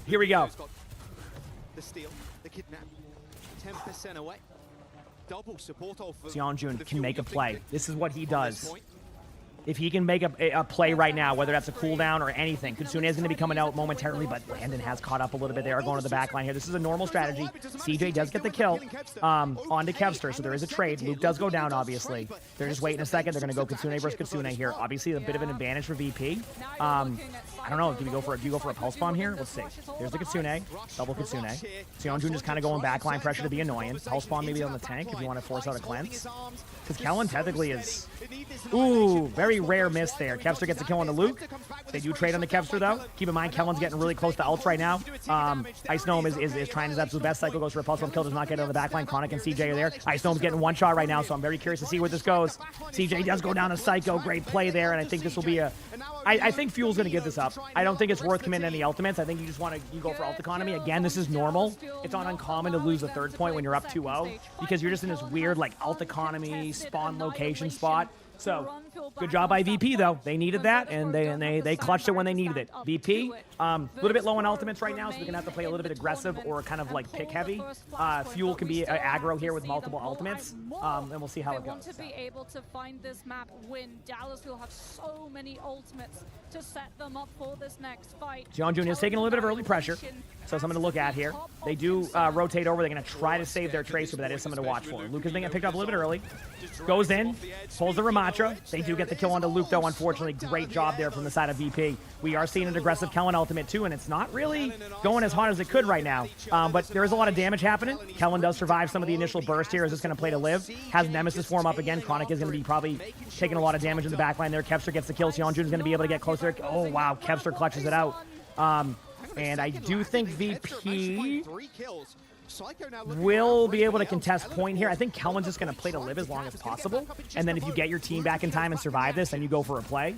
Speaker 3: Here we go.
Speaker 6: The steal, the kidnap, 10% away. Double support
Speaker 3: Yeonjun can make a play. This is what he does. If he can make a play right now, whether that's a cooldown or anything, Kitsune is going to be coming out momentarily, but Landon has caught up a little bit there, going to the back line here. This is a normal strategy. CJ does get the kill onto Kevster, so there is a trade. Luke does go down, obviously. They're just waiting a second. They're going to go Kitsune versus Kitsune here. Obviously, a bit of an advantage for VP. I don't know. Do you go for a pulse bomb here? Let's see. There's the Kitsune. Double Kitsune. Yeonjun just kind of going backline pressure to be annoying. Pulse bomb maybe on the tank if you want to force out a cleanse. Because Kellen technically is... Ooh, very rare miss there. Kevster gets a kill on the Luke. They do trade on the Kevster, though. Keep in mind, Kellen's getting really close to ults right now. Ice Gnome is trying his absolute best. Psycho goes for a pulse bomb kill, does not get it on the backline. Chronic and CJ are there. Ice Gnome's getting one shot right now, so I'm very curious to see where this goes. CJ does go down to Psycho. Great play there, and I think this will be a... I think Fuel's going to give this up. I don't think it's worth committing any ultimates. I think you just want to go for ult economy. Again, this is normal. It's not uncommon to lose the third point when you're up 2-0 because you're just in this weird, like, ult economy spawn location spot. So, good job by VP, though. They needed that, and they clutched it when they needed it. VP, a little bit low on ultimates right now, so they're going to have to play a little bit aggressive or kind of like pick heavy. Fuel can be aggro here with multiple ultimates, and we'll see how it goes.
Speaker 9: They want to be able to find this map win. Dallas will have so many ultimates to set them up for this next fight.
Speaker 3: Yeonjun is taking a little bit of early pressure, so something to look at here. They do rotate over. They're going to try to save their Tracer, but that is something to watch for. Luke is being picked up a little bit early. Goes in, pulls the Ramatra. They do get the kill onto Luke, though, unfortunately. Great job there from the side of VP. We are seeing an aggressive Kellen ultimate, too, and it's not really going as hard as it could right now. But there is a lot of damage happening. Kellen does survive some of the initial burst here. Is this going to play to live? Has Nemesis form up again. Chronic is going to be probably taking a lot of damage in the backline there. Kevster gets the kill. Yeonjun is going to be able to get closer. Oh, wow. Kevster clutches it out. And I do think VP will be able to contest point here. I think Kellen's just going to play to live as long as possible. And then if you get your team back in time and survive this, then you go for a play.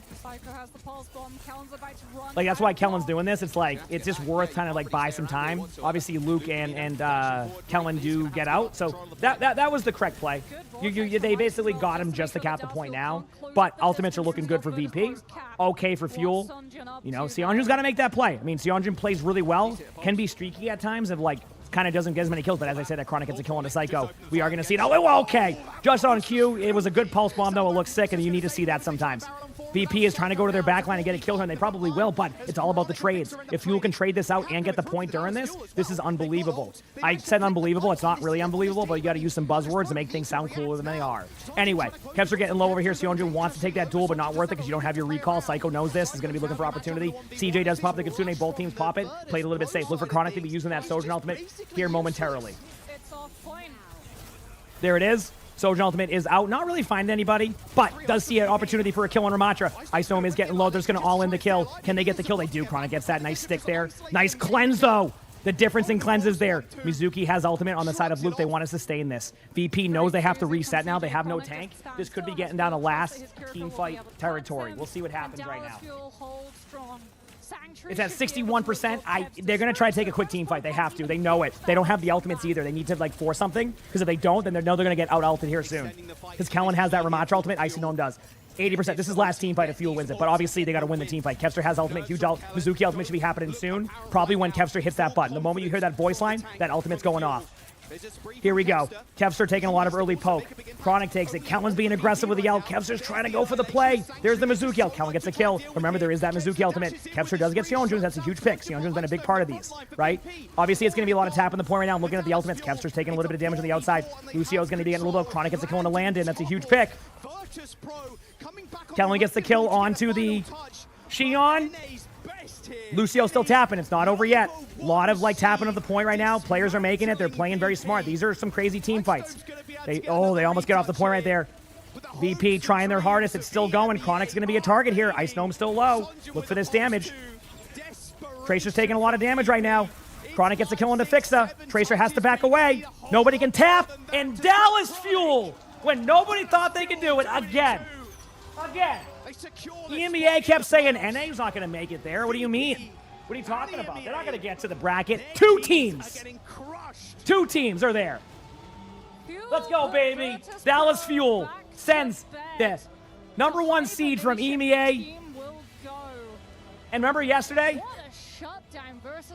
Speaker 3: Like, that's why Kellen's doing this. It's like, it's just worth kind of like buy some time. Obviously, Luke and Kellen do get out. So that was the correct play. They basically got him just to cap the point now. But ultimates are looking good for VP. Okay for Fuel. You know, Yeonjun's got to make that play. I mean, Yeonjun plays really well. Can be streaky at times of like, kind of doesn't get as many kills, but as I said, that Chronic gets a kill on the Psycho. We are going to see it. Oh, okay. Just on cue. It was a good pulse bomb, though. It looks sick, and you need to see that sometimes. VP is trying to go to their backline and get a kill here, and they probably will, but it's all about the trades. If Fuel can trade this out and get the point during this, this is unbelievable. I said unbelievable. It's not really unbelievable, but you got to use some buzzwords to make things sound cooler than they are. Anyway, Kevster getting low over here. Seonjun wants to take that duel, but not worth it because you don't have your recall. Psycho knows this. Is going to be looking for opportunity. CJ does pop the Kitsune. Both teams pop it. Played a little bit safe. Look for Chronic to be using that Sojourn ultimate here momentarily. There it is. Sojourn ultimate is out. Not really finding anybody, but does see an opportunity for a kill on Ramatra. Ice-Gnome is getting low. They're just going to all in the kill. Can they get the kill? They do. Chronic gets that nice stick there. Nice cleanse, though. The difference in cleanses there. Mizuki has ultimate on the side of Luke. They want to sustain this. VP knows they have to reset now. They have no tank. This could be getting down to last team fight territory. We'll see what happens right now. It's at 61%. They're going to try to take a quick team fight. They have to. They know it. They don't have the ultimates either. They need to, like, force something, because if they don't, then they know they're going to get out-ulted here soon. Because Kellen has that Ramatra ultimate. Icy-Gnome does. 80%. This is last team fight if Fuel wins it, but obviously they got to win the team fight. Kevster has ultimate, huge ult. Mizuki ultimate should be happening soon. Probably when Kevster hits that button. The moment you hear that voice line, that ultimate's going off. Here we go. Kevster taking a lot of early poke. Chronic takes it. Kellen's being aggressive with the ult. Kevster's trying to go for the play. There's the Mizuki ult. Kellen gets a kill. Remember, there is that Mizuki ultimate. Kevster does get Seonjun. That's a huge pick. Seonjun's been a big part of these, right? Obviously, it's going to be a lot of tap on the point right now. I'm looking at the ultimates. Kevster's taking a little bit of damage on the outside. Lucio's going to be getting a little bit of Chronic gets a kill on the land-in. That's a huge pick. Kellen gets the kill onto the Xion. Lucio still tapping. It's not over yet. A lot of tapping of the point right now. Players are making it. They're playing very smart. These are some crazy team fights. They almost get off the point right there. VP trying their hardest. It's still going. Chronic's going to be a target here. Ice-Gnome's still low. Look for this damage. Tracer's taking a lot of damage right now. Chronic gets a kill into Fixa. Tracer has to back away. Nobody can tap. And Dallas Fuel, when nobody thought they could do it, again. EMEA kept saying NA's not going to make it there. What do you mean? What are you talking about? They're not going to get to the bracket. Two teams are there. Let's go, baby. Dallas Fuel sends the #1 seed from EMEA. And remember yesterday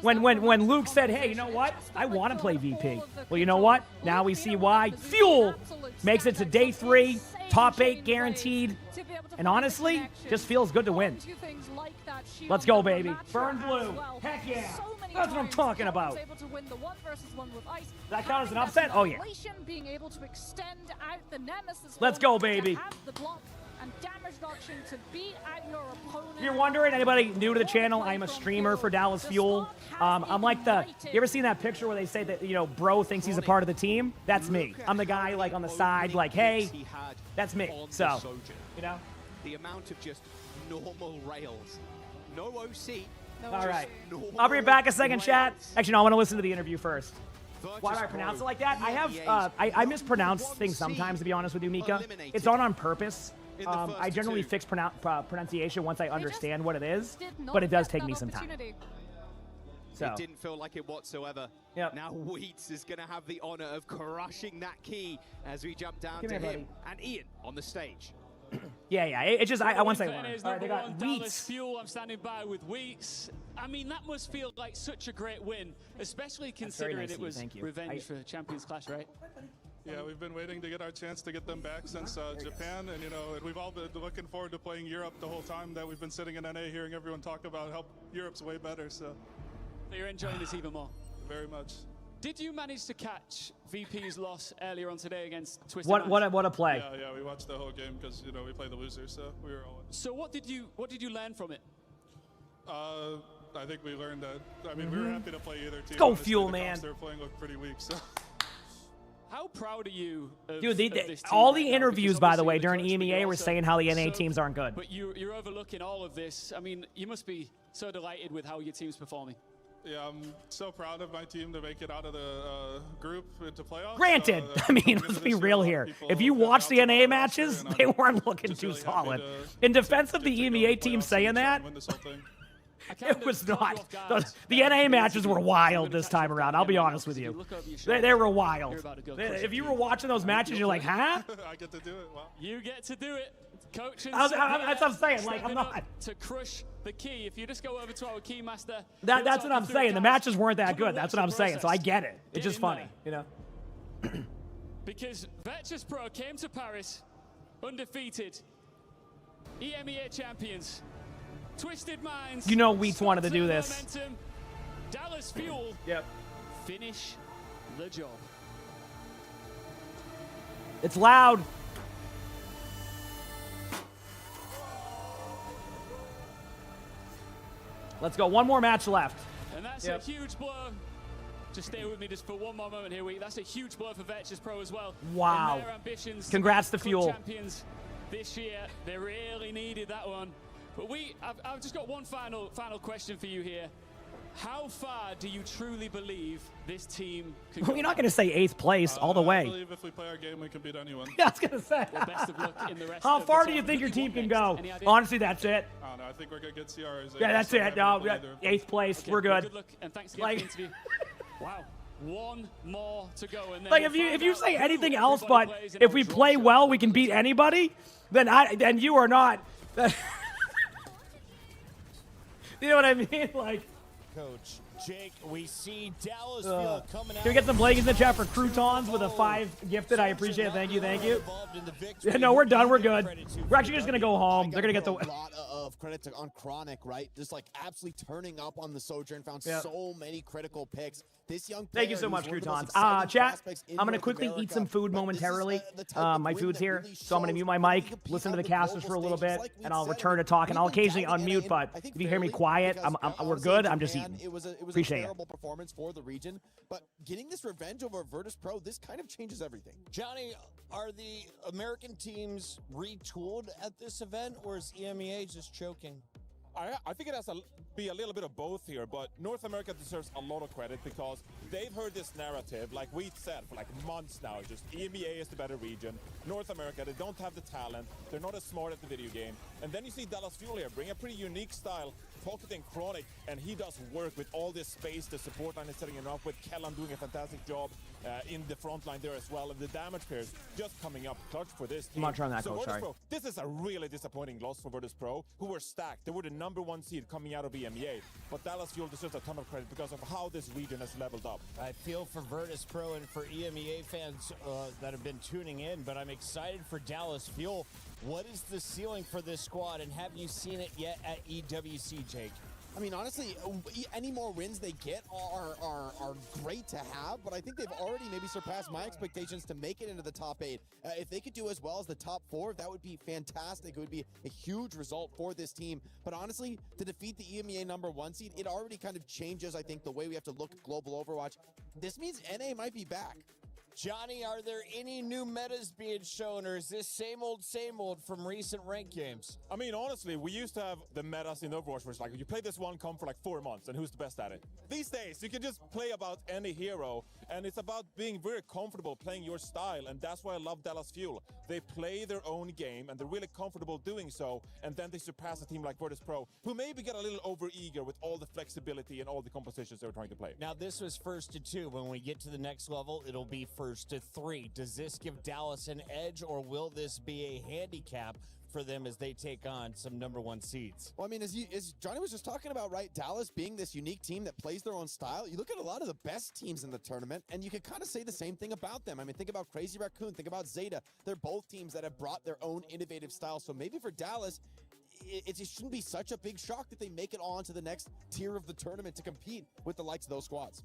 Speaker 3: when Luke said, hey, you know what? I want to play VP. Well, you know what? Now we see why. Fuel makes it to day 3, top 8 guaranteed. And honestly, just feels good to win. Let's go, baby. Burn blue. Heck yeah. That's what I'm talking about. That count as an upset? Oh, yeah. Let's go, baby. If you're wondering, anybody new to the channel, I'm a streamer for Dallas Fuel. I'm like you ever seen that picture where they say that, bro thinks he's a part of the team? That's me. I'm the guy, on the side, hey, that's me. So,
Speaker 6: The amount of just normal rails. No OC.
Speaker 3: All right. I'll be back a second, chat. Actually, no, I want to listen to the interview first. Why do I pronounce it like that? I mispronounce things sometimes, to be honest with you, Mika. It's on purpose. I generally fix pronunciation once I understand what it is, but it does take me some time. So.
Speaker 6: It didn't feel like it whatsoever.
Speaker 3: Yep.
Speaker 6: Now Wheats is going to have the honor of crushing that key as we jump down to him. And Ian on the stage.
Speaker 3: Yeah. It's just I want to say one.
Speaker 19: All right, they got Wheats. Fuel. I'm standing by with Wheats. I mean, that must feel like such a great win, especially considering it was revenge for Champions Clash, right?
Speaker 20: Yeah, we've been waiting to get our chance to get them back since Japan, and we've all been looking forward to playing Europe the whole time that we've been sitting in NA, hearing everyone talk about how Europe's way better. So
Speaker 19: you're enjoying this even more.
Speaker 20: Very much.
Speaker 19: Did you manage to catch VP's loss earlier on today against Twisted
Speaker 3: What a play!
Speaker 20: Yeah, we watched the whole game because we play the losers, so we were all in.
Speaker 19: So what did you learn from it?
Speaker 20: I think we learned that. I mean, we were happy to play either team.
Speaker 3: Go Fuel, man!
Speaker 20: They're playing look pretty weak, so.
Speaker 19: How proud are you of,
Speaker 3: Dude,
Speaker 19: of this team
Speaker 3: all
Speaker 19: right
Speaker 3: the
Speaker 19: now?
Speaker 3: interviews, by the way, during EMEA were saying how the NA
Speaker 19: so,
Speaker 3: teams aren't good.
Speaker 19: But you're overlooking all of this. I mean, you must be so delighted with how your team's performing.
Speaker 20: Yeah, I'm so proud of my team to make it out of the group into playoffs.
Speaker 3: Granted, I mean, let's be real here. If you watch the NA matches, they weren't looking too solid. In defense of the EMEA team saying that, it was not. The NA matches were wild this time around. I'll be honest with you. They were wild. If you were watching those matches, you're like, huh?
Speaker 20: I get to do it. Wow.
Speaker 19: You get to do it. Coach,
Speaker 3: that's what I'm saying. Like, I'm not.
Speaker 19: To crush the key. If you just go over to our key master.
Speaker 3: That's what I'm saying. The matches weren't that good. That's what I'm saying. So I get it. It's just funny,
Speaker 19: Because Virtus Pro came to Paris undefeated. EMEA champions. Twisted Minds.
Speaker 3: You know Wheats wanted to do this.
Speaker 19: Momentum. Dallas Fuel.
Speaker 3: Yep.
Speaker 19: Finish the job.
Speaker 3: It's loud. Let's go. One more match left.
Speaker 19: And that's a huge blow. Just stay with me just for one more moment here, Wheat. That's a huge blow for Virtus Pro as well.
Speaker 3: Wow.
Speaker 19: In their ambitions
Speaker 3: Congrats to
Speaker 19: club
Speaker 3: Fuel.
Speaker 19: champions this year. They really needed that one. But I've just got one final question for you here. How far do you truly believe this team can go?
Speaker 3: You're not going to say 8th place all the way.
Speaker 20: I believe if we play our game, we can beat anyone.
Speaker 3: Yeah, I was going to say.
Speaker 19: Well, best of luck in the rest
Speaker 3: How
Speaker 19: of
Speaker 3: far
Speaker 19: the
Speaker 3: do you think your team can
Speaker 19: next?
Speaker 3: go?
Speaker 19: Any idea?
Speaker 3: Honestly, that's it.
Speaker 20: I don't know. I think we're going to get CRs.
Speaker 3: Yeah, that's it. No, 8th place.
Speaker 19: Okay,
Speaker 3: We're
Speaker 19: well,
Speaker 3: good.
Speaker 19: Good luck and thanks again for the interview. Wow. One more to go. And then
Speaker 3: Like
Speaker 19: we'll
Speaker 3: if you
Speaker 19: find
Speaker 3: say
Speaker 19: out
Speaker 3: anything
Speaker 19: who
Speaker 3: else,
Speaker 19: everybody
Speaker 3: but
Speaker 19: plays in
Speaker 3: if
Speaker 19: our
Speaker 3: we
Speaker 19: draw
Speaker 3: play
Speaker 19: show.
Speaker 3: well, we can beat anybody. Then you are not. You know what I mean? Like.
Speaker 16: Coach Jake, we see Dallas Fuel coming out.
Speaker 3: Can we get some Blake in the chat for croutons with a 5 gifted? I appreciate it. Thank you. Thank you. Yeah, no, we're done. We're good. We're actually just going to go home. They're going to get the...
Speaker 17: A lot of credit on Chronic, right? Just like absolutely turning up on the Sojourn, found so many critical picks. This young player,
Speaker 3: Thank you so much,
Speaker 17: who's one of the most
Speaker 3: croutons.
Speaker 17: exciting
Speaker 3: Chat,
Speaker 17: prospects in
Speaker 3: I'm going to
Speaker 17: North
Speaker 3: quickly eat
Speaker 17: America,
Speaker 3: some food
Speaker 17: but
Speaker 3: momentarily.
Speaker 17: this is the type of
Speaker 3: My
Speaker 17: win
Speaker 3: food's
Speaker 17: that
Speaker 3: here,
Speaker 17: really
Speaker 3: so I'm going to
Speaker 17: shows
Speaker 3: mute my
Speaker 17: when you
Speaker 3: mic,
Speaker 17: compete
Speaker 3: listen to
Speaker 17: on
Speaker 3: the
Speaker 17: the
Speaker 3: casters
Speaker 17: global
Speaker 3: for a little
Speaker 17: stage,
Speaker 3: bit,
Speaker 17: like we
Speaker 3: and I'll
Speaker 17: said,
Speaker 3: return to talk, and I'll
Speaker 17: we've been
Speaker 3: occasionally
Speaker 17: down to
Speaker 3: unmute,
Speaker 17: NA,
Speaker 3: but
Speaker 17: I think
Speaker 3: if you hear me
Speaker 17: fairly,
Speaker 3: quiet,
Speaker 17: because,
Speaker 3: we're
Speaker 17: honestly,
Speaker 3: good.
Speaker 17: in
Speaker 3: I'm just
Speaker 17: Japan,
Speaker 3: eating.
Speaker 17: It was
Speaker 3: Appreciate
Speaker 17: a
Speaker 3: it.
Speaker 17: terrible performance for the region, but getting this revenge over Virtus Pro, this kind of changes everything.
Speaker 16: Johnny, are the American teams retooled at this event, or is EMEA just choking?
Speaker 1: I think it has to be a little bit of both here, but North America deserves a lot of credit because they've heard this narrative, like we said, for like months now. Just EMEA is the better region. North America, they don't have the talent. They're not as smart at the video game. And then you see Dallas Fuel here bring a pretty unique style, pocketing Chronic, and he does work with all this space. The support line is setting him up with Kellan doing a fantastic job in the front line there as well. And the damage pairs just coming up clutch for this team.
Speaker 3: I'm not trying that,
Speaker 1: so
Speaker 3: Coach,
Speaker 1: Virtus
Speaker 3: sorry.
Speaker 1: Pro, this is a really disappointing loss for Virtus Pro, who were stacked. They were the #1 seed coming out of EMEA. But Dallas Fuel deserves a ton of credit because of how this region has leveled up.
Speaker 16: I feel for Virtus Pro and for EMEA fans that have been tuning in, but I'm excited for Dallas Fuel. What is the ceiling for this squad, and have you seen it yet at EWC, Jake?
Speaker 17: I mean, honestly, any more wins they get are great to have, but I think they've already maybe surpassed my expectations to make it into the top 8. If they could do as well as the top 4, that would be fantastic. It would be a huge result for this team. But honestly, to defeat the EMEA #1 seed, it already kind of changes, I think, the way we have to look at global Overwatch. This means NA might be back.
Speaker 16: Johnny, are there any new metas being shown, or is this same old from recent ranked games?
Speaker 1: I mean, honestly, we used to have the metas in Overwatch where it's like, you play this one comp for like 4 months, and who's the best at it? These days, you can just play about any hero, and it's about being very comfortable playing your style, and that's why I love Dallas Fuel. They play their own game, and they're really comfortable doing so, and then they surpass a team like Virtus Pro, who maybe get a little over-eager with all the flexibility and all the compositions they were trying to play.
Speaker 16: Now, this was 1st to 2. When we get to the next level, it'll be 1st to 3. Does this give Dallas an edge, or will this be a handicap for them as they take on some #1 seeds?
Speaker 17: Well, I mean, as Johnny was just talking about, right, Dallas being this unique team that plays their own style, you look at a lot of the best teams in the tournament, and you could kind of say the same thing about them. I mean, think about Crazy Raccoon, think about Zeta. They're both teams that have brought their own innovative style. So maybe for Dallas, it just shouldn't be such a big shock that they make it on to the next tier of the tournament to compete with the likes of those squads.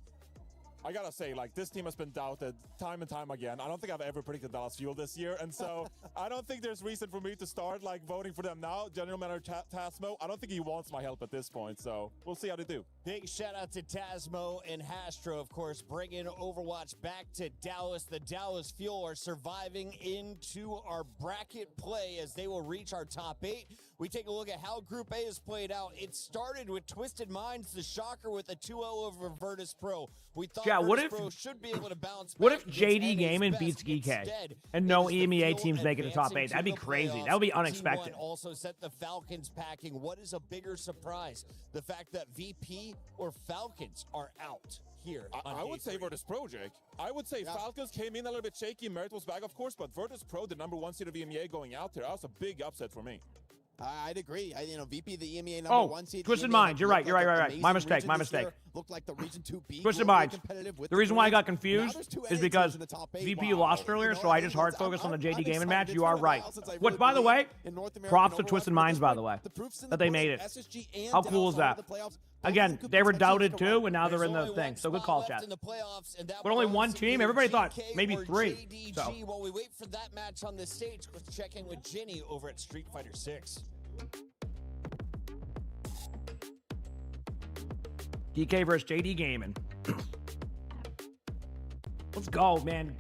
Speaker 1: I gotta say, like, this team has been doubted time and time again. I don't think I've ever predicted Dallas Fuel this year, and so I don't think there's reason for me to start, like, voting for them now. General Manager Tasmo, I don't think he wants my help at this point, so we'll see how they do.
Speaker 16: Big shout out to Tasmo and Hastro, of course, bringing Overwatch back to Dallas. The Dallas Fuel are surviving into our bracket play as they will reach our top 8. We take a look at how Group A is played out. It started with Twisted Minds, the shocker, with a 2-0 over Virtus Pro. We thought Virtus Pro should be able to bounce back.
Speaker 3: What if JD
Speaker 16: against
Speaker 3: Gaming
Speaker 16: NA's
Speaker 3: beats
Speaker 16: best.
Speaker 3: Geekay
Speaker 16: Instead,
Speaker 3: and no
Speaker 16: it is the
Speaker 3: EMEA
Speaker 16: Fuel
Speaker 3: teams making the top 8?
Speaker 16: advancing
Speaker 3: That'd be
Speaker 16: to the
Speaker 3: crazy.
Speaker 16: playoffs.
Speaker 3: That would be
Speaker 16: T1
Speaker 3: unexpected.
Speaker 16: also set the Falcons packing. What is a bigger surprise? The fact that VP or Falcons are out here.
Speaker 1: I would say Virtus Pro, Jake. I would say Falcons came in a little bit shaky. Merit was back, of course, but Virtus Pro, the #1 seed of EMEA going out there, that was a big upset for me.
Speaker 17: I'd agree. VP, the EMEA number 1 seed.
Speaker 3: Twisted
Speaker 17: EMEA
Speaker 3: Minds. You're right.
Speaker 17: looked
Speaker 3: You're
Speaker 17: like
Speaker 3: right.
Speaker 17: an
Speaker 3: Right. My
Speaker 17: amazing
Speaker 3: mistake.
Speaker 17: region
Speaker 3: My
Speaker 17: this
Speaker 3: mistake.
Speaker 17: year. Looked like the region 2B.
Speaker 3: Twisted Minds. The reason why I got confused is because VP lost earlier, so I just hard focused on the JD Gaming match. You are right. Which, by the way, props to Twisted Minds, by the way, that they made it. How cool is that? Again, they were doubted too, and now they're in the thing. So good call, chat. But only one team? Everybody thought maybe 3. So.
Speaker 16: While we wait for that match on the stage, let's check in with Ginny over at Street Fighter 6.
Speaker 3: DK versus JD Gaming. Let's go, man.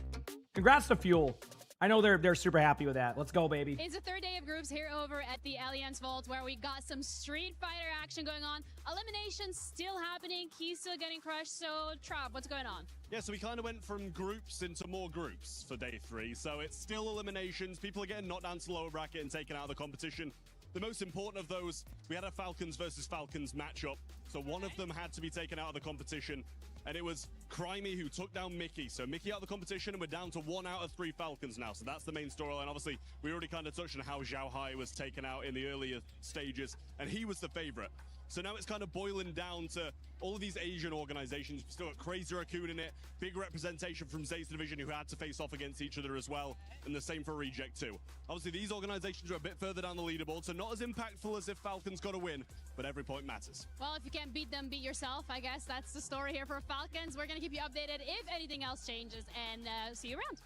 Speaker 3: Congrats to Fuel. I know they're super happy with that. Let's go, baby.
Speaker 8: It's the third day of groups here over at the Allianz Vault, where we got some Street Fighter action going on. Eliminations still happening. He's still getting crushed. So, Trav, what's going on?
Speaker 2: Yeah, so we kind of went from groups into more groups for day 3. So it's still eliminations. People are getting knocked down to lower bracket and taken out of the competition. The most important of those, we had a Falcons versus Falcons matchup. So one of them had to be taken out of the competition. And it was Crimey who took down Mickey. So Mickey out of the competition, and we're down to 1 out of 3 Falcons now. So that's the main storyline. Obviously, we already kind of touched on how Zhao Hai was taken out in the earlier stages, and he was the favorite. So now it's kind of boiling down to all of these Asian organizations. We've still got Crazy Raccoon in it, big representation from Zay's division who had to face off against each other as well, and the same for Reject too. Obviously, these organizations are a bit further down the leaderboard, so not as impactful as if Falcons got a win, but every point matters.
Speaker 8: Well, if you can't beat them, beat yourself. I guess that's the story here for Falcons. We're going to keep you updated if anything else changes, and see you around.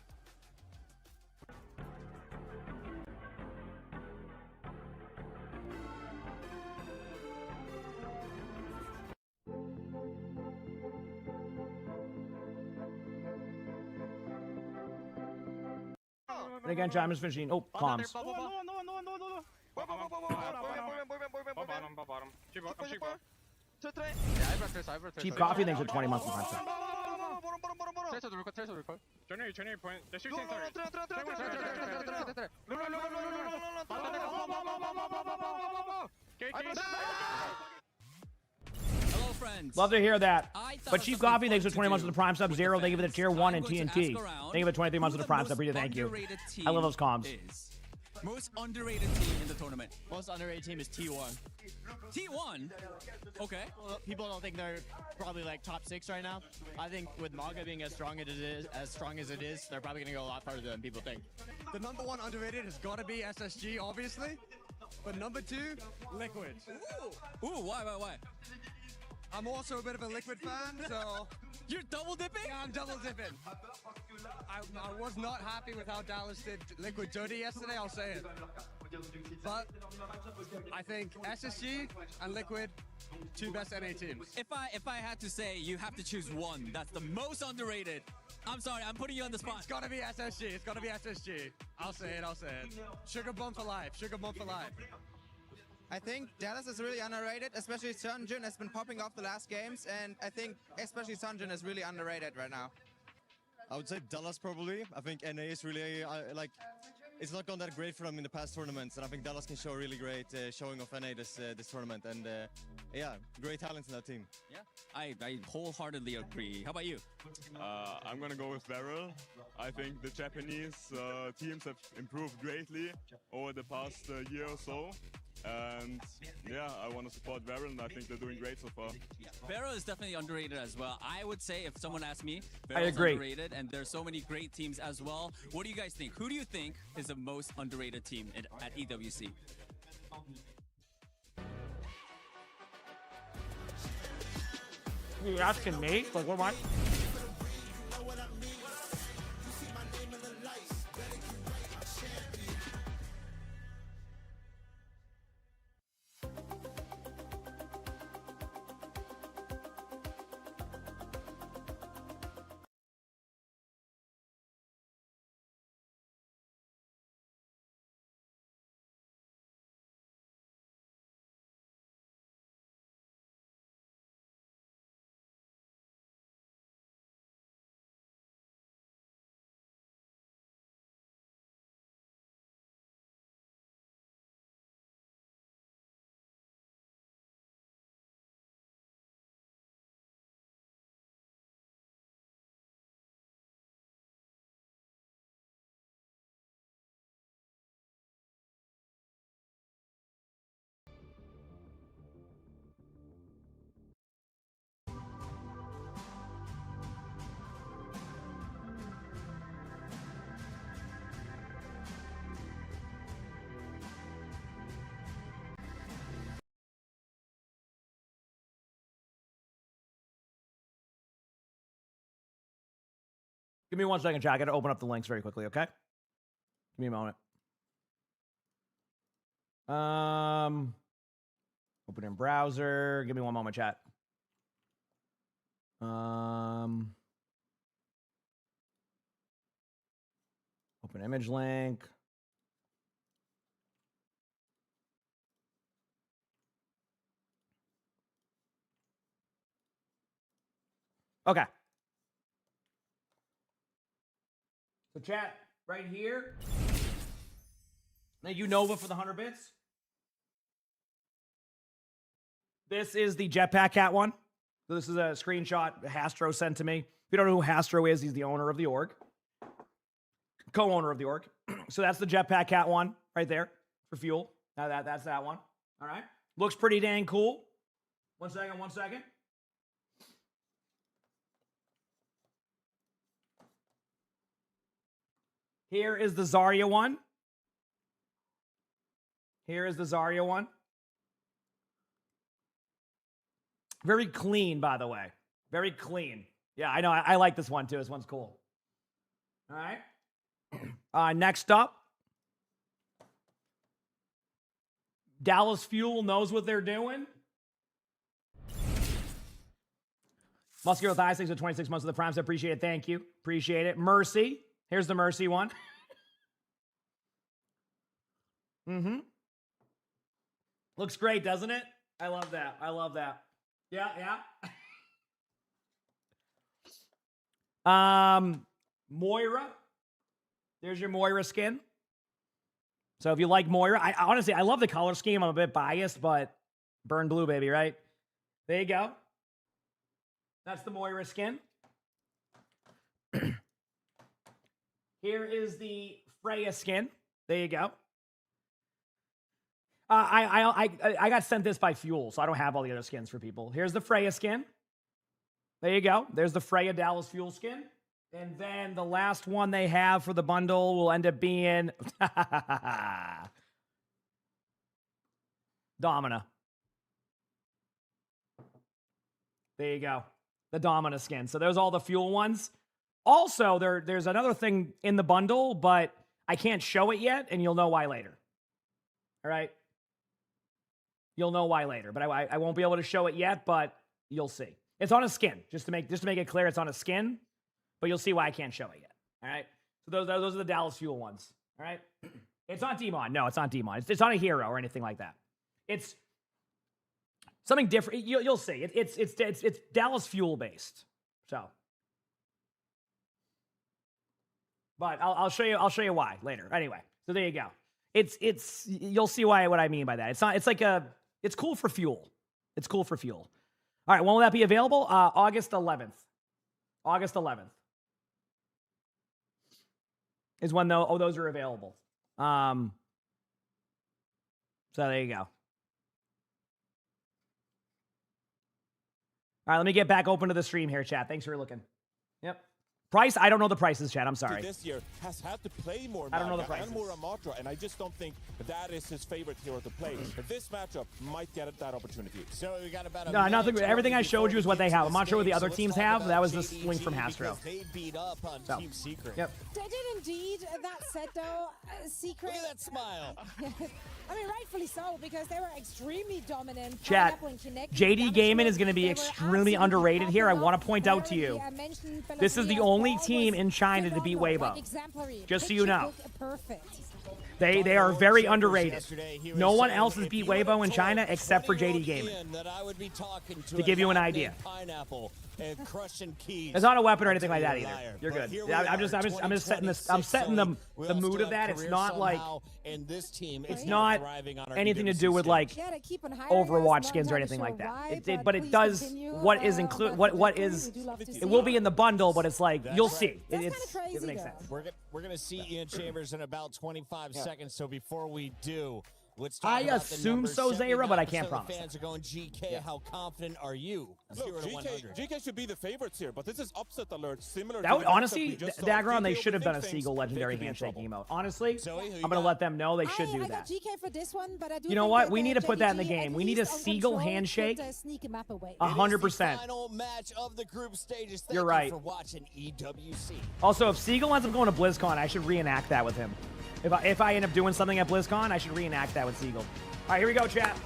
Speaker 3: And again, Chime is finishing. Oh, comms. Cheap coffee, thanks for 20 months of time.
Speaker 10: Hello, friends.
Speaker 3: Love to hear that. But Cheap Coffee, thanks for 20 months of the Prime Sub. Zero, thank you for the Tier 1 and TNT. Thank you for 23 months of the Prime Sub. Rita, thank you. I love those comms.
Speaker 10: Most underrated team in the tournament.
Speaker 22: Most underrated team is T1.
Speaker 10: T1? Okay.
Speaker 22: Well, people don't think they're probably like top 6 right now. I think with Maga being as strong as it is, they're probably going to go a lot farther than people think.
Speaker 23: The number 1 underrated has got to be SSG, obviously. But number 2, Liquid.
Speaker 10: Ooh, why?
Speaker 23: I'm also a bit of a Liquid fan, so...
Speaker 10: You're double dipping?
Speaker 23: Yeah, I'm double dipping. I was not happy with how Dallas did Liquid dirty yesterday, I'll say it. But I think SSG and Liquid, 2 best NA teams.
Speaker 10: If I had to say, you have to choose one that's the most underrated. I'm sorry, I'm putting you on the spot.
Speaker 23: It's gotta be SSG. It's gotta be SSG. I'll say it. Sugar Bomb for life. Sugar Bomb for life.
Speaker 24: I think Dallas is really underrated, especially Sunjun has been popping off the last games, and I think especially Sunjun is really underrated right now.
Speaker 25: I would say Dallas probably. I think NA is really, it's not gone that great for them in the past tournaments, and I think Dallas can show a really great showing of NA this tournament, and yeah, great talent in that team.
Speaker 10: Yeah, I wholeheartedly agree. How about you?
Speaker 26: I'm gonna go with Beryl. I think the Japanese teams have improved greatly over the past year or so. And yeah, I want to support Beryl, and I think they're doing great so far.
Speaker 10: Beryl is definitely underrated as well. I would say, if someone asked me,
Speaker 3: I
Speaker 10: Beryl's
Speaker 3: agree.
Speaker 10: underrated, and there's so many great teams as well. What do you guys think? Who do you think is the most underrated team at EWC?
Speaker 3: You asking me? Like, what am I? Give me 1 second, chat. I got to open up the links very quickly, okay? Give me a moment. Open in browser. Give me 1 moment, chat. Open image link. Okay. So chat, right here. Thank you, Nova, for the 100 bits. This is the Jetpack Cat one. So this is a screenshot Hastro sent to me. If you don't know who Hastro is, he's the owner of the org. Co-owner of the org. So that's the Jetpack Cat one right there for fuel. Now that's that one. All right. Looks pretty dang cool. 1 second, 1 second. Here is the Zarya one. Here is the Zarya one. Very clean, by the way. Very clean. Yeah, I know. I like this one, too. This one's cool. All right. Next up. Dallas Fuel knows what they're doing. Muscular Thighs, thanks for 26 months of the primes. I appreciate it. Thank you. Appreciate it. Mercy. Here's the Mercy one. Looks great, doesn't it? I love that. I love that. Yeah, yeah. Moira. There's your Moira skin. So if you like Moira, honestly, I love the color scheme. I'm a bit biased, but burn blue, baby, right? There you go. That's the Moira skin. Here is the Freya skin. There you go. I got sent this by Fuel, so I don't have all the other skins for people. Here's the Freya skin. There you go. There's the Freya Dallas Fuel skin. And then the last one they have for the bundle will end up being Domina. There you go. The Domina skin. So there's all the Fuel ones. Also, there's another thing in the bundle, but I can't show it yet, and you'll know why later. All right? You'll know why later, but I won't be able to show it yet, but you'll see. It's on a skin, just to make it clear, it's on a skin, but you'll see why I can't show it yet. All right? So those are the Dallas Fuel ones. All right? It's not Demon. No, it's not Demon. It's not a hero or anything like that. It's something different. You'll see. It's Dallas Fuel based. So, but I'll show you why later. Anyway, so there you go. You'll see what I mean by that. It's cool for Fuel. It's cool for Fuel. All right, when will that be available? August 11th. August 11th is when those are available. So there you go. All right, let me get back open to the stream here, chat. Thanks for looking. Yep. Price? I don't know the prices, chat. I'm sorry.
Speaker 1: This year has had to play more
Speaker 3: I don't know the prices.
Speaker 1: and more Amatra, and I just don't think that is his favorite hero to play. But this matchup might get that opportunity.
Speaker 16: So we got about
Speaker 3: no, nothing. Everything I showed you is what they have. I'm not sure what the other teams have. That was this link from Hastro.
Speaker 16: They beat up on Team Secret.
Speaker 3: Yep.
Speaker 15: They did indeed. That said, though, Secret.
Speaker 16: Look at that smile.
Speaker 15: I mean, rightfully so, because they were extremely dominant.
Speaker 3: Chat, JD Gaming is going to be extremely underrated here. I want to point out to you, this is the only team in China to beat Weibo. Just so you know. They are very underrated. No one else has beat Weibo in China except for JD Gaming. To give you an idea. It's not a weapon or anything like that either. You're good. I'm just setting this. I'm setting the mood of that. It's not like it's not anything to do with like Overwatch skins or anything like that. But it does what is included. What is it will be in the bundle, but it's like you'll see. It makes sense.
Speaker 16: We're gonna see Ian Chambers in about 25 seconds. So before we do, Let's talk
Speaker 3: I
Speaker 16: about the
Speaker 3: assume
Speaker 16: numbers.
Speaker 3: so, Zayra, but I can't
Speaker 16: 79% of
Speaker 3: promise.
Speaker 16: The fans are going GK.
Speaker 3: Yeah.
Speaker 16: How confident are you?
Speaker 1: Look,
Speaker 16: 0 to 100.
Speaker 1: GK should be the favorites here, but this is upset alert, similar
Speaker 3: That
Speaker 1: to
Speaker 3: would,
Speaker 1: the matchup
Speaker 3: honestly,
Speaker 1: we just saw.
Speaker 3: Daggeron, they
Speaker 1: GK
Speaker 3: should have done a
Speaker 1: overthink things,
Speaker 3: Seagull legendary
Speaker 1: they could be in
Speaker 3: handshake
Speaker 1: trouble.
Speaker 3: emote. Honestly,
Speaker 16: Zoe, who you
Speaker 3: I'm going to
Speaker 16: got?
Speaker 3: let them know they should do
Speaker 15: I got
Speaker 3: that.
Speaker 15: GK for this one, but I do
Speaker 3: You know
Speaker 15: think
Speaker 3: what?
Speaker 15: that
Speaker 3: We need to put that in the
Speaker 15: JDG,
Speaker 3: game.
Speaker 15: at
Speaker 3: We need a
Speaker 15: least on
Speaker 3: Seagull
Speaker 15: control,
Speaker 3: handshake.
Speaker 15: could, sneak a map away.
Speaker 3: 100%.
Speaker 16: Final match of the group stages. Thank
Speaker 3: You're
Speaker 16: you
Speaker 3: right.
Speaker 16: for watching EWC.
Speaker 3: Also, if Seagull ends up going to BlizzCon, I should reenact that with him. If I end up doing something at BlizzCon, I should reenact that with Seagull. All right, here we go, chat.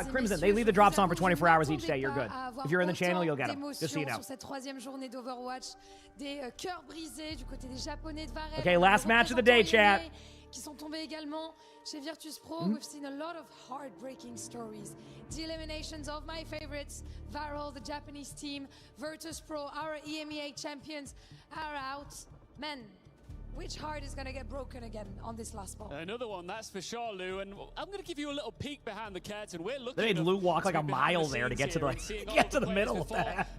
Speaker 3: Crimson, they leave the drops on for 24 hours each day. You're good. If you're in the channel, you'll get them. Just so you know. Okay, last match of the day, chat.
Speaker 4: Qui sont tombés également chez Virtus Pro. We've seen a lot of heartbreaking stories. The eliminations of my favorites, Varol, the Japanese team, Virtus Pro, our EMEA champions are out. Men, which heart is going to get broken again on this last ball?
Speaker 19: Another one, that's for sure, Lou. And I'm going to give you a little peek behind the curtain. We're looking.
Speaker 3: They made Lou walk like a mile there to get to the middle of that.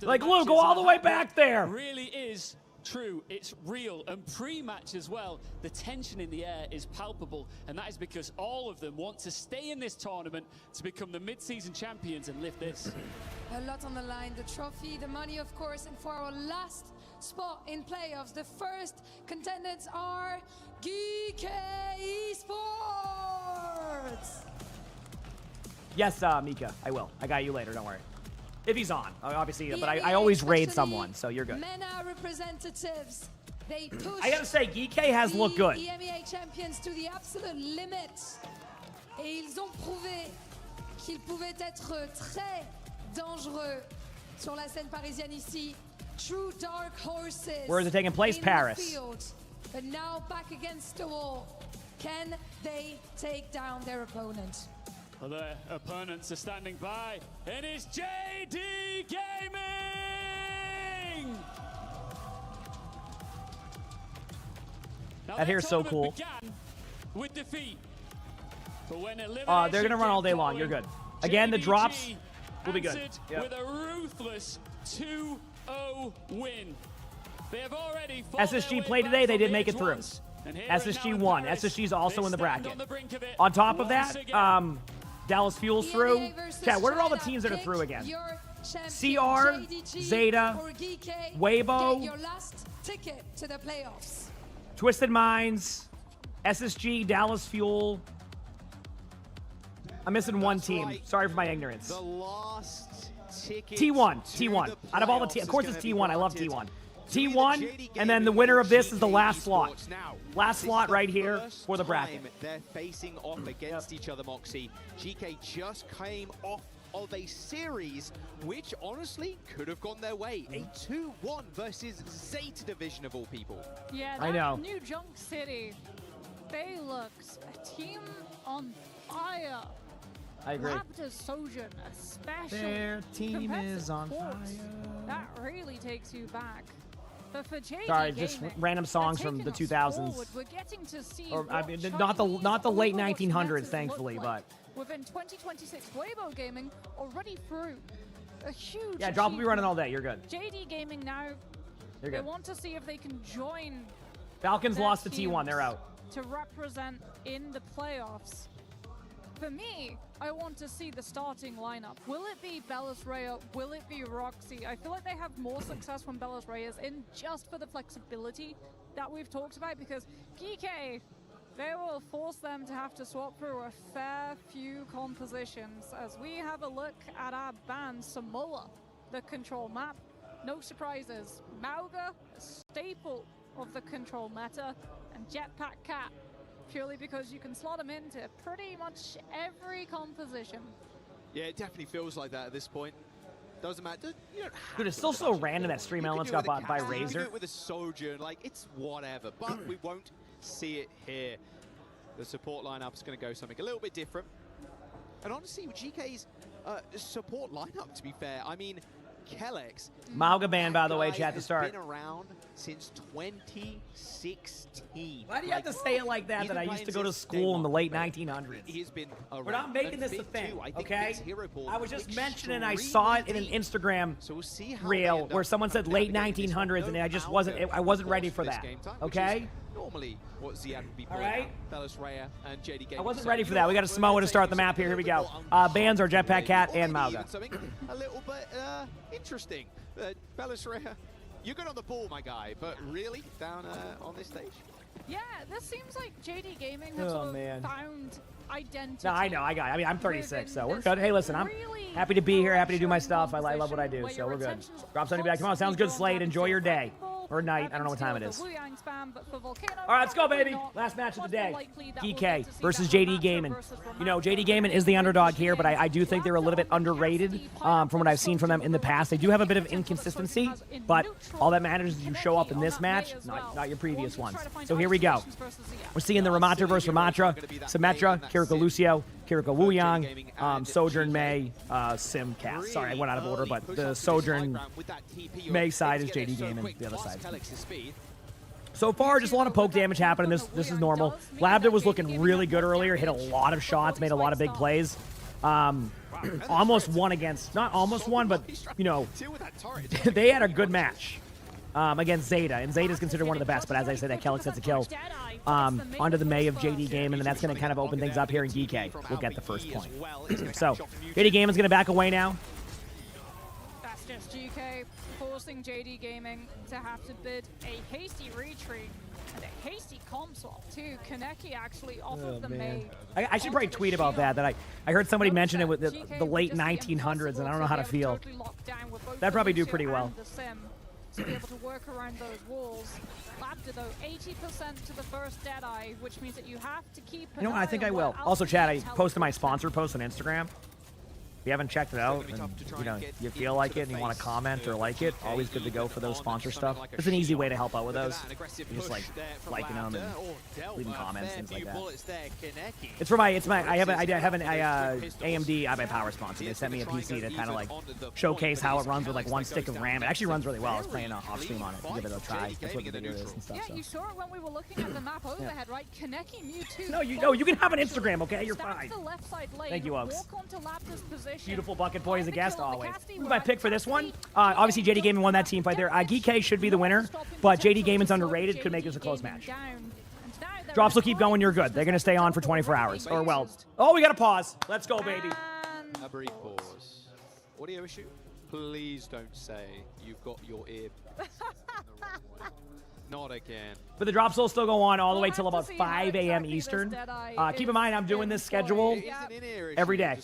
Speaker 3: Like,
Speaker 19: Lou,
Speaker 3: go all the way back there.
Speaker 19: Really is true, it's real, and pre-match as well, the tension in the air is palpable, and that is because all of them want to stay in this tournament to become the mid-season champions and lift this.
Speaker 4: A lot on the line, the trophy, the money, of course, and for our last spot in playoffs, the first contenders are GK Esports.
Speaker 3: Yes, Mika, I will. I got you later, don't worry. If he's on, obviously, but I always raid someone, so you're good.
Speaker 4: MENA representatives, they push
Speaker 3: I gotta say, GK has looked good.
Speaker 4: EMEA champions to the absolute limit. Et ils ont prouvé qu'ils pouvaient être très dangereux sur la scène parisienne ici. True dark horses.
Speaker 3: Where is it taking place?
Speaker 4: in
Speaker 3: Paris.
Speaker 4: the field, but now back against the wall. Can they take down their opponent?
Speaker 19: Well, their opponents are standing by, and it's JD Gaming! Now,
Speaker 3: That hair's so cool.
Speaker 19: began with defeat, but when
Speaker 3: They're going to run all day long. You're good. Again, the drops will be good. Yep.
Speaker 19: With a ruthless 2-0 win. They have already
Speaker 3: SSG played today. They did make it through. SSG won. SSG's also in the bracket. On top of that, Dallas Fuel's through. Chat, what are all the teams that are through again? CR, Zeta, Weibo,
Speaker 4: Get your last ticket to the playoffs.
Speaker 3: Twisted Minds, SSG, Dallas Fuel. I'm missing one team. Sorry for my ignorance.
Speaker 6: The last ticket
Speaker 3: T1. Out of all the teams, of course it's T1. I love T1. T1, and then the winner of this is the last slot. Last slot right here for the bracket.
Speaker 6: They're facing off against each other, Moxie. GK just came off of a series which honestly could have gone their way. A 2-1 versus Zeta division of all people.
Speaker 9: Yeah,
Speaker 3: I know.
Speaker 9: New Junk City, they looked a team on fire.
Speaker 3: I agree.
Speaker 9: Raptors Sojourn, especially.
Speaker 3: Their team
Speaker 9: compared
Speaker 3: is
Speaker 9: to
Speaker 3: on
Speaker 9: Sports,
Speaker 3: fire.
Speaker 9: That really takes you back. But for JD
Speaker 3: Sorry, just
Speaker 9: Gaming,
Speaker 3: random songs
Speaker 9: they're
Speaker 3: from the
Speaker 9: taking us
Speaker 3: 2000s.
Speaker 9: forward. We're getting to see
Speaker 3: Or I
Speaker 9: what
Speaker 3: mean,
Speaker 9: Chinese
Speaker 3: not the late
Speaker 9: overwatch
Speaker 3: 1900s,
Speaker 9: metas
Speaker 3: thankfully,
Speaker 9: look
Speaker 3: but
Speaker 9: like. Within 2026, Weibo Gaming already through. A huge
Speaker 3: yeah, drop will be running
Speaker 9: achievement.
Speaker 3: all day. You're good.
Speaker 9: JD Gaming now,
Speaker 3: You're
Speaker 9: they
Speaker 3: good.
Speaker 9: want to see if they can join
Speaker 3: Falcons
Speaker 9: their
Speaker 3: lost to T1. They're
Speaker 9: teams
Speaker 3: out.
Speaker 9: to represent in the playoffs. For me, I want to see the starting lineup. Will it be Bellis Rhea? Will it be Roxy? I feel like they have more success when Bellis Rhea is in, just for the flexibility that we've talked about, because PK, they will force them to have to swap through a fair few compositions as we have a look at our band Samoa, the control map. No surprises. Mauga, a staple of the control meta, and Jetpack Cat, purely because you can slot them into pretty much every composition.
Speaker 6: Yeah, it definitely feels like that at this point. Doesn't matter. You don't have
Speaker 3: Dude, it's
Speaker 6: to
Speaker 3: still
Speaker 6: with a
Speaker 3: so
Speaker 6: Sojourn.
Speaker 3: random that Stream
Speaker 6: You can
Speaker 3: Elements
Speaker 6: do it
Speaker 3: got
Speaker 6: with a
Speaker 3: bought by
Speaker 6: Cat, you can do
Speaker 3: Razer.
Speaker 6: it with a Sojourn, like it's whatever, but we won't see it here. The support lineup is going to go something a little bit different. And honestly, with GK's support lineup, to be fair, I mean, Kellex.
Speaker 3: Mauga banned, by the way,
Speaker 6: Guy
Speaker 3: chat to
Speaker 6: has
Speaker 3: start.
Speaker 6: been around since 2016.
Speaker 3: Why do you have to say it like that,
Speaker 6: he's
Speaker 3: that
Speaker 6: been
Speaker 3: I used
Speaker 6: playing
Speaker 3: to go to
Speaker 6: since
Speaker 3: school
Speaker 6: day
Speaker 3: in the
Speaker 6: one,
Speaker 3: late
Speaker 6: but
Speaker 3: 1900s?
Speaker 6: He's been around.
Speaker 3: We're not making
Speaker 6: And
Speaker 3: this a
Speaker 6: Big
Speaker 3: thing,
Speaker 6: Two, I think
Speaker 3: okay?
Speaker 6: makes Hero Ball
Speaker 3: I was just mentioning I
Speaker 6: extremely
Speaker 3: saw it in an
Speaker 6: deep.
Speaker 3: Instagram
Speaker 6: So we'll see how
Speaker 3: reel
Speaker 6: they end
Speaker 3: where
Speaker 6: up
Speaker 3: someone said late
Speaker 6: navigating this one.
Speaker 3: 1900s, and I just wasn't ready for
Speaker 6: this
Speaker 3: that,
Speaker 6: game time, which
Speaker 3: okay?
Speaker 6: is normally what Ziad would be
Speaker 3: All
Speaker 6: playing.
Speaker 3: right.
Speaker 6: Belis Rhea and JD Gaming.
Speaker 3: I wasn't
Speaker 6: So
Speaker 3: ready for
Speaker 6: you
Speaker 3: that.
Speaker 6: know
Speaker 3: We got a
Speaker 6: what, we're
Speaker 3: Samoa
Speaker 6: gonna
Speaker 3: to
Speaker 6: take
Speaker 3: start the
Speaker 6: this
Speaker 3: map here. Here we go.
Speaker 6: little
Speaker 3: Bans are Jetpack Cat and
Speaker 6: already
Speaker 3: Mauga.
Speaker 6: even something a little bit interesting. Belis Rhea, you're good on the ball, my guy, but really down on this stage.
Speaker 9: Yeah, this seems like JD Gaming has
Speaker 3: Oh,
Speaker 9: sort of
Speaker 3: man.
Speaker 9: found identity.
Speaker 3: No, I know. I mean, I'm 36, so we're
Speaker 9: this
Speaker 3: good. Hey, listen, I'm
Speaker 9: really
Speaker 3: happy to be here, happy to do my stuff. I love what I do,
Speaker 9: where
Speaker 3: so
Speaker 9: your
Speaker 3: we're good.
Speaker 9: attention's
Speaker 3: Drop somebody back. Come on, sounds good, Slade. Enjoy your day. Or night. I don't know what time it is. All right, let's go, baby. Last match of the day. DK versus JD Gaming. You know, JD Gaming is the underdog here, but I do think they're a little bit underrated from what I've seen from them in the past. They do have a bit of inconsistency, but all that matters is you show up in this match, not your previous ones. So here we go. We're seeing the Ramatra versus Ramatra, Symmetra, Kiriko Lucio, Kiriko Wuyang, Sojourn May, Sim Cass. Sorry, I went out of order, but the Sojourn May side is JD Gaming, the other side. So far, just a lot of poke damage happening. This is normal. Labda was looking really good earlier, hit a lot of shots, made a lot of big plays. Almost won against, not almost won, but, you know, they had a good match against Zeta, and Zeta is considered one of the best, but as I said, that Kellex gets a kill onto the May of JD Gaming, and that's going to kind of open things up here, and DK will get the first point. So, JD Gaming's going to back away now.
Speaker 9: That's just GK forcing JD Gaming to have to bid a hasty retreat and a hasty comp swap too. Kaneki actually off of the May.
Speaker 3: I should probably tweet about that. I heard somebody mention it with the late 1900s, and I don't know how to feel. That'd probably do pretty well.
Speaker 9: To be able to work around those walls. Labda though, 80% to the first Deadeye, which means that you have to keep.
Speaker 3: You know what? I think I will. Also, Chad, I posted my sponsor post on Instagram. If you haven't checked it out, and you know you feel like it and you want to comment or like it, always good to go for those sponsor stuff. It's an easy way to help out with those. You just like liking them and leaving comments, things like that. It's for I have an AMD iBuy Power sponsor. They sent me a PC to kind of like showcase how it runs with like one stick of RAM. It actually runs really well. I was playing off stream on it to give it a try. That's what the video is and stuff.
Speaker 9: Yeah, you saw it when we were looking at the map overhead, right? Kaneki, Mewtwo.
Speaker 3: No, you can have an Instagram, okay? You're fine.
Speaker 9: The left side lane,
Speaker 3: Thank you, Oaks.
Speaker 9: walk onto Labda's position.
Speaker 3: Beautiful Bucket Boy as a guest, always. Who's my pick for this one? Obviously, JD Gaming won that team fight there. GK should be the winner, but JD Gaming's underrated. Could make this a close match. Drops will keep going. You're good. They're going to stay on for 24 hours. Or, well, oh, we got to pause. Let's go, baby.
Speaker 6: A brief pause. Audio issue? Please don't say you've got your ear. Not again.
Speaker 3: But the drops will still go on all the way till about 5 a.m. Eastern. Keep in mind, I'm doing this schedule every day,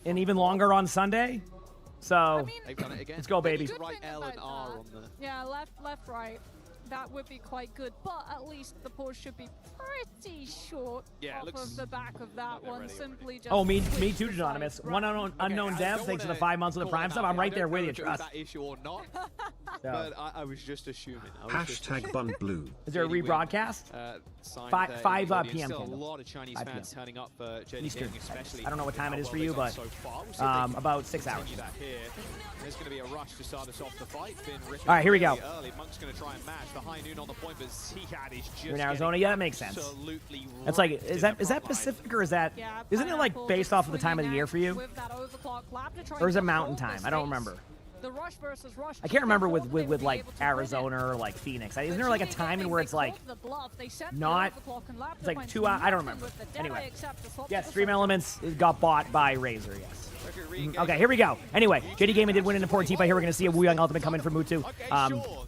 Speaker 3: and even longer on Sunday. So let's go, baby.
Speaker 6: Right L and R on the.
Speaker 9: Yeah, left, right. That would be quite good, but at least the pause should be pretty short off of the back of that one. Simply just.
Speaker 3: Oh, me too, Anonymous. One unknown dev. Thanks for the 5 months of the Prime stuff. I'm right there with you. Trust.
Speaker 6: That issue or not? But I was just assuming.
Speaker 7: Hashtag Bun Blue.
Speaker 3: Is there a rebroadcast? 5 p.m.
Speaker 6: Still a lot of Chinese fans turning up for JD
Speaker 3: Eastern.
Speaker 6: Gaming, especially.
Speaker 3: I don't know what time it is for you, but about 6 hours.
Speaker 6: There's going to be a rush to start us off the fight.
Speaker 3: All right, here we go.
Speaker 6: Monk's going to try and match the high noon on the point, but Ziad is just
Speaker 3: You're in Arizona? Yeah, that makes sense. That's like, is that Pacific or is that, isn't it like based off of the time of the year for you? Or is it mountain time? I don't remember.
Speaker 9: The rush versus rush.
Speaker 3: I can't remember with like Arizona or like Phoenix. Isn't there like a timing where it's like not, it's like 2 hours? I don't remember. Anyway, yes, Stream Elements got bought by Razer, yes. Okay, here we go. Anyway, JD Gaming did win an important team fight here. We're going to see a Wuyang ultimate come in for Mewtwo.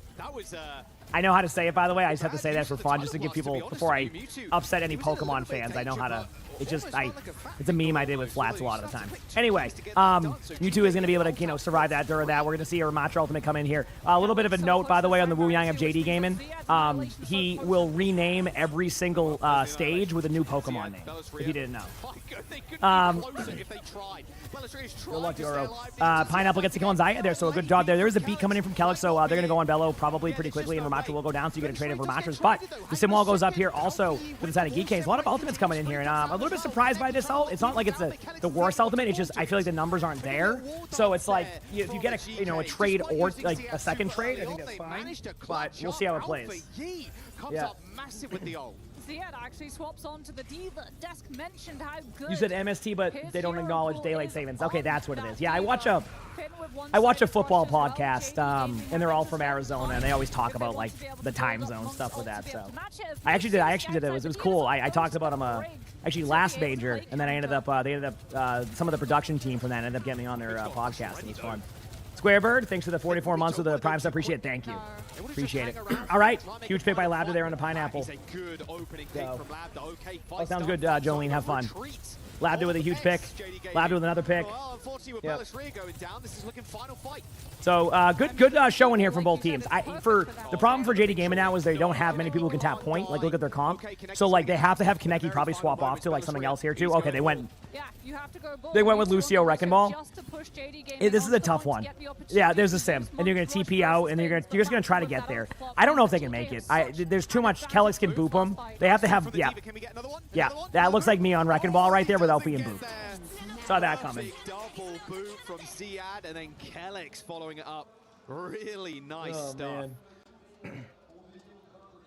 Speaker 3: I know how to say it, by the way. I just have to say that for fun, just to give people, before I upset any Pokemon fans, I know how to, it's a meme I did with Flats a lot of the time. Anyway, Mewtwo is going to be able to, survive that during that. We're going to see a Ramatra ultimate come in here. A little bit of a note, by the way, on the Wuyang of JD Gaming. He will rename every single stage with a new Pokemon name, if you didn't know. Good luck, Doro. Pineapple gets the kill on Zaya there, so a good job there. There is a beat coming in from Kellex, so they're going to go on Bello probably pretty quickly, and Ramatra Ramattra will go down, so you get a trade in for Ramattra's. But the sim wall goes up here also for the side of Geek. There's a lot of ultimates coming in here, and I'm a little bit surprised by this ult. It's not like it's the worst ultimate. It's just I feel like the numbers aren't there. So it's like if you get a trade or like a second trade, I think that's fine. But we'll see how it plays.
Speaker 6: Comes up massive with the ult.
Speaker 9: Ziad actually swaps on to the Diva. Desk mentioned how good.
Speaker 3: You said MST, but they don't acknowledge daylight savings. Okay, that's what it is. Yeah, I watch a football podcast, and they're all from Arizona, and they always talk about like the time zone stuff with that. So I actually did it. It was cool. I talked about them actually last major, and then some of the production team from that ended up getting me on their podcast. It was fun. Squarebird, thanks for the 44 months of the Prime sub. Appreciate it. Thank you. Appreciate it. All right. Huge pick by Labda there on the pineapple. That sounds good, Jolene. Have fun. Labda with a huge pick. Labda with another pick. Yep. So good showing here from both teams. For the problem for JD Gaming now is they don't have many people who can tap point. Like look at their comp. So like they have to have Kaneki probably swap off to like something else here too. Okay, they went with Lucio Wrecking Ball. This is a tough one. Yeah, there's a sim, and you're gonna TP out, and you're just gonna try to get there. I don't know if they can make it. There's too much. Kelix can boop them. They have to have yeah. That looks like me on Wrecking Ball right there without being booped. Saw that coming.
Speaker 6: Double boot from Ziad, and then Kelix following it up. Really nice stuff.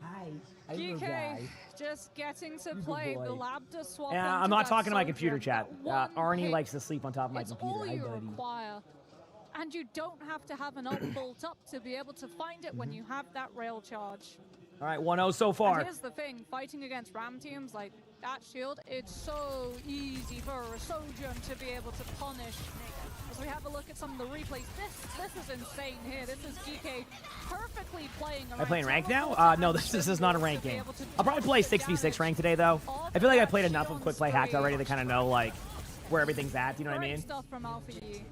Speaker 3: Hi.
Speaker 9: GK just getting to play the Labda swap.
Speaker 3: Yeah, I'm not talking to my computer chat. Arnie likes to sleep on top of my computer.
Speaker 9: All you require. And you don't have to have an ult bolt up to be able to find it when you have that rail charge.
Speaker 3: All right, 1-0 so far.
Speaker 9: And here's the thing, fighting against Ram teams like that shield, it's so easy for a Sojourn to be able to punish. As we have a look at some of the replays, this is insane here. This is GK perfectly playing.
Speaker 3: Am I playing ranked now? No, this is not a ranked game. I'll probably play 6v6 ranked today though. I feel like I played enough of quick play hacks already to kind of know like where everything's at. You know what I mean?
Speaker 9: Stuff from Alpha E.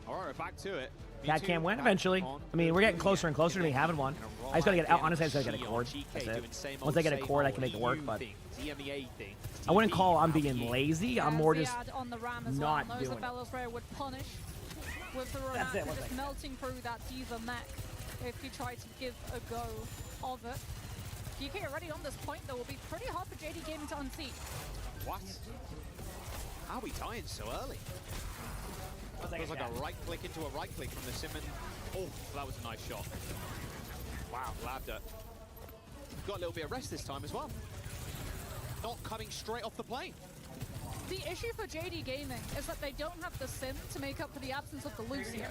Speaker 6: All right, back to it.
Speaker 3: Cat Cam win eventually. I mean, we're getting closer and closer to me having one. I just gotta get, honestly, I just gotta get a cord. That's it. Once I get a cord, I can make it work, but I wouldn't call I'm being lazy. I'm more just not doing it.
Speaker 9: Would punish with the Ramat just melting through that Diva mech if you try to give a go of it. GK already on this point, though, will be pretty hard for JD Gaming to unseat.
Speaker 6: What? How are we dying so early? Feels like a right click into a right click from the Simon. Oh, that was a nice shot. Wow, Labda. Got a little bit of rest this time as well. Not coming straight off the plane.
Speaker 9: The issue for JD Gaming is that they don't have the sim to make up for the absence of the Lucio.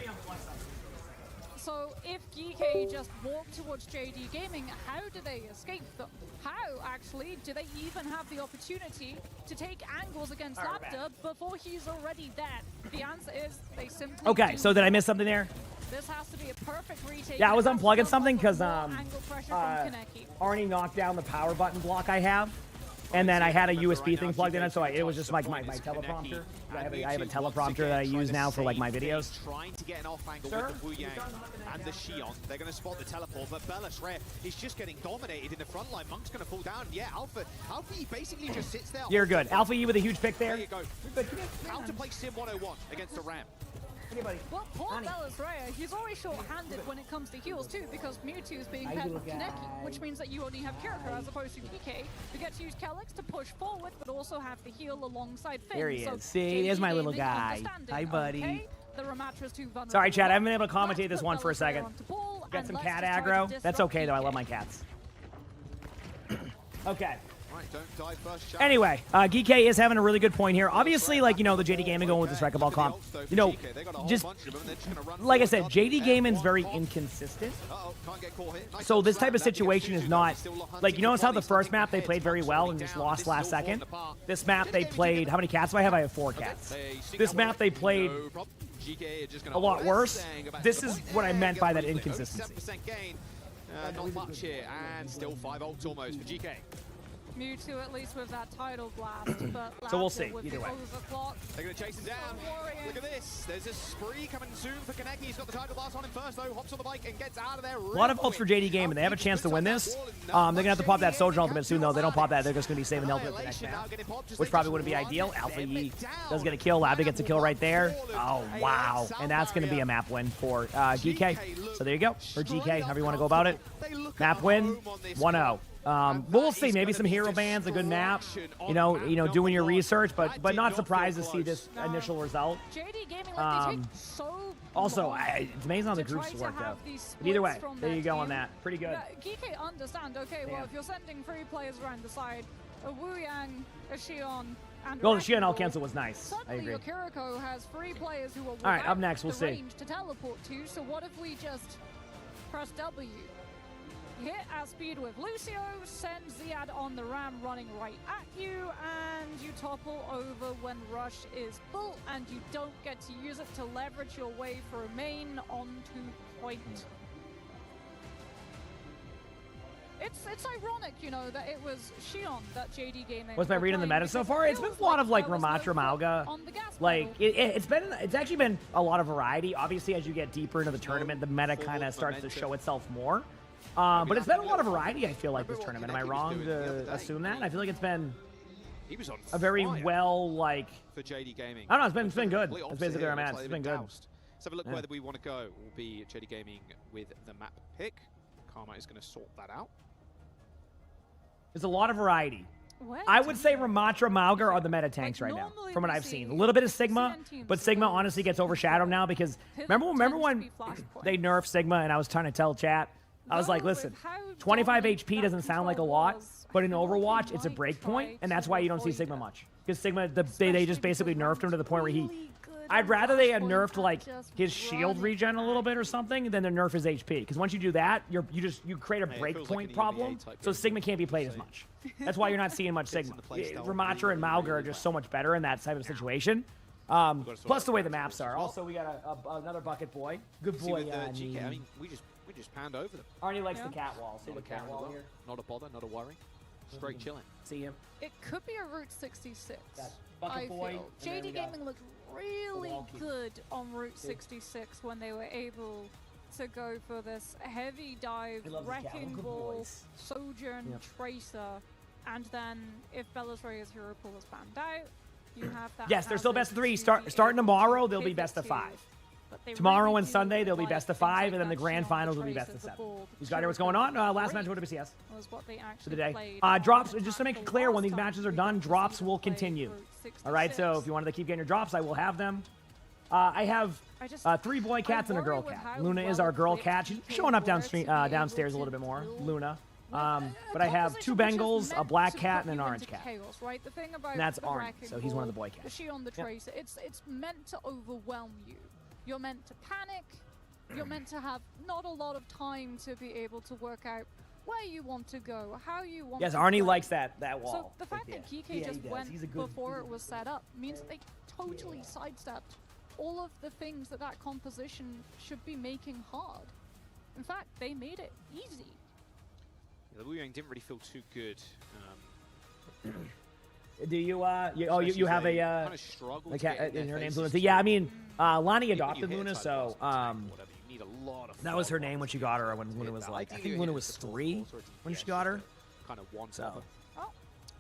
Speaker 9: So if GK just walk towards JD Gaming, how do they escape them? How, actually, do they even have the opportunity to take angles against Labda before he's already dead? The answer is they simply
Speaker 3: Okay, so did I miss something there?
Speaker 9: This has to be a perfect retake.
Speaker 3: Yeah, I was unplugging something because Arnie knocked down the power button block I have. And then I had a USB thing plugged in it, so it was just like my teleprompter. I have a teleprompter that I use now for like my videos.
Speaker 6: Trying to get an off angle with the Wu Yang and the Xion. They're going to spot the teleport, but Bellas Rare is just getting dominated in the front line. Monk's going to fall down. Yeah, Alpha E basically just sits there.
Speaker 3: You're good. Alpha E with a huge pick there.
Speaker 6: There you go. Counter play Sim 101 against the Ram.
Speaker 3: Anybody?
Speaker 9: Well, poor Bellas Rare, he's always short-handed when it comes to heals too, because Mewtwo is being paired with Kaneki, which means that you only have Kiriko as opposed to PK. You get to use Kelix to push forward, but also have the heal alongside Finn.
Speaker 3: There he is.
Speaker 9: So
Speaker 3: See, there's my little guy. Hi, buddy.
Speaker 9: Okay, the Ramatra's too vulnerable.
Speaker 3: Sorry, Chad. I haven't been able to commentate this one for a second. Got some cat aggro. That's okay, though. I love my cats. Okay.
Speaker 6: Don't die first shot.
Speaker 3: Anyway, GK is having a really good point here. Obviously, like, you know, the JD Gaming going with this Wrecking Ball comp. You know, just, like I said, JD Gaming's very inconsistent. So this type of situation is not, like, you notice how the first map they played very well and just lost last second? This map they played, how many cats do I have? I have 4 cats. This map they played a lot worse. This is what I meant by that inconsistency.
Speaker 6: Not much here, and still 5 ults almost for GK.
Speaker 9: Mewtwo at least with that tidal blast, but
Speaker 3: So we'll
Speaker 9: Lapta
Speaker 3: see,
Speaker 9: with
Speaker 3: either
Speaker 9: the
Speaker 3: way.
Speaker 9: overclock.
Speaker 6: They're going to chase him down. Look at this. There's a spree coming soon for Kaneki. He's got the tidal blast on him first, though. Hops on the bike and gets out of there.
Speaker 3: A lot of ults for JD Game, and they have a chance to win this. They're going to have to pop that Sojourn ultimate soon, though. They don't pop that, they're just going to be saving the ultimate for the next match, which probably wouldn't be ideal. Alpha E does get a kill. Labda gets a kill right there. Oh, wow. And that's going to be a map win for GK. So there you go. Or GK, however you want to go about it. Map win, 1-0. We'll see. Maybe some hero bans, a good map. You know, doing your research, but not surprised to see this initial result.
Speaker 9: JD Gaming, like, they take so
Speaker 3: Also,
Speaker 9: long
Speaker 3: it's amazing how the
Speaker 9: to
Speaker 3: groups
Speaker 9: try to
Speaker 3: work
Speaker 9: have
Speaker 3: out.
Speaker 9: these
Speaker 3: But either way,
Speaker 9: splits from
Speaker 3: there
Speaker 9: their
Speaker 3: you go on
Speaker 9: team.
Speaker 3: that. Pretty good.
Speaker 9: Yeah, GK understand. Okay, well, if you're sending 3 players around the side, a Wu Yang, a Xion, and a
Speaker 3: Well, the Xion
Speaker 9: Wrecking Ball,
Speaker 3: cancel was nice. I
Speaker 9: suddenly
Speaker 3: agree.
Speaker 9: your Kiriko has 3 players who are
Speaker 3: All right, up
Speaker 9: without
Speaker 3: next, we'll
Speaker 9: the
Speaker 3: see.
Speaker 9: range to teleport to. So what if we just press W? Hit at speed with Lucio, send Ziad on the ram running right at you, and you topple over when Rush is full, and you don't get to use it to leverage your way for a main onto point. It's ironic, you know, that it was Xion that JD Gaming.
Speaker 3: What's my read on the meta so far? It's been a lot of like Ramatra Malga. Like it's actually been a lot of variety. Obviously, as you get deeper into the tournament, the meta kind of starts to show itself more. But it's been a lot of variety. I feel like this tournament. Am I wrong to assume that? I feel like it's been a very well like.
Speaker 6: For JD Gaming.
Speaker 3: I don't know. It's been good. That's basically where I'm at. It's been good.
Speaker 6: Let's have a look where we want to go. Will be JD Gaming with the map pick. Karma is going to sort that out.
Speaker 3: There's a lot of variety. I would say Ramatra Malgar are the meta tanks right now, from what I've seen. A little bit of Sigma, but Sigma honestly gets overshadowed now because remember when they nerfed Sigma and I was trying to tell chat, I was like, listen, 25 HP doesn't sound like a lot, but in Overwatch, it's a break point, and that's why you don't see Sigma much. Because Sigma, they just basically nerfed him to the point where I'd rather they had nerfed like his shield regen a little bit or something than to nerf his HP. Because once you do that, you create a breakpoint problem, so Sigma can't be played as much. That's why you're not seeing much Sigma. Ramatra and Malgar are just so much better in that type of situation. Plus the way the maps are. Also, we got another bucket boy. Good boy.
Speaker 6: GK, I mean, we just panned over them.
Speaker 3: Arnie likes the cat wall. See the cat wall here?
Speaker 6: Not a bother, not a worry. Straight chilling.
Speaker 3: See him.
Speaker 9: It could be a Route 66.
Speaker 3: Bucket
Speaker 9: I
Speaker 3: boy,
Speaker 9: feel.
Speaker 3: and then we
Speaker 9: JD
Speaker 3: got
Speaker 9: Gaming looked really
Speaker 3: Milwaukee.
Speaker 9: good on Route 66 when they were able to go for this heavy dive,
Speaker 3: I love the cat.
Speaker 9: Wrecking
Speaker 3: Good
Speaker 9: Ball,
Speaker 3: boys.
Speaker 9: Sojourn,
Speaker 3: Yep.
Speaker 9: Tracer, and then if Bellatrix's Hero Pool is banned out, you have that.
Speaker 3: Yes, they're still best of
Speaker 9: hazard
Speaker 3: 3.
Speaker 9: to be
Speaker 3: Starting
Speaker 9: able
Speaker 3: tomorrow,
Speaker 9: to
Speaker 3: they'll be
Speaker 9: pivot
Speaker 3: best of
Speaker 9: to.
Speaker 3: 5.
Speaker 9: But they
Speaker 3: Tomorrow
Speaker 9: really
Speaker 3: and
Speaker 9: do
Speaker 3: Sunday, they'll be
Speaker 9: like
Speaker 3: best of
Speaker 9: things
Speaker 3: 5,
Speaker 9: like
Speaker 3: and then the
Speaker 9: that
Speaker 3: grand
Speaker 9: Xion,
Speaker 3: finals
Speaker 9: the
Speaker 3: will be best
Speaker 9: Tracer,
Speaker 3: of
Speaker 9: the
Speaker 3: 7.
Speaker 9: Ball,
Speaker 3: Who's got here? What's going on? Last match, WCS.
Speaker 9: was what they
Speaker 3: For
Speaker 9: actually
Speaker 3: the day.
Speaker 9: played
Speaker 3: Drops,
Speaker 9: on
Speaker 3: just to make
Speaker 9: the
Speaker 3: it clear, when
Speaker 9: last
Speaker 3: these
Speaker 9: time
Speaker 3: matches are
Speaker 9: we
Speaker 3: done,
Speaker 9: got to
Speaker 3: drops
Speaker 9: see
Speaker 3: will
Speaker 9: them play
Speaker 3: continue.
Speaker 9: Route
Speaker 3: All right, so
Speaker 9: 66.
Speaker 3: if you wanted to keep getting your drops, I will have them. I have
Speaker 9: I just-
Speaker 3: 3 boy cats and a girl
Speaker 9: worry with
Speaker 3: cat.
Speaker 9: how
Speaker 3: Luna is
Speaker 9: well
Speaker 3: our girl
Speaker 9: equipped
Speaker 3: cat. She's
Speaker 9: DK
Speaker 3: showing up
Speaker 9: were to be able
Speaker 3: downstairs a
Speaker 9: to
Speaker 3: little bit more.
Speaker 9: deal
Speaker 3: Luna.
Speaker 9: with
Speaker 3: But I have 2
Speaker 9: composition which is
Speaker 3: Bengals, a
Speaker 9: meant
Speaker 3: black
Speaker 9: to
Speaker 3: cat,
Speaker 9: put
Speaker 3: and an
Speaker 9: you
Speaker 3: orange
Speaker 9: into
Speaker 3: cat.
Speaker 9: chaos, right? The thing about
Speaker 3: And that's
Speaker 9: the
Speaker 3: Arnie,
Speaker 9: Wrecking
Speaker 3: so he's one of the
Speaker 9: Ball,
Speaker 3: boy cats.
Speaker 9: The Xion the
Speaker 3: Yep.
Speaker 9: Tracer, it's meant to overwhelm you. You're meant to panic. You're meant to have not a lot of time to be able to work out where you want to go, how you want
Speaker 3: Yes,
Speaker 9: to
Speaker 3: Arnie
Speaker 9: play.
Speaker 3: likes that
Speaker 9: So
Speaker 3: wall.
Speaker 9: the fact that GK
Speaker 3: Yeah,
Speaker 9: just
Speaker 3: he does.
Speaker 9: went
Speaker 3: He's a good-
Speaker 9: before it was set up means that they totally sidestepped all of the things that that composition should be making hard. In fact, they made it easy.
Speaker 6: Yeah, the Wu Yang didn't really feel too good.
Speaker 3: Do you, you have a,
Speaker 6: kind of struggled
Speaker 3: a
Speaker 6: to get
Speaker 3: cat,
Speaker 6: in their
Speaker 3: and her name's
Speaker 6: faces
Speaker 3: Luna. Yeah, I mean, Lonnie
Speaker 6: Even
Speaker 3: adopted
Speaker 6: you hit
Speaker 3: Luna,
Speaker 6: side
Speaker 3: so,
Speaker 6: blast, whatever, you need a lot of
Speaker 3: that was her
Speaker 6: follow-up
Speaker 3: name when she got her, when Luna was like, I think Luna was 3 when she got her.
Speaker 6: kind of one
Speaker 3: So,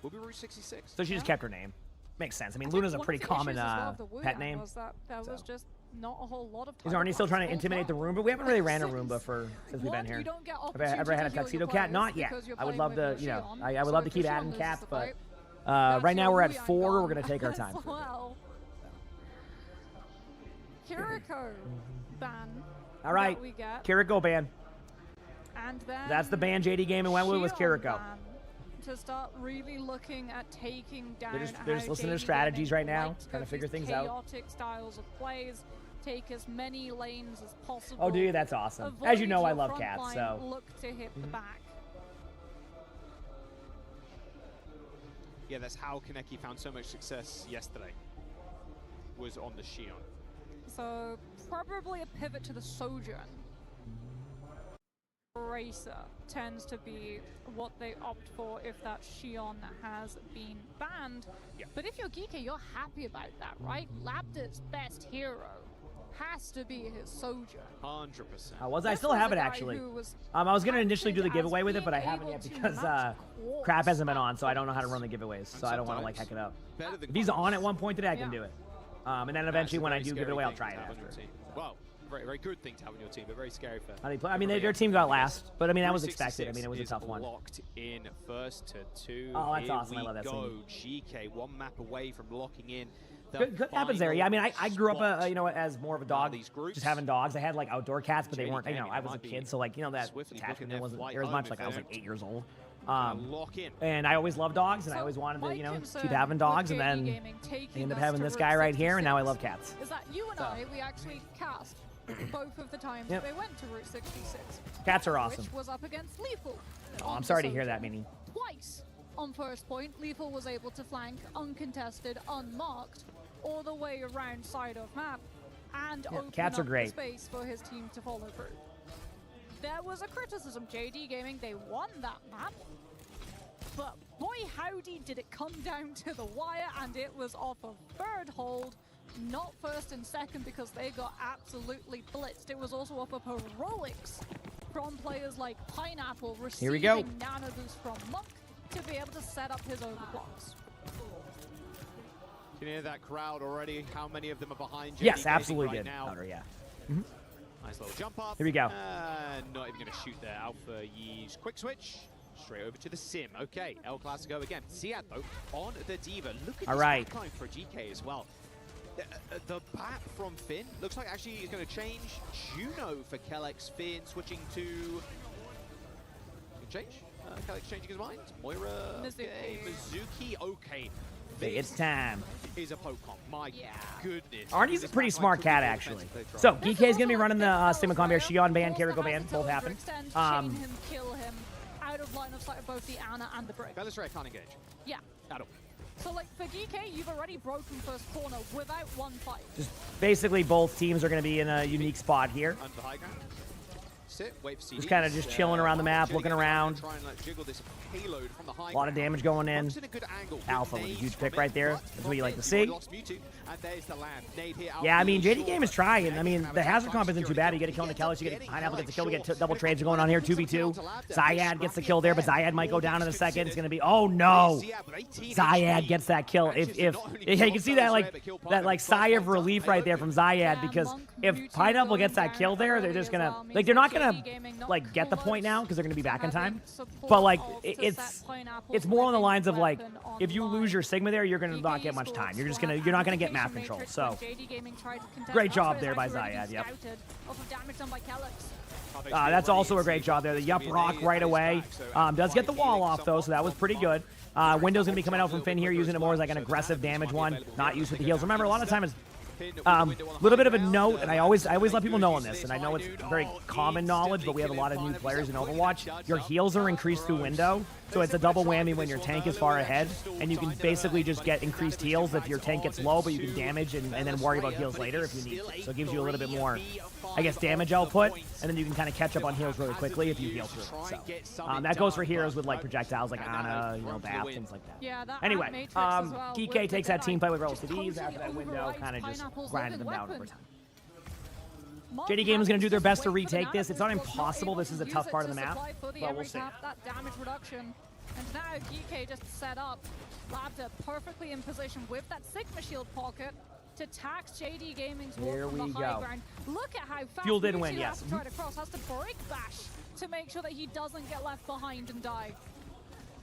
Speaker 6: We'll be Route 66.
Speaker 3: so she just kept her name. Makes sense. I mean,
Speaker 9: think
Speaker 3: Luna's a
Speaker 9: one of
Speaker 3: pretty
Speaker 9: the
Speaker 3: common
Speaker 9: issues as well of the Wu
Speaker 3: pet
Speaker 9: Yang
Speaker 3: name.
Speaker 9: was that there was just not a whole lot of
Speaker 3: Is
Speaker 9: time
Speaker 3: Arnie still trying to
Speaker 9: blasts
Speaker 3: intimidate the
Speaker 9: full
Speaker 3: Roomba? We haven't really ran a Roomba since we've been
Speaker 9: One,
Speaker 3: here.
Speaker 9: you don't get
Speaker 3: Have I ever had a
Speaker 9: opportunity to heal
Speaker 3: tuxedo
Speaker 9: your
Speaker 3: cat? Not
Speaker 9: players
Speaker 3: yet.
Speaker 9: because you're
Speaker 3: I would
Speaker 9: playing
Speaker 3: love
Speaker 9: with
Speaker 3: to,
Speaker 9: your
Speaker 3: you know,
Speaker 9: Xion.
Speaker 3: I would
Speaker 9: So
Speaker 3: love to
Speaker 9: if
Speaker 3: keep
Speaker 9: your Xion
Speaker 3: adding
Speaker 9: loses
Speaker 3: cats,
Speaker 9: the
Speaker 3: but
Speaker 9: fight,
Speaker 3: right now
Speaker 9: your
Speaker 3: we're
Speaker 9: Wu
Speaker 3: at
Speaker 9: Yang
Speaker 3: 4. We're
Speaker 9: gone
Speaker 3: going to take our
Speaker 9: as
Speaker 3: time.
Speaker 9: well. Kiriko ban.
Speaker 3: All right,
Speaker 9: that we get.
Speaker 3: Kiriko ban.
Speaker 9: And then
Speaker 3: That's the ban JD game and went with was
Speaker 9: Xion
Speaker 3: Kiriko.
Speaker 9: ban to start really looking at taking down
Speaker 3: They're just
Speaker 9: how
Speaker 3: listening to
Speaker 9: JD
Speaker 3: strategies
Speaker 9: Gaming
Speaker 3: right now,
Speaker 9: like to
Speaker 3: trying
Speaker 9: go
Speaker 3: to figure
Speaker 9: these
Speaker 3: things out.
Speaker 9: chaotic styles of plays, take as many lanes as possible.
Speaker 3: Oh, do you? That's awesome.
Speaker 9: Avoid
Speaker 3: As you know, I
Speaker 9: your
Speaker 3: love
Speaker 9: front
Speaker 3: cats,
Speaker 9: line,
Speaker 3: so.
Speaker 9: look to hit the back.
Speaker 6: Yeah, that's how Kaneki found so much success yesterday. Was on the Xion.
Speaker 9: So probably a pivot to the Sojourn. Tracer tends to be what they opt for if that Xion has been banned. But if you're Geeky, you're happy about that, right? Lapid's best hero has to be his soldier.
Speaker 6: 100%.
Speaker 3: I still have it, actually. I was going to initially do the giveaway with it, but I haven't yet because Crap hasn't been on, so I don't know how to run the giveaways, so I don't want to, like, heck it up. If he's on at one point today, I can do it. And then eventually when I do give it away, I'll try it after.
Speaker 6: Well, very, very good thing to have on your team, but very scary for...
Speaker 3: How they play. I mean, their team got last, but I mean, that was expected. I mean, it was a tough one.
Speaker 6: Locked in first to 2.
Speaker 3: Oh, that's
Speaker 6: Here
Speaker 3: awesome. I love that
Speaker 6: scene. GK, one map away from locking in.
Speaker 3: Good happens there. Yeah, I mean, I grew up, you know, as more of a dog, just having dogs. I had, like, outdoor cats, but they weren't, you know, I was a kid, so, like, you know, that attachment there wasn't there as much. Like, I was, like, 8 years old. And I always loved dogs, and I always wanted to, you know, keep having dogs, and then I ended up having this guy right here, and now I love cats.
Speaker 9: Is that you and I, we actually cast both of the times they went to Route 66.
Speaker 3: Cats are awesome.
Speaker 9: Which was up against Lethal.
Speaker 3: Oh, I'm sorry to hear that, Minnie.
Speaker 9: Twice on first point, Lethal was able to flank uncontested, unmarked, all the way around side of map, and open
Speaker 3: cats are
Speaker 9: up
Speaker 3: great.
Speaker 9: the space for his team to follow through. There was a criticism. JD Gaming, they won that map, but boy howdy did it come down to the wire, and it was off of third hold, not first and second, because they got absolutely blitzed. It was also off of heroics from players like Pineapple, receiving nano boost from Monk to be able to set up his overblocks.
Speaker 6: Can you hear that crowd already? How many of them are behind JD
Speaker 3: Yes, absolutely
Speaker 6: right
Speaker 3: did.
Speaker 6: now?
Speaker 3: Louder, yeah.
Speaker 6: Nice little jump up.
Speaker 3: Here we go.
Speaker 6: Not even going to shoot there. Alpha Yee's quick switch. Straight over to the sim. Okay, El Clasico again. Siad, though, on the Diva. Look at this backline for GK as well. The bat from Finn looks like actually he's going to change. Juno for Kellex. Finn switching to... Change? Kellex changing his mind. Moira. Okay. Mizuki. Okay.
Speaker 3: It's time.
Speaker 6: Is a Pokemon. My goodness.
Speaker 3: Arnie's a pretty smart cat, actually. So, GK is going to be running the Stigma Combat, Xion ban, Kiriko ban, both happen.
Speaker 9: Chain him, kill him, out of line of sight of both the Ana and the Brick.
Speaker 6: Belisray can't engage.
Speaker 9: Yeah.
Speaker 6: At all.
Speaker 9: So, like, for GK, you've already broken first corner without one fight.
Speaker 3: Just basically both teams are going to be in a unique spot here.
Speaker 6: Under the high ground. Sit, wait for
Speaker 3: Just kind of just chilling around the map, looking around.
Speaker 6: Try and, like, jiggle this payload from the high
Speaker 3: A lot of damage going in. Alpha with a huge pick right there. That's what you like to see. Yeah, I mean, JD Game is trying. I mean, the hazard comp isn't too bad. You get a kill on the Kellex, you get Pineapple gets a kill, we get double trades going on here, 2v2. Zayad gets the kill there, but Zayad might go down in a second. It's going to be, oh no! Zayad gets that kill. If yeah, you can see that like sigh of relief right there from Zayad, because if Pineapple gets that kill there, they're just going to, like, they're not going to, like, get the point now, because they're going to be back in time. But, like, it's more on the lines of, like, if you lose your Sigma there, you're going to not get much time. You're not going to get map control. So, great job there by Zayad. Yep. That's also a great job there. The Yup Rock right away. Does get the wall off, though, so that was pretty good. Window's going to be coming out from Finn here, using it more as, like, an aggressive damage one, not used with the heals. Remember, a lot of times, little bit of a note, and I always let people know on this, and I know it's very common knowledge, but we have a lot of new players in Overwatch. Your heals are increased through window, so it's a double whammy when your tank is far ahead, and you can basically just get increased heals if your tank gets low, but you can damage and then worry about heals later if you need to. So it gives you a little bit more, I guess, damage output, and then you can kind of catch up on heals really quickly if you heal through it. So that goes for heroes with, like, projectiles like Ana, you know, Bath, things like that.
Speaker 9: Yeah, that
Speaker 3: anyway, GK takes that team fight with relative ease after that window, kind of just grinded them down over time. JD Game is going to do their best to retake this. It's not impossible. This is a tough part of the map, but we'll see.
Speaker 9: That damage reduction. And now GK just set up Labda perfectly in position with that Sigma shield pocket to tax JD Gaming's wall from the high ground. Look at how fast
Speaker 3: Fuel did win, yes.
Speaker 9: Has to try to cross, has to break bash to make sure that he doesn't get left behind and die.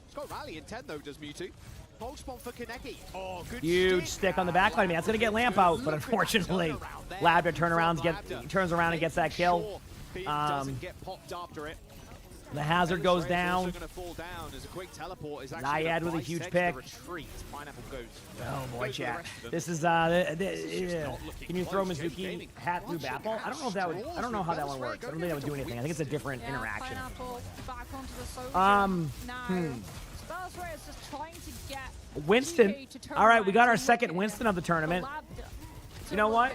Speaker 6: He's got rally intent though, does Mewtwo. Pulse spawn for Kaneki. Oh, good
Speaker 3: huge stick on the backline. I mean, that's going to get Lamp out, but unfortunately, Labda turns around and gets that kill.
Speaker 6: Doesn't get popped after it.
Speaker 3: The hazard goes down.
Speaker 6: Naiad
Speaker 3: with a huge pick. Oh boy, chat. This is can you throw Mizuki hat through Baffle? I don't know if that would. I don't know how that one works. I don't think that would do anything. I think it's a different interaction. Winston. All right, we got our second Winston of the tournament. You know what?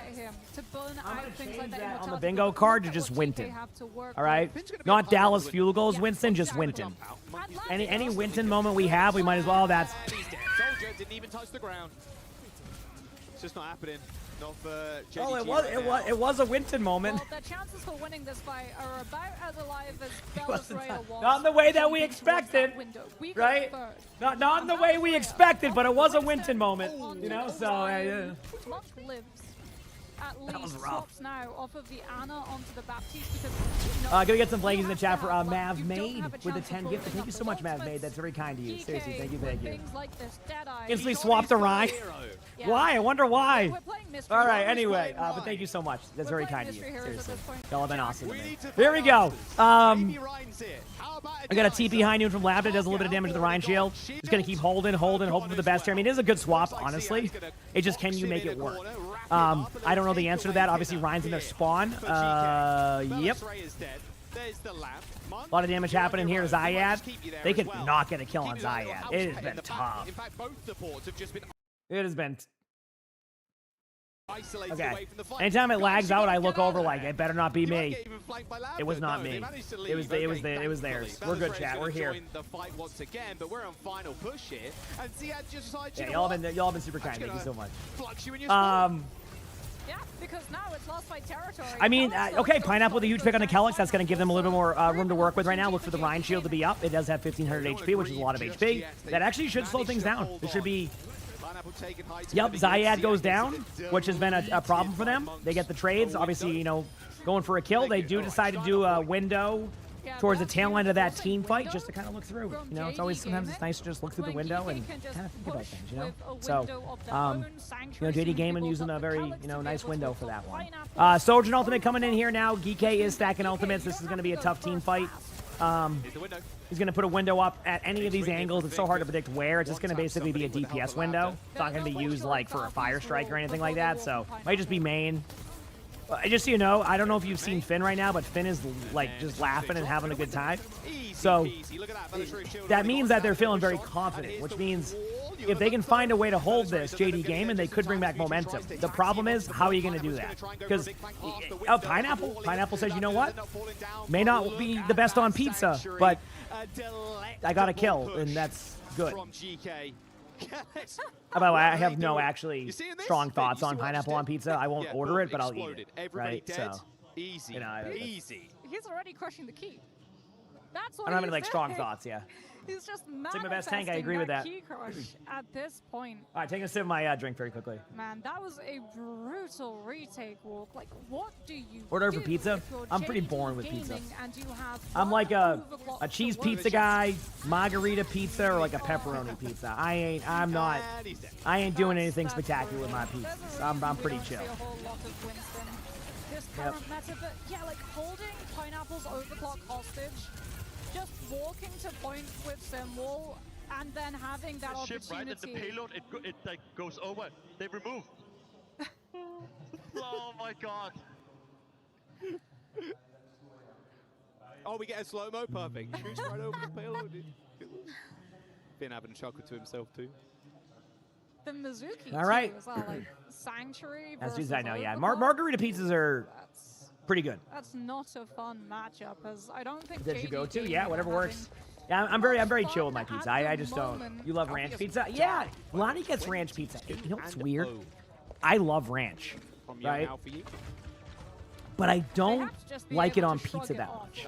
Speaker 3: On the bingo card to just Winton. All right? Not Dallas Fuel Goals Winston, just Winton. Any Winton moment we have, we might as well. That's.
Speaker 6: Soldier didn't even touch the ground. It's just not happening. Not for JDG.
Speaker 3: Oh, it was a Winton moment.
Speaker 9: Well, the chances for winning this fight are about as alive as Bella's Raider was.
Speaker 3: Not in the way that we expected, right? Not in the way we expected, but it was a Winton moment, you know. So.
Speaker 9: Monk lives. At least swaps now off of the Ana onto the Baptiste because
Speaker 3: gonna get some blankies in the chat for Mav Made with the 10 gift. Thank you so much, Mav Made. That's very kind to you. Seriously, thank you. Instantly swapped a Ryan. Why? I wonder why. All right. Anyway, but thank you so much. That's very kind of you. Seriously, y'all have been awesome to me. Here we go. I got a TP behind you from Lab that does a little bit of damage to the Ryan shield. Just gonna keep holding, hoping for the best here. I mean, it is a good swap, honestly. It just, can you make it work? I don't know the answer to that. Obviously, Ryan's in their spawn. Yep. A lot of damage happening here. Zayad. They could not get a kill on Zayad. It has been tough. It has been. Okay. Anytime it lags out, I look over like, it better not be me. It was not me. It was theirs. We're good, chat. We're here. Yeah, y'all have been super kind. Thank you so much.
Speaker 9: Yeah, because now it's lost by territory.
Speaker 3: I mean, okay, Pineapple with a huge pick on the Kelix. That's going to give them a little bit more room to work with right now. Look for the Ryan shield to be up. It does have 1,500 HP, which is a lot of HP. That actually should slow things down. It should be... Yep, Zayad goes down, which has been a problem for them. They get the trades. Obviously, you know, going for a kill. They do decide to do a window towards the tail end of that team fight just to kind of look through. You know, it's always sometimes it's nice to just look through the window and kind of think about things, you know? So, you know, JD Gaming using a very, you know, nice window for that one. Soldier Ultimate coming in here now. Geekay is stacking ultimates. This is going to be a tough team fight. He's going to put a window up at any of these angles. It's so hard to predict where. It's just going to basically be a DPS window. It's not going to be used, like, for a fire strike or anything like that, so might just be main. Just so you know, I don't know if you've seen Finn right now, but Finn is, like, just laughing and having a good time. So that means that they're feeling very confident, which means if they can find a way to hold this JD game, and they could bring back momentum. The problem is, how are you going to do that? Because Pineapple says, you know what? May not be the best on pizza, but I got a kill, and that's good. By the way, I have no actually strong thoughts on pineapple on pizza. I won't order it, but I'll eat it. Right? So,
Speaker 6: easy,
Speaker 3: you know,
Speaker 6: easy.
Speaker 9: He's already crushing the key. That's what
Speaker 3: I don't have any like strong thoughts. Yeah.
Speaker 9: He's just
Speaker 3: take my best tank. I agree with that.
Speaker 9: Key crush at this point.
Speaker 3: All right, taking a sip of my drink very quickly.
Speaker 9: Man, that was a brutal retake walk. Like, what do you
Speaker 3: order for pizza? I'm pretty boring with pizza. I'm like a cheese pizza guy, margarita pizza, or like a pepperoni pizza. I ain't doing anything spectacular with my pizzas. I'm pretty chill.
Speaker 9: This current meta, but yeah, like holding Pineapple's overclock hostage. Just walking to point with Simwall and then having that opportunity.
Speaker 7: Right at the payload, it like goes over. They remove. Oh my god.
Speaker 6: Oh, we get a slow-mo, perfect. Shoots right over the payload. Finn having a chuckle to himself too.
Speaker 9: The Mizuki.
Speaker 3: All right.
Speaker 9: As well, like Sanctuary.
Speaker 3: As soon as I know, yeah. Margarita pizzas are pretty good.
Speaker 9: That's not a fun matchup, as I don't think.
Speaker 3: Did you go to? Yeah, whatever works. Yeah, I'm very chill with my pizza. I just don't. You love ranch pizza? Yeah, Lonnie gets ranch pizza. You know what's weird? I love ranch, right? But I don't like it on pizza that much.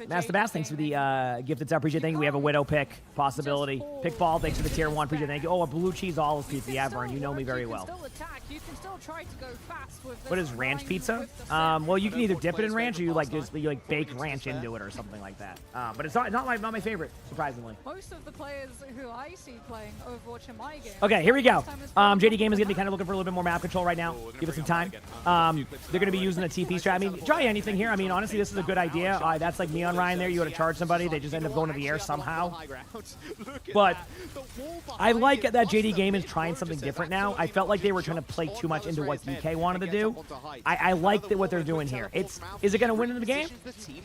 Speaker 3: Master Bass, thanks for the gifted sub. Appreciate it. Thank you. We have a Widow pick possibility. Pick Ball, thanks for the tier 1. Appreciate it. Thank you. Oh, a blue cheese olive pizza. Yeah, Vern, you know me very well. What is ranch pizza? Well, you can either dip it in ranch or you like just bake ranch into it or something like that. But it's not my favorite, surprisingly.
Speaker 9: Most of the players who I see playing Overwatch in my game.
Speaker 3: Okay, here we go. JD Game is going to be kind of looking for a little bit more map control right now. Give it some time. They're going to be using a TP strat. I mean, try anything here. I mean, honestly, this is a good idea. Yeah, that's like me on Ryan there. You want to charge somebody, they just end up going to the air somehow. But I like that JD Gaming's trying something different now. I felt like they were trying to play too much into what DK wanted to do. I like what they're doing here. Is it going to win in the game?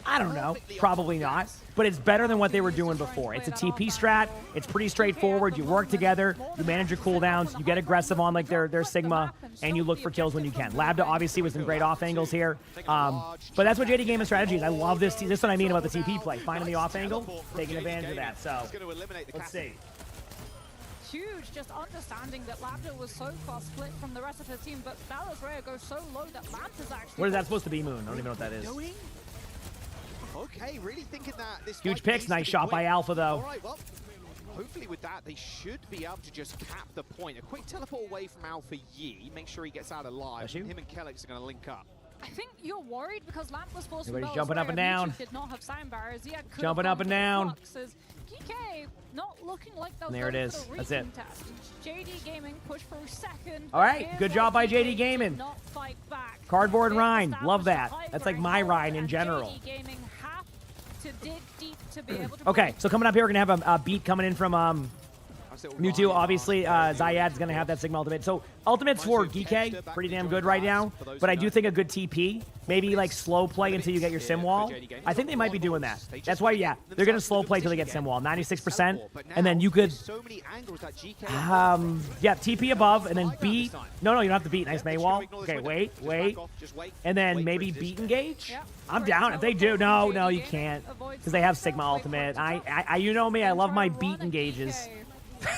Speaker 3: I don't know. Probably not. But it's better than what they were doing before. It's a TP strat. It's pretty straightforward. You work together. You manage your cooldowns. You get aggressive on like their Sigma, and you look for kills when you can. Lambda obviously was in great off angles here. But that's what JD Gaming's strategy is. I love this. This is what I mean about the TP play. Finding the off angle, taking advantage of that. So let's see.
Speaker 9: Huge, just understanding that Lambda was so far split from the rest of his team, but Dallas Raya goes so low that Lambda's actually...
Speaker 3: What is that supposed to be, Moon? I don't even know what that is.
Speaker 6: Okay, really thinking that this
Speaker 3: Huge picks. Nice shot by Alpha, though.
Speaker 6: All right, well, hopefully with that, they should be able to just cap the point. A quick teleport away from Alpha Yi. Make sure he gets out alive. Him and Kellex are going to link up.
Speaker 9: I think you're worried because Lamp was forced
Speaker 3: Everybody's
Speaker 9: from
Speaker 3: jumping up and down.
Speaker 9: Did not have sound barriers.
Speaker 3: Jumping up and down.
Speaker 9: GK not looking like they'll
Speaker 3: There it is.
Speaker 9: For the
Speaker 3: That's it.
Speaker 9: test. JD Gaming push for a second.
Speaker 3: All right, good job by JD Gaming.
Speaker 9: Not fight back.
Speaker 3: Cardboard Rhine, love that. That's like my Rhine in general.
Speaker 9: JD Gaming have to dig deep to be able to...
Speaker 3: Okay, so coming up here, we're going to have a beat coming in from Mewtwo. Obviously, Zayad's going to have that Sigma ultimate. So ultimates for GK, pretty damn good right now. But I do think a good TP, maybe like slow play until you get your sim wall. I think they might be doing that. That's why, yeah, they're going to slow play until they get sim wall, 96%. And then you could, yeah, TP above and then beat. No, you don't have to beat. Nice May wall. Okay, wait. And then maybe beat engage. I'm down if they do. No, you can't because they have Sigma ultimate. You know me, I love my beat engages.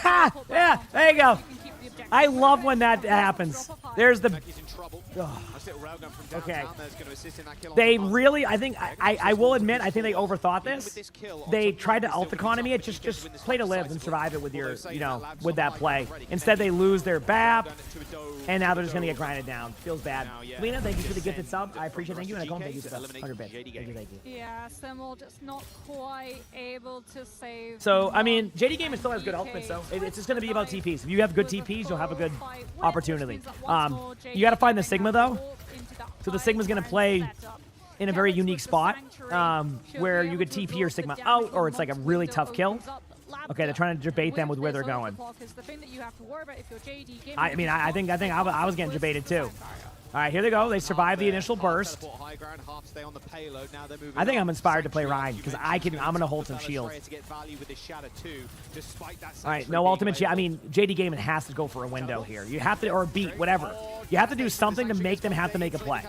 Speaker 3: Yeah, there you go. I love when that happens. There's the... Okay. They really, I think, I will admit, I think they overthought this. They tried to ult economy it, just play to live and survive it with your, with that play. Instead, they lose their BAP, and now they're just going to get grinded down. Feels bad. Lena, thank you for the gifted sub. I appreciate it. Thank you, and I call thank you for the 100 bits. Thank you.
Speaker 9: Yeah, Simmel just not quite able to save.
Speaker 3: So, I mean, JD Gaming still has good ultimates, so it's just going to be about TPs. If you have good TPs, you'll have a good opportunity. You got to find the Sigma, though. So the Sigma's going to play in a very unique spot where you could TP your Sigma out, or it's like a really tough kill. Okay, they're trying to debate them with where they're going. I mean, I think I was getting debated too. All right, here they go. They survive the initial burst. I think I'm inspired to play Ryan because I'm going to hold some shield. All right, no ultimate. I mean, JD Gaming has to go for a window here. You have to, or a beat, whatever. You have to do something to make them have to make a play.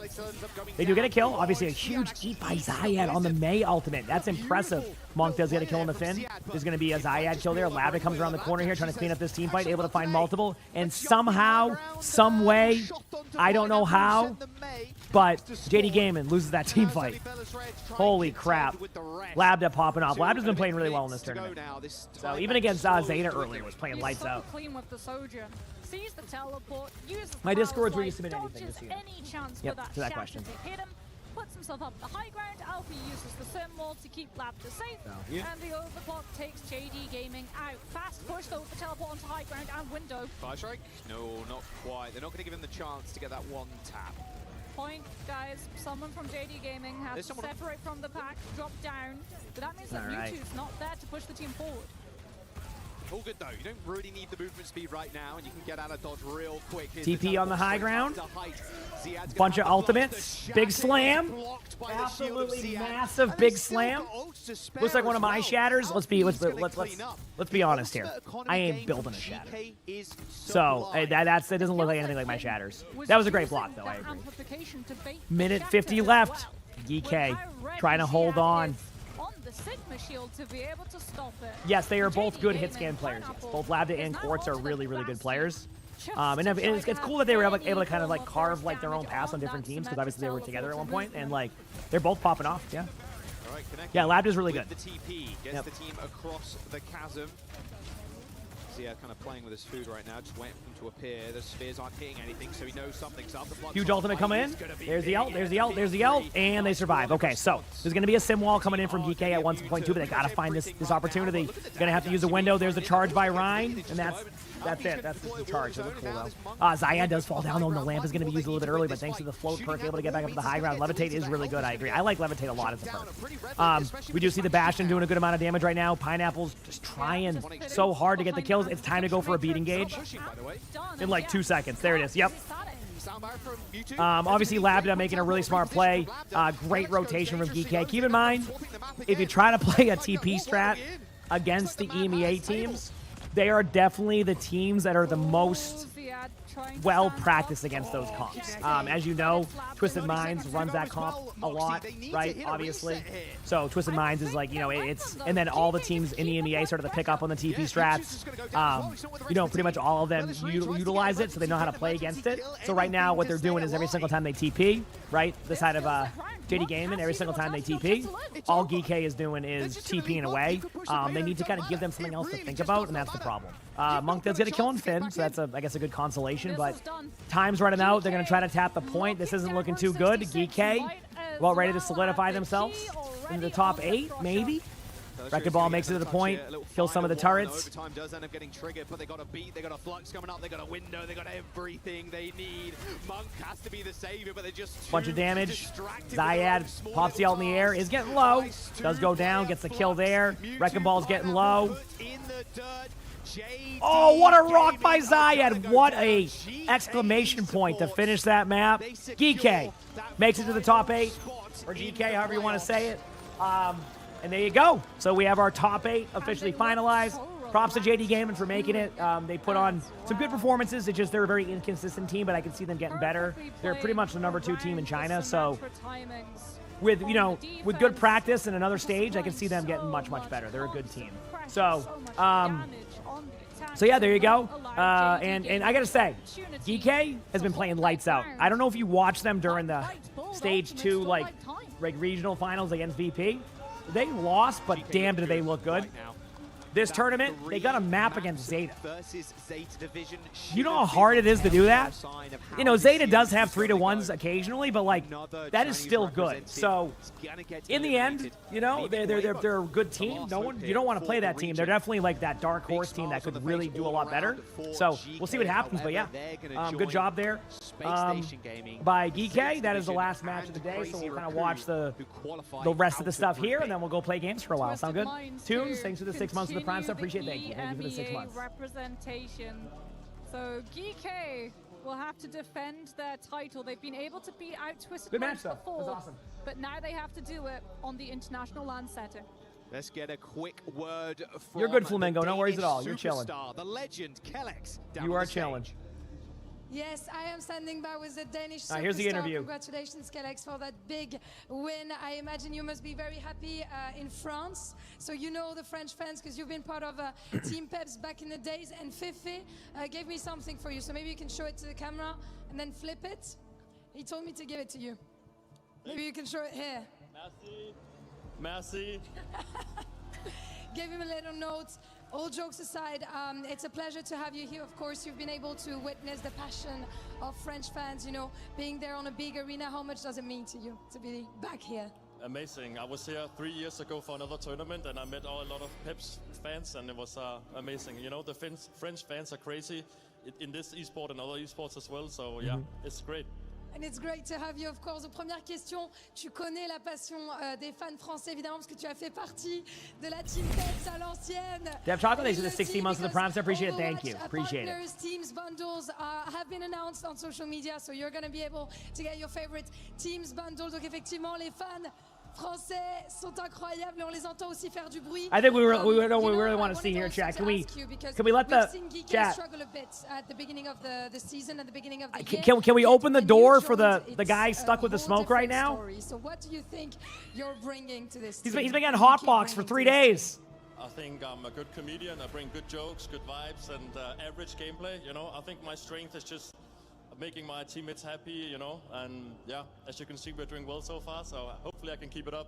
Speaker 3: They do get a kill. Obviously, a huge eat by Zayad on the May ultimate. That's impressive. Monk does get a kill on the Finn. There's going to be a Zayad kill there. Lambda comes around the corner here trying to clean up this team fight, able to find multiple. And somehow, some way, I don't know how, but JD Gaming loses that team fight. Holy crap. Lambda popping off. Lambda's been playing really well in this tournament. So even against Zeta earlier was playing lights out.
Speaker 9: Sees the teleport,
Speaker 3: my Discord's where you submit anything this year.
Speaker 9: Yep,
Speaker 3: to that question.
Speaker 9: Hit him, puts himself up the high ground. Alfie uses the sim wall to keep Lambda safe, and the overclock takes JD Gaming out. Fast push though with the teleport onto high ground and window.
Speaker 6: Fire strike? No, not quite. They're not going to give him the chance to get that one tap.
Speaker 9: Point, guys. Someone from JD Gaming has to separate from the pack, drop down, but that means that Mewtwo's not there to push the team forward.
Speaker 6: All good though, you don't really need the movement speed right now, and you can get out of dodge real quick.
Speaker 3: TP on the high ground. Bunch of ultimates. Big slam. Absolutely massive big slam. Looks like one of my shatters. Let's be honest here. I ain't building a shatter. So that doesn't look like anything like my shatters. That was a great block though, I agree. Minute 50 left. GK trying to hold on.
Speaker 9: The Sigma shield to be able to stop it.
Speaker 3: Yes, they are both good hit scan players. Yes. Both Lambda and Quartz are really good players. And it's cool that they were able to kind of like carve like their own paths on different teams because obviously they were together at one point and like they're both popping off. Yeah. Yeah, Lambda's really good.
Speaker 6: The TP gets the team across the chasm. kind of playing with his food right now, just waiting for them to appear. The spheres aren't hitting anything, so he knows something's up.
Speaker 3: Huge ultimate coming in. There's the ult, there's the ult, there's the ult, and they survive. Okay, so there's going to be a sim wall coming in from GK at 1.2, but they got to find this opportunity. Going to have to use a window. There's a charge by Rhine, and that's it. That's the charge. That looks cool, though. Zayad does fall down, though, and the lamp is going to be used a little bit early, but thanks to the float perk, able to get back up to the high ground. Levitate is really good, I agree. I like Levitate a lot as a perk. We do see the Bastion doing a good amount of damage right now. Pineapple's just trying so hard to get the kills. It's time to go for a beat engage in like 2 seconds. There it is. Yep. Obviously, Labda making a really smart play. Great rotation from GK. Keep in mind, if you try to play a TP strat against the EMEA teams, they are definitely the teams that are the most well practiced against those comps. As you know, Twisted Minds runs that comp a lot, right? Obviously. So Twisted Minds is like, you know, it's, and then all the teams in the EMEA started to pick up on the TP strats. You know, pretty much all of them utilize it, so they know how to play against it. So right now, what they're doing is every single time they TP, right, the side of JD Gaming, every single time they TP, all GK is doing is TPing away. They need to kind of give them something else to think about, and that's the problem. Monk does get a kill on Finn, so that's, I guess, a good consolation, but time's running out. They're going to try to tap the point. This isn't looking too good. GK, well, ready to solidify themselves in the top 8, maybe. Wrecking Ball makes it to the point, kills some of the turrets.
Speaker 6: Overtime does end up getting triggered, but they got a beat, they got a flux coming up, they got a window, they got everything they need. Monk has to be the savior, but they're just
Speaker 3: bunch of damage. Zayad pops the ult in the air, is getting low, does go down, gets the kill there. Wrecking Ball's getting low. Oh, what a rock by Zayad. What a exclamation point to finish that map. GK makes it to the top 8, or GK, however you want to say it. And there you go. So we have our top 8 officially finalized. Props to JD Gaming for making it. They put on some good performances. It's just they're a very inconsistent team, but I can see them getting better. They're pretty much the #2 team in China. So with, you know, with good practice and another stage, I can see them getting much, much better. They're a good team. So, yeah, there you go. And I got to say, GK has been playing lights out. I don't know if you watched them during the stage 2, like regional finals against VP. They lost, but damn, did they look good. This tournament, they got a map against Zeta. You know how hard it is to do that? You know, Zeta does have 3-1s occasionally, but like that is still good. So in the end, you know, they're a good team. You don't want to play that team. They're definitely like that dark horse team that could really do a lot better. So we'll see what happens. But yeah, good job there by GK. That is the last match of the day. So we'll kind of watch the rest of the stuff here, and then we'll go play games for a while. Sound good? Tunes, thanks for the 6 months of the Prime Sub. Appreciate it. Thank you. Thank you for the 6 months.
Speaker 9: Representation. So GK will have to defend their title. They've been able to beat out Twisted Minds before,
Speaker 3: that's awesome.
Speaker 9: But now they have to do it on the international land setting.
Speaker 6: Let's get a quick word from
Speaker 3: You're good, Flamingo. No worries at all. You're chilling.
Speaker 6: The legend, Kellex.
Speaker 3: You are chilling.
Speaker 4: Yes, I am standing by with the Danish superstar.
Speaker 3: Here's the interview.
Speaker 4: Congratulations, Kellex, for that big win. I imagine you must be very happy in France. So you know the French fans because you've been part of Team Peps back in the days. And Fefe gave me something for you. So maybe you can show it to the camera and then flip it. He told me to give it to you. Maybe you can show it here.
Speaker 11: Merci. Merci.
Speaker 4: Gave him a little note. All jokes aside, it's a pleasure to have you here. Of course, you've been able to witness the passion of French fans, you know, being there on a big arena. How much does it mean to you to be back here?
Speaker 11: Amazing. I was here 3 years ago for another tournament, and I met a lot of Peps fans, and it was amazing. You know, the French fans are crazy in this esport and other esports as well, so yeah, it's great.
Speaker 4: And it's great to have you, of course. Donc, première question, tu connais la passion des fans français, évidemment, parce que tu as fait partie de la Team Peps à l'ancienne.
Speaker 3: Dev Chocolate, thanks for the 60 months of the Prime. I appreciate it. Thank you. Appreciate
Speaker 4: it. Teams bundles have been announced on social media, so you're going to be able to get your favorite Teams bundles. Donc, effectivement, les fans français sont incroyables et on les entend aussi faire du bruit.
Speaker 3: I think we really want to see here, chat. Can we let the chat?
Speaker 4: Struggle a bit at the beginning of the season, at the beginning of the year.
Speaker 3: Can we open the door for the guy stuck with the smoke right now?
Speaker 4: So what do you think you're bringing to this?
Speaker 3: He's been getting hotbox for 3 days.
Speaker 11: I think I'm a good comedian. I bring good jokes, good vibes, and average gameplay. You know, I think my strength is just making my teammates happy, you know, and yeah, as you can see, we're doing well so far, so hopefully I can keep it up.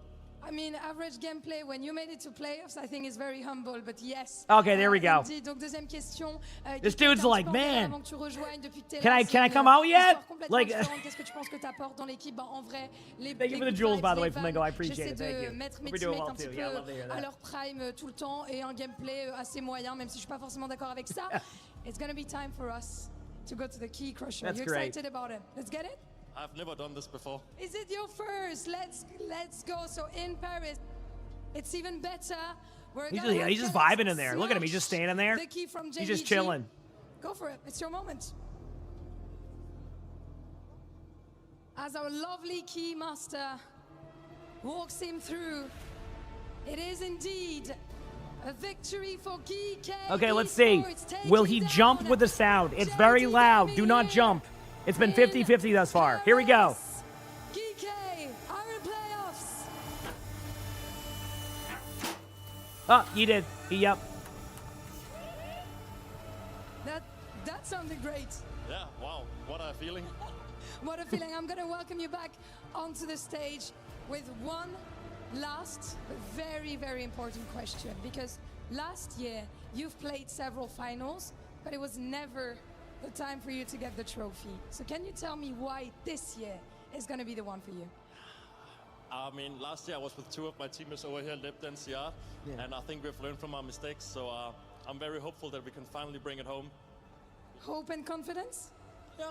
Speaker 4: I mean, average gameplay, when you made it to playoffs, I think is very humble, but yes.
Speaker 3: Okay, there we go.
Speaker 4: Indeed. Donc, deuxième question.
Speaker 3: This dude's like, man, can I come out yet? Like,
Speaker 4: Qu'est-ce que tu penses que t'apportes dans l'équipe? Ben, en vrai, les
Speaker 3: thank you for the jewels, by the way, Flamingo. I appreciate it. Thank you.
Speaker 4: J'essaie de mettre mes
Speaker 3: We're doing well
Speaker 4: teammates un
Speaker 3: too.
Speaker 4: petit
Speaker 3: Yeah, I
Speaker 4: peu
Speaker 3: love to hear
Speaker 4: à
Speaker 3: that.
Speaker 4: leur prime tout le temps et un gameplay assez moyen, même si je suis pas forcément d'accord avec ça. It's gonna be time for us to go to the key crusher.
Speaker 3: That's
Speaker 4: You
Speaker 3: great.
Speaker 4: excited about it? Let's get it?
Speaker 11: I've never done this before.
Speaker 4: Is it your first? Let's go. So in Paris, it's even better.
Speaker 3: He's just vibing in there. Look at him. He's just standing there.
Speaker 4: The key from
Speaker 3: He's just
Speaker 4: JDG.
Speaker 3: chilling.
Speaker 4: Go for it. It's your moment. As our lovely key master walks him through, it is indeed a victory for GK.
Speaker 3: Okay, let's see. Will he jump with the sound? It's very loud. Do not jump. It's been 50-50 thus far. Here we go.
Speaker 4: GK are in playoffs.
Speaker 3: Oh, he did. Yep.
Speaker 4: That sounded great.
Speaker 11: Yeah, wow, what a feeling.
Speaker 4: What a feeling. I'm going to welcome you back onto the stage with one last very, very important question, because last year you've played several finals, but it was never the time for you to get the trophy. So can you tell me why this year is going to be the one for you?
Speaker 11: I mean, last year I was with two of my teammates over here, Lebt and Siad, and I think we've learned from our mistakes, so I'm very hopeful that we can finally bring it home.
Speaker 4: Hope and confidence?
Speaker 11: Yeah,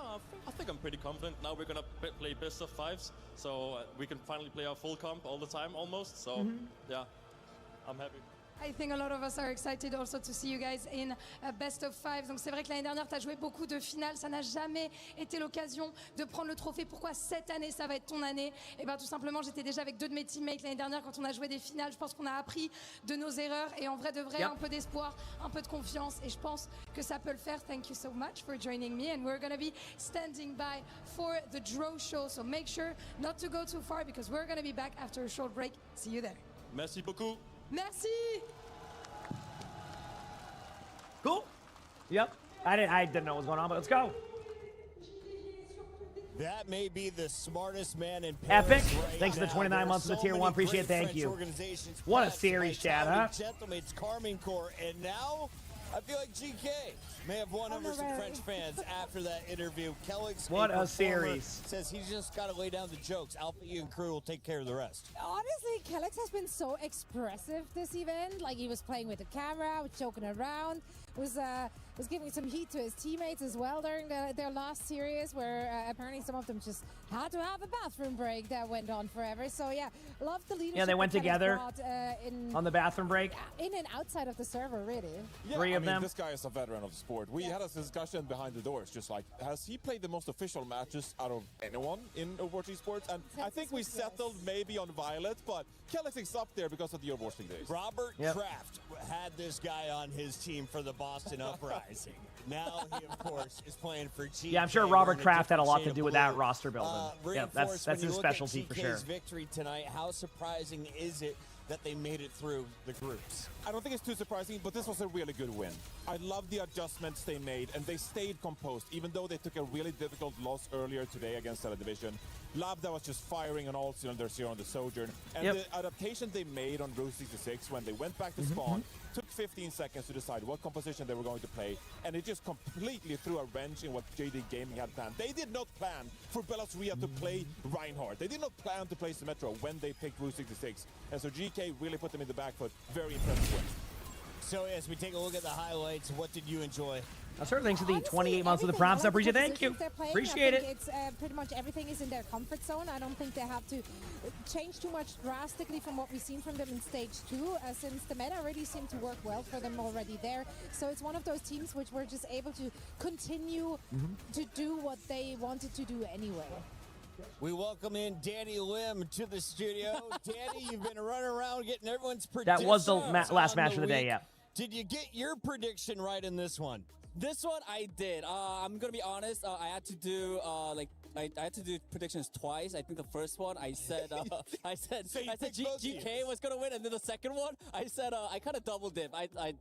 Speaker 11: I think I'm pretty confident. Now we're going to play best of fives, so we can finally play our full comp all the time almost, so yeah, I'm happy.
Speaker 4: I think a lot of us are excited also to see you guys in a best of fives. Donc c'est vrai que l'année dernière, tu as joué beaucoup de finales. Ça n'a jamais été l'occasion de prendre le trophée. Pourquoi cette année, ça va être ton année? Et bien tout simplement, j'étais déjà avec deux de mes teammates l'année dernière quand on a joué des finales. Je pense qu'on a appris de nos erreurs et en vrai de vrai, un peu d'espoir, un peu de confiance. Et je pense que ça peut le faire. Thank you so much for joining me. And we're going to be standing by for the draw show. So make sure not to go too far because we're going to be back after a short break. See you there.
Speaker 11: Merci beaucoup.
Speaker 4: Merci.
Speaker 3: Cool. Yep. I didn't know what was going on, but let's go.
Speaker 16: That may be the smartest man in
Speaker 3: Epic.
Speaker 16: Paris right
Speaker 3: Thanks for the
Speaker 16: now.
Speaker 3: 29 months
Speaker 16: There
Speaker 3: of
Speaker 16: are
Speaker 3: the tier
Speaker 16: so
Speaker 3: 1.
Speaker 16: many
Speaker 3: Appreciate it.
Speaker 16: great
Speaker 3: Thank
Speaker 16: French
Speaker 3: you.
Speaker 16: organizations
Speaker 3: What a
Speaker 16: passed
Speaker 3: series,
Speaker 16: by
Speaker 3: chat,
Speaker 16: Tiny
Speaker 3: huh?
Speaker 16: Gentleman's Carmine Corps, and now I feel like GK may have won over some French fans after that interview. Kellick's
Speaker 3: What a
Speaker 16: performer,
Speaker 3: series.
Speaker 16: says he's just got to lay down the jokes. Alpha E and crew will take care of the rest.
Speaker 15: Honestly, Kellex has been so expressive this event. Like, he was playing with the camera, was joking around, was giving some heat to his teammates as well during their last series, where apparently some of them just had to have a bathroom break that went on forever. So yeah, love the leadership.
Speaker 3: Yeah, they went
Speaker 15: that Kellex
Speaker 3: together
Speaker 15: brought,
Speaker 3: on the bathroom break.
Speaker 15: in and outside of the server, really.
Speaker 1: Yeah,
Speaker 3: Three of them.
Speaker 1: This guy is a veteran of the sport. We had a discussion behind the doors, just like, has he played the most official matches out of anyone in Overwatch Esports? And I think we settled maybe on Violet, but Kellex is up there because of the Overwatch days.
Speaker 16: Robert Kraft had this guy on his team for the Boston Uprising. Now he, of course, is playing for GK.
Speaker 3: Yeah, I'm sure Robert Kraft had a lot to do with that roster building. Yeah, that's his specialty for sure.
Speaker 16: Victory tonight. How surprising is it that they made it through the groups?
Speaker 1: I don't think it's too surprising, but this was a really good win. I love the adjustments they made, and they stayed composed, even though they took a really difficult loss earlier today against Stella Division. Love that was just firing on all cylinders here on the Sojourn. And the adaptation they made on Route 66 when they went back to spawn took 15 seconds to decide what composition they were going to play, and it just completely threw a wrench in what JD Gaming had planned. They did not plan for Bellatrix to play Reinhardt. They did not plan to play Symmetra when they picked Route 66. And so GK really put them in the back foot. Very impressive win.
Speaker 16: So as we take a look at the highlights, what did you enjoy?
Speaker 3: Thanks for the 28 months of the prompts. I appreciate it. Thank you. Appreciate it.
Speaker 15: It's pretty much everything is in their comfort zone. I don't think they have to change too much drastically from what we've seen from them in stage 2, since the meta really seemed to work well for them already there. So it's one of those teams which were just able to continue to do what they wanted to do anyway.
Speaker 16: We welcome in Danny Lim to the studio. Danny, you've been running around getting everyone's predictions.
Speaker 3: That was the last match of the day, yeah.
Speaker 16: Did you get your prediction right in this one?
Speaker 5: This one I did. I'm gonna be honest. I had to do like I had to do predictions twice. I think the first one I said I said GK was gonna win, and then the second one I said I kind of double dip. I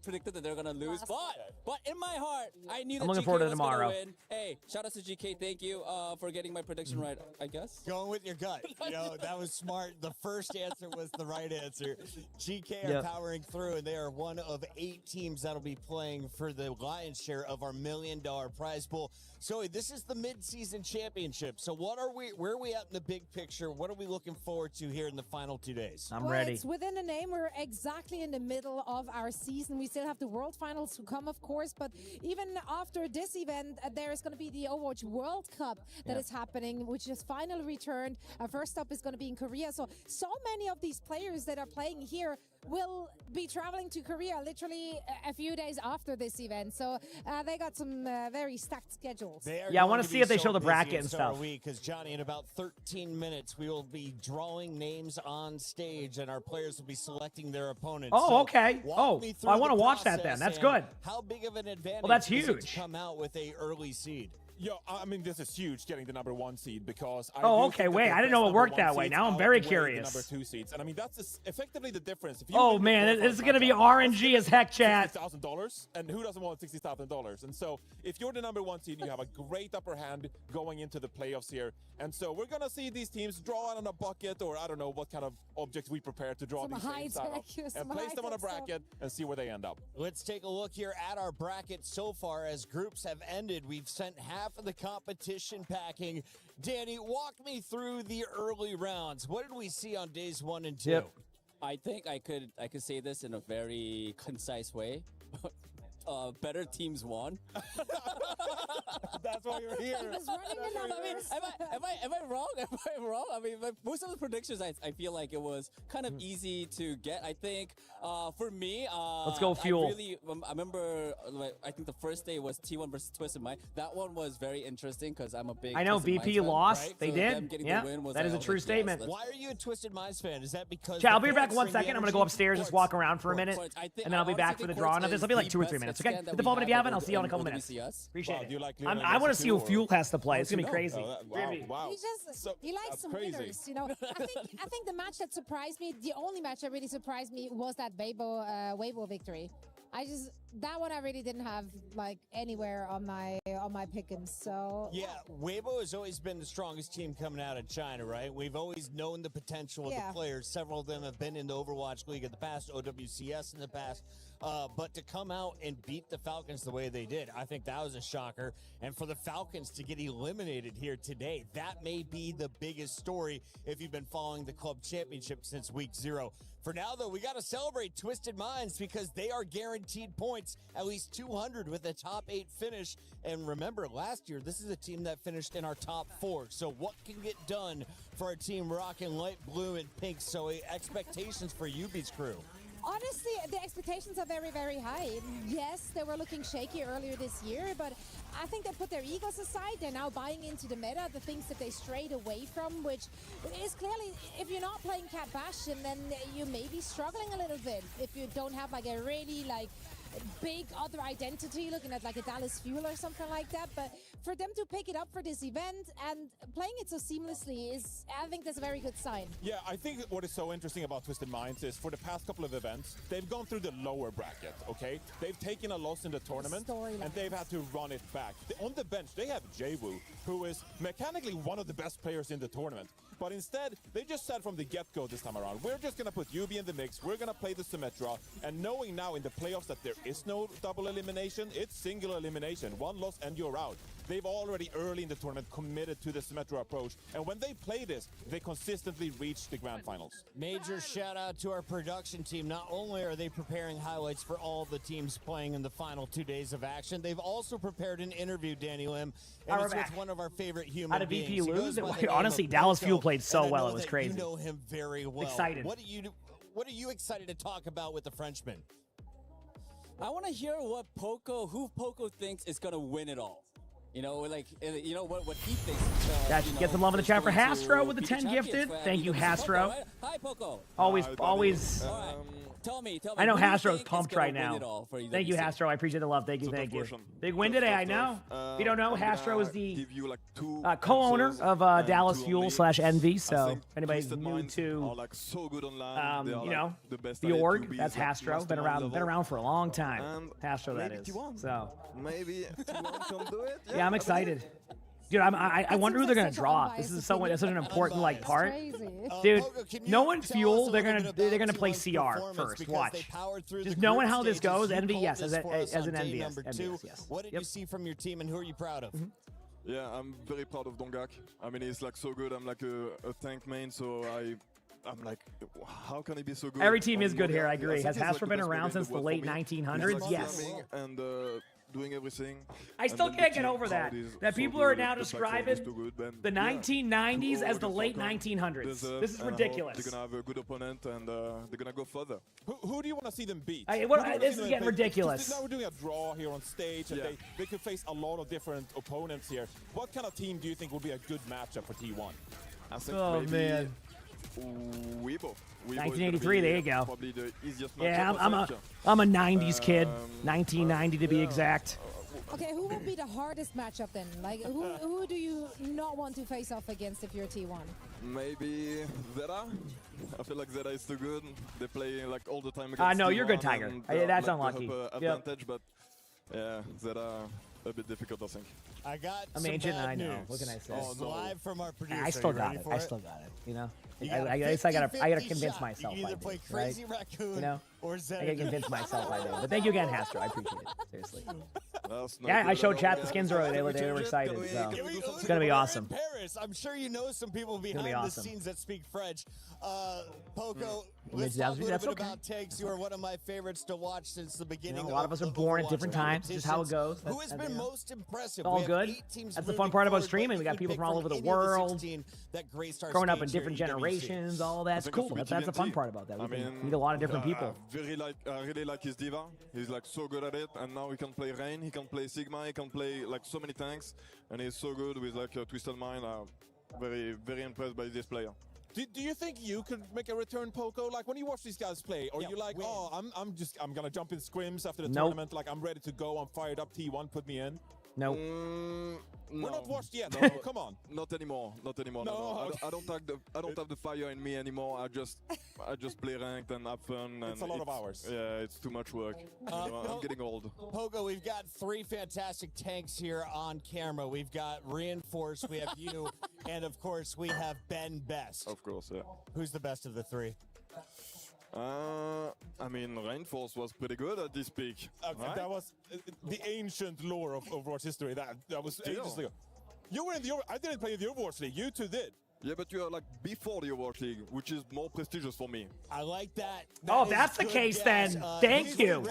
Speaker 5: predicted that they're gonna lose, but in my heart I knew that
Speaker 3: looking
Speaker 5: GK
Speaker 3: forward to
Speaker 5: was
Speaker 3: tomorrow.
Speaker 5: gonna win. Hey, shout out to GK. Thank you for getting my prediction right. I guess
Speaker 16: going with your gut. You know, that was smart. The first answer was the right answer. GK are
Speaker 3: Yep.
Speaker 16: powering through, and they are one of 8 teams that'll be playing for the lion's share of our $1 million prize pool. So this is the mid-season championship. So where are we at in the big picture? What are we looking forward to here in the final 2 days?
Speaker 3: I'm
Speaker 15: well,
Speaker 3: ready.
Speaker 15: It's within a name. We're exactly in the middle of our season. We still have the World Finals to come, of course, but even after this event, there is going to be the Overwatch World Cup that is happening, which is finally returned. First up is going to be in Korea. So many of these players that are playing here will be traveling to Korea literally a few days after this event. So they got some very stacked schedules.
Speaker 3: Yeah, I want to see if they show the bracket and stuff.
Speaker 16: Because Johnny, in about 13 minutes, we will be drawing names on stage, and our players will be selecting their opponents.
Speaker 3: Oh,
Speaker 16: so
Speaker 3: okay. Oh, I want to watch that then. That's good.
Speaker 16: How big of an advantage
Speaker 3: Well, that's
Speaker 16: is it
Speaker 3: huge.
Speaker 16: to come out with a early seed?
Speaker 1: Yo, I mean, this is huge getting the #1 seed because I
Speaker 3: Oh,
Speaker 1: do
Speaker 3: okay,
Speaker 1: think that
Speaker 3: wait,
Speaker 1: the
Speaker 3: I didn't
Speaker 1: best
Speaker 3: know it worked
Speaker 1: #1
Speaker 3: that way.
Speaker 1: seeds
Speaker 3: Now I'm very
Speaker 1: outweigh
Speaker 3: curious.
Speaker 1: The #2 seeds, and I mean that's effectively the difference. If you
Speaker 3: Oh
Speaker 1: win the
Speaker 3: man, this is
Speaker 1: qualifier
Speaker 3: gonna be RNG as heck, chat.
Speaker 1: $60,000, and who doesn't want $60,000? And so, if you're the #1 seed, you have a great upper hand going into the playoffs here. And so, we're gonna see these teams draw out on a bucket, or I don't know what kind of objects we prepare to draw
Speaker 15: Some
Speaker 1: these names out of,
Speaker 15: high-tech,
Speaker 1: and place them on a bracket and see where they end up.
Speaker 16: Let's take a look here at our bracket so far as groups have ended. We've sent half of the competition packing. Danny, walk me through the early rounds. What did we see on days 1 and 2?
Speaker 3: Yep.
Speaker 5: I think I could say this in a very concise way. Better teams won.
Speaker 1: That's why you're here.
Speaker 15: He was running the numbers.
Speaker 5: Am I wrong? Am I wrong? I mean, most of the predictions, I feel like it was kind of easy to get. I think for me,
Speaker 3: Let's go Fuel.
Speaker 5: I remember. I think the first day was T1 versus Twisted Mind. That one was very interesting because I'm a big.
Speaker 3: I know
Speaker 5: Twisted
Speaker 3: BP
Speaker 5: Minds fan,
Speaker 3: lost.
Speaker 5: right?
Speaker 3: They
Speaker 5: So
Speaker 3: did.
Speaker 5: them getting
Speaker 3: Yeah,
Speaker 5: the win was
Speaker 3: that is a true statement.
Speaker 5: Yes,
Speaker 16: Why are you a Twisted Minds fan? Is that because...
Speaker 3: Chat, I'll be back
Speaker 16: points
Speaker 3: one
Speaker 16: bring the
Speaker 3: second. I'm going to go
Speaker 16: energy?
Speaker 3: upstairs, just walk around for a minute,
Speaker 5: I think-
Speaker 3: and then I'll be
Speaker 5: I
Speaker 3: back
Speaker 5: honestly
Speaker 3: for the
Speaker 5: think
Speaker 3: draw. And
Speaker 5: Quartz
Speaker 3: this will be like
Speaker 5: is
Speaker 3: 2 or
Speaker 5: the
Speaker 3: 3
Speaker 5: best
Speaker 3: minutes, okay?
Speaker 5: extent that
Speaker 3: Hit the
Speaker 5: we
Speaker 3: follow if you
Speaker 5: have
Speaker 3: haven't. I'll see you in a couple
Speaker 5: in
Speaker 3: minutes.
Speaker 5: WCS.
Speaker 3: Appreciate
Speaker 1: Wow,
Speaker 3: it.
Speaker 1: do you like
Speaker 3: I want to see who Fuel has to play. It's going to be crazy.
Speaker 1: Wow.
Speaker 15: He likes some winners, you know. I think the match that surprised me, the only match that really surprised me was that Weibo victory. That one I really didn't have like anywhere on my pick'ems. So
Speaker 16: Yeah, Weibo has always been the strongest team coming out of China, right? We've always known the potential of the players. Several of them have been in the Overwatch League in the past, OWCS in the past. But to come out and beat the Falcons the way they did, I think that was a shocker. And for the Falcons to get eliminated here today, that may be the biggest story if you've been following the club championship since week 0. For now, though, we got to celebrate Twisted Minds because they are guaranteed points, at least 200 with a top 8 finish. And remember, last year, this is a team that finished in our top 4. So what can get done for a team rocking light blue and pink? So expectations for UB's crew.
Speaker 15: honestly, the expectations are very, very high. Yes, they were looking shaky earlier this year, but I think they put their egos aside. They're now buying into the meta, the things that they strayed away from, which is clearly, if you're not playing Cat Bastion, then you may be struggling a little bit. If you don't have like a really big other identity, looking at like a Dallas Fuel or something like that. But for them to pick it up for this event and playing it so seamlessly I think that's a very good sign.
Speaker 1: Yeah, I think what is so interesting about Twisted Minds is for the past couple of events, they've gone through the lower bracket, okay? They've taken a loss in the tournament, and they've had to run it back. On the bench, they have Jwoo, who is mechanically one of the best players in the tournament. But instead, they just said from the get-go this time around, we're just going to put Yubi in the mix, we're going to play the Symmetra, and knowing now in the playoffs that there is no double elimination, it's single elimination. One loss and you're out. They've already early in the tournament committed to the Symmetra approach, and when they play this, they consistently reach the grand finals.
Speaker 16: Major shout out to our production team. Not only are they preparing highlights for all the teams playing in the final 2 days of action, they've also prepared an interview, Danny Lim, and it's with one of our favorite human
Speaker 3: How did
Speaker 16: beings.
Speaker 3: VP
Speaker 16: He goes
Speaker 3: lose?
Speaker 16: by the name
Speaker 3: Honestly,
Speaker 16: of
Speaker 3: Dallas
Speaker 16: Poco,
Speaker 3: Fuel played so
Speaker 16: and I
Speaker 3: well,
Speaker 16: know
Speaker 3: it was
Speaker 16: that
Speaker 3: crazy.
Speaker 16: You know him very well.
Speaker 3: Excited.
Speaker 16: What are you excited to talk about with the Frenchman?
Speaker 5: I want to hear who Poco thinks is going to win it all. You know, what he thinks.
Speaker 3: Get some love in the chat for Hastro with the 10 gifted. Thank you, Hastro.
Speaker 5: Hi, Poco.
Speaker 3: Always
Speaker 5: Tell me.
Speaker 3: I know
Speaker 5: who do you
Speaker 3: Hastro's
Speaker 5: think is
Speaker 3: pumped
Speaker 5: gonna
Speaker 3: right
Speaker 5: win
Speaker 3: now.
Speaker 5: it all for
Speaker 3: Thank you,
Speaker 5: EWC?
Speaker 3: Hastro. I appreciate the love. Thank you, thank you.
Speaker 12: question.
Speaker 3: Big win today, I know. If you don't know,
Speaker 12: I'm
Speaker 3: Hastro is
Speaker 12: gonna
Speaker 3: the
Speaker 12: give you, like, two
Speaker 3: co-owner
Speaker 12: answers
Speaker 3: of
Speaker 12: and
Speaker 3: Dallas
Speaker 12: two
Speaker 3: Fuel
Speaker 12: only.
Speaker 3: / Envy.
Speaker 12: I
Speaker 3: So
Speaker 12: think
Speaker 3: if anybody's
Speaker 12: Twisted
Speaker 3: new
Speaker 12: Minds
Speaker 3: to
Speaker 12: are, like, so good online. They are,
Speaker 3: you
Speaker 12: like,
Speaker 3: know,
Speaker 12: the best
Speaker 3: the
Speaker 12: at it to
Speaker 3: org,
Speaker 12: be,
Speaker 3: that's
Speaker 12: like,
Speaker 3: Hastro. Been
Speaker 12: mastermind
Speaker 3: around
Speaker 12: level.
Speaker 3: for a long time.
Speaker 12: And
Speaker 3: Hastro, that
Speaker 12: maybe
Speaker 3: is.
Speaker 12: T1.
Speaker 3: So
Speaker 12: Maybe T1 can do it.
Speaker 3: yeah, I'm excited. Dude, I wonder who they're gonna draw. This is such an important like part. Dude, knowing Fuel, they're gonna play CR first. Watch. Just knowing how this goes, Envy, yes, as an NVS, yes.
Speaker 16: What did you see from your team, and who are you proud of?
Speaker 12: Yeah, I'm very proud of Dongak. I mean, he's like so good. I'm like a tank main, so I'm like, how can he be so good?
Speaker 3: Every team is
Speaker 12: on
Speaker 3: good
Speaker 12: Moga?
Speaker 3: here, I agree.
Speaker 12: think
Speaker 3: Has
Speaker 12: he's, like,
Speaker 3: Hastro
Speaker 12: the
Speaker 3: been
Speaker 12: best
Speaker 3: around
Speaker 12: player in
Speaker 3: since
Speaker 12: the
Speaker 3: the
Speaker 12: world
Speaker 3: late
Speaker 12: for me.
Speaker 3: 1900s?
Speaker 12: He's, like,
Speaker 3: Yes.
Speaker 12: slamming and doing everything.
Speaker 3: I
Speaker 12: And
Speaker 3: still
Speaker 12: then the
Speaker 3: can't get
Speaker 12: team
Speaker 3: over that.
Speaker 12: crowd is
Speaker 3: That
Speaker 12: so
Speaker 3: people
Speaker 12: good,
Speaker 3: are now
Speaker 12: the platform
Speaker 3: describing
Speaker 12: is too good, then,
Speaker 3: the
Speaker 12: yeah,
Speaker 3: 1990s
Speaker 12: two
Speaker 3: as the
Speaker 12: orgs
Speaker 3: late
Speaker 12: can come,
Speaker 3: 1900s.
Speaker 12: deserve,
Speaker 3: This is
Speaker 12: and I hope
Speaker 3: ridiculous.
Speaker 12: They're gonna have a good opponent, and they're gonna go further.
Speaker 1: Who do you want to see them beat?
Speaker 3: This is getting
Speaker 1: Because
Speaker 3: ridiculous.
Speaker 1: now we're doing a draw here on stage, and they could face a lot of different opponents here. What kind of team do you think would be a good matchup for T1?
Speaker 12: I think
Speaker 3: Oh,
Speaker 12: maybe
Speaker 3: man.
Speaker 12: Weibo.
Speaker 3: 1983, there you go.
Speaker 12: Probably the easiest
Speaker 3: Yeah,
Speaker 12: matchup, I think.
Speaker 3: I'm a 90s kid. 1990 to be exact.
Speaker 15: Okay, who would be the hardest matchup then? Like, who do you not want to face off against if you're T1?
Speaker 12: Maybe Zeta. I feel like Zeta is too good. They play like all the time against
Speaker 3: No, you're good,
Speaker 12: T1,
Speaker 3: Tiger.
Speaker 12: and
Speaker 3: That's
Speaker 12: like,
Speaker 3: unlucky.
Speaker 12: they have
Speaker 3: Yep.
Speaker 12: advantage, but yeah, Zeta a bit difficult, I think.
Speaker 16: I got
Speaker 3: I'm
Speaker 16: some
Speaker 3: ancient,
Speaker 16: bad
Speaker 3: I know.
Speaker 16: news.
Speaker 3: What can I say?
Speaker 16: This is live from our producer.
Speaker 3: I still
Speaker 16: You
Speaker 3: got
Speaker 16: ready
Speaker 3: it.
Speaker 16: for
Speaker 3: I still got it. You know,
Speaker 16: You got a
Speaker 3: I guess I gotta
Speaker 16: 50-50
Speaker 3: convince
Speaker 16: shot.
Speaker 3: myself.
Speaker 16: You can either
Speaker 3: I
Speaker 16: play
Speaker 3: do,
Speaker 16: Crazy
Speaker 3: right?
Speaker 16: Raccoon
Speaker 3: You know,
Speaker 16: or
Speaker 3: I
Speaker 16: Zeta.
Speaker 3: gotta convince myself I do. But thank you again, Hastro. I appreciate it. Seriously.
Speaker 12: That's not
Speaker 3: Yeah,
Speaker 12: good
Speaker 3: I
Speaker 12: at
Speaker 3: showed
Speaker 12: all.
Speaker 3: chat the skins earlier. They were excited. So it's gonna be awesome.
Speaker 16: Paris. I'm sure you know some people
Speaker 3: gonna be
Speaker 16: behind the
Speaker 3: awesome.
Speaker 16: scenes that speak French. Poco,
Speaker 3: Mm.
Speaker 16: let's talk a little
Speaker 3: That's
Speaker 16: bit
Speaker 3: okay.
Speaker 16: about tanks. You are one of my favorites to watch since the beginning.
Speaker 3: A lot of us are
Speaker 16: the
Speaker 3: born at
Speaker 16: Overwatch
Speaker 3: different times. Just how it goes.
Speaker 16: Who has
Speaker 3: That's,
Speaker 16: been
Speaker 3: you know,
Speaker 16: most impressive?
Speaker 3: It's all
Speaker 16: We have
Speaker 3: good.
Speaker 16: 8 teams
Speaker 3: That's the
Speaker 16: moving
Speaker 3: fun part about
Speaker 16: forward.
Speaker 3: streaming.
Speaker 16: What
Speaker 3: We got
Speaker 16: you
Speaker 3: people
Speaker 16: pick
Speaker 3: from all over the
Speaker 16: any of
Speaker 3: world.
Speaker 16: 16 that Greystar
Speaker 3: Growing up in
Speaker 16: stage here
Speaker 3: different
Speaker 16: at EWC?
Speaker 3: generations, all that's
Speaker 12: think
Speaker 3: cool.
Speaker 12: it's gonna
Speaker 3: That's
Speaker 12: be
Speaker 3: the fun
Speaker 12: TNT.
Speaker 3: part about that.
Speaker 12: I
Speaker 3: We can
Speaker 12: mean,
Speaker 3: meet a lot of different people.
Speaker 12: I really like his diva. He's like so good at it, and now he can play Rain, he can play Sigma, he can play like so many tanks, and he's so good with like Twisted Mind. Very, very impressed by this player.
Speaker 1: Do you think you could make a return, Poco? Like when you watch these guys play, or you like, oh, I'm gonna jump in scrims after the
Speaker 3: Nope.
Speaker 1: tournament. Like I'm ready to go. I'm fired up. T1, put me in.
Speaker 3: No.
Speaker 1: We're not washed yet.
Speaker 12: No,
Speaker 1: Come on.
Speaker 12: Not anymore. Not anymore.
Speaker 1: No.
Speaker 12: No. I don't have the fire in me anymore. I just play ranked and have fun. And
Speaker 1: It's a lot of hours.
Speaker 12: Yeah, it's too much work. I'm getting old.
Speaker 16: Poco, we've got 3 fantastic tanks here on camera. We've got Reinforced, we have you, and of course we have Ben Best.
Speaker 12: Of course, yeah.
Speaker 16: Who's the best of the 3?
Speaker 12: I mean, Rainforce was pretty good at this peak. Right?
Speaker 1: That was the ancient lore of Overwatch history. That was ages ago. You were in the I didn't play in the Overwatch League. You two did.
Speaker 12: Yeah, but you are like before the Overwatch League, which is more prestigious for me.
Speaker 16: I like that.
Speaker 3: Oh, that's the case then. Thank you.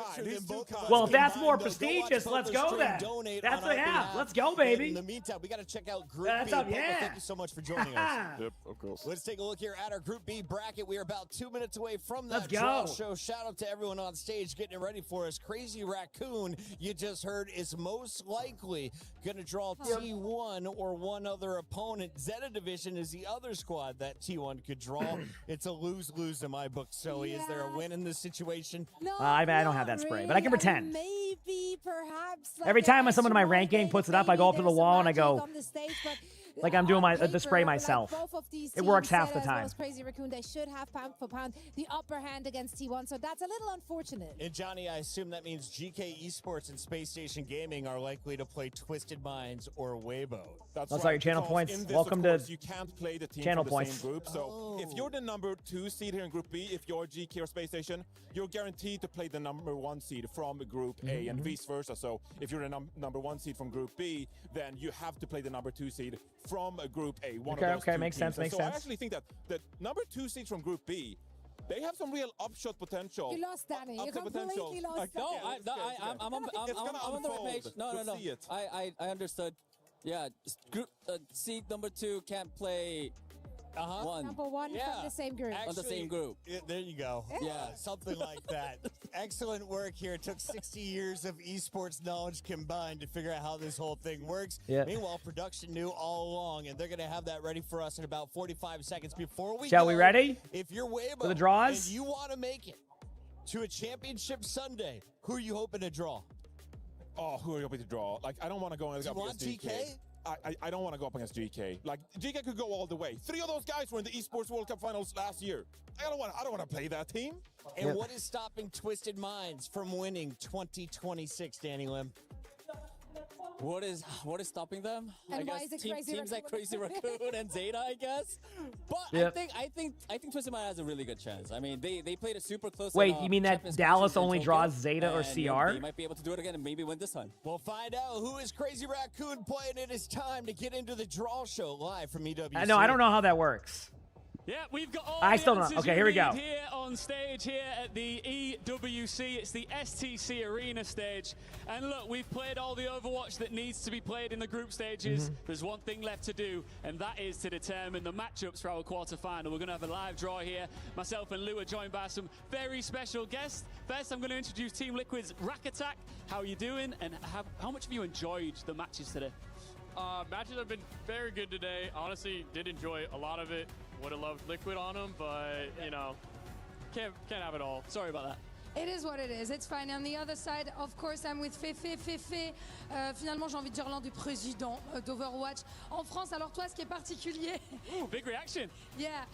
Speaker 3: Well, if that's more prestigious, let's go then. That's let's go, baby.
Speaker 16: In the meantime, we got to check out Group
Speaker 3: That's
Speaker 16: B.
Speaker 3: up,
Speaker 16: Poco,
Speaker 3: yeah.
Speaker 16: Thank you so much for joining us.
Speaker 12: Yep, of course.
Speaker 16: Let's take a look here at our Group B bracket. We are about 2 minutes away from that
Speaker 3: Let's
Speaker 16: draw
Speaker 3: go.
Speaker 16: show. Shout out to everyone on stage getting it ready for us. Crazy Raccoon, you just heard, is most likely going to draw T1 or one other opponent. Zeta Division is the other squad that T1 could draw. It's a lose-lose in my book, Zoe. Is there a win in this situation?
Speaker 15: No,
Speaker 3: I don't have that spray, but I can pretend.
Speaker 15: Maybe, perhaps. Like
Speaker 3: Every time someone in my ranking puts it up, I go up to the wall and I go,
Speaker 15: on the stage, but
Speaker 3: like I'm doing
Speaker 15: on
Speaker 3: the spray
Speaker 15: paper,
Speaker 3: myself.
Speaker 15: Like both of these
Speaker 3: It works
Speaker 15: teams,
Speaker 3: half
Speaker 15: Zeta
Speaker 3: the
Speaker 15: as well
Speaker 3: time.
Speaker 15: as Crazy Raccoon, they should have pound for pound the upper hand against T1, so that's a little unfortunate.
Speaker 16: And Johnny, I assume that means GK Esports and Space Station Gaming are likely to play Twisted Minds or Weibo.
Speaker 1: That's
Speaker 3: all
Speaker 1: right,
Speaker 3: your channel
Speaker 1: because
Speaker 3: points.
Speaker 1: in this,
Speaker 3: Welcome
Speaker 1: of
Speaker 3: to
Speaker 1: course, you can't play the team
Speaker 3: channel
Speaker 1: from the
Speaker 3: points.
Speaker 1: same group. So if you're the number 2 seed here in Group B, if you're GK or Space Station, you're guaranteed to play the number 1 seed from Group A and vice versa. So if you're the number 1 seed from Group B, then you have to play the number 2 seed from Group A. One of those
Speaker 3: Okay,
Speaker 1: two
Speaker 3: makes
Speaker 1: teams.
Speaker 3: sense, makes
Speaker 1: so
Speaker 3: sense.
Speaker 1: I actually think that the number 2 seeds from Group B, they have some real upshot potential.
Speaker 15: You lost, Danny. You
Speaker 1: Upset potential.
Speaker 15: completely lost.
Speaker 5: No,
Speaker 1: Danny.
Speaker 5: I'm
Speaker 1: It's gonna
Speaker 5: on the right
Speaker 1: unfold.
Speaker 5: page. No.
Speaker 1: You'll see it.
Speaker 5: I understood. Yeah, group seed number 2 can't play one.
Speaker 15: Number 1 from the same group.
Speaker 5: On the same group.
Speaker 16: There you go.
Speaker 5: Yeah.
Speaker 16: Something like that. Excellent work here. It took 60 years of esports knowledge combined to figure out how this whole thing works.
Speaker 3: Yeah.
Speaker 16: Meanwhile, production knew all along, and they're going to have that ready for us in about 45 seconds before we
Speaker 3: Shall
Speaker 16: go.
Speaker 3: we ready?
Speaker 16: If you're Weibo
Speaker 3: For the draws?
Speaker 16: and you want to make it to a championship Sunday. Who are you hoping to draw?
Speaker 1: Oh, who are you hoping to draw? Like, I don't want to go against
Speaker 16: GK?
Speaker 1: I don't want to go up against GK. Like, GK could go all the way. 3 of those guys were in the Esports World Cup finals last year. I don't want to play that team.
Speaker 16: And what is stopping Twisted Minds from winning 2026, Danny Lim?
Speaker 5: What is stopping them?
Speaker 15: And
Speaker 5: I
Speaker 15: why
Speaker 5: guess
Speaker 15: is it
Speaker 5: teams like Crazy Raccoon and Zeta, I guess. But
Speaker 3: Yep.
Speaker 5: I think Twisted Mind has a really good chance. I mean, they played a super close.
Speaker 3: Wait, you mean that Dallas only draws Zeta or CR?
Speaker 5: They might be able to do it again and maybe win this time.
Speaker 16: We'll find out who is Crazy Raccoon playing. It is time to get into the draw show live from EWC.
Speaker 3: No, I don't know how that works.
Speaker 19: Yeah, we've got all
Speaker 3: I
Speaker 19: the
Speaker 3: still don't.
Speaker 19: answers
Speaker 3: Okay,
Speaker 19: you
Speaker 3: here we
Speaker 19: need
Speaker 3: go.
Speaker 19: Here on stage here at the EWC. It's the STC Arena stage. And look, we've played all the Overwatch that needs to be played in the group stages. There's one thing left to do, and that is to determine the matchups for our quarterfinal. We're going to have a live draw here. Myself and Lou are joined by some very special guests. First, I'm going to introduce Team Liquid's Rack Attack. How are you doing, and how much have you enjoyed the matches today?
Speaker 13: Matches have been very good today. Honestly, did enjoy a lot of it. Would have loved Liquid on them, but you know, can't have it all. Sorry about that.
Speaker 4: It is what it is. It's fine. On the other side, of course, I'm with Fefe. Fefe, finalement, j'ai envie de dire l'un des présidents d'Overwatch en France. Alors toi, ce qui est particulier.
Speaker 19: Ooh, big reaction.
Speaker 4: Yeah.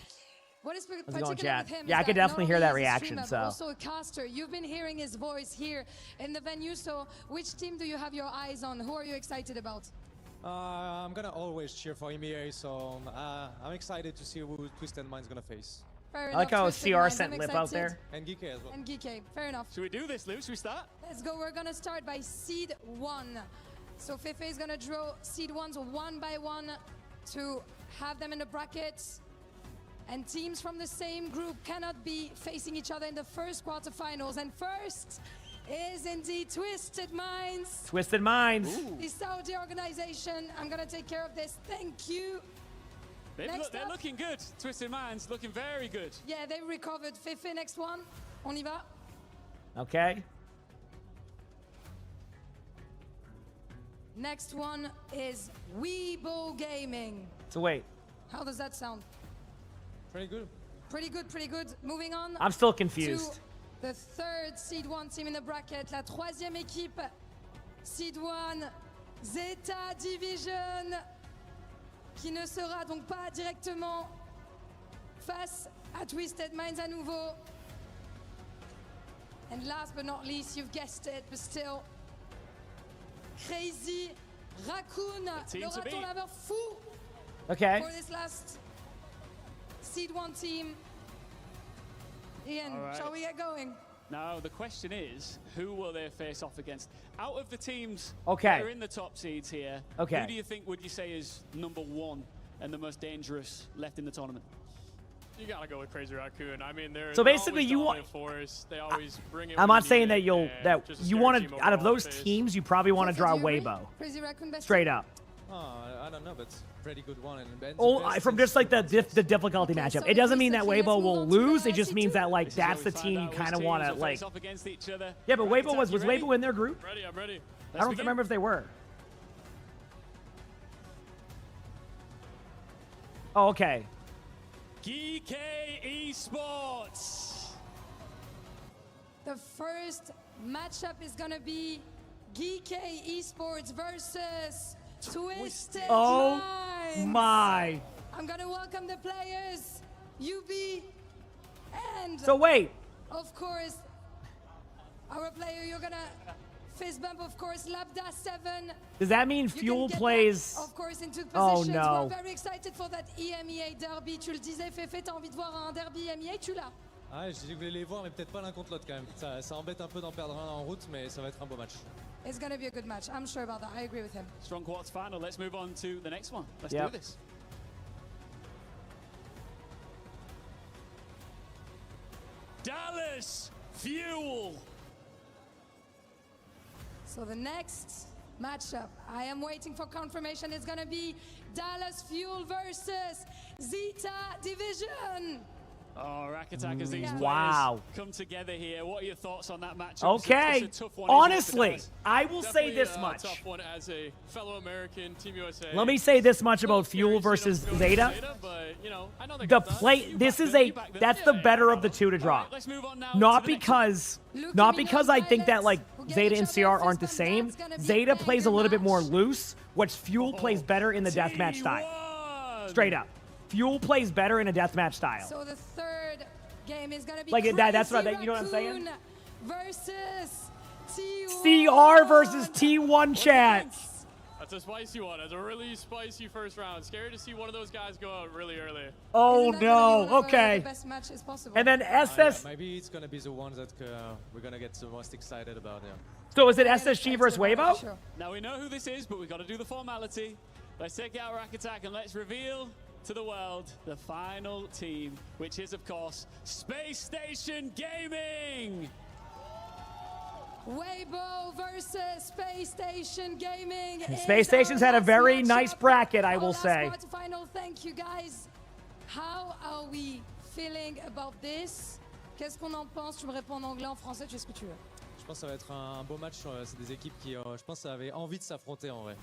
Speaker 4: What is
Speaker 3: going,
Speaker 4: particular
Speaker 3: chat?
Speaker 4: with him
Speaker 3: Yeah,
Speaker 4: is
Speaker 3: I could
Speaker 4: that
Speaker 3: definitely
Speaker 4: not
Speaker 3: hear
Speaker 4: only
Speaker 3: that
Speaker 4: is he a
Speaker 3: reaction,
Speaker 4: streamer,
Speaker 3: so.
Speaker 4: but also a caster. You've been hearing his voice here in the venue. So which team do you have your eyes on? Who are you excited about?
Speaker 14: I'm gonna always cheer for EMEA, so I'm excited to see who Twisted Mind's gonna face.
Speaker 4: Fair
Speaker 3: I like
Speaker 4: enough,
Speaker 3: how
Speaker 4: Twisted
Speaker 3: CR
Speaker 4: Minds,
Speaker 3: sent
Speaker 4: I'm
Speaker 3: Lip out
Speaker 4: excited.
Speaker 3: there.
Speaker 14: And Geeky as well.
Speaker 4: And Geeky, fair enough.
Speaker 19: Should we do this, Lou? Should we start?
Speaker 4: Let's go. We're gonna start by seed 1. So Fefe is gonna draw seed 1s one by one to have them in the brackets. And teams from the same group cannot be facing each other in the first quarterfinals. And first is indeed Twisted Minds.
Speaker 3: Twisted Minds.
Speaker 4: The Saudi organization. I'm gonna take care of this. Thank you.
Speaker 19: They're looking good. Twisted Minds looking very good.
Speaker 4: Yeah, they recovered. Fefe, next one. On y va.
Speaker 3: Okay.
Speaker 4: Next one is Weibo Gaming.
Speaker 3: So wait.
Speaker 4: How does that sound?
Speaker 14: Pretty good.
Speaker 4: Pretty good, pretty good. Moving on.
Speaker 3: I'm still confused.
Speaker 4: To the third seed 1 team in the bracket. La troisième équipe. Seed 1. Zeta Division. Qui ne sera donc pas directement face à Twisted Minds à nouveau. And last but not least, you've guessed it, but still, Crazy Raccoon, le raton laveur fou,
Speaker 3: Okay.
Speaker 4: for this last seed 1 team. Ian,
Speaker 19: All right.
Speaker 4: shall we get going?
Speaker 19: Now, the question is, who will they face off against? Out of the teams
Speaker 3: Okay.
Speaker 19: that are in the top seeds here,
Speaker 3: Okay.
Speaker 19: who do you think would you say is number 1 and the most dangerous left in the tournament?
Speaker 13: You gotta go with Crazy Raccoon. I mean, they're
Speaker 3: So basically,
Speaker 13: always
Speaker 3: you
Speaker 13: dominant
Speaker 3: want.
Speaker 13: force. They always bring it.
Speaker 3: I'm
Speaker 13: when
Speaker 3: not
Speaker 13: you
Speaker 3: saying
Speaker 13: need
Speaker 3: that
Speaker 13: it,
Speaker 3: you'll
Speaker 13: and
Speaker 3: that
Speaker 13: just a
Speaker 3: you
Speaker 13: scary
Speaker 3: want
Speaker 13: team
Speaker 3: to out of
Speaker 13: overall
Speaker 3: those
Speaker 13: face.
Speaker 3: teams, you probably want to draw
Speaker 4: Do you agree?
Speaker 3: Weibo.
Speaker 4: Crazy Raccoon best
Speaker 3: Straight
Speaker 4: team?
Speaker 3: up.
Speaker 14: Oh, I don't know, but pretty good one. And Ben's
Speaker 3: Oh,
Speaker 14: best
Speaker 3: from
Speaker 14: is-
Speaker 3: just like the difficulty matchup. It doesn't mean that Weibo will lose. It just means that like
Speaker 19: This is where
Speaker 3: that's
Speaker 19: we
Speaker 3: the
Speaker 19: find
Speaker 3: team you
Speaker 19: out which
Speaker 3: kind of
Speaker 19: teams
Speaker 3: want to
Speaker 19: will
Speaker 3: like.
Speaker 19: face off against each other.
Speaker 3: Yeah, but
Speaker 19: Rack
Speaker 3: Weibo
Speaker 19: Attack, you
Speaker 3: was
Speaker 19: ready?
Speaker 3: Weibo in their group?
Speaker 13: Ready, I'm ready.
Speaker 3: I don't
Speaker 19: begin.
Speaker 3: remember if they were. Oh, okay.
Speaker 19: GK Esports.
Speaker 4: The first matchup is gonna be GK Esports versus Twisted
Speaker 3: Oh
Speaker 4: Minds.
Speaker 3: my.
Speaker 4: I'm gonna welcome the players, UB, and
Speaker 3: So wait.
Speaker 4: of course, our player. You're gonna fist bump, of course, Labda 7.
Speaker 3: Does that mean
Speaker 4: You can
Speaker 3: Fuel
Speaker 4: get
Speaker 3: plays?
Speaker 4: back, of course, into
Speaker 3: Oh
Speaker 4: positions.
Speaker 3: no.
Speaker 4: We're very excited for that EMEA derby. Tu le disais, Fefe, t'as envie de voir un derby EMEA, tu l'as.
Speaker 14: Ah, je voulais les voir, mais peut-être pas l'un contre l'autre quand même. Ça embête un peu d'en perdre un en route, mais ça va être un beau match.
Speaker 4: It's gonna be a good match. I'm sure about that. I agree with him.
Speaker 19: Strong quarterfinal. Let's move on to the next one. Let's
Speaker 3: Yep.
Speaker 19: do this. Dallas Fuel.
Speaker 4: So the next matchup, I am waiting for confirmation. It's gonna be Dallas Fuel versus Zeta Division.
Speaker 19: Oh, Rack Attack as these
Speaker 3: Wow.
Speaker 19: players come together here. What are your thoughts on that matchup?
Speaker 3: Okay.
Speaker 19: It's a tough one,
Speaker 3: Honestly, I will say
Speaker 13: Definitely
Speaker 3: this
Speaker 13: a
Speaker 3: much.
Speaker 13: tough one as a fellow American, Team USA.
Speaker 3: Let me say this much about Fuel versus Zeta.
Speaker 13: But, you know, I know they
Speaker 3: The
Speaker 13: got that.
Speaker 3: play, this is that's the better of the two to draw. Not because I think that like Zeta and CR aren't the same. Zeta plays a little bit more loose, which Fuel plays better in the deathmatch style. Straight up. Fuel plays better in a deathmatch style.
Speaker 4: So the third game is gonna be
Speaker 3: Like
Speaker 4: Crazy
Speaker 3: that's what you know what I'm saying?
Speaker 4: Raccoon versus
Speaker 3: CR versus T1 chat.
Speaker 13: That's a spicy one. That's a really spicy first round. Scary to see one of those guys go out really early.
Speaker 3: Oh no. Okay.
Speaker 4: The best match is possible.
Speaker 3: And then SS.
Speaker 14: Maybe it's gonna be the ones that we're gonna get the most excited about. Yeah.
Speaker 3: So is it SSG versus Weibo?
Speaker 19: Now we know who this is, but we've got to do the formality. Let's take out Rack Attack and let's reveal to the world the final team, which is of course Space Station Gaming.
Speaker 4: Weibo versus Space Station Gaming.
Speaker 3: Space Station's had a very nice bracket, I will say.
Speaker 4: Final, thank you guys. How are we feeling about this? Qu'est-ce qu'on en pense? Tu me réponds en anglais, en français, tu fais ce que tu veux.
Speaker 14: Je pense que ça va être un beau match. C'est des équipes qui, je pense, avaient envie de s'affronter en vrai.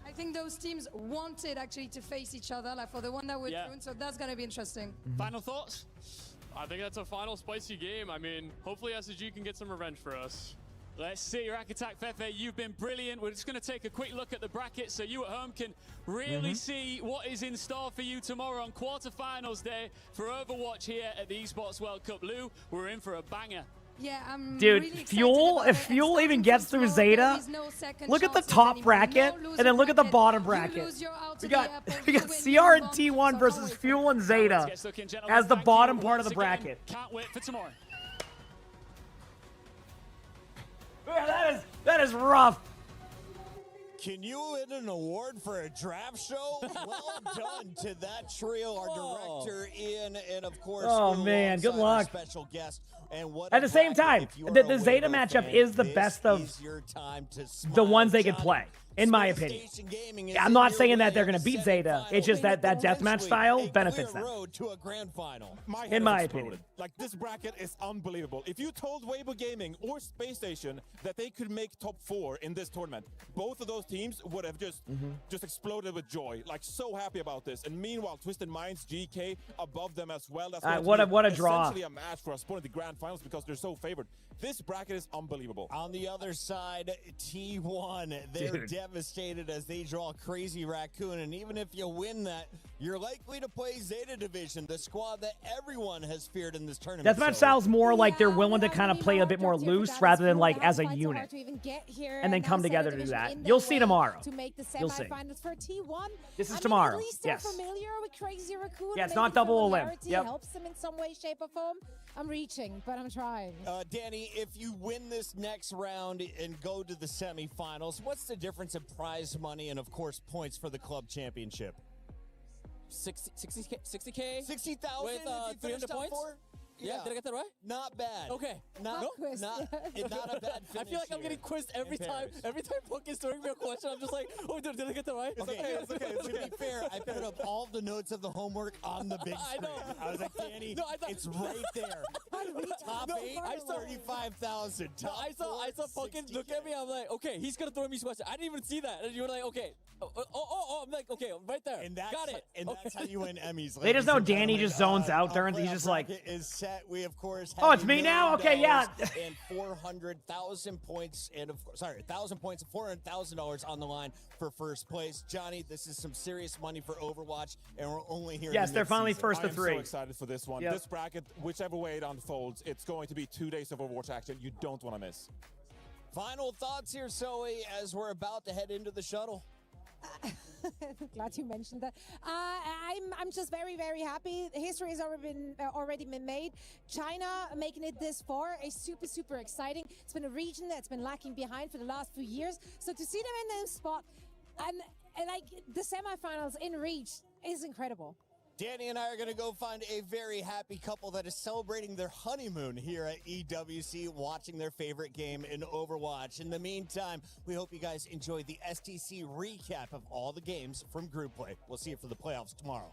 Speaker 4: I think those teams wanted actually to face each other, like for the one that would win, so that's going to be interesting.
Speaker 19: Final thoughts?
Speaker 13: I think that's a final spicy game. I mean, hopefully SSG can get some revenge for us.
Speaker 19: Let's see, Rack Attack Fefe, you've been brilliant. We're just going to take a quick look at the bracket so you at home can really see what is in store for you tomorrow on quarterfinals day for Overwatch here at the Esports World Cup. Lou, we're in for a banger.
Speaker 4: Yeah, I'm
Speaker 3: Dude,
Speaker 4: really
Speaker 3: Fuel, if Fuel even gets through Zeta, look at the top bracket and then look at the bottom bracket. We got CR and T1 versus Fuel and Zeta as the bottom part of the bracket.
Speaker 19: Can't wait for tomorrow.
Speaker 3: Yeah, that is rough.
Speaker 16: Can you win an award for a draft show? Well done to that trio, our director Ian, and of course,
Speaker 3: oh man, good luck.
Speaker 16: Special guest. And what
Speaker 3: at the same time, the Zeta matchup is the best of the ones they could play, in my opinion. I'm not saying that they're going to beat Zeta. It's just that deathmatch style benefits them. In my opinion.
Speaker 1: Like, this bracket is unbelievable. If you told Weibo Gaming or Space Station that they could make top 4 in this tournament, both of those teams would have just exploded with joy. Like, so happy about this. And meanwhile, Twisted Minds, GK above them as well. That's
Speaker 3: what a draw.
Speaker 1: Essentially a match for us in the grand finals because they're so favored. This bracket is unbelievable.
Speaker 16: On the other side, T1, they're devastated as they draw Crazy Raccoon. And even if you win that, you're likely to play Zeta Division, the squad that everyone has feared in this tournament.
Speaker 3: Deathmatch style's more like they're willing to kind of play a bit more loose rather than like as a unit. And then come together to do that. You'll see tomorrow. You'll see.
Speaker 15: For T1.
Speaker 3: This is tomorrow.
Speaker 15: At least they're familiar with Crazy Raccoon.
Speaker 3: Yeah, it's not double limb.
Speaker 15: Yep. Helps them in some way, shape, or form. I'm reaching, but I'm trying.
Speaker 16: Danny, if you win this next round and go to the semifinals, what's the difference in prize money and, of course, points for the club championship?
Speaker 5: 60K?
Speaker 16: 60,000
Speaker 5: with 300 points? Yeah, did I get that right?
Speaker 16: Not bad.
Speaker 5: Okay.
Speaker 16: Not a bad finish.
Speaker 5: I feel like I'm getting quizzed every time. Every time Puck is throwing me a question, I'm just like, oh, did I get that right?
Speaker 16: It's okay. To be fair, I put up all the notes of the homework on the big screen. I was like, Danny, it's right there. Top 8, 35,000.
Speaker 5: I saw fucking look at me. I'm like, okay, he's gonna throw me some question. I didn't even see that, and you were like, okay, I'm like, okay, right there.
Speaker 16: And got it. And that's how you win Emmys.
Speaker 3: They just know Danny just zones out there, and he's just like,
Speaker 16: we of course
Speaker 3: oh, it's me now? Okay, yeah.
Speaker 16: And 400,000 points, and 1,000 points and $400,000 on the line for first place. Johnny, this is some serious money for Overwatch, and we're only here.
Speaker 3: Yes, they're finally first to 3.
Speaker 1: I'm so excited for this one. Yep. This bracket, whichever way it unfolds, it's going to be 2 days of Overwatch action you don't want to miss.
Speaker 16: Final thoughts here, Zoe, as we're about to head into the shuttle.
Speaker 15: Glad you mentioned that. I'm just very, very happy. History has already been made. China making it this far is super exciting. It's been a region that's been lacking behind for the last few years. So to see them in this spot and like the semifinals in reach is incredible.
Speaker 16: Danny and I are going to go find a very happy couple that is celebrating their honeymoon here at EWC, watching their favorite game in Overwatch. In the meantime, we hope you guys enjoyed the STC recap of all the games from Group Play. We'll see you for the playoffs tomorrow.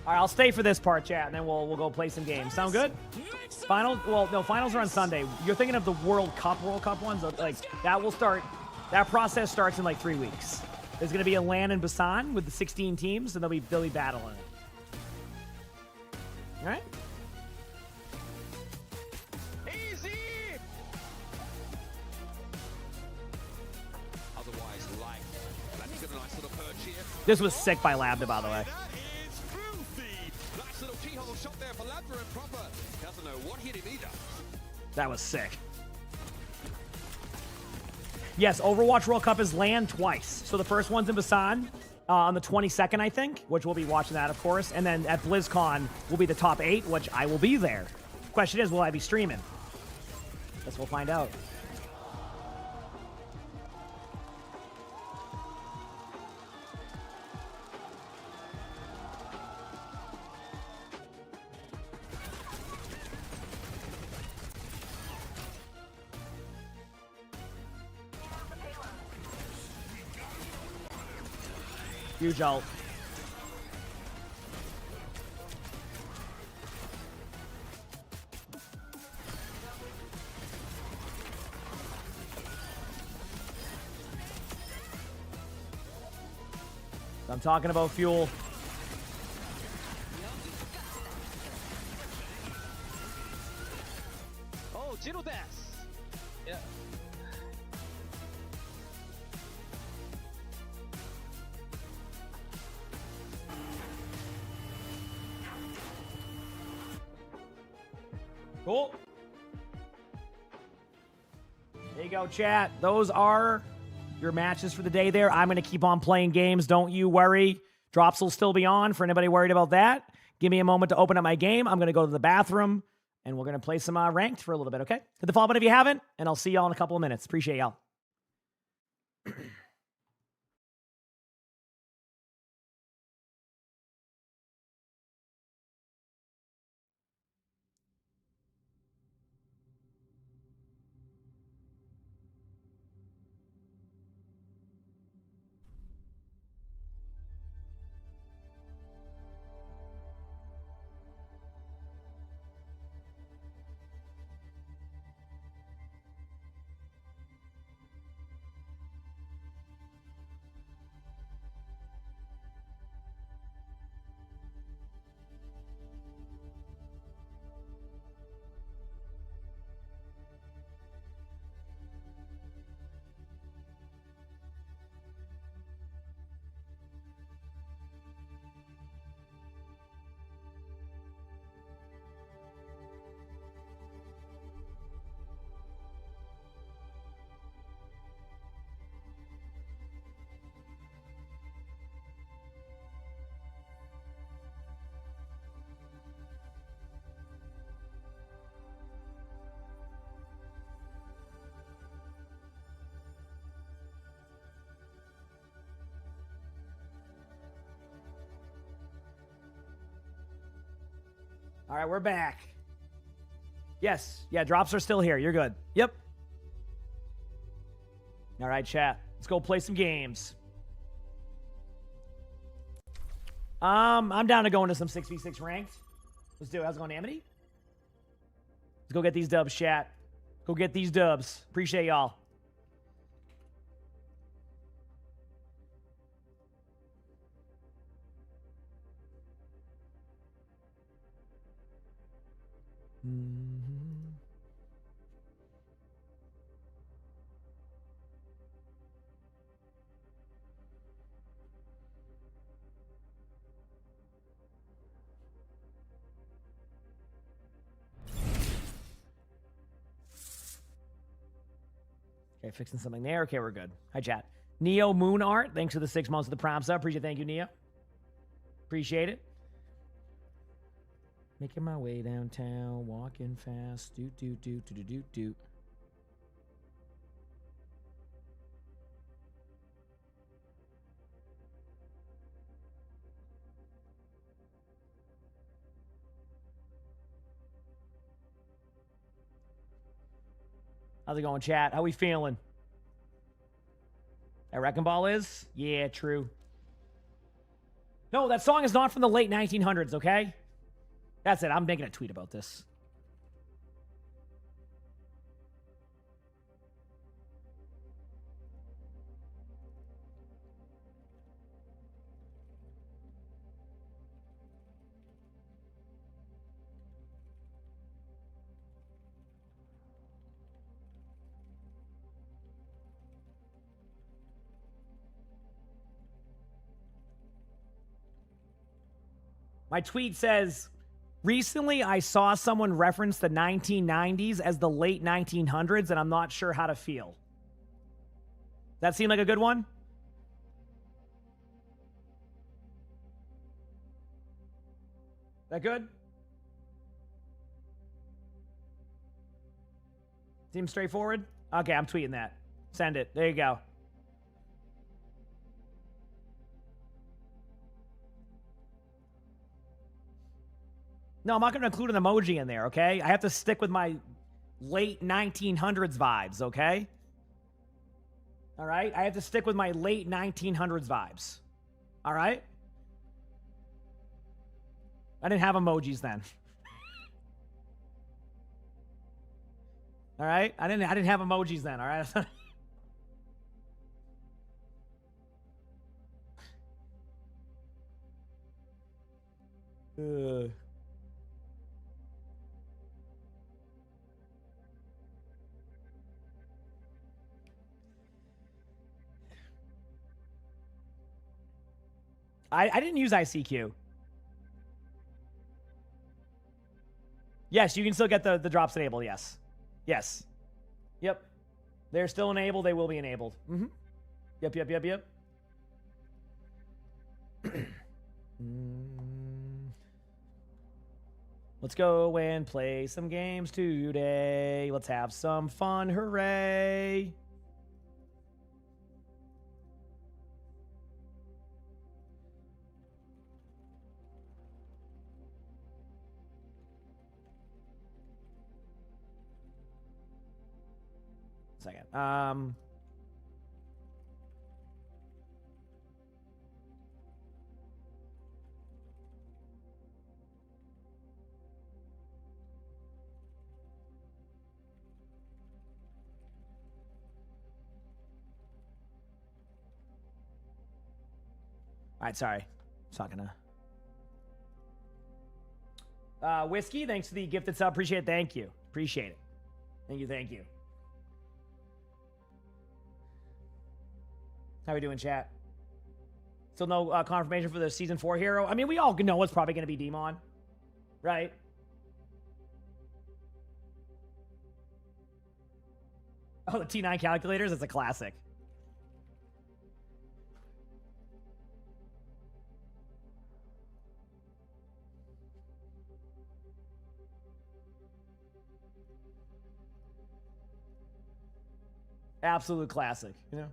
Speaker 3: All right, I'll stay for this part, chat, and then we'll go play some games. Sound good? Finals? Well, no, finals are on Sunday. You're thinking of the World Cup ones? Like, that will start, that process starts in like 3 weeks. There's going to be a LAN in Busan with the 16 teams, and they'll be battling it. All right?
Speaker 6: Easy! Otherwise, like, that's got a nice little perch here.
Speaker 3: This was sick by Labda, by the way.
Speaker 6: Nice little keyhole shot there for Labda and Proper. Doesn't know what hit him either.
Speaker 3: That was sick. Yes, Overwatch World Cup is LAN twice. So the first one's in Busan on the 22nd, I think, which we'll be watching that, of course. And then at BlizzCon will be the top 8, which I will be there. Question is, will I be streaming? Guess we'll find out. Huge ult. I'm talking about fuel.
Speaker 6: Oh, Jiro Dash. Yeah.
Speaker 3: Cool. There you go, chat. Those are your matches for the day there. I'm going to keep on playing games. Don't you worry. Drops will still be on for anybody worried about that. Give me a moment to open up my game. I'm going to go to the bathroom, and we're going to play some ranked for a little bit, okay? Hit the follow button if you haven't, and I'll see y'all in a couple of minutes. Appreciate y'all. All right, we're back. Yes. Yeah, drops are still here. You're good. Yep. All right, chat. Let's go play some games. I'm down to go into some 6v6 ranked. Let's do it. How's it going, Amity? Let's go get these dubs, chat. Go get these dubs. Appreciate y'all. Okay, fixing something there. Okay, we're good. Hi, chat. Neo Moon Art, thanks for the 6 months of the prompts up. Appreciate it. Thank you, Neo. Appreciate it. Making my way downtown, walking fast. Doot, doot, doot, doot, doot, doot. How's it going, chat? How we feeling? That Wrecking Ball is? Yeah, true. No, that song is not from the late 1900s, okay? That's it. I'm making a tweet about this. My tweet says, recently I saw someone reference the 1990s as the late 1900s, and I'm not sure how to feel. That seem like a good one? That good? Seems straightforward? Okay, I'm tweeting that. Send it. There you go. No, I'm not going to include an emoji in there, okay? I have to stick with my late 1900s vibes, okay? All right? I have to stick with my late 1900s vibes. All right? I didn't have emojis then. All right? I didn't have emojis then, all right? I didn't use ICQ. Yes, you can still get the drops enabled, yes. Yes. Yep. They're still enabled. They will be enabled. Mm-hmm. Yep. Let's go and play some games today. Let's have some fun. Hooray. Second. All right, sorry. It's not gonna. Whiskey, thanks for the gifted sub. Appreciate it. Thank you. Appreciate it. Thank you. How we doing, chat? Still no confirmation for the Season 4 hero? I mean, we all know it's probably going to be Demon, right? Oh, the T9 calculators? It's a classic. Absolute classic, you know?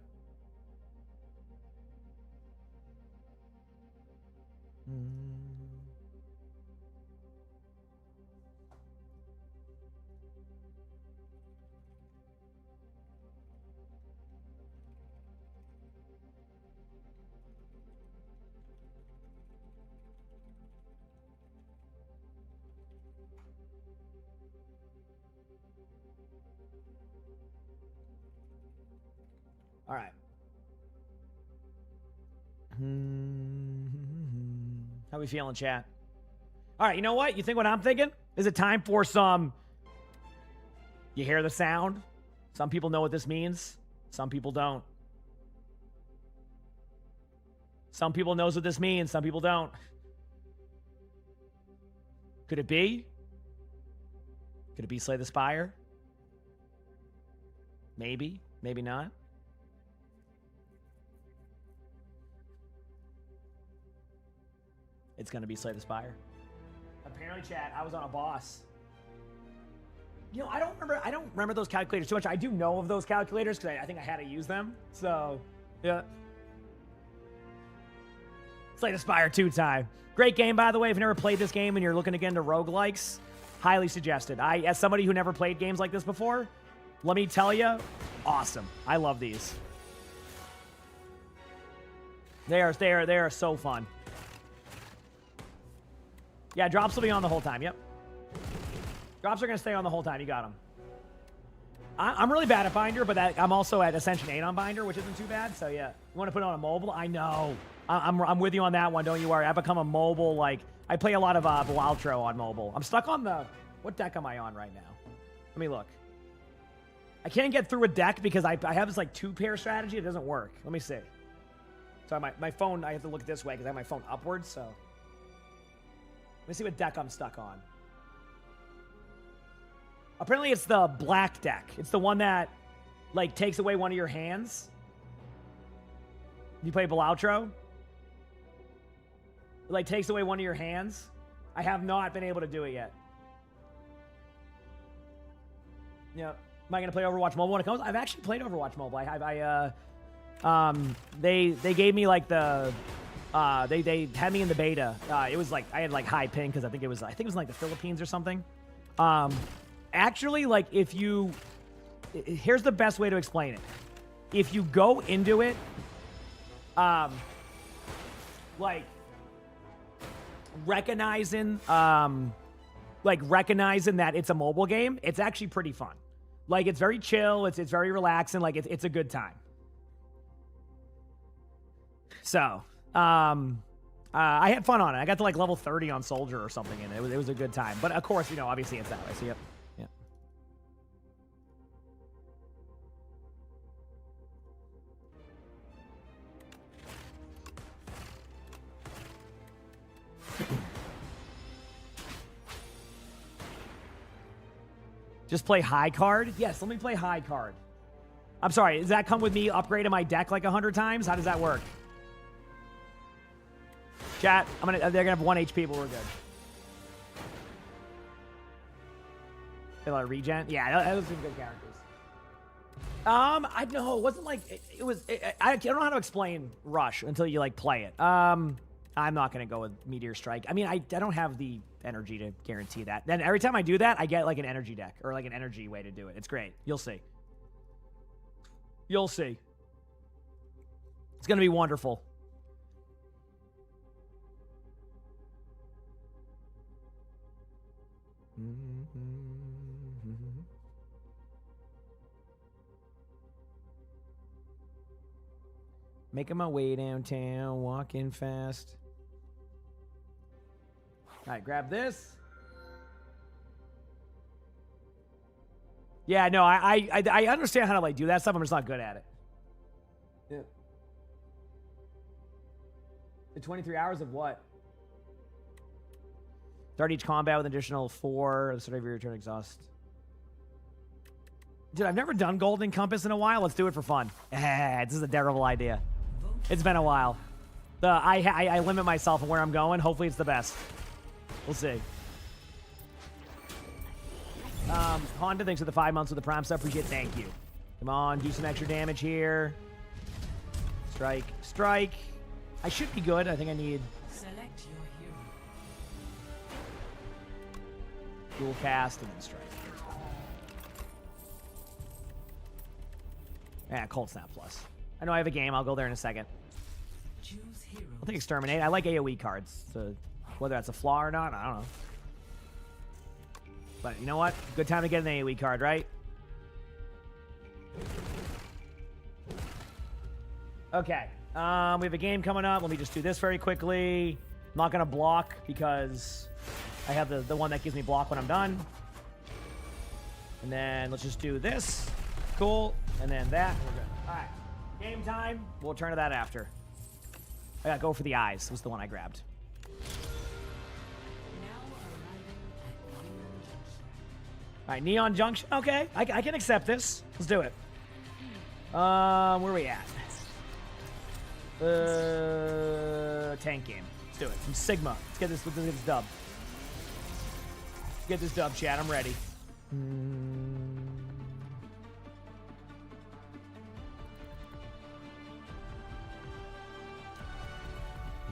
Speaker 3: All right. How we feeling, chat? All right, you know what? You think what I'm thinking? Is it time for some... You hear the sound? Some people know what this means. Some people don't. Some people knows what this means. Some people don't. Could it be? Could it be Slay the Spire? Maybe. Maybe not. It's going to be Slay the Spire. Apparently, chat, I was on a boss. You know, I don't remember those calculators too much. I do know of those calculators because I think I had to use them. So, yeah. Slay the Spire 2 time. Great game, by the way. If you've never played this game and you're looking to get into roguelikes, highly suggested. As somebody who never played games like this before, let me tell you, awesome. I love these. They are so fun. Yeah, drops will be on the whole time. Yep. Drops are going to stay on the whole time. You got them. I'm really bad at Binder, but I'm also at Ascension 8 on Binder, which isn't too bad. So, yeah. You want to put it on a mobile? I know. I'm with you on that one. Don't you worry. I've become a mobile, like... I play a lot of Villaltro on mobile. I'm stuck on the... What deck am I on right now? Let me look. I can't get through a deck because I have this, like, 2-pair strategy. It doesn't work. Let me see. So my phone... I have to look this way because I have my phone upwards, so... Let me see what deck I'm stuck on. Apparently it's the black deck. It's the one that, like, takes away one of your hands. You play Villaltro? It, like, takes away one of your hands. I have not been able to do it yet. Yeah. Am I going to play Overwatch Mobile when it comes? I've actually played Overwatch Mobile. They gave me, like, the... They had me in the beta. It was, like, I had, like, high ping because I think it was in, like, the Philippines or something. Actually, like, if you... Here's the best way to explain it. If you go into it, like, recognizing that it's a mobile game, it's actually pretty fun. Like, it's very chill. It's very relaxing. Like, it's a good time. So, I had fun on it. I got to, like, level 30 on Soldier or something, and it was a good time. But, of course, you know, obviously it's that way. So, yep. Just play high card? Yes, let me play high card. I'm sorry, does that come with me upgrading my deck like 100 times? How does that work? Chat, they're gonna have 1 HP, but we're good. A lot of regen? Yeah, those are good characters. I know, it wasn't like, I don't know how to explain Rush until you, like, play it. I'm not gonna go with Meteor Strike. I mean, I don't have the energy to guarantee that. Then every time I do that, I get, like, an energy deck, or, like, an energy way to do it. It's great. You'll see. You'll see. It's gonna be wonderful. Making my way downtown, walking fast. All right, grab this. Yeah, no, I understand how to, like, do that stuff. I'm just not good at it. Yeah. The 23 hours of what? Start each combat with an additional 4 at the start of your return exhaust. Dude, I've never done Golden Compass in a while. Let's do it for fun. This is a terrible idea. It's been a while. I limit myself on where I'm going. Hopefully it's the best. We'll see. Honda, thanks for the 5 months with the Prime sub. Appreciate it. Thank you. Come on, do some extra damage here. Strike. Strike. I should be good. I think I need...
Speaker 2: Select your hero.
Speaker 3: Dual cast and then strike. Yeah, Cold Snap Plus. I know I have a game. I'll go there in a second.
Speaker 2: Choose hero.
Speaker 3: I'll take Exterminate. I like AoE cards. So whether that's a flaw or not, I don't know. But you know what? Good time to get an AoE card, right? Okay. We have a game coming up. Let me just do this very quickly. I'm not going to block because I have the one that gives me block when I'm done. And then let's just do this. Cool. And then that. And we're good. All right. Game time. We'll turn to that after. I gotta go for the eyes. This was the one I grabbed. All right, Neon Junction. Okay, I can accept this. Let's do it. Where are we at? Tank game. Let's do it. Some Sigma. Let's get this dub. Get this dub, chat. I'm ready.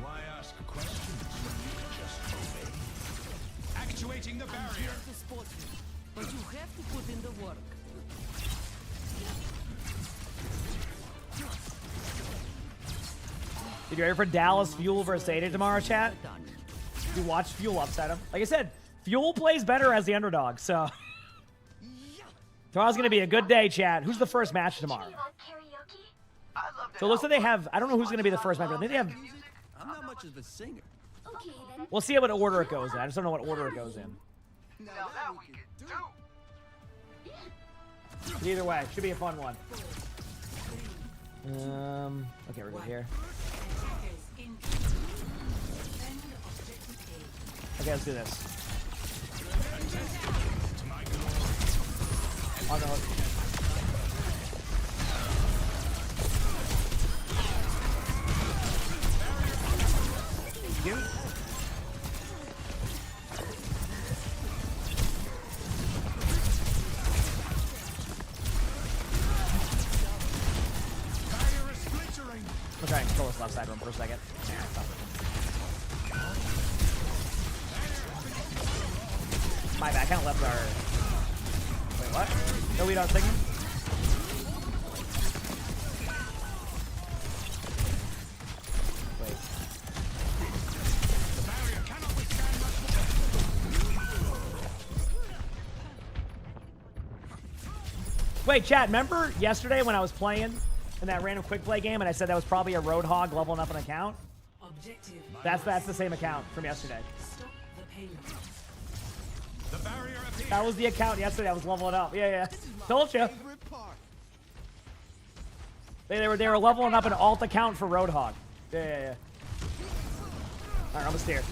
Speaker 2: Why ask questions when you can just obey? Actuating the barrier.
Speaker 8: I'm here to support you, but you have to put in the work.
Speaker 3: You ready for Dallas Fuel versus Ada tomorrow, chat? You watch Fuel upset him. Like I said, Fuel plays better as the underdog, so. Tomorrow's going to be a good day, chat. Who's the first match tomorrow? So it looks like they have, I don't know who's going to be the first match, but I think they have.
Speaker 2: I'm not much of a singer.
Speaker 8: Okay, then.
Speaker 3: We'll see what order it goes in. I just don't know what order it goes in.
Speaker 2: Now that we can do.
Speaker 3: But either way, should be a fun one. Okay, we're good here. Okay, let's do this. On the hook. Thank you. We'll try and control this left side room for a second. My bad, I kind of left our... Wait, what? No, we don't signal? Wait. Wait, chat, remember yesterday when I was playing in that random quick play game and I said that was probably a Roadhog leveling up an account? That's the same account from yesterday. That was the account yesterday I was leveling up. Yeah. Told you. They were leveling up an alt account for Roadhog. Yeah. Alright, I'm a steer.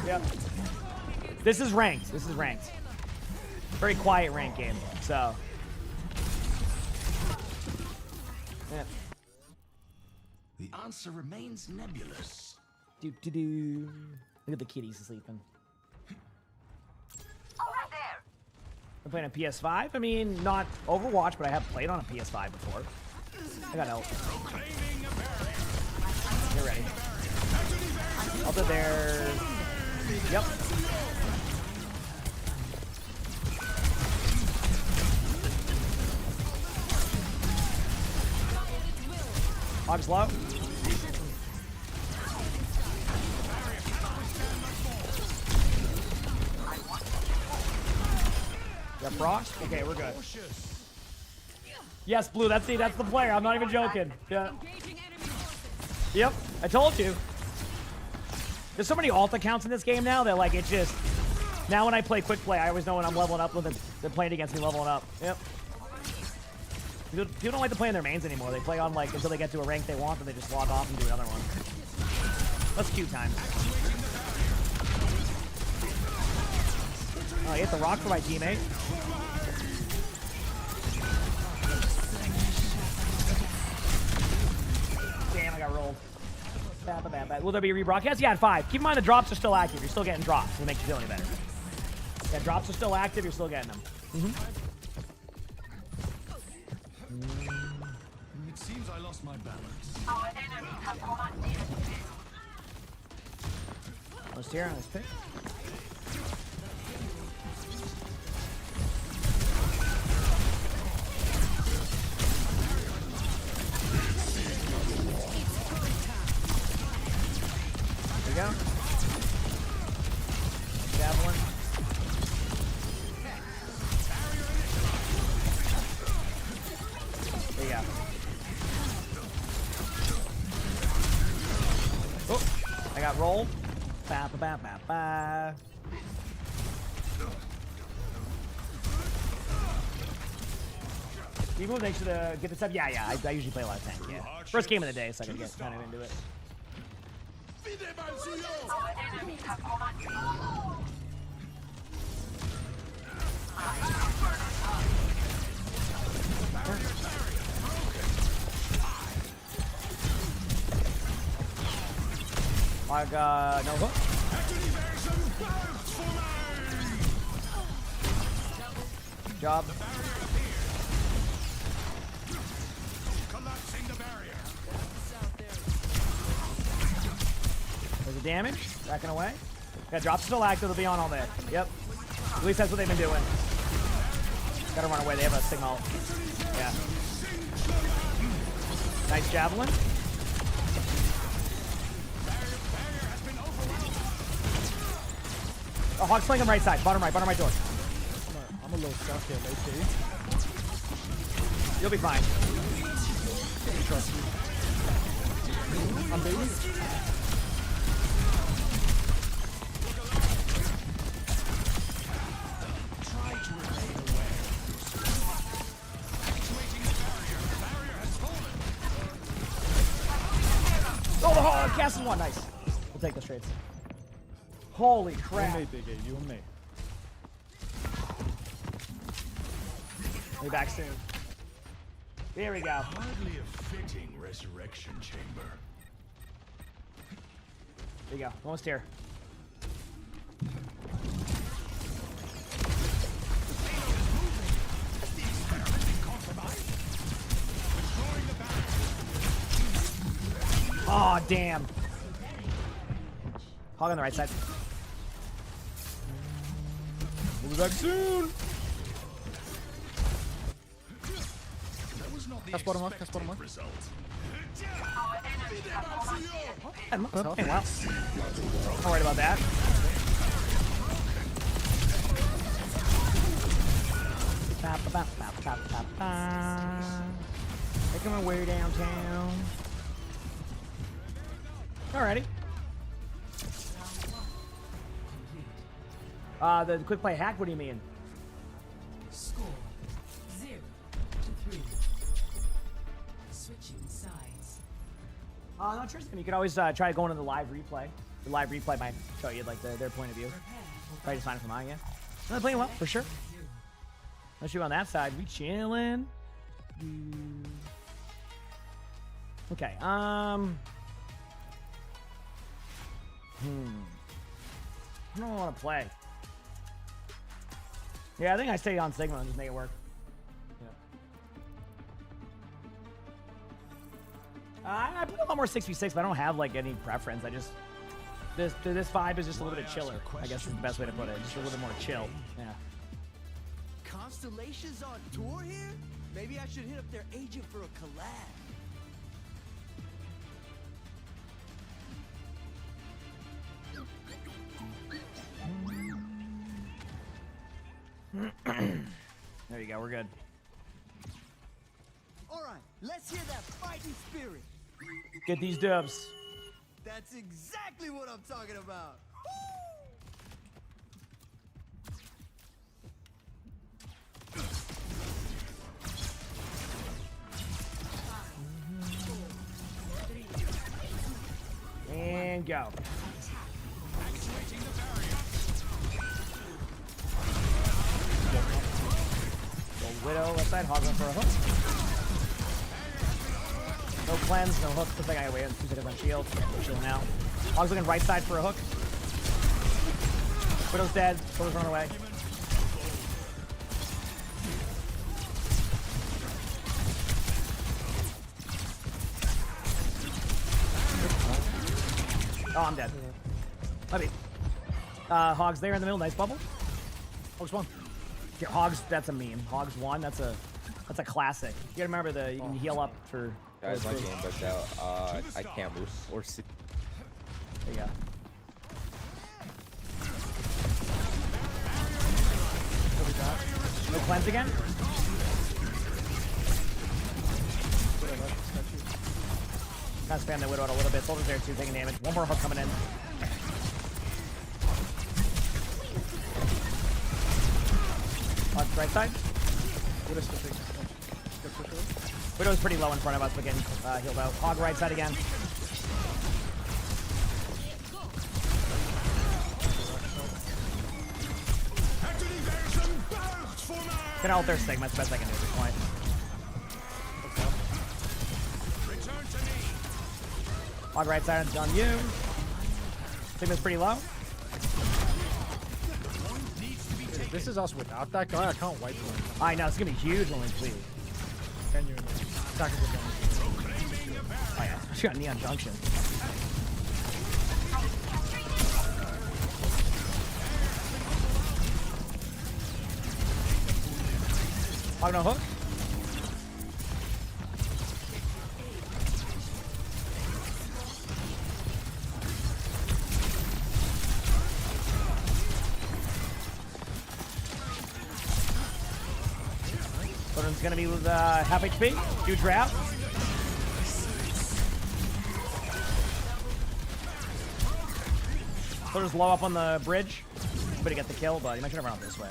Speaker 3: Yep. This is ranked. Very quiet ranked game, so. Yeah.
Speaker 2: The answer remains nebulous.
Speaker 3: Look at the kitties sleeping.
Speaker 8: Over there.
Speaker 3: I'm playing on PS5. I mean, not Overwatch, but I have played on a PS5 before. I got help. You're ready. I'll do there. Yep. Hog's low. Got Frost? Okay, we're good. Yes, Blue, that's the player. I'm not even joking. Yeah. Yep, I told you. There's so many alt accounts in this game now that like it just now when I play quick play, I always know when I'm leveling up when they're playing against me leveling up. Yep. People don't like to play in their mains anymore. They play on like until they get to a rank they want, and they just log off and do another one. That's cute time. Oh, I hit the rock for my teammate. Damn, I got rolled. Bad. Will there be a rebroadcast? Yeah, at 5. Keep in mind the drops are still active. You're still getting drops. It makes you feel any better. Yeah, drops are still active. You're still getting them.
Speaker 2: It seems I lost my balance.
Speaker 8: Our enemies have commanded.
Speaker 3: Let's hear. Let's pick. There we go. Javelin. There you go. Oh, I got rolled. Ba ba ba ba ba. You move next to the get the stuff. Yeah. I usually play a lot of tank. Yeah. First game of the day, so I can get kind of into it.
Speaker 8: Our enemies have commanded.
Speaker 3: I got no hook. Good job. The damage, backing away. Yeah, drop still active, they'll be on all day. Yep. At least that's what they've been doing. Gotta run away, they have a signal. Yeah. Nice javelin. Oh, Hog's playing him right side, bottom right door.
Speaker 17: I'm a little stuck here, lately.
Speaker 3: You'll be fine.
Speaker 17: Trust me. I'm baby.
Speaker 3: Oh, the Hog, casting one, nice. We'll take the trades. Holy crap.
Speaker 17: You and me, Big A, you and me.
Speaker 3: We'll be back soon. Here we go.
Speaker 2: Hardly a fitting resurrection chamber.
Speaker 3: There you go. Almost here. Oh, damn. Hog on the right side. We'll be back soon.
Speaker 17: Cast bottom up.
Speaker 3: Wow. Not worried about that. Making my way downtown. Alrighty. The quick play hack, what do you mean?
Speaker 18: Score 0-3. Switching sides.
Speaker 3: Not sure. You could always try going to the live replay. The live replay might show you like their point of view. Probably just fine for mine, yeah. They're playing well, for sure. Let's shoot on that side. We chilling. Okay. I don't want to play. Yeah, I think I stay on Sigma and just make it work. I put a lot more 6v6, but I don't have like any preference. I just this vibe is just a little bit chiller. I guess is the best way to put it. Just a little bit more chill. Yeah.
Speaker 20: Constellations on tour here? Maybe I should hit up their agent for a collab.
Speaker 3: There you go. We're good.
Speaker 20: All right, let's hear that fighting spirit.
Speaker 3: Get these dubs.
Speaker 20: That's exactly what I'm talking about.
Speaker 3: And go. Widow left side, Hog for a hook. No cleanse, no hook. Looks like I got away with 2 seconds on shield. We're chilling now. Hog's looking right side for a hook. Widow's dead. Widow's run away. Oh, I'm dead. Hog's there in the middle. Nice bubble. Hog's one. Yeah, Hogs, that's a meme. Hogs one, that's a classic. You gotta remember you can heal up for.
Speaker 21: Guys, my game bugged out. I can't move or see.
Speaker 3: There you go. No cleanse again? Gotta spam that Widow out a little bit. Soldier's there too, taking damage. One more hook coming in. Right side. Widow's pretty low in front of us, but getting healed out. Hog right side again. Gonna ult their Sigma, that's the best I can do at this point. Hog right side on you. Sigma's pretty low.
Speaker 17: This is us without that guy. I can't wait for him.
Speaker 3: I know, it's gonna be huge when we leave.
Speaker 17: Can you? Attack is
Speaker 3: oh yeah, she got Neon Junction. Hog no hook. Soren's gonna be with half HP. Huge wrap. Soren's low up on the bridge. But he got the kill, but he might have run out this way.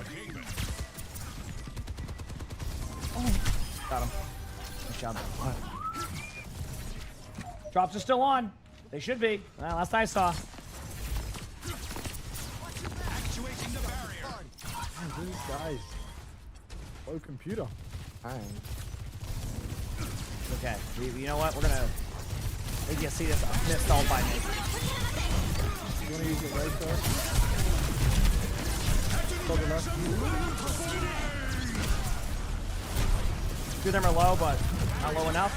Speaker 3: Got him. Nice job. Drops are still on. They should be. Well, last I saw.
Speaker 17: Man, these guys. Low computer. Dang.
Speaker 3: Okay. You know what? We're gonna. I think you see this missed all by me.
Speaker 17: You wanna use your raid first?
Speaker 3: Two of them are low, but not low enough.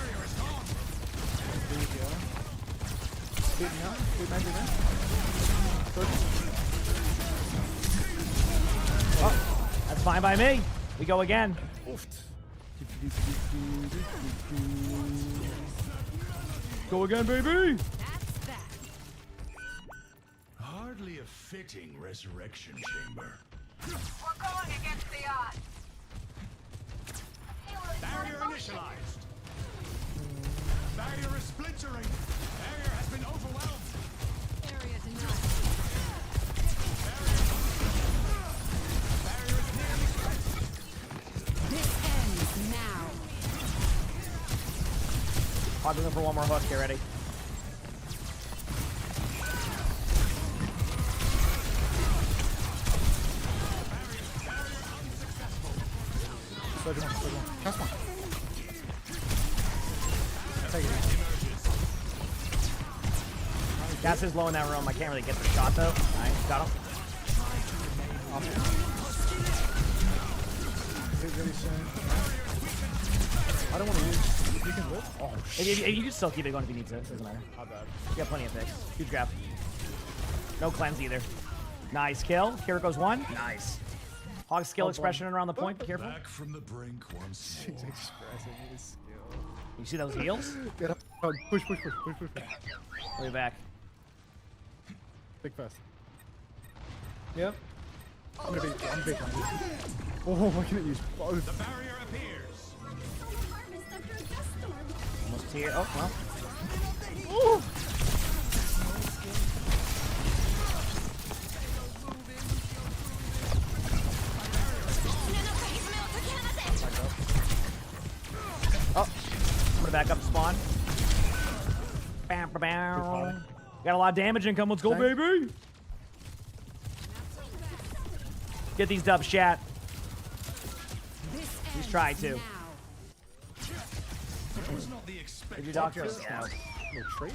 Speaker 3: Oh, that's fine by me. We go again. Go again, baby.
Speaker 2: Hardly a fitting resurrection chamber.
Speaker 8: We're going against the odds.
Speaker 2: Barrier initialized. Barrier is splintering. Barrier has been overwhelmed.
Speaker 8: Area denied.
Speaker 2: Barrier is nearly spent.
Speaker 8: This ends now.
Speaker 3: I'm looking for one more hook. Get ready.
Speaker 17: Cast one. Take it.
Speaker 3: Gas is low in that room. I can't really get the shot though. Nice, got him.
Speaker 17: Really soon. I don't want to use. You can live. Oh shit.
Speaker 3: You can still keep it going if you need to. It doesn't matter.
Speaker 17: Not bad.
Speaker 3: You got plenty of picks. Huge grab. No cleanse either. Nice kill. Kiriko's one. Nice. Hog skill expression around the point. Be careful.
Speaker 2: Back from the brink once more.
Speaker 17: He's expressing his skill.
Speaker 3: You see those heals?
Speaker 17: Get up. Oh, push.
Speaker 3: Way back.
Speaker 17: Big fast. Yep. I'm big. Oh, I can use both.
Speaker 2: The barrier appears.
Speaker 3: Almost here. Oh, well. Ooh. Oh, I'm gonna back up to spawn. Bam, bam, bam. Got a lot of damage income. Let's go, baby. Get these dubs, chat. He's trying to. Did you doctor? Yeah.
Speaker 17: No trait?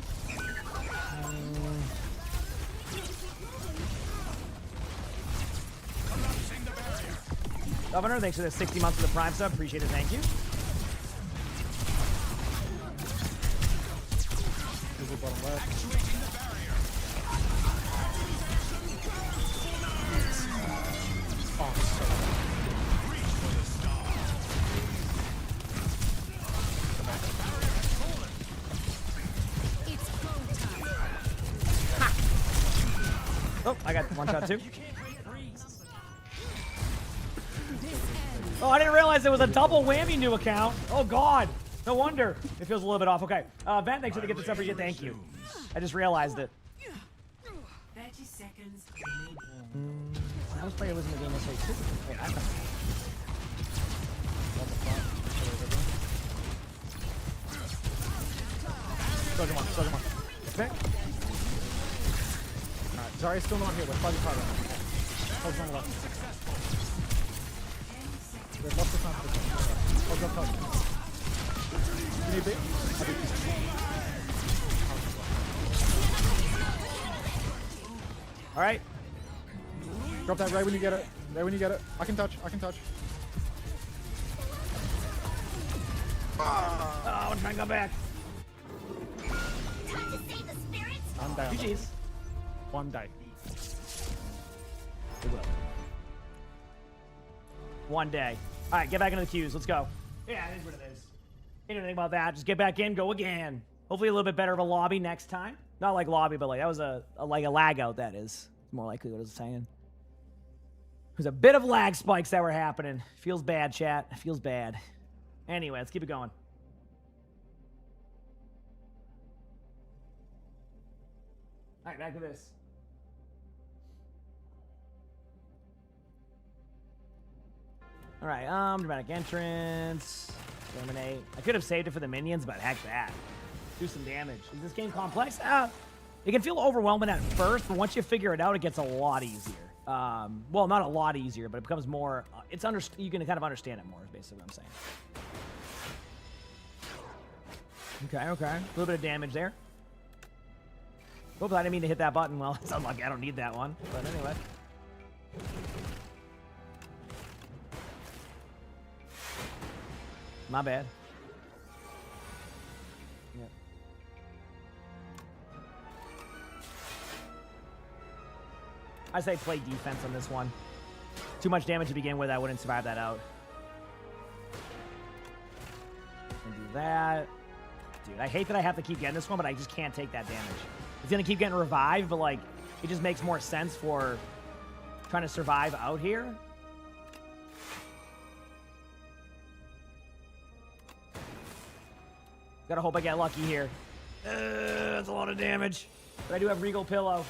Speaker 3: Governor, thanks for the 60 months of the Prime sub. Appreciate it. Thank you.
Speaker 17: Bottom left.
Speaker 3: Oh, I got one shot too. Oh, I didn't realize there was a double whammy new account. Oh, God. No wonder. It feels a little bit off. Okay. Vent, thanks for the gift of appreciate. Thank you. I just realized it.
Speaker 18: 30 seconds.
Speaker 3: I was playing was in the game this way too. Wait, I don't know.
Speaker 17: Soldier one. Okay. Alright, Zarya's still not here. We're fighting right now. Hold on left. There's lots of time for this. Hold on. You need a bit?
Speaker 3: All right.
Speaker 17: Drop that right when you get it. There when you get it. I can touch.
Speaker 3: Oh, I'm trying to go back.
Speaker 17: I'm down.
Speaker 3: GG's.
Speaker 17: One day.
Speaker 3: It will. One day. All right, get back into the queues. Let's go. Yeah, it is what it is. Anything about that? Just get back in, go again. Hopefully a little bit better of a lobby next time. Not like lobby, but like that was a lag out. That is more likely what I was saying. There's a bit of lag spikes that were happening. Feels bad, chat. Feels bad. Anyway, let's keep it going. All right, back to this. All right, dramatic entrance. Terminate. I could have saved it for the minions, but heck that. Do some damage. Is this game complex? It can feel overwhelming at first, but once you figure it out, it gets a lot easier. Well, not a lot easier, but it becomes more. You can kind of understand it more. Is basically what I'm saying. Okay. A little bit of damage there. Oops, I didn't mean to hit that button. Well, it's unlucky. I don't need that one. But anyway. My bad. Yep. I say play defense on this one. Too much damage to begin with. I wouldn't survive that out. And do that. Dude, I hate that I have to keep getting this one, but I just can't take that damage. It's going to keep getting revived, but, like, it just makes more sense for trying to survive out here. Gotta hope I get lucky here. That's a lot of damage. But I do have Regal Pillow.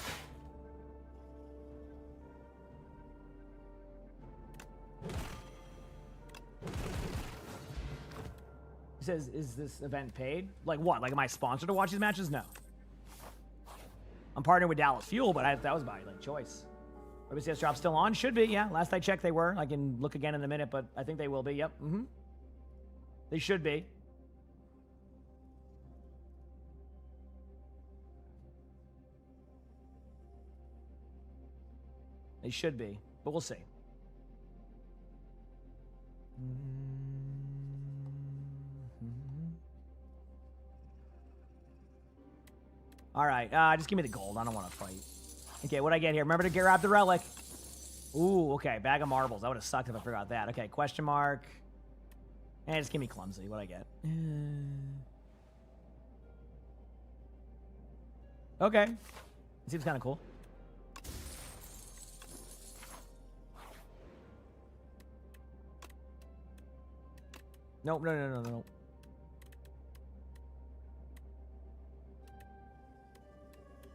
Speaker 3: He says, is this event paid? Like what? Like, am I sponsored to watch these matches? No. I'm partnering with Dallas Fuel, but that was by like choice. WCS drop still on? Should be, yeah. Last I checked, they were. I can look again in a minute, but I think they will be. Yep. They should be. They should be, but we'll see. All right, just give me the gold. I don't want to fight. Okay, what'd I get here? Remember to grab the relic. Ooh, okay, bag of marbles. That would have sucked if I forgot that. Okay, question mark. And just give me clumsy. What'd I get? Okay. It seems kind of cool. Nope, no.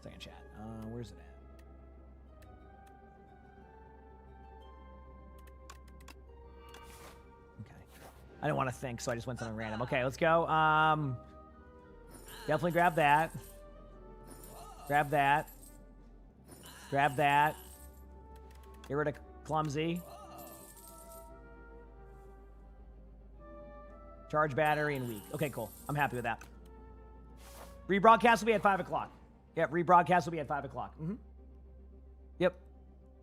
Speaker 3: Second chat. Where's it at? Okay. I didn't want to think, so I just went something random. Okay, let's go. Definitely grab that. Grab that. Grab that. Get rid of clumsy. Charge battery and weak. Okay, cool. I'm happy with that. Rebroadcast will be at 5 o'clock. Yep, rebroadcast will be at 5 o'clock. Yep.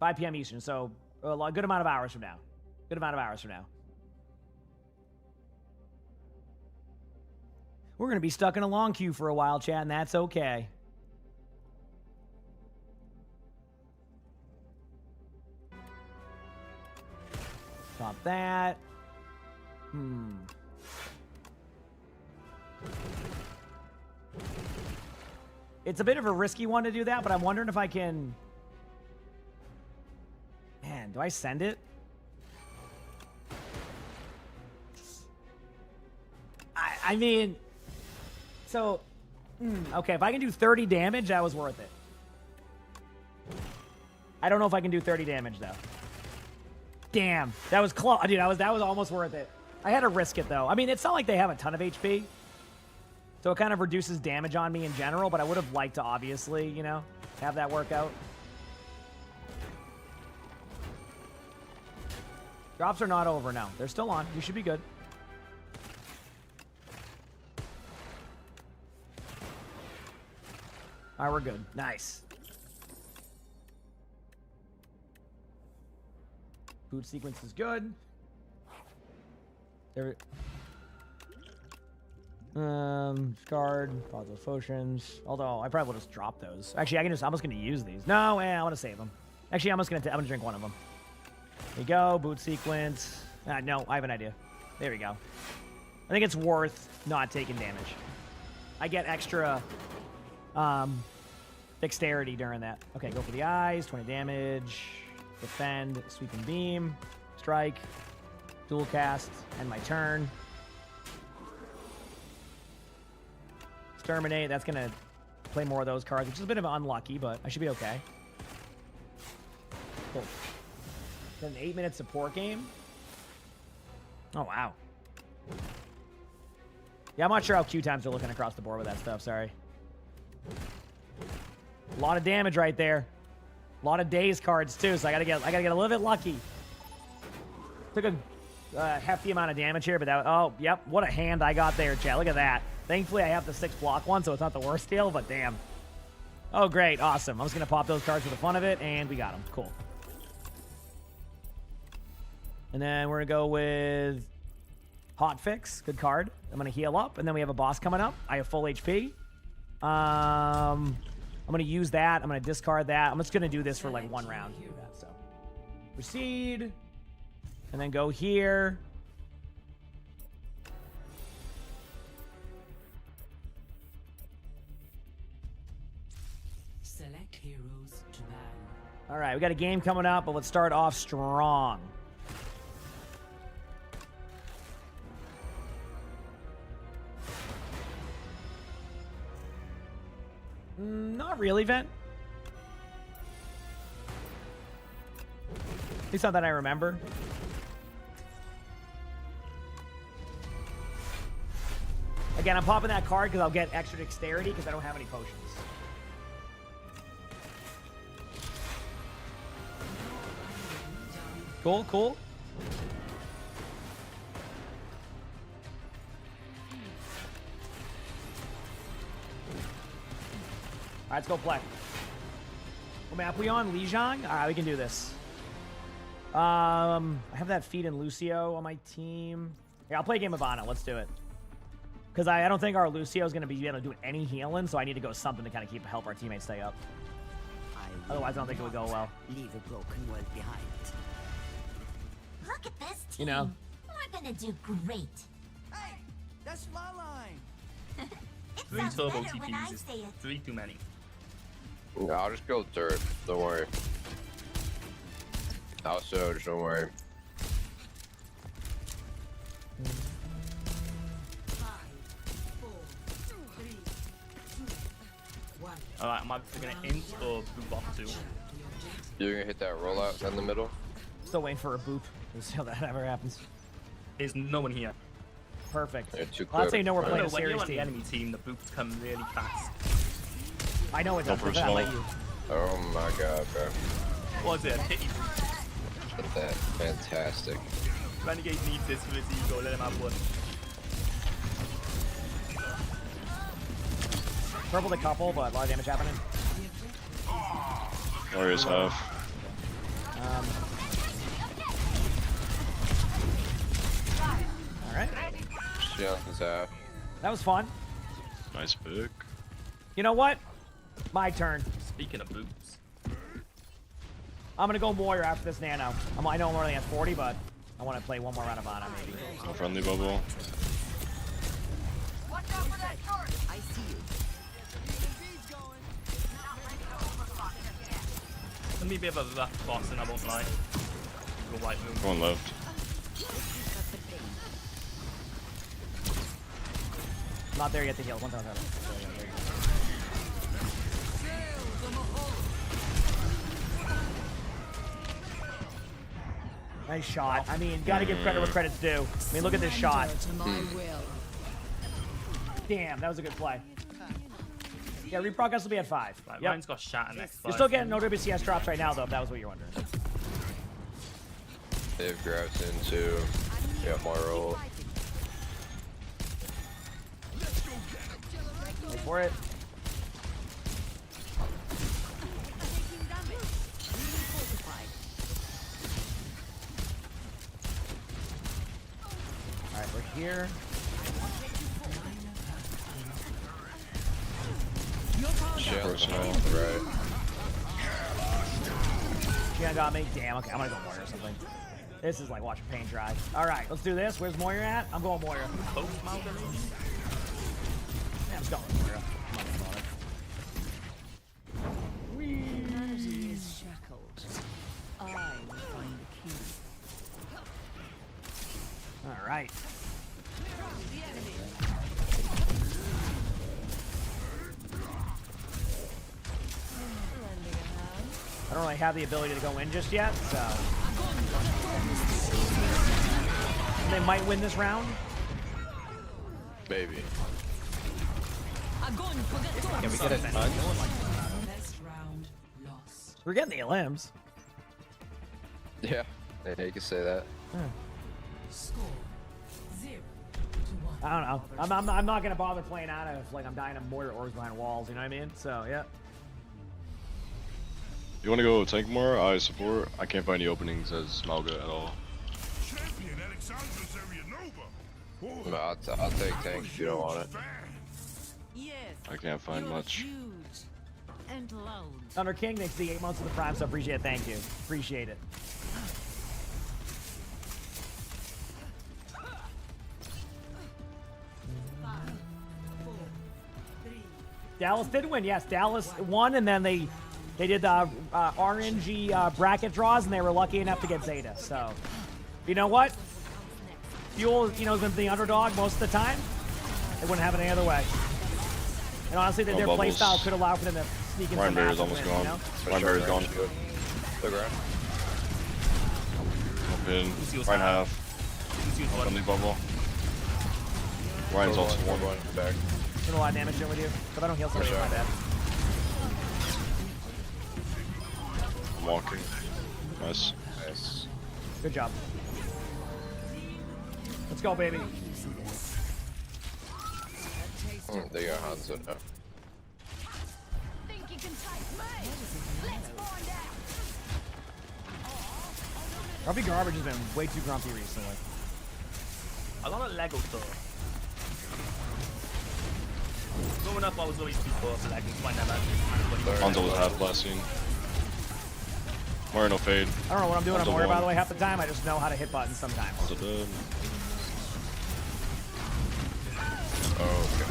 Speaker 3: 5 p.m. Eastern, so a good amount of hours from now. Good amount of hours from now. We're going to be stuck in a long queue for a while, chat, and that's okay. Stop that. It's a bit of a risky one to do that, but I'm wondering if I can... Man, do I send it? I mean... So... okay, if I can do 30 damage, that was worth it. I don't know if I can do 30 damage, though. Damn, that was close. Dude, that was almost worth it. I had to risk it, though. I mean, it's not like they have a ton of HP. So it kind of reduces damage on me in general, but I would have liked to, obviously, you know, have that work out. Drops are not over now. They're still on. You should be good. All right, we're good. Nice. Boot sequence is good. There. Guard, positive potions. Although I probably will just drop those. Actually, I'm just gonna use these. No, I want to save them. Actually, I'm gonna drink one of them. There you go. Boot sequence. No, I have an idea. There we go. I think it's worth not taking damage. I get extra dexterity during that. Okay, go for the eyes. 20 damage. Defend. Sweep and beam. Strike. Dual cast. End my turn. Exterminate. That's going to play more of those cards, which is a bit of unlucky, but I should be okay. Cool. Then an 8-minute support game. Oh, wow. Yeah, I'm not sure how queue times are looking across the board with that stuff. Sorry. A lot of damage right there. A lot of daze cards too, so I gotta get a little bit lucky. Took a hefty amount of damage here, but that, oh, yep, what a hand I got there, chat. Look at that. Thankfully, I have the 6 block one, so it's not the worst deal, but damn. Oh, great, awesome. I'm just gonna pop those cards for the fun of it, and we got them. Cool. And then we're gonna go with Hot Fix, good card. I'm gonna heal up, and then we have a boss coming up. I have full HP. I'm gonna use that. I'm gonna discard that. I'm just gonna do this for like 1 round. Do that, so proceed, and then go here.
Speaker 18: Select heroes to ban.
Speaker 3: All right, we got a game coming up, but let's start off strong. Not really, Vent. At least not that I remember. Again, I'm popping that card because I'll get extra dexterity because I don't have any potions. Cool, cool. All right, let's go play. What map we on? Lijiang? All right, we can do this. I have that Feed and Lucio on my team. Yeah, I'll play a game of Ana. Let's do it. Because I don't think our Lucio is going to be able to do any healing, so I need to go something to kind of help our teammates stay up. Otherwise, I don't think it would go well.
Speaker 18: Leave a broken world behind.
Speaker 10: Look at this team.
Speaker 3: You know.
Speaker 10: We're gonna do great.
Speaker 20: Hey, that's my line.
Speaker 22: 3 turbo TPs is 3 too many.
Speaker 21: No, I'll just go third. Don't worry. Also, just don't worry.
Speaker 22: Alright, am I gonna int or boot off 2?
Speaker 21: You're gonna hit that rollout in the middle?
Speaker 3: Still waiting for a boop. We'll see how that ever happens.
Speaker 22: There's no one here.
Speaker 3: Perfect.
Speaker 21: Too
Speaker 3: Well, that's how you know we're playing a
Speaker 22: when you're
Speaker 3: series
Speaker 22: on the
Speaker 3: team.
Speaker 22: enemy team, the boots come really fast.
Speaker 3: I know it does, but I let you.
Speaker 21: Oh my god, bro.
Speaker 22: What was it? A pity boot?
Speaker 21: Look at that. Fantastic.
Speaker 22: Renegade needs this for his ego, let him have one.
Speaker 3: Purple the couple, but a lot of damage happening.
Speaker 23: Warriors have.
Speaker 3: All right.
Speaker 21: Shion's half.
Speaker 3: That was fun.
Speaker 23: Nice pick.
Speaker 3: You know what? My turn.
Speaker 22: Speaking of boots.
Speaker 3: I'm going to go Warrior after this Nano. I know I'm only at 40, but I want to play one more round of Ana, maybe.
Speaker 23: No friendly bubble.
Speaker 10: Watch out for that short.
Speaker 20: I see you.
Speaker 22: Let me be a bit of a rough boss and I won't lie. Go white moon.
Speaker 23: One left.
Speaker 3: Not there yet to heal. One time. Nice shot. I mean, gotta give credit where credit's due. I mean, look at this shot. Damn, that was a good play. Yeah, reprogress will be at 5.
Speaker 22: Right,
Speaker 3: Yep.
Speaker 22: Ryan's got shot next 5.
Speaker 3: You're still getting no WCS drops right now, though, if that was what you're wondering.
Speaker 21: They've grabbed into. Got more roll.
Speaker 3: Wait for it. Alright, we're here.
Speaker 21: Right.
Speaker 3: She got me. Damn, okay, I'm gonna go Warrior or something. This is like watching paint dry. All right, let's do this. Where's Moira at? I'm going Moira. Yeah, I'm just going Moira. I'm not gonna bother.
Speaker 18: Humanity is shackled. I will find the key.
Speaker 3: All right. I don't really have the ability to go in just yet, so they might win this round.
Speaker 7: Maybe.
Speaker 3: Can we get it? We're getting the limbs.
Speaker 7: Yeah, you can say that.
Speaker 3: I don't know. I'm not gonna bother playing out of like I'm dying of mortar orbs behind walls. You know what I mean? So yeah.
Speaker 23: You want to go tank more? I support. I can't find any openings as Malga at all.
Speaker 7: No, I'll take tank if you don't want it.
Speaker 23: I can't find much.
Speaker 18: And loud.
Speaker 3: Thunder King, thanks for the 8 months of the Prime, so appreciate it. Thank you. Appreciate it. Dallas did win, yes. Dallas won, and then they did the RNG bracket draws, and they were lucky enough to get Zeta. So, you know what? Fuel, you know, has been the underdog most of the time. They wouldn't have it any other way. And honestly, their playstyle could allow for them to sneak into the match and
Speaker 23: almost
Speaker 3: win,
Speaker 23: gone.
Speaker 3: you know?
Speaker 23: Reinberry's gone.
Speaker 7: Look around.
Speaker 23: Open. Ryan half. On the bubble. Ryan's also one.
Speaker 7: Back.
Speaker 3: Doing a lot of damage doing with you. If I don't heal somebody, my bad.
Speaker 23: I'm walking. Nice.
Speaker 7: Nice.
Speaker 3: Good job. Let's go, baby.
Speaker 7: They got Hanzo now.
Speaker 8: Think you can take me? Let's find out.
Speaker 3: Grumpy Garbage has been way too grumpy recently.
Speaker 22: A lot of Lego stuff. Growing up, I was always too poor for Lego. Find that out.
Speaker 23: Hanzo was half last scene. Moira no fade.
Speaker 3: I don't know what I'm doing.
Speaker 23: Hanzo
Speaker 3: I'm Moira, by
Speaker 23: won.
Speaker 3: the way, half the time. I just know how to hit buttons sometimes.
Speaker 23: Hanzo dead.
Speaker 7: Oh, okay.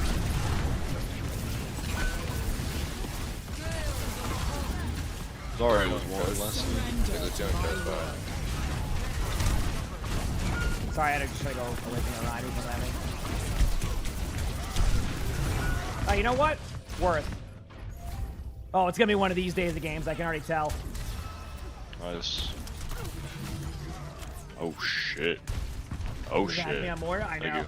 Speaker 23: Sorry, was one last scene.
Speaker 3: Sorry, I had to try to go away from the ride or something. You know what? Worth. Oh, it's gonna be one of these days of games. I can already tell.
Speaker 23: Nice. Oh shit. Oh
Speaker 3: You got
Speaker 23: shit.
Speaker 3: me on Moira? I
Speaker 23: Thank
Speaker 3: know.
Speaker 23: you.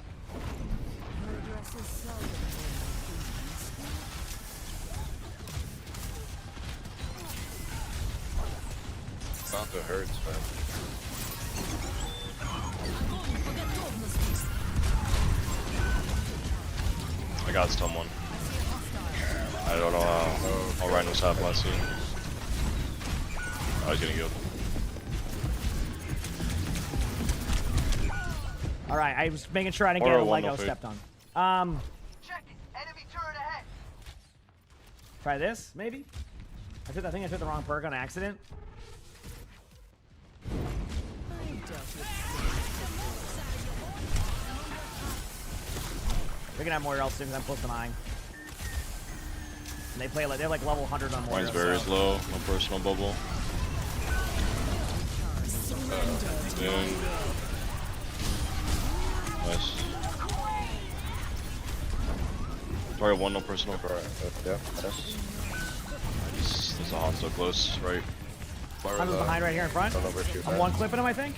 Speaker 7: Santo hurts, man.
Speaker 23: I got someone. I don't know how Ryan was half last scene. I was getting killed.
Speaker 3: All right, I was making sure I didn't get a Lego stepped on.
Speaker 20: Check it. Enemy turret ahead.
Speaker 3: Try this, maybe? I think I took the wrong perk on accident. We can have more else soon because I'm close to 9. And they play like they're like level 100 on more.
Speaker 23: Ryan's very low, no personal bubble. Dude. Nice. Sorry, one no personal.
Speaker 7: Yeah, yes.
Speaker 23: There's a Hanzo close, right?
Speaker 3: Hanzo's behind right here in front. I'm one clipping him, I think.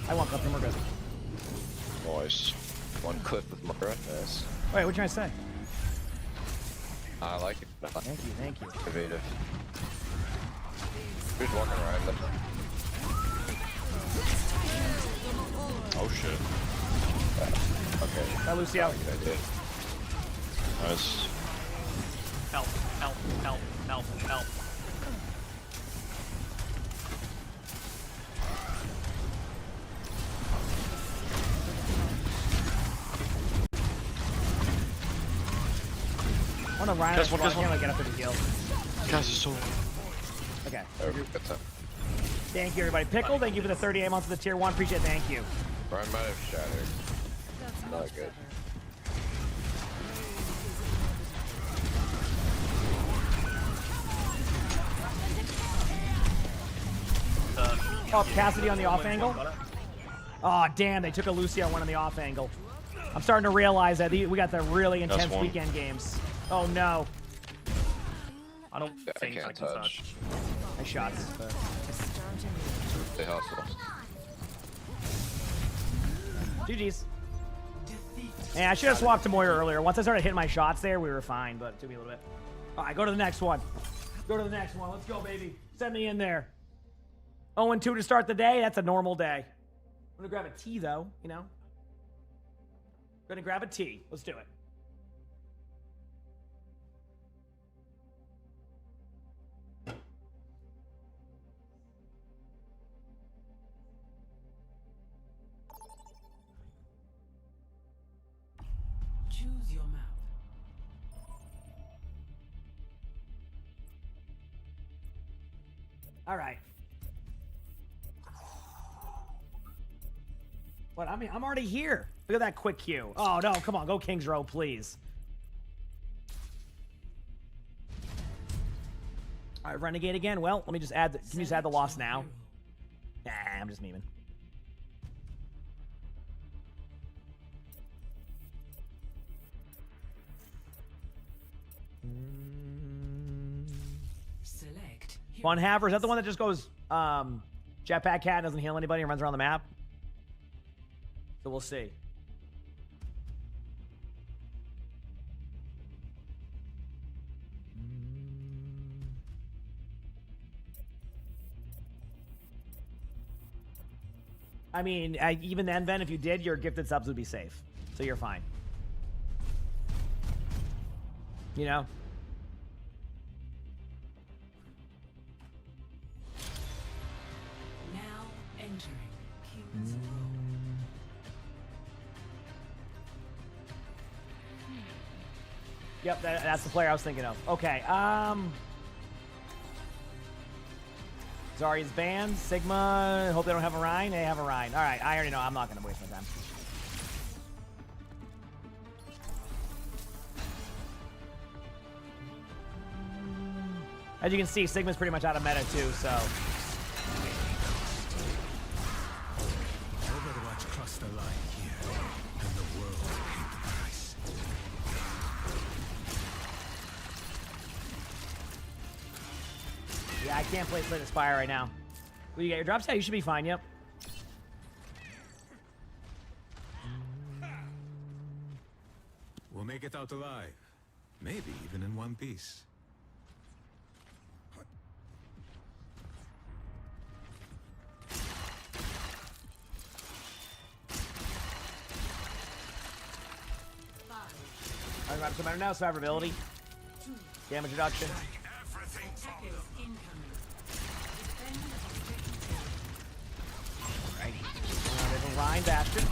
Speaker 3: I one clipped him, we're good.
Speaker 23: Nice.
Speaker 7: One clip with Moira. Nice.
Speaker 3: Wait, what you trying to say?
Speaker 7: I like it.
Speaker 3: Thank you, thank you.
Speaker 7: Innovative. Who's walking around?
Speaker 23: Oh shit.
Speaker 7: Okay.
Speaker 3: Bye, Lucio.
Speaker 23: Nice.
Speaker 22: Help, help, help, help, help.
Speaker 3: I want to Ryan. I can't like, get up to the kill.
Speaker 23: Guys are so.
Speaker 3: Okay.
Speaker 7: Good time.
Speaker 3: Thank you, everybody. Pickle, thank you for the 38 months of the tier 1. Appreciate it. Thank you.
Speaker 7: Brian might have shattered. Not good.
Speaker 3: Oh, Cassidy on the off angle. Oh, damn, they took a Lucio one on the off angle. I'm starting to realize that we got the really intense weekend games. Oh, no.
Speaker 22: I don't think I can touch.
Speaker 3: Nice shots.
Speaker 7: They hustle.
Speaker 3: GG's. And I should have swapped to Moira earlier. Once I started hitting my shots there, we were fine, but it took me a little bit. All right, go to the next one. Go to the next one. Let's go, baby. Send me in there. 0-2 to start the day. That's a normal day. I'm going to grab a tea, though, you know. Going to grab a tea. Let's do it.
Speaker 18: Choose your map.
Speaker 3: All right. What? I mean, I'm already here. Look at that quick queue. Oh, no. Come on. Go Kings Row, please. All right, Renegade again. Well, let me just add the... Can you just add the loss now? Nah, I'm just memeing.
Speaker 18: Select.
Speaker 3: Fun Haver. Is that the one that just goes jetpack cat and doesn't heal anybody and runs around the map? So we'll see. I mean, even then, Ben, if you did, your gifted subs would be safe. So you're fine. You know?
Speaker 18: Now entering King's Row.
Speaker 3: Yep, that's the player I was thinking of. Okay, Zarya's banned. Sigma, hope they don't have a Rhine. They have a Rhine. All right, I already know. I'm not going to waste my time. As you can see, Sigma's pretty much out of meta too, so...
Speaker 2: Overwatch crossed the line here, and the world paid the price.
Speaker 3: Yeah, I can't play Slay the Spire right now. Will you get your drops? Yeah, you should be fine, yep.
Speaker 2: We'll make it out alive. Maybe even in one piece.
Speaker 3: I'm going to now survivability. Damage reduction. Alright. There's a Rhine Bastion.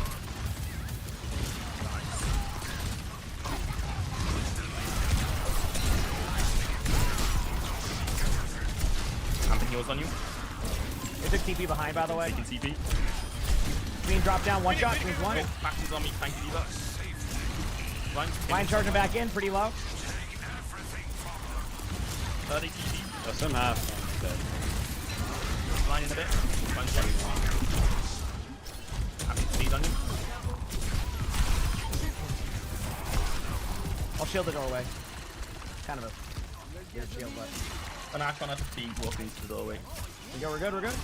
Speaker 22: Camping heals on you.
Speaker 3: They took TP behind, by the way.
Speaker 22: Taking TP.
Speaker 3: Queen drop down, one shot, Queen's one.
Speaker 22: Maxes on me, thank you, Diva.
Speaker 3: Rhine charging back in, pretty low.
Speaker 22: 30 TP.
Speaker 17: That's some half.
Speaker 22: Line in a bit. One shot. Speed on you.
Speaker 3: I'll shield the doorway. Kind of a weird shield, but...
Speaker 22: An Archon has to feed walking into the doorway.
Speaker 3: We're good, we're good.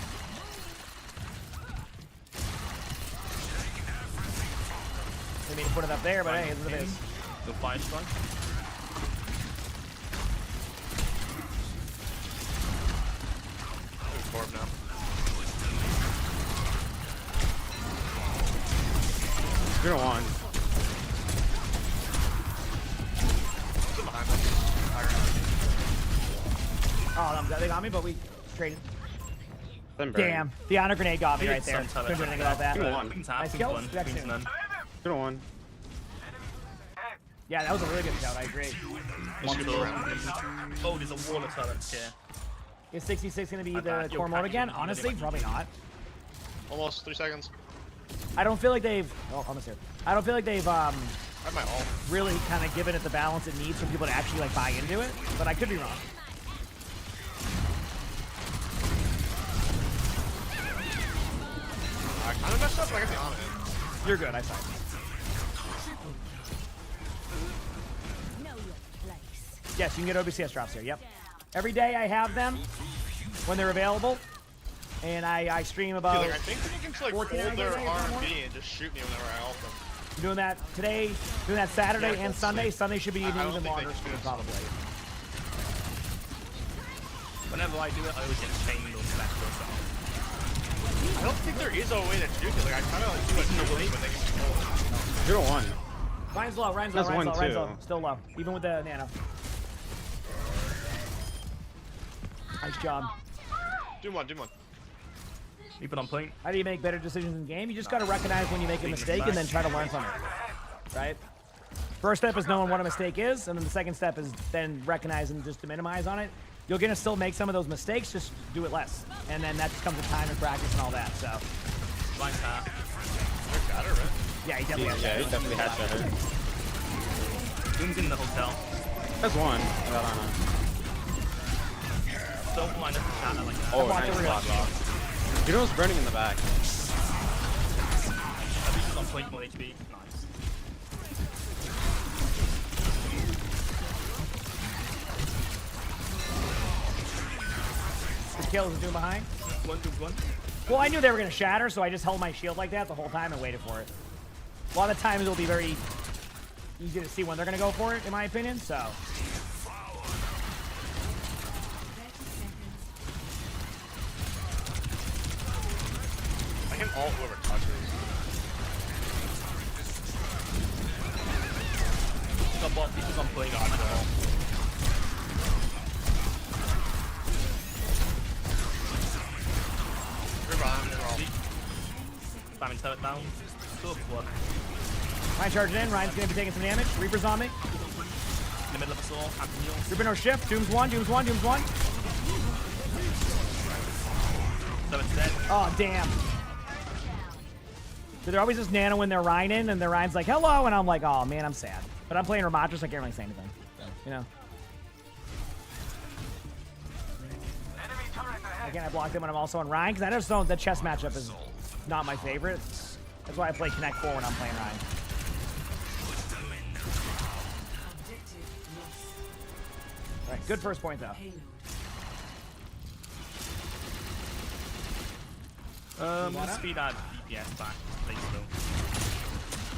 Speaker 3: Didn't mean to put it up there, but hey, it's what it is.
Speaker 22: The fire strike. Orb now.
Speaker 17: You're on.
Speaker 3: Oh, they got me, but we traded. Damn, the honor grenade got me right there. Couldn't do anything about that. Nice kill.
Speaker 17: Good one.
Speaker 3: Yeah, that was a really good shout. I agree.
Speaker 22: Oh, there's a wall of talents here.
Speaker 3: Is 66 going to be the core mode again? Honestly, probably not.
Speaker 9: Almost 3 seconds.
Speaker 3: I don't feel like they've. Oh, almost here. I don't feel like they've
Speaker 9: I have my ult.
Speaker 3: really kind of given it the balance it needs for people to actually like buy into it. But I could be wrong.
Speaker 9: I kind of messed up, but I got the on it.
Speaker 3: You're good. I saw it. Yes, you can get OBCS drops here. Yep. Every day I have them when they're available, and I stream about.
Speaker 9: Dude, like, I think they can just like hold their R&B and just shoot me whenever I ult them.
Speaker 3: I'm doing that today, doing that Saturday and Sunday. Sunday should be an even longer stream probably.
Speaker 22: Whenever I do it, I always get chained or slapped or something.
Speaker 9: I don't think there is a way to juke it. Like I kind of like do it when they get control.
Speaker 17: 0-1.
Speaker 3: Ryan's low. Ryan's low.
Speaker 17: That's
Speaker 3: Ryan's low.
Speaker 17: 1-2.
Speaker 3: Ryan's low. Still low, even with the nano. Nice job.
Speaker 9: Do one.
Speaker 22: Keep it on point.
Speaker 3: How do you make better decisions in game? You just got to recognize when you make a mistake and then try to learn from it. Right? First step is knowing what a mistake is, and then the second step is then recognizing just to minimize on it. You're going to still make some of those mistakes, just do it less. And then that just comes with time and practice and all that, so.
Speaker 22: Blind tap.
Speaker 9: Shatter, right?
Speaker 3: Yeah, he definitely
Speaker 17: Yeah, he definitely had Shatter.
Speaker 22: Doom's in the hotel.
Speaker 17: That's one.
Speaker 22: Don't mind if the shatter like that.
Speaker 17: Oh, nice spot lock. Juno's burning in the back.
Speaker 22: At least he's on point 1 HP. Nice.
Speaker 3: His kill is doing behind.
Speaker 22: One.
Speaker 3: Well, I knew they were going to shatter, so I just held my shield like that the whole time and waited for it. A lot of times it'll be very easy to see when they're going to go for it, in my opinion, so.
Speaker 9: I can ult whoever touches.
Speaker 22: The bot, he's on point. Spamming turret down. Still blood.
Speaker 3: Ryan charging in. Ryan's going to be taking some damage. Reaper's on me.
Speaker 22: In the middle of the soul.
Speaker 3: Reaper no shift. Doom's one.
Speaker 22: So it's dead.
Speaker 3: Oh, damn. So they're always just nano when they're Ryaning, and their Ryan's like, hello, and I'm like, oh, man, I'm sad. But I'm playing Ramatra, so I can't really say anything. You know? Again, I blocked him when I'm also on Ryan, because I just don't, the chess matchup is not my favorite. That's why I play Connect 4 when I'm playing Ryan. Alright, good first point, though.
Speaker 22: Speed add DPS back, please, though.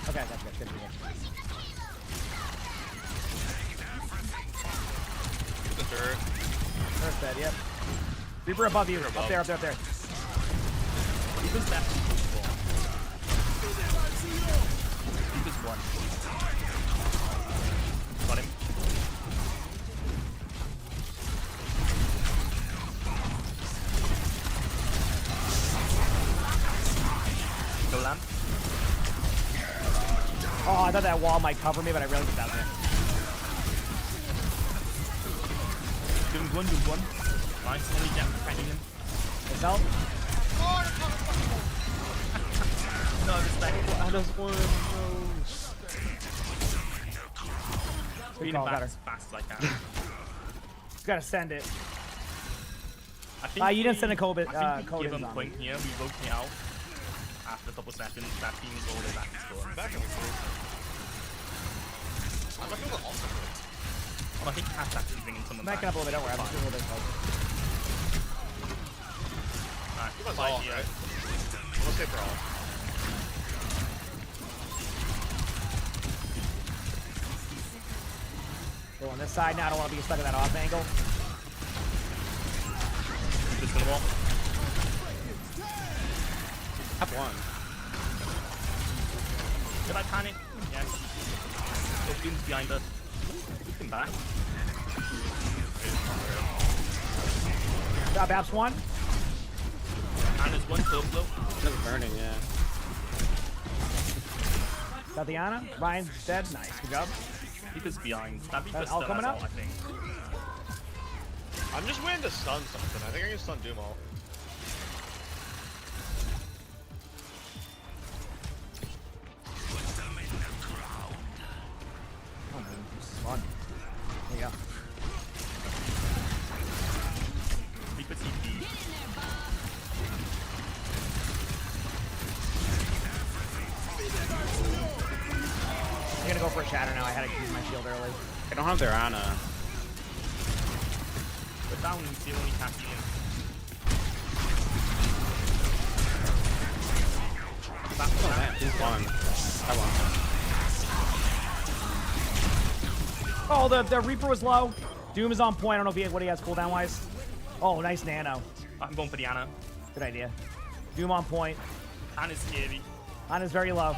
Speaker 3: Okay, that's good. Good.
Speaker 9: The dirt.
Speaker 3: First dead, yep. Reaper above you. Up there.
Speaker 22: Reaper's back. Reaper's one. Got him. Go lamp.
Speaker 3: Oh, I thought that wall might cover me, but I really did that there.
Speaker 22: Doom's one. Nice. Only jump fighting him.
Speaker 3: His help.
Speaker 22: No respect.
Speaker 17: Oh, there's one.
Speaker 22: Speed him back as fast as I can.
Speaker 3: Just gotta send it.
Speaker 22: I think
Speaker 3: you didn't send a code.
Speaker 22: I think we give him a point here. We rotate out after a couple seconds. That team's all the way back and score.
Speaker 9: Back in the I'm not feeling awesome.
Speaker 22: Well, I think Cat's actually bringing someone back.
Speaker 3: Backing up a little bit. Don't worry. I'm just doing a little bit closer.
Speaker 22: Alright,
Speaker 9: Give us
Speaker 22: fight
Speaker 9: all,
Speaker 22: here.
Speaker 9: right? Let's stay for all.
Speaker 3: Go on this side now. I don't want to be stuck in that off angle.
Speaker 22: Just gonna walk.
Speaker 17: Have one.
Speaker 22: Did I panic? Yes. There's Doom's behind us. Keep him back.
Speaker 3: Drop apps one.
Speaker 22: And there's one kill flow.
Speaker 17: Never burning, yeah.
Speaker 3: Tatiana. Ryan's dead. Nice. Good job.
Speaker 22: Reaper's behind. That Reaper's
Speaker 3: all
Speaker 22: still
Speaker 3: coming
Speaker 22: has
Speaker 3: up?
Speaker 22: ult, I think.
Speaker 9: I'm just waiting to stun something. I think I can stun Doom all.
Speaker 3: Oh, man, this is fun. There you go.
Speaker 22: Reaper TP.
Speaker 3: I'm gonna go for a shatter now. I had to use my shield early.
Speaker 23: I don't have their Ana.
Speaker 22: But down is the only capping in.
Speaker 23: Oh man, he's one. I won.
Speaker 3: Oh, the Reaper was low. Doom is on point. I don't know if what he has cooldown wise. Oh, nice nano.
Speaker 22: I'm going for the Ana.
Speaker 3: Good idea. Doom on point.
Speaker 22: Ana's scary.
Speaker 3: Ana's very low.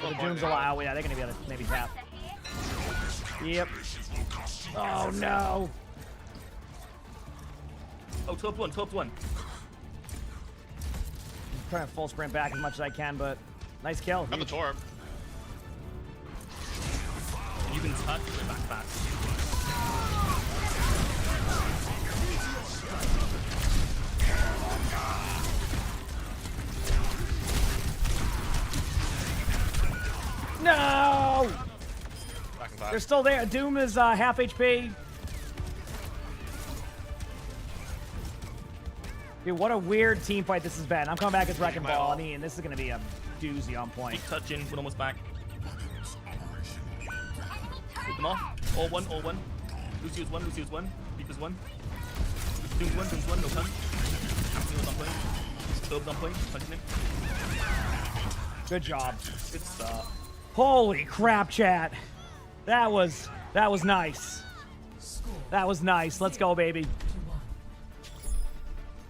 Speaker 3: So the Doom's allowed. Yeah, they're gonna be able to maybe tap. Yep. Oh no.
Speaker 22: Oh, top one, top one.
Speaker 3: I'm trying to full sprint back as much as I can, but nice kill.
Speaker 9: I'm the Torb.
Speaker 22: You can touch the back fast.
Speaker 3: No! They're still there. Doom is half HP. Dude, what a weird team fight this has been. I'm coming back as Wrecking Ball. I mean, this is going to be a doozy on point.
Speaker 22: Keep touching. We're almost back. Hit them off. All one, all one. Lucio's one, Lucio's one. Reaper's one. Doom's one, no stun. Captain's on point. Turb's on point. Punching him.
Speaker 3: Good job.
Speaker 22: Good start.
Speaker 3: Holy crap, chat. That was nice. That was nice. Let's go, baby.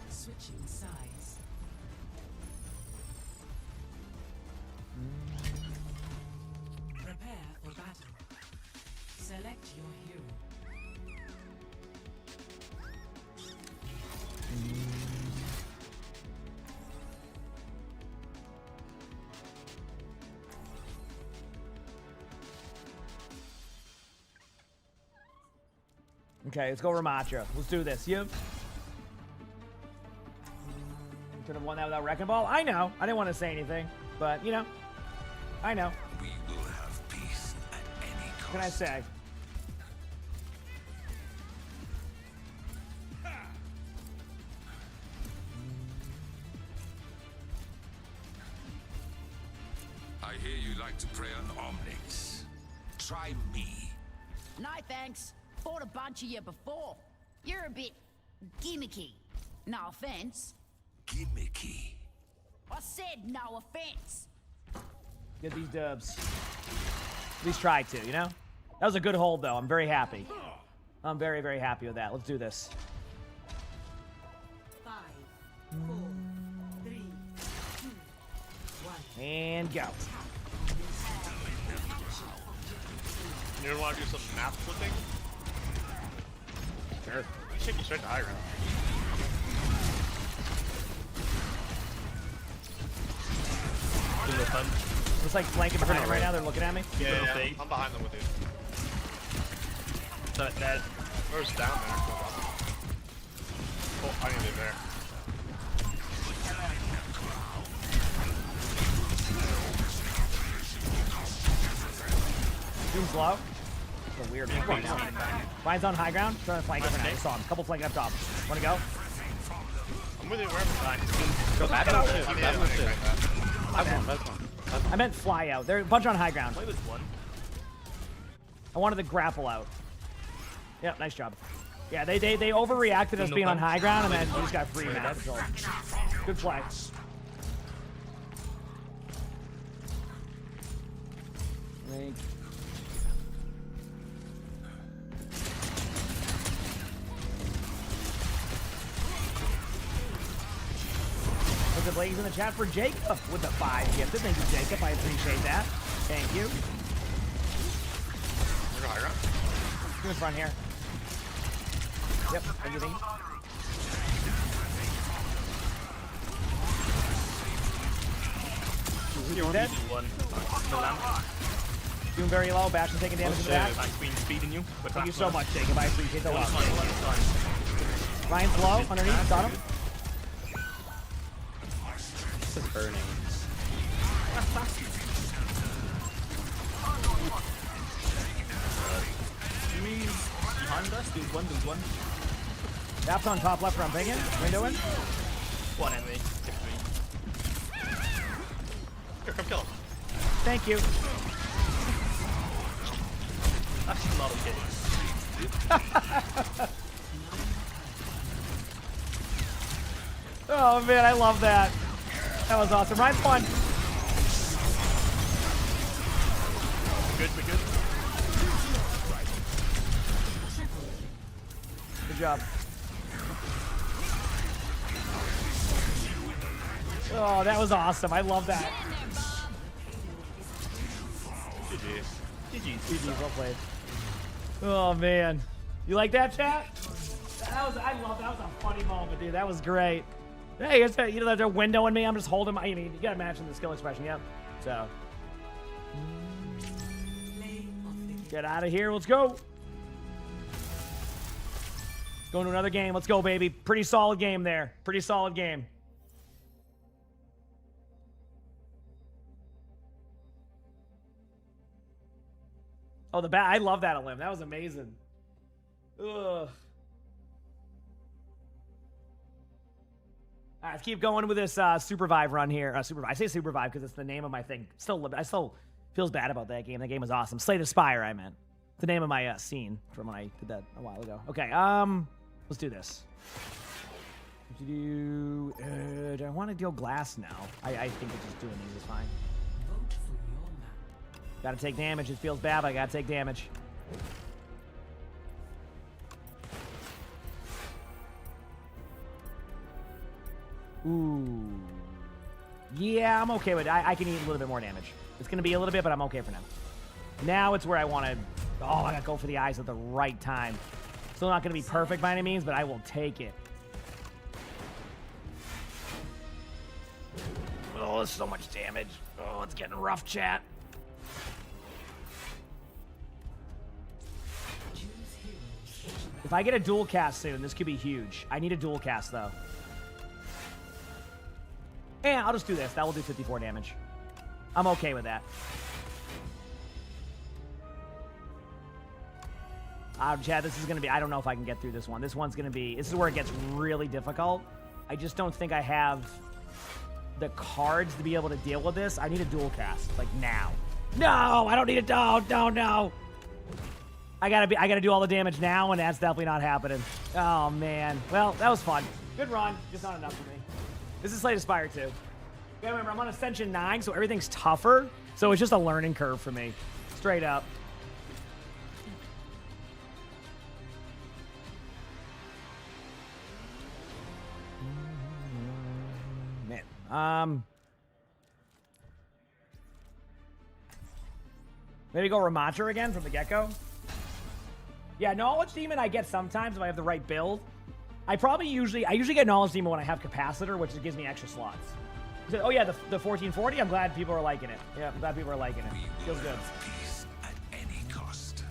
Speaker 18: Switching sides. Prepare for battle. Select your hero.
Speaker 3: Okay, let's go Ramacha. Let's do this. You could have won that without Wrecking Ball. I know. I didn't want to say anything, but, you know, I know.
Speaker 2: We will have peace at any cost.
Speaker 3: What can I say?
Speaker 2: I hear you like to prey on Omnics. Try me.
Speaker 8: No thanks. Fought a bunch of you before. You're a bit gimmicky. No offense.
Speaker 2: Gimmicky.
Speaker 8: I said no offense.
Speaker 3: Get these dubs. At least try to, you know? That was a good hold, though. I'm very happy. I'm very, very happy with that. Let's do this.
Speaker 18: 5, 4, 3, 2, 1.
Speaker 3: And go.
Speaker 9: You want to do some map flipping?
Speaker 3: Sure.
Speaker 9: Take you straight to high ground.
Speaker 3: Looks like flanking behind me right now. They're looking at me.
Speaker 9: Yeah, I'm behind them with you.
Speaker 22: Dead.
Speaker 9: Where's down there? Oh, I need to be there.
Speaker 3: Doom's low. It's a weird one. Ryan's on high ground. Trying to flank over now. I saw him. Couple flanking up top. Want to go?
Speaker 9: I'm with you wherever.
Speaker 23: Go back out too. Back out too.
Speaker 3: I meant fly out. There are a bunch on high ground.
Speaker 22: Play was one.
Speaker 3: I wanted to grapple out. Yep, nice job. Yeah, they overreacted us being on high ground, and then we just got free map control. Good play. Link. Look at ladies in the chat for Jacob with the 5 gifted. Thank you, Jacob. I appreciate that. Thank you.
Speaker 9: We're high ground.
Speaker 3: You're in front here. Yep, thank you, thank you. Dead. Doing very low. Bastion taking damage in the back.
Speaker 22: Back screen speeding you.
Speaker 3: Thank you so much, Jacob. I appreciate the love. Ryan's low underneath. Got him.
Speaker 21: This is burning.
Speaker 22: Behind us, there's one.
Speaker 3: Daps on top left from Bingen. Windowing.
Speaker 22: One enemy. Here, come kill him.
Speaker 3: Thank you.
Speaker 22: That's not okay.
Speaker 3: Oh man, I love that. That was awesome. Ryan's fun.
Speaker 22: We're good.
Speaker 3: Good job. Oh, that was awesome. I love that. GG. Well played. Oh man, you like that, chat? I love that. Was a funny moment, dude. That was great. Hey, you know, they're windowing me. I'm just holding my. I mean, you gotta imagine the skill expression, yep. So, get out of here. Let's go. Going to another game. Let's go, baby. Pretty solid game there. Pretty solid game. Oh, the bat. I love that limb. That was amazing. Ugh. All right, let's keep going with this Supervive run here. Supervive. I say Supervive because it's the name of my thing. I still feels bad about that game. That game was awesome. Slay the Spire, I meant. The name of my scene from when I did that a while ago. Okay, let's do this. Do I want to deal glass now? I think it's just doing these is fine. Gotta take damage. It feels bad, but I gotta take damage. Ooh. Yeah, I'm okay with it. I can eat a little bit more damage. It's going to be a little bit, but I'm okay for now. Now it's where I want to... Oh, I got to go for the eyes at the right time. Still not going to be perfect by any means, but I will take it. Oh, there's so much damage. Oh, it's getting rough, chat. If I get a dual cast soon, this could be huge. I need a dual cast, though. And I'll just do this. That will do 54 damage. I'm okay with that. Chad, this is going to be... I don't know if I can get through this one. This one's going to be... This is where it gets really difficult. I just don't think I have the cards to be able to deal with this. I need a dual cast. Like, now. No! I don't need a... No. I gotta do all the damage now, and that's definitely not happening. Oh, man. Well, that was fun. Good run. Just not enough for me. This is Slay the Spire too. Yeah, remember, I'm on Ascension 9, so everything's tougher. So it's just a learning curve for me. Straight up. Man. Maybe go Ramacher again from the get-go. Yeah, Knowledge Demon I get sometimes if I have the right build. I usually get Knowledge Demon when I have Capacitor, which gives me extra slots. Oh yeah, the 1440. I'm glad people are liking it. Yeah, I'm glad people are liking it. Feels good.
Speaker 2: Peace at any cost.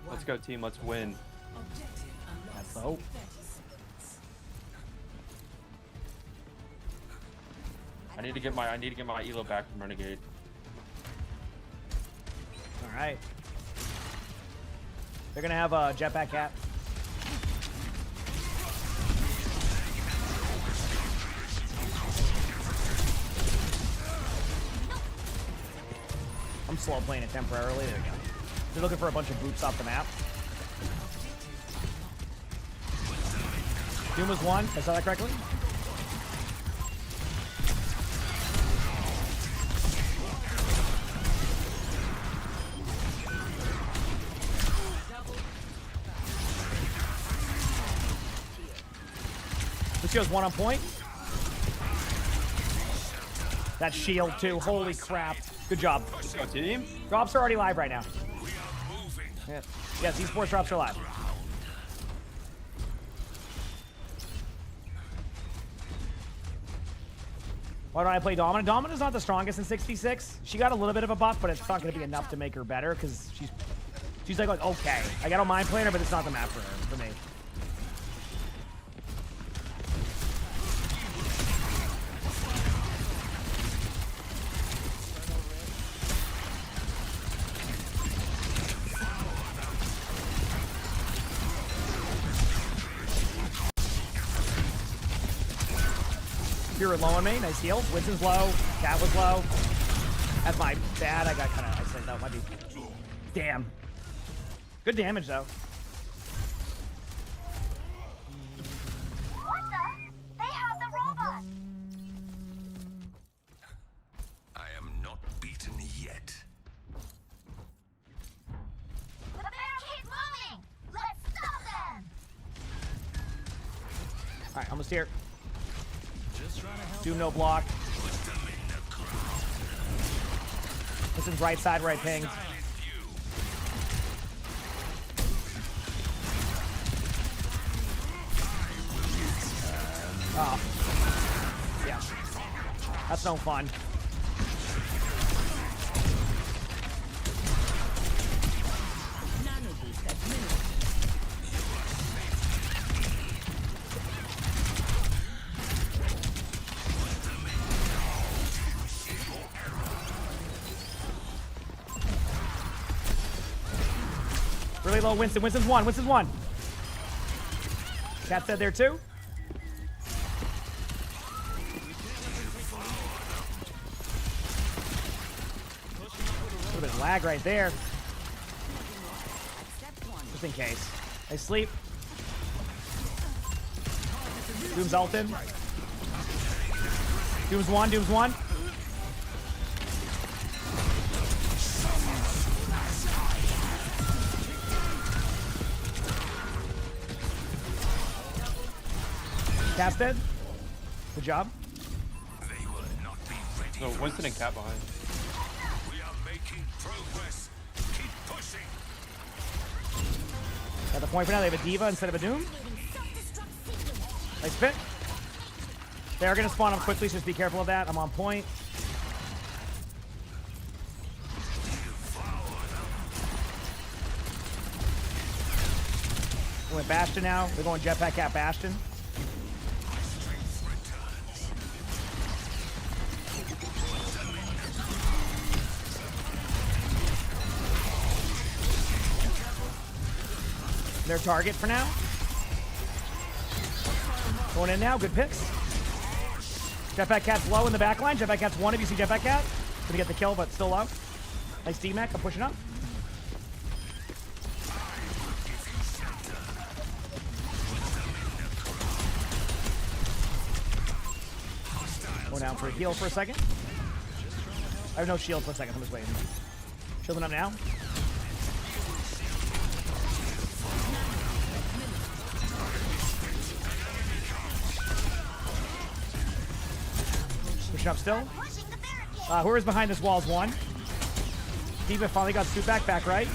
Speaker 21: Let's go, team. Let's win.
Speaker 3: That's the hope.
Speaker 21: I need to get my elo back from Renegade.
Speaker 3: All right. They're gonna have a jetpack cap. I'm slow playing it temporarily. There we go. They're looking for a bunch of boots off the map. Doom was one. I saw that correctly. Lucio's one on point. That shield too. Holy crap. Good job.
Speaker 21: Let's go, team.
Speaker 3: Drops are already live right now. Yeah. Yes, esports drops are live. Why don't I play Domina? Domina's not the strongest in 66. She got a little bit of a buff, but it's not going to be enough to make her better because she's like okay. I don't mind playing her, but it's not the map for me. You're low on me. Nice heal. Winston's low. Cat was low. That's my bad. I got kind of. I said that might be. Damn. Good damage though.
Speaker 10: What the? They have the robot.
Speaker 2: I am not beaten yet.
Speaker 10: The bear keep moving. Let's stop them.
Speaker 3: All right, almost here. Doom no block. Winston's right side, right ping. Oh. Yeah. That's no fun. Really low Winston. Winston's one. Winston's one. Cat said there too. A little bit of lag right there. Just in case. I sleep. Doom's ulted. Doom's one. Doom's one. Cat's dead. Good job.
Speaker 2: They will not be ready.
Speaker 9: No, Winston and Cat behind.
Speaker 2: We are making progress. Keep pushing.
Speaker 3: At the point for now, they have a Diva instead of a Doom. Nice fit. They are going to spawn up quickly, so just be careful of that. I'm on point. We went Bastion now. They're going Jetpack Cat Bastion. Their target for now. Going in now. Good picks. Jetpack Cat's low in the back line. Jetpack Cat's one if you see Jetpack Cat. Gonna get the kill, but still low. Nice D-Mac. I'm pushing up. Going down for a heal for a second. I have no shield for a second. I'm just waiting. Shielding up now. Pushing up still. Whoever's behind this wall is one. Diva finally got scooped back right.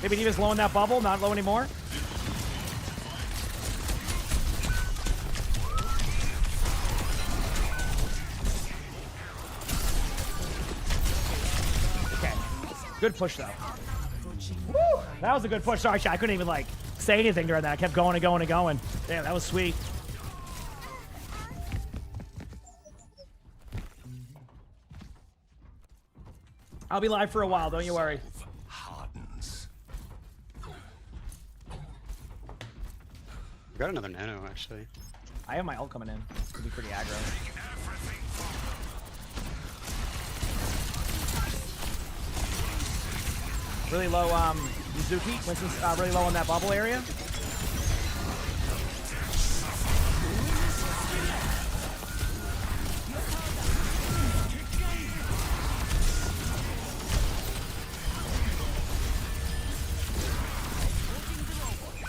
Speaker 3: Maybe Diva's low in that bubble, not low anymore. Good push, though. Woo! That was a good push. Sorry, I couldn't even, like, say anything during that. I kept going and going and going. Damn, that was sweet. I'll be live for a while, don't you worry.
Speaker 11: We got another nano, actually.
Speaker 3: I have my ult coming in. Could be pretty aggro. Really low, Mizuki. Winston's really low in that bubble area.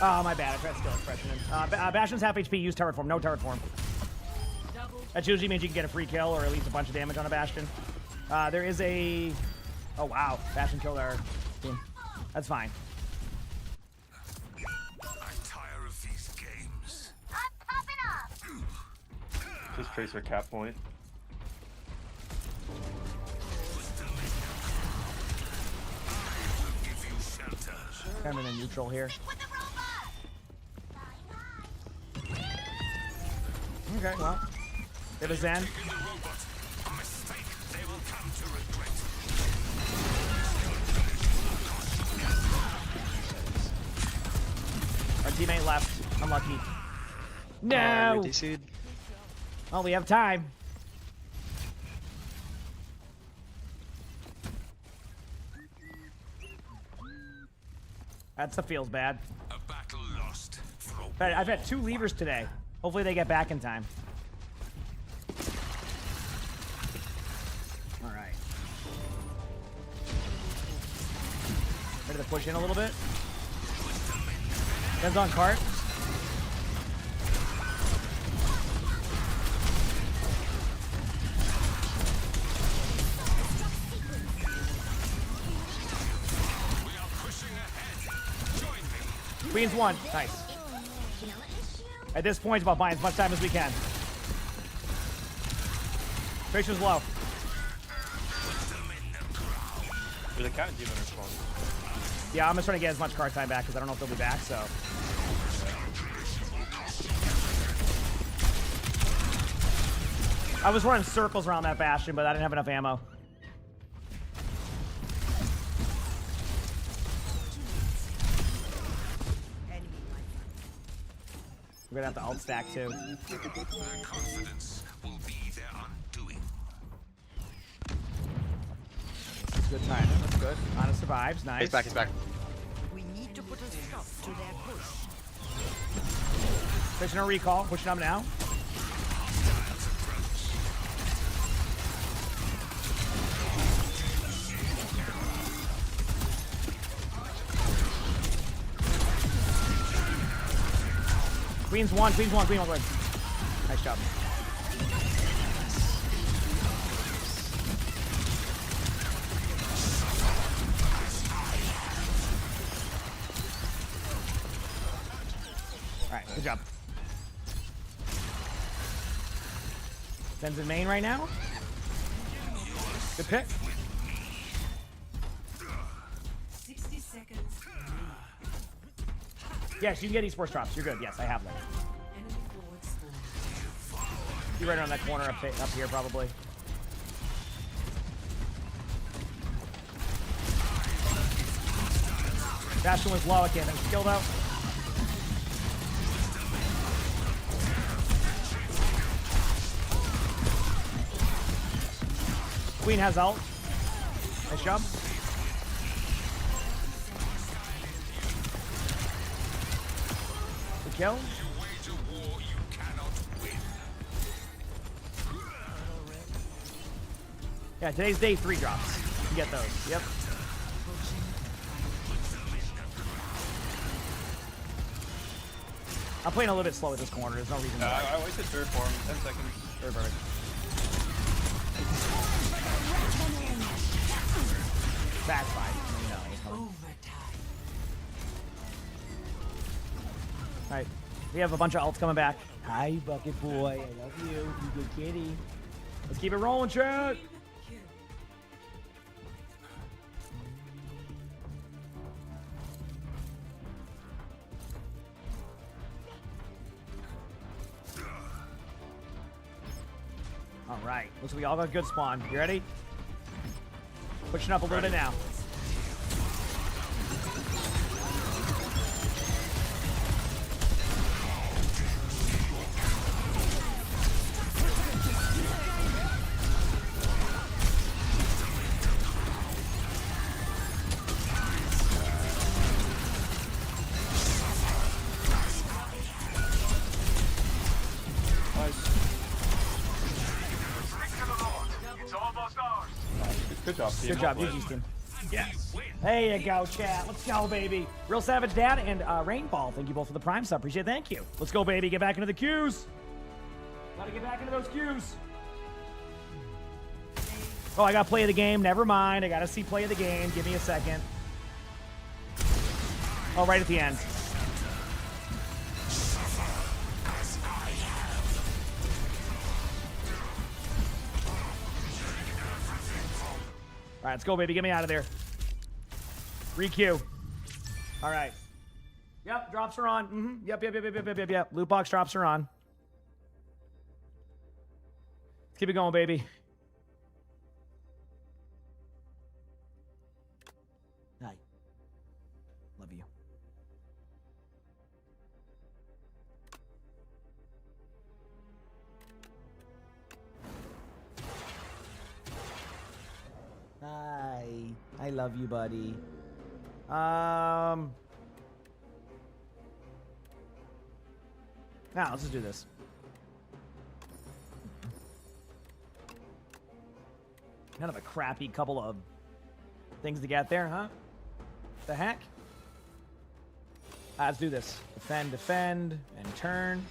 Speaker 3: Oh, my bad. I tried to steal expression. Bastion's half HP. Use turret form. No turret form. That usually means you can get a free kill or at least a bunch of damage on a Bastion. There is a... Oh, wow. Bastion killed our team. That's fine.
Speaker 2: I'm tired of these games.
Speaker 10: I'm popping up.
Speaker 9: Just Tracer cap point.
Speaker 3: I'm in a neutral here. Okay, well. It is Zen. Our teammate left. Unlucky. No! Oh, we have time. That feels bad.
Speaker 2: A battle lost.
Speaker 3: I've had 2 levers today. Hopefully they get back in time. All right. Ready to push in a little bit? Depends on cart. Queen's 1. Nice. At this point, it's about buying as much time as we can. Tracer's low.
Speaker 9: There's a cat demon respawn.
Speaker 3: Yeah, I'm just trying to get as much card time back because I don't know if they'll be back, so. I was running circles around that Bastion, but I didn't have enough ammo. We're gonna have to alt stack too.
Speaker 2: Their confidence will be their undoing.
Speaker 3: That's good time. That's good. Ana survives. Nice.
Speaker 11: He's back. He's back.
Speaker 18: We need to put a stop to their push.
Speaker 3: Pushing a recall. Pushing up now. Queen's 1, Queen's 1, Queen 1, Queen. Nice job. Alright, good job. Zen's in main right now. Good pick.
Speaker 18: 60 seconds.
Speaker 3: Yes, you can get esports drops. You're good. Yes, I have them. You're right around that corner up here, probably. Bastion was low. I can't make skill though. Queen has ult. Nice job. Good kill. Yeah, today's day 3 drops. You get those. Yep. I'm playing a little bit slow with this corner. There's no reason why.
Speaker 9: I wasted third form. 10 seconds.
Speaker 3: Very perfect. That's fine. Alright. We have a bunch of ults coming back. Hi, Bucket Boy. I love you. You good kitty. Let's keep it rolling, chat. All right. Looks like we all got good spawn. You ready? Pushing up a little bit now.
Speaker 9: Good job, team.
Speaker 3: Good job, GG's team.
Speaker 22: Yes.
Speaker 3: There you go, chat. Let's go, baby. Real Savage Dad and Rainball, thank you both for the Prime sub. Appreciate it. Thank you. Let's go, baby. Get back into the queues. Gotta get back into those queues. Oh, I gotta play the game. Never mind. I gotta see play of the game. Give me a second. Oh, right at the end. All right, let's go, baby. Get me out of there. Re-queue. All right. Yep, drops are on. Yep. Loot box drops are on. Let's keep it going, baby. Hi. Love you. Hi. I love you, buddy. Now, let's just do this. Kind of a crappy couple of things to get there, huh? The heck? Let's do this. Defend, and turn.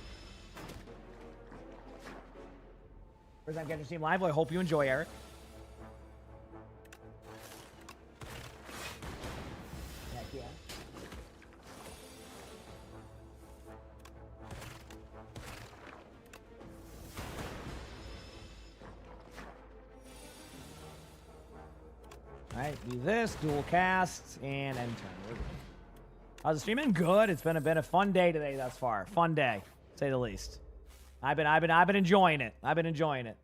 Speaker 3: First time catching Steam Live. Well, I hope you enjoy, Eric. Heck yeah. Alright, do this, dual cast, and end turn. How's the streaming? Good. It's been a fun day today thus far. Fun day, to say the least. I've been enjoying it. I've been enjoying it.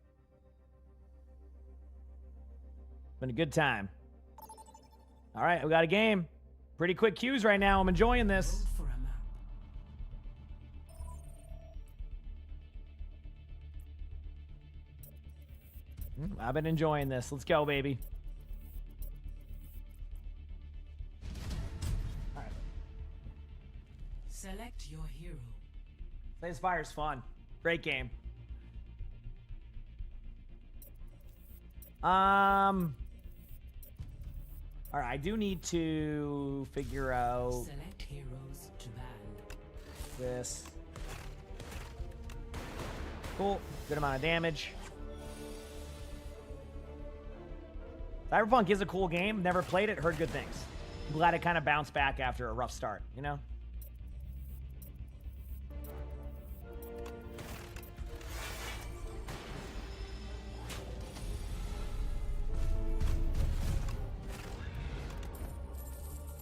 Speaker 3: Been a good time. All right, we got a game. Pretty quick queues right now. I'm enjoying this. I've been enjoying this. Let's go, baby. All right.
Speaker 18: Select your hero.
Speaker 3: Slay the Spire's fun. Great game. All right, I do need to figure out
Speaker 18: Select heroes to ban.
Speaker 3: this. Cool. Good amount of damage. Cyberpunk is a cool game. Never played it. Heard good things. I'm glad it kind of bounced back after a rough start, you know?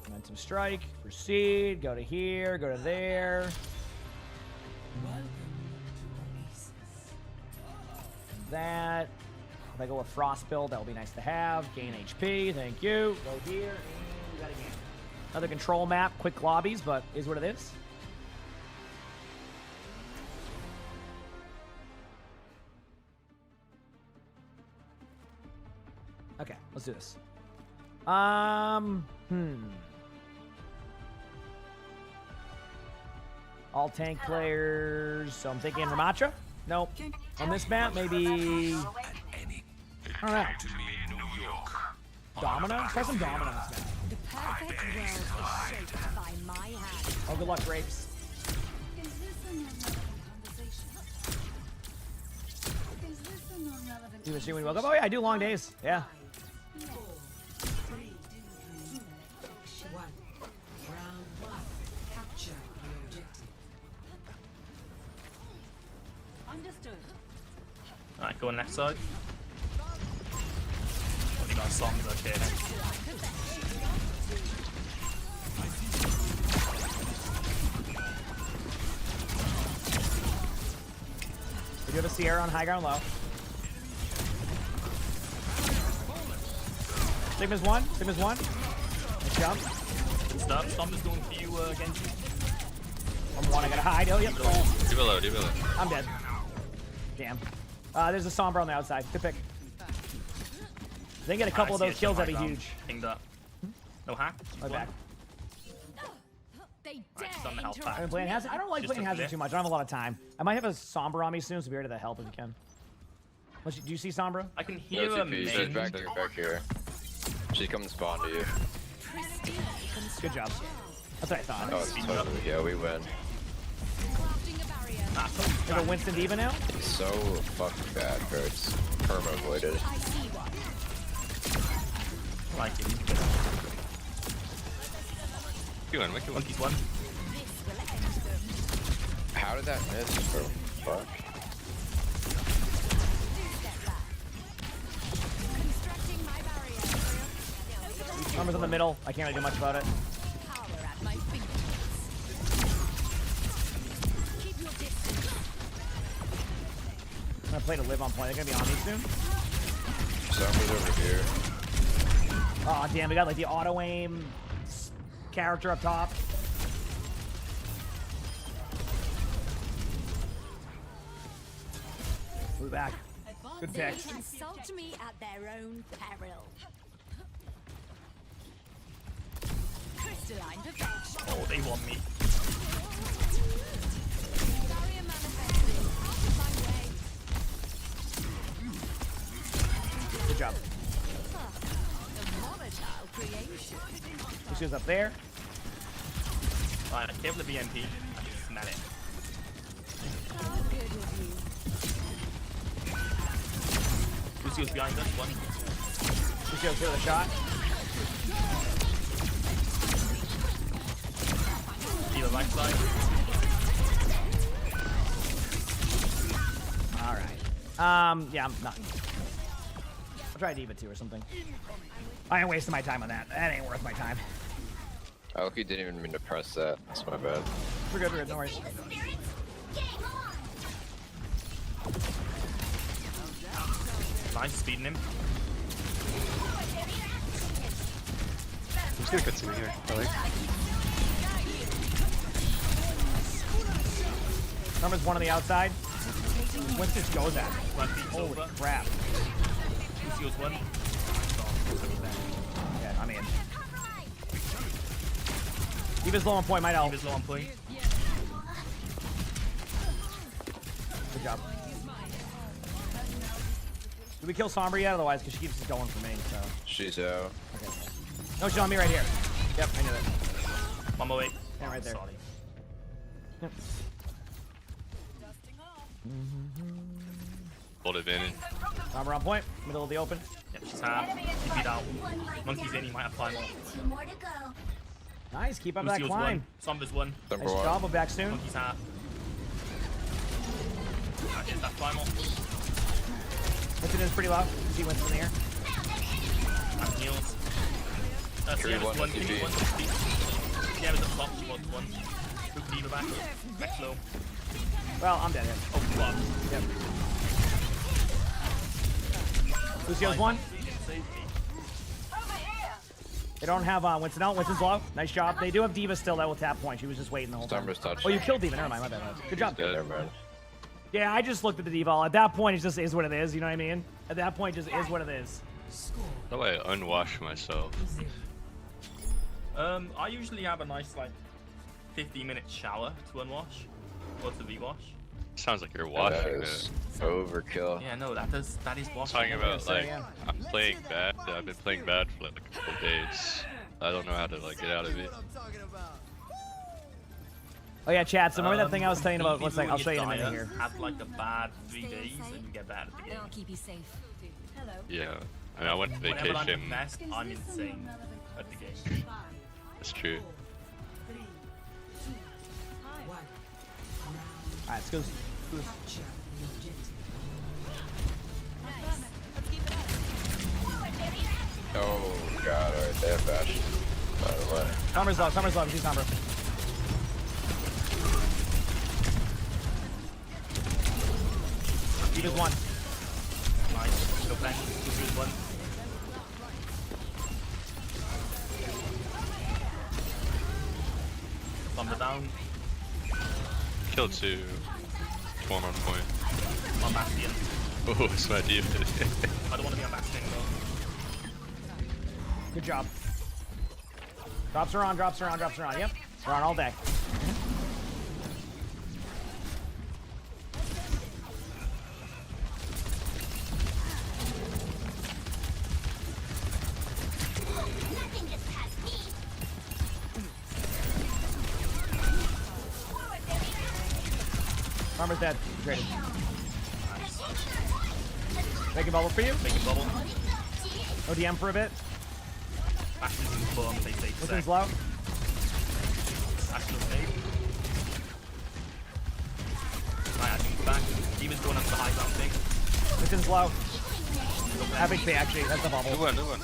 Speaker 3: Momentum strike. Proceed. Go to here. Go to there. That. If I go with Frost build, that will be nice to have. Gain HP. Thank you. Go here. And we got a game. Another control map. Quick lobbies, but is what it is. Okay, let's do this. All tank players. So I'm thinking Ramatra. Nope. On this map, maybe. I don't know. Domino? Let's try some Domino on this map.
Speaker 8: The perfect world is shaped by my hand.
Speaker 3: Oh, good luck, Grapes. Do this when you woke up. Oh, yeah, I do long days. Yeah.
Speaker 22: Alright, go on next side. You got songs, okay.
Speaker 3: We do have a Sierra on high ground low. Sigma's one. Sigma's one. Nice jump.
Speaker 22: Good stuff. Stomp is going for you again.
Speaker 3: I'm one. I gotta hide. Oh, yep.
Speaker 23: Do below, do below.
Speaker 3: I'm dead. Damn. There's a Sombra on the outside. Good pick. If they get a couple of those kills, that'd be huge.
Speaker 22: Pinged up. No hack.
Speaker 3: My back.
Speaker 8: They
Speaker 22: on the health pack.
Speaker 3: I don't like playing Hazard too much. I don't have a lot of time. I might have a Sombra on me soon, so be ready to help if you can. Do you see Sombra?
Speaker 22: I can hear a main.
Speaker 7: Back here. She comes spawn to you.
Speaker 3: Good job. That's what I thought.
Speaker 7: Oh, it's totally, yeah, we win.
Speaker 3: Is it Winston Diva now?
Speaker 7: It's so fucking bad, bro. It's perma avoided.
Speaker 22: Like it. Make it one. He's one.
Speaker 7: How did that miss, bro? Fuck.
Speaker 3: Numbers in the middle. I can't really do much about it. I'm gonna play to live on point. They're gonna be on me soon.
Speaker 7: Somebody's over here.
Speaker 3: Oh damn, we got like the auto aim character up top. We're back. Good pick.
Speaker 8: They consult me at their own peril. Crystalline perfection.
Speaker 22: Oh, they want me.
Speaker 8: Barrier manifesting. Out of my way.
Speaker 3: Good job.
Speaker 8: The volatile creation.
Speaker 3: Lucia's up there.
Speaker 22: Alright, I gave the BMP. I can smell it.
Speaker 8: How good of you.
Speaker 22: Lucio's behind us. One.
Speaker 3: Lucio's here with a shot.
Speaker 22: Either right side.
Speaker 3: Alright. Yeah, I'm not. I'll try Diva 2 or something. I ain't wasting my time on that. That ain't worth my time.
Speaker 7: Oh, he didn't even mean to press that. That's my bad.
Speaker 3: We're good, no worries.
Speaker 22: Nice, speeding him.
Speaker 11: I'm just gonna continue here, probably.
Speaker 3: Numbers one on the outside. Winston goes at it. Holy crap.
Speaker 22: Lucio's one.
Speaker 3: Yeah, I'm in. Diva's low on point, might help.
Speaker 22: Diva's low on point.
Speaker 3: Good job. Did we kill Sombra yet? Otherwise, because she keeps us going for me, so.
Speaker 7: She's out.
Speaker 3: Okay. No, she's on me right here. Yep, I knew it.
Speaker 22: One more way.
Speaker 3: Yeah, right there.
Speaker 22: Sorry.
Speaker 3: Yep.
Speaker 23: Hold advantage.
Speaker 3: Sombra on point, middle of the open.
Speaker 22: Yep, she's half. He beat out. Monkey's in, he might have time on.
Speaker 3: Nice, keep up that climb.
Speaker 22: Sombra's one.
Speaker 3: Nice job, we'll be back soon.
Speaker 22: Monkey's half. Alright, here's that final.
Speaker 3: Winston is pretty low. See Winston in the air.
Speaker 22: Back heals. Sierra's one. Kimmy one. Sierra's up top. She wants one. Move Diva back. Back slow.
Speaker 3: Well, I'm dead here.
Speaker 22: Oh, fuck.
Speaker 3: Yep. Lucio's one. They don't have Winston. No, Winston's low. Nice job. They do have Diva still though with tap point. She was just waiting the whole time. Oh, you killed Diva. Never mind. My bad. Good job. Yeah, I just looked at the deval. At that point, it just is what it is. You know what I mean? At that point, it just is what it is.
Speaker 23: How do I unwash myself?
Speaker 22: I usually have a nice like 15-minute shower to unwash or to rewash.
Speaker 23: Sounds like you're washing
Speaker 7: this. Overkill.
Speaker 22: Yeah, no, that is washing.
Speaker 23: Talking about like I'm playing bad. I've been playing bad for like a couple days. I don't know how to like get out of it.
Speaker 3: Oh yeah, chat. So remember that thing I was telling you about? One second, I'll show you in a minute here.
Speaker 22: Have like a bad 3 days and you get bad at the game.
Speaker 8: I'll keep you safe. Hello.
Speaker 23: Yeah. I mean, I went to
Speaker 22: Whenever I'm
Speaker 23: vacation.
Speaker 22: the best, I'm insane at the game.
Speaker 23: That's true.
Speaker 3: Alright, let's go.
Speaker 7: Oh god, alright, they have bash. By the way.
Speaker 3: Sombra's low, she's Sombra. Diva's one.
Speaker 22: Nice. Go flank. Lucius one. Sombra down.
Speaker 23: Kill 2. One on point.
Speaker 22: One Bastion.
Speaker 23: Oh, it's my diva.
Speaker 22: I don't want to be on Bastion though.
Speaker 3: Good job. Drops her on. Yep. We're on all day. Farmer's dead. Traded. Making bubble for you.
Speaker 22: Making bubble.
Speaker 3: ODM for a bit.
Speaker 22: Bastion's in the form. They say
Speaker 3: Looking low.
Speaker 22: Bastion's safe. Right, Ashen's back. Demon's going up the high ground thing.
Speaker 3: Looking low. Have HP actually. That's the bubble.
Speaker 23: Good one, good one.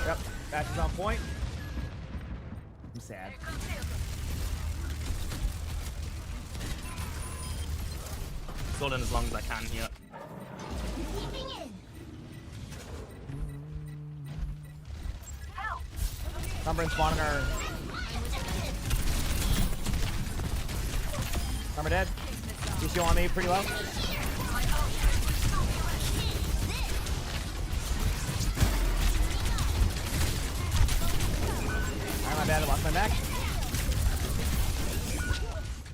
Speaker 3: Yep. Bastion's on point. I'm sad.
Speaker 22: Hold in as long as I can here.
Speaker 3: Number and spawning our. Number dead. GCO on me, pretty low. Alright, my bad, I lost my mech.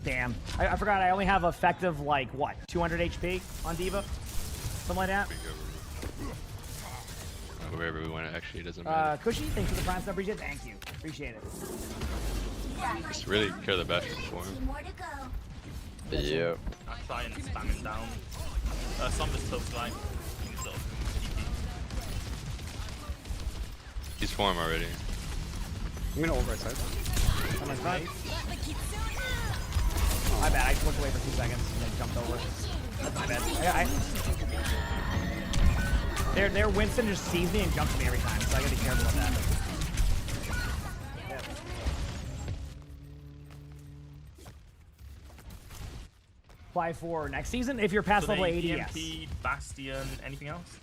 Speaker 3: Damn. I forgot I only have effective, like, what, 200 HP on D.Va? Something like that?
Speaker 23: Wherever we want, it actually doesn't matter.
Speaker 3: Cushy, thanks for the prime sub, Bridget. Thank you. Appreciate it.
Speaker 23: Just really kill the Bastion for him. Yep.
Speaker 22: I try and spam him down. Sombra's close line.
Speaker 23: He's form already.
Speaker 11: I'm gonna ult right side.
Speaker 3: Someone's front. My bad, I looked away for 2 seconds and then jumped over. That's my bad. Their Winston just sees me and jumps me every time, so I gotta be careful of that. Yeah. Apply for next season if you're past level 80, yes.
Speaker 22: EMP, Bastion, anything else?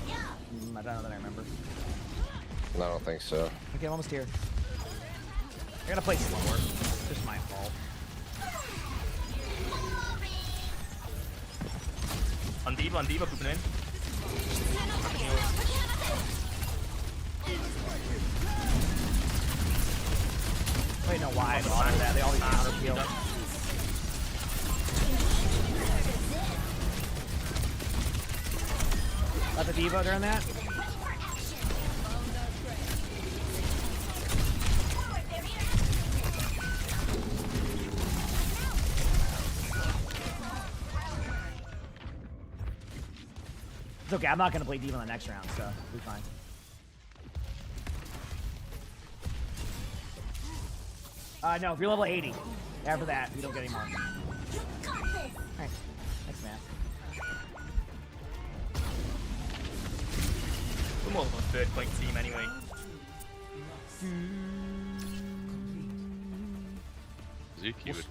Speaker 3: I don't know that I remember.
Speaker 7: No, I don't think so.
Speaker 3: Okay, I'm almost here. I gotta play slower. It's just my fault.
Speaker 22: On D.Va, pooping in.
Speaker 3: Wait, no, why? I bother that. They always counter peel. Let the D.Va during that. It's okay, I'm not going to play D.Va in the next round, so we'll be fine. No, if you're level 80, after that, you don't get any more. Thanks. Thanks, man.
Speaker 22: We're more of a third point team anyway.
Speaker 23: Zuki would be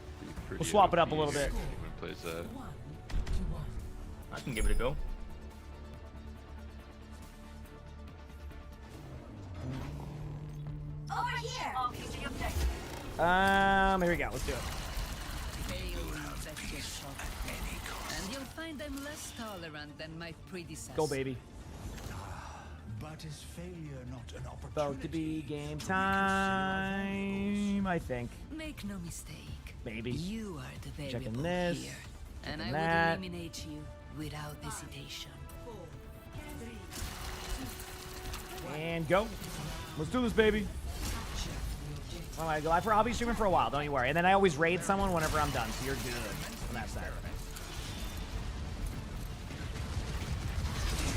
Speaker 23: pretty.
Speaker 3: We'll swap it up a little bit.
Speaker 23: When he plays that.
Speaker 22: I can give it a go.
Speaker 10: Over here.
Speaker 3: Here we go. Let's do it.
Speaker 18: And you'll find them less tolerant than my predecessor.
Speaker 3: Go, baby.
Speaker 2: But is failure not an opportunity?
Speaker 3: About to be game time, I think.
Speaker 18: Make no mistake.
Speaker 3: Maybe.
Speaker 18: You are the variable
Speaker 3: Checking this.
Speaker 18: here, and I
Speaker 3: Checking
Speaker 18: would
Speaker 3: that.
Speaker 18: eliminate you without hesitation.
Speaker 3: And go. Let's do this, baby. Alright, I'll be streaming for a while, don't you worry. And then I always raid someone whenever I'm done, so you're good on that side.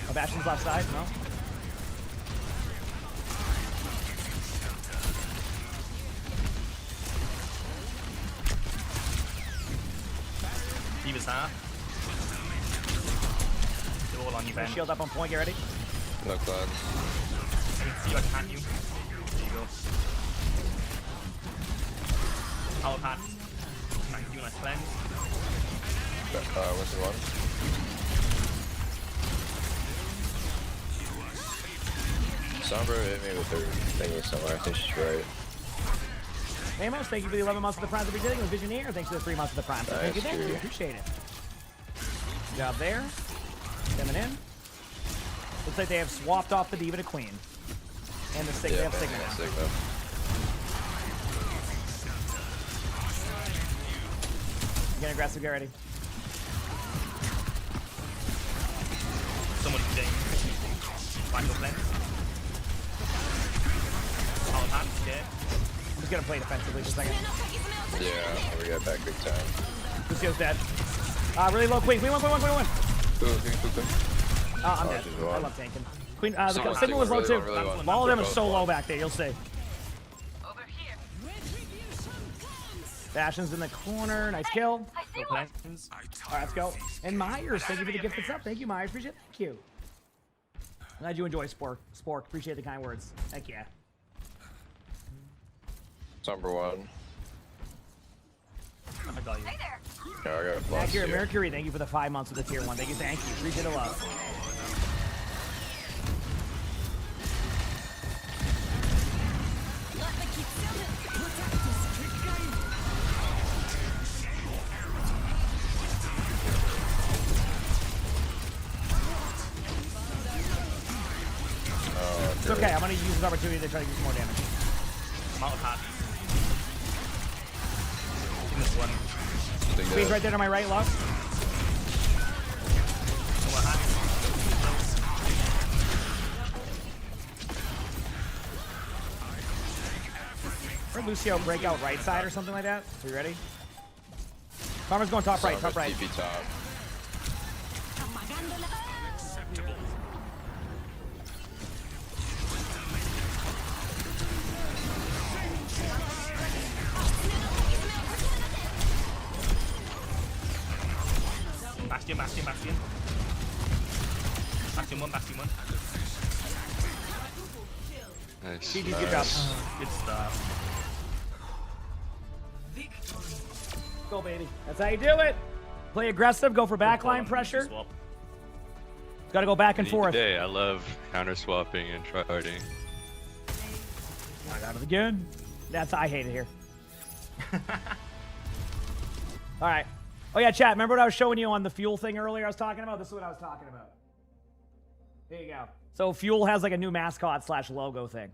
Speaker 3: Oh, Bastion's left side? No?
Speaker 22: D.Va's half. They're all on you, Ben.
Speaker 3: Shield up on point, get ready.
Speaker 7: No cloud.
Speaker 22: I can see you, I can hand you. There you go. Power pat. Thank you, nice cleanse.
Speaker 7: What's the one? Sombra hit me with her thingy somewhere. I think she's right.
Speaker 3: Amos, thank you for the 11 months of the Prime to be doing with Visioneer. Thanks for the 3 months of the Prime. Thank you, thank you. Appreciate it. Good job there. Coming in. Looks like they have swapped off the D.Va to Queen. And the Sigma. They have Sigma now.
Speaker 7: Sigma.
Speaker 3: Get aggressive, get ready.
Speaker 22: Someone getting final cleanse. Power hot, okay.
Speaker 3: I'm just gonna play defensively for a second.
Speaker 7: Yeah, we got back big time.
Speaker 3: Lucio's dead. Really low queen. Queen 1, queen 1, queen 1. I'm dead. I love tanking. Queen, the signal was low too. All of them are so low back there, you'll see. Bastion's in the corner. Nice kill. Alright, let's go. And Myers, thank you for the gift. What's up? Thank you, Myers. Appreciate it. Thank you. Glad you enjoy Spork. Appreciate the kind words. Heck yeah.
Speaker 7: Number 1.
Speaker 22: I got you.
Speaker 7: Yeah, I got a plus
Speaker 3: Accurate
Speaker 7: here.
Speaker 3: Mercury, thank you for the 5 months with the tier 1. Thank you. Appreciate the love. It's okay, I'm gonna use this opportunity to try to get some more damage.
Speaker 22: I'm out of hot. In this one.
Speaker 3: Queen's right there to my right, Lux. Or Lucio break out right side or something like that. Are you ready? Farmer's going top right, top right.
Speaker 7: TP top.
Speaker 22: Bastion. Bastion 1.
Speaker 11: Nice.
Speaker 3: GG's, good job.
Speaker 22: Good stuff.
Speaker 3: Go, baby. That's how you do it. Play aggressive, go for backline pressure. Got to go back and forth.
Speaker 11: Today, I love counter swapping and tryharding.
Speaker 3: I got it again. I hate it here. All right. Oh yeah, chat. Remember what I was showing you on the Fuel thing earlier? I was talking about. This is what I was talking about. Here you go. So Fuel has like a new mascot / logo thing,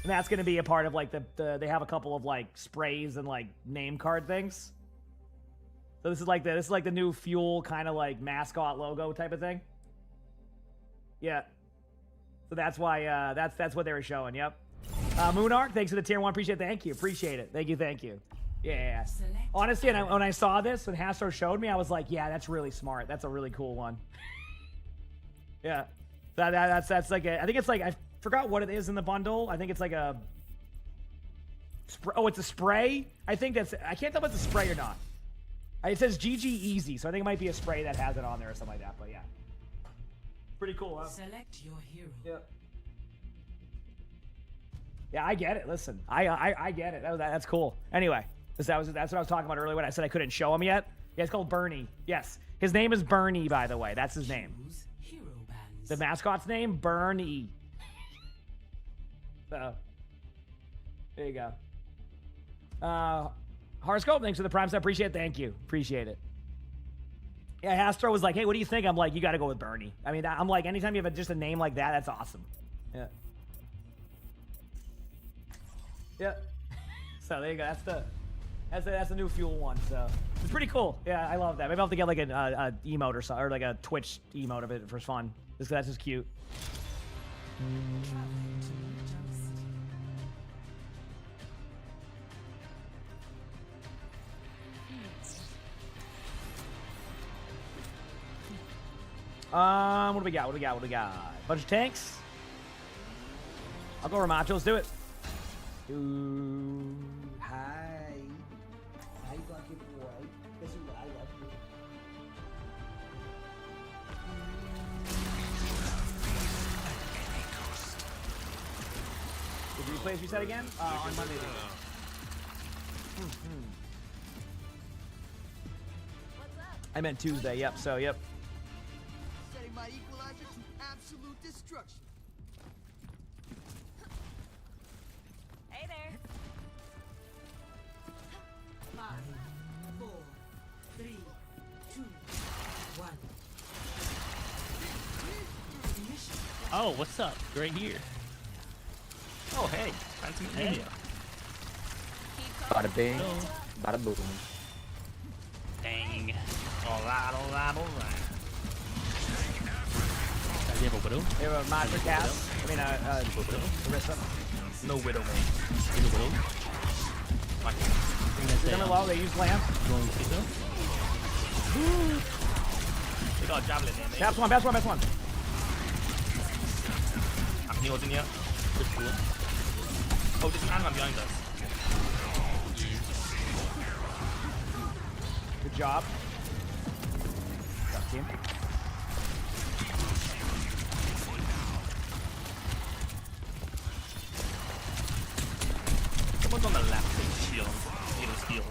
Speaker 3: and that's going to be a part of like they have a couple of like sprays and like name card things. So this is like the new Fuel kind of like mascot logo type of thing. Yeah. So that's why that's what they were showing. Yep. Moonarch, thanks for the tier 1. Appreciate it. Thank you. Yeah. Honestly, when I saw this, when Hastro showed me, I was like, yeah, that's really smart. That's a really cool one. Yeah. That's like I think it's like, I forgot what it is in the bundle. I think it's like a... Oh, it's a spray? I can't tell if it's a spray or not. It says GG Easy, so I think it might be a spray that has it on there or something like that, but yeah. Pretty cool, huh?
Speaker 18: Select your hero.
Speaker 3: Yep. Yeah, I get it. Listen, I get it. That's cool. Anyway, that's what I was talking about earlier when I said I couldn't show him yet. Yeah, it's called Bernie. Yes, his name is Bernie, by the way. That's his name. The mascot's name, Bernie. So, there you go. Horoscope, thanks for the prime. I appreciate it. Thank you. Appreciate it. Yeah, Hastro was like, hey, what do you think? I'm like, you got to go with Bernie. I mean, I'm like, anytime you have just a name like that, that's awesome. Yeah. Yeah. So there you go. That's the new Fuel one. So it's pretty cool. Yeah, I love that. Maybe I'll have to get like an emote or something, or like a Twitch emote of it for fun. That's just cute. What do we got? Bunch of tanks. I'll go Ramacho. Let's do it. Hi, lucky boy. This is what I love you. Did you replays reset again? On Monday. I meant Tuesday. Yep. So yep.
Speaker 20: Setting my equalizer to absolute destruction.
Speaker 10: Hey there.
Speaker 18: 5, 4, 3, 2, 1.
Speaker 22: Oh, what's up? Right here. Oh, hey. Nice to meet you.
Speaker 21: Bada bing, bada boom.
Speaker 22: Dang. Alright.
Speaker 3: You have a Widow? You have a Master Cast? I mean, Orisa.
Speaker 22: No Widow, mate. No Widow.
Speaker 3: They're gonna low, they use lamp.
Speaker 22: They got a javelin there, mate.
Speaker 3: Best one, best one, best one.
Speaker 22: I'm healed in here. Oh, there's an animal behind us.
Speaker 3: Good job. Got team.
Speaker 22: Someone's on the left with shield. Heal.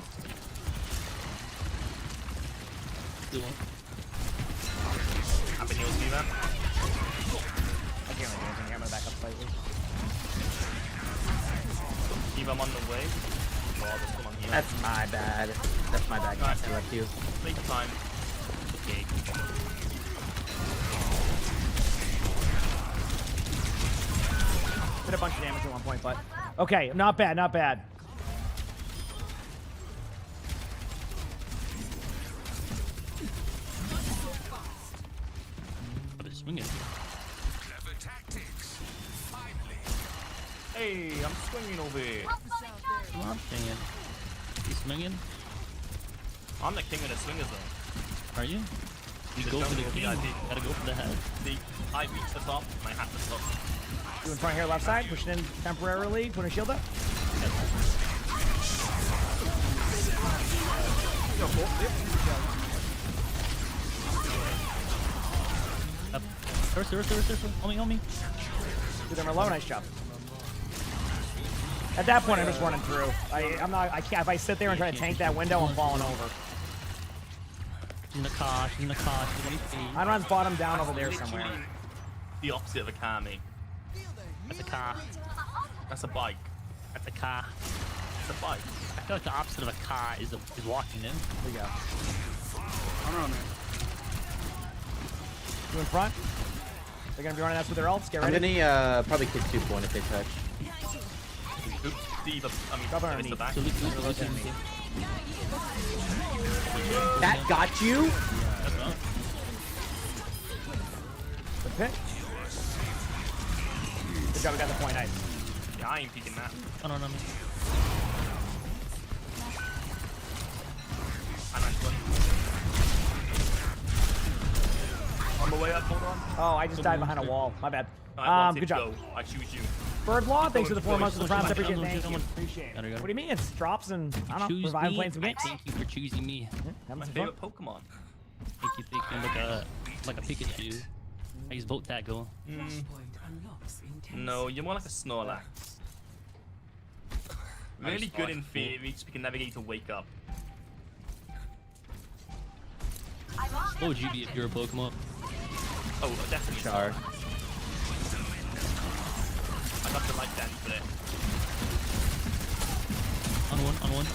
Speaker 22: Good one. I've been healed, Steven.
Speaker 3: I can't really do anything here. I'm gonna back up slightly.
Speaker 22: Steve, I'm on the way. Oh, there's someone here.
Speaker 12: That's my bad. That's my bad.
Speaker 22: Nice.
Speaker 12: I left you.
Speaker 22: Take your time. Okay.
Speaker 3: Did a bunch of damage at one point, but okay, not bad, not bad.
Speaker 22: Swinging.
Speaker 2: Clever tactics. Finally.
Speaker 22: Hey, I'm swinging over here.
Speaker 12: Come on, swinging. You swinging?
Speaker 22: I'm the king of the swingers, though.
Speaker 12: Are you? You
Speaker 22: Just
Speaker 12: go
Speaker 22: don't
Speaker 12: for the
Speaker 22: go
Speaker 12: king.
Speaker 22: VIP.
Speaker 12: Gotta go for the head.
Speaker 22: See, I reach the top, and I have to stop.
Speaker 3: You in front here, left side, pushing in temporarily, putting a shield up.
Speaker 12: First. On me.
Speaker 3: Do them low, nice job. At that point, I'm just running through. I can't. If I sit there and try to tank that window, I'm falling over.
Speaker 12: In the car.
Speaker 3: I run bottom down over there somewhere.
Speaker 22: The opposite of a car, mate.
Speaker 12: That's a car.
Speaker 22: That's a bike.
Speaker 12: That's a car.
Speaker 22: It's a bike.
Speaker 12: I feel like the opposite of a car is walking in.
Speaker 3: There you go.
Speaker 17: I don't know, man.
Speaker 3: You in front? They're gonna be running us with their ults. Get
Speaker 12: I'm
Speaker 3: ready.
Speaker 12: gonna probably kick 2-1 if they touch.
Speaker 22: Steve, I mean,
Speaker 3: Cover
Speaker 22: it's the back.
Speaker 12: That got you?
Speaker 3: Good pick. Good job, we got the point. Nice.
Speaker 22: Yeah, I ain't peeking that.
Speaker 12: Oh, no.
Speaker 22: On the way up, hold on.
Speaker 3: Oh, I just died behind a wall. My bad. Good job.
Speaker 22: I choose you.
Speaker 3: Bird Law, thanks for the 4 months of the
Speaker 12: Someone
Speaker 3: promise. I
Speaker 12: shoot,
Speaker 3: appreciate it.
Speaker 12: someone
Speaker 3: Thank you.
Speaker 12: shoot.
Speaker 3: Appreciate it.
Speaker 12: Gotta go.
Speaker 3: What do you mean? It's drops and, I don't know,
Speaker 12: Choose
Speaker 3: revive
Speaker 12: me.
Speaker 3: playing some games.
Speaker 12: Thank you for choosing me.
Speaker 3: Having
Speaker 22: My
Speaker 3: some fun.
Speaker 22: favorite Pokemon.
Speaker 12: Thank you. Like a Pikachu. I use Volt Tag going.
Speaker 22: No, you're more like a Snorlax. Really good in theory, just we can navigate to wake up.
Speaker 12: What would you be if you're a Pokemon?
Speaker 22: Oh, definitely
Speaker 12: Char.
Speaker 22: I got the light down for it.
Speaker 12: On one.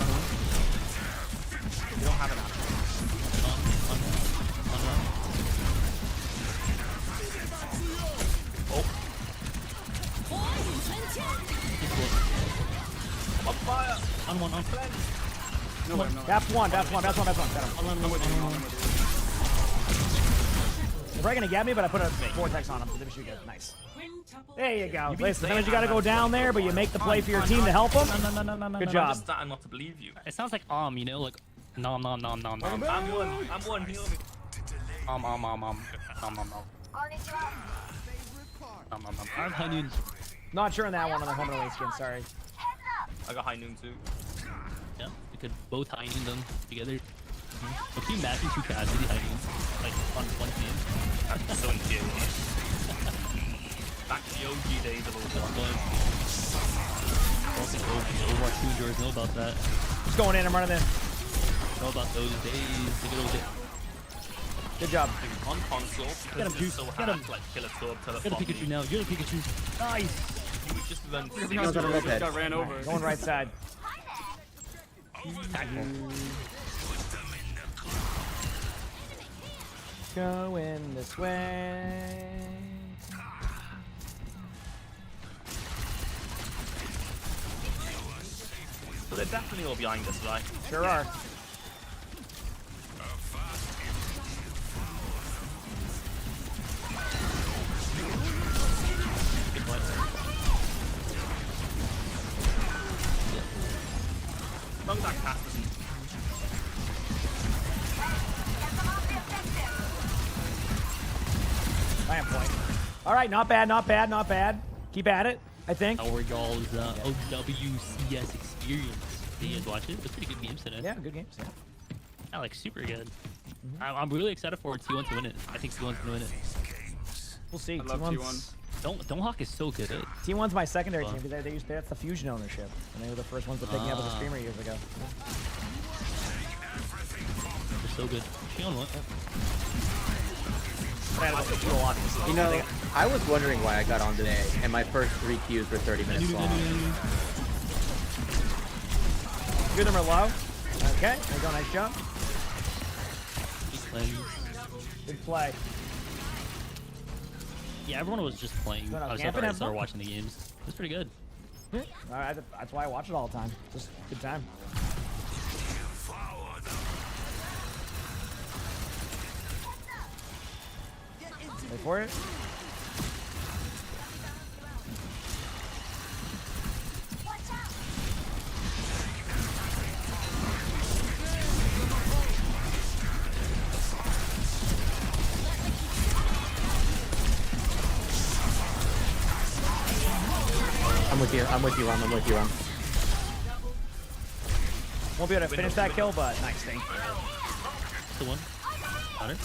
Speaker 3: You don't have enough.
Speaker 12: On one.
Speaker 22: Oh. I'm on fire!
Speaker 12: On one.
Speaker 17: No way, no way.
Speaker 3: That's one. Got him.
Speaker 17: I'm with you.
Speaker 3: They're probably gonna get me, but I put a vortex on him, so they should get nice. There you go. Listen, sometimes you gotta go down there, but you make the play for your team to help them.
Speaker 12: No.
Speaker 3: Good
Speaker 22: I'm
Speaker 3: job.
Speaker 22: just starting not to believe you.
Speaker 12: It sounds like you know, like nom.
Speaker 22: I'm one, heal me.
Speaker 12: Nom. I have high noons.
Speaker 3: Not sure on that one on the home and away skin. Sorry.
Speaker 22: I got high noon too.
Speaker 12: Yeah, we could both high noon them together. But can you imagine 2 Cassidy high noons? Like on one team?
Speaker 22: That's so infuriating. Back to the OG days of Overwatch.
Speaker 12: Overwatch 2 viewers know about that.
Speaker 3: Just going in. I'm running in.
Speaker 12: Know about those days. The good old days.
Speaker 3: Good job.
Speaker 22: On console,
Speaker 3: Get him,
Speaker 22: because
Speaker 3: Juice.
Speaker 22: it's so
Speaker 3: Get
Speaker 22: hard
Speaker 3: him.
Speaker 22: to like kill a sword till it
Speaker 12: You're the Pikachu now. You're the Pikachu.
Speaker 3: Nice.
Speaker 22: You would just run
Speaker 17: Got ran over.
Speaker 3: Going right side. Going this way.
Speaker 22: So they're definitely all behind us, right?
Speaker 3: Sure are.
Speaker 22: Emongg back past us.
Speaker 3: I am point. All right, not bad, not bad, not bad. Keep at it, I think.
Speaker 12: Our y'all's OWCS experience. Did you guys watch it? It was pretty good games today.
Speaker 3: Yeah, good games. Yeah.
Speaker 12: Yeah, like super good. I'm really excited for T1 to win it. I think T1's gonna win it.
Speaker 3: We'll see.
Speaker 22: I love T1.
Speaker 12: Donghawk is so good.
Speaker 3: T1's my secondary team. That's the Fusion ownership, and they were the first ones to pick me up as a streamer years ago.
Speaker 12: They're so good. Shion what?
Speaker 21: You know, I was wondering why I got on today, and my first 3 queues were 30 minutes long.
Speaker 3: Good number low. Okay, there you go. Nice jump. Good play.
Speaker 12: Yeah, everyone was just playing. I started watching the games. It was pretty good.
Speaker 3: Yeah. That's why I watch it all the time. Just good time. Wait for it.
Speaker 21: I'm with you, Rum. I'm with you, Rum.
Speaker 3: Won't be able to finish that kill, but nice thing.
Speaker 12: The one. Got it.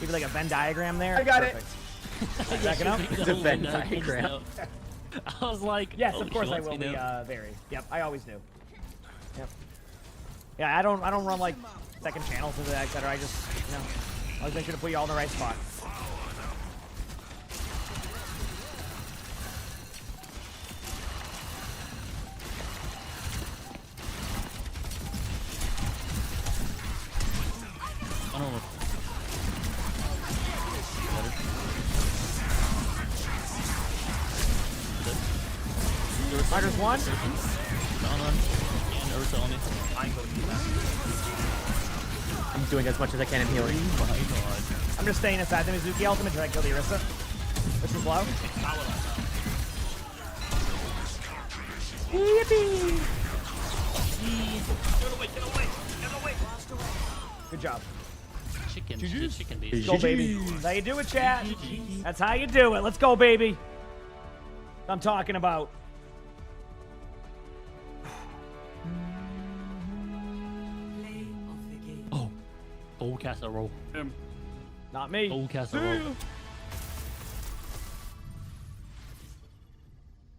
Speaker 3: Maybe like a Venn diagram there.
Speaker 21: I got
Speaker 3: Perfect. it. Backing up.
Speaker 21: It's a Venn diagram.
Speaker 12: I was like,
Speaker 3: yes,
Speaker 12: oh,
Speaker 3: of course I will be vary. Yep, I always do. Yep. Yeah, I don't run like second channels into that, etc. I just, you know, I always make sure to put you all in the right spot. Marcus one.
Speaker 21: I'm doing as much as I can in healing.
Speaker 12: Oh my god.
Speaker 3: I'm just staying inside the Mizuki ultimate trying to kill the Orisa. Which is low. Yippee! Good job.
Speaker 12: Chicken baby.
Speaker 3: Let's go, baby. That's how you do it, chat. That's how you do it. Let's go, baby. I'm talking about.
Speaker 12: Oh, gold castle roll.
Speaker 3: Not me.
Speaker 12: Gold castle roll.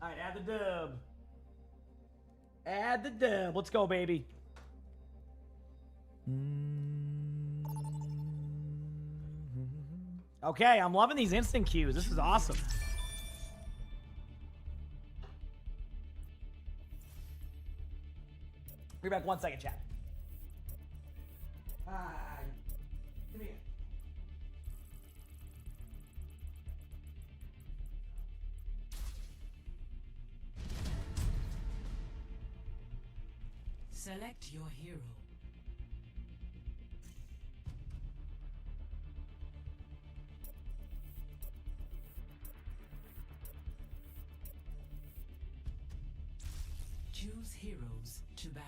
Speaker 3: All right, add the dub. Add the dub. Let's go, baby. Okay, I'm loving these instant queues. This is awesome. Be back 1 second, chat. Give me it.
Speaker 18: Select your hero. Choose heroes to ban.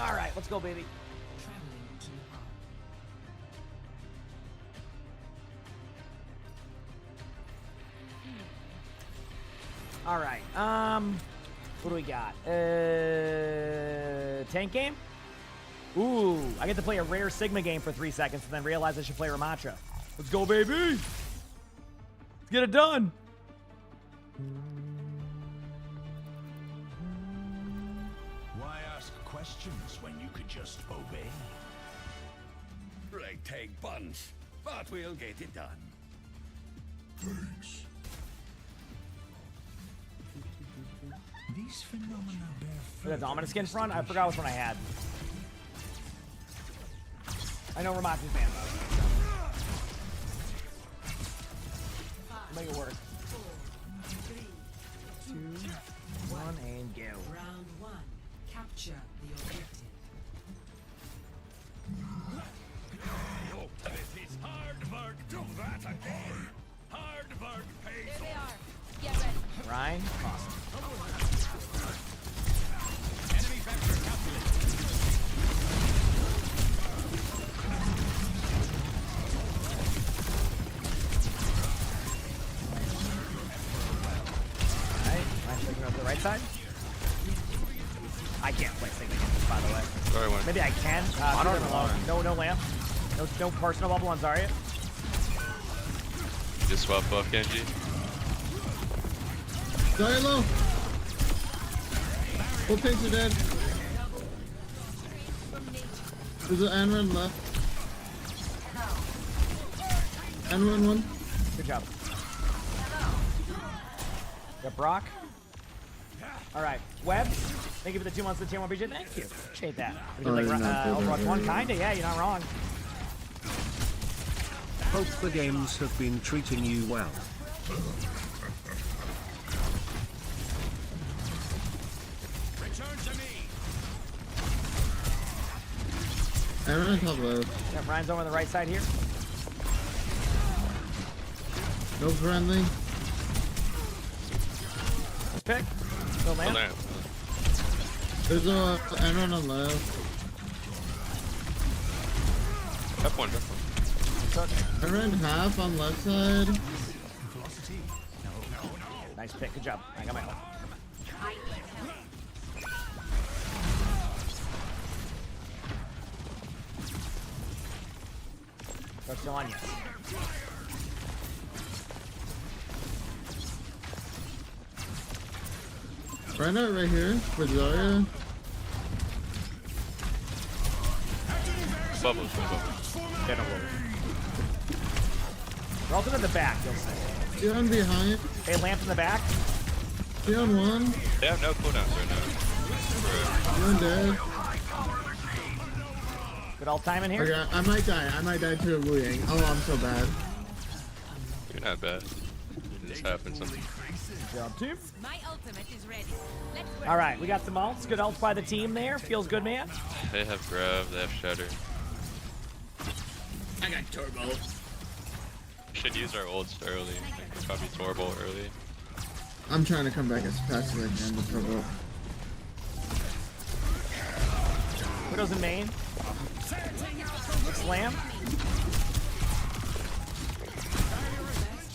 Speaker 3: All right, let's go, baby. All right. What do we got? Tank game? Ooh, I get to play a rare Sigma game for 3 seconds and then realize I should play Ramatra. Let's go, baby. Let's get it done.
Speaker 2: Why ask questions when you could just obey?
Speaker 4: Ragtag bunch, but we'll get it done.
Speaker 2: Thanks. These
Speaker 3: The dominant skin front? I forgot which one I had. I know Ramaku's fan. Make it work. 2, 1, and go.
Speaker 18: Round 1. Capture the objective.
Speaker 2: This is hard work. Do that again. Hard work pays.
Speaker 8: There they are. Get ready.
Speaker 3: Ryan, awesome.
Speaker 2: Enemy vector calculated.
Speaker 3: Alright, Ryan's taking over the right side. I can't play Sigma against this, by the way.
Speaker 23: Sorry, one.
Speaker 3: Maybe I can.
Speaker 23: I don't
Speaker 3: know. No lamp. No personal bubble on Zarya.
Speaker 23: Just swap buff, Genji.
Speaker 17: Zarya low. Full tanks are dead. There's an Anran left. Anran 1.
Speaker 3: Good job. Got Brock. Alright, Webb. Thank you for the 2 months of the tier 1 BJ. Thank you. Appreciate that. We did like Overwatch 1, kinda. Yeah, you're not wrong.
Speaker 13: Hope the games have been treating you well.
Speaker 2: Return to me.
Speaker 17: Anran top left.
Speaker 3: Yeah, Ryan's over on the right side here.
Speaker 17: No friendly.
Speaker 3: Let's pick. No lamp.
Speaker 17: There's a Anran on left.
Speaker 23: Up one.
Speaker 17: Anran half on left side.
Speaker 3: Nice pick. Good job. I got my ult. That's still on you.
Speaker 17: Right out right here for Zarya.
Speaker 23: Bubbles.
Speaker 3: Get him over. They're all in the back, you'll see.
Speaker 17: Dion behind.
Speaker 3: Hey, lamp in the back.
Speaker 17: Dion 1.
Speaker 23: They have no cooldowns right now.
Speaker 17: Dion dead.
Speaker 3: Good all time in here.
Speaker 17: Okay, I might die to a Wu Yang. Oh, I'm so bad.
Speaker 23: You're not bad. It just happened something.
Speaker 3: Good job, team.
Speaker 8: My ultimate is ready. Let's work.
Speaker 3: All right, we got some ults. Good ults by the team there. Feels good, man.
Speaker 23: They have grab, they have shatter.
Speaker 14: I got turbo.
Speaker 23: Should use our ults early. It's probably turbo early.
Speaker 17: I'm trying to come back as fast as I can with turbo.
Speaker 3: Widow's in main. Slam.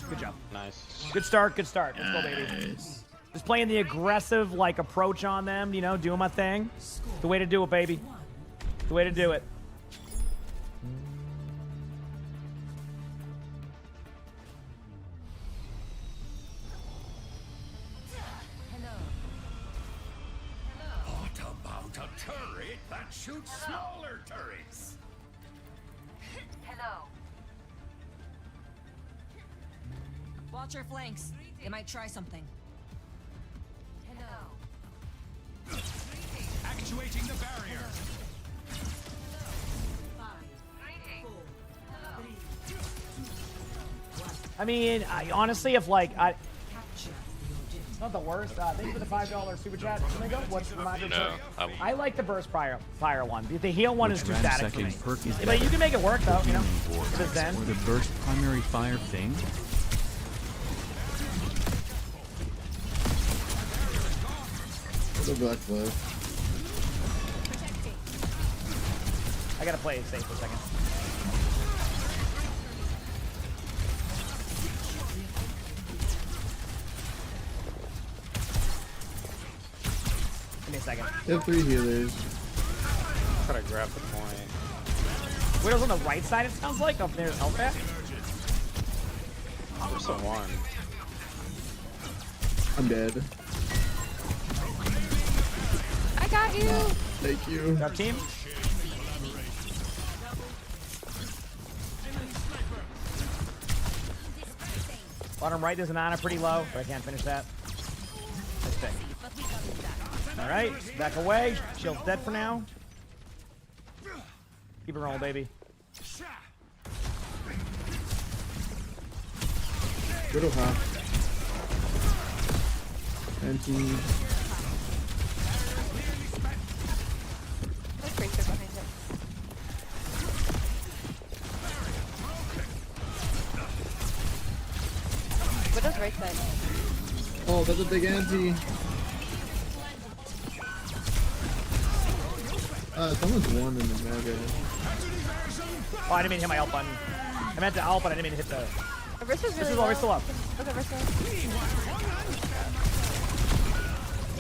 Speaker 3: Good job.
Speaker 23: Nice.
Speaker 3: Good start. Good start. Let's go, baby. Just playing the aggressive like approach on them. You know, doing my thing. The way to do it, baby. The way to do it.
Speaker 2: What about a turret that shoots smaller turrets?
Speaker 8: Hello. Watch your flanks. They might try something. Hello.
Speaker 2: Actuating the barrier.
Speaker 3: I mean, honestly, if like it's not the worst. Thank you for the $5 super chat. Domingo, what's the reminder?
Speaker 23: No,
Speaker 3: I like the burst fire one. The heal one is too static for me.
Speaker 13: Perk is
Speaker 3: But you can make it work though, you know.
Speaker 13: or
Speaker 3: Just then.
Speaker 13: the burst primary fire thing.
Speaker 17: The black glove.
Speaker 3: I gotta play it safe for a second. Give me a second.
Speaker 17: They have 3 healers.
Speaker 19: Try to grab the point.
Speaker 3: Widow's on the right side, it sounds like. Up there's health back.
Speaker 19: There's someone.
Speaker 17: I'm dead.
Speaker 15: I got you.
Speaker 17: Thank you.
Speaker 3: Got team. Bottom right, there's an Ana pretty low, but I can't finish that. Let's pick. All right, back away. Shield's dead for now. Keep it rolling, baby.
Speaker 17: Little half. Anti.
Speaker 1: What does right side?
Speaker 17: Oh, that's a big anti. Someone's won in the mega.
Speaker 3: Oh, I didn't mean to hit my ult button. I meant to ult, but I didn't mean to hit the. We're still up.
Speaker 1: Okay,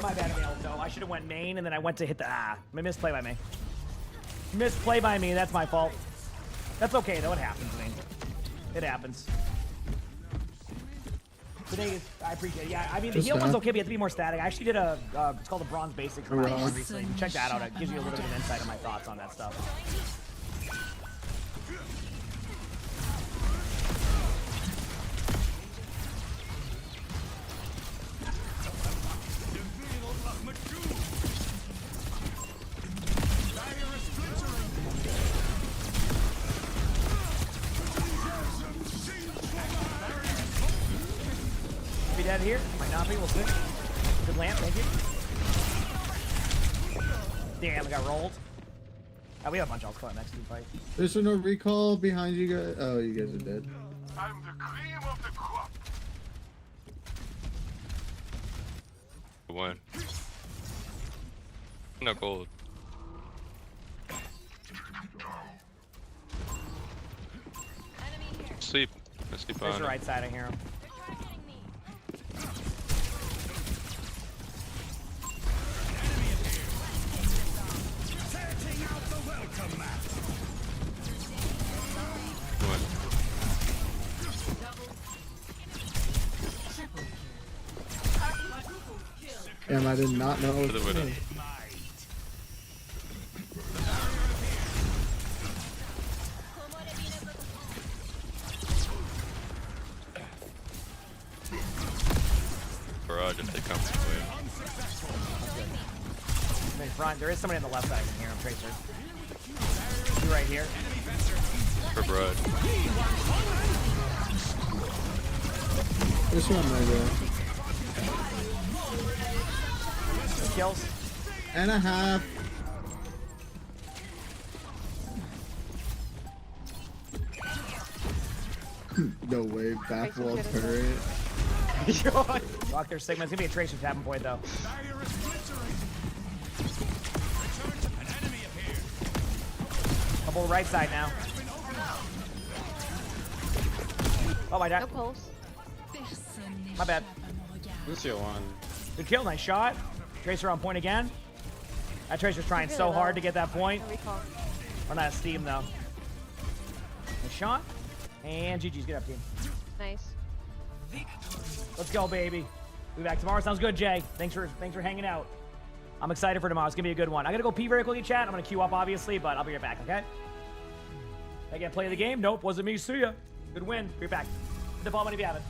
Speaker 3: My bad, ult though. I should have went main and then I went to hit the misplay by me. Misplay by me. That's my fault. That's okay though. It happens, man. It happens. Today, I appreciate it. Yeah, I mean, the heal one's okay, but you have to be more static. I actually did a, it's called the Bronze Basics from recently. Check that out. It gives you a little bit of an insight on my thoughts on that stuff. Be dead here. Might not be. We'll see. Good lamp. Thank you. Damn, I got rolled. We have a bunch of coming next team fight.
Speaker 17: There's no recall behind you guys. Oh, you guys are dead.
Speaker 2: I'm the cream of the crop.
Speaker 5: One. No gold. Sleep. I sleep
Speaker 3: There's
Speaker 5: on
Speaker 3: the right side. I hear him.
Speaker 17: Damn, I did not know.
Speaker 5: For the widow. Barrage if they come this way.
Speaker 3: I'm in front. There is somebody on the left side. I can hear him. Tracer. You right here.
Speaker 5: For barrage.
Speaker 17: This one, my
Speaker 3: Kills.
Speaker 17: And a half. No way, back wall turret.
Speaker 3: Lock their Sigma. It's gonna be a Tracer tapping point though. Couple right side now. Oh my god.
Speaker 1: No pulse.
Speaker 3: My bad.
Speaker 19: Lucio won.
Speaker 3: Good kill. Nice shot. Tracer on point again. That Tracer's trying so hard to get that point. Or not Steam though. Nice shot. And GG's. Get up, team.
Speaker 1: Nice.
Speaker 3: Let's go, baby. We'll be back tomorrow. Sounds good, Jay. Thanks for hanging out. I'm excited for tomorrow. It's gonna be a good one. I gotta go pee very quickly, chat. I'm gonna queue up, obviously, but I'll be right back. Okay? Again, play the game. Nope, wasn't me. See ya. Good win. Be right back. Hit the ball money if you have it.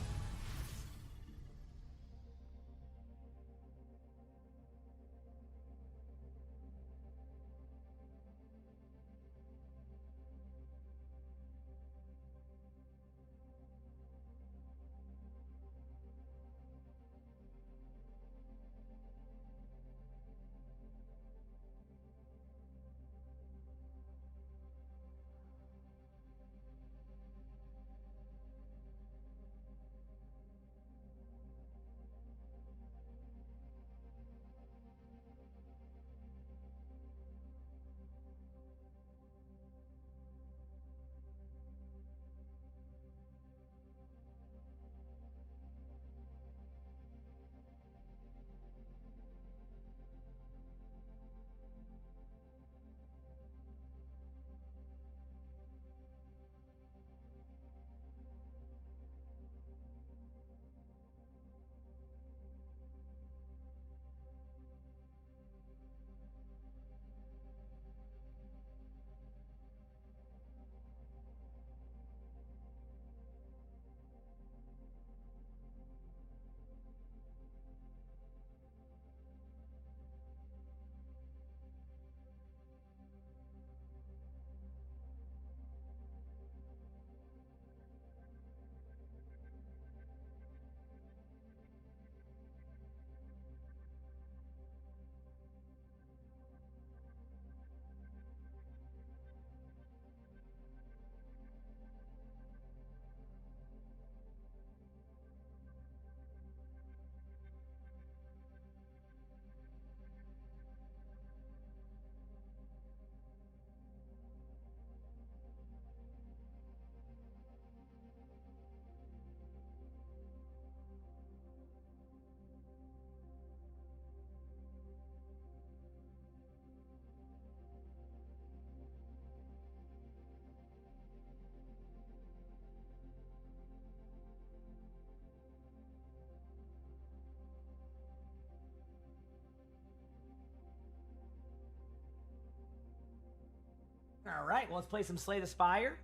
Speaker 3: right, well, let's play some Slay the Spire.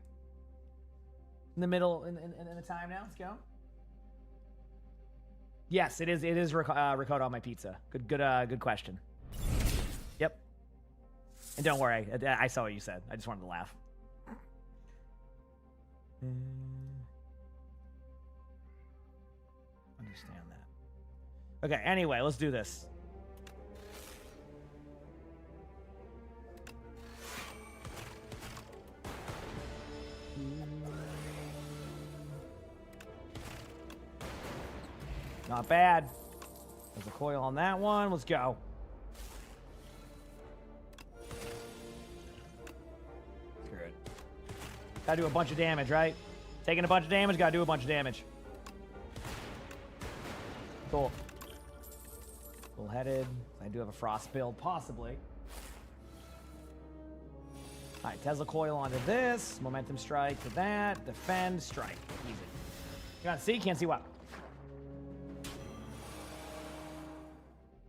Speaker 3: In the middle, in the time now. Let's go. Yes, it is. It is ricotta on my pizza. Good question. Yep. And don't worry, I saw what you said. I just wanted to laugh. Understand that. Okay. Anyway, let's do this. Not bad. There's a coil on that one. Let's go. Screw it. Gotta do a bunch of damage, right? Taking a bunch of damage, gotta do a bunch of damage. Cool. Bull-headed. I do have a frost build, possibly. Alright, Tesla coil onto this. Momentum strike to that. Defend, strike. Easy. You gotta see? Can't see what?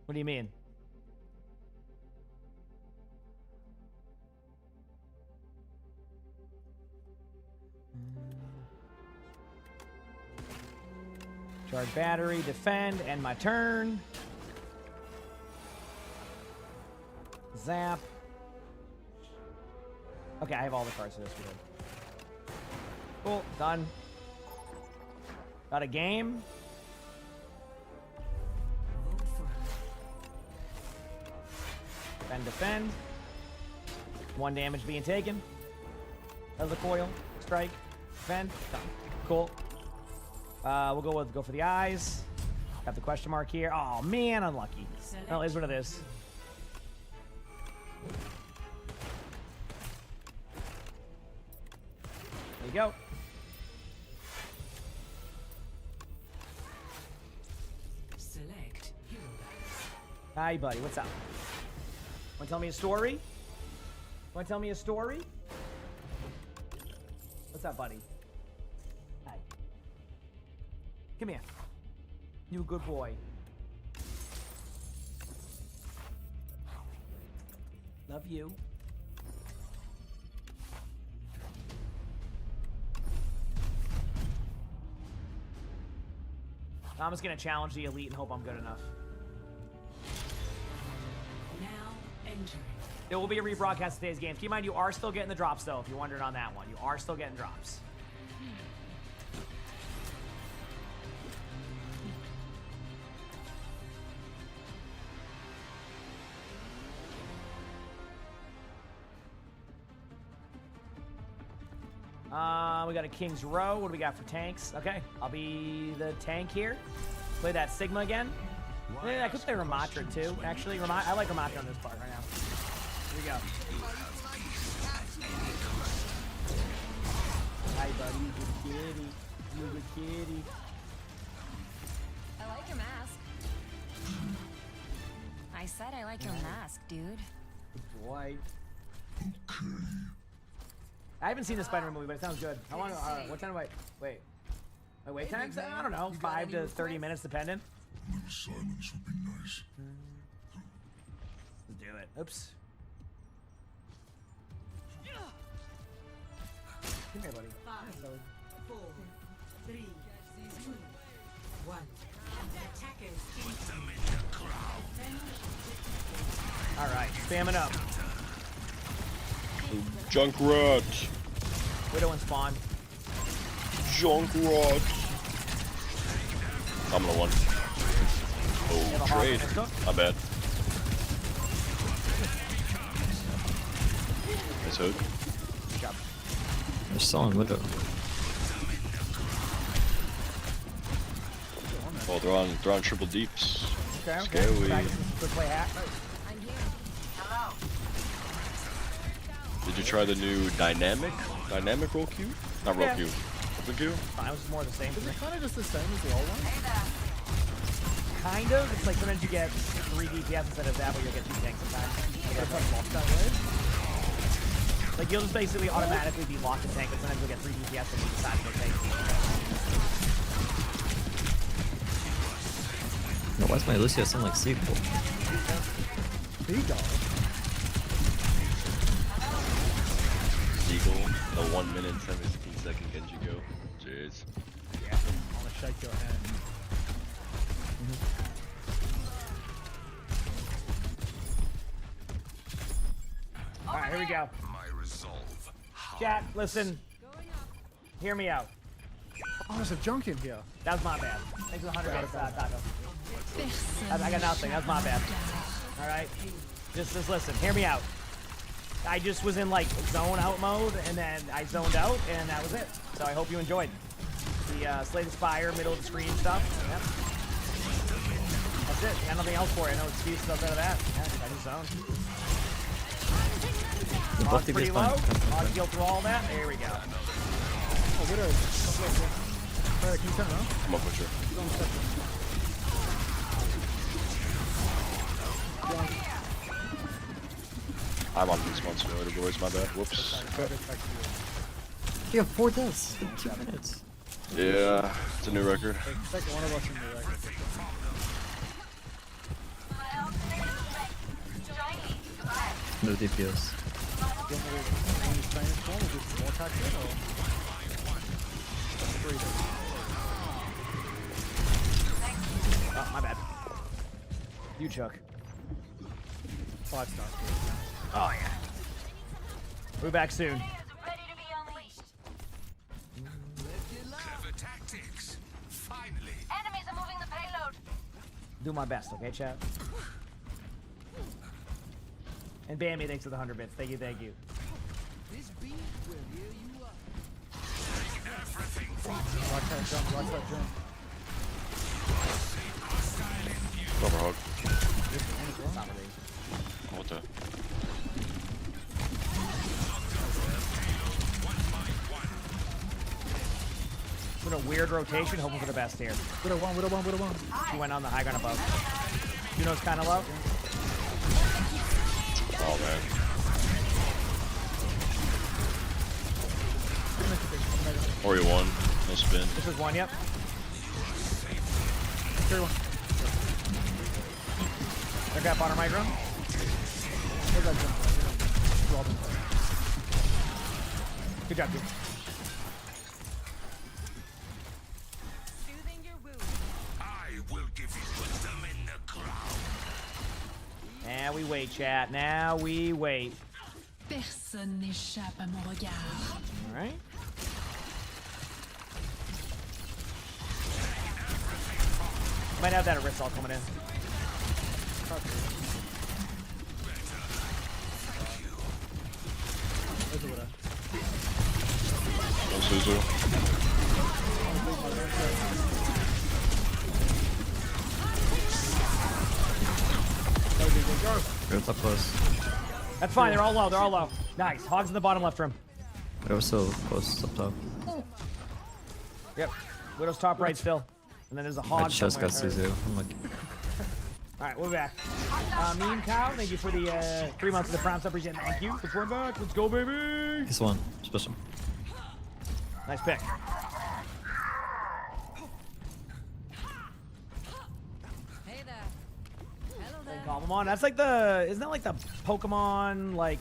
Speaker 3: What do you mean? Charge battery, defend, end my turn. Zap. Okay, I have all the cards for this. Good. Cool, done. Got a game. Defend. 1 damage being taken. That's the coil. Strike. Defend. Done. Cool. We'll go for the eyes. Got the question mark here. Oh man, unlucky. Well, it is what it is. There you go.
Speaker 18: Select hero.
Speaker 3: Hi, buddy. What's up? Want to tell me a story? Want to tell me a story? What's up, buddy? Hi. Come here. You a good boy. Love you. I'm just gonna challenge the elite and hope I'm good enough. There will be a rebroadcast of today's game. Keep in mind, you are still getting the drops, though, if you're wondering on that one. You are still getting drops. We got a King's Row. What do we got for tanks? Okay, I'll be the tank here. Play that Sigma again. I could play Ramatra too, actually. I like Ramatra on this part right now. Here we go. Hi, buddy. You good kitty. You good kitty.
Speaker 1: I like your mask. I said I like your mask, dude.
Speaker 3: Good boy. I haven't seen the Spider-Man movie, but it sounds good. How long? What time do I wait? My wait times? I don't know, 5 to 30 minutes, depending.
Speaker 2: Silence would be nice.
Speaker 3: Let's do it. Oops. Come here, buddy.
Speaker 18: 5, 4, 3, 2, 1. Attackers. Put them in the crowd.
Speaker 3: All right, spam it up.
Speaker 23: Junkrat.
Speaker 3: Widow and Spawn.
Speaker 23: Junkrat. I'm gonna one. Oh, trade. My bad. Nice hook.
Speaker 3: Good job.
Speaker 11: They're selling Widow.
Speaker 23: Oh, they're on triple deeps.
Speaker 3: Okay,
Speaker 23: Scary.
Speaker 3: Quick play hack.
Speaker 23: Did you try the new dynamic roll Q? Not roll Q. The Q?
Speaker 3: It was more the same.
Speaker 17: Is it kind of just the same as the old one?
Speaker 3: Kind of. It's like sometimes you get 3 DPS instead of that, but you'll get 2 tanks sometimes.
Speaker 17: It's like locked that way?
Speaker 3: Like you'll just basically automatically be locked in tank, but sometimes you'll get 3 DPS and you decide to go tank.
Speaker 11: No, why is my Lucio sound like sequel?
Speaker 17: There you go.
Speaker 23: Deagle, the 1 minute and 17-second Genji go. Jeez.
Speaker 17: Yeah. I wanna shake your hand.
Speaker 3: Alright, here we go.
Speaker 2: My resolve.
Speaker 3: Chat, listen. Hear me out.
Speaker 17: Oh, there's a junk in here.
Speaker 3: That was my bad. Thanks for the 100 bits, Taco. I got nothing. That's my bad. Alright? Just listen. Hear me out. I just was in like zone out mode, and then I zoned out, and that was it. So I hope you enjoyed the Slay the Spire, middle of the screen stuff. Yep. That's it. Got nothing else for it. No excuses outside of that. Yeah, I just zoned. Log's pretty low. Log heal through all that. There we go.
Speaker 17: Oh, good. Alright, can you turn around?
Speaker 23: I'm up with you. I'm on responsibility, boys. My bad. Whoops.
Speaker 11: You have 4 deaths in 2 minutes.
Speaker 23: Yeah, it's a new record.
Speaker 17: It's like one of us in the record.
Speaker 11: No DPS.
Speaker 3: Oh, my bad. You Chuck.
Speaker 17: 5 stars.
Speaker 3: Oh yeah. We'll be back soon.
Speaker 2: Clever tactics. Finally.
Speaker 10: Enemies are moving the payload.
Speaker 3: Do my best, okay, chat? And Bambi, thanks for the 100 bits. Thank you, thank you.
Speaker 20: This beat will heal you up.
Speaker 17: Watch that jump, watch that jump.
Speaker 23: Overhog.
Speaker 3: Not really.
Speaker 23: What the?
Speaker 3: Doing a weird rotation, hoping for the best here.
Speaker 17: Widow one.
Speaker 3: She went on the high ground above. Juno's kind of low.
Speaker 23: Oh man. Ori 1, no spin.
Speaker 3: This is one, yep.
Speaker 17: Carry one.
Speaker 3: They're got bottom right room. Good job, dude.
Speaker 2: I will give you wisdom in the crowd.
Speaker 3: Now we wait, chat. Now we wait.
Speaker 18: Personne n'échappe à mon regard.
Speaker 3: All right. Might have that Arisol coming in.
Speaker 23: No Suzu.
Speaker 11: Go up close.
Speaker 3: That's fine. They're all low. They're all low. Nice. Hogs in the bottom left room.
Speaker 11: They were so close up top.
Speaker 3: Yep. Widow's top right still. And then there's a hog
Speaker 11: I just got
Speaker 3: somewhere.
Speaker 11: Suzu. I'm like,
Speaker 3: Alright, we're back. Mean Cow, thank you for the 3 months of the Prime Sub. Thank you. Let's run back. Let's go, baby.
Speaker 11: this one. Special.
Speaker 3: Nice pick.
Speaker 18: Hey there. Hello there.
Speaker 3: Cobblemon. That's like the... Isn't that like the Pokemon, like,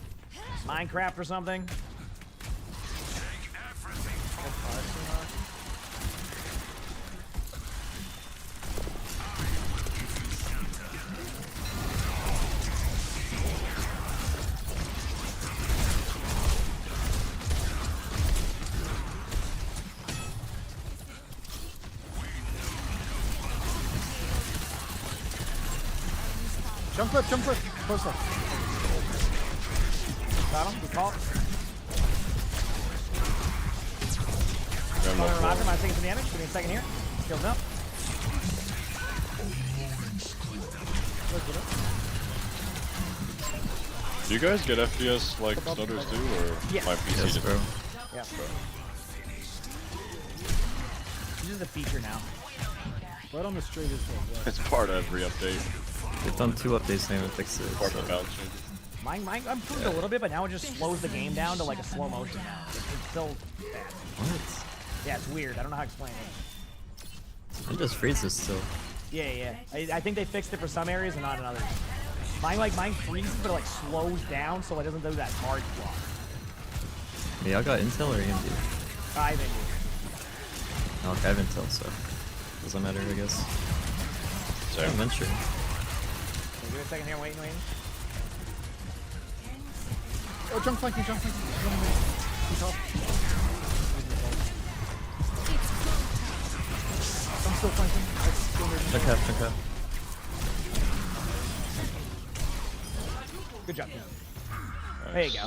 Speaker 3: Minecraft or something?
Speaker 17: Jump clip, close left.
Speaker 3: Got him. Good call.
Speaker 23: Grab him up.
Speaker 3: Roger, I'm taking some damage. Give me a second here. Skills up.
Speaker 23: Do you guys get FPS like Snutters do, or
Speaker 3: Yes.
Speaker 23: my PC
Speaker 11: Yes,
Speaker 23: just-
Speaker 11: bro.
Speaker 3: Yeah. This is a feature now.
Speaker 17: Right on the straight is what.
Speaker 23: It's part of every update.
Speaker 11: They've done 2 updates, they haven't fixed it.
Speaker 23: Part of
Speaker 11: So.
Speaker 23: the balance changes.
Speaker 3: Mine improved a little bit, but now it just slows the game down to like a slow motion now. It's still bad.
Speaker 11: What?
Speaker 3: Yeah, it's weird. I don't know how to explain it.
Speaker 11: It just freezes still.
Speaker 3: Yeah. I think they fixed it for some areas and not in others. Mine freezes, but it like slows down, so it doesn't do that hard block.
Speaker 11: Hey, y'all got Intel or AMD?
Speaker 3: I think.
Speaker 11: Oh, okay, I have Intel, so doesn't matter, I guess.
Speaker 23: Sorry.
Speaker 11: I'm venture.
Speaker 3: Give me a second here, waiting.
Speaker 17: Oh, jump flanking. He's top. I'm still flanking.
Speaker 11: Check up.
Speaker 3: Good job. There you go.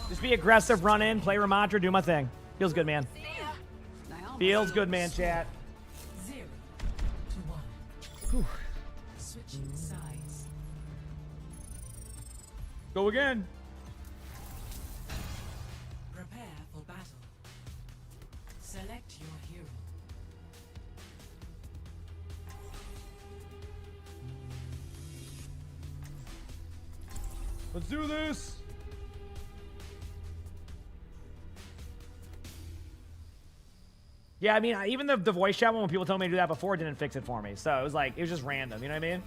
Speaker 3: Just be aggressive, run in, play Ramontra, do my thing. Feels good, man. Feels good, man, chat.
Speaker 18: 0 to 1.
Speaker 3: Whew.
Speaker 18: Switching sides.
Speaker 3: Go again.
Speaker 18: Prepare for battle. Select your hero.
Speaker 3: Let's do this. Yeah, I mean, even the voice chat one, when people told me to do that before, didn't fix it for me. So it was like, it was just random. You know what I mean?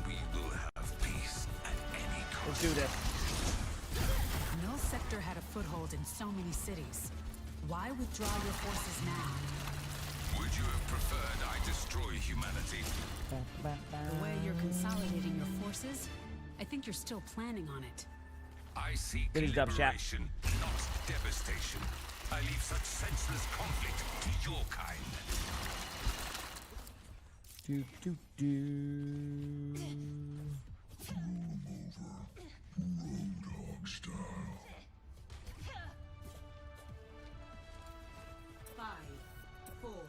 Speaker 2: We will have peace at any cost.
Speaker 3: Let's do this.
Speaker 8: No sector had a foothold in so many cities. Why withdraw your forces now?
Speaker 2: Would you have preferred I destroy humanity?
Speaker 8: The way you're consolidating your forces, I think you're still planning on it.
Speaker 2: I seek
Speaker 3: Good job, chat.
Speaker 2: liberation, not devastation. I leave such senseless conflict to your kind.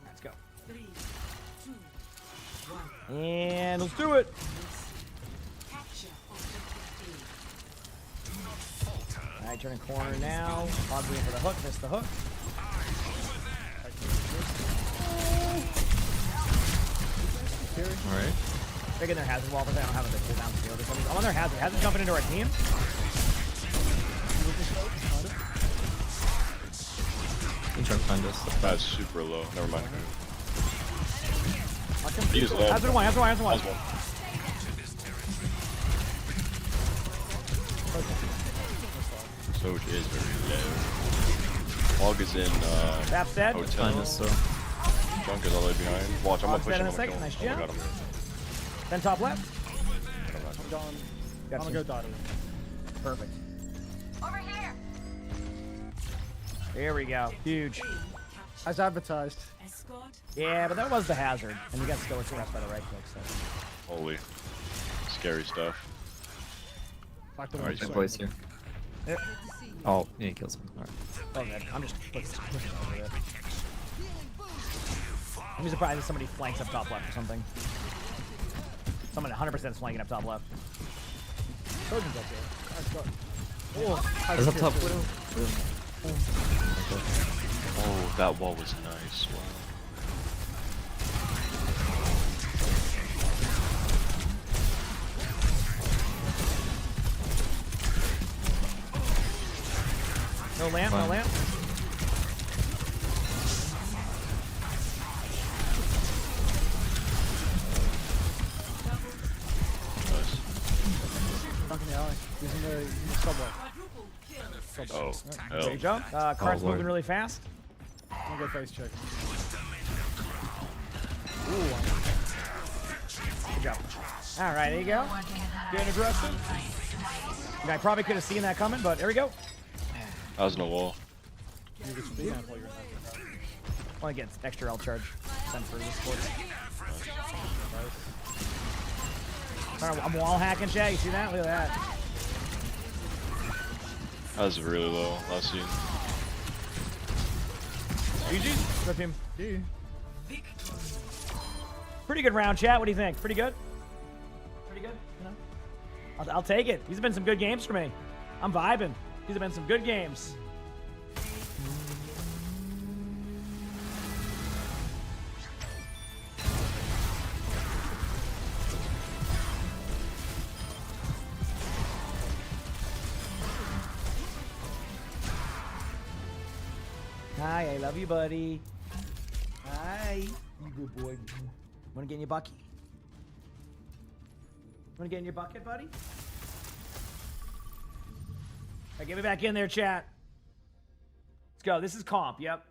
Speaker 3: Let's go.
Speaker 18: 3, 2, 1.
Speaker 3: And let's do it.
Speaker 18: Capture objective
Speaker 3: All right, turning corner now. Hog in for the hook. Missed the hook.
Speaker 11: All right.
Speaker 3: Taking their hazard wall, but they don't have a cooldown field or something. I'm on their hazard. Hazard jumping into our team.
Speaker 11: You trying to find us.
Speaker 23: That's super low. Never mind.
Speaker 3: Use
Speaker 23: low.
Speaker 3: Hazard one.
Speaker 23: Soch is very low. Log is in
Speaker 3: That's dead.
Speaker 23: hotel.
Speaker 11: Find us, so.
Speaker 23: Junk is all the way behind. Watch, I'm gonna
Speaker 3: Hog's
Speaker 23: push
Speaker 3: dead
Speaker 23: him.
Speaker 3: in a second.
Speaker 23: I'm
Speaker 3: Nice
Speaker 23: gonna kill him.
Speaker 3: job.
Speaker 23: Oh my god,
Speaker 3: Then top left.
Speaker 17: I'm going.
Speaker 3: Got
Speaker 17: I'm
Speaker 3: you.
Speaker 17: gonna go daughter.
Speaker 3: Perfect.
Speaker 10: Over here.
Speaker 3: There we go. Huge.
Speaker 17: As advertised.
Speaker 18: escort.
Speaker 3: Yeah, but that was the hazard. And you got skill with us by the right click, so.
Speaker 23: Holy. Scary stuff.
Speaker 17: Back to the
Speaker 23: Alright,
Speaker 17: right
Speaker 11: Good boys here.
Speaker 3: Yep.
Speaker 11: Oh, yeah, he kills him. All right.
Speaker 3: Oh, good. I'm just pushing over it. I'm surprised if somebody flanks up top left or something. Someone 100% is flanking up top left.
Speaker 17: Trojan's up there. Nice go. Oh,
Speaker 11: That's up top.
Speaker 23: Oh, that wall was nice. Wow.
Speaker 3: No lamp, no
Speaker 11: Fine.
Speaker 3: lamp.
Speaker 17: Stuck in the alley. Using the subway.
Speaker 23: Oh,
Speaker 3: There you
Speaker 23: hell.
Speaker 3: go. Cart's
Speaker 11: Lord.
Speaker 3: moving really fast.
Speaker 17: I'm gonna go face check.
Speaker 3: Good job. All right, there you go. Getting aggressive. I probably could have seen that coming, but there we go.
Speaker 23: I was in a wall.
Speaker 17: You get some speed amp while you're in that.
Speaker 3: Want to get extra L charge sent for this sport. I'm wall hacking, chat. You see that? Look at that.
Speaker 23: That was really low last scene.
Speaker 3: GG. Rip him.
Speaker 17: Yeah.
Speaker 3: Pretty good round, chat. What do you think? Pretty good? Pretty good? You know? I'll take it. These have been some good games for me. I'm vibing. These have been some good games. Hi, I love you, buddy. Hi. You good boy. Wanna get in your bucky? Want to get in your bucket, buddy? Right, get me back in there, chat. Let's go. This is comp. Yep.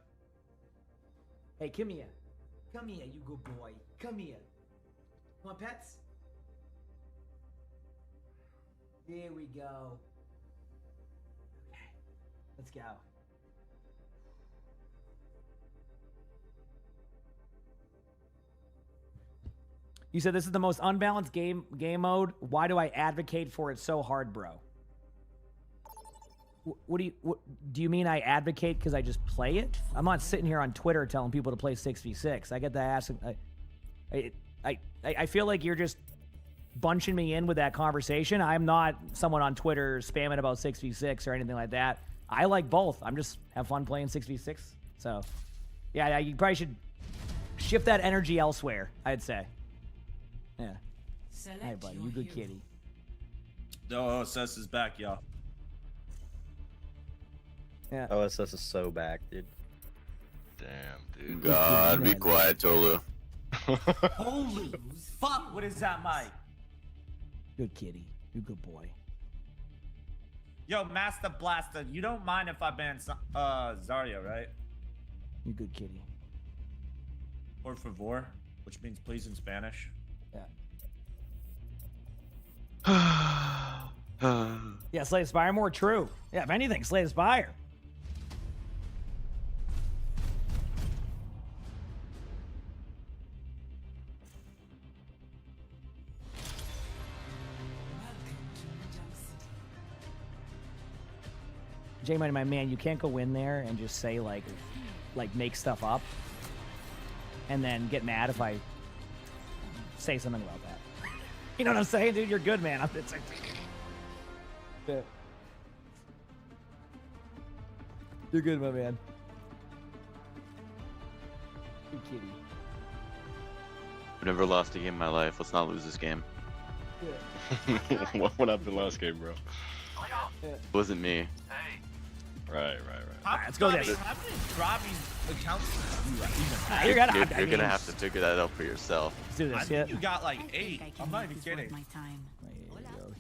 Speaker 3: Hey, come here. Come here, you good boy. Come here. Want pets? There we go. Okay. Let's go. You said this is the most unbalanced game mode. Why do I advocate for it so hard, bro? What do you mean I advocate because I just play it? I'm not sitting here on Twitter telling people to play 6v6. I get that asking. I feel like you're just bunching me in with that conversation. I'm not someone on Twitter spamming about 6v6 or anything like that. I like both. I'm just have fun playing 6v6. So, yeah, you probably should shift that energy elsewhere, I'd say. Yeah. Hey, buddy, you good kitty.
Speaker 6: The OSS is back, y'all.
Speaker 3: Yeah.
Speaker 21: OSS is so back, dude.
Speaker 5: Damn, dude.
Speaker 7: God, be quiet, Tolu.
Speaker 6: Holy fuck! What is that, Mike?
Speaker 3: Good kitty. You good boy.
Speaker 6: Yo, Master Blaster, you don't mind if I ban Zarya, right?
Speaker 3: You good kitty.
Speaker 6: Por favor, which means please in Spanish.
Speaker 3: Yeah. Yeah, Slay the Spire more true. Yeah, if anything, Slay the Spire. J Money, my man, you can't go in there and just say like make stuff up and then get mad if I say something about that. You know what I'm saying, dude? You're good, man. It's like, yeah. You're good, my man. Good kitty.
Speaker 7: I've never lost a game in my life. Let's not lose this game.
Speaker 3: Yeah.
Speaker 23: What happened last game, bro?
Speaker 3: Yeah.
Speaker 7: It wasn't me.
Speaker 23: Right.
Speaker 3: Alright, let's go there.
Speaker 6: How many Dravi's accounts do you even
Speaker 7: You're gonna have to figure that out for yourself.
Speaker 3: Let's do this.
Speaker 6: I think you got like 8. I'm not even kidding.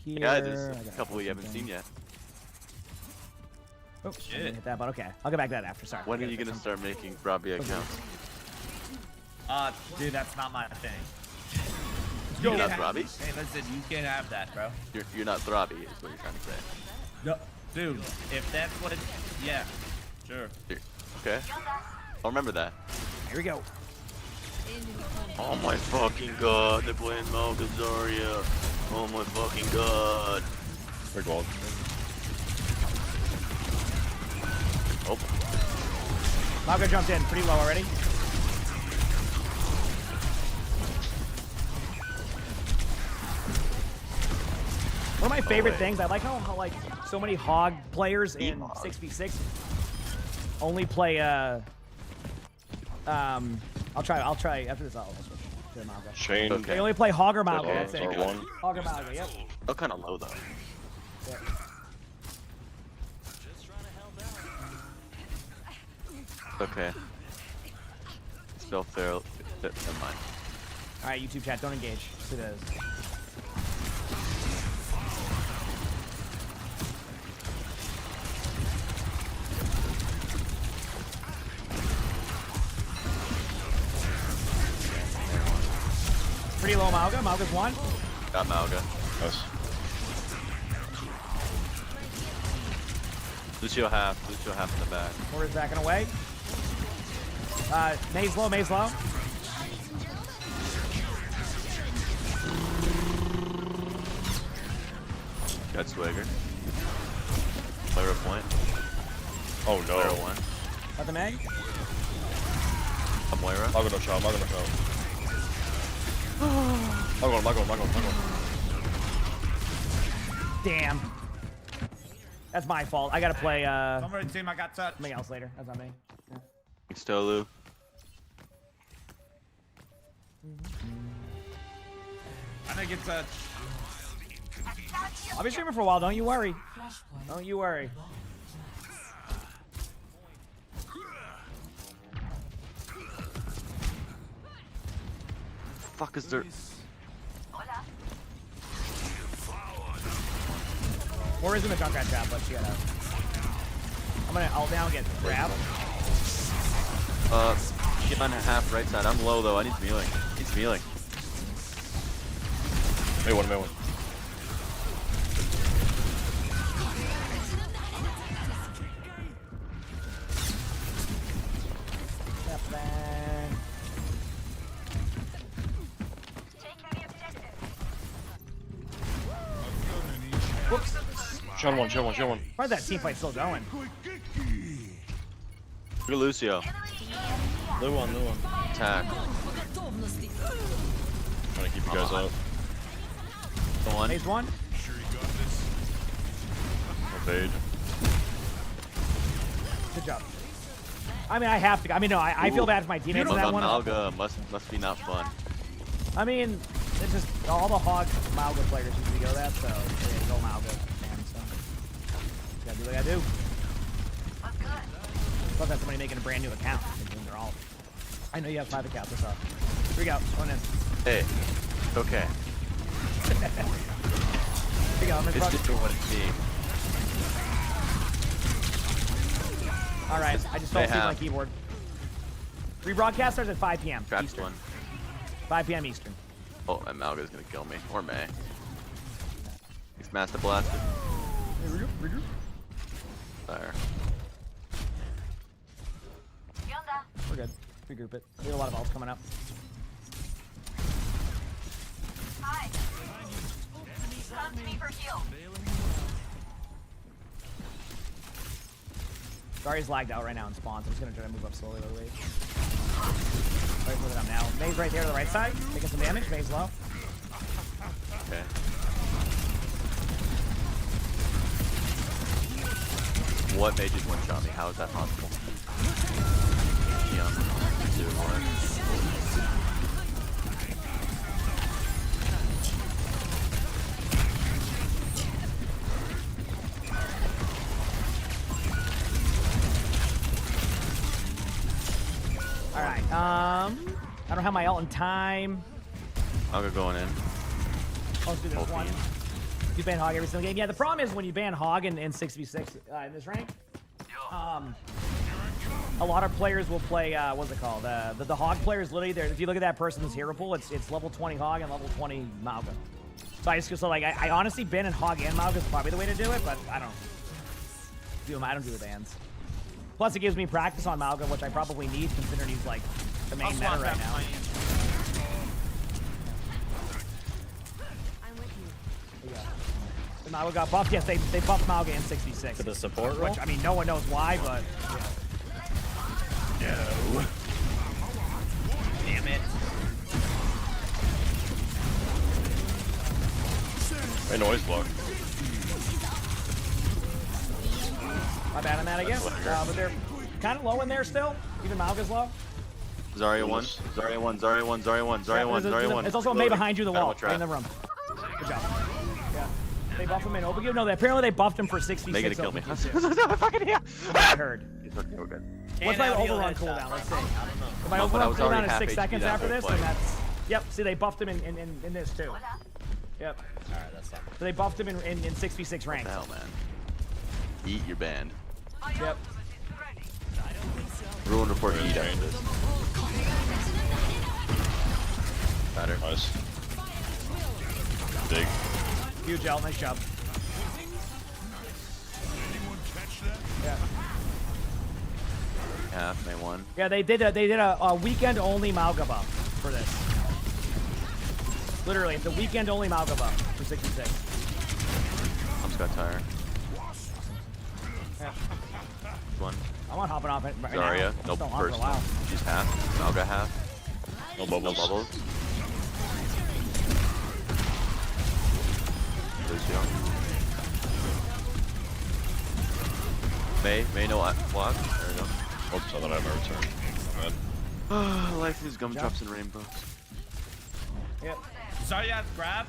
Speaker 3: Here.
Speaker 7: Yeah, there's a couple you haven't seen yet.
Speaker 3: Oh, shit. Hit that, but okay. I'll get back to that after. Sorry.
Speaker 7: When are you gonna start making Robbie accounts?
Speaker 6: Dude, that's not my thing.
Speaker 7: You're not Robbie?
Speaker 6: Hey, listen, you can't have that, bro.
Speaker 7: You're not Throbby, is what you're trying to say.
Speaker 6: No, dude, if that's what yeah, sure.
Speaker 7: Okay. I'll remember that.
Speaker 3: Here we go.
Speaker 7: Oh my fucking god, they're playing Malgazaria. Oh my fucking god.
Speaker 23: We're gold.
Speaker 7: Oh.
Speaker 3: Malga jumped in pretty low already. One of my favorite things, I like how like so many hog players in 6v6 only play I'll try after this I'll switch to Malga.
Speaker 23: Shane.
Speaker 3: They only play hog or Malga, that's it.
Speaker 23: One.
Speaker 3: Hog or Malga, yep.
Speaker 7: Still kinda low though.
Speaker 3: Yeah.
Speaker 7: Okay. Still fair. Never mind.
Speaker 3: Alright, YouTube chat, don't engage. It is. Pretty low Malga. Malga's one.
Speaker 7: Got Malga.
Speaker 23: Yes.
Speaker 7: Lucio half in the back.
Speaker 3: Or is backing away. Maze low, Maze low.
Speaker 7: Got Swagger. Player point.
Speaker 23: Oh no.
Speaker 7: Player one.
Speaker 3: Got the May.
Speaker 7: Moira.
Speaker 23: I'm gonna shout. I'm going.
Speaker 3: Damn. That's my fault. I gotta play
Speaker 6: Somebody team, I got touched.
Speaker 3: something else later. That's not me. Yeah.
Speaker 7: Thanks, Tolu.
Speaker 6: I didn't get touched.
Speaker 3: I'll be streaming for a while. Don't you worry. Don't you worry.
Speaker 7: Fuck is there?
Speaker 3: Or is in the Junkrat trap, but she got out. I'm gonna ult down, get grabbed.
Speaker 7: Get on half right side. I'm low though. I need some healing. Need some healing.
Speaker 23: May one, may one.
Speaker 3: Whoops.
Speaker 23: Shot one, shot one, shot one.
Speaker 3: Why is that team fight still going?
Speaker 7: Look at Lucio.
Speaker 23: Blue one, blue one.
Speaker 7: Attack.
Speaker 23: Trying to keep you guys up.
Speaker 7: Go on.
Speaker 3: Phase one.
Speaker 23: Obeyed.
Speaker 3: Good job. I mean, I have to. I mean, no, I feel bad for my teammates in that one.
Speaker 7: Malga must be not fun.
Speaker 3: I mean, it's just all the Hog Malga players usually go that, so yeah, go Malga. Man, so gotta do what I gotta do. Plus, that's somebody making a brand new account. They're all. I know you have 5 accounts. What's up? Here we go. Going in.
Speaker 7: Hey. Okay.
Speaker 3: Here we go. I'm in front.
Speaker 7: It's just one team.
Speaker 3: All right. I just fell asleep on my keyboard. Rebroadcast starts at 5 p.m.
Speaker 7: Trapped
Speaker 3: Eastern.
Speaker 7: one.
Speaker 3: 5 p.m. Eastern.
Speaker 7: Oh, and Malga's gonna kill me. Or May. He's Master Blasted. Fire.
Speaker 3: We're good. Regroup it. We have a lot of ults coming up.
Speaker 10: Hi. Come to me for heal.
Speaker 3: Zarya's lagged out right now in spawns. I'm just gonna try to move up slowly. Wait. Right, moving up now. May's right there to the right side, taking some damage. May's low.
Speaker 7: Okay. What May just one-shot me? How is that possible? Yeah. 2-1.
Speaker 3: All right. I don't have my ult in time.
Speaker 7: I'll go going in.
Speaker 3: Let's do this one. You ban Hog every single game. Yeah, the problem is when you ban Hog in 6v6 in this rank, a lot of players will play, what's it called? The Hog players, literally, if you look at that person's hero pool, it's level 20 Hog and level 20 Malga. So I honestly ban in Hog and Malga is probably the way to do it, but I don't do them. I don't do the bans. Plus, it gives me practice on Malga, which I probably need, considering he's like the main meta right now. The Malga got buffed. Yes, they buffed Malga in 6v6.
Speaker 23: To the support role?
Speaker 3: Which, I mean, no one knows why, but yeah.
Speaker 23: No.
Speaker 6: Damn it.
Speaker 23: Hey, noise block.
Speaker 3: My bad on that, I guess. But they're kind of low in there still. Even Malga's low.
Speaker 7: Zarya 1. Zarya 1. Zarya 1. Zarya 1. Zarya 1. Zarya 1.
Speaker 3: There's also a May behind you, the wall, right in the room. Good job. Yeah. They buffed him in Obagi. No, apparently they buffed him for 66.
Speaker 7: They're gonna kill me.
Speaker 3: Fucking yeah. I heard.
Speaker 7: It's okay, we're good.
Speaker 3: What's my overrun cooldown? Let's see. If my overrun cooldown is 6 seconds after this, then that's... Yep, see, they buffed him in this, too. Yep.
Speaker 6: Alright, that's something.
Speaker 3: So they buffed him in 6v6 ranks.
Speaker 7: What the hell, man? Eat your band.
Speaker 3: Yep.
Speaker 7: Ruin report eat after this. Better.
Speaker 23: Nice. Big.
Speaker 3: Huge L, nice job. Yeah.
Speaker 7: Half, May 1.
Speaker 3: Yeah, they did a weekend only Malga buff for this. Literally, it's a weekend only Malga buff for 66.
Speaker 7: I'm just got tired.
Speaker 3: Yeah.
Speaker 7: One.
Speaker 3: I'm not hopping off it right
Speaker 7: Zarya,
Speaker 3: now.
Speaker 7: no personal. She's half. Malga half.
Speaker 23: No bubbles.
Speaker 7: No bubbles. Lucio. May no block. There we go.
Speaker 23: Oops, I thought I had my return.
Speaker 7: I like these gumdrops and rainbows.
Speaker 3: Yep.
Speaker 6: Zarya's grab.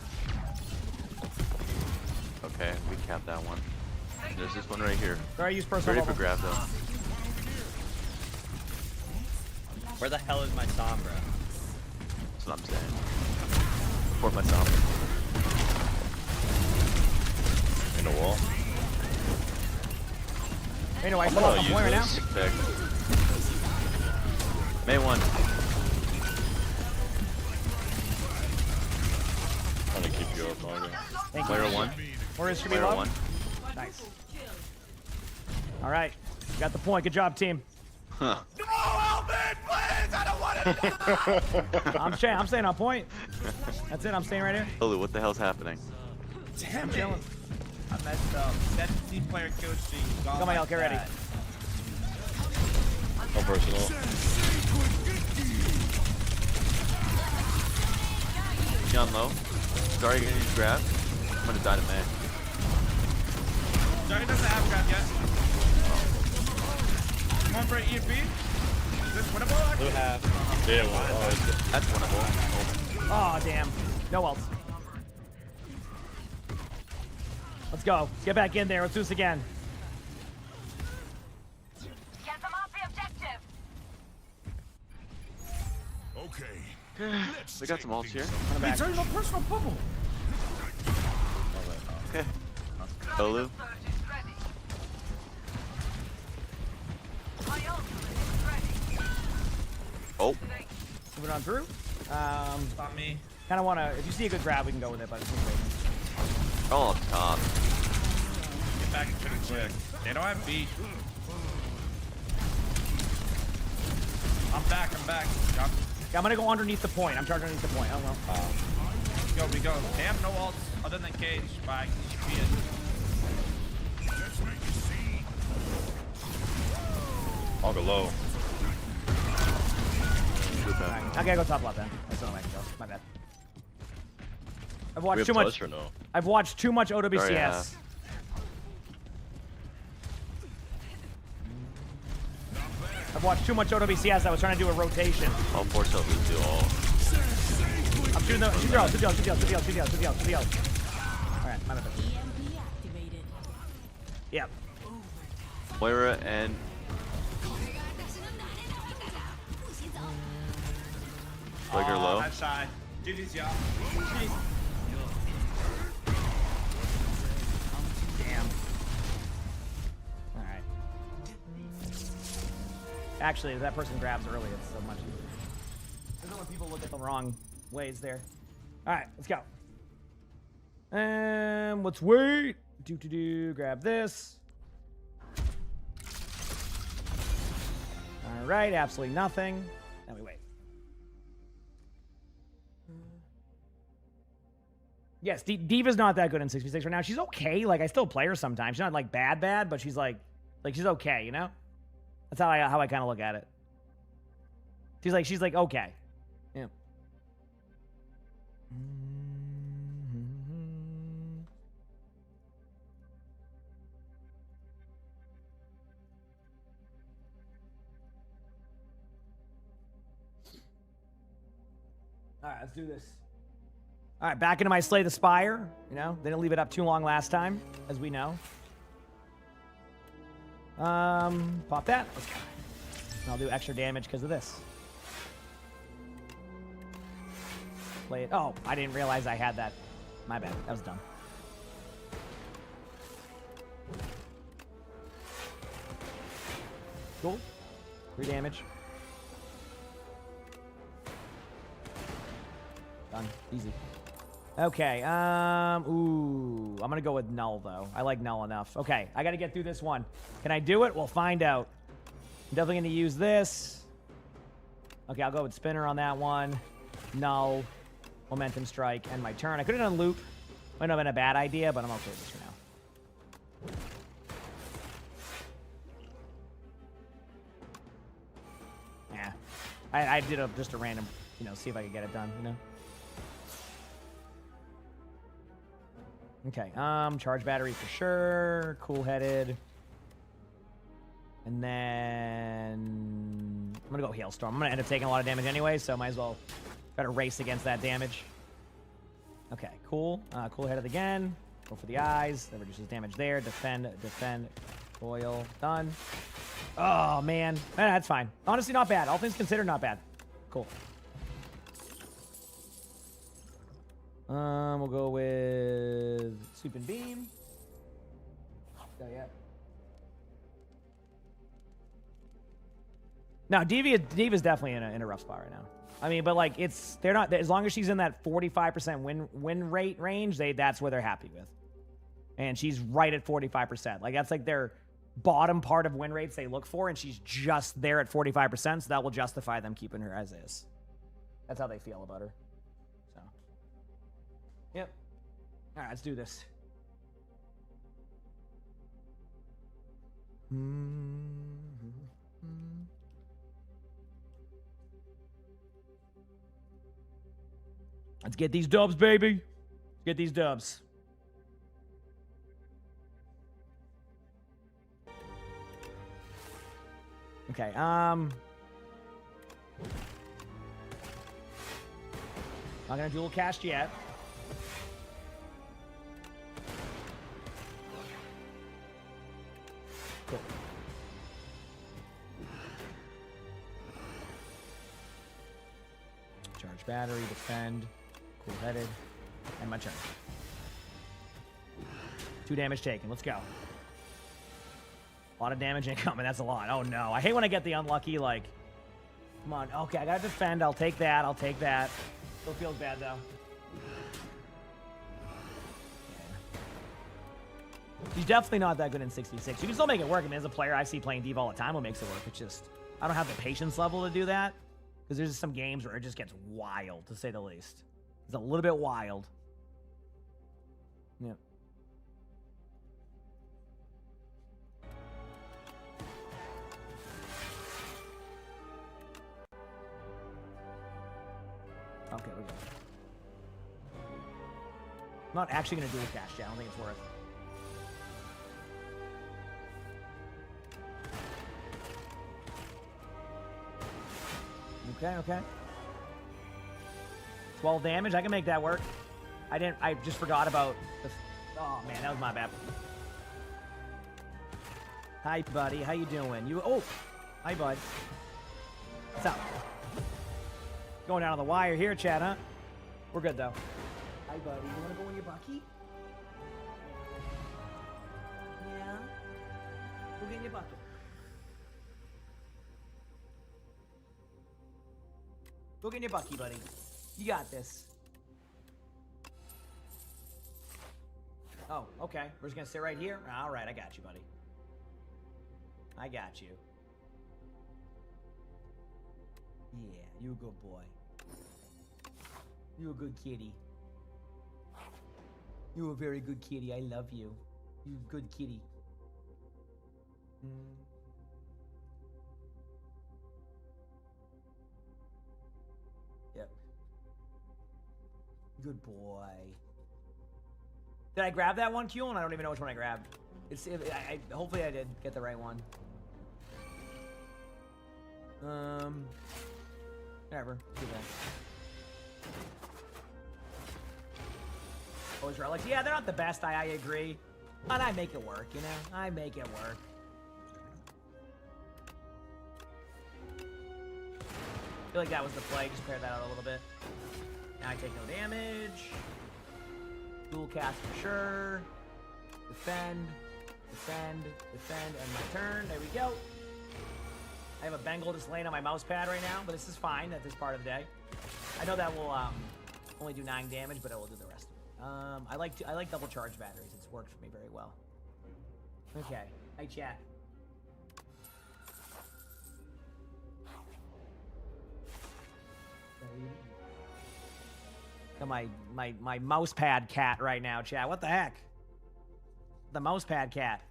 Speaker 7: Okay, we capped that one. There's this one right here.
Speaker 3: Sorry, use personal
Speaker 7: Ready for grab though.
Speaker 6: Where the hell is my Sombra?
Speaker 7: That's what I'm saying. Support my Sombra.
Speaker 23: In the wall.
Speaker 3: Anyway, pull up on point right now.
Speaker 7: Tech. May 1.
Speaker 23: Trying to keep you up, Morgan.
Speaker 3: Thank you.
Speaker 7: Player 1.
Speaker 3: Where is
Speaker 7: Player
Speaker 3: Shabby
Speaker 7: 1.
Speaker 3: Nice. All right. Got the point. Good job, team.
Speaker 7: Huh.
Speaker 2: No, Alvin, please! I don't want to die!
Speaker 3: I'm staying on point. That's it. I'm staying right here.
Speaker 7: Lulu, what the hell's happening?
Speaker 6: Damn it. I messed up. 17 player kill streak.
Speaker 3: Come on, y'all. Get ready.
Speaker 23: No personal.
Speaker 7: Young low. Sorry, gonna use grab. I'm gonna die to May.
Speaker 6: Sorry, doesn't have grab yet. Come on for an EMP. Is this winnable?
Speaker 19: Blue half.
Speaker 23: Yeah, well,
Speaker 7: That's winnable.
Speaker 3: Oh, damn. No else. Let's go. Let's get back in there. Let's do this again.
Speaker 10: Get them off the objective.
Speaker 2: Okay.
Speaker 7: They got some ults here.
Speaker 6: It's already no personal bubble.
Speaker 7: Okay. Lulu. Oh.
Speaker 3: Moving on through.
Speaker 6: On me.
Speaker 3: Kind of want to, if you see a good grab, we can go with it, but it's waiting.
Speaker 7: Oh, up top.
Speaker 6: Get back pretty quick. They don't have beat. I'm back.
Speaker 3: Yeah, I'm going to go underneath the point. I'm charging underneath the point. Oh, well.
Speaker 6: We go. They have no ults other than Cage, but I can be it.
Speaker 2: Let's make a scene.
Speaker 23: I'll go low.
Speaker 3: Right. I gotta go top left then. That's the only way I can go. My bad. I've
Speaker 23: We
Speaker 3: watched
Speaker 23: have
Speaker 3: too much.
Speaker 23: touch or no?
Speaker 3: I've watched too much OWCS.
Speaker 7: Sorry, yeah.
Speaker 3: I've watched too much OWCS. I was trying to do a rotation.
Speaker 7: I'll force out this do all.
Speaker 3: I'm shooting the. Shoot the L. Alright, my bad.
Speaker 8: EMP activated.
Speaker 3: Yep.
Speaker 7: Moira and Trigger low.
Speaker 6: Nice side. GG's, y'all.
Speaker 3: Damn. Alright. Actually, if that person grabs early, it's so much easier. This is when people look at the wrong ways there. Alright, let's go. Let's wait. Grab this. Alright, absolutely nothing. Then we wait. Yes, Diva's not that good in 6v6 right now. She's okay. Like, I still play her sometimes. She's not, like, bad, but she's, like she's okay, you know? That's how I kind of look at it. She's like, okay. Yeah. All right, let's do this. All right, back into my Slay the Spire. You know, they didn't leave it up too long last time, as we know. Pop that. Let's go. And I'll do extra damage because of this. Play it. Oh, I didn't realize I had that. My bad. That was dumb. Cool. 3 damage. Done. Easy. Okay, ooh, I'm gonna go with Null, though. I like Null enough. Okay, I gotta get through this one. Can I do it? We'll find out. I'm definitely gonna use this. Okay, I'll go with Spinner on that one. Null, Momentum Strike, and my turn. I could have done Loop. Might not have been a bad idea, but I'm okay with this for now. Yeah, I did just a random, you know, see if I could get it done, you know? Okay, charge battery for sure. Cool-headed. And then I'm gonna go Hailstorm. I'm gonna end up taking a lot of damage anyway, so might as well try to race against that damage. Okay, cool. Cool-headed again. Go for the eyes. That reduces damage there. Defend. Coil. Done. Oh, man. That's fine. Honestly, not bad. All things considered, not bad. Cool. We'll go with Sweep and Beam. Oh, yeah. No, Diva's definitely in a rough spot right now. I mean, but like they're not, as long as she's in that 45% win rate range, that's where they're happy with. And she's right at 45%. Like that's like their bottom part of win rates they look for, and she's just there at 45%, so that will justify them keeping her as is. That's how they feel about her. So, yep. All right, let's do this. Let's get these dubs, baby. Let's get these dubs. Okay, not gonna dual cast yet. Cool. Charge battery, defend, cool-headed, and my turn. 2 damage taken. Let's go. A lot of damage incoming. That's a lot. Oh no. I hate when I get the unlucky, like, come on. Okay, I gotta defend. I'll take that. I'll take that. Still feels bad though. She's definitely not that good in 66. You can still make it work. I mean, as a player, I see playing Diva all the time what makes it work. It's just, I don't have the patience level to do that. Because there's just some games where it just gets wild, to say the least. It's a little bit wild. Yep. Okay, we're good. I'm not actually going to do a cash yet. I don't think it's worth. Okay, okay. 12 damage. I can make that work. I just forgot about the... Oh, man, that was my bad. Hi, buddy. How you doing? Oh! Hi, bud. What's up? Going down on the wire here, Chad, huh? We're good, though. Hi, buddy. You want to go in your bucky? Yeah? Go get in your bucket. Go get in your bucky, buddy. You got this. Oh, okay. We're just going to sit right here? All right, I got you, buddy. I got you. Yeah, you a good boy. You a good kitty. You a very good kitty. I love you. You good kitty. Yep. Good boy. Did I grab that one, Kuelan? I don't even know which one I grabbed. Hopefully I did get the right one. Whatever. Do that. Always relics. Yeah, they're not the best. I agree. But I make it work, you know? I make it work. I feel like that was the play. Just pair that out a little bit. Now I take no damage. Dual cast for sure. Defend. Defend. Defend. And my turn. There we go. I have a Bengal just laying on my mouse pad right now, but this is fine at this part of the day. I know that will only do 9 damage, but it will do the rest of it. I like double charge batteries. It's worked for me very well. Okay. Hi, chat. Got my mouse pad cat right now, chat. What the heck? The mouse pad cat.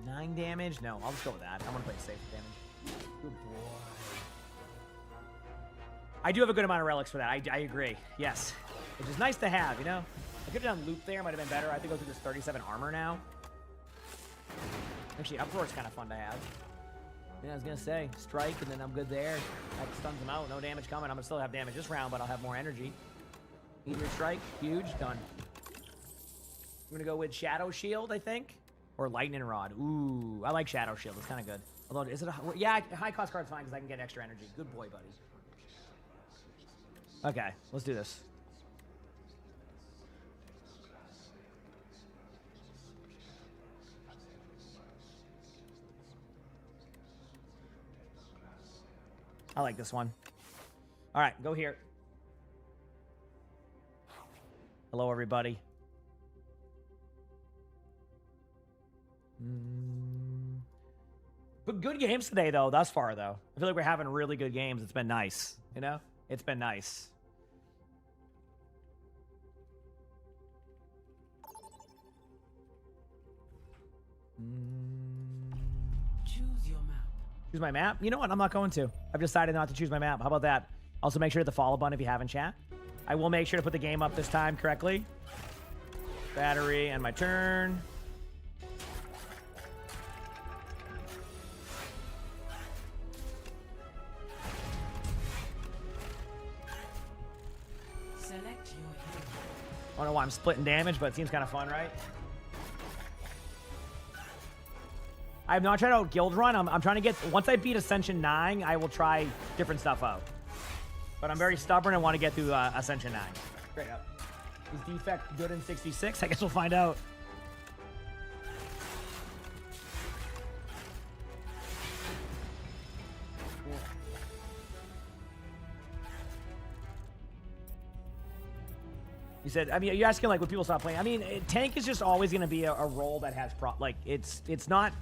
Speaker 3: Nine damage? No, I'll just go with that. I want to play safe damage. Good boy. I do have a good amount of relics for that. I agree. Yes. Which is nice to have, you know? I could have done loop there. Might have been better. I have to go through this 37 armor now. Actually, uproar is kind of fun to have. Yeah, I was going to say, strike, and then I'm good there. That stuns him out. No damage coming. I'm going to still have damage this round, but I'll have more energy. Meteor strike. Huge. Done. I'm going to go with Shadow Shield, I think. Or Lightning Rod. Ooh, I like Shadow Shield. It's kind of good. Although, is it a... Yeah, high cost card's fine because I can get extra energy. Good boy, buddy. Okay, let's do this. I like this one. All right, go here. Hello, everybody. But good games today, though, thus far, though. I feel like we're having really good games. It's been nice, you know? It's been nice.
Speaker 8: Choose your map.
Speaker 3: Choose my map? You know what? I'm not going to. I've decided not to choose my map. How about that? Also, make sure to hit the follow button if you haven't, chat. I will make sure to put the game up this time correctly. Battery and my turn.
Speaker 8: Select your hero.
Speaker 3: I don't know why I'm splitting damage, but it seems kind of fun, right? I'm not trying to guild run. I'm trying to get... Once I beat Ascension 9, I will try different stuff out. But I'm very stubborn and want to get through Ascension 9. Straight up. Is Defect good in 66? I guess we'll find out. You said, I mean, you're asking like when people stop playing. I mean, tank is just always going to be a role that has it's not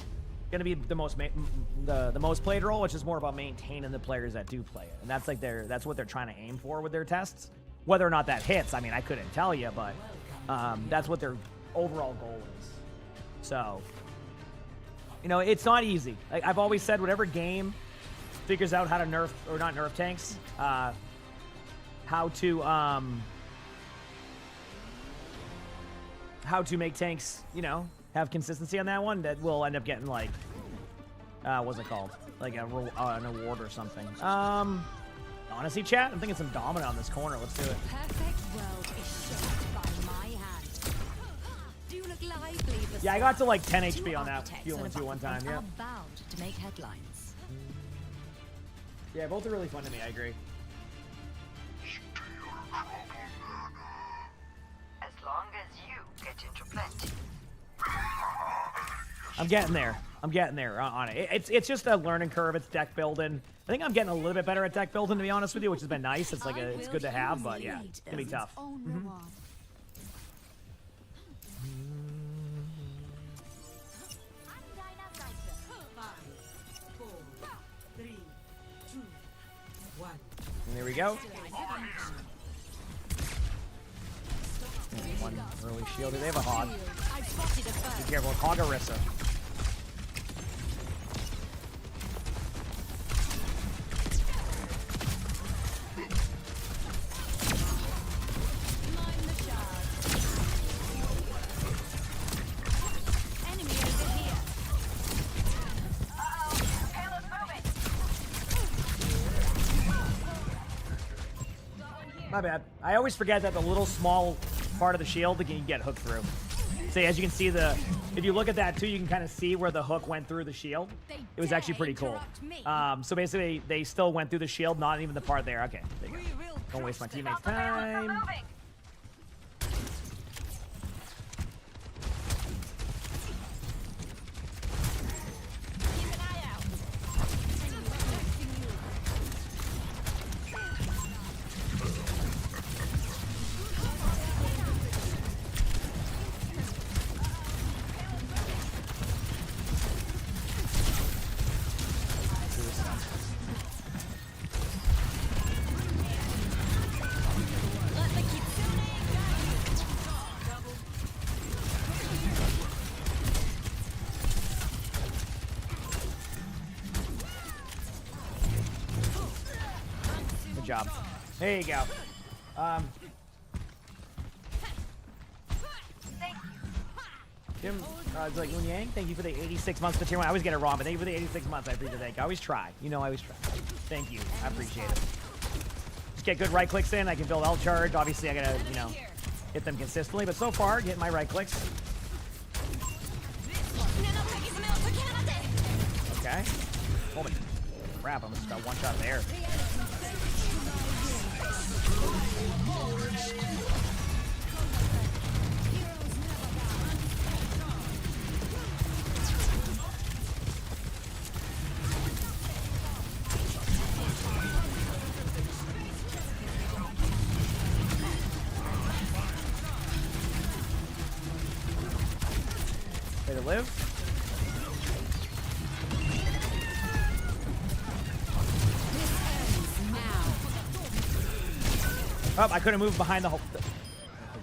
Speaker 3: going to be the most the most played role, which is more about maintaining the players that do play it, and that's like that's what they're trying to aim for with their tests. Whether or not that hits, I mean, I couldn't tell you, but that's what their overall goal is. So, you know, it's not easy. Like I've always said, whatever game figures out how to nerf or not nerf tanks, how to make tanks, you know, have consistency on that one, that will end up getting like, what's it called? Like an award or something. Honestly, chat, I'm thinking some dominant on this corner. Let's do it.
Speaker 8: Perfect world is shaped by my hand. Do you look lively?
Speaker 3: Yeah, I got to like 10 HP on that Fuel 2 one time. Yeah.
Speaker 8: Bound to make headlines.
Speaker 3: Yeah, both are really fun to me. I agree.
Speaker 10: As long as you get into plenty.
Speaker 3: I'm getting there. I'm getting there on it. It's just a learning curve. It's deck building. I think I'm getting a little bit better at deck building, to be honest with you, which has been nice. It's like it's good to have, but yeah, it's gonna be tough. Mm-hmm.
Speaker 8: 5, 4, 3, 2, 1.
Speaker 3: And there we go. One early shielded. They have a hog. Be careful with Hogarissa. My bad. I always forget that the little small part of the shield that you can get hooked through. So as you can see, if you look at that too, you can kind of see where the hook went through the shield. It was actually pretty cool. So basically, they still went through the shield, not even the part there. Okay, there you go. Don't waste my teammates' time. Good job. There you go. Jim, it's like Yang, thank you for the 86 months to tier 1. I always get it wrong, but thank you for the 86 months. I appreciate it. I always try. You know I always try. Thank you. I appreciate it. Just get good right clicks in. I can build L charge. Obviously, I gotta, you know, hit them consistently. But so far, getting my right clicks. Okay. Oh my crap! I almost got one shot there. Way to live. Oh, I couldn't move behind the whole. Oh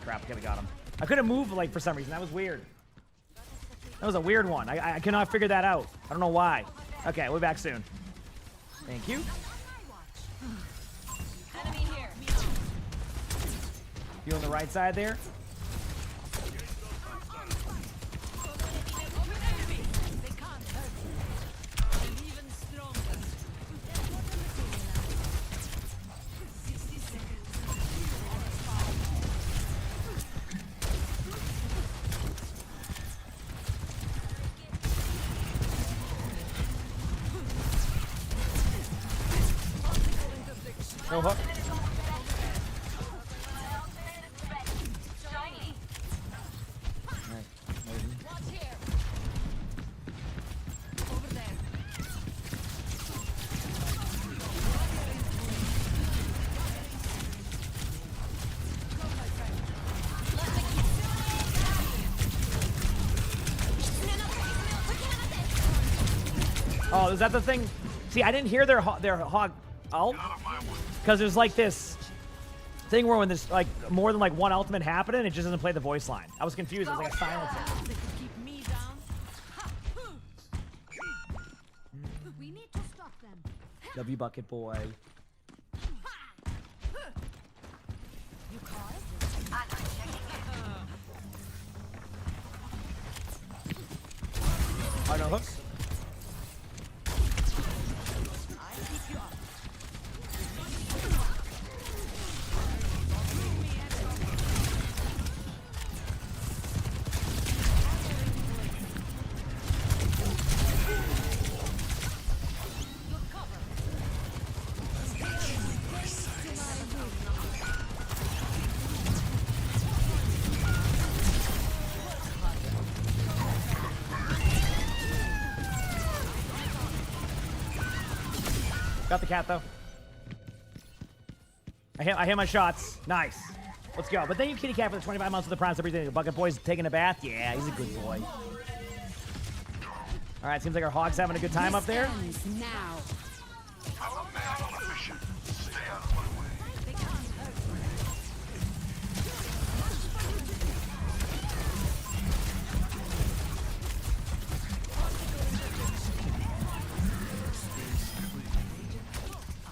Speaker 3: crap! Could have got him. I couldn't move like for some reason. That was weird. That was a weird one. I cannot figure that out. I don't know why. Okay, we'll be back soon. Thank you. You on the right side there? No hook. Oh, is that the thing? See, I didn't hear their hog ult because there's like this thing where when there's like more than like one ultimate happening, it just doesn't play the voice line. I was confused. It was like a silencer.
Speaker 10: We need to stop them.
Speaker 3: W bucket boy.
Speaker 10: You call it?
Speaker 3: Oh, no hooks. Got the cat though. I hit my shots. Nice. Let's go. But then you kitty cat for the 25 months of the prime. Everything. Bucket boy's taking a bath. Yeah, he's a good boy. All right, seems like our hog's having a good time up there.
Speaker 8: Now.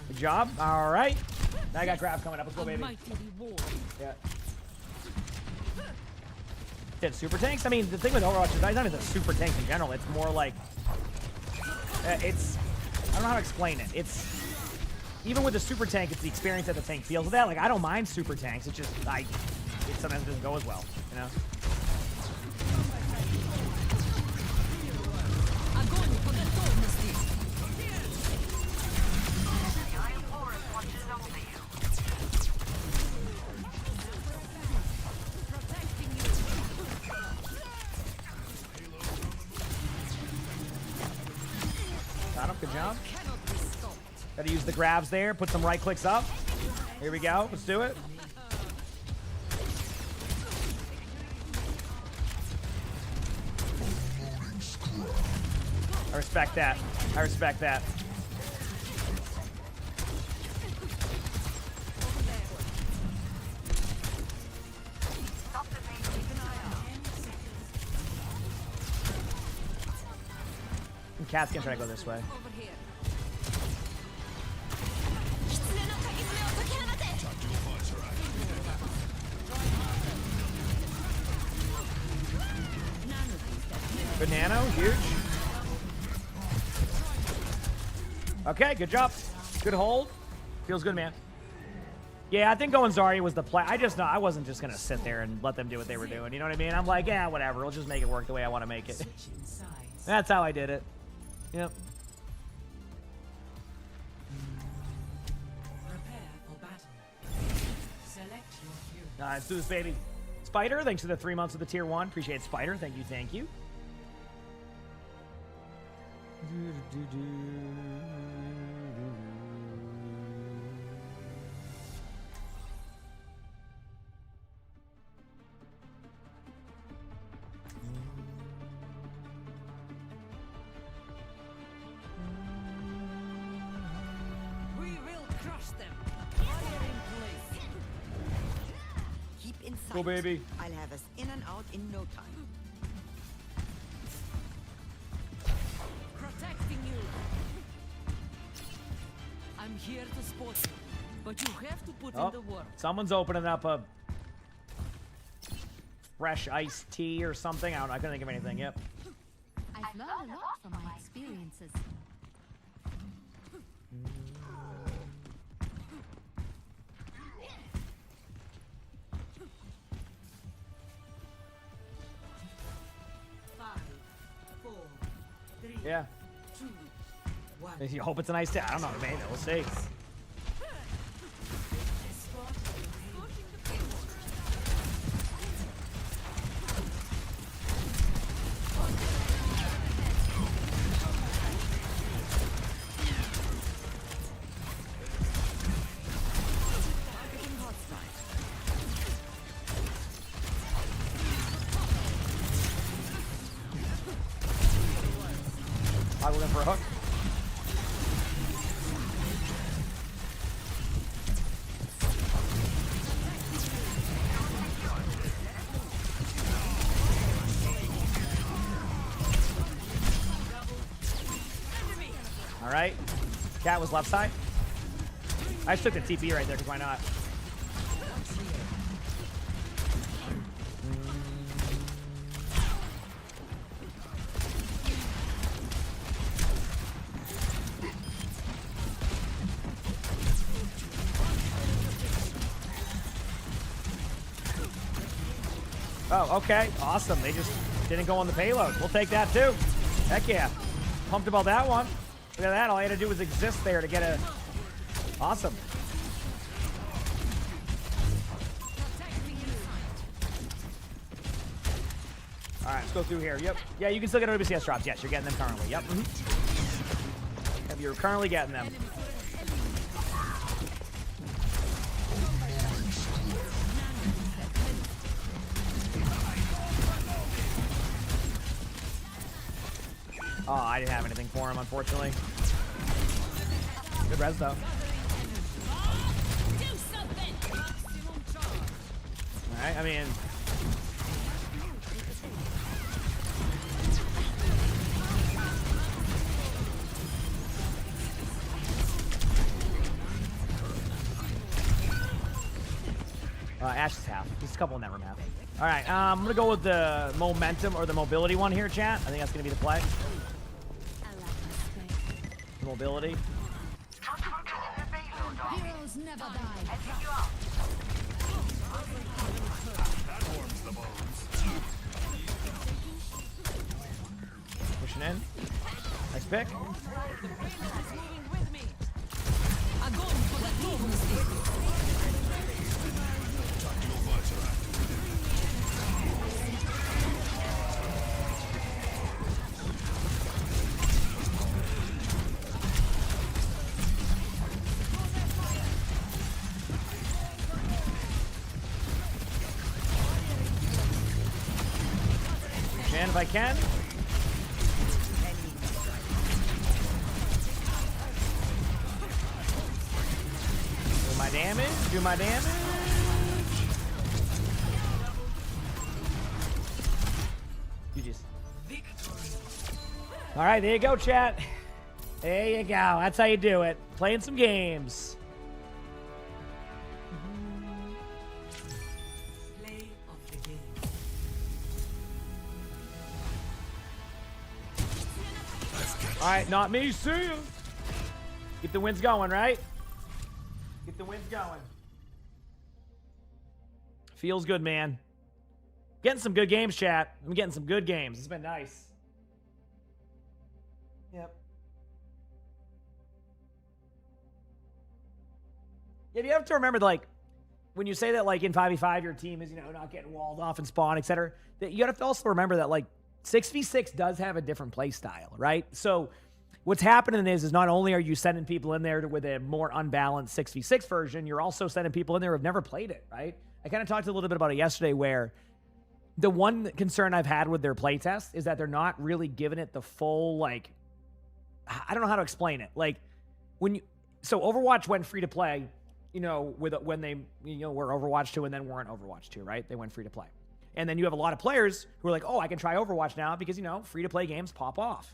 Speaker 3: Good job. All right. Now I got grab coming up. Let's go, baby. Yeah. Did super tanks? I mean, the thing with Overwatch is it's not even the super tanks in general. It's more like it's. I don't know how to explain it. It's even with the super tank, it's the experience that the tank feels with that. Like I don't mind super tanks. It's just it sometimes doesn't go as well, you know. Good job. Gotta use the grabs there. Put some right clicks up. Here we go. Let's do it. I respect that. I respect that. And Cat's gonna try to go this way. Good nano, huge. Okay, good job. Good hold. Feels good, man. Yeah, I think going Zarya was the play. I wasn't just gonna sit there and let them do what they were doing. You know what I mean? I'm like, yeah, whatever. We'll just make it work the way I want to make it. That's how I did it. Yep. Let's do this, baby. Spider, thanks for the 3 months of the tier 1. Appreciate it, Spider. Thank you, thank you.
Speaker 18: We will crush them. Fire in place.
Speaker 9: Keep in sight.
Speaker 3: Go, baby.
Speaker 9: I'll have us in and out in no time.
Speaker 18: Protecting you. I'm here to support you, but you have to put in the work.
Speaker 3: Someone's opening up a fresh iced tea or something. I don't know. I couldn't think of anything. Yep.
Speaker 10: I've learned a lot from my experiences.
Speaker 3: Yeah. You hope it's a nice day. I don't know, man. We'll see. I will in for a hook. All right. Cat was left side. I just took the TP right there because why not? Oh, okay. Awesome. They just didn't go on the payload. We'll take that too. Heck yeah. Pumped about that one. Look at that. All I had to do was exist there to get a... Awesome. All right, let's go through here. Yep. Yeah, you can still get OBCS drops. Yes, you're getting them currently. Yep. Yep, you're currently getting them. Oh, I didn't have anything for him, unfortunately. Good res, though. Alright, I mean... Ash is half. Just a couple of them half. Alright, I'm going to go with the momentum or the mobility one here, chat. I think that's going to be the play. Mobility.
Speaker 10: Heroes never die.
Speaker 3: Pushing in. Nice pick. If I can. Do my damage. Do my damage. You just. All right, there you go, chat. There you go. That's how you do it. Playing some games. All right, not me. See you. Get the wins going, right? Get the wins going. Feels good, man. Getting some good games, chat. I'm getting some good games. It's been nice. Yep. Yeah, you have to remember, like, when you say that, like, in 5v5, your team is, you know, not getting walled off and spawn, etc., that you got to also remember that, like, 6v6 does have a different play style, right? So what's happening is not only are you sending people in there with a more unbalanced 6v6 version, you're also sending people in there who've never played it, right? I kind of talked a little bit about it yesterday, where the one concern I've had with their playtest is that they're not really giving it the full, like, I don't know how to explain it. Like, so Overwatch went free to play, you know, when they, you know, were Overwatch 2 and then weren't Overwatch 2, right? They went free to play. And then you have a lot of players who are like, oh, I can try Overwatch now because, you know, free to play games pop off.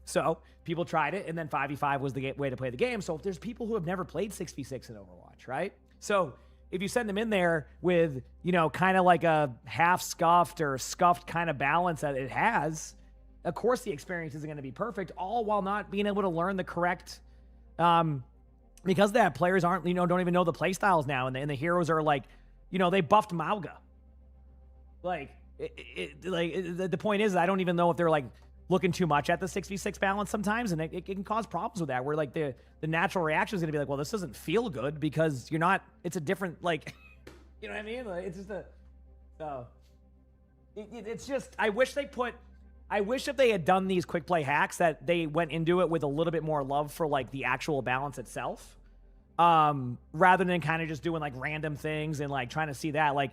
Speaker 3: So people tried it, and then 5v5 was the way to play the game. So if there's people who have never played 6v6 in Overwatch, right? So if you send them in there with, you know, kind of like a half scuffed or scuffed kind of balance that it has, of course the experience isn't going to be perfect, all while not being able to learn the correct, because that players aren't, you know, don't even know the play styles now, and the heroes are like, you know, they buffed Mauga. Like, the point is, I don't even know if they're like looking too much at the 6v6 balance sometimes, and it can cause problems with that, where like the natural reaction is going to be like, well, this doesn't feel good because you're not, it's a different, like, you know what I mean? Like, it's just it's just, I wish if they had done these quick play hacks that they went into it with a little bit more love for like the actual balance itself, rather than kind of just doing like random things and like trying to see that, like,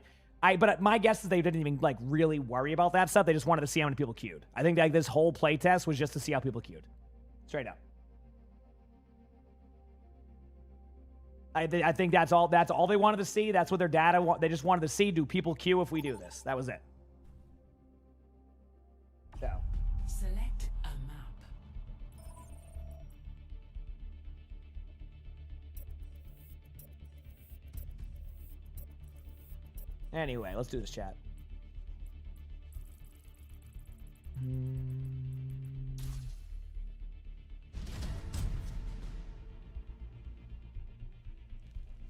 Speaker 3: but my guess is they didn't even like really worry about that stuff. They just wanted to see how many people queued. I think like this whole play test was just to see how people queued. Straight up. I think that's all they wanted to see. That's what their data they just wanted to see. Do people queue if we do this? That was it. So.
Speaker 8: Select a map.
Speaker 3: Anyway, let's do this, chat.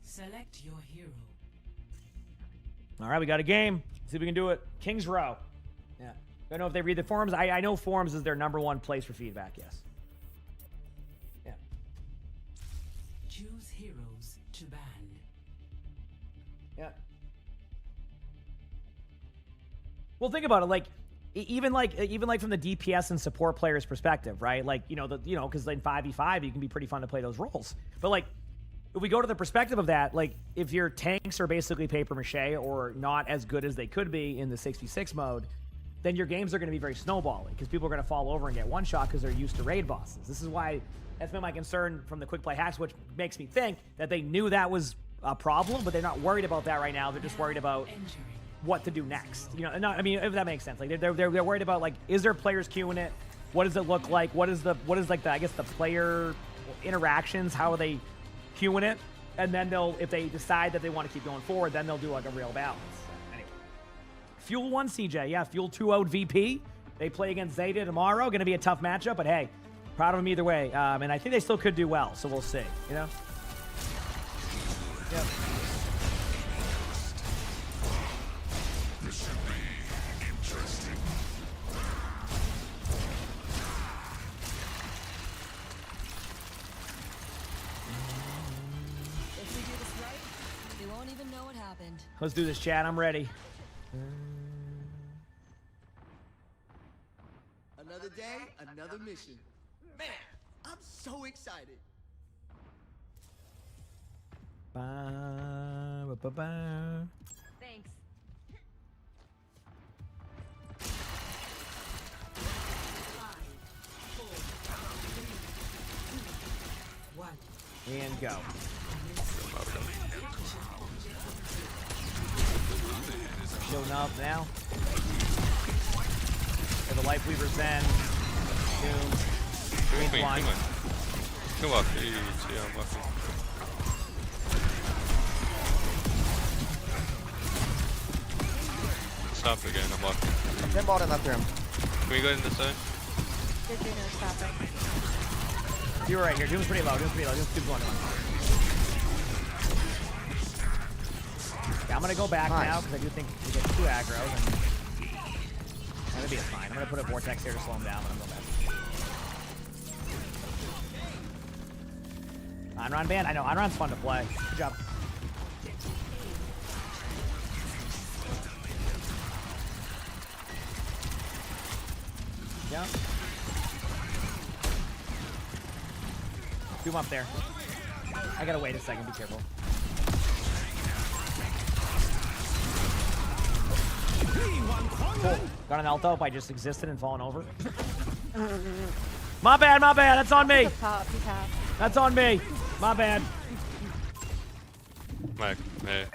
Speaker 8: Select your hero.
Speaker 3: All right, we got a game. See if we can do it. King's Row. Yeah. Don't know if they read the forums. I know forums is their #1 place for feedback, yes. Yeah.
Speaker 8: Choose heroes to ban.
Speaker 3: Yeah. Well, think about it. Like, even from the DPS and support players' perspective, right? Like, because in 5v5 you can be pretty fun to play those roles. But like, if we go to the perspective of that, like, if your tanks are basically paper mache or not as good as they could be in the 6v6 mode, then your games are going to be very snowballing because people are going to fall over and get one shot because they're used to raid bosses. This is why that's been my concern from the quick play hacks, which makes me think that they knew that was a problem, but they're not worried about that right now. They're just worried about what to do next. I mean, if that makes sense. Like, they're worried about, like, is there players queuing it? What does it look like? What is like the, I guess, the player interactions? How are they queuing it? And then if they decide that they want to keep going forward, then they'll do like a real balance. Anyway. Fuel 1 CJ, yeah, Fuel 2 out VP. They play against Zeta tomorrow. Going to be a tough matchup, but hey, proud of them either way. And I think they still could do well, so we'll see, you know? Yep.
Speaker 2: This should be interesting.
Speaker 18: If we do this right, they won't even know what happened.
Speaker 3: Let's do this, chat. I'm ready.
Speaker 20: Another day, another mission. Man, I'm so excited.
Speaker 18: Thanks.
Speaker 3: And go. Showing up now. For the Life Weaver's End. Doom. One.
Speaker 19: Two up. I'm lucky. Stop again, I'm lucky.
Speaker 21: Then ball and after him.
Speaker 19: Can we go in this side?
Speaker 14: Did you know stopping?
Speaker 3: You were right here. Doom's pretty low. Doom's going on. Yeah, I'm gonna go back now because I do think we get 2 aggros. That'll be fine. I'm gonna put a vortex here to slow him down, but I'm going back. Onron ban? I know, Onron's fun to play. Good job. Yeah. Doom up there. I gotta wait a second. Be careful. Cool. Got an ult up. I just existed and fallen over. My bad. My bad. That's on me. That's on me. My bad.
Speaker 19: Mike, hey.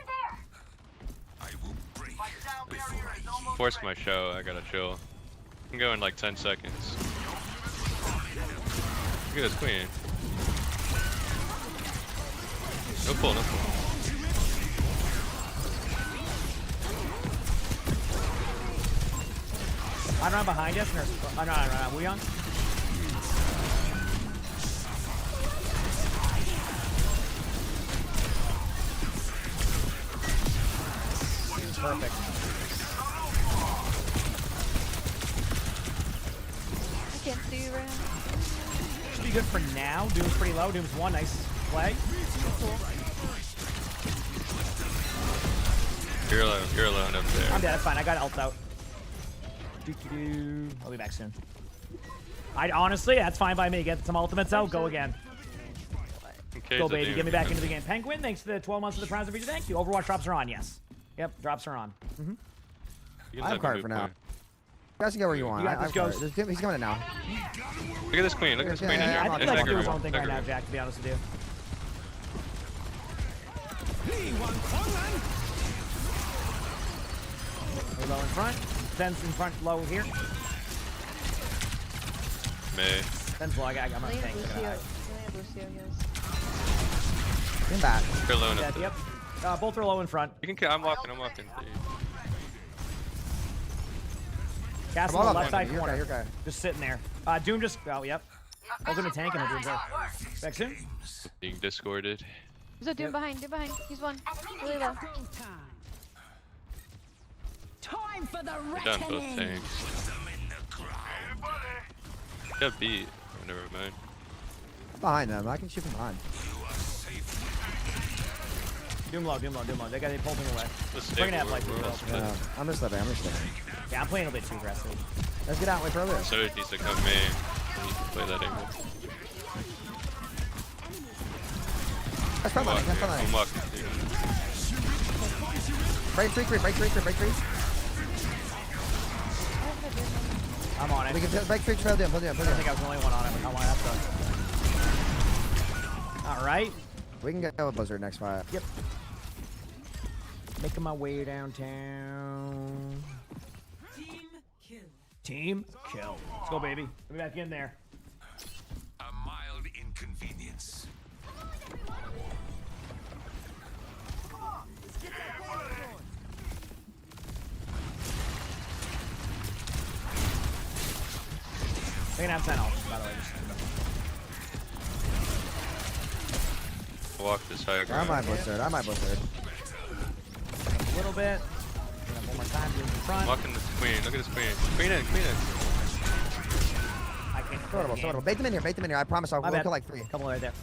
Speaker 19: Force my show. I gotta chill. I can go in like 10 seconds. Look at this queen. No pull, no pull.
Speaker 3: I run behind us. I run. We on? Perfect.
Speaker 14: I can't see you right now.
Speaker 3: Should be good for now. Doom's pretty low. Doom's one. Nice play.
Speaker 19: You're alone up there.
Speaker 3: I'm dead. That's fine. I got ult out. I'll be back soon. Honestly, that's fine by me. Get some ultimates out. Go again.
Speaker 19: Okay,
Speaker 3: Go, baby. Get me back into the game. Penguin, thanks for the 12 months of the Prize of Future. Thank you. Overwatch drops are on. Yes. Yep. Drops are on.
Speaker 11: I have card for now. You guys can go where you want.
Speaker 3: He's
Speaker 11: coming in now.
Speaker 19: Look at this queen. Look at this queen in here.
Speaker 3: I feel like do his own thing right now, Jack, to be honest with you. We're low in front. Zen's in front, low here.
Speaker 19: May.
Speaker 3: Zen's low. I got my tank.
Speaker 11: Come back.
Speaker 19: You're alone up
Speaker 3: Yep.
Speaker 19: there.
Speaker 3: Both are low in front.
Speaker 19: You can. I'm walking.
Speaker 3: Cast on the left side
Speaker 11: You're
Speaker 3: corner.
Speaker 11: okay.
Speaker 3: Just sitting there. Doom just. Oh, yep. Ultimate tank and Doom's there. Back soon.
Speaker 19: Being discorded.
Speaker 14: There's a Doom behind. He's one. Really low.
Speaker 8: Time for the
Speaker 19: We're down both tanks. Got beat. Oh, never mind.
Speaker 11: Behind them. I can shoot from behind.
Speaker 3: Doom low. They got they pulled me away. We're gonna have like
Speaker 11: Yeah, I'm just living.
Speaker 3: Yeah, I'm playing a bit too aggressive.
Speaker 11: Let's get out way further.
Speaker 19: So it needs to come main. We need to play that angle.
Speaker 11: That's front line.
Speaker 19: I'm walking.
Speaker 11: Break three.
Speaker 3: I'm on it.
Speaker 11: We can break three, trail down.
Speaker 3: I think I was the only one on it, but I'll line up though. Alright.
Speaker 11: We can get a Blizzard next fight.
Speaker 3: Yep. Making my way downtown. Team kill. Let's go, baby. Let me back in there.
Speaker 2: A mild inconvenience.
Speaker 3: They can have 10 ult, by the way.
Speaker 19: Walk this higher
Speaker 11: I
Speaker 19: ground.
Speaker 11: might Blizzard.
Speaker 3: A little bit. One more time. Doom's in front.
Speaker 19: Walking this queen. Look at this queen. Queen in.
Speaker 3: I can't.
Speaker 11: Sortable. Bait them in here. I promise I'll kill like 3.
Speaker 3: Couple right there.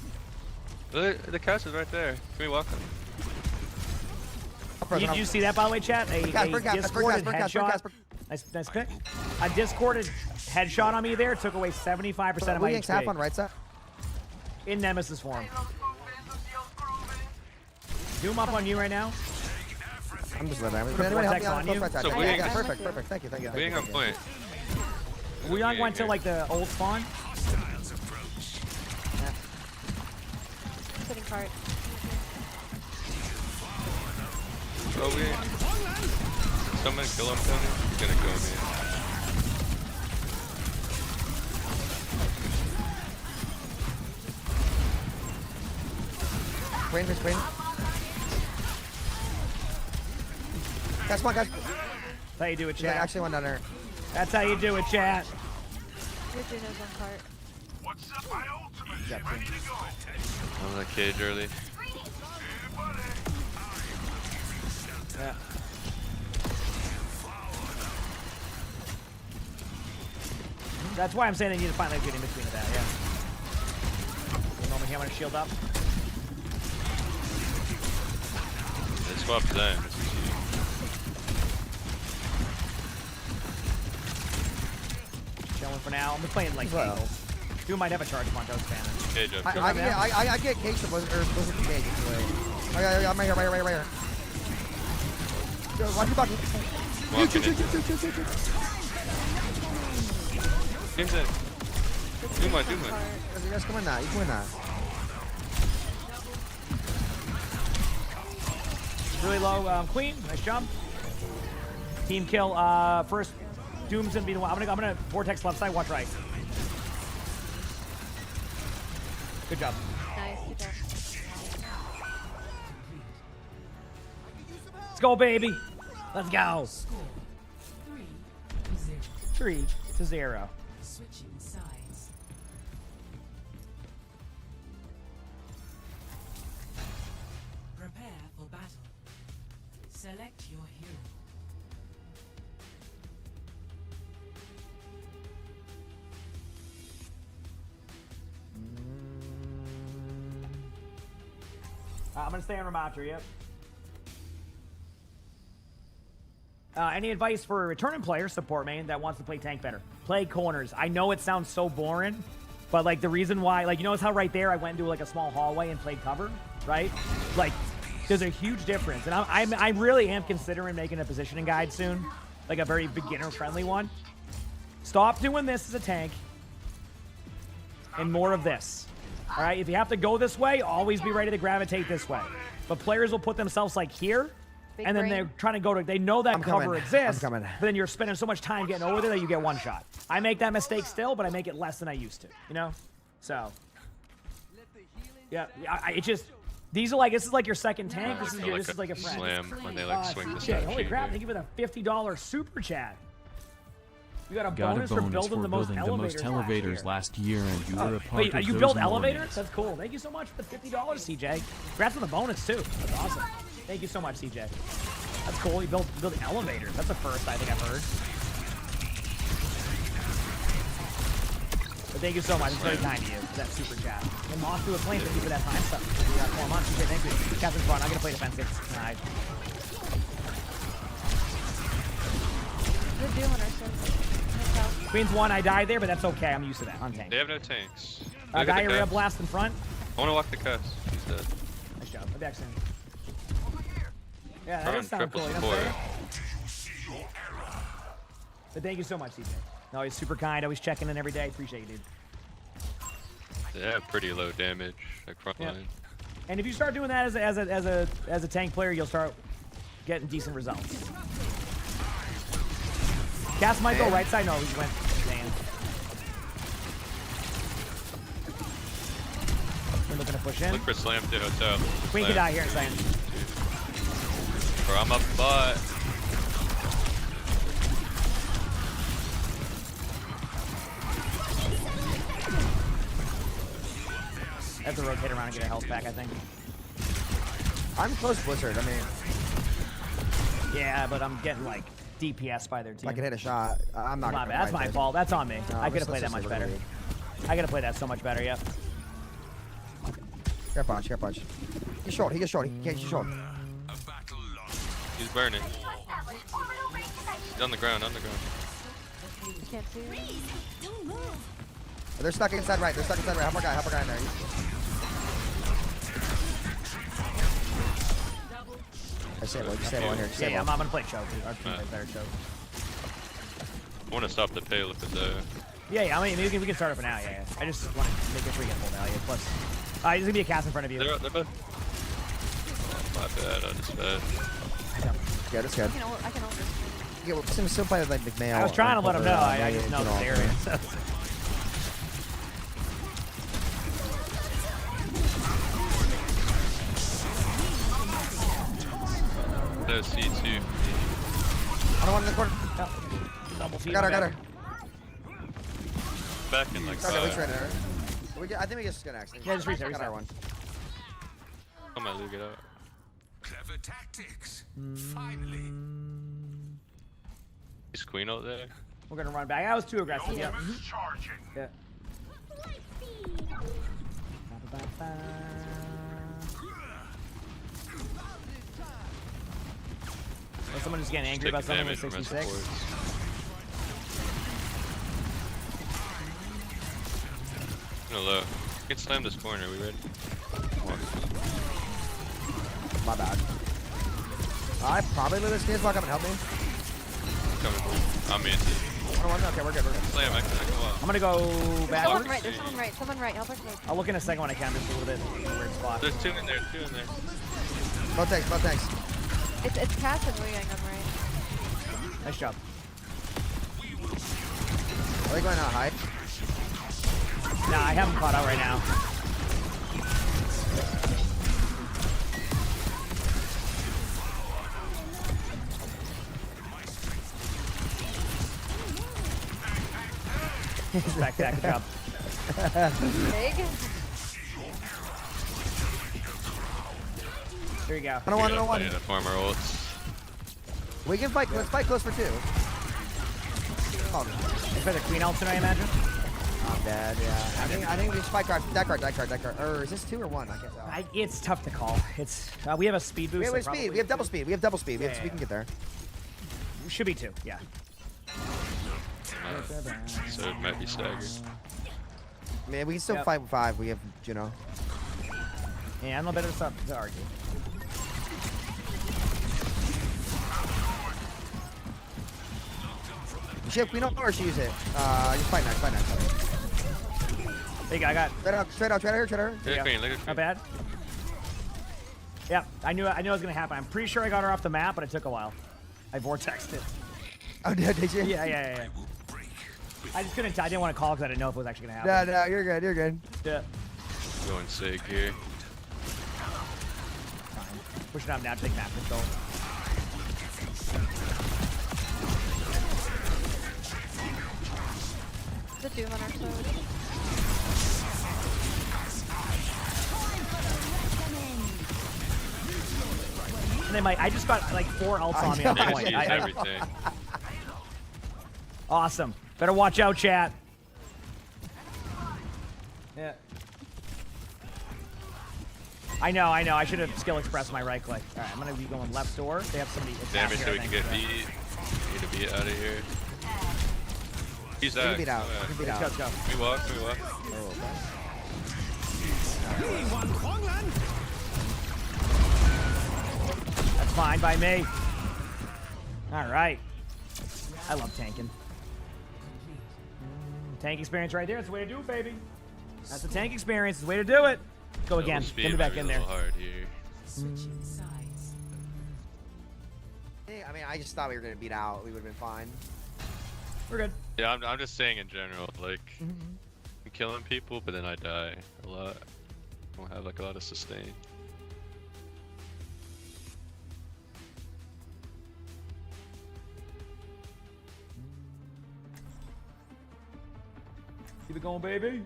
Speaker 19: Look, the castle's right there. Can we walk them?
Speaker 3: Did you see that, by the way, chat? A discorded headshot. Nice pick. A discorded headshot on me there took away 75% of my HP.
Speaker 11: Half on right side.
Speaker 3: In Nemesis form. Doom up on you right now.
Speaker 11: I'm just living.
Speaker 3: Anybody help me on you?
Speaker 19: So
Speaker 11: perfect. Thank you.
Speaker 19: We ain't on point.
Speaker 3: We all went to like the old spawn.
Speaker 14: Sitting cart.
Speaker 19: Oh, we ain't. Someone kill him, Tony. He's gonna go, man.
Speaker 11: Queen. That's one, guys.
Speaker 3: That's how you do it, chat.
Speaker 11: Actually, one down there.
Speaker 3: That's how you do it, chat.
Speaker 14: Your Juno's on cart.
Speaker 2: What's up, my ultimate? Ready to go.
Speaker 19: I'm in the cage early.
Speaker 3: Yeah. That's why I'm saying they need to find like good in between of that, yeah. Moment here, I'm gonna shield up.
Speaker 19: They swapped them.
Speaker 3: chilling for now. I'm just playing like
Speaker 17: Well.
Speaker 3: tables. Dude might have a charge punch. I was spamming.
Speaker 19: Cage up.
Speaker 17: I get cage to blizzard or blizzard to cage. I'm right here. Yo, watch your bucket.
Speaker 19: Walking in. Game's in. Do my.
Speaker 17: You guys come in now. You come in now.
Speaker 3: Really low, Queen. Nice jump. Team kill. First, Doom's gonna be the one. I'm gonna vortex left side. Watch right. Good job.
Speaker 14: Nice, good job.
Speaker 3: Let's go, baby. Let's go. 3-0.
Speaker 8: Switching sides. Prepare for battle. Select your hero.
Speaker 3: I'm gonna stay on Ramatra. Yep. Any advice for a returning player, support main, that wants to play tank better? Play corners. I know it sounds so boring, but like the reason why, like, you notice how right there I went into like a small hallway and played cover, right? Like, there's a huge difference, and I really am considering making a positioning guide soon, like a very beginner-friendly one. Stop doing this as a tank, and more of this. All right, if you have to go this way, always be ready to gravitate this way. But players will put themselves like here,
Speaker 14: Big
Speaker 3: and then
Speaker 14: brain.
Speaker 3: they're trying to go to, they know that cover
Speaker 17: coming.
Speaker 3: exists,
Speaker 17: I'm coming.
Speaker 3: but then you're spending so much time getting over there that you get one shot. I make that mistake still, but I make it less than I used to, you know? So, yeah, it just, these are like, this is like your second tank, this is like a friend.
Speaker 19: Slam when they like swing the
Speaker 3: CJ,
Speaker 19: stuff.
Speaker 3: holy crap, thank you for the $50 super chat. You got a
Speaker 13: Got
Speaker 3: bonus,
Speaker 13: a bonus
Speaker 3: for building the most
Speaker 13: elevators last year, and you were a part
Speaker 3: Wait,
Speaker 13: of
Speaker 3: you
Speaker 13: those
Speaker 3: built
Speaker 13: moments.
Speaker 3: elevators? That's cool. Thank you so much for the $50, CJ. Congrats on the bonus, too. That's awesome. Thank you so much, CJ. That's cool. You built elevators. That's the first I think I've heard. But thank you so much. It's very kind of you for that super chat. And Moss to a plane, thank you for that time stuff. We got 4 months. CJ, thank you. Captain's fun. I'm going to play defensive tonight.
Speaker 14: Good doing ourselves.
Speaker 3: Queen's 1, I died there, but that's okay. I'm used to that. On tank.
Speaker 19: They have no tanks.
Speaker 3: Diarrhea blast in front.
Speaker 19: I want to walk the cuss. He's dead.
Speaker 3: Nice job. I'll be back soon. Yeah, that
Speaker 19: Run,
Speaker 3: does sound
Speaker 19: triple
Speaker 3: cool. You know what I'm
Speaker 19: support.
Speaker 3: saying? But thank you so much, CJ. No, he's super kind. Always checking in every day. Appreciate you, dude.
Speaker 19: They have pretty low damage, like front line.
Speaker 3: And if you start doing that as a tank player, you'll start getting decent results. Cass might go right side. No, he went man. We're looking to push in.
Speaker 19: Look for slam to hotel.
Speaker 3: Queen could die here in a second.
Speaker 19: Or I'm up butt.
Speaker 3: I have to rotate around and get a health back, I think.
Speaker 17: I'm close blizzard. I mean,
Speaker 3: yeah, but I'm getting like DPS by their team.
Speaker 17: I can hit a shot. I'm not.
Speaker 3: My bad. That's my fault. That's on me.
Speaker 17: No,
Speaker 3: I could have
Speaker 17: let's
Speaker 3: played that
Speaker 17: just
Speaker 3: much
Speaker 17: leave it
Speaker 3: better.
Speaker 17: alone.
Speaker 3: I gotta play that so much better. Yep.
Speaker 17: Here punch. Here punch. He's short. He gets short. He can't shoot short.
Speaker 19: He's burning. He's on the ground. On the ground.
Speaker 14: Can't see him.
Speaker 10: Don't move.
Speaker 17: They're stuck inside right. They're stuck inside right. Help our guy. Help our guy in there. Disable on here.
Speaker 3: Yeah, I'm gonna play choke. Our team plays better choke.
Speaker 19: I want to stop the pale if it's
Speaker 3: Yeah, I mean, we can start it for now. Yeah. I just want to make sure we get full value. Plus, there's gonna be a cast in front of you.
Speaker 19: They're both. Oh, my bad. I just bad.
Speaker 17: Yeah, that's good.
Speaker 14: I can ult this.
Speaker 17: Yeah, well, still play with like McMahon.
Speaker 3: I was trying to let him know. I just know this area. So.
Speaker 19: There's C2.
Speaker 17: I don't want in the corner. No.
Speaker 3: Double
Speaker 17: I got her.
Speaker 19: Back in like
Speaker 17: Okay, we
Speaker 19: 5.
Speaker 17: traded her. I think we just gonna actually.
Speaker 3: Yeah, just reset.
Speaker 17: Got our one.
Speaker 19: I might leave it out.
Speaker 2: Clever tactics. Finally.
Speaker 19: Is Queen out there?
Speaker 3: We're gonna run back. I was too aggressive. Yeah. Yeah. Someone just getting angry about something with 66.
Speaker 19: No low. You can slam this corner. We ready?
Speaker 17: My bad. I probably lose this. Walk up and help me.
Speaker 19: Coming. I'm in.
Speaker 17: Okay, we're good.
Speaker 19: Slam. I can go out.
Speaker 3: I'm gonna go back.
Speaker 14: Someone right, there's someone right. Someone right. Help us.
Speaker 3: I'll look in a second when I can. Just a little bit weird spot.
Speaker 19: There's two in there.
Speaker 17: Both tanks.
Speaker 14: It's Cass and Wu Yang on right.
Speaker 3: Nice job.
Speaker 17: Are they going out high?
Speaker 3: Nah, I haven't caught out right now. Back, good job.
Speaker 14: Big.
Speaker 3: Here you go.
Speaker 17: I don't want.
Speaker 19: To farm our ults.
Speaker 17: We can fight. Let's fight close for 2. Oh,
Speaker 3: Is that the queen ult tonight, I imagine?
Speaker 17: I'm dead. Yeah. I think we spike card. That card. Or is this 2 or 1? I can't tell.
Speaker 3: It's tough to call. It's we have a speed boost.
Speaker 17: We have speed. We have double speed. We can get there.
Speaker 3: Should be 2. Yeah.
Speaker 19: So it might be staggered.
Speaker 17: Man, we can still fight with 5. We have,
Speaker 3: Yeah, I'm a little better stuff to argue.
Speaker 17: She have queen ult or she use it? Just fight next.
Speaker 3: Hey, I got.
Speaker 17: Straight out here.
Speaker 19: Look at queen.
Speaker 3: Not bad. Yeah, I knew it was gonna happen. I'm pretty sure I got her off the map, but it took a while. I vortexed it.
Speaker 17: Oh, did you?
Speaker 3: Yeah. I just couldn't. I didn't want to call because I didn't know if it was actually gonna happen.
Speaker 17: No, you're good.
Speaker 3: Yeah.
Speaker 19: Going sick here.
Speaker 3: Fine. Pushing up now, take map control.
Speaker 14: The Doom on our side.
Speaker 3: And they might. I just got like 4 ults on me at the point.
Speaker 19: Everything.
Speaker 3: Awesome. Better watch out, chat. Yeah. I know. I should have skill expressed my right click. All right, I'm gonna be going left door. They have somebody.
Speaker 19: Damn it, so we can get beat. Need to be out of here. He's out.
Speaker 17: Beat out.
Speaker 3: Let's go.
Speaker 19: We walk.
Speaker 3: That's fine by me. All right. I love tanking. Tank experience right there. It's the way to do it, baby. That's the tank experience. It's the way to do it. Go again. Get me back in there.
Speaker 19: Hard here.
Speaker 17: I mean, I just thought we were gonna beat out. We would have been fine.
Speaker 3: We're good.
Speaker 19: Yeah, I'm just saying in general, like, I'm killing people, but then I die a lot. I don't have like a lot of sustain.
Speaker 3: Keep it going, baby.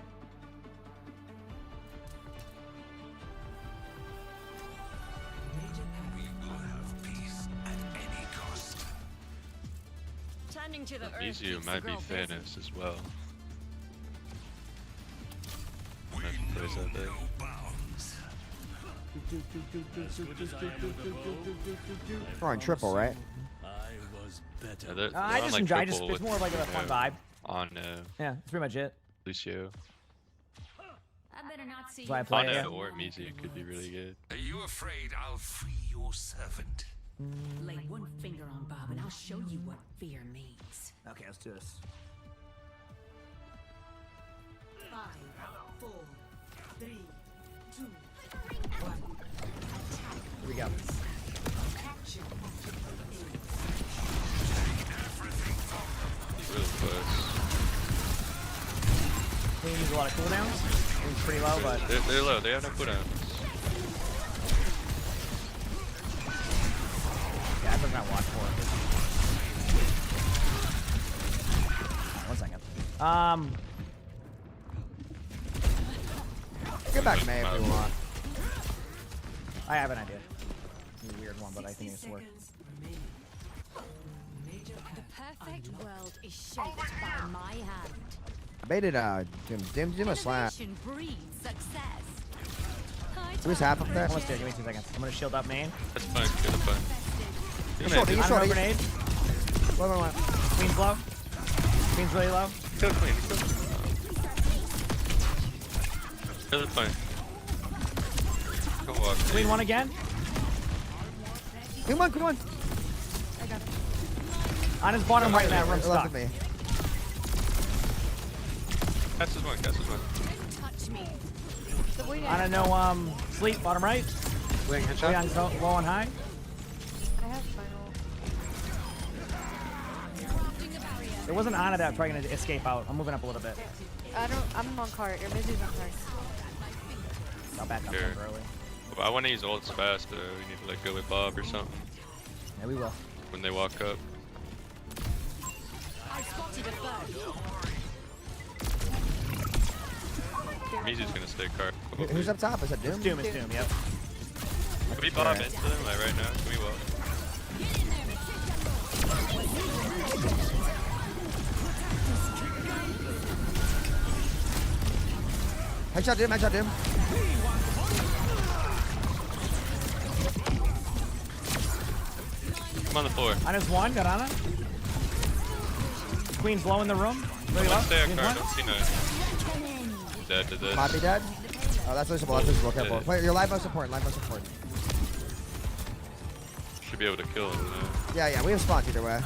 Speaker 18: To the
Speaker 19: Easier might be fairness as well. Plays out there.
Speaker 17: We're on triple, right?
Speaker 19: Yeah,
Speaker 3: I just enjoy. It's more of like a fun vibe.
Speaker 19: On
Speaker 3: yeah, that's pretty much it.
Speaker 19: Lucio.
Speaker 1: I better not see
Speaker 3: That's why I
Speaker 1: you.
Speaker 3: play it.
Speaker 19: Or Mizi could be really good.
Speaker 4: Are you afraid I'll free your servant?
Speaker 8: Lay one finger on Bob and I'll show you what fear means.
Speaker 3: Okay, let's do this.
Speaker 8: 5, 4, 3, 2, 1.
Speaker 3: Here we go.
Speaker 19: Really close.
Speaker 3: They use a lot of cooldowns. It's pretty low, but
Speaker 19: They're low. They have no cooldowns.
Speaker 3: yeah, I forgot to watch for it. 1 second.
Speaker 17: Get back May if we want.
Speaker 3: I have an idea. It's a weird one, but I think it's worth.
Speaker 1: The perfect world is shaped by my hand.
Speaker 17: I baited Jim a slap.
Speaker 1: Innovation breeds success.
Speaker 17: Who's half up there?
Speaker 3: Almost there. Give me 2 seconds. I'm gonna shield up main.
Speaker 19: That's fine. Good fun.
Speaker 17: You short it.
Speaker 3: I'm gonna grenade.
Speaker 17: What?
Speaker 3: Queen's low. Queen's really low.
Speaker 19: Kill Queen. They're playing. Go walk.
Speaker 3: Queen one again.
Speaker 17: Queen one, queen one.
Speaker 14: I got it.
Speaker 3: On his bottom right in that room, stuck.
Speaker 17: Me.
Speaker 19: Cast is one, cast is one.
Speaker 1: Touch me.
Speaker 14: The wing
Speaker 3: I don't know, sleep, bottom right.
Speaker 11: Wing headshot.
Speaker 3: Leon's low and high.
Speaker 14: I have final.
Speaker 3: There wasn't Ana that was probably gonna escape out. I'm moving up a little bit.
Speaker 14: I'm on cart. Your Mizu's on cart.
Speaker 3: I'll back up
Speaker 19: Sure.
Speaker 3: early.
Speaker 19: I want to use ults fast, but we need to like go with Bob or something
Speaker 3: Yeah, we will.
Speaker 19: when they walk up.
Speaker 1: I spotted a foe.
Speaker 19: Mizu's gonna stay cart.
Speaker 17: Who's up top? Is that Doom?
Speaker 3: It's Doom, it's Doom, yep.
Speaker 19: Can we Bob into them like right now? Can we walk?
Speaker 17: Headshot Doom, headshot Doom.
Speaker 19: Come on the floor.
Speaker 3: Ana's one, got Ana. Queen's low in the room. Really low.
Speaker 19: Let's stay on
Speaker 3: Queen's
Speaker 19: cart.
Speaker 3: one.
Speaker 19: Don't see none. Dead to this.
Speaker 17: Might be dead. Oh, that's visible. That's visible. Careful. Wait, your live most important. Live most important.
Speaker 19: Should be able to kill him.
Speaker 17: Yeah, we have spawns either way.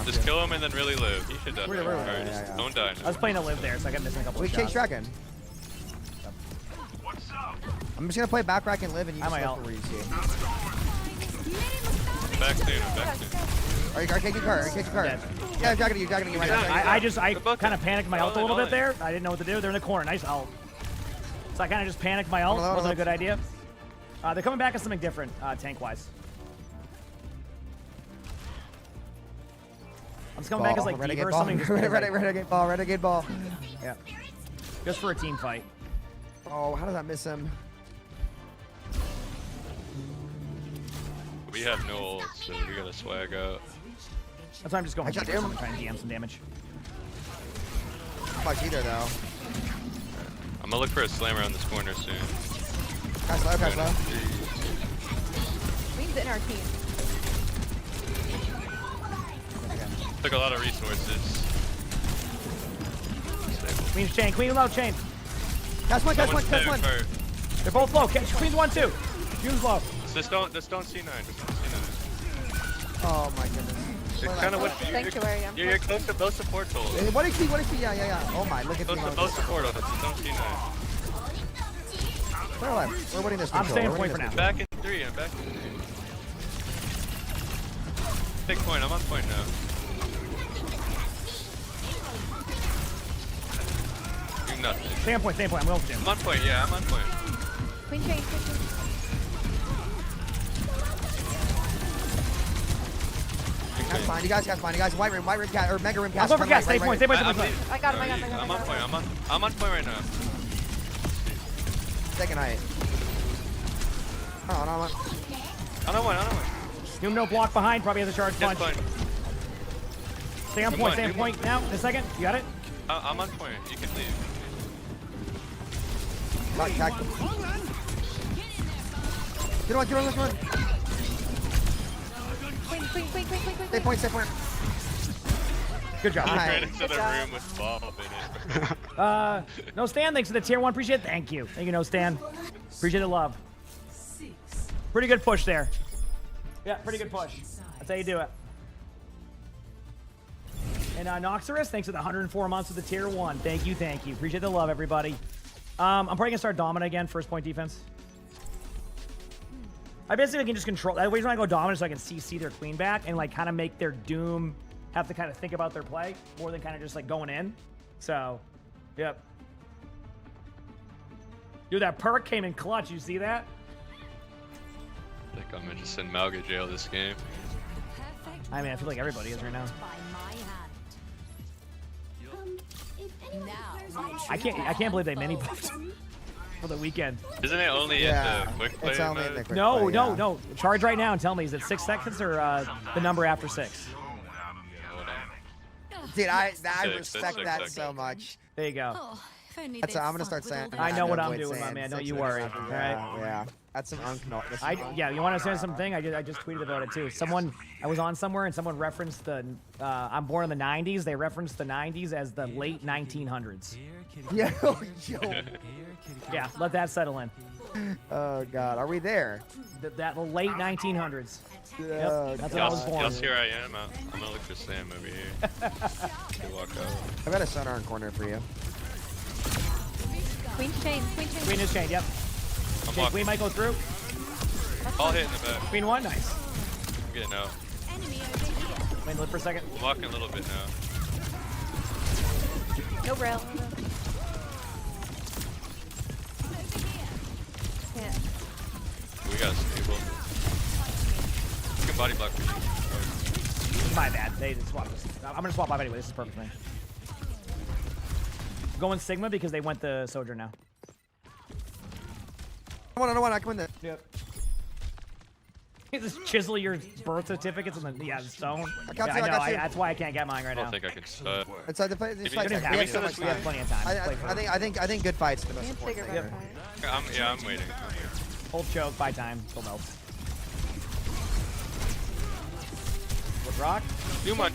Speaker 19: Just kill him and then really live. He should die.
Speaker 17: Really,
Speaker 19: Alright,
Speaker 17: yeah, yeah.
Speaker 19: don't die
Speaker 3: I
Speaker 19: now.
Speaker 3: was playing to live there, so I got missing a couple
Speaker 17: We
Speaker 3: of
Speaker 17: chase
Speaker 3: shots.
Speaker 17: Dragon. I'm just gonna play back rack and live, and you
Speaker 3: I
Speaker 17: just
Speaker 3: might
Speaker 17: go
Speaker 3: ult.
Speaker 17: for where you see.
Speaker 19: I'm back soon. I'm back soon.
Speaker 17: Are you taking card? Are you taking card?
Speaker 3: Dead.
Speaker 17: Yeah, Dragon, you right now.
Speaker 3: I kind of panicked my ult a little bit there. I didn't know what to do. They're in the corner. Nice ult. So I kind of just panicked my ult. Wasn't a good idea. They're coming back as something different, tank-wise. I'm just coming back as like
Speaker 17: Renegade
Speaker 3: Deeper or
Speaker 17: ball.
Speaker 3: something. Just
Speaker 17: Renegade ball. Renegade ball.
Speaker 3: Yeah. Just for a team fight.
Speaker 17: Oh, how did I miss him?
Speaker 19: We have no ult, so we gotta swag out.
Speaker 3: That's why I'm just going
Speaker 17: I shot
Speaker 3: Deeper,
Speaker 17: him.
Speaker 3: so I'm trying to DM some damage.
Speaker 17: Not much either, though.
Speaker 19: I'm gonna look for a slam around this corner soon.
Speaker 17: Pass low, pass low.
Speaker 14: Queen's in our team.
Speaker 19: Took a lot of resources.
Speaker 3: Queen's chain. Queen low chain.
Speaker 17: Cast one, cast one,
Speaker 19: Someone's
Speaker 17: cast
Speaker 19: dead
Speaker 17: one.
Speaker 19: cart.
Speaker 3: They're both low. Queen's one too. Queen's low.
Speaker 19: Just don't C9. Just don't C9.
Speaker 17: Oh my goodness.
Speaker 19: You're kind of
Speaker 14: Sanctuary.
Speaker 19: you're close to both support holes.
Speaker 17: What is he? What is he? Yeah. Oh my, look at
Speaker 19: Close to both support holes. Just don't C9.
Speaker 17: We're alive. We're winning this.
Speaker 3: I'm
Speaker 17: control.
Speaker 3: staying
Speaker 17: We're
Speaker 3: point
Speaker 17: winning
Speaker 3: for
Speaker 17: this
Speaker 3: now.
Speaker 19: Back in 3. I'm back in 3. Take point. I'm on point now. Do nothing.
Speaker 3: Stay on point. Stay on point. I'm going for Doom.
Speaker 19: I'm on point. Yeah, I'm on point.
Speaker 14: Queen chain. Queen chain.
Speaker 17: That's fine. You guys got fine. You guys, white room, cat, or mega room,
Speaker 3: I'm
Speaker 17: cast.
Speaker 3: going for cast. Stay point. Stay point. Stay point.
Speaker 14: I got him. I got him.
Speaker 19: I'm on point. I'm on point right now.
Speaker 17: Second height. Oh, no,
Speaker 19: I don't want.
Speaker 3: Doom no block behind. Probably has a charge
Speaker 19: Just
Speaker 3: punch.
Speaker 19: fine.
Speaker 3: Stay on point. Stay on point now. In a second. You got it?
Speaker 19: I'm on point. You can leave.
Speaker 17: Not attack. Get on, let's run.
Speaker 14: Queen.
Speaker 17: Stay point.
Speaker 3: Good job.
Speaker 19: I ran into the room with Bob in it.
Speaker 3: No Stan, thanks for the tier 1. Appreciate it. Thank you. Thank you, No Stan. Appreciate the love. Pretty good push there. Yeah, pretty good push. That's how you do it. And Noxorus, thanks for the 104 months with the tier 1. Thank you. Appreciate the love, everybody. I'm probably gonna start Domina again, first point defense. I basically can just control. That way, when I go Domina, so I can see their queen back and like kind of make their Doom have to kind of think about their play more than kind of just like going in. So, yep. Dude, that perk came in clutch. You see that?
Speaker 19: I think I'm gonna just send Mal to jail this game.
Speaker 3: I mean, I feel like everybody is right now. I can't believe they mini buffed for the weekend.
Speaker 19: Isn't it only at the quick player
Speaker 17: It's only
Speaker 19: mode?
Speaker 17: in the quick
Speaker 3: No,
Speaker 17: play,
Speaker 3: no,
Speaker 17: yeah.
Speaker 3: no. Charge right now and tell me, is it 6 seconds or the number after 6?
Speaker 17: Dude, I
Speaker 19: Six,
Speaker 17: respect
Speaker 19: six
Speaker 17: that
Speaker 19: seconds.
Speaker 17: so much.
Speaker 3: There you go.
Speaker 17: That's I'm gonna start saying.
Speaker 3: I know what I'm
Speaker 17: avoid
Speaker 3: doing, my
Speaker 17: saying
Speaker 3: man. Don't
Speaker 17: 6
Speaker 3: you worry.
Speaker 17: seconds.
Speaker 3: All right.
Speaker 17: Yeah. That's some
Speaker 3: Yeah, you want to say something? I just tweeted about it too. I was on somewhere and someone referenced the I'm born in the 90s. They referenced the 90s as the late 1900s.
Speaker 17: Yeah, yo.
Speaker 3: Yeah, let that settle in.
Speaker 17: Oh God, are we there?
Speaker 3: The late 1900s.
Speaker 17: Yep,
Speaker 3: that's when I was born.
Speaker 19: Yes, here I am. I'm gonna look for Sam over here. They walk out.
Speaker 17: I've got a sonar in corner for you.
Speaker 14: Queen's chain.
Speaker 3: Queen is chained, yep. Okay, Queen might go through.
Speaker 19: I'll hit in the back.
Speaker 3: Queen 1, nice.
Speaker 19: I'm getting out.
Speaker 3: Queen, live for a second.
Speaker 19: I'm walking a little bit now.
Speaker 14: No rail. Can't.
Speaker 19: We got stable. You can body block for you.
Speaker 3: My bad. They just swapped this. I'm gonna swap off anyway. This is perfect for me. I'm going Sigma because they went the Sojourn now.
Speaker 17: I don't want. I can win this.
Speaker 3: Yep. You just chisel your birth certificates and then the stone.
Speaker 17: I got
Speaker 3: Yeah,
Speaker 17: you.
Speaker 3: I know. That's why I can't get mine right now.
Speaker 19: I don't think I can start.
Speaker 17: It's like the fight.
Speaker 3: We have plenty of time.
Speaker 17: I think good fights are the most important thing.
Speaker 19: I'm waiting.
Speaker 3: Hold choke, buy time, full health. What rock?
Speaker 19: Do one.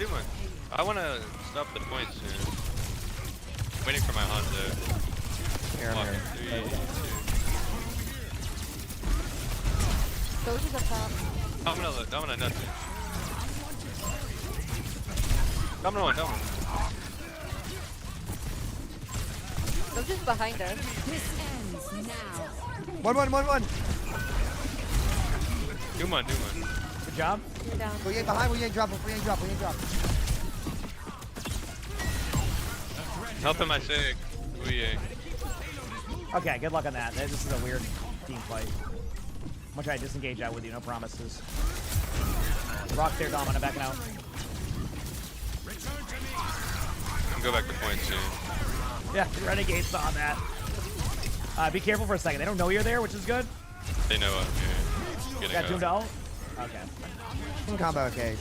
Speaker 19: I want to stop the points soon. Waiting for my Hanzo.
Speaker 17: Here, I'm here.
Speaker 14: Soldier's up top.
Speaker 19: I'm gonna nut it. Domino.
Speaker 14: Soldier's behind us.
Speaker 1: This ends now.
Speaker 17: 1-1.
Speaker 19: Do one.
Speaker 3: Good job.
Speaker 14: You're down.
Speaker 17: We ain't behind. We ain't drop.
Speaker 19: Helping my sig.
Speaker 3: Okay, good luck on that. This is a weird team fight. I'm gonna try to disengage out with you, no promises. Rock there, Dom, I'm backing out.
Speaker 19: Go back to point soon.
Speaker 3: Yeah, Renegade saw that. Be careful for a second. They don't know you're there, which is good.
Speaker 19: They know I'm here.
Speaker 3: Got tuned out? Okay.
Speaker 17: Some combo cage.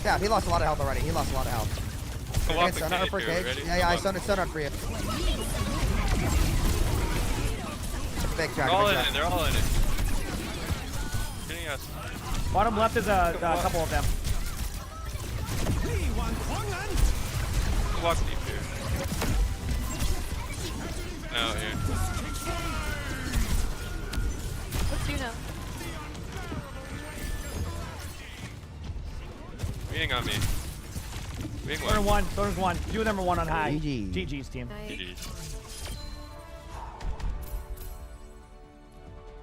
Speaker 17: Yeah, he lost a lot of health already. I stun out for cage. Yeah, I stunned out for you. Big track.
Speaker 19: They're all in it. Getting us.
Speaker 3: Bottom left is a couple of them.
Speaker 19: Walk deep here. No, here.
Speaker 14: What's you know?
Speaker 19: Being on me. Being
Speaker 3: There's one. Two of them are one on high. GG's team.
Speaker 19: GG's.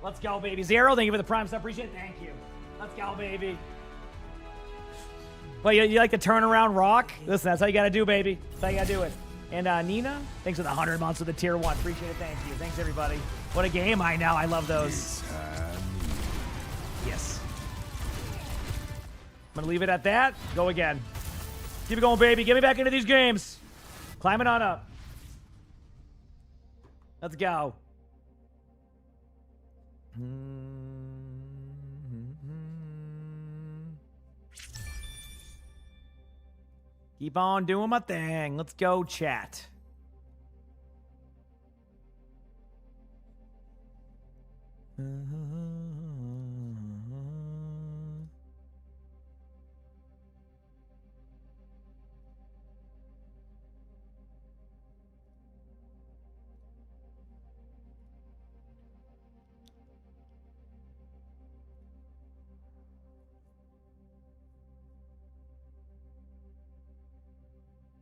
Speaker 3: Let's go, baby. Zero, thank you for the prime sub. Appreciate it. Thank you. Let's go, baby. Well, you like the turnaround rock? Listen, that's how you got to do, baby. That's how you got to do it. And Nina, thanks for the 100 months with the tier 1. Appreciate it. Thank you. Thanks, everybody. What a game. I know. I love those. Yes. I'm going to leave it at that. Go again. Keep it going, baby. Get me back into these games. Climbing on up. Let's go. Keep on doing my thing. Let's go, chat.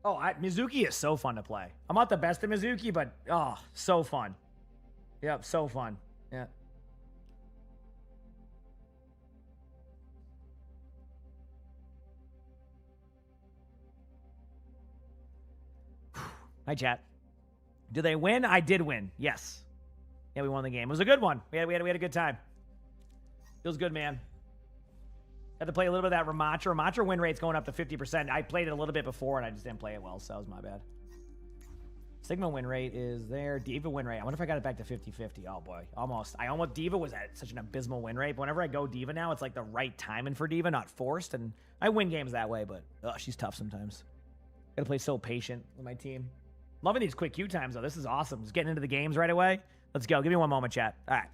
Speaker 3: Oh, Mizuki is so fun to play. I'm not the best at Mizuki, but so fun. Yep, so fun. Yeah. Hi, chat. Did they win? I did win. Yes. Yeah, we won the game. It was a good one. We had a good time. Feels good, man. Had to play a little bit of that Ramatra. Ramatra win rate's going up to 50%. I played it a little bit before, and I just didn't play it well, so that was my bad. Sigma win rate is there. Diva win rate. I wonder if I got it back to 50-50. Oh, boy. Almost. Diva was at such an abysmal win rate. But whenever I go Diva now, it's like the right timing for Diva, not forced. And I win games that way, but she's tough sometimes. Gotta play so patient with my team. Loving these quick queue times, though. This is awesome. Just getting into the games right away. Let's go. Give me one moment, chat. All right.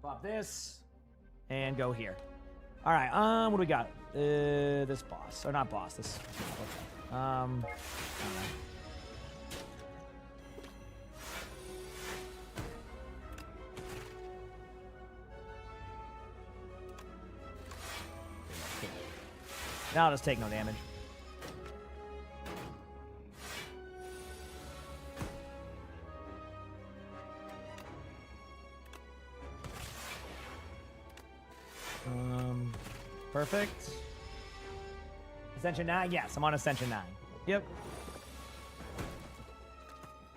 Speaker 3: Pop this and go here. All right. What do we got? This boss or not boss? This. Okay. I don't know. Now I'll just take no damage. Perfect. Ascension 9? Yes, I'm on Ascension 9. Yep.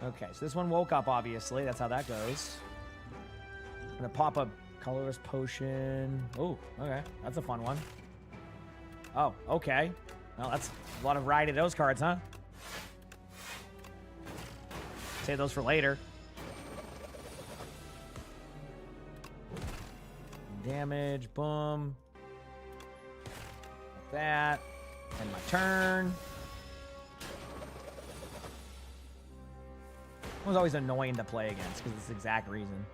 Speaker 3: Okay, so this one woke up, obviously. That's how that goes. I'm gonna pop a colorless potion. Oh, okay. That's a fun one. Oh, okay. Well, that's a lot of variety of those cards, huh? Save those for later. Damage, boom. Like that. And my turn. It was always annoying to play against because it's the exact reason.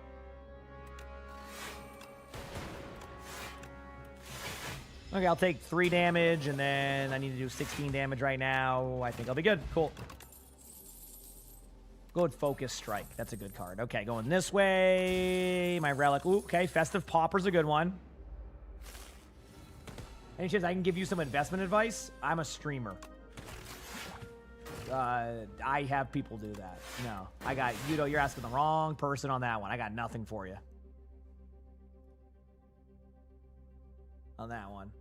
Speaker 3: Okay, I'll take 3 damage, and then I need to do 16 damage right now. I think I'll be good. Cool. Good Focus Strike. That's a good card. Okay, going this way. My Relic. Ooh, okay, Festive Pauper's a good one. Any chance I can give you some investment advice? I'm a streamer. I have people do that. No, I got, you're asking the wrong person on that one. I got nothing for you. On that one.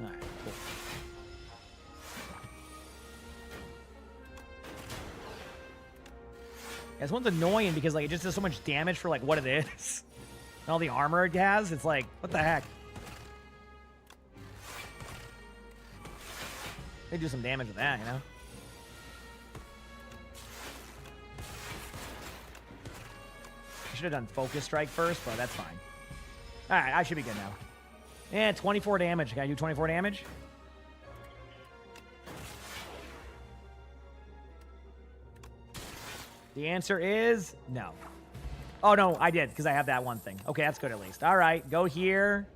Speaker 3: Alright, cool. This one's annoying because like it just does so much damage for like what it is. And all the armor it has, it's like, what the heck? They do some damage with that, you know? I should have done Focus Strike first, but that's fine. Alright, I should be good now. Yeah, 24 damage. Can I do 24 damage? The answer is no. Oh, no, I did, because I have that one thing. Okay, that's good at least. All right, go here.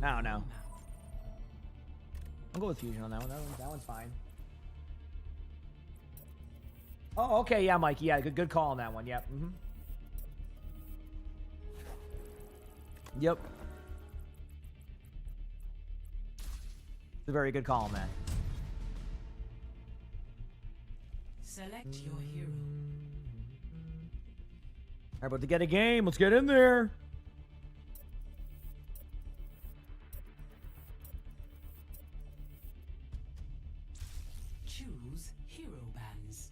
Speaker 3: I don't know. I'll go with Fusion on that one. That one's fine. Oh, okay, yeah, Mikey. Yeah, good call on that one. Yep. Mm-hmm. Yep. It's a very good call on that.
Speaker 18: Select your hero.
Speaker 3: All right, about to get a game. Let's get in there.
Speaker 18: Choose hero bands.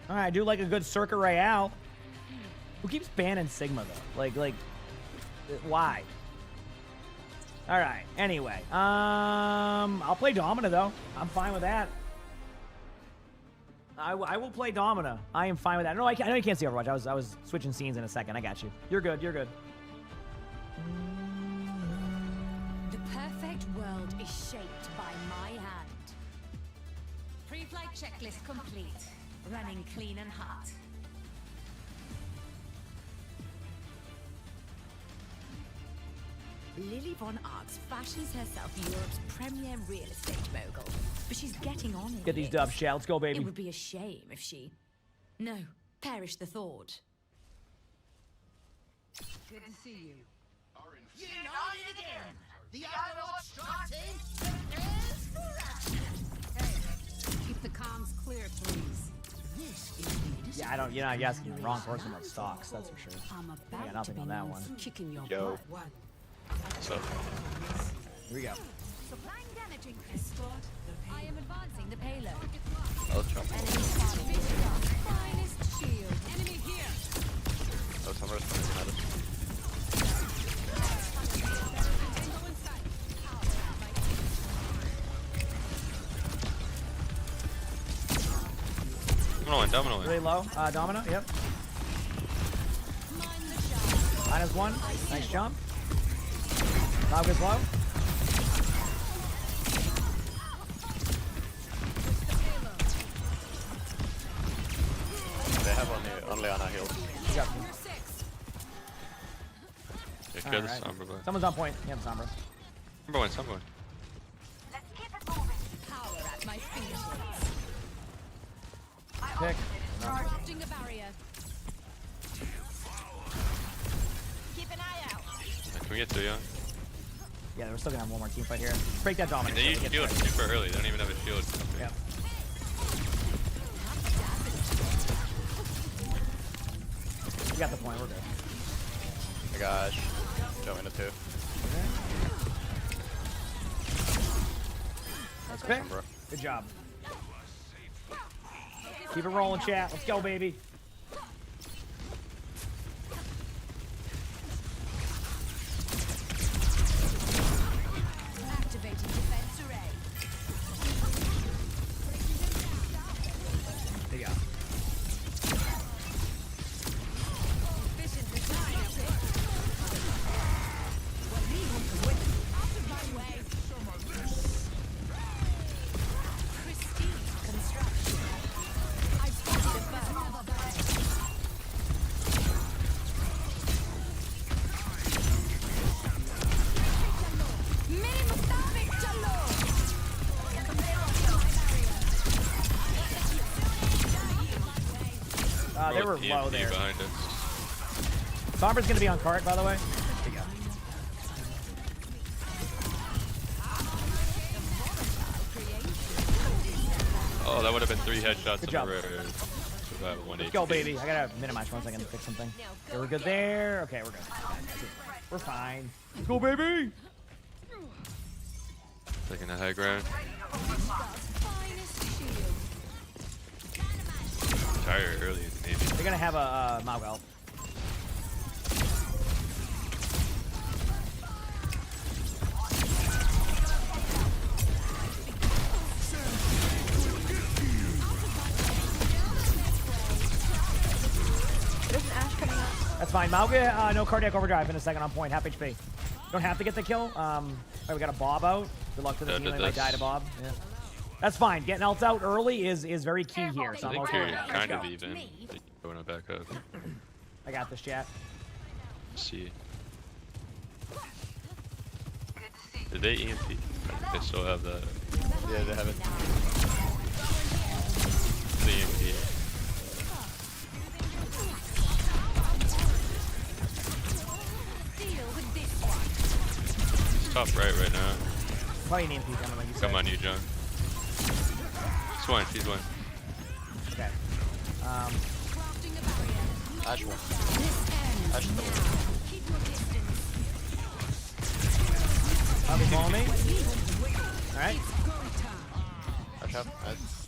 Speaker 3: All right, I do like a good Circuit Royale. Who keeps banning Sigma though? Like, why? All right. Anyway, I'll play Domina though. I'm fine with that. I will play Domina. I am fine with that. No, I know you can't see Overwatch. I was switching scenes in a second. I got you. You're good. You're good.
Speaker 1: The perfect world is shaped by my hand. Pre-flight checklist complete. Running clean and hot.
Speaker 9: Lily von Arx fashions herself Europe's premier real estate mogul, but she's getting on in
Speaker 3: Get these
Speaker 9: it.
Speaker 3: dubs, Shell. Let's go, baby.
Speaker 9: It would be a shame if she... No, perish the thought.
Speaker 18: Good to see you.
Speaker 20: You know it again. The Overwatch Strike Team prepares for action.
Speaker 8: Hey, keep the comms clear, please.
Speaker 20: This is the
Speaker 3: Yeah, I don't. You're not asking the wrong person about stocks. That's for sure. I got nothing on that one.
Speaker 21: Yo.
Speaker 19: So.
Speaker 3: Here we go.
Speaker 1: Supplying damage increase. I am advancing the payload.
Speaker 23: I'll jump.
Speaker 1: Finest shield. Enemy here.
Speaker 23: Oh, somebody's coming behind us.
Speaker 19: Domino in.
Speaker 3: Really low. Domino, yep. -1. Nice jump. Dog is low.
Speaker 23: They have only on our heels.
Speaker 3: You got me.
Speaker 19: Yeah, kill the
Speaker 3: Alright.
Speaker 19: Sombra boy.
Speaker 3: Someone's on point. Yeah, Sombra.
Speaker 19: Sombra.
Speaker 10: Let's keep it moving.
Speaker 1: Power at my fingertips.
Speaker 3: Pick.
Speaker 1: Crafting a barrier.
Speaker 10: Keep an eye out.
Speaker 19: Can we get 2 young?
Speaker 3: Yeah, we're still gonna have one more team fight here. Break that Domino.
Speaker 19: They use shield super early. They don't even have a shield.
Speaker 3: Yeah. You got the point. We're good.
Speaker 23: Oh my gosh. Jump into 2.
Speaker 3: Nice pick. Good job. Keep it rolling, chat. Let's go, baby.
Speaker 1: Activating defense array.
Speaker 3: There you go.
Speaker 1: Efficient design of it. Well, we want to win. Out of my way. Pristine construction. I spotted a bird. Mini Mustafic Jallo.
Speaker 3: They were
Speaker 19: EMP
Speaker 3: low there.
Speaker 19: behind us.
Speaker 3: Sombra's gonna be on cart, by the way. There you go.
Speaker 19: Oh, that would have been 3 headshots
Speaker 3: Good
Speaker 19: in
Speaker 3: job.
Speaker 19: a row. About 1
Speaker 3: Let's go, baby. I gotta minimize for 1 second to fix something. Okay, we're good there. Okay, we're good. We're fine. Let's go, baby.
Speaker 19: Taking the high ground. Tired early, maybe.
Speaker 3: They're gonna have a Mog ult.
Speaker 14: There's an Ashe coming up.
Speaker 3: That's fine. Mauga, no cardiac overdrive in a second on point. Half HP. Don't have to get the kill. Alright, we got a Bob out. Good luck to the team. They might die to Bob. Yeah. That's fine. Getting ults out early is very key here. So
Speaker 19: I
Speaker 3: I'm
Speaker 19: think
Speaker 3: okay
Speaker 19: you're
Speaker 3: with that.
Speaker 19: kind
Speaker 3: Let's
Speaker 19: of
Speaker 3: go.
Speaker 19: even. Going to back up.
Speaker 3: I got this, chat.
Speaker 19: See. Did they EMP? They still have that.
Speaker 23: Yeah, they have it.
Speaker 19: The EMP.
Speaker 1: Deal with this one.
Speaker 19: It's top right now.
Speaker 3: Probably an EMP coming, like you said.
Speaker 19: Come on, you John. She's one.
Speaker 3: Okay.
Speaker 1: Crafting a barrier.
Speaker 23: Ashe 1. Ashe
Speaker 1: Keep your distance.
Speaker 3: I'll be following me. Alright.
Speaker 23: Ashe up. Nice.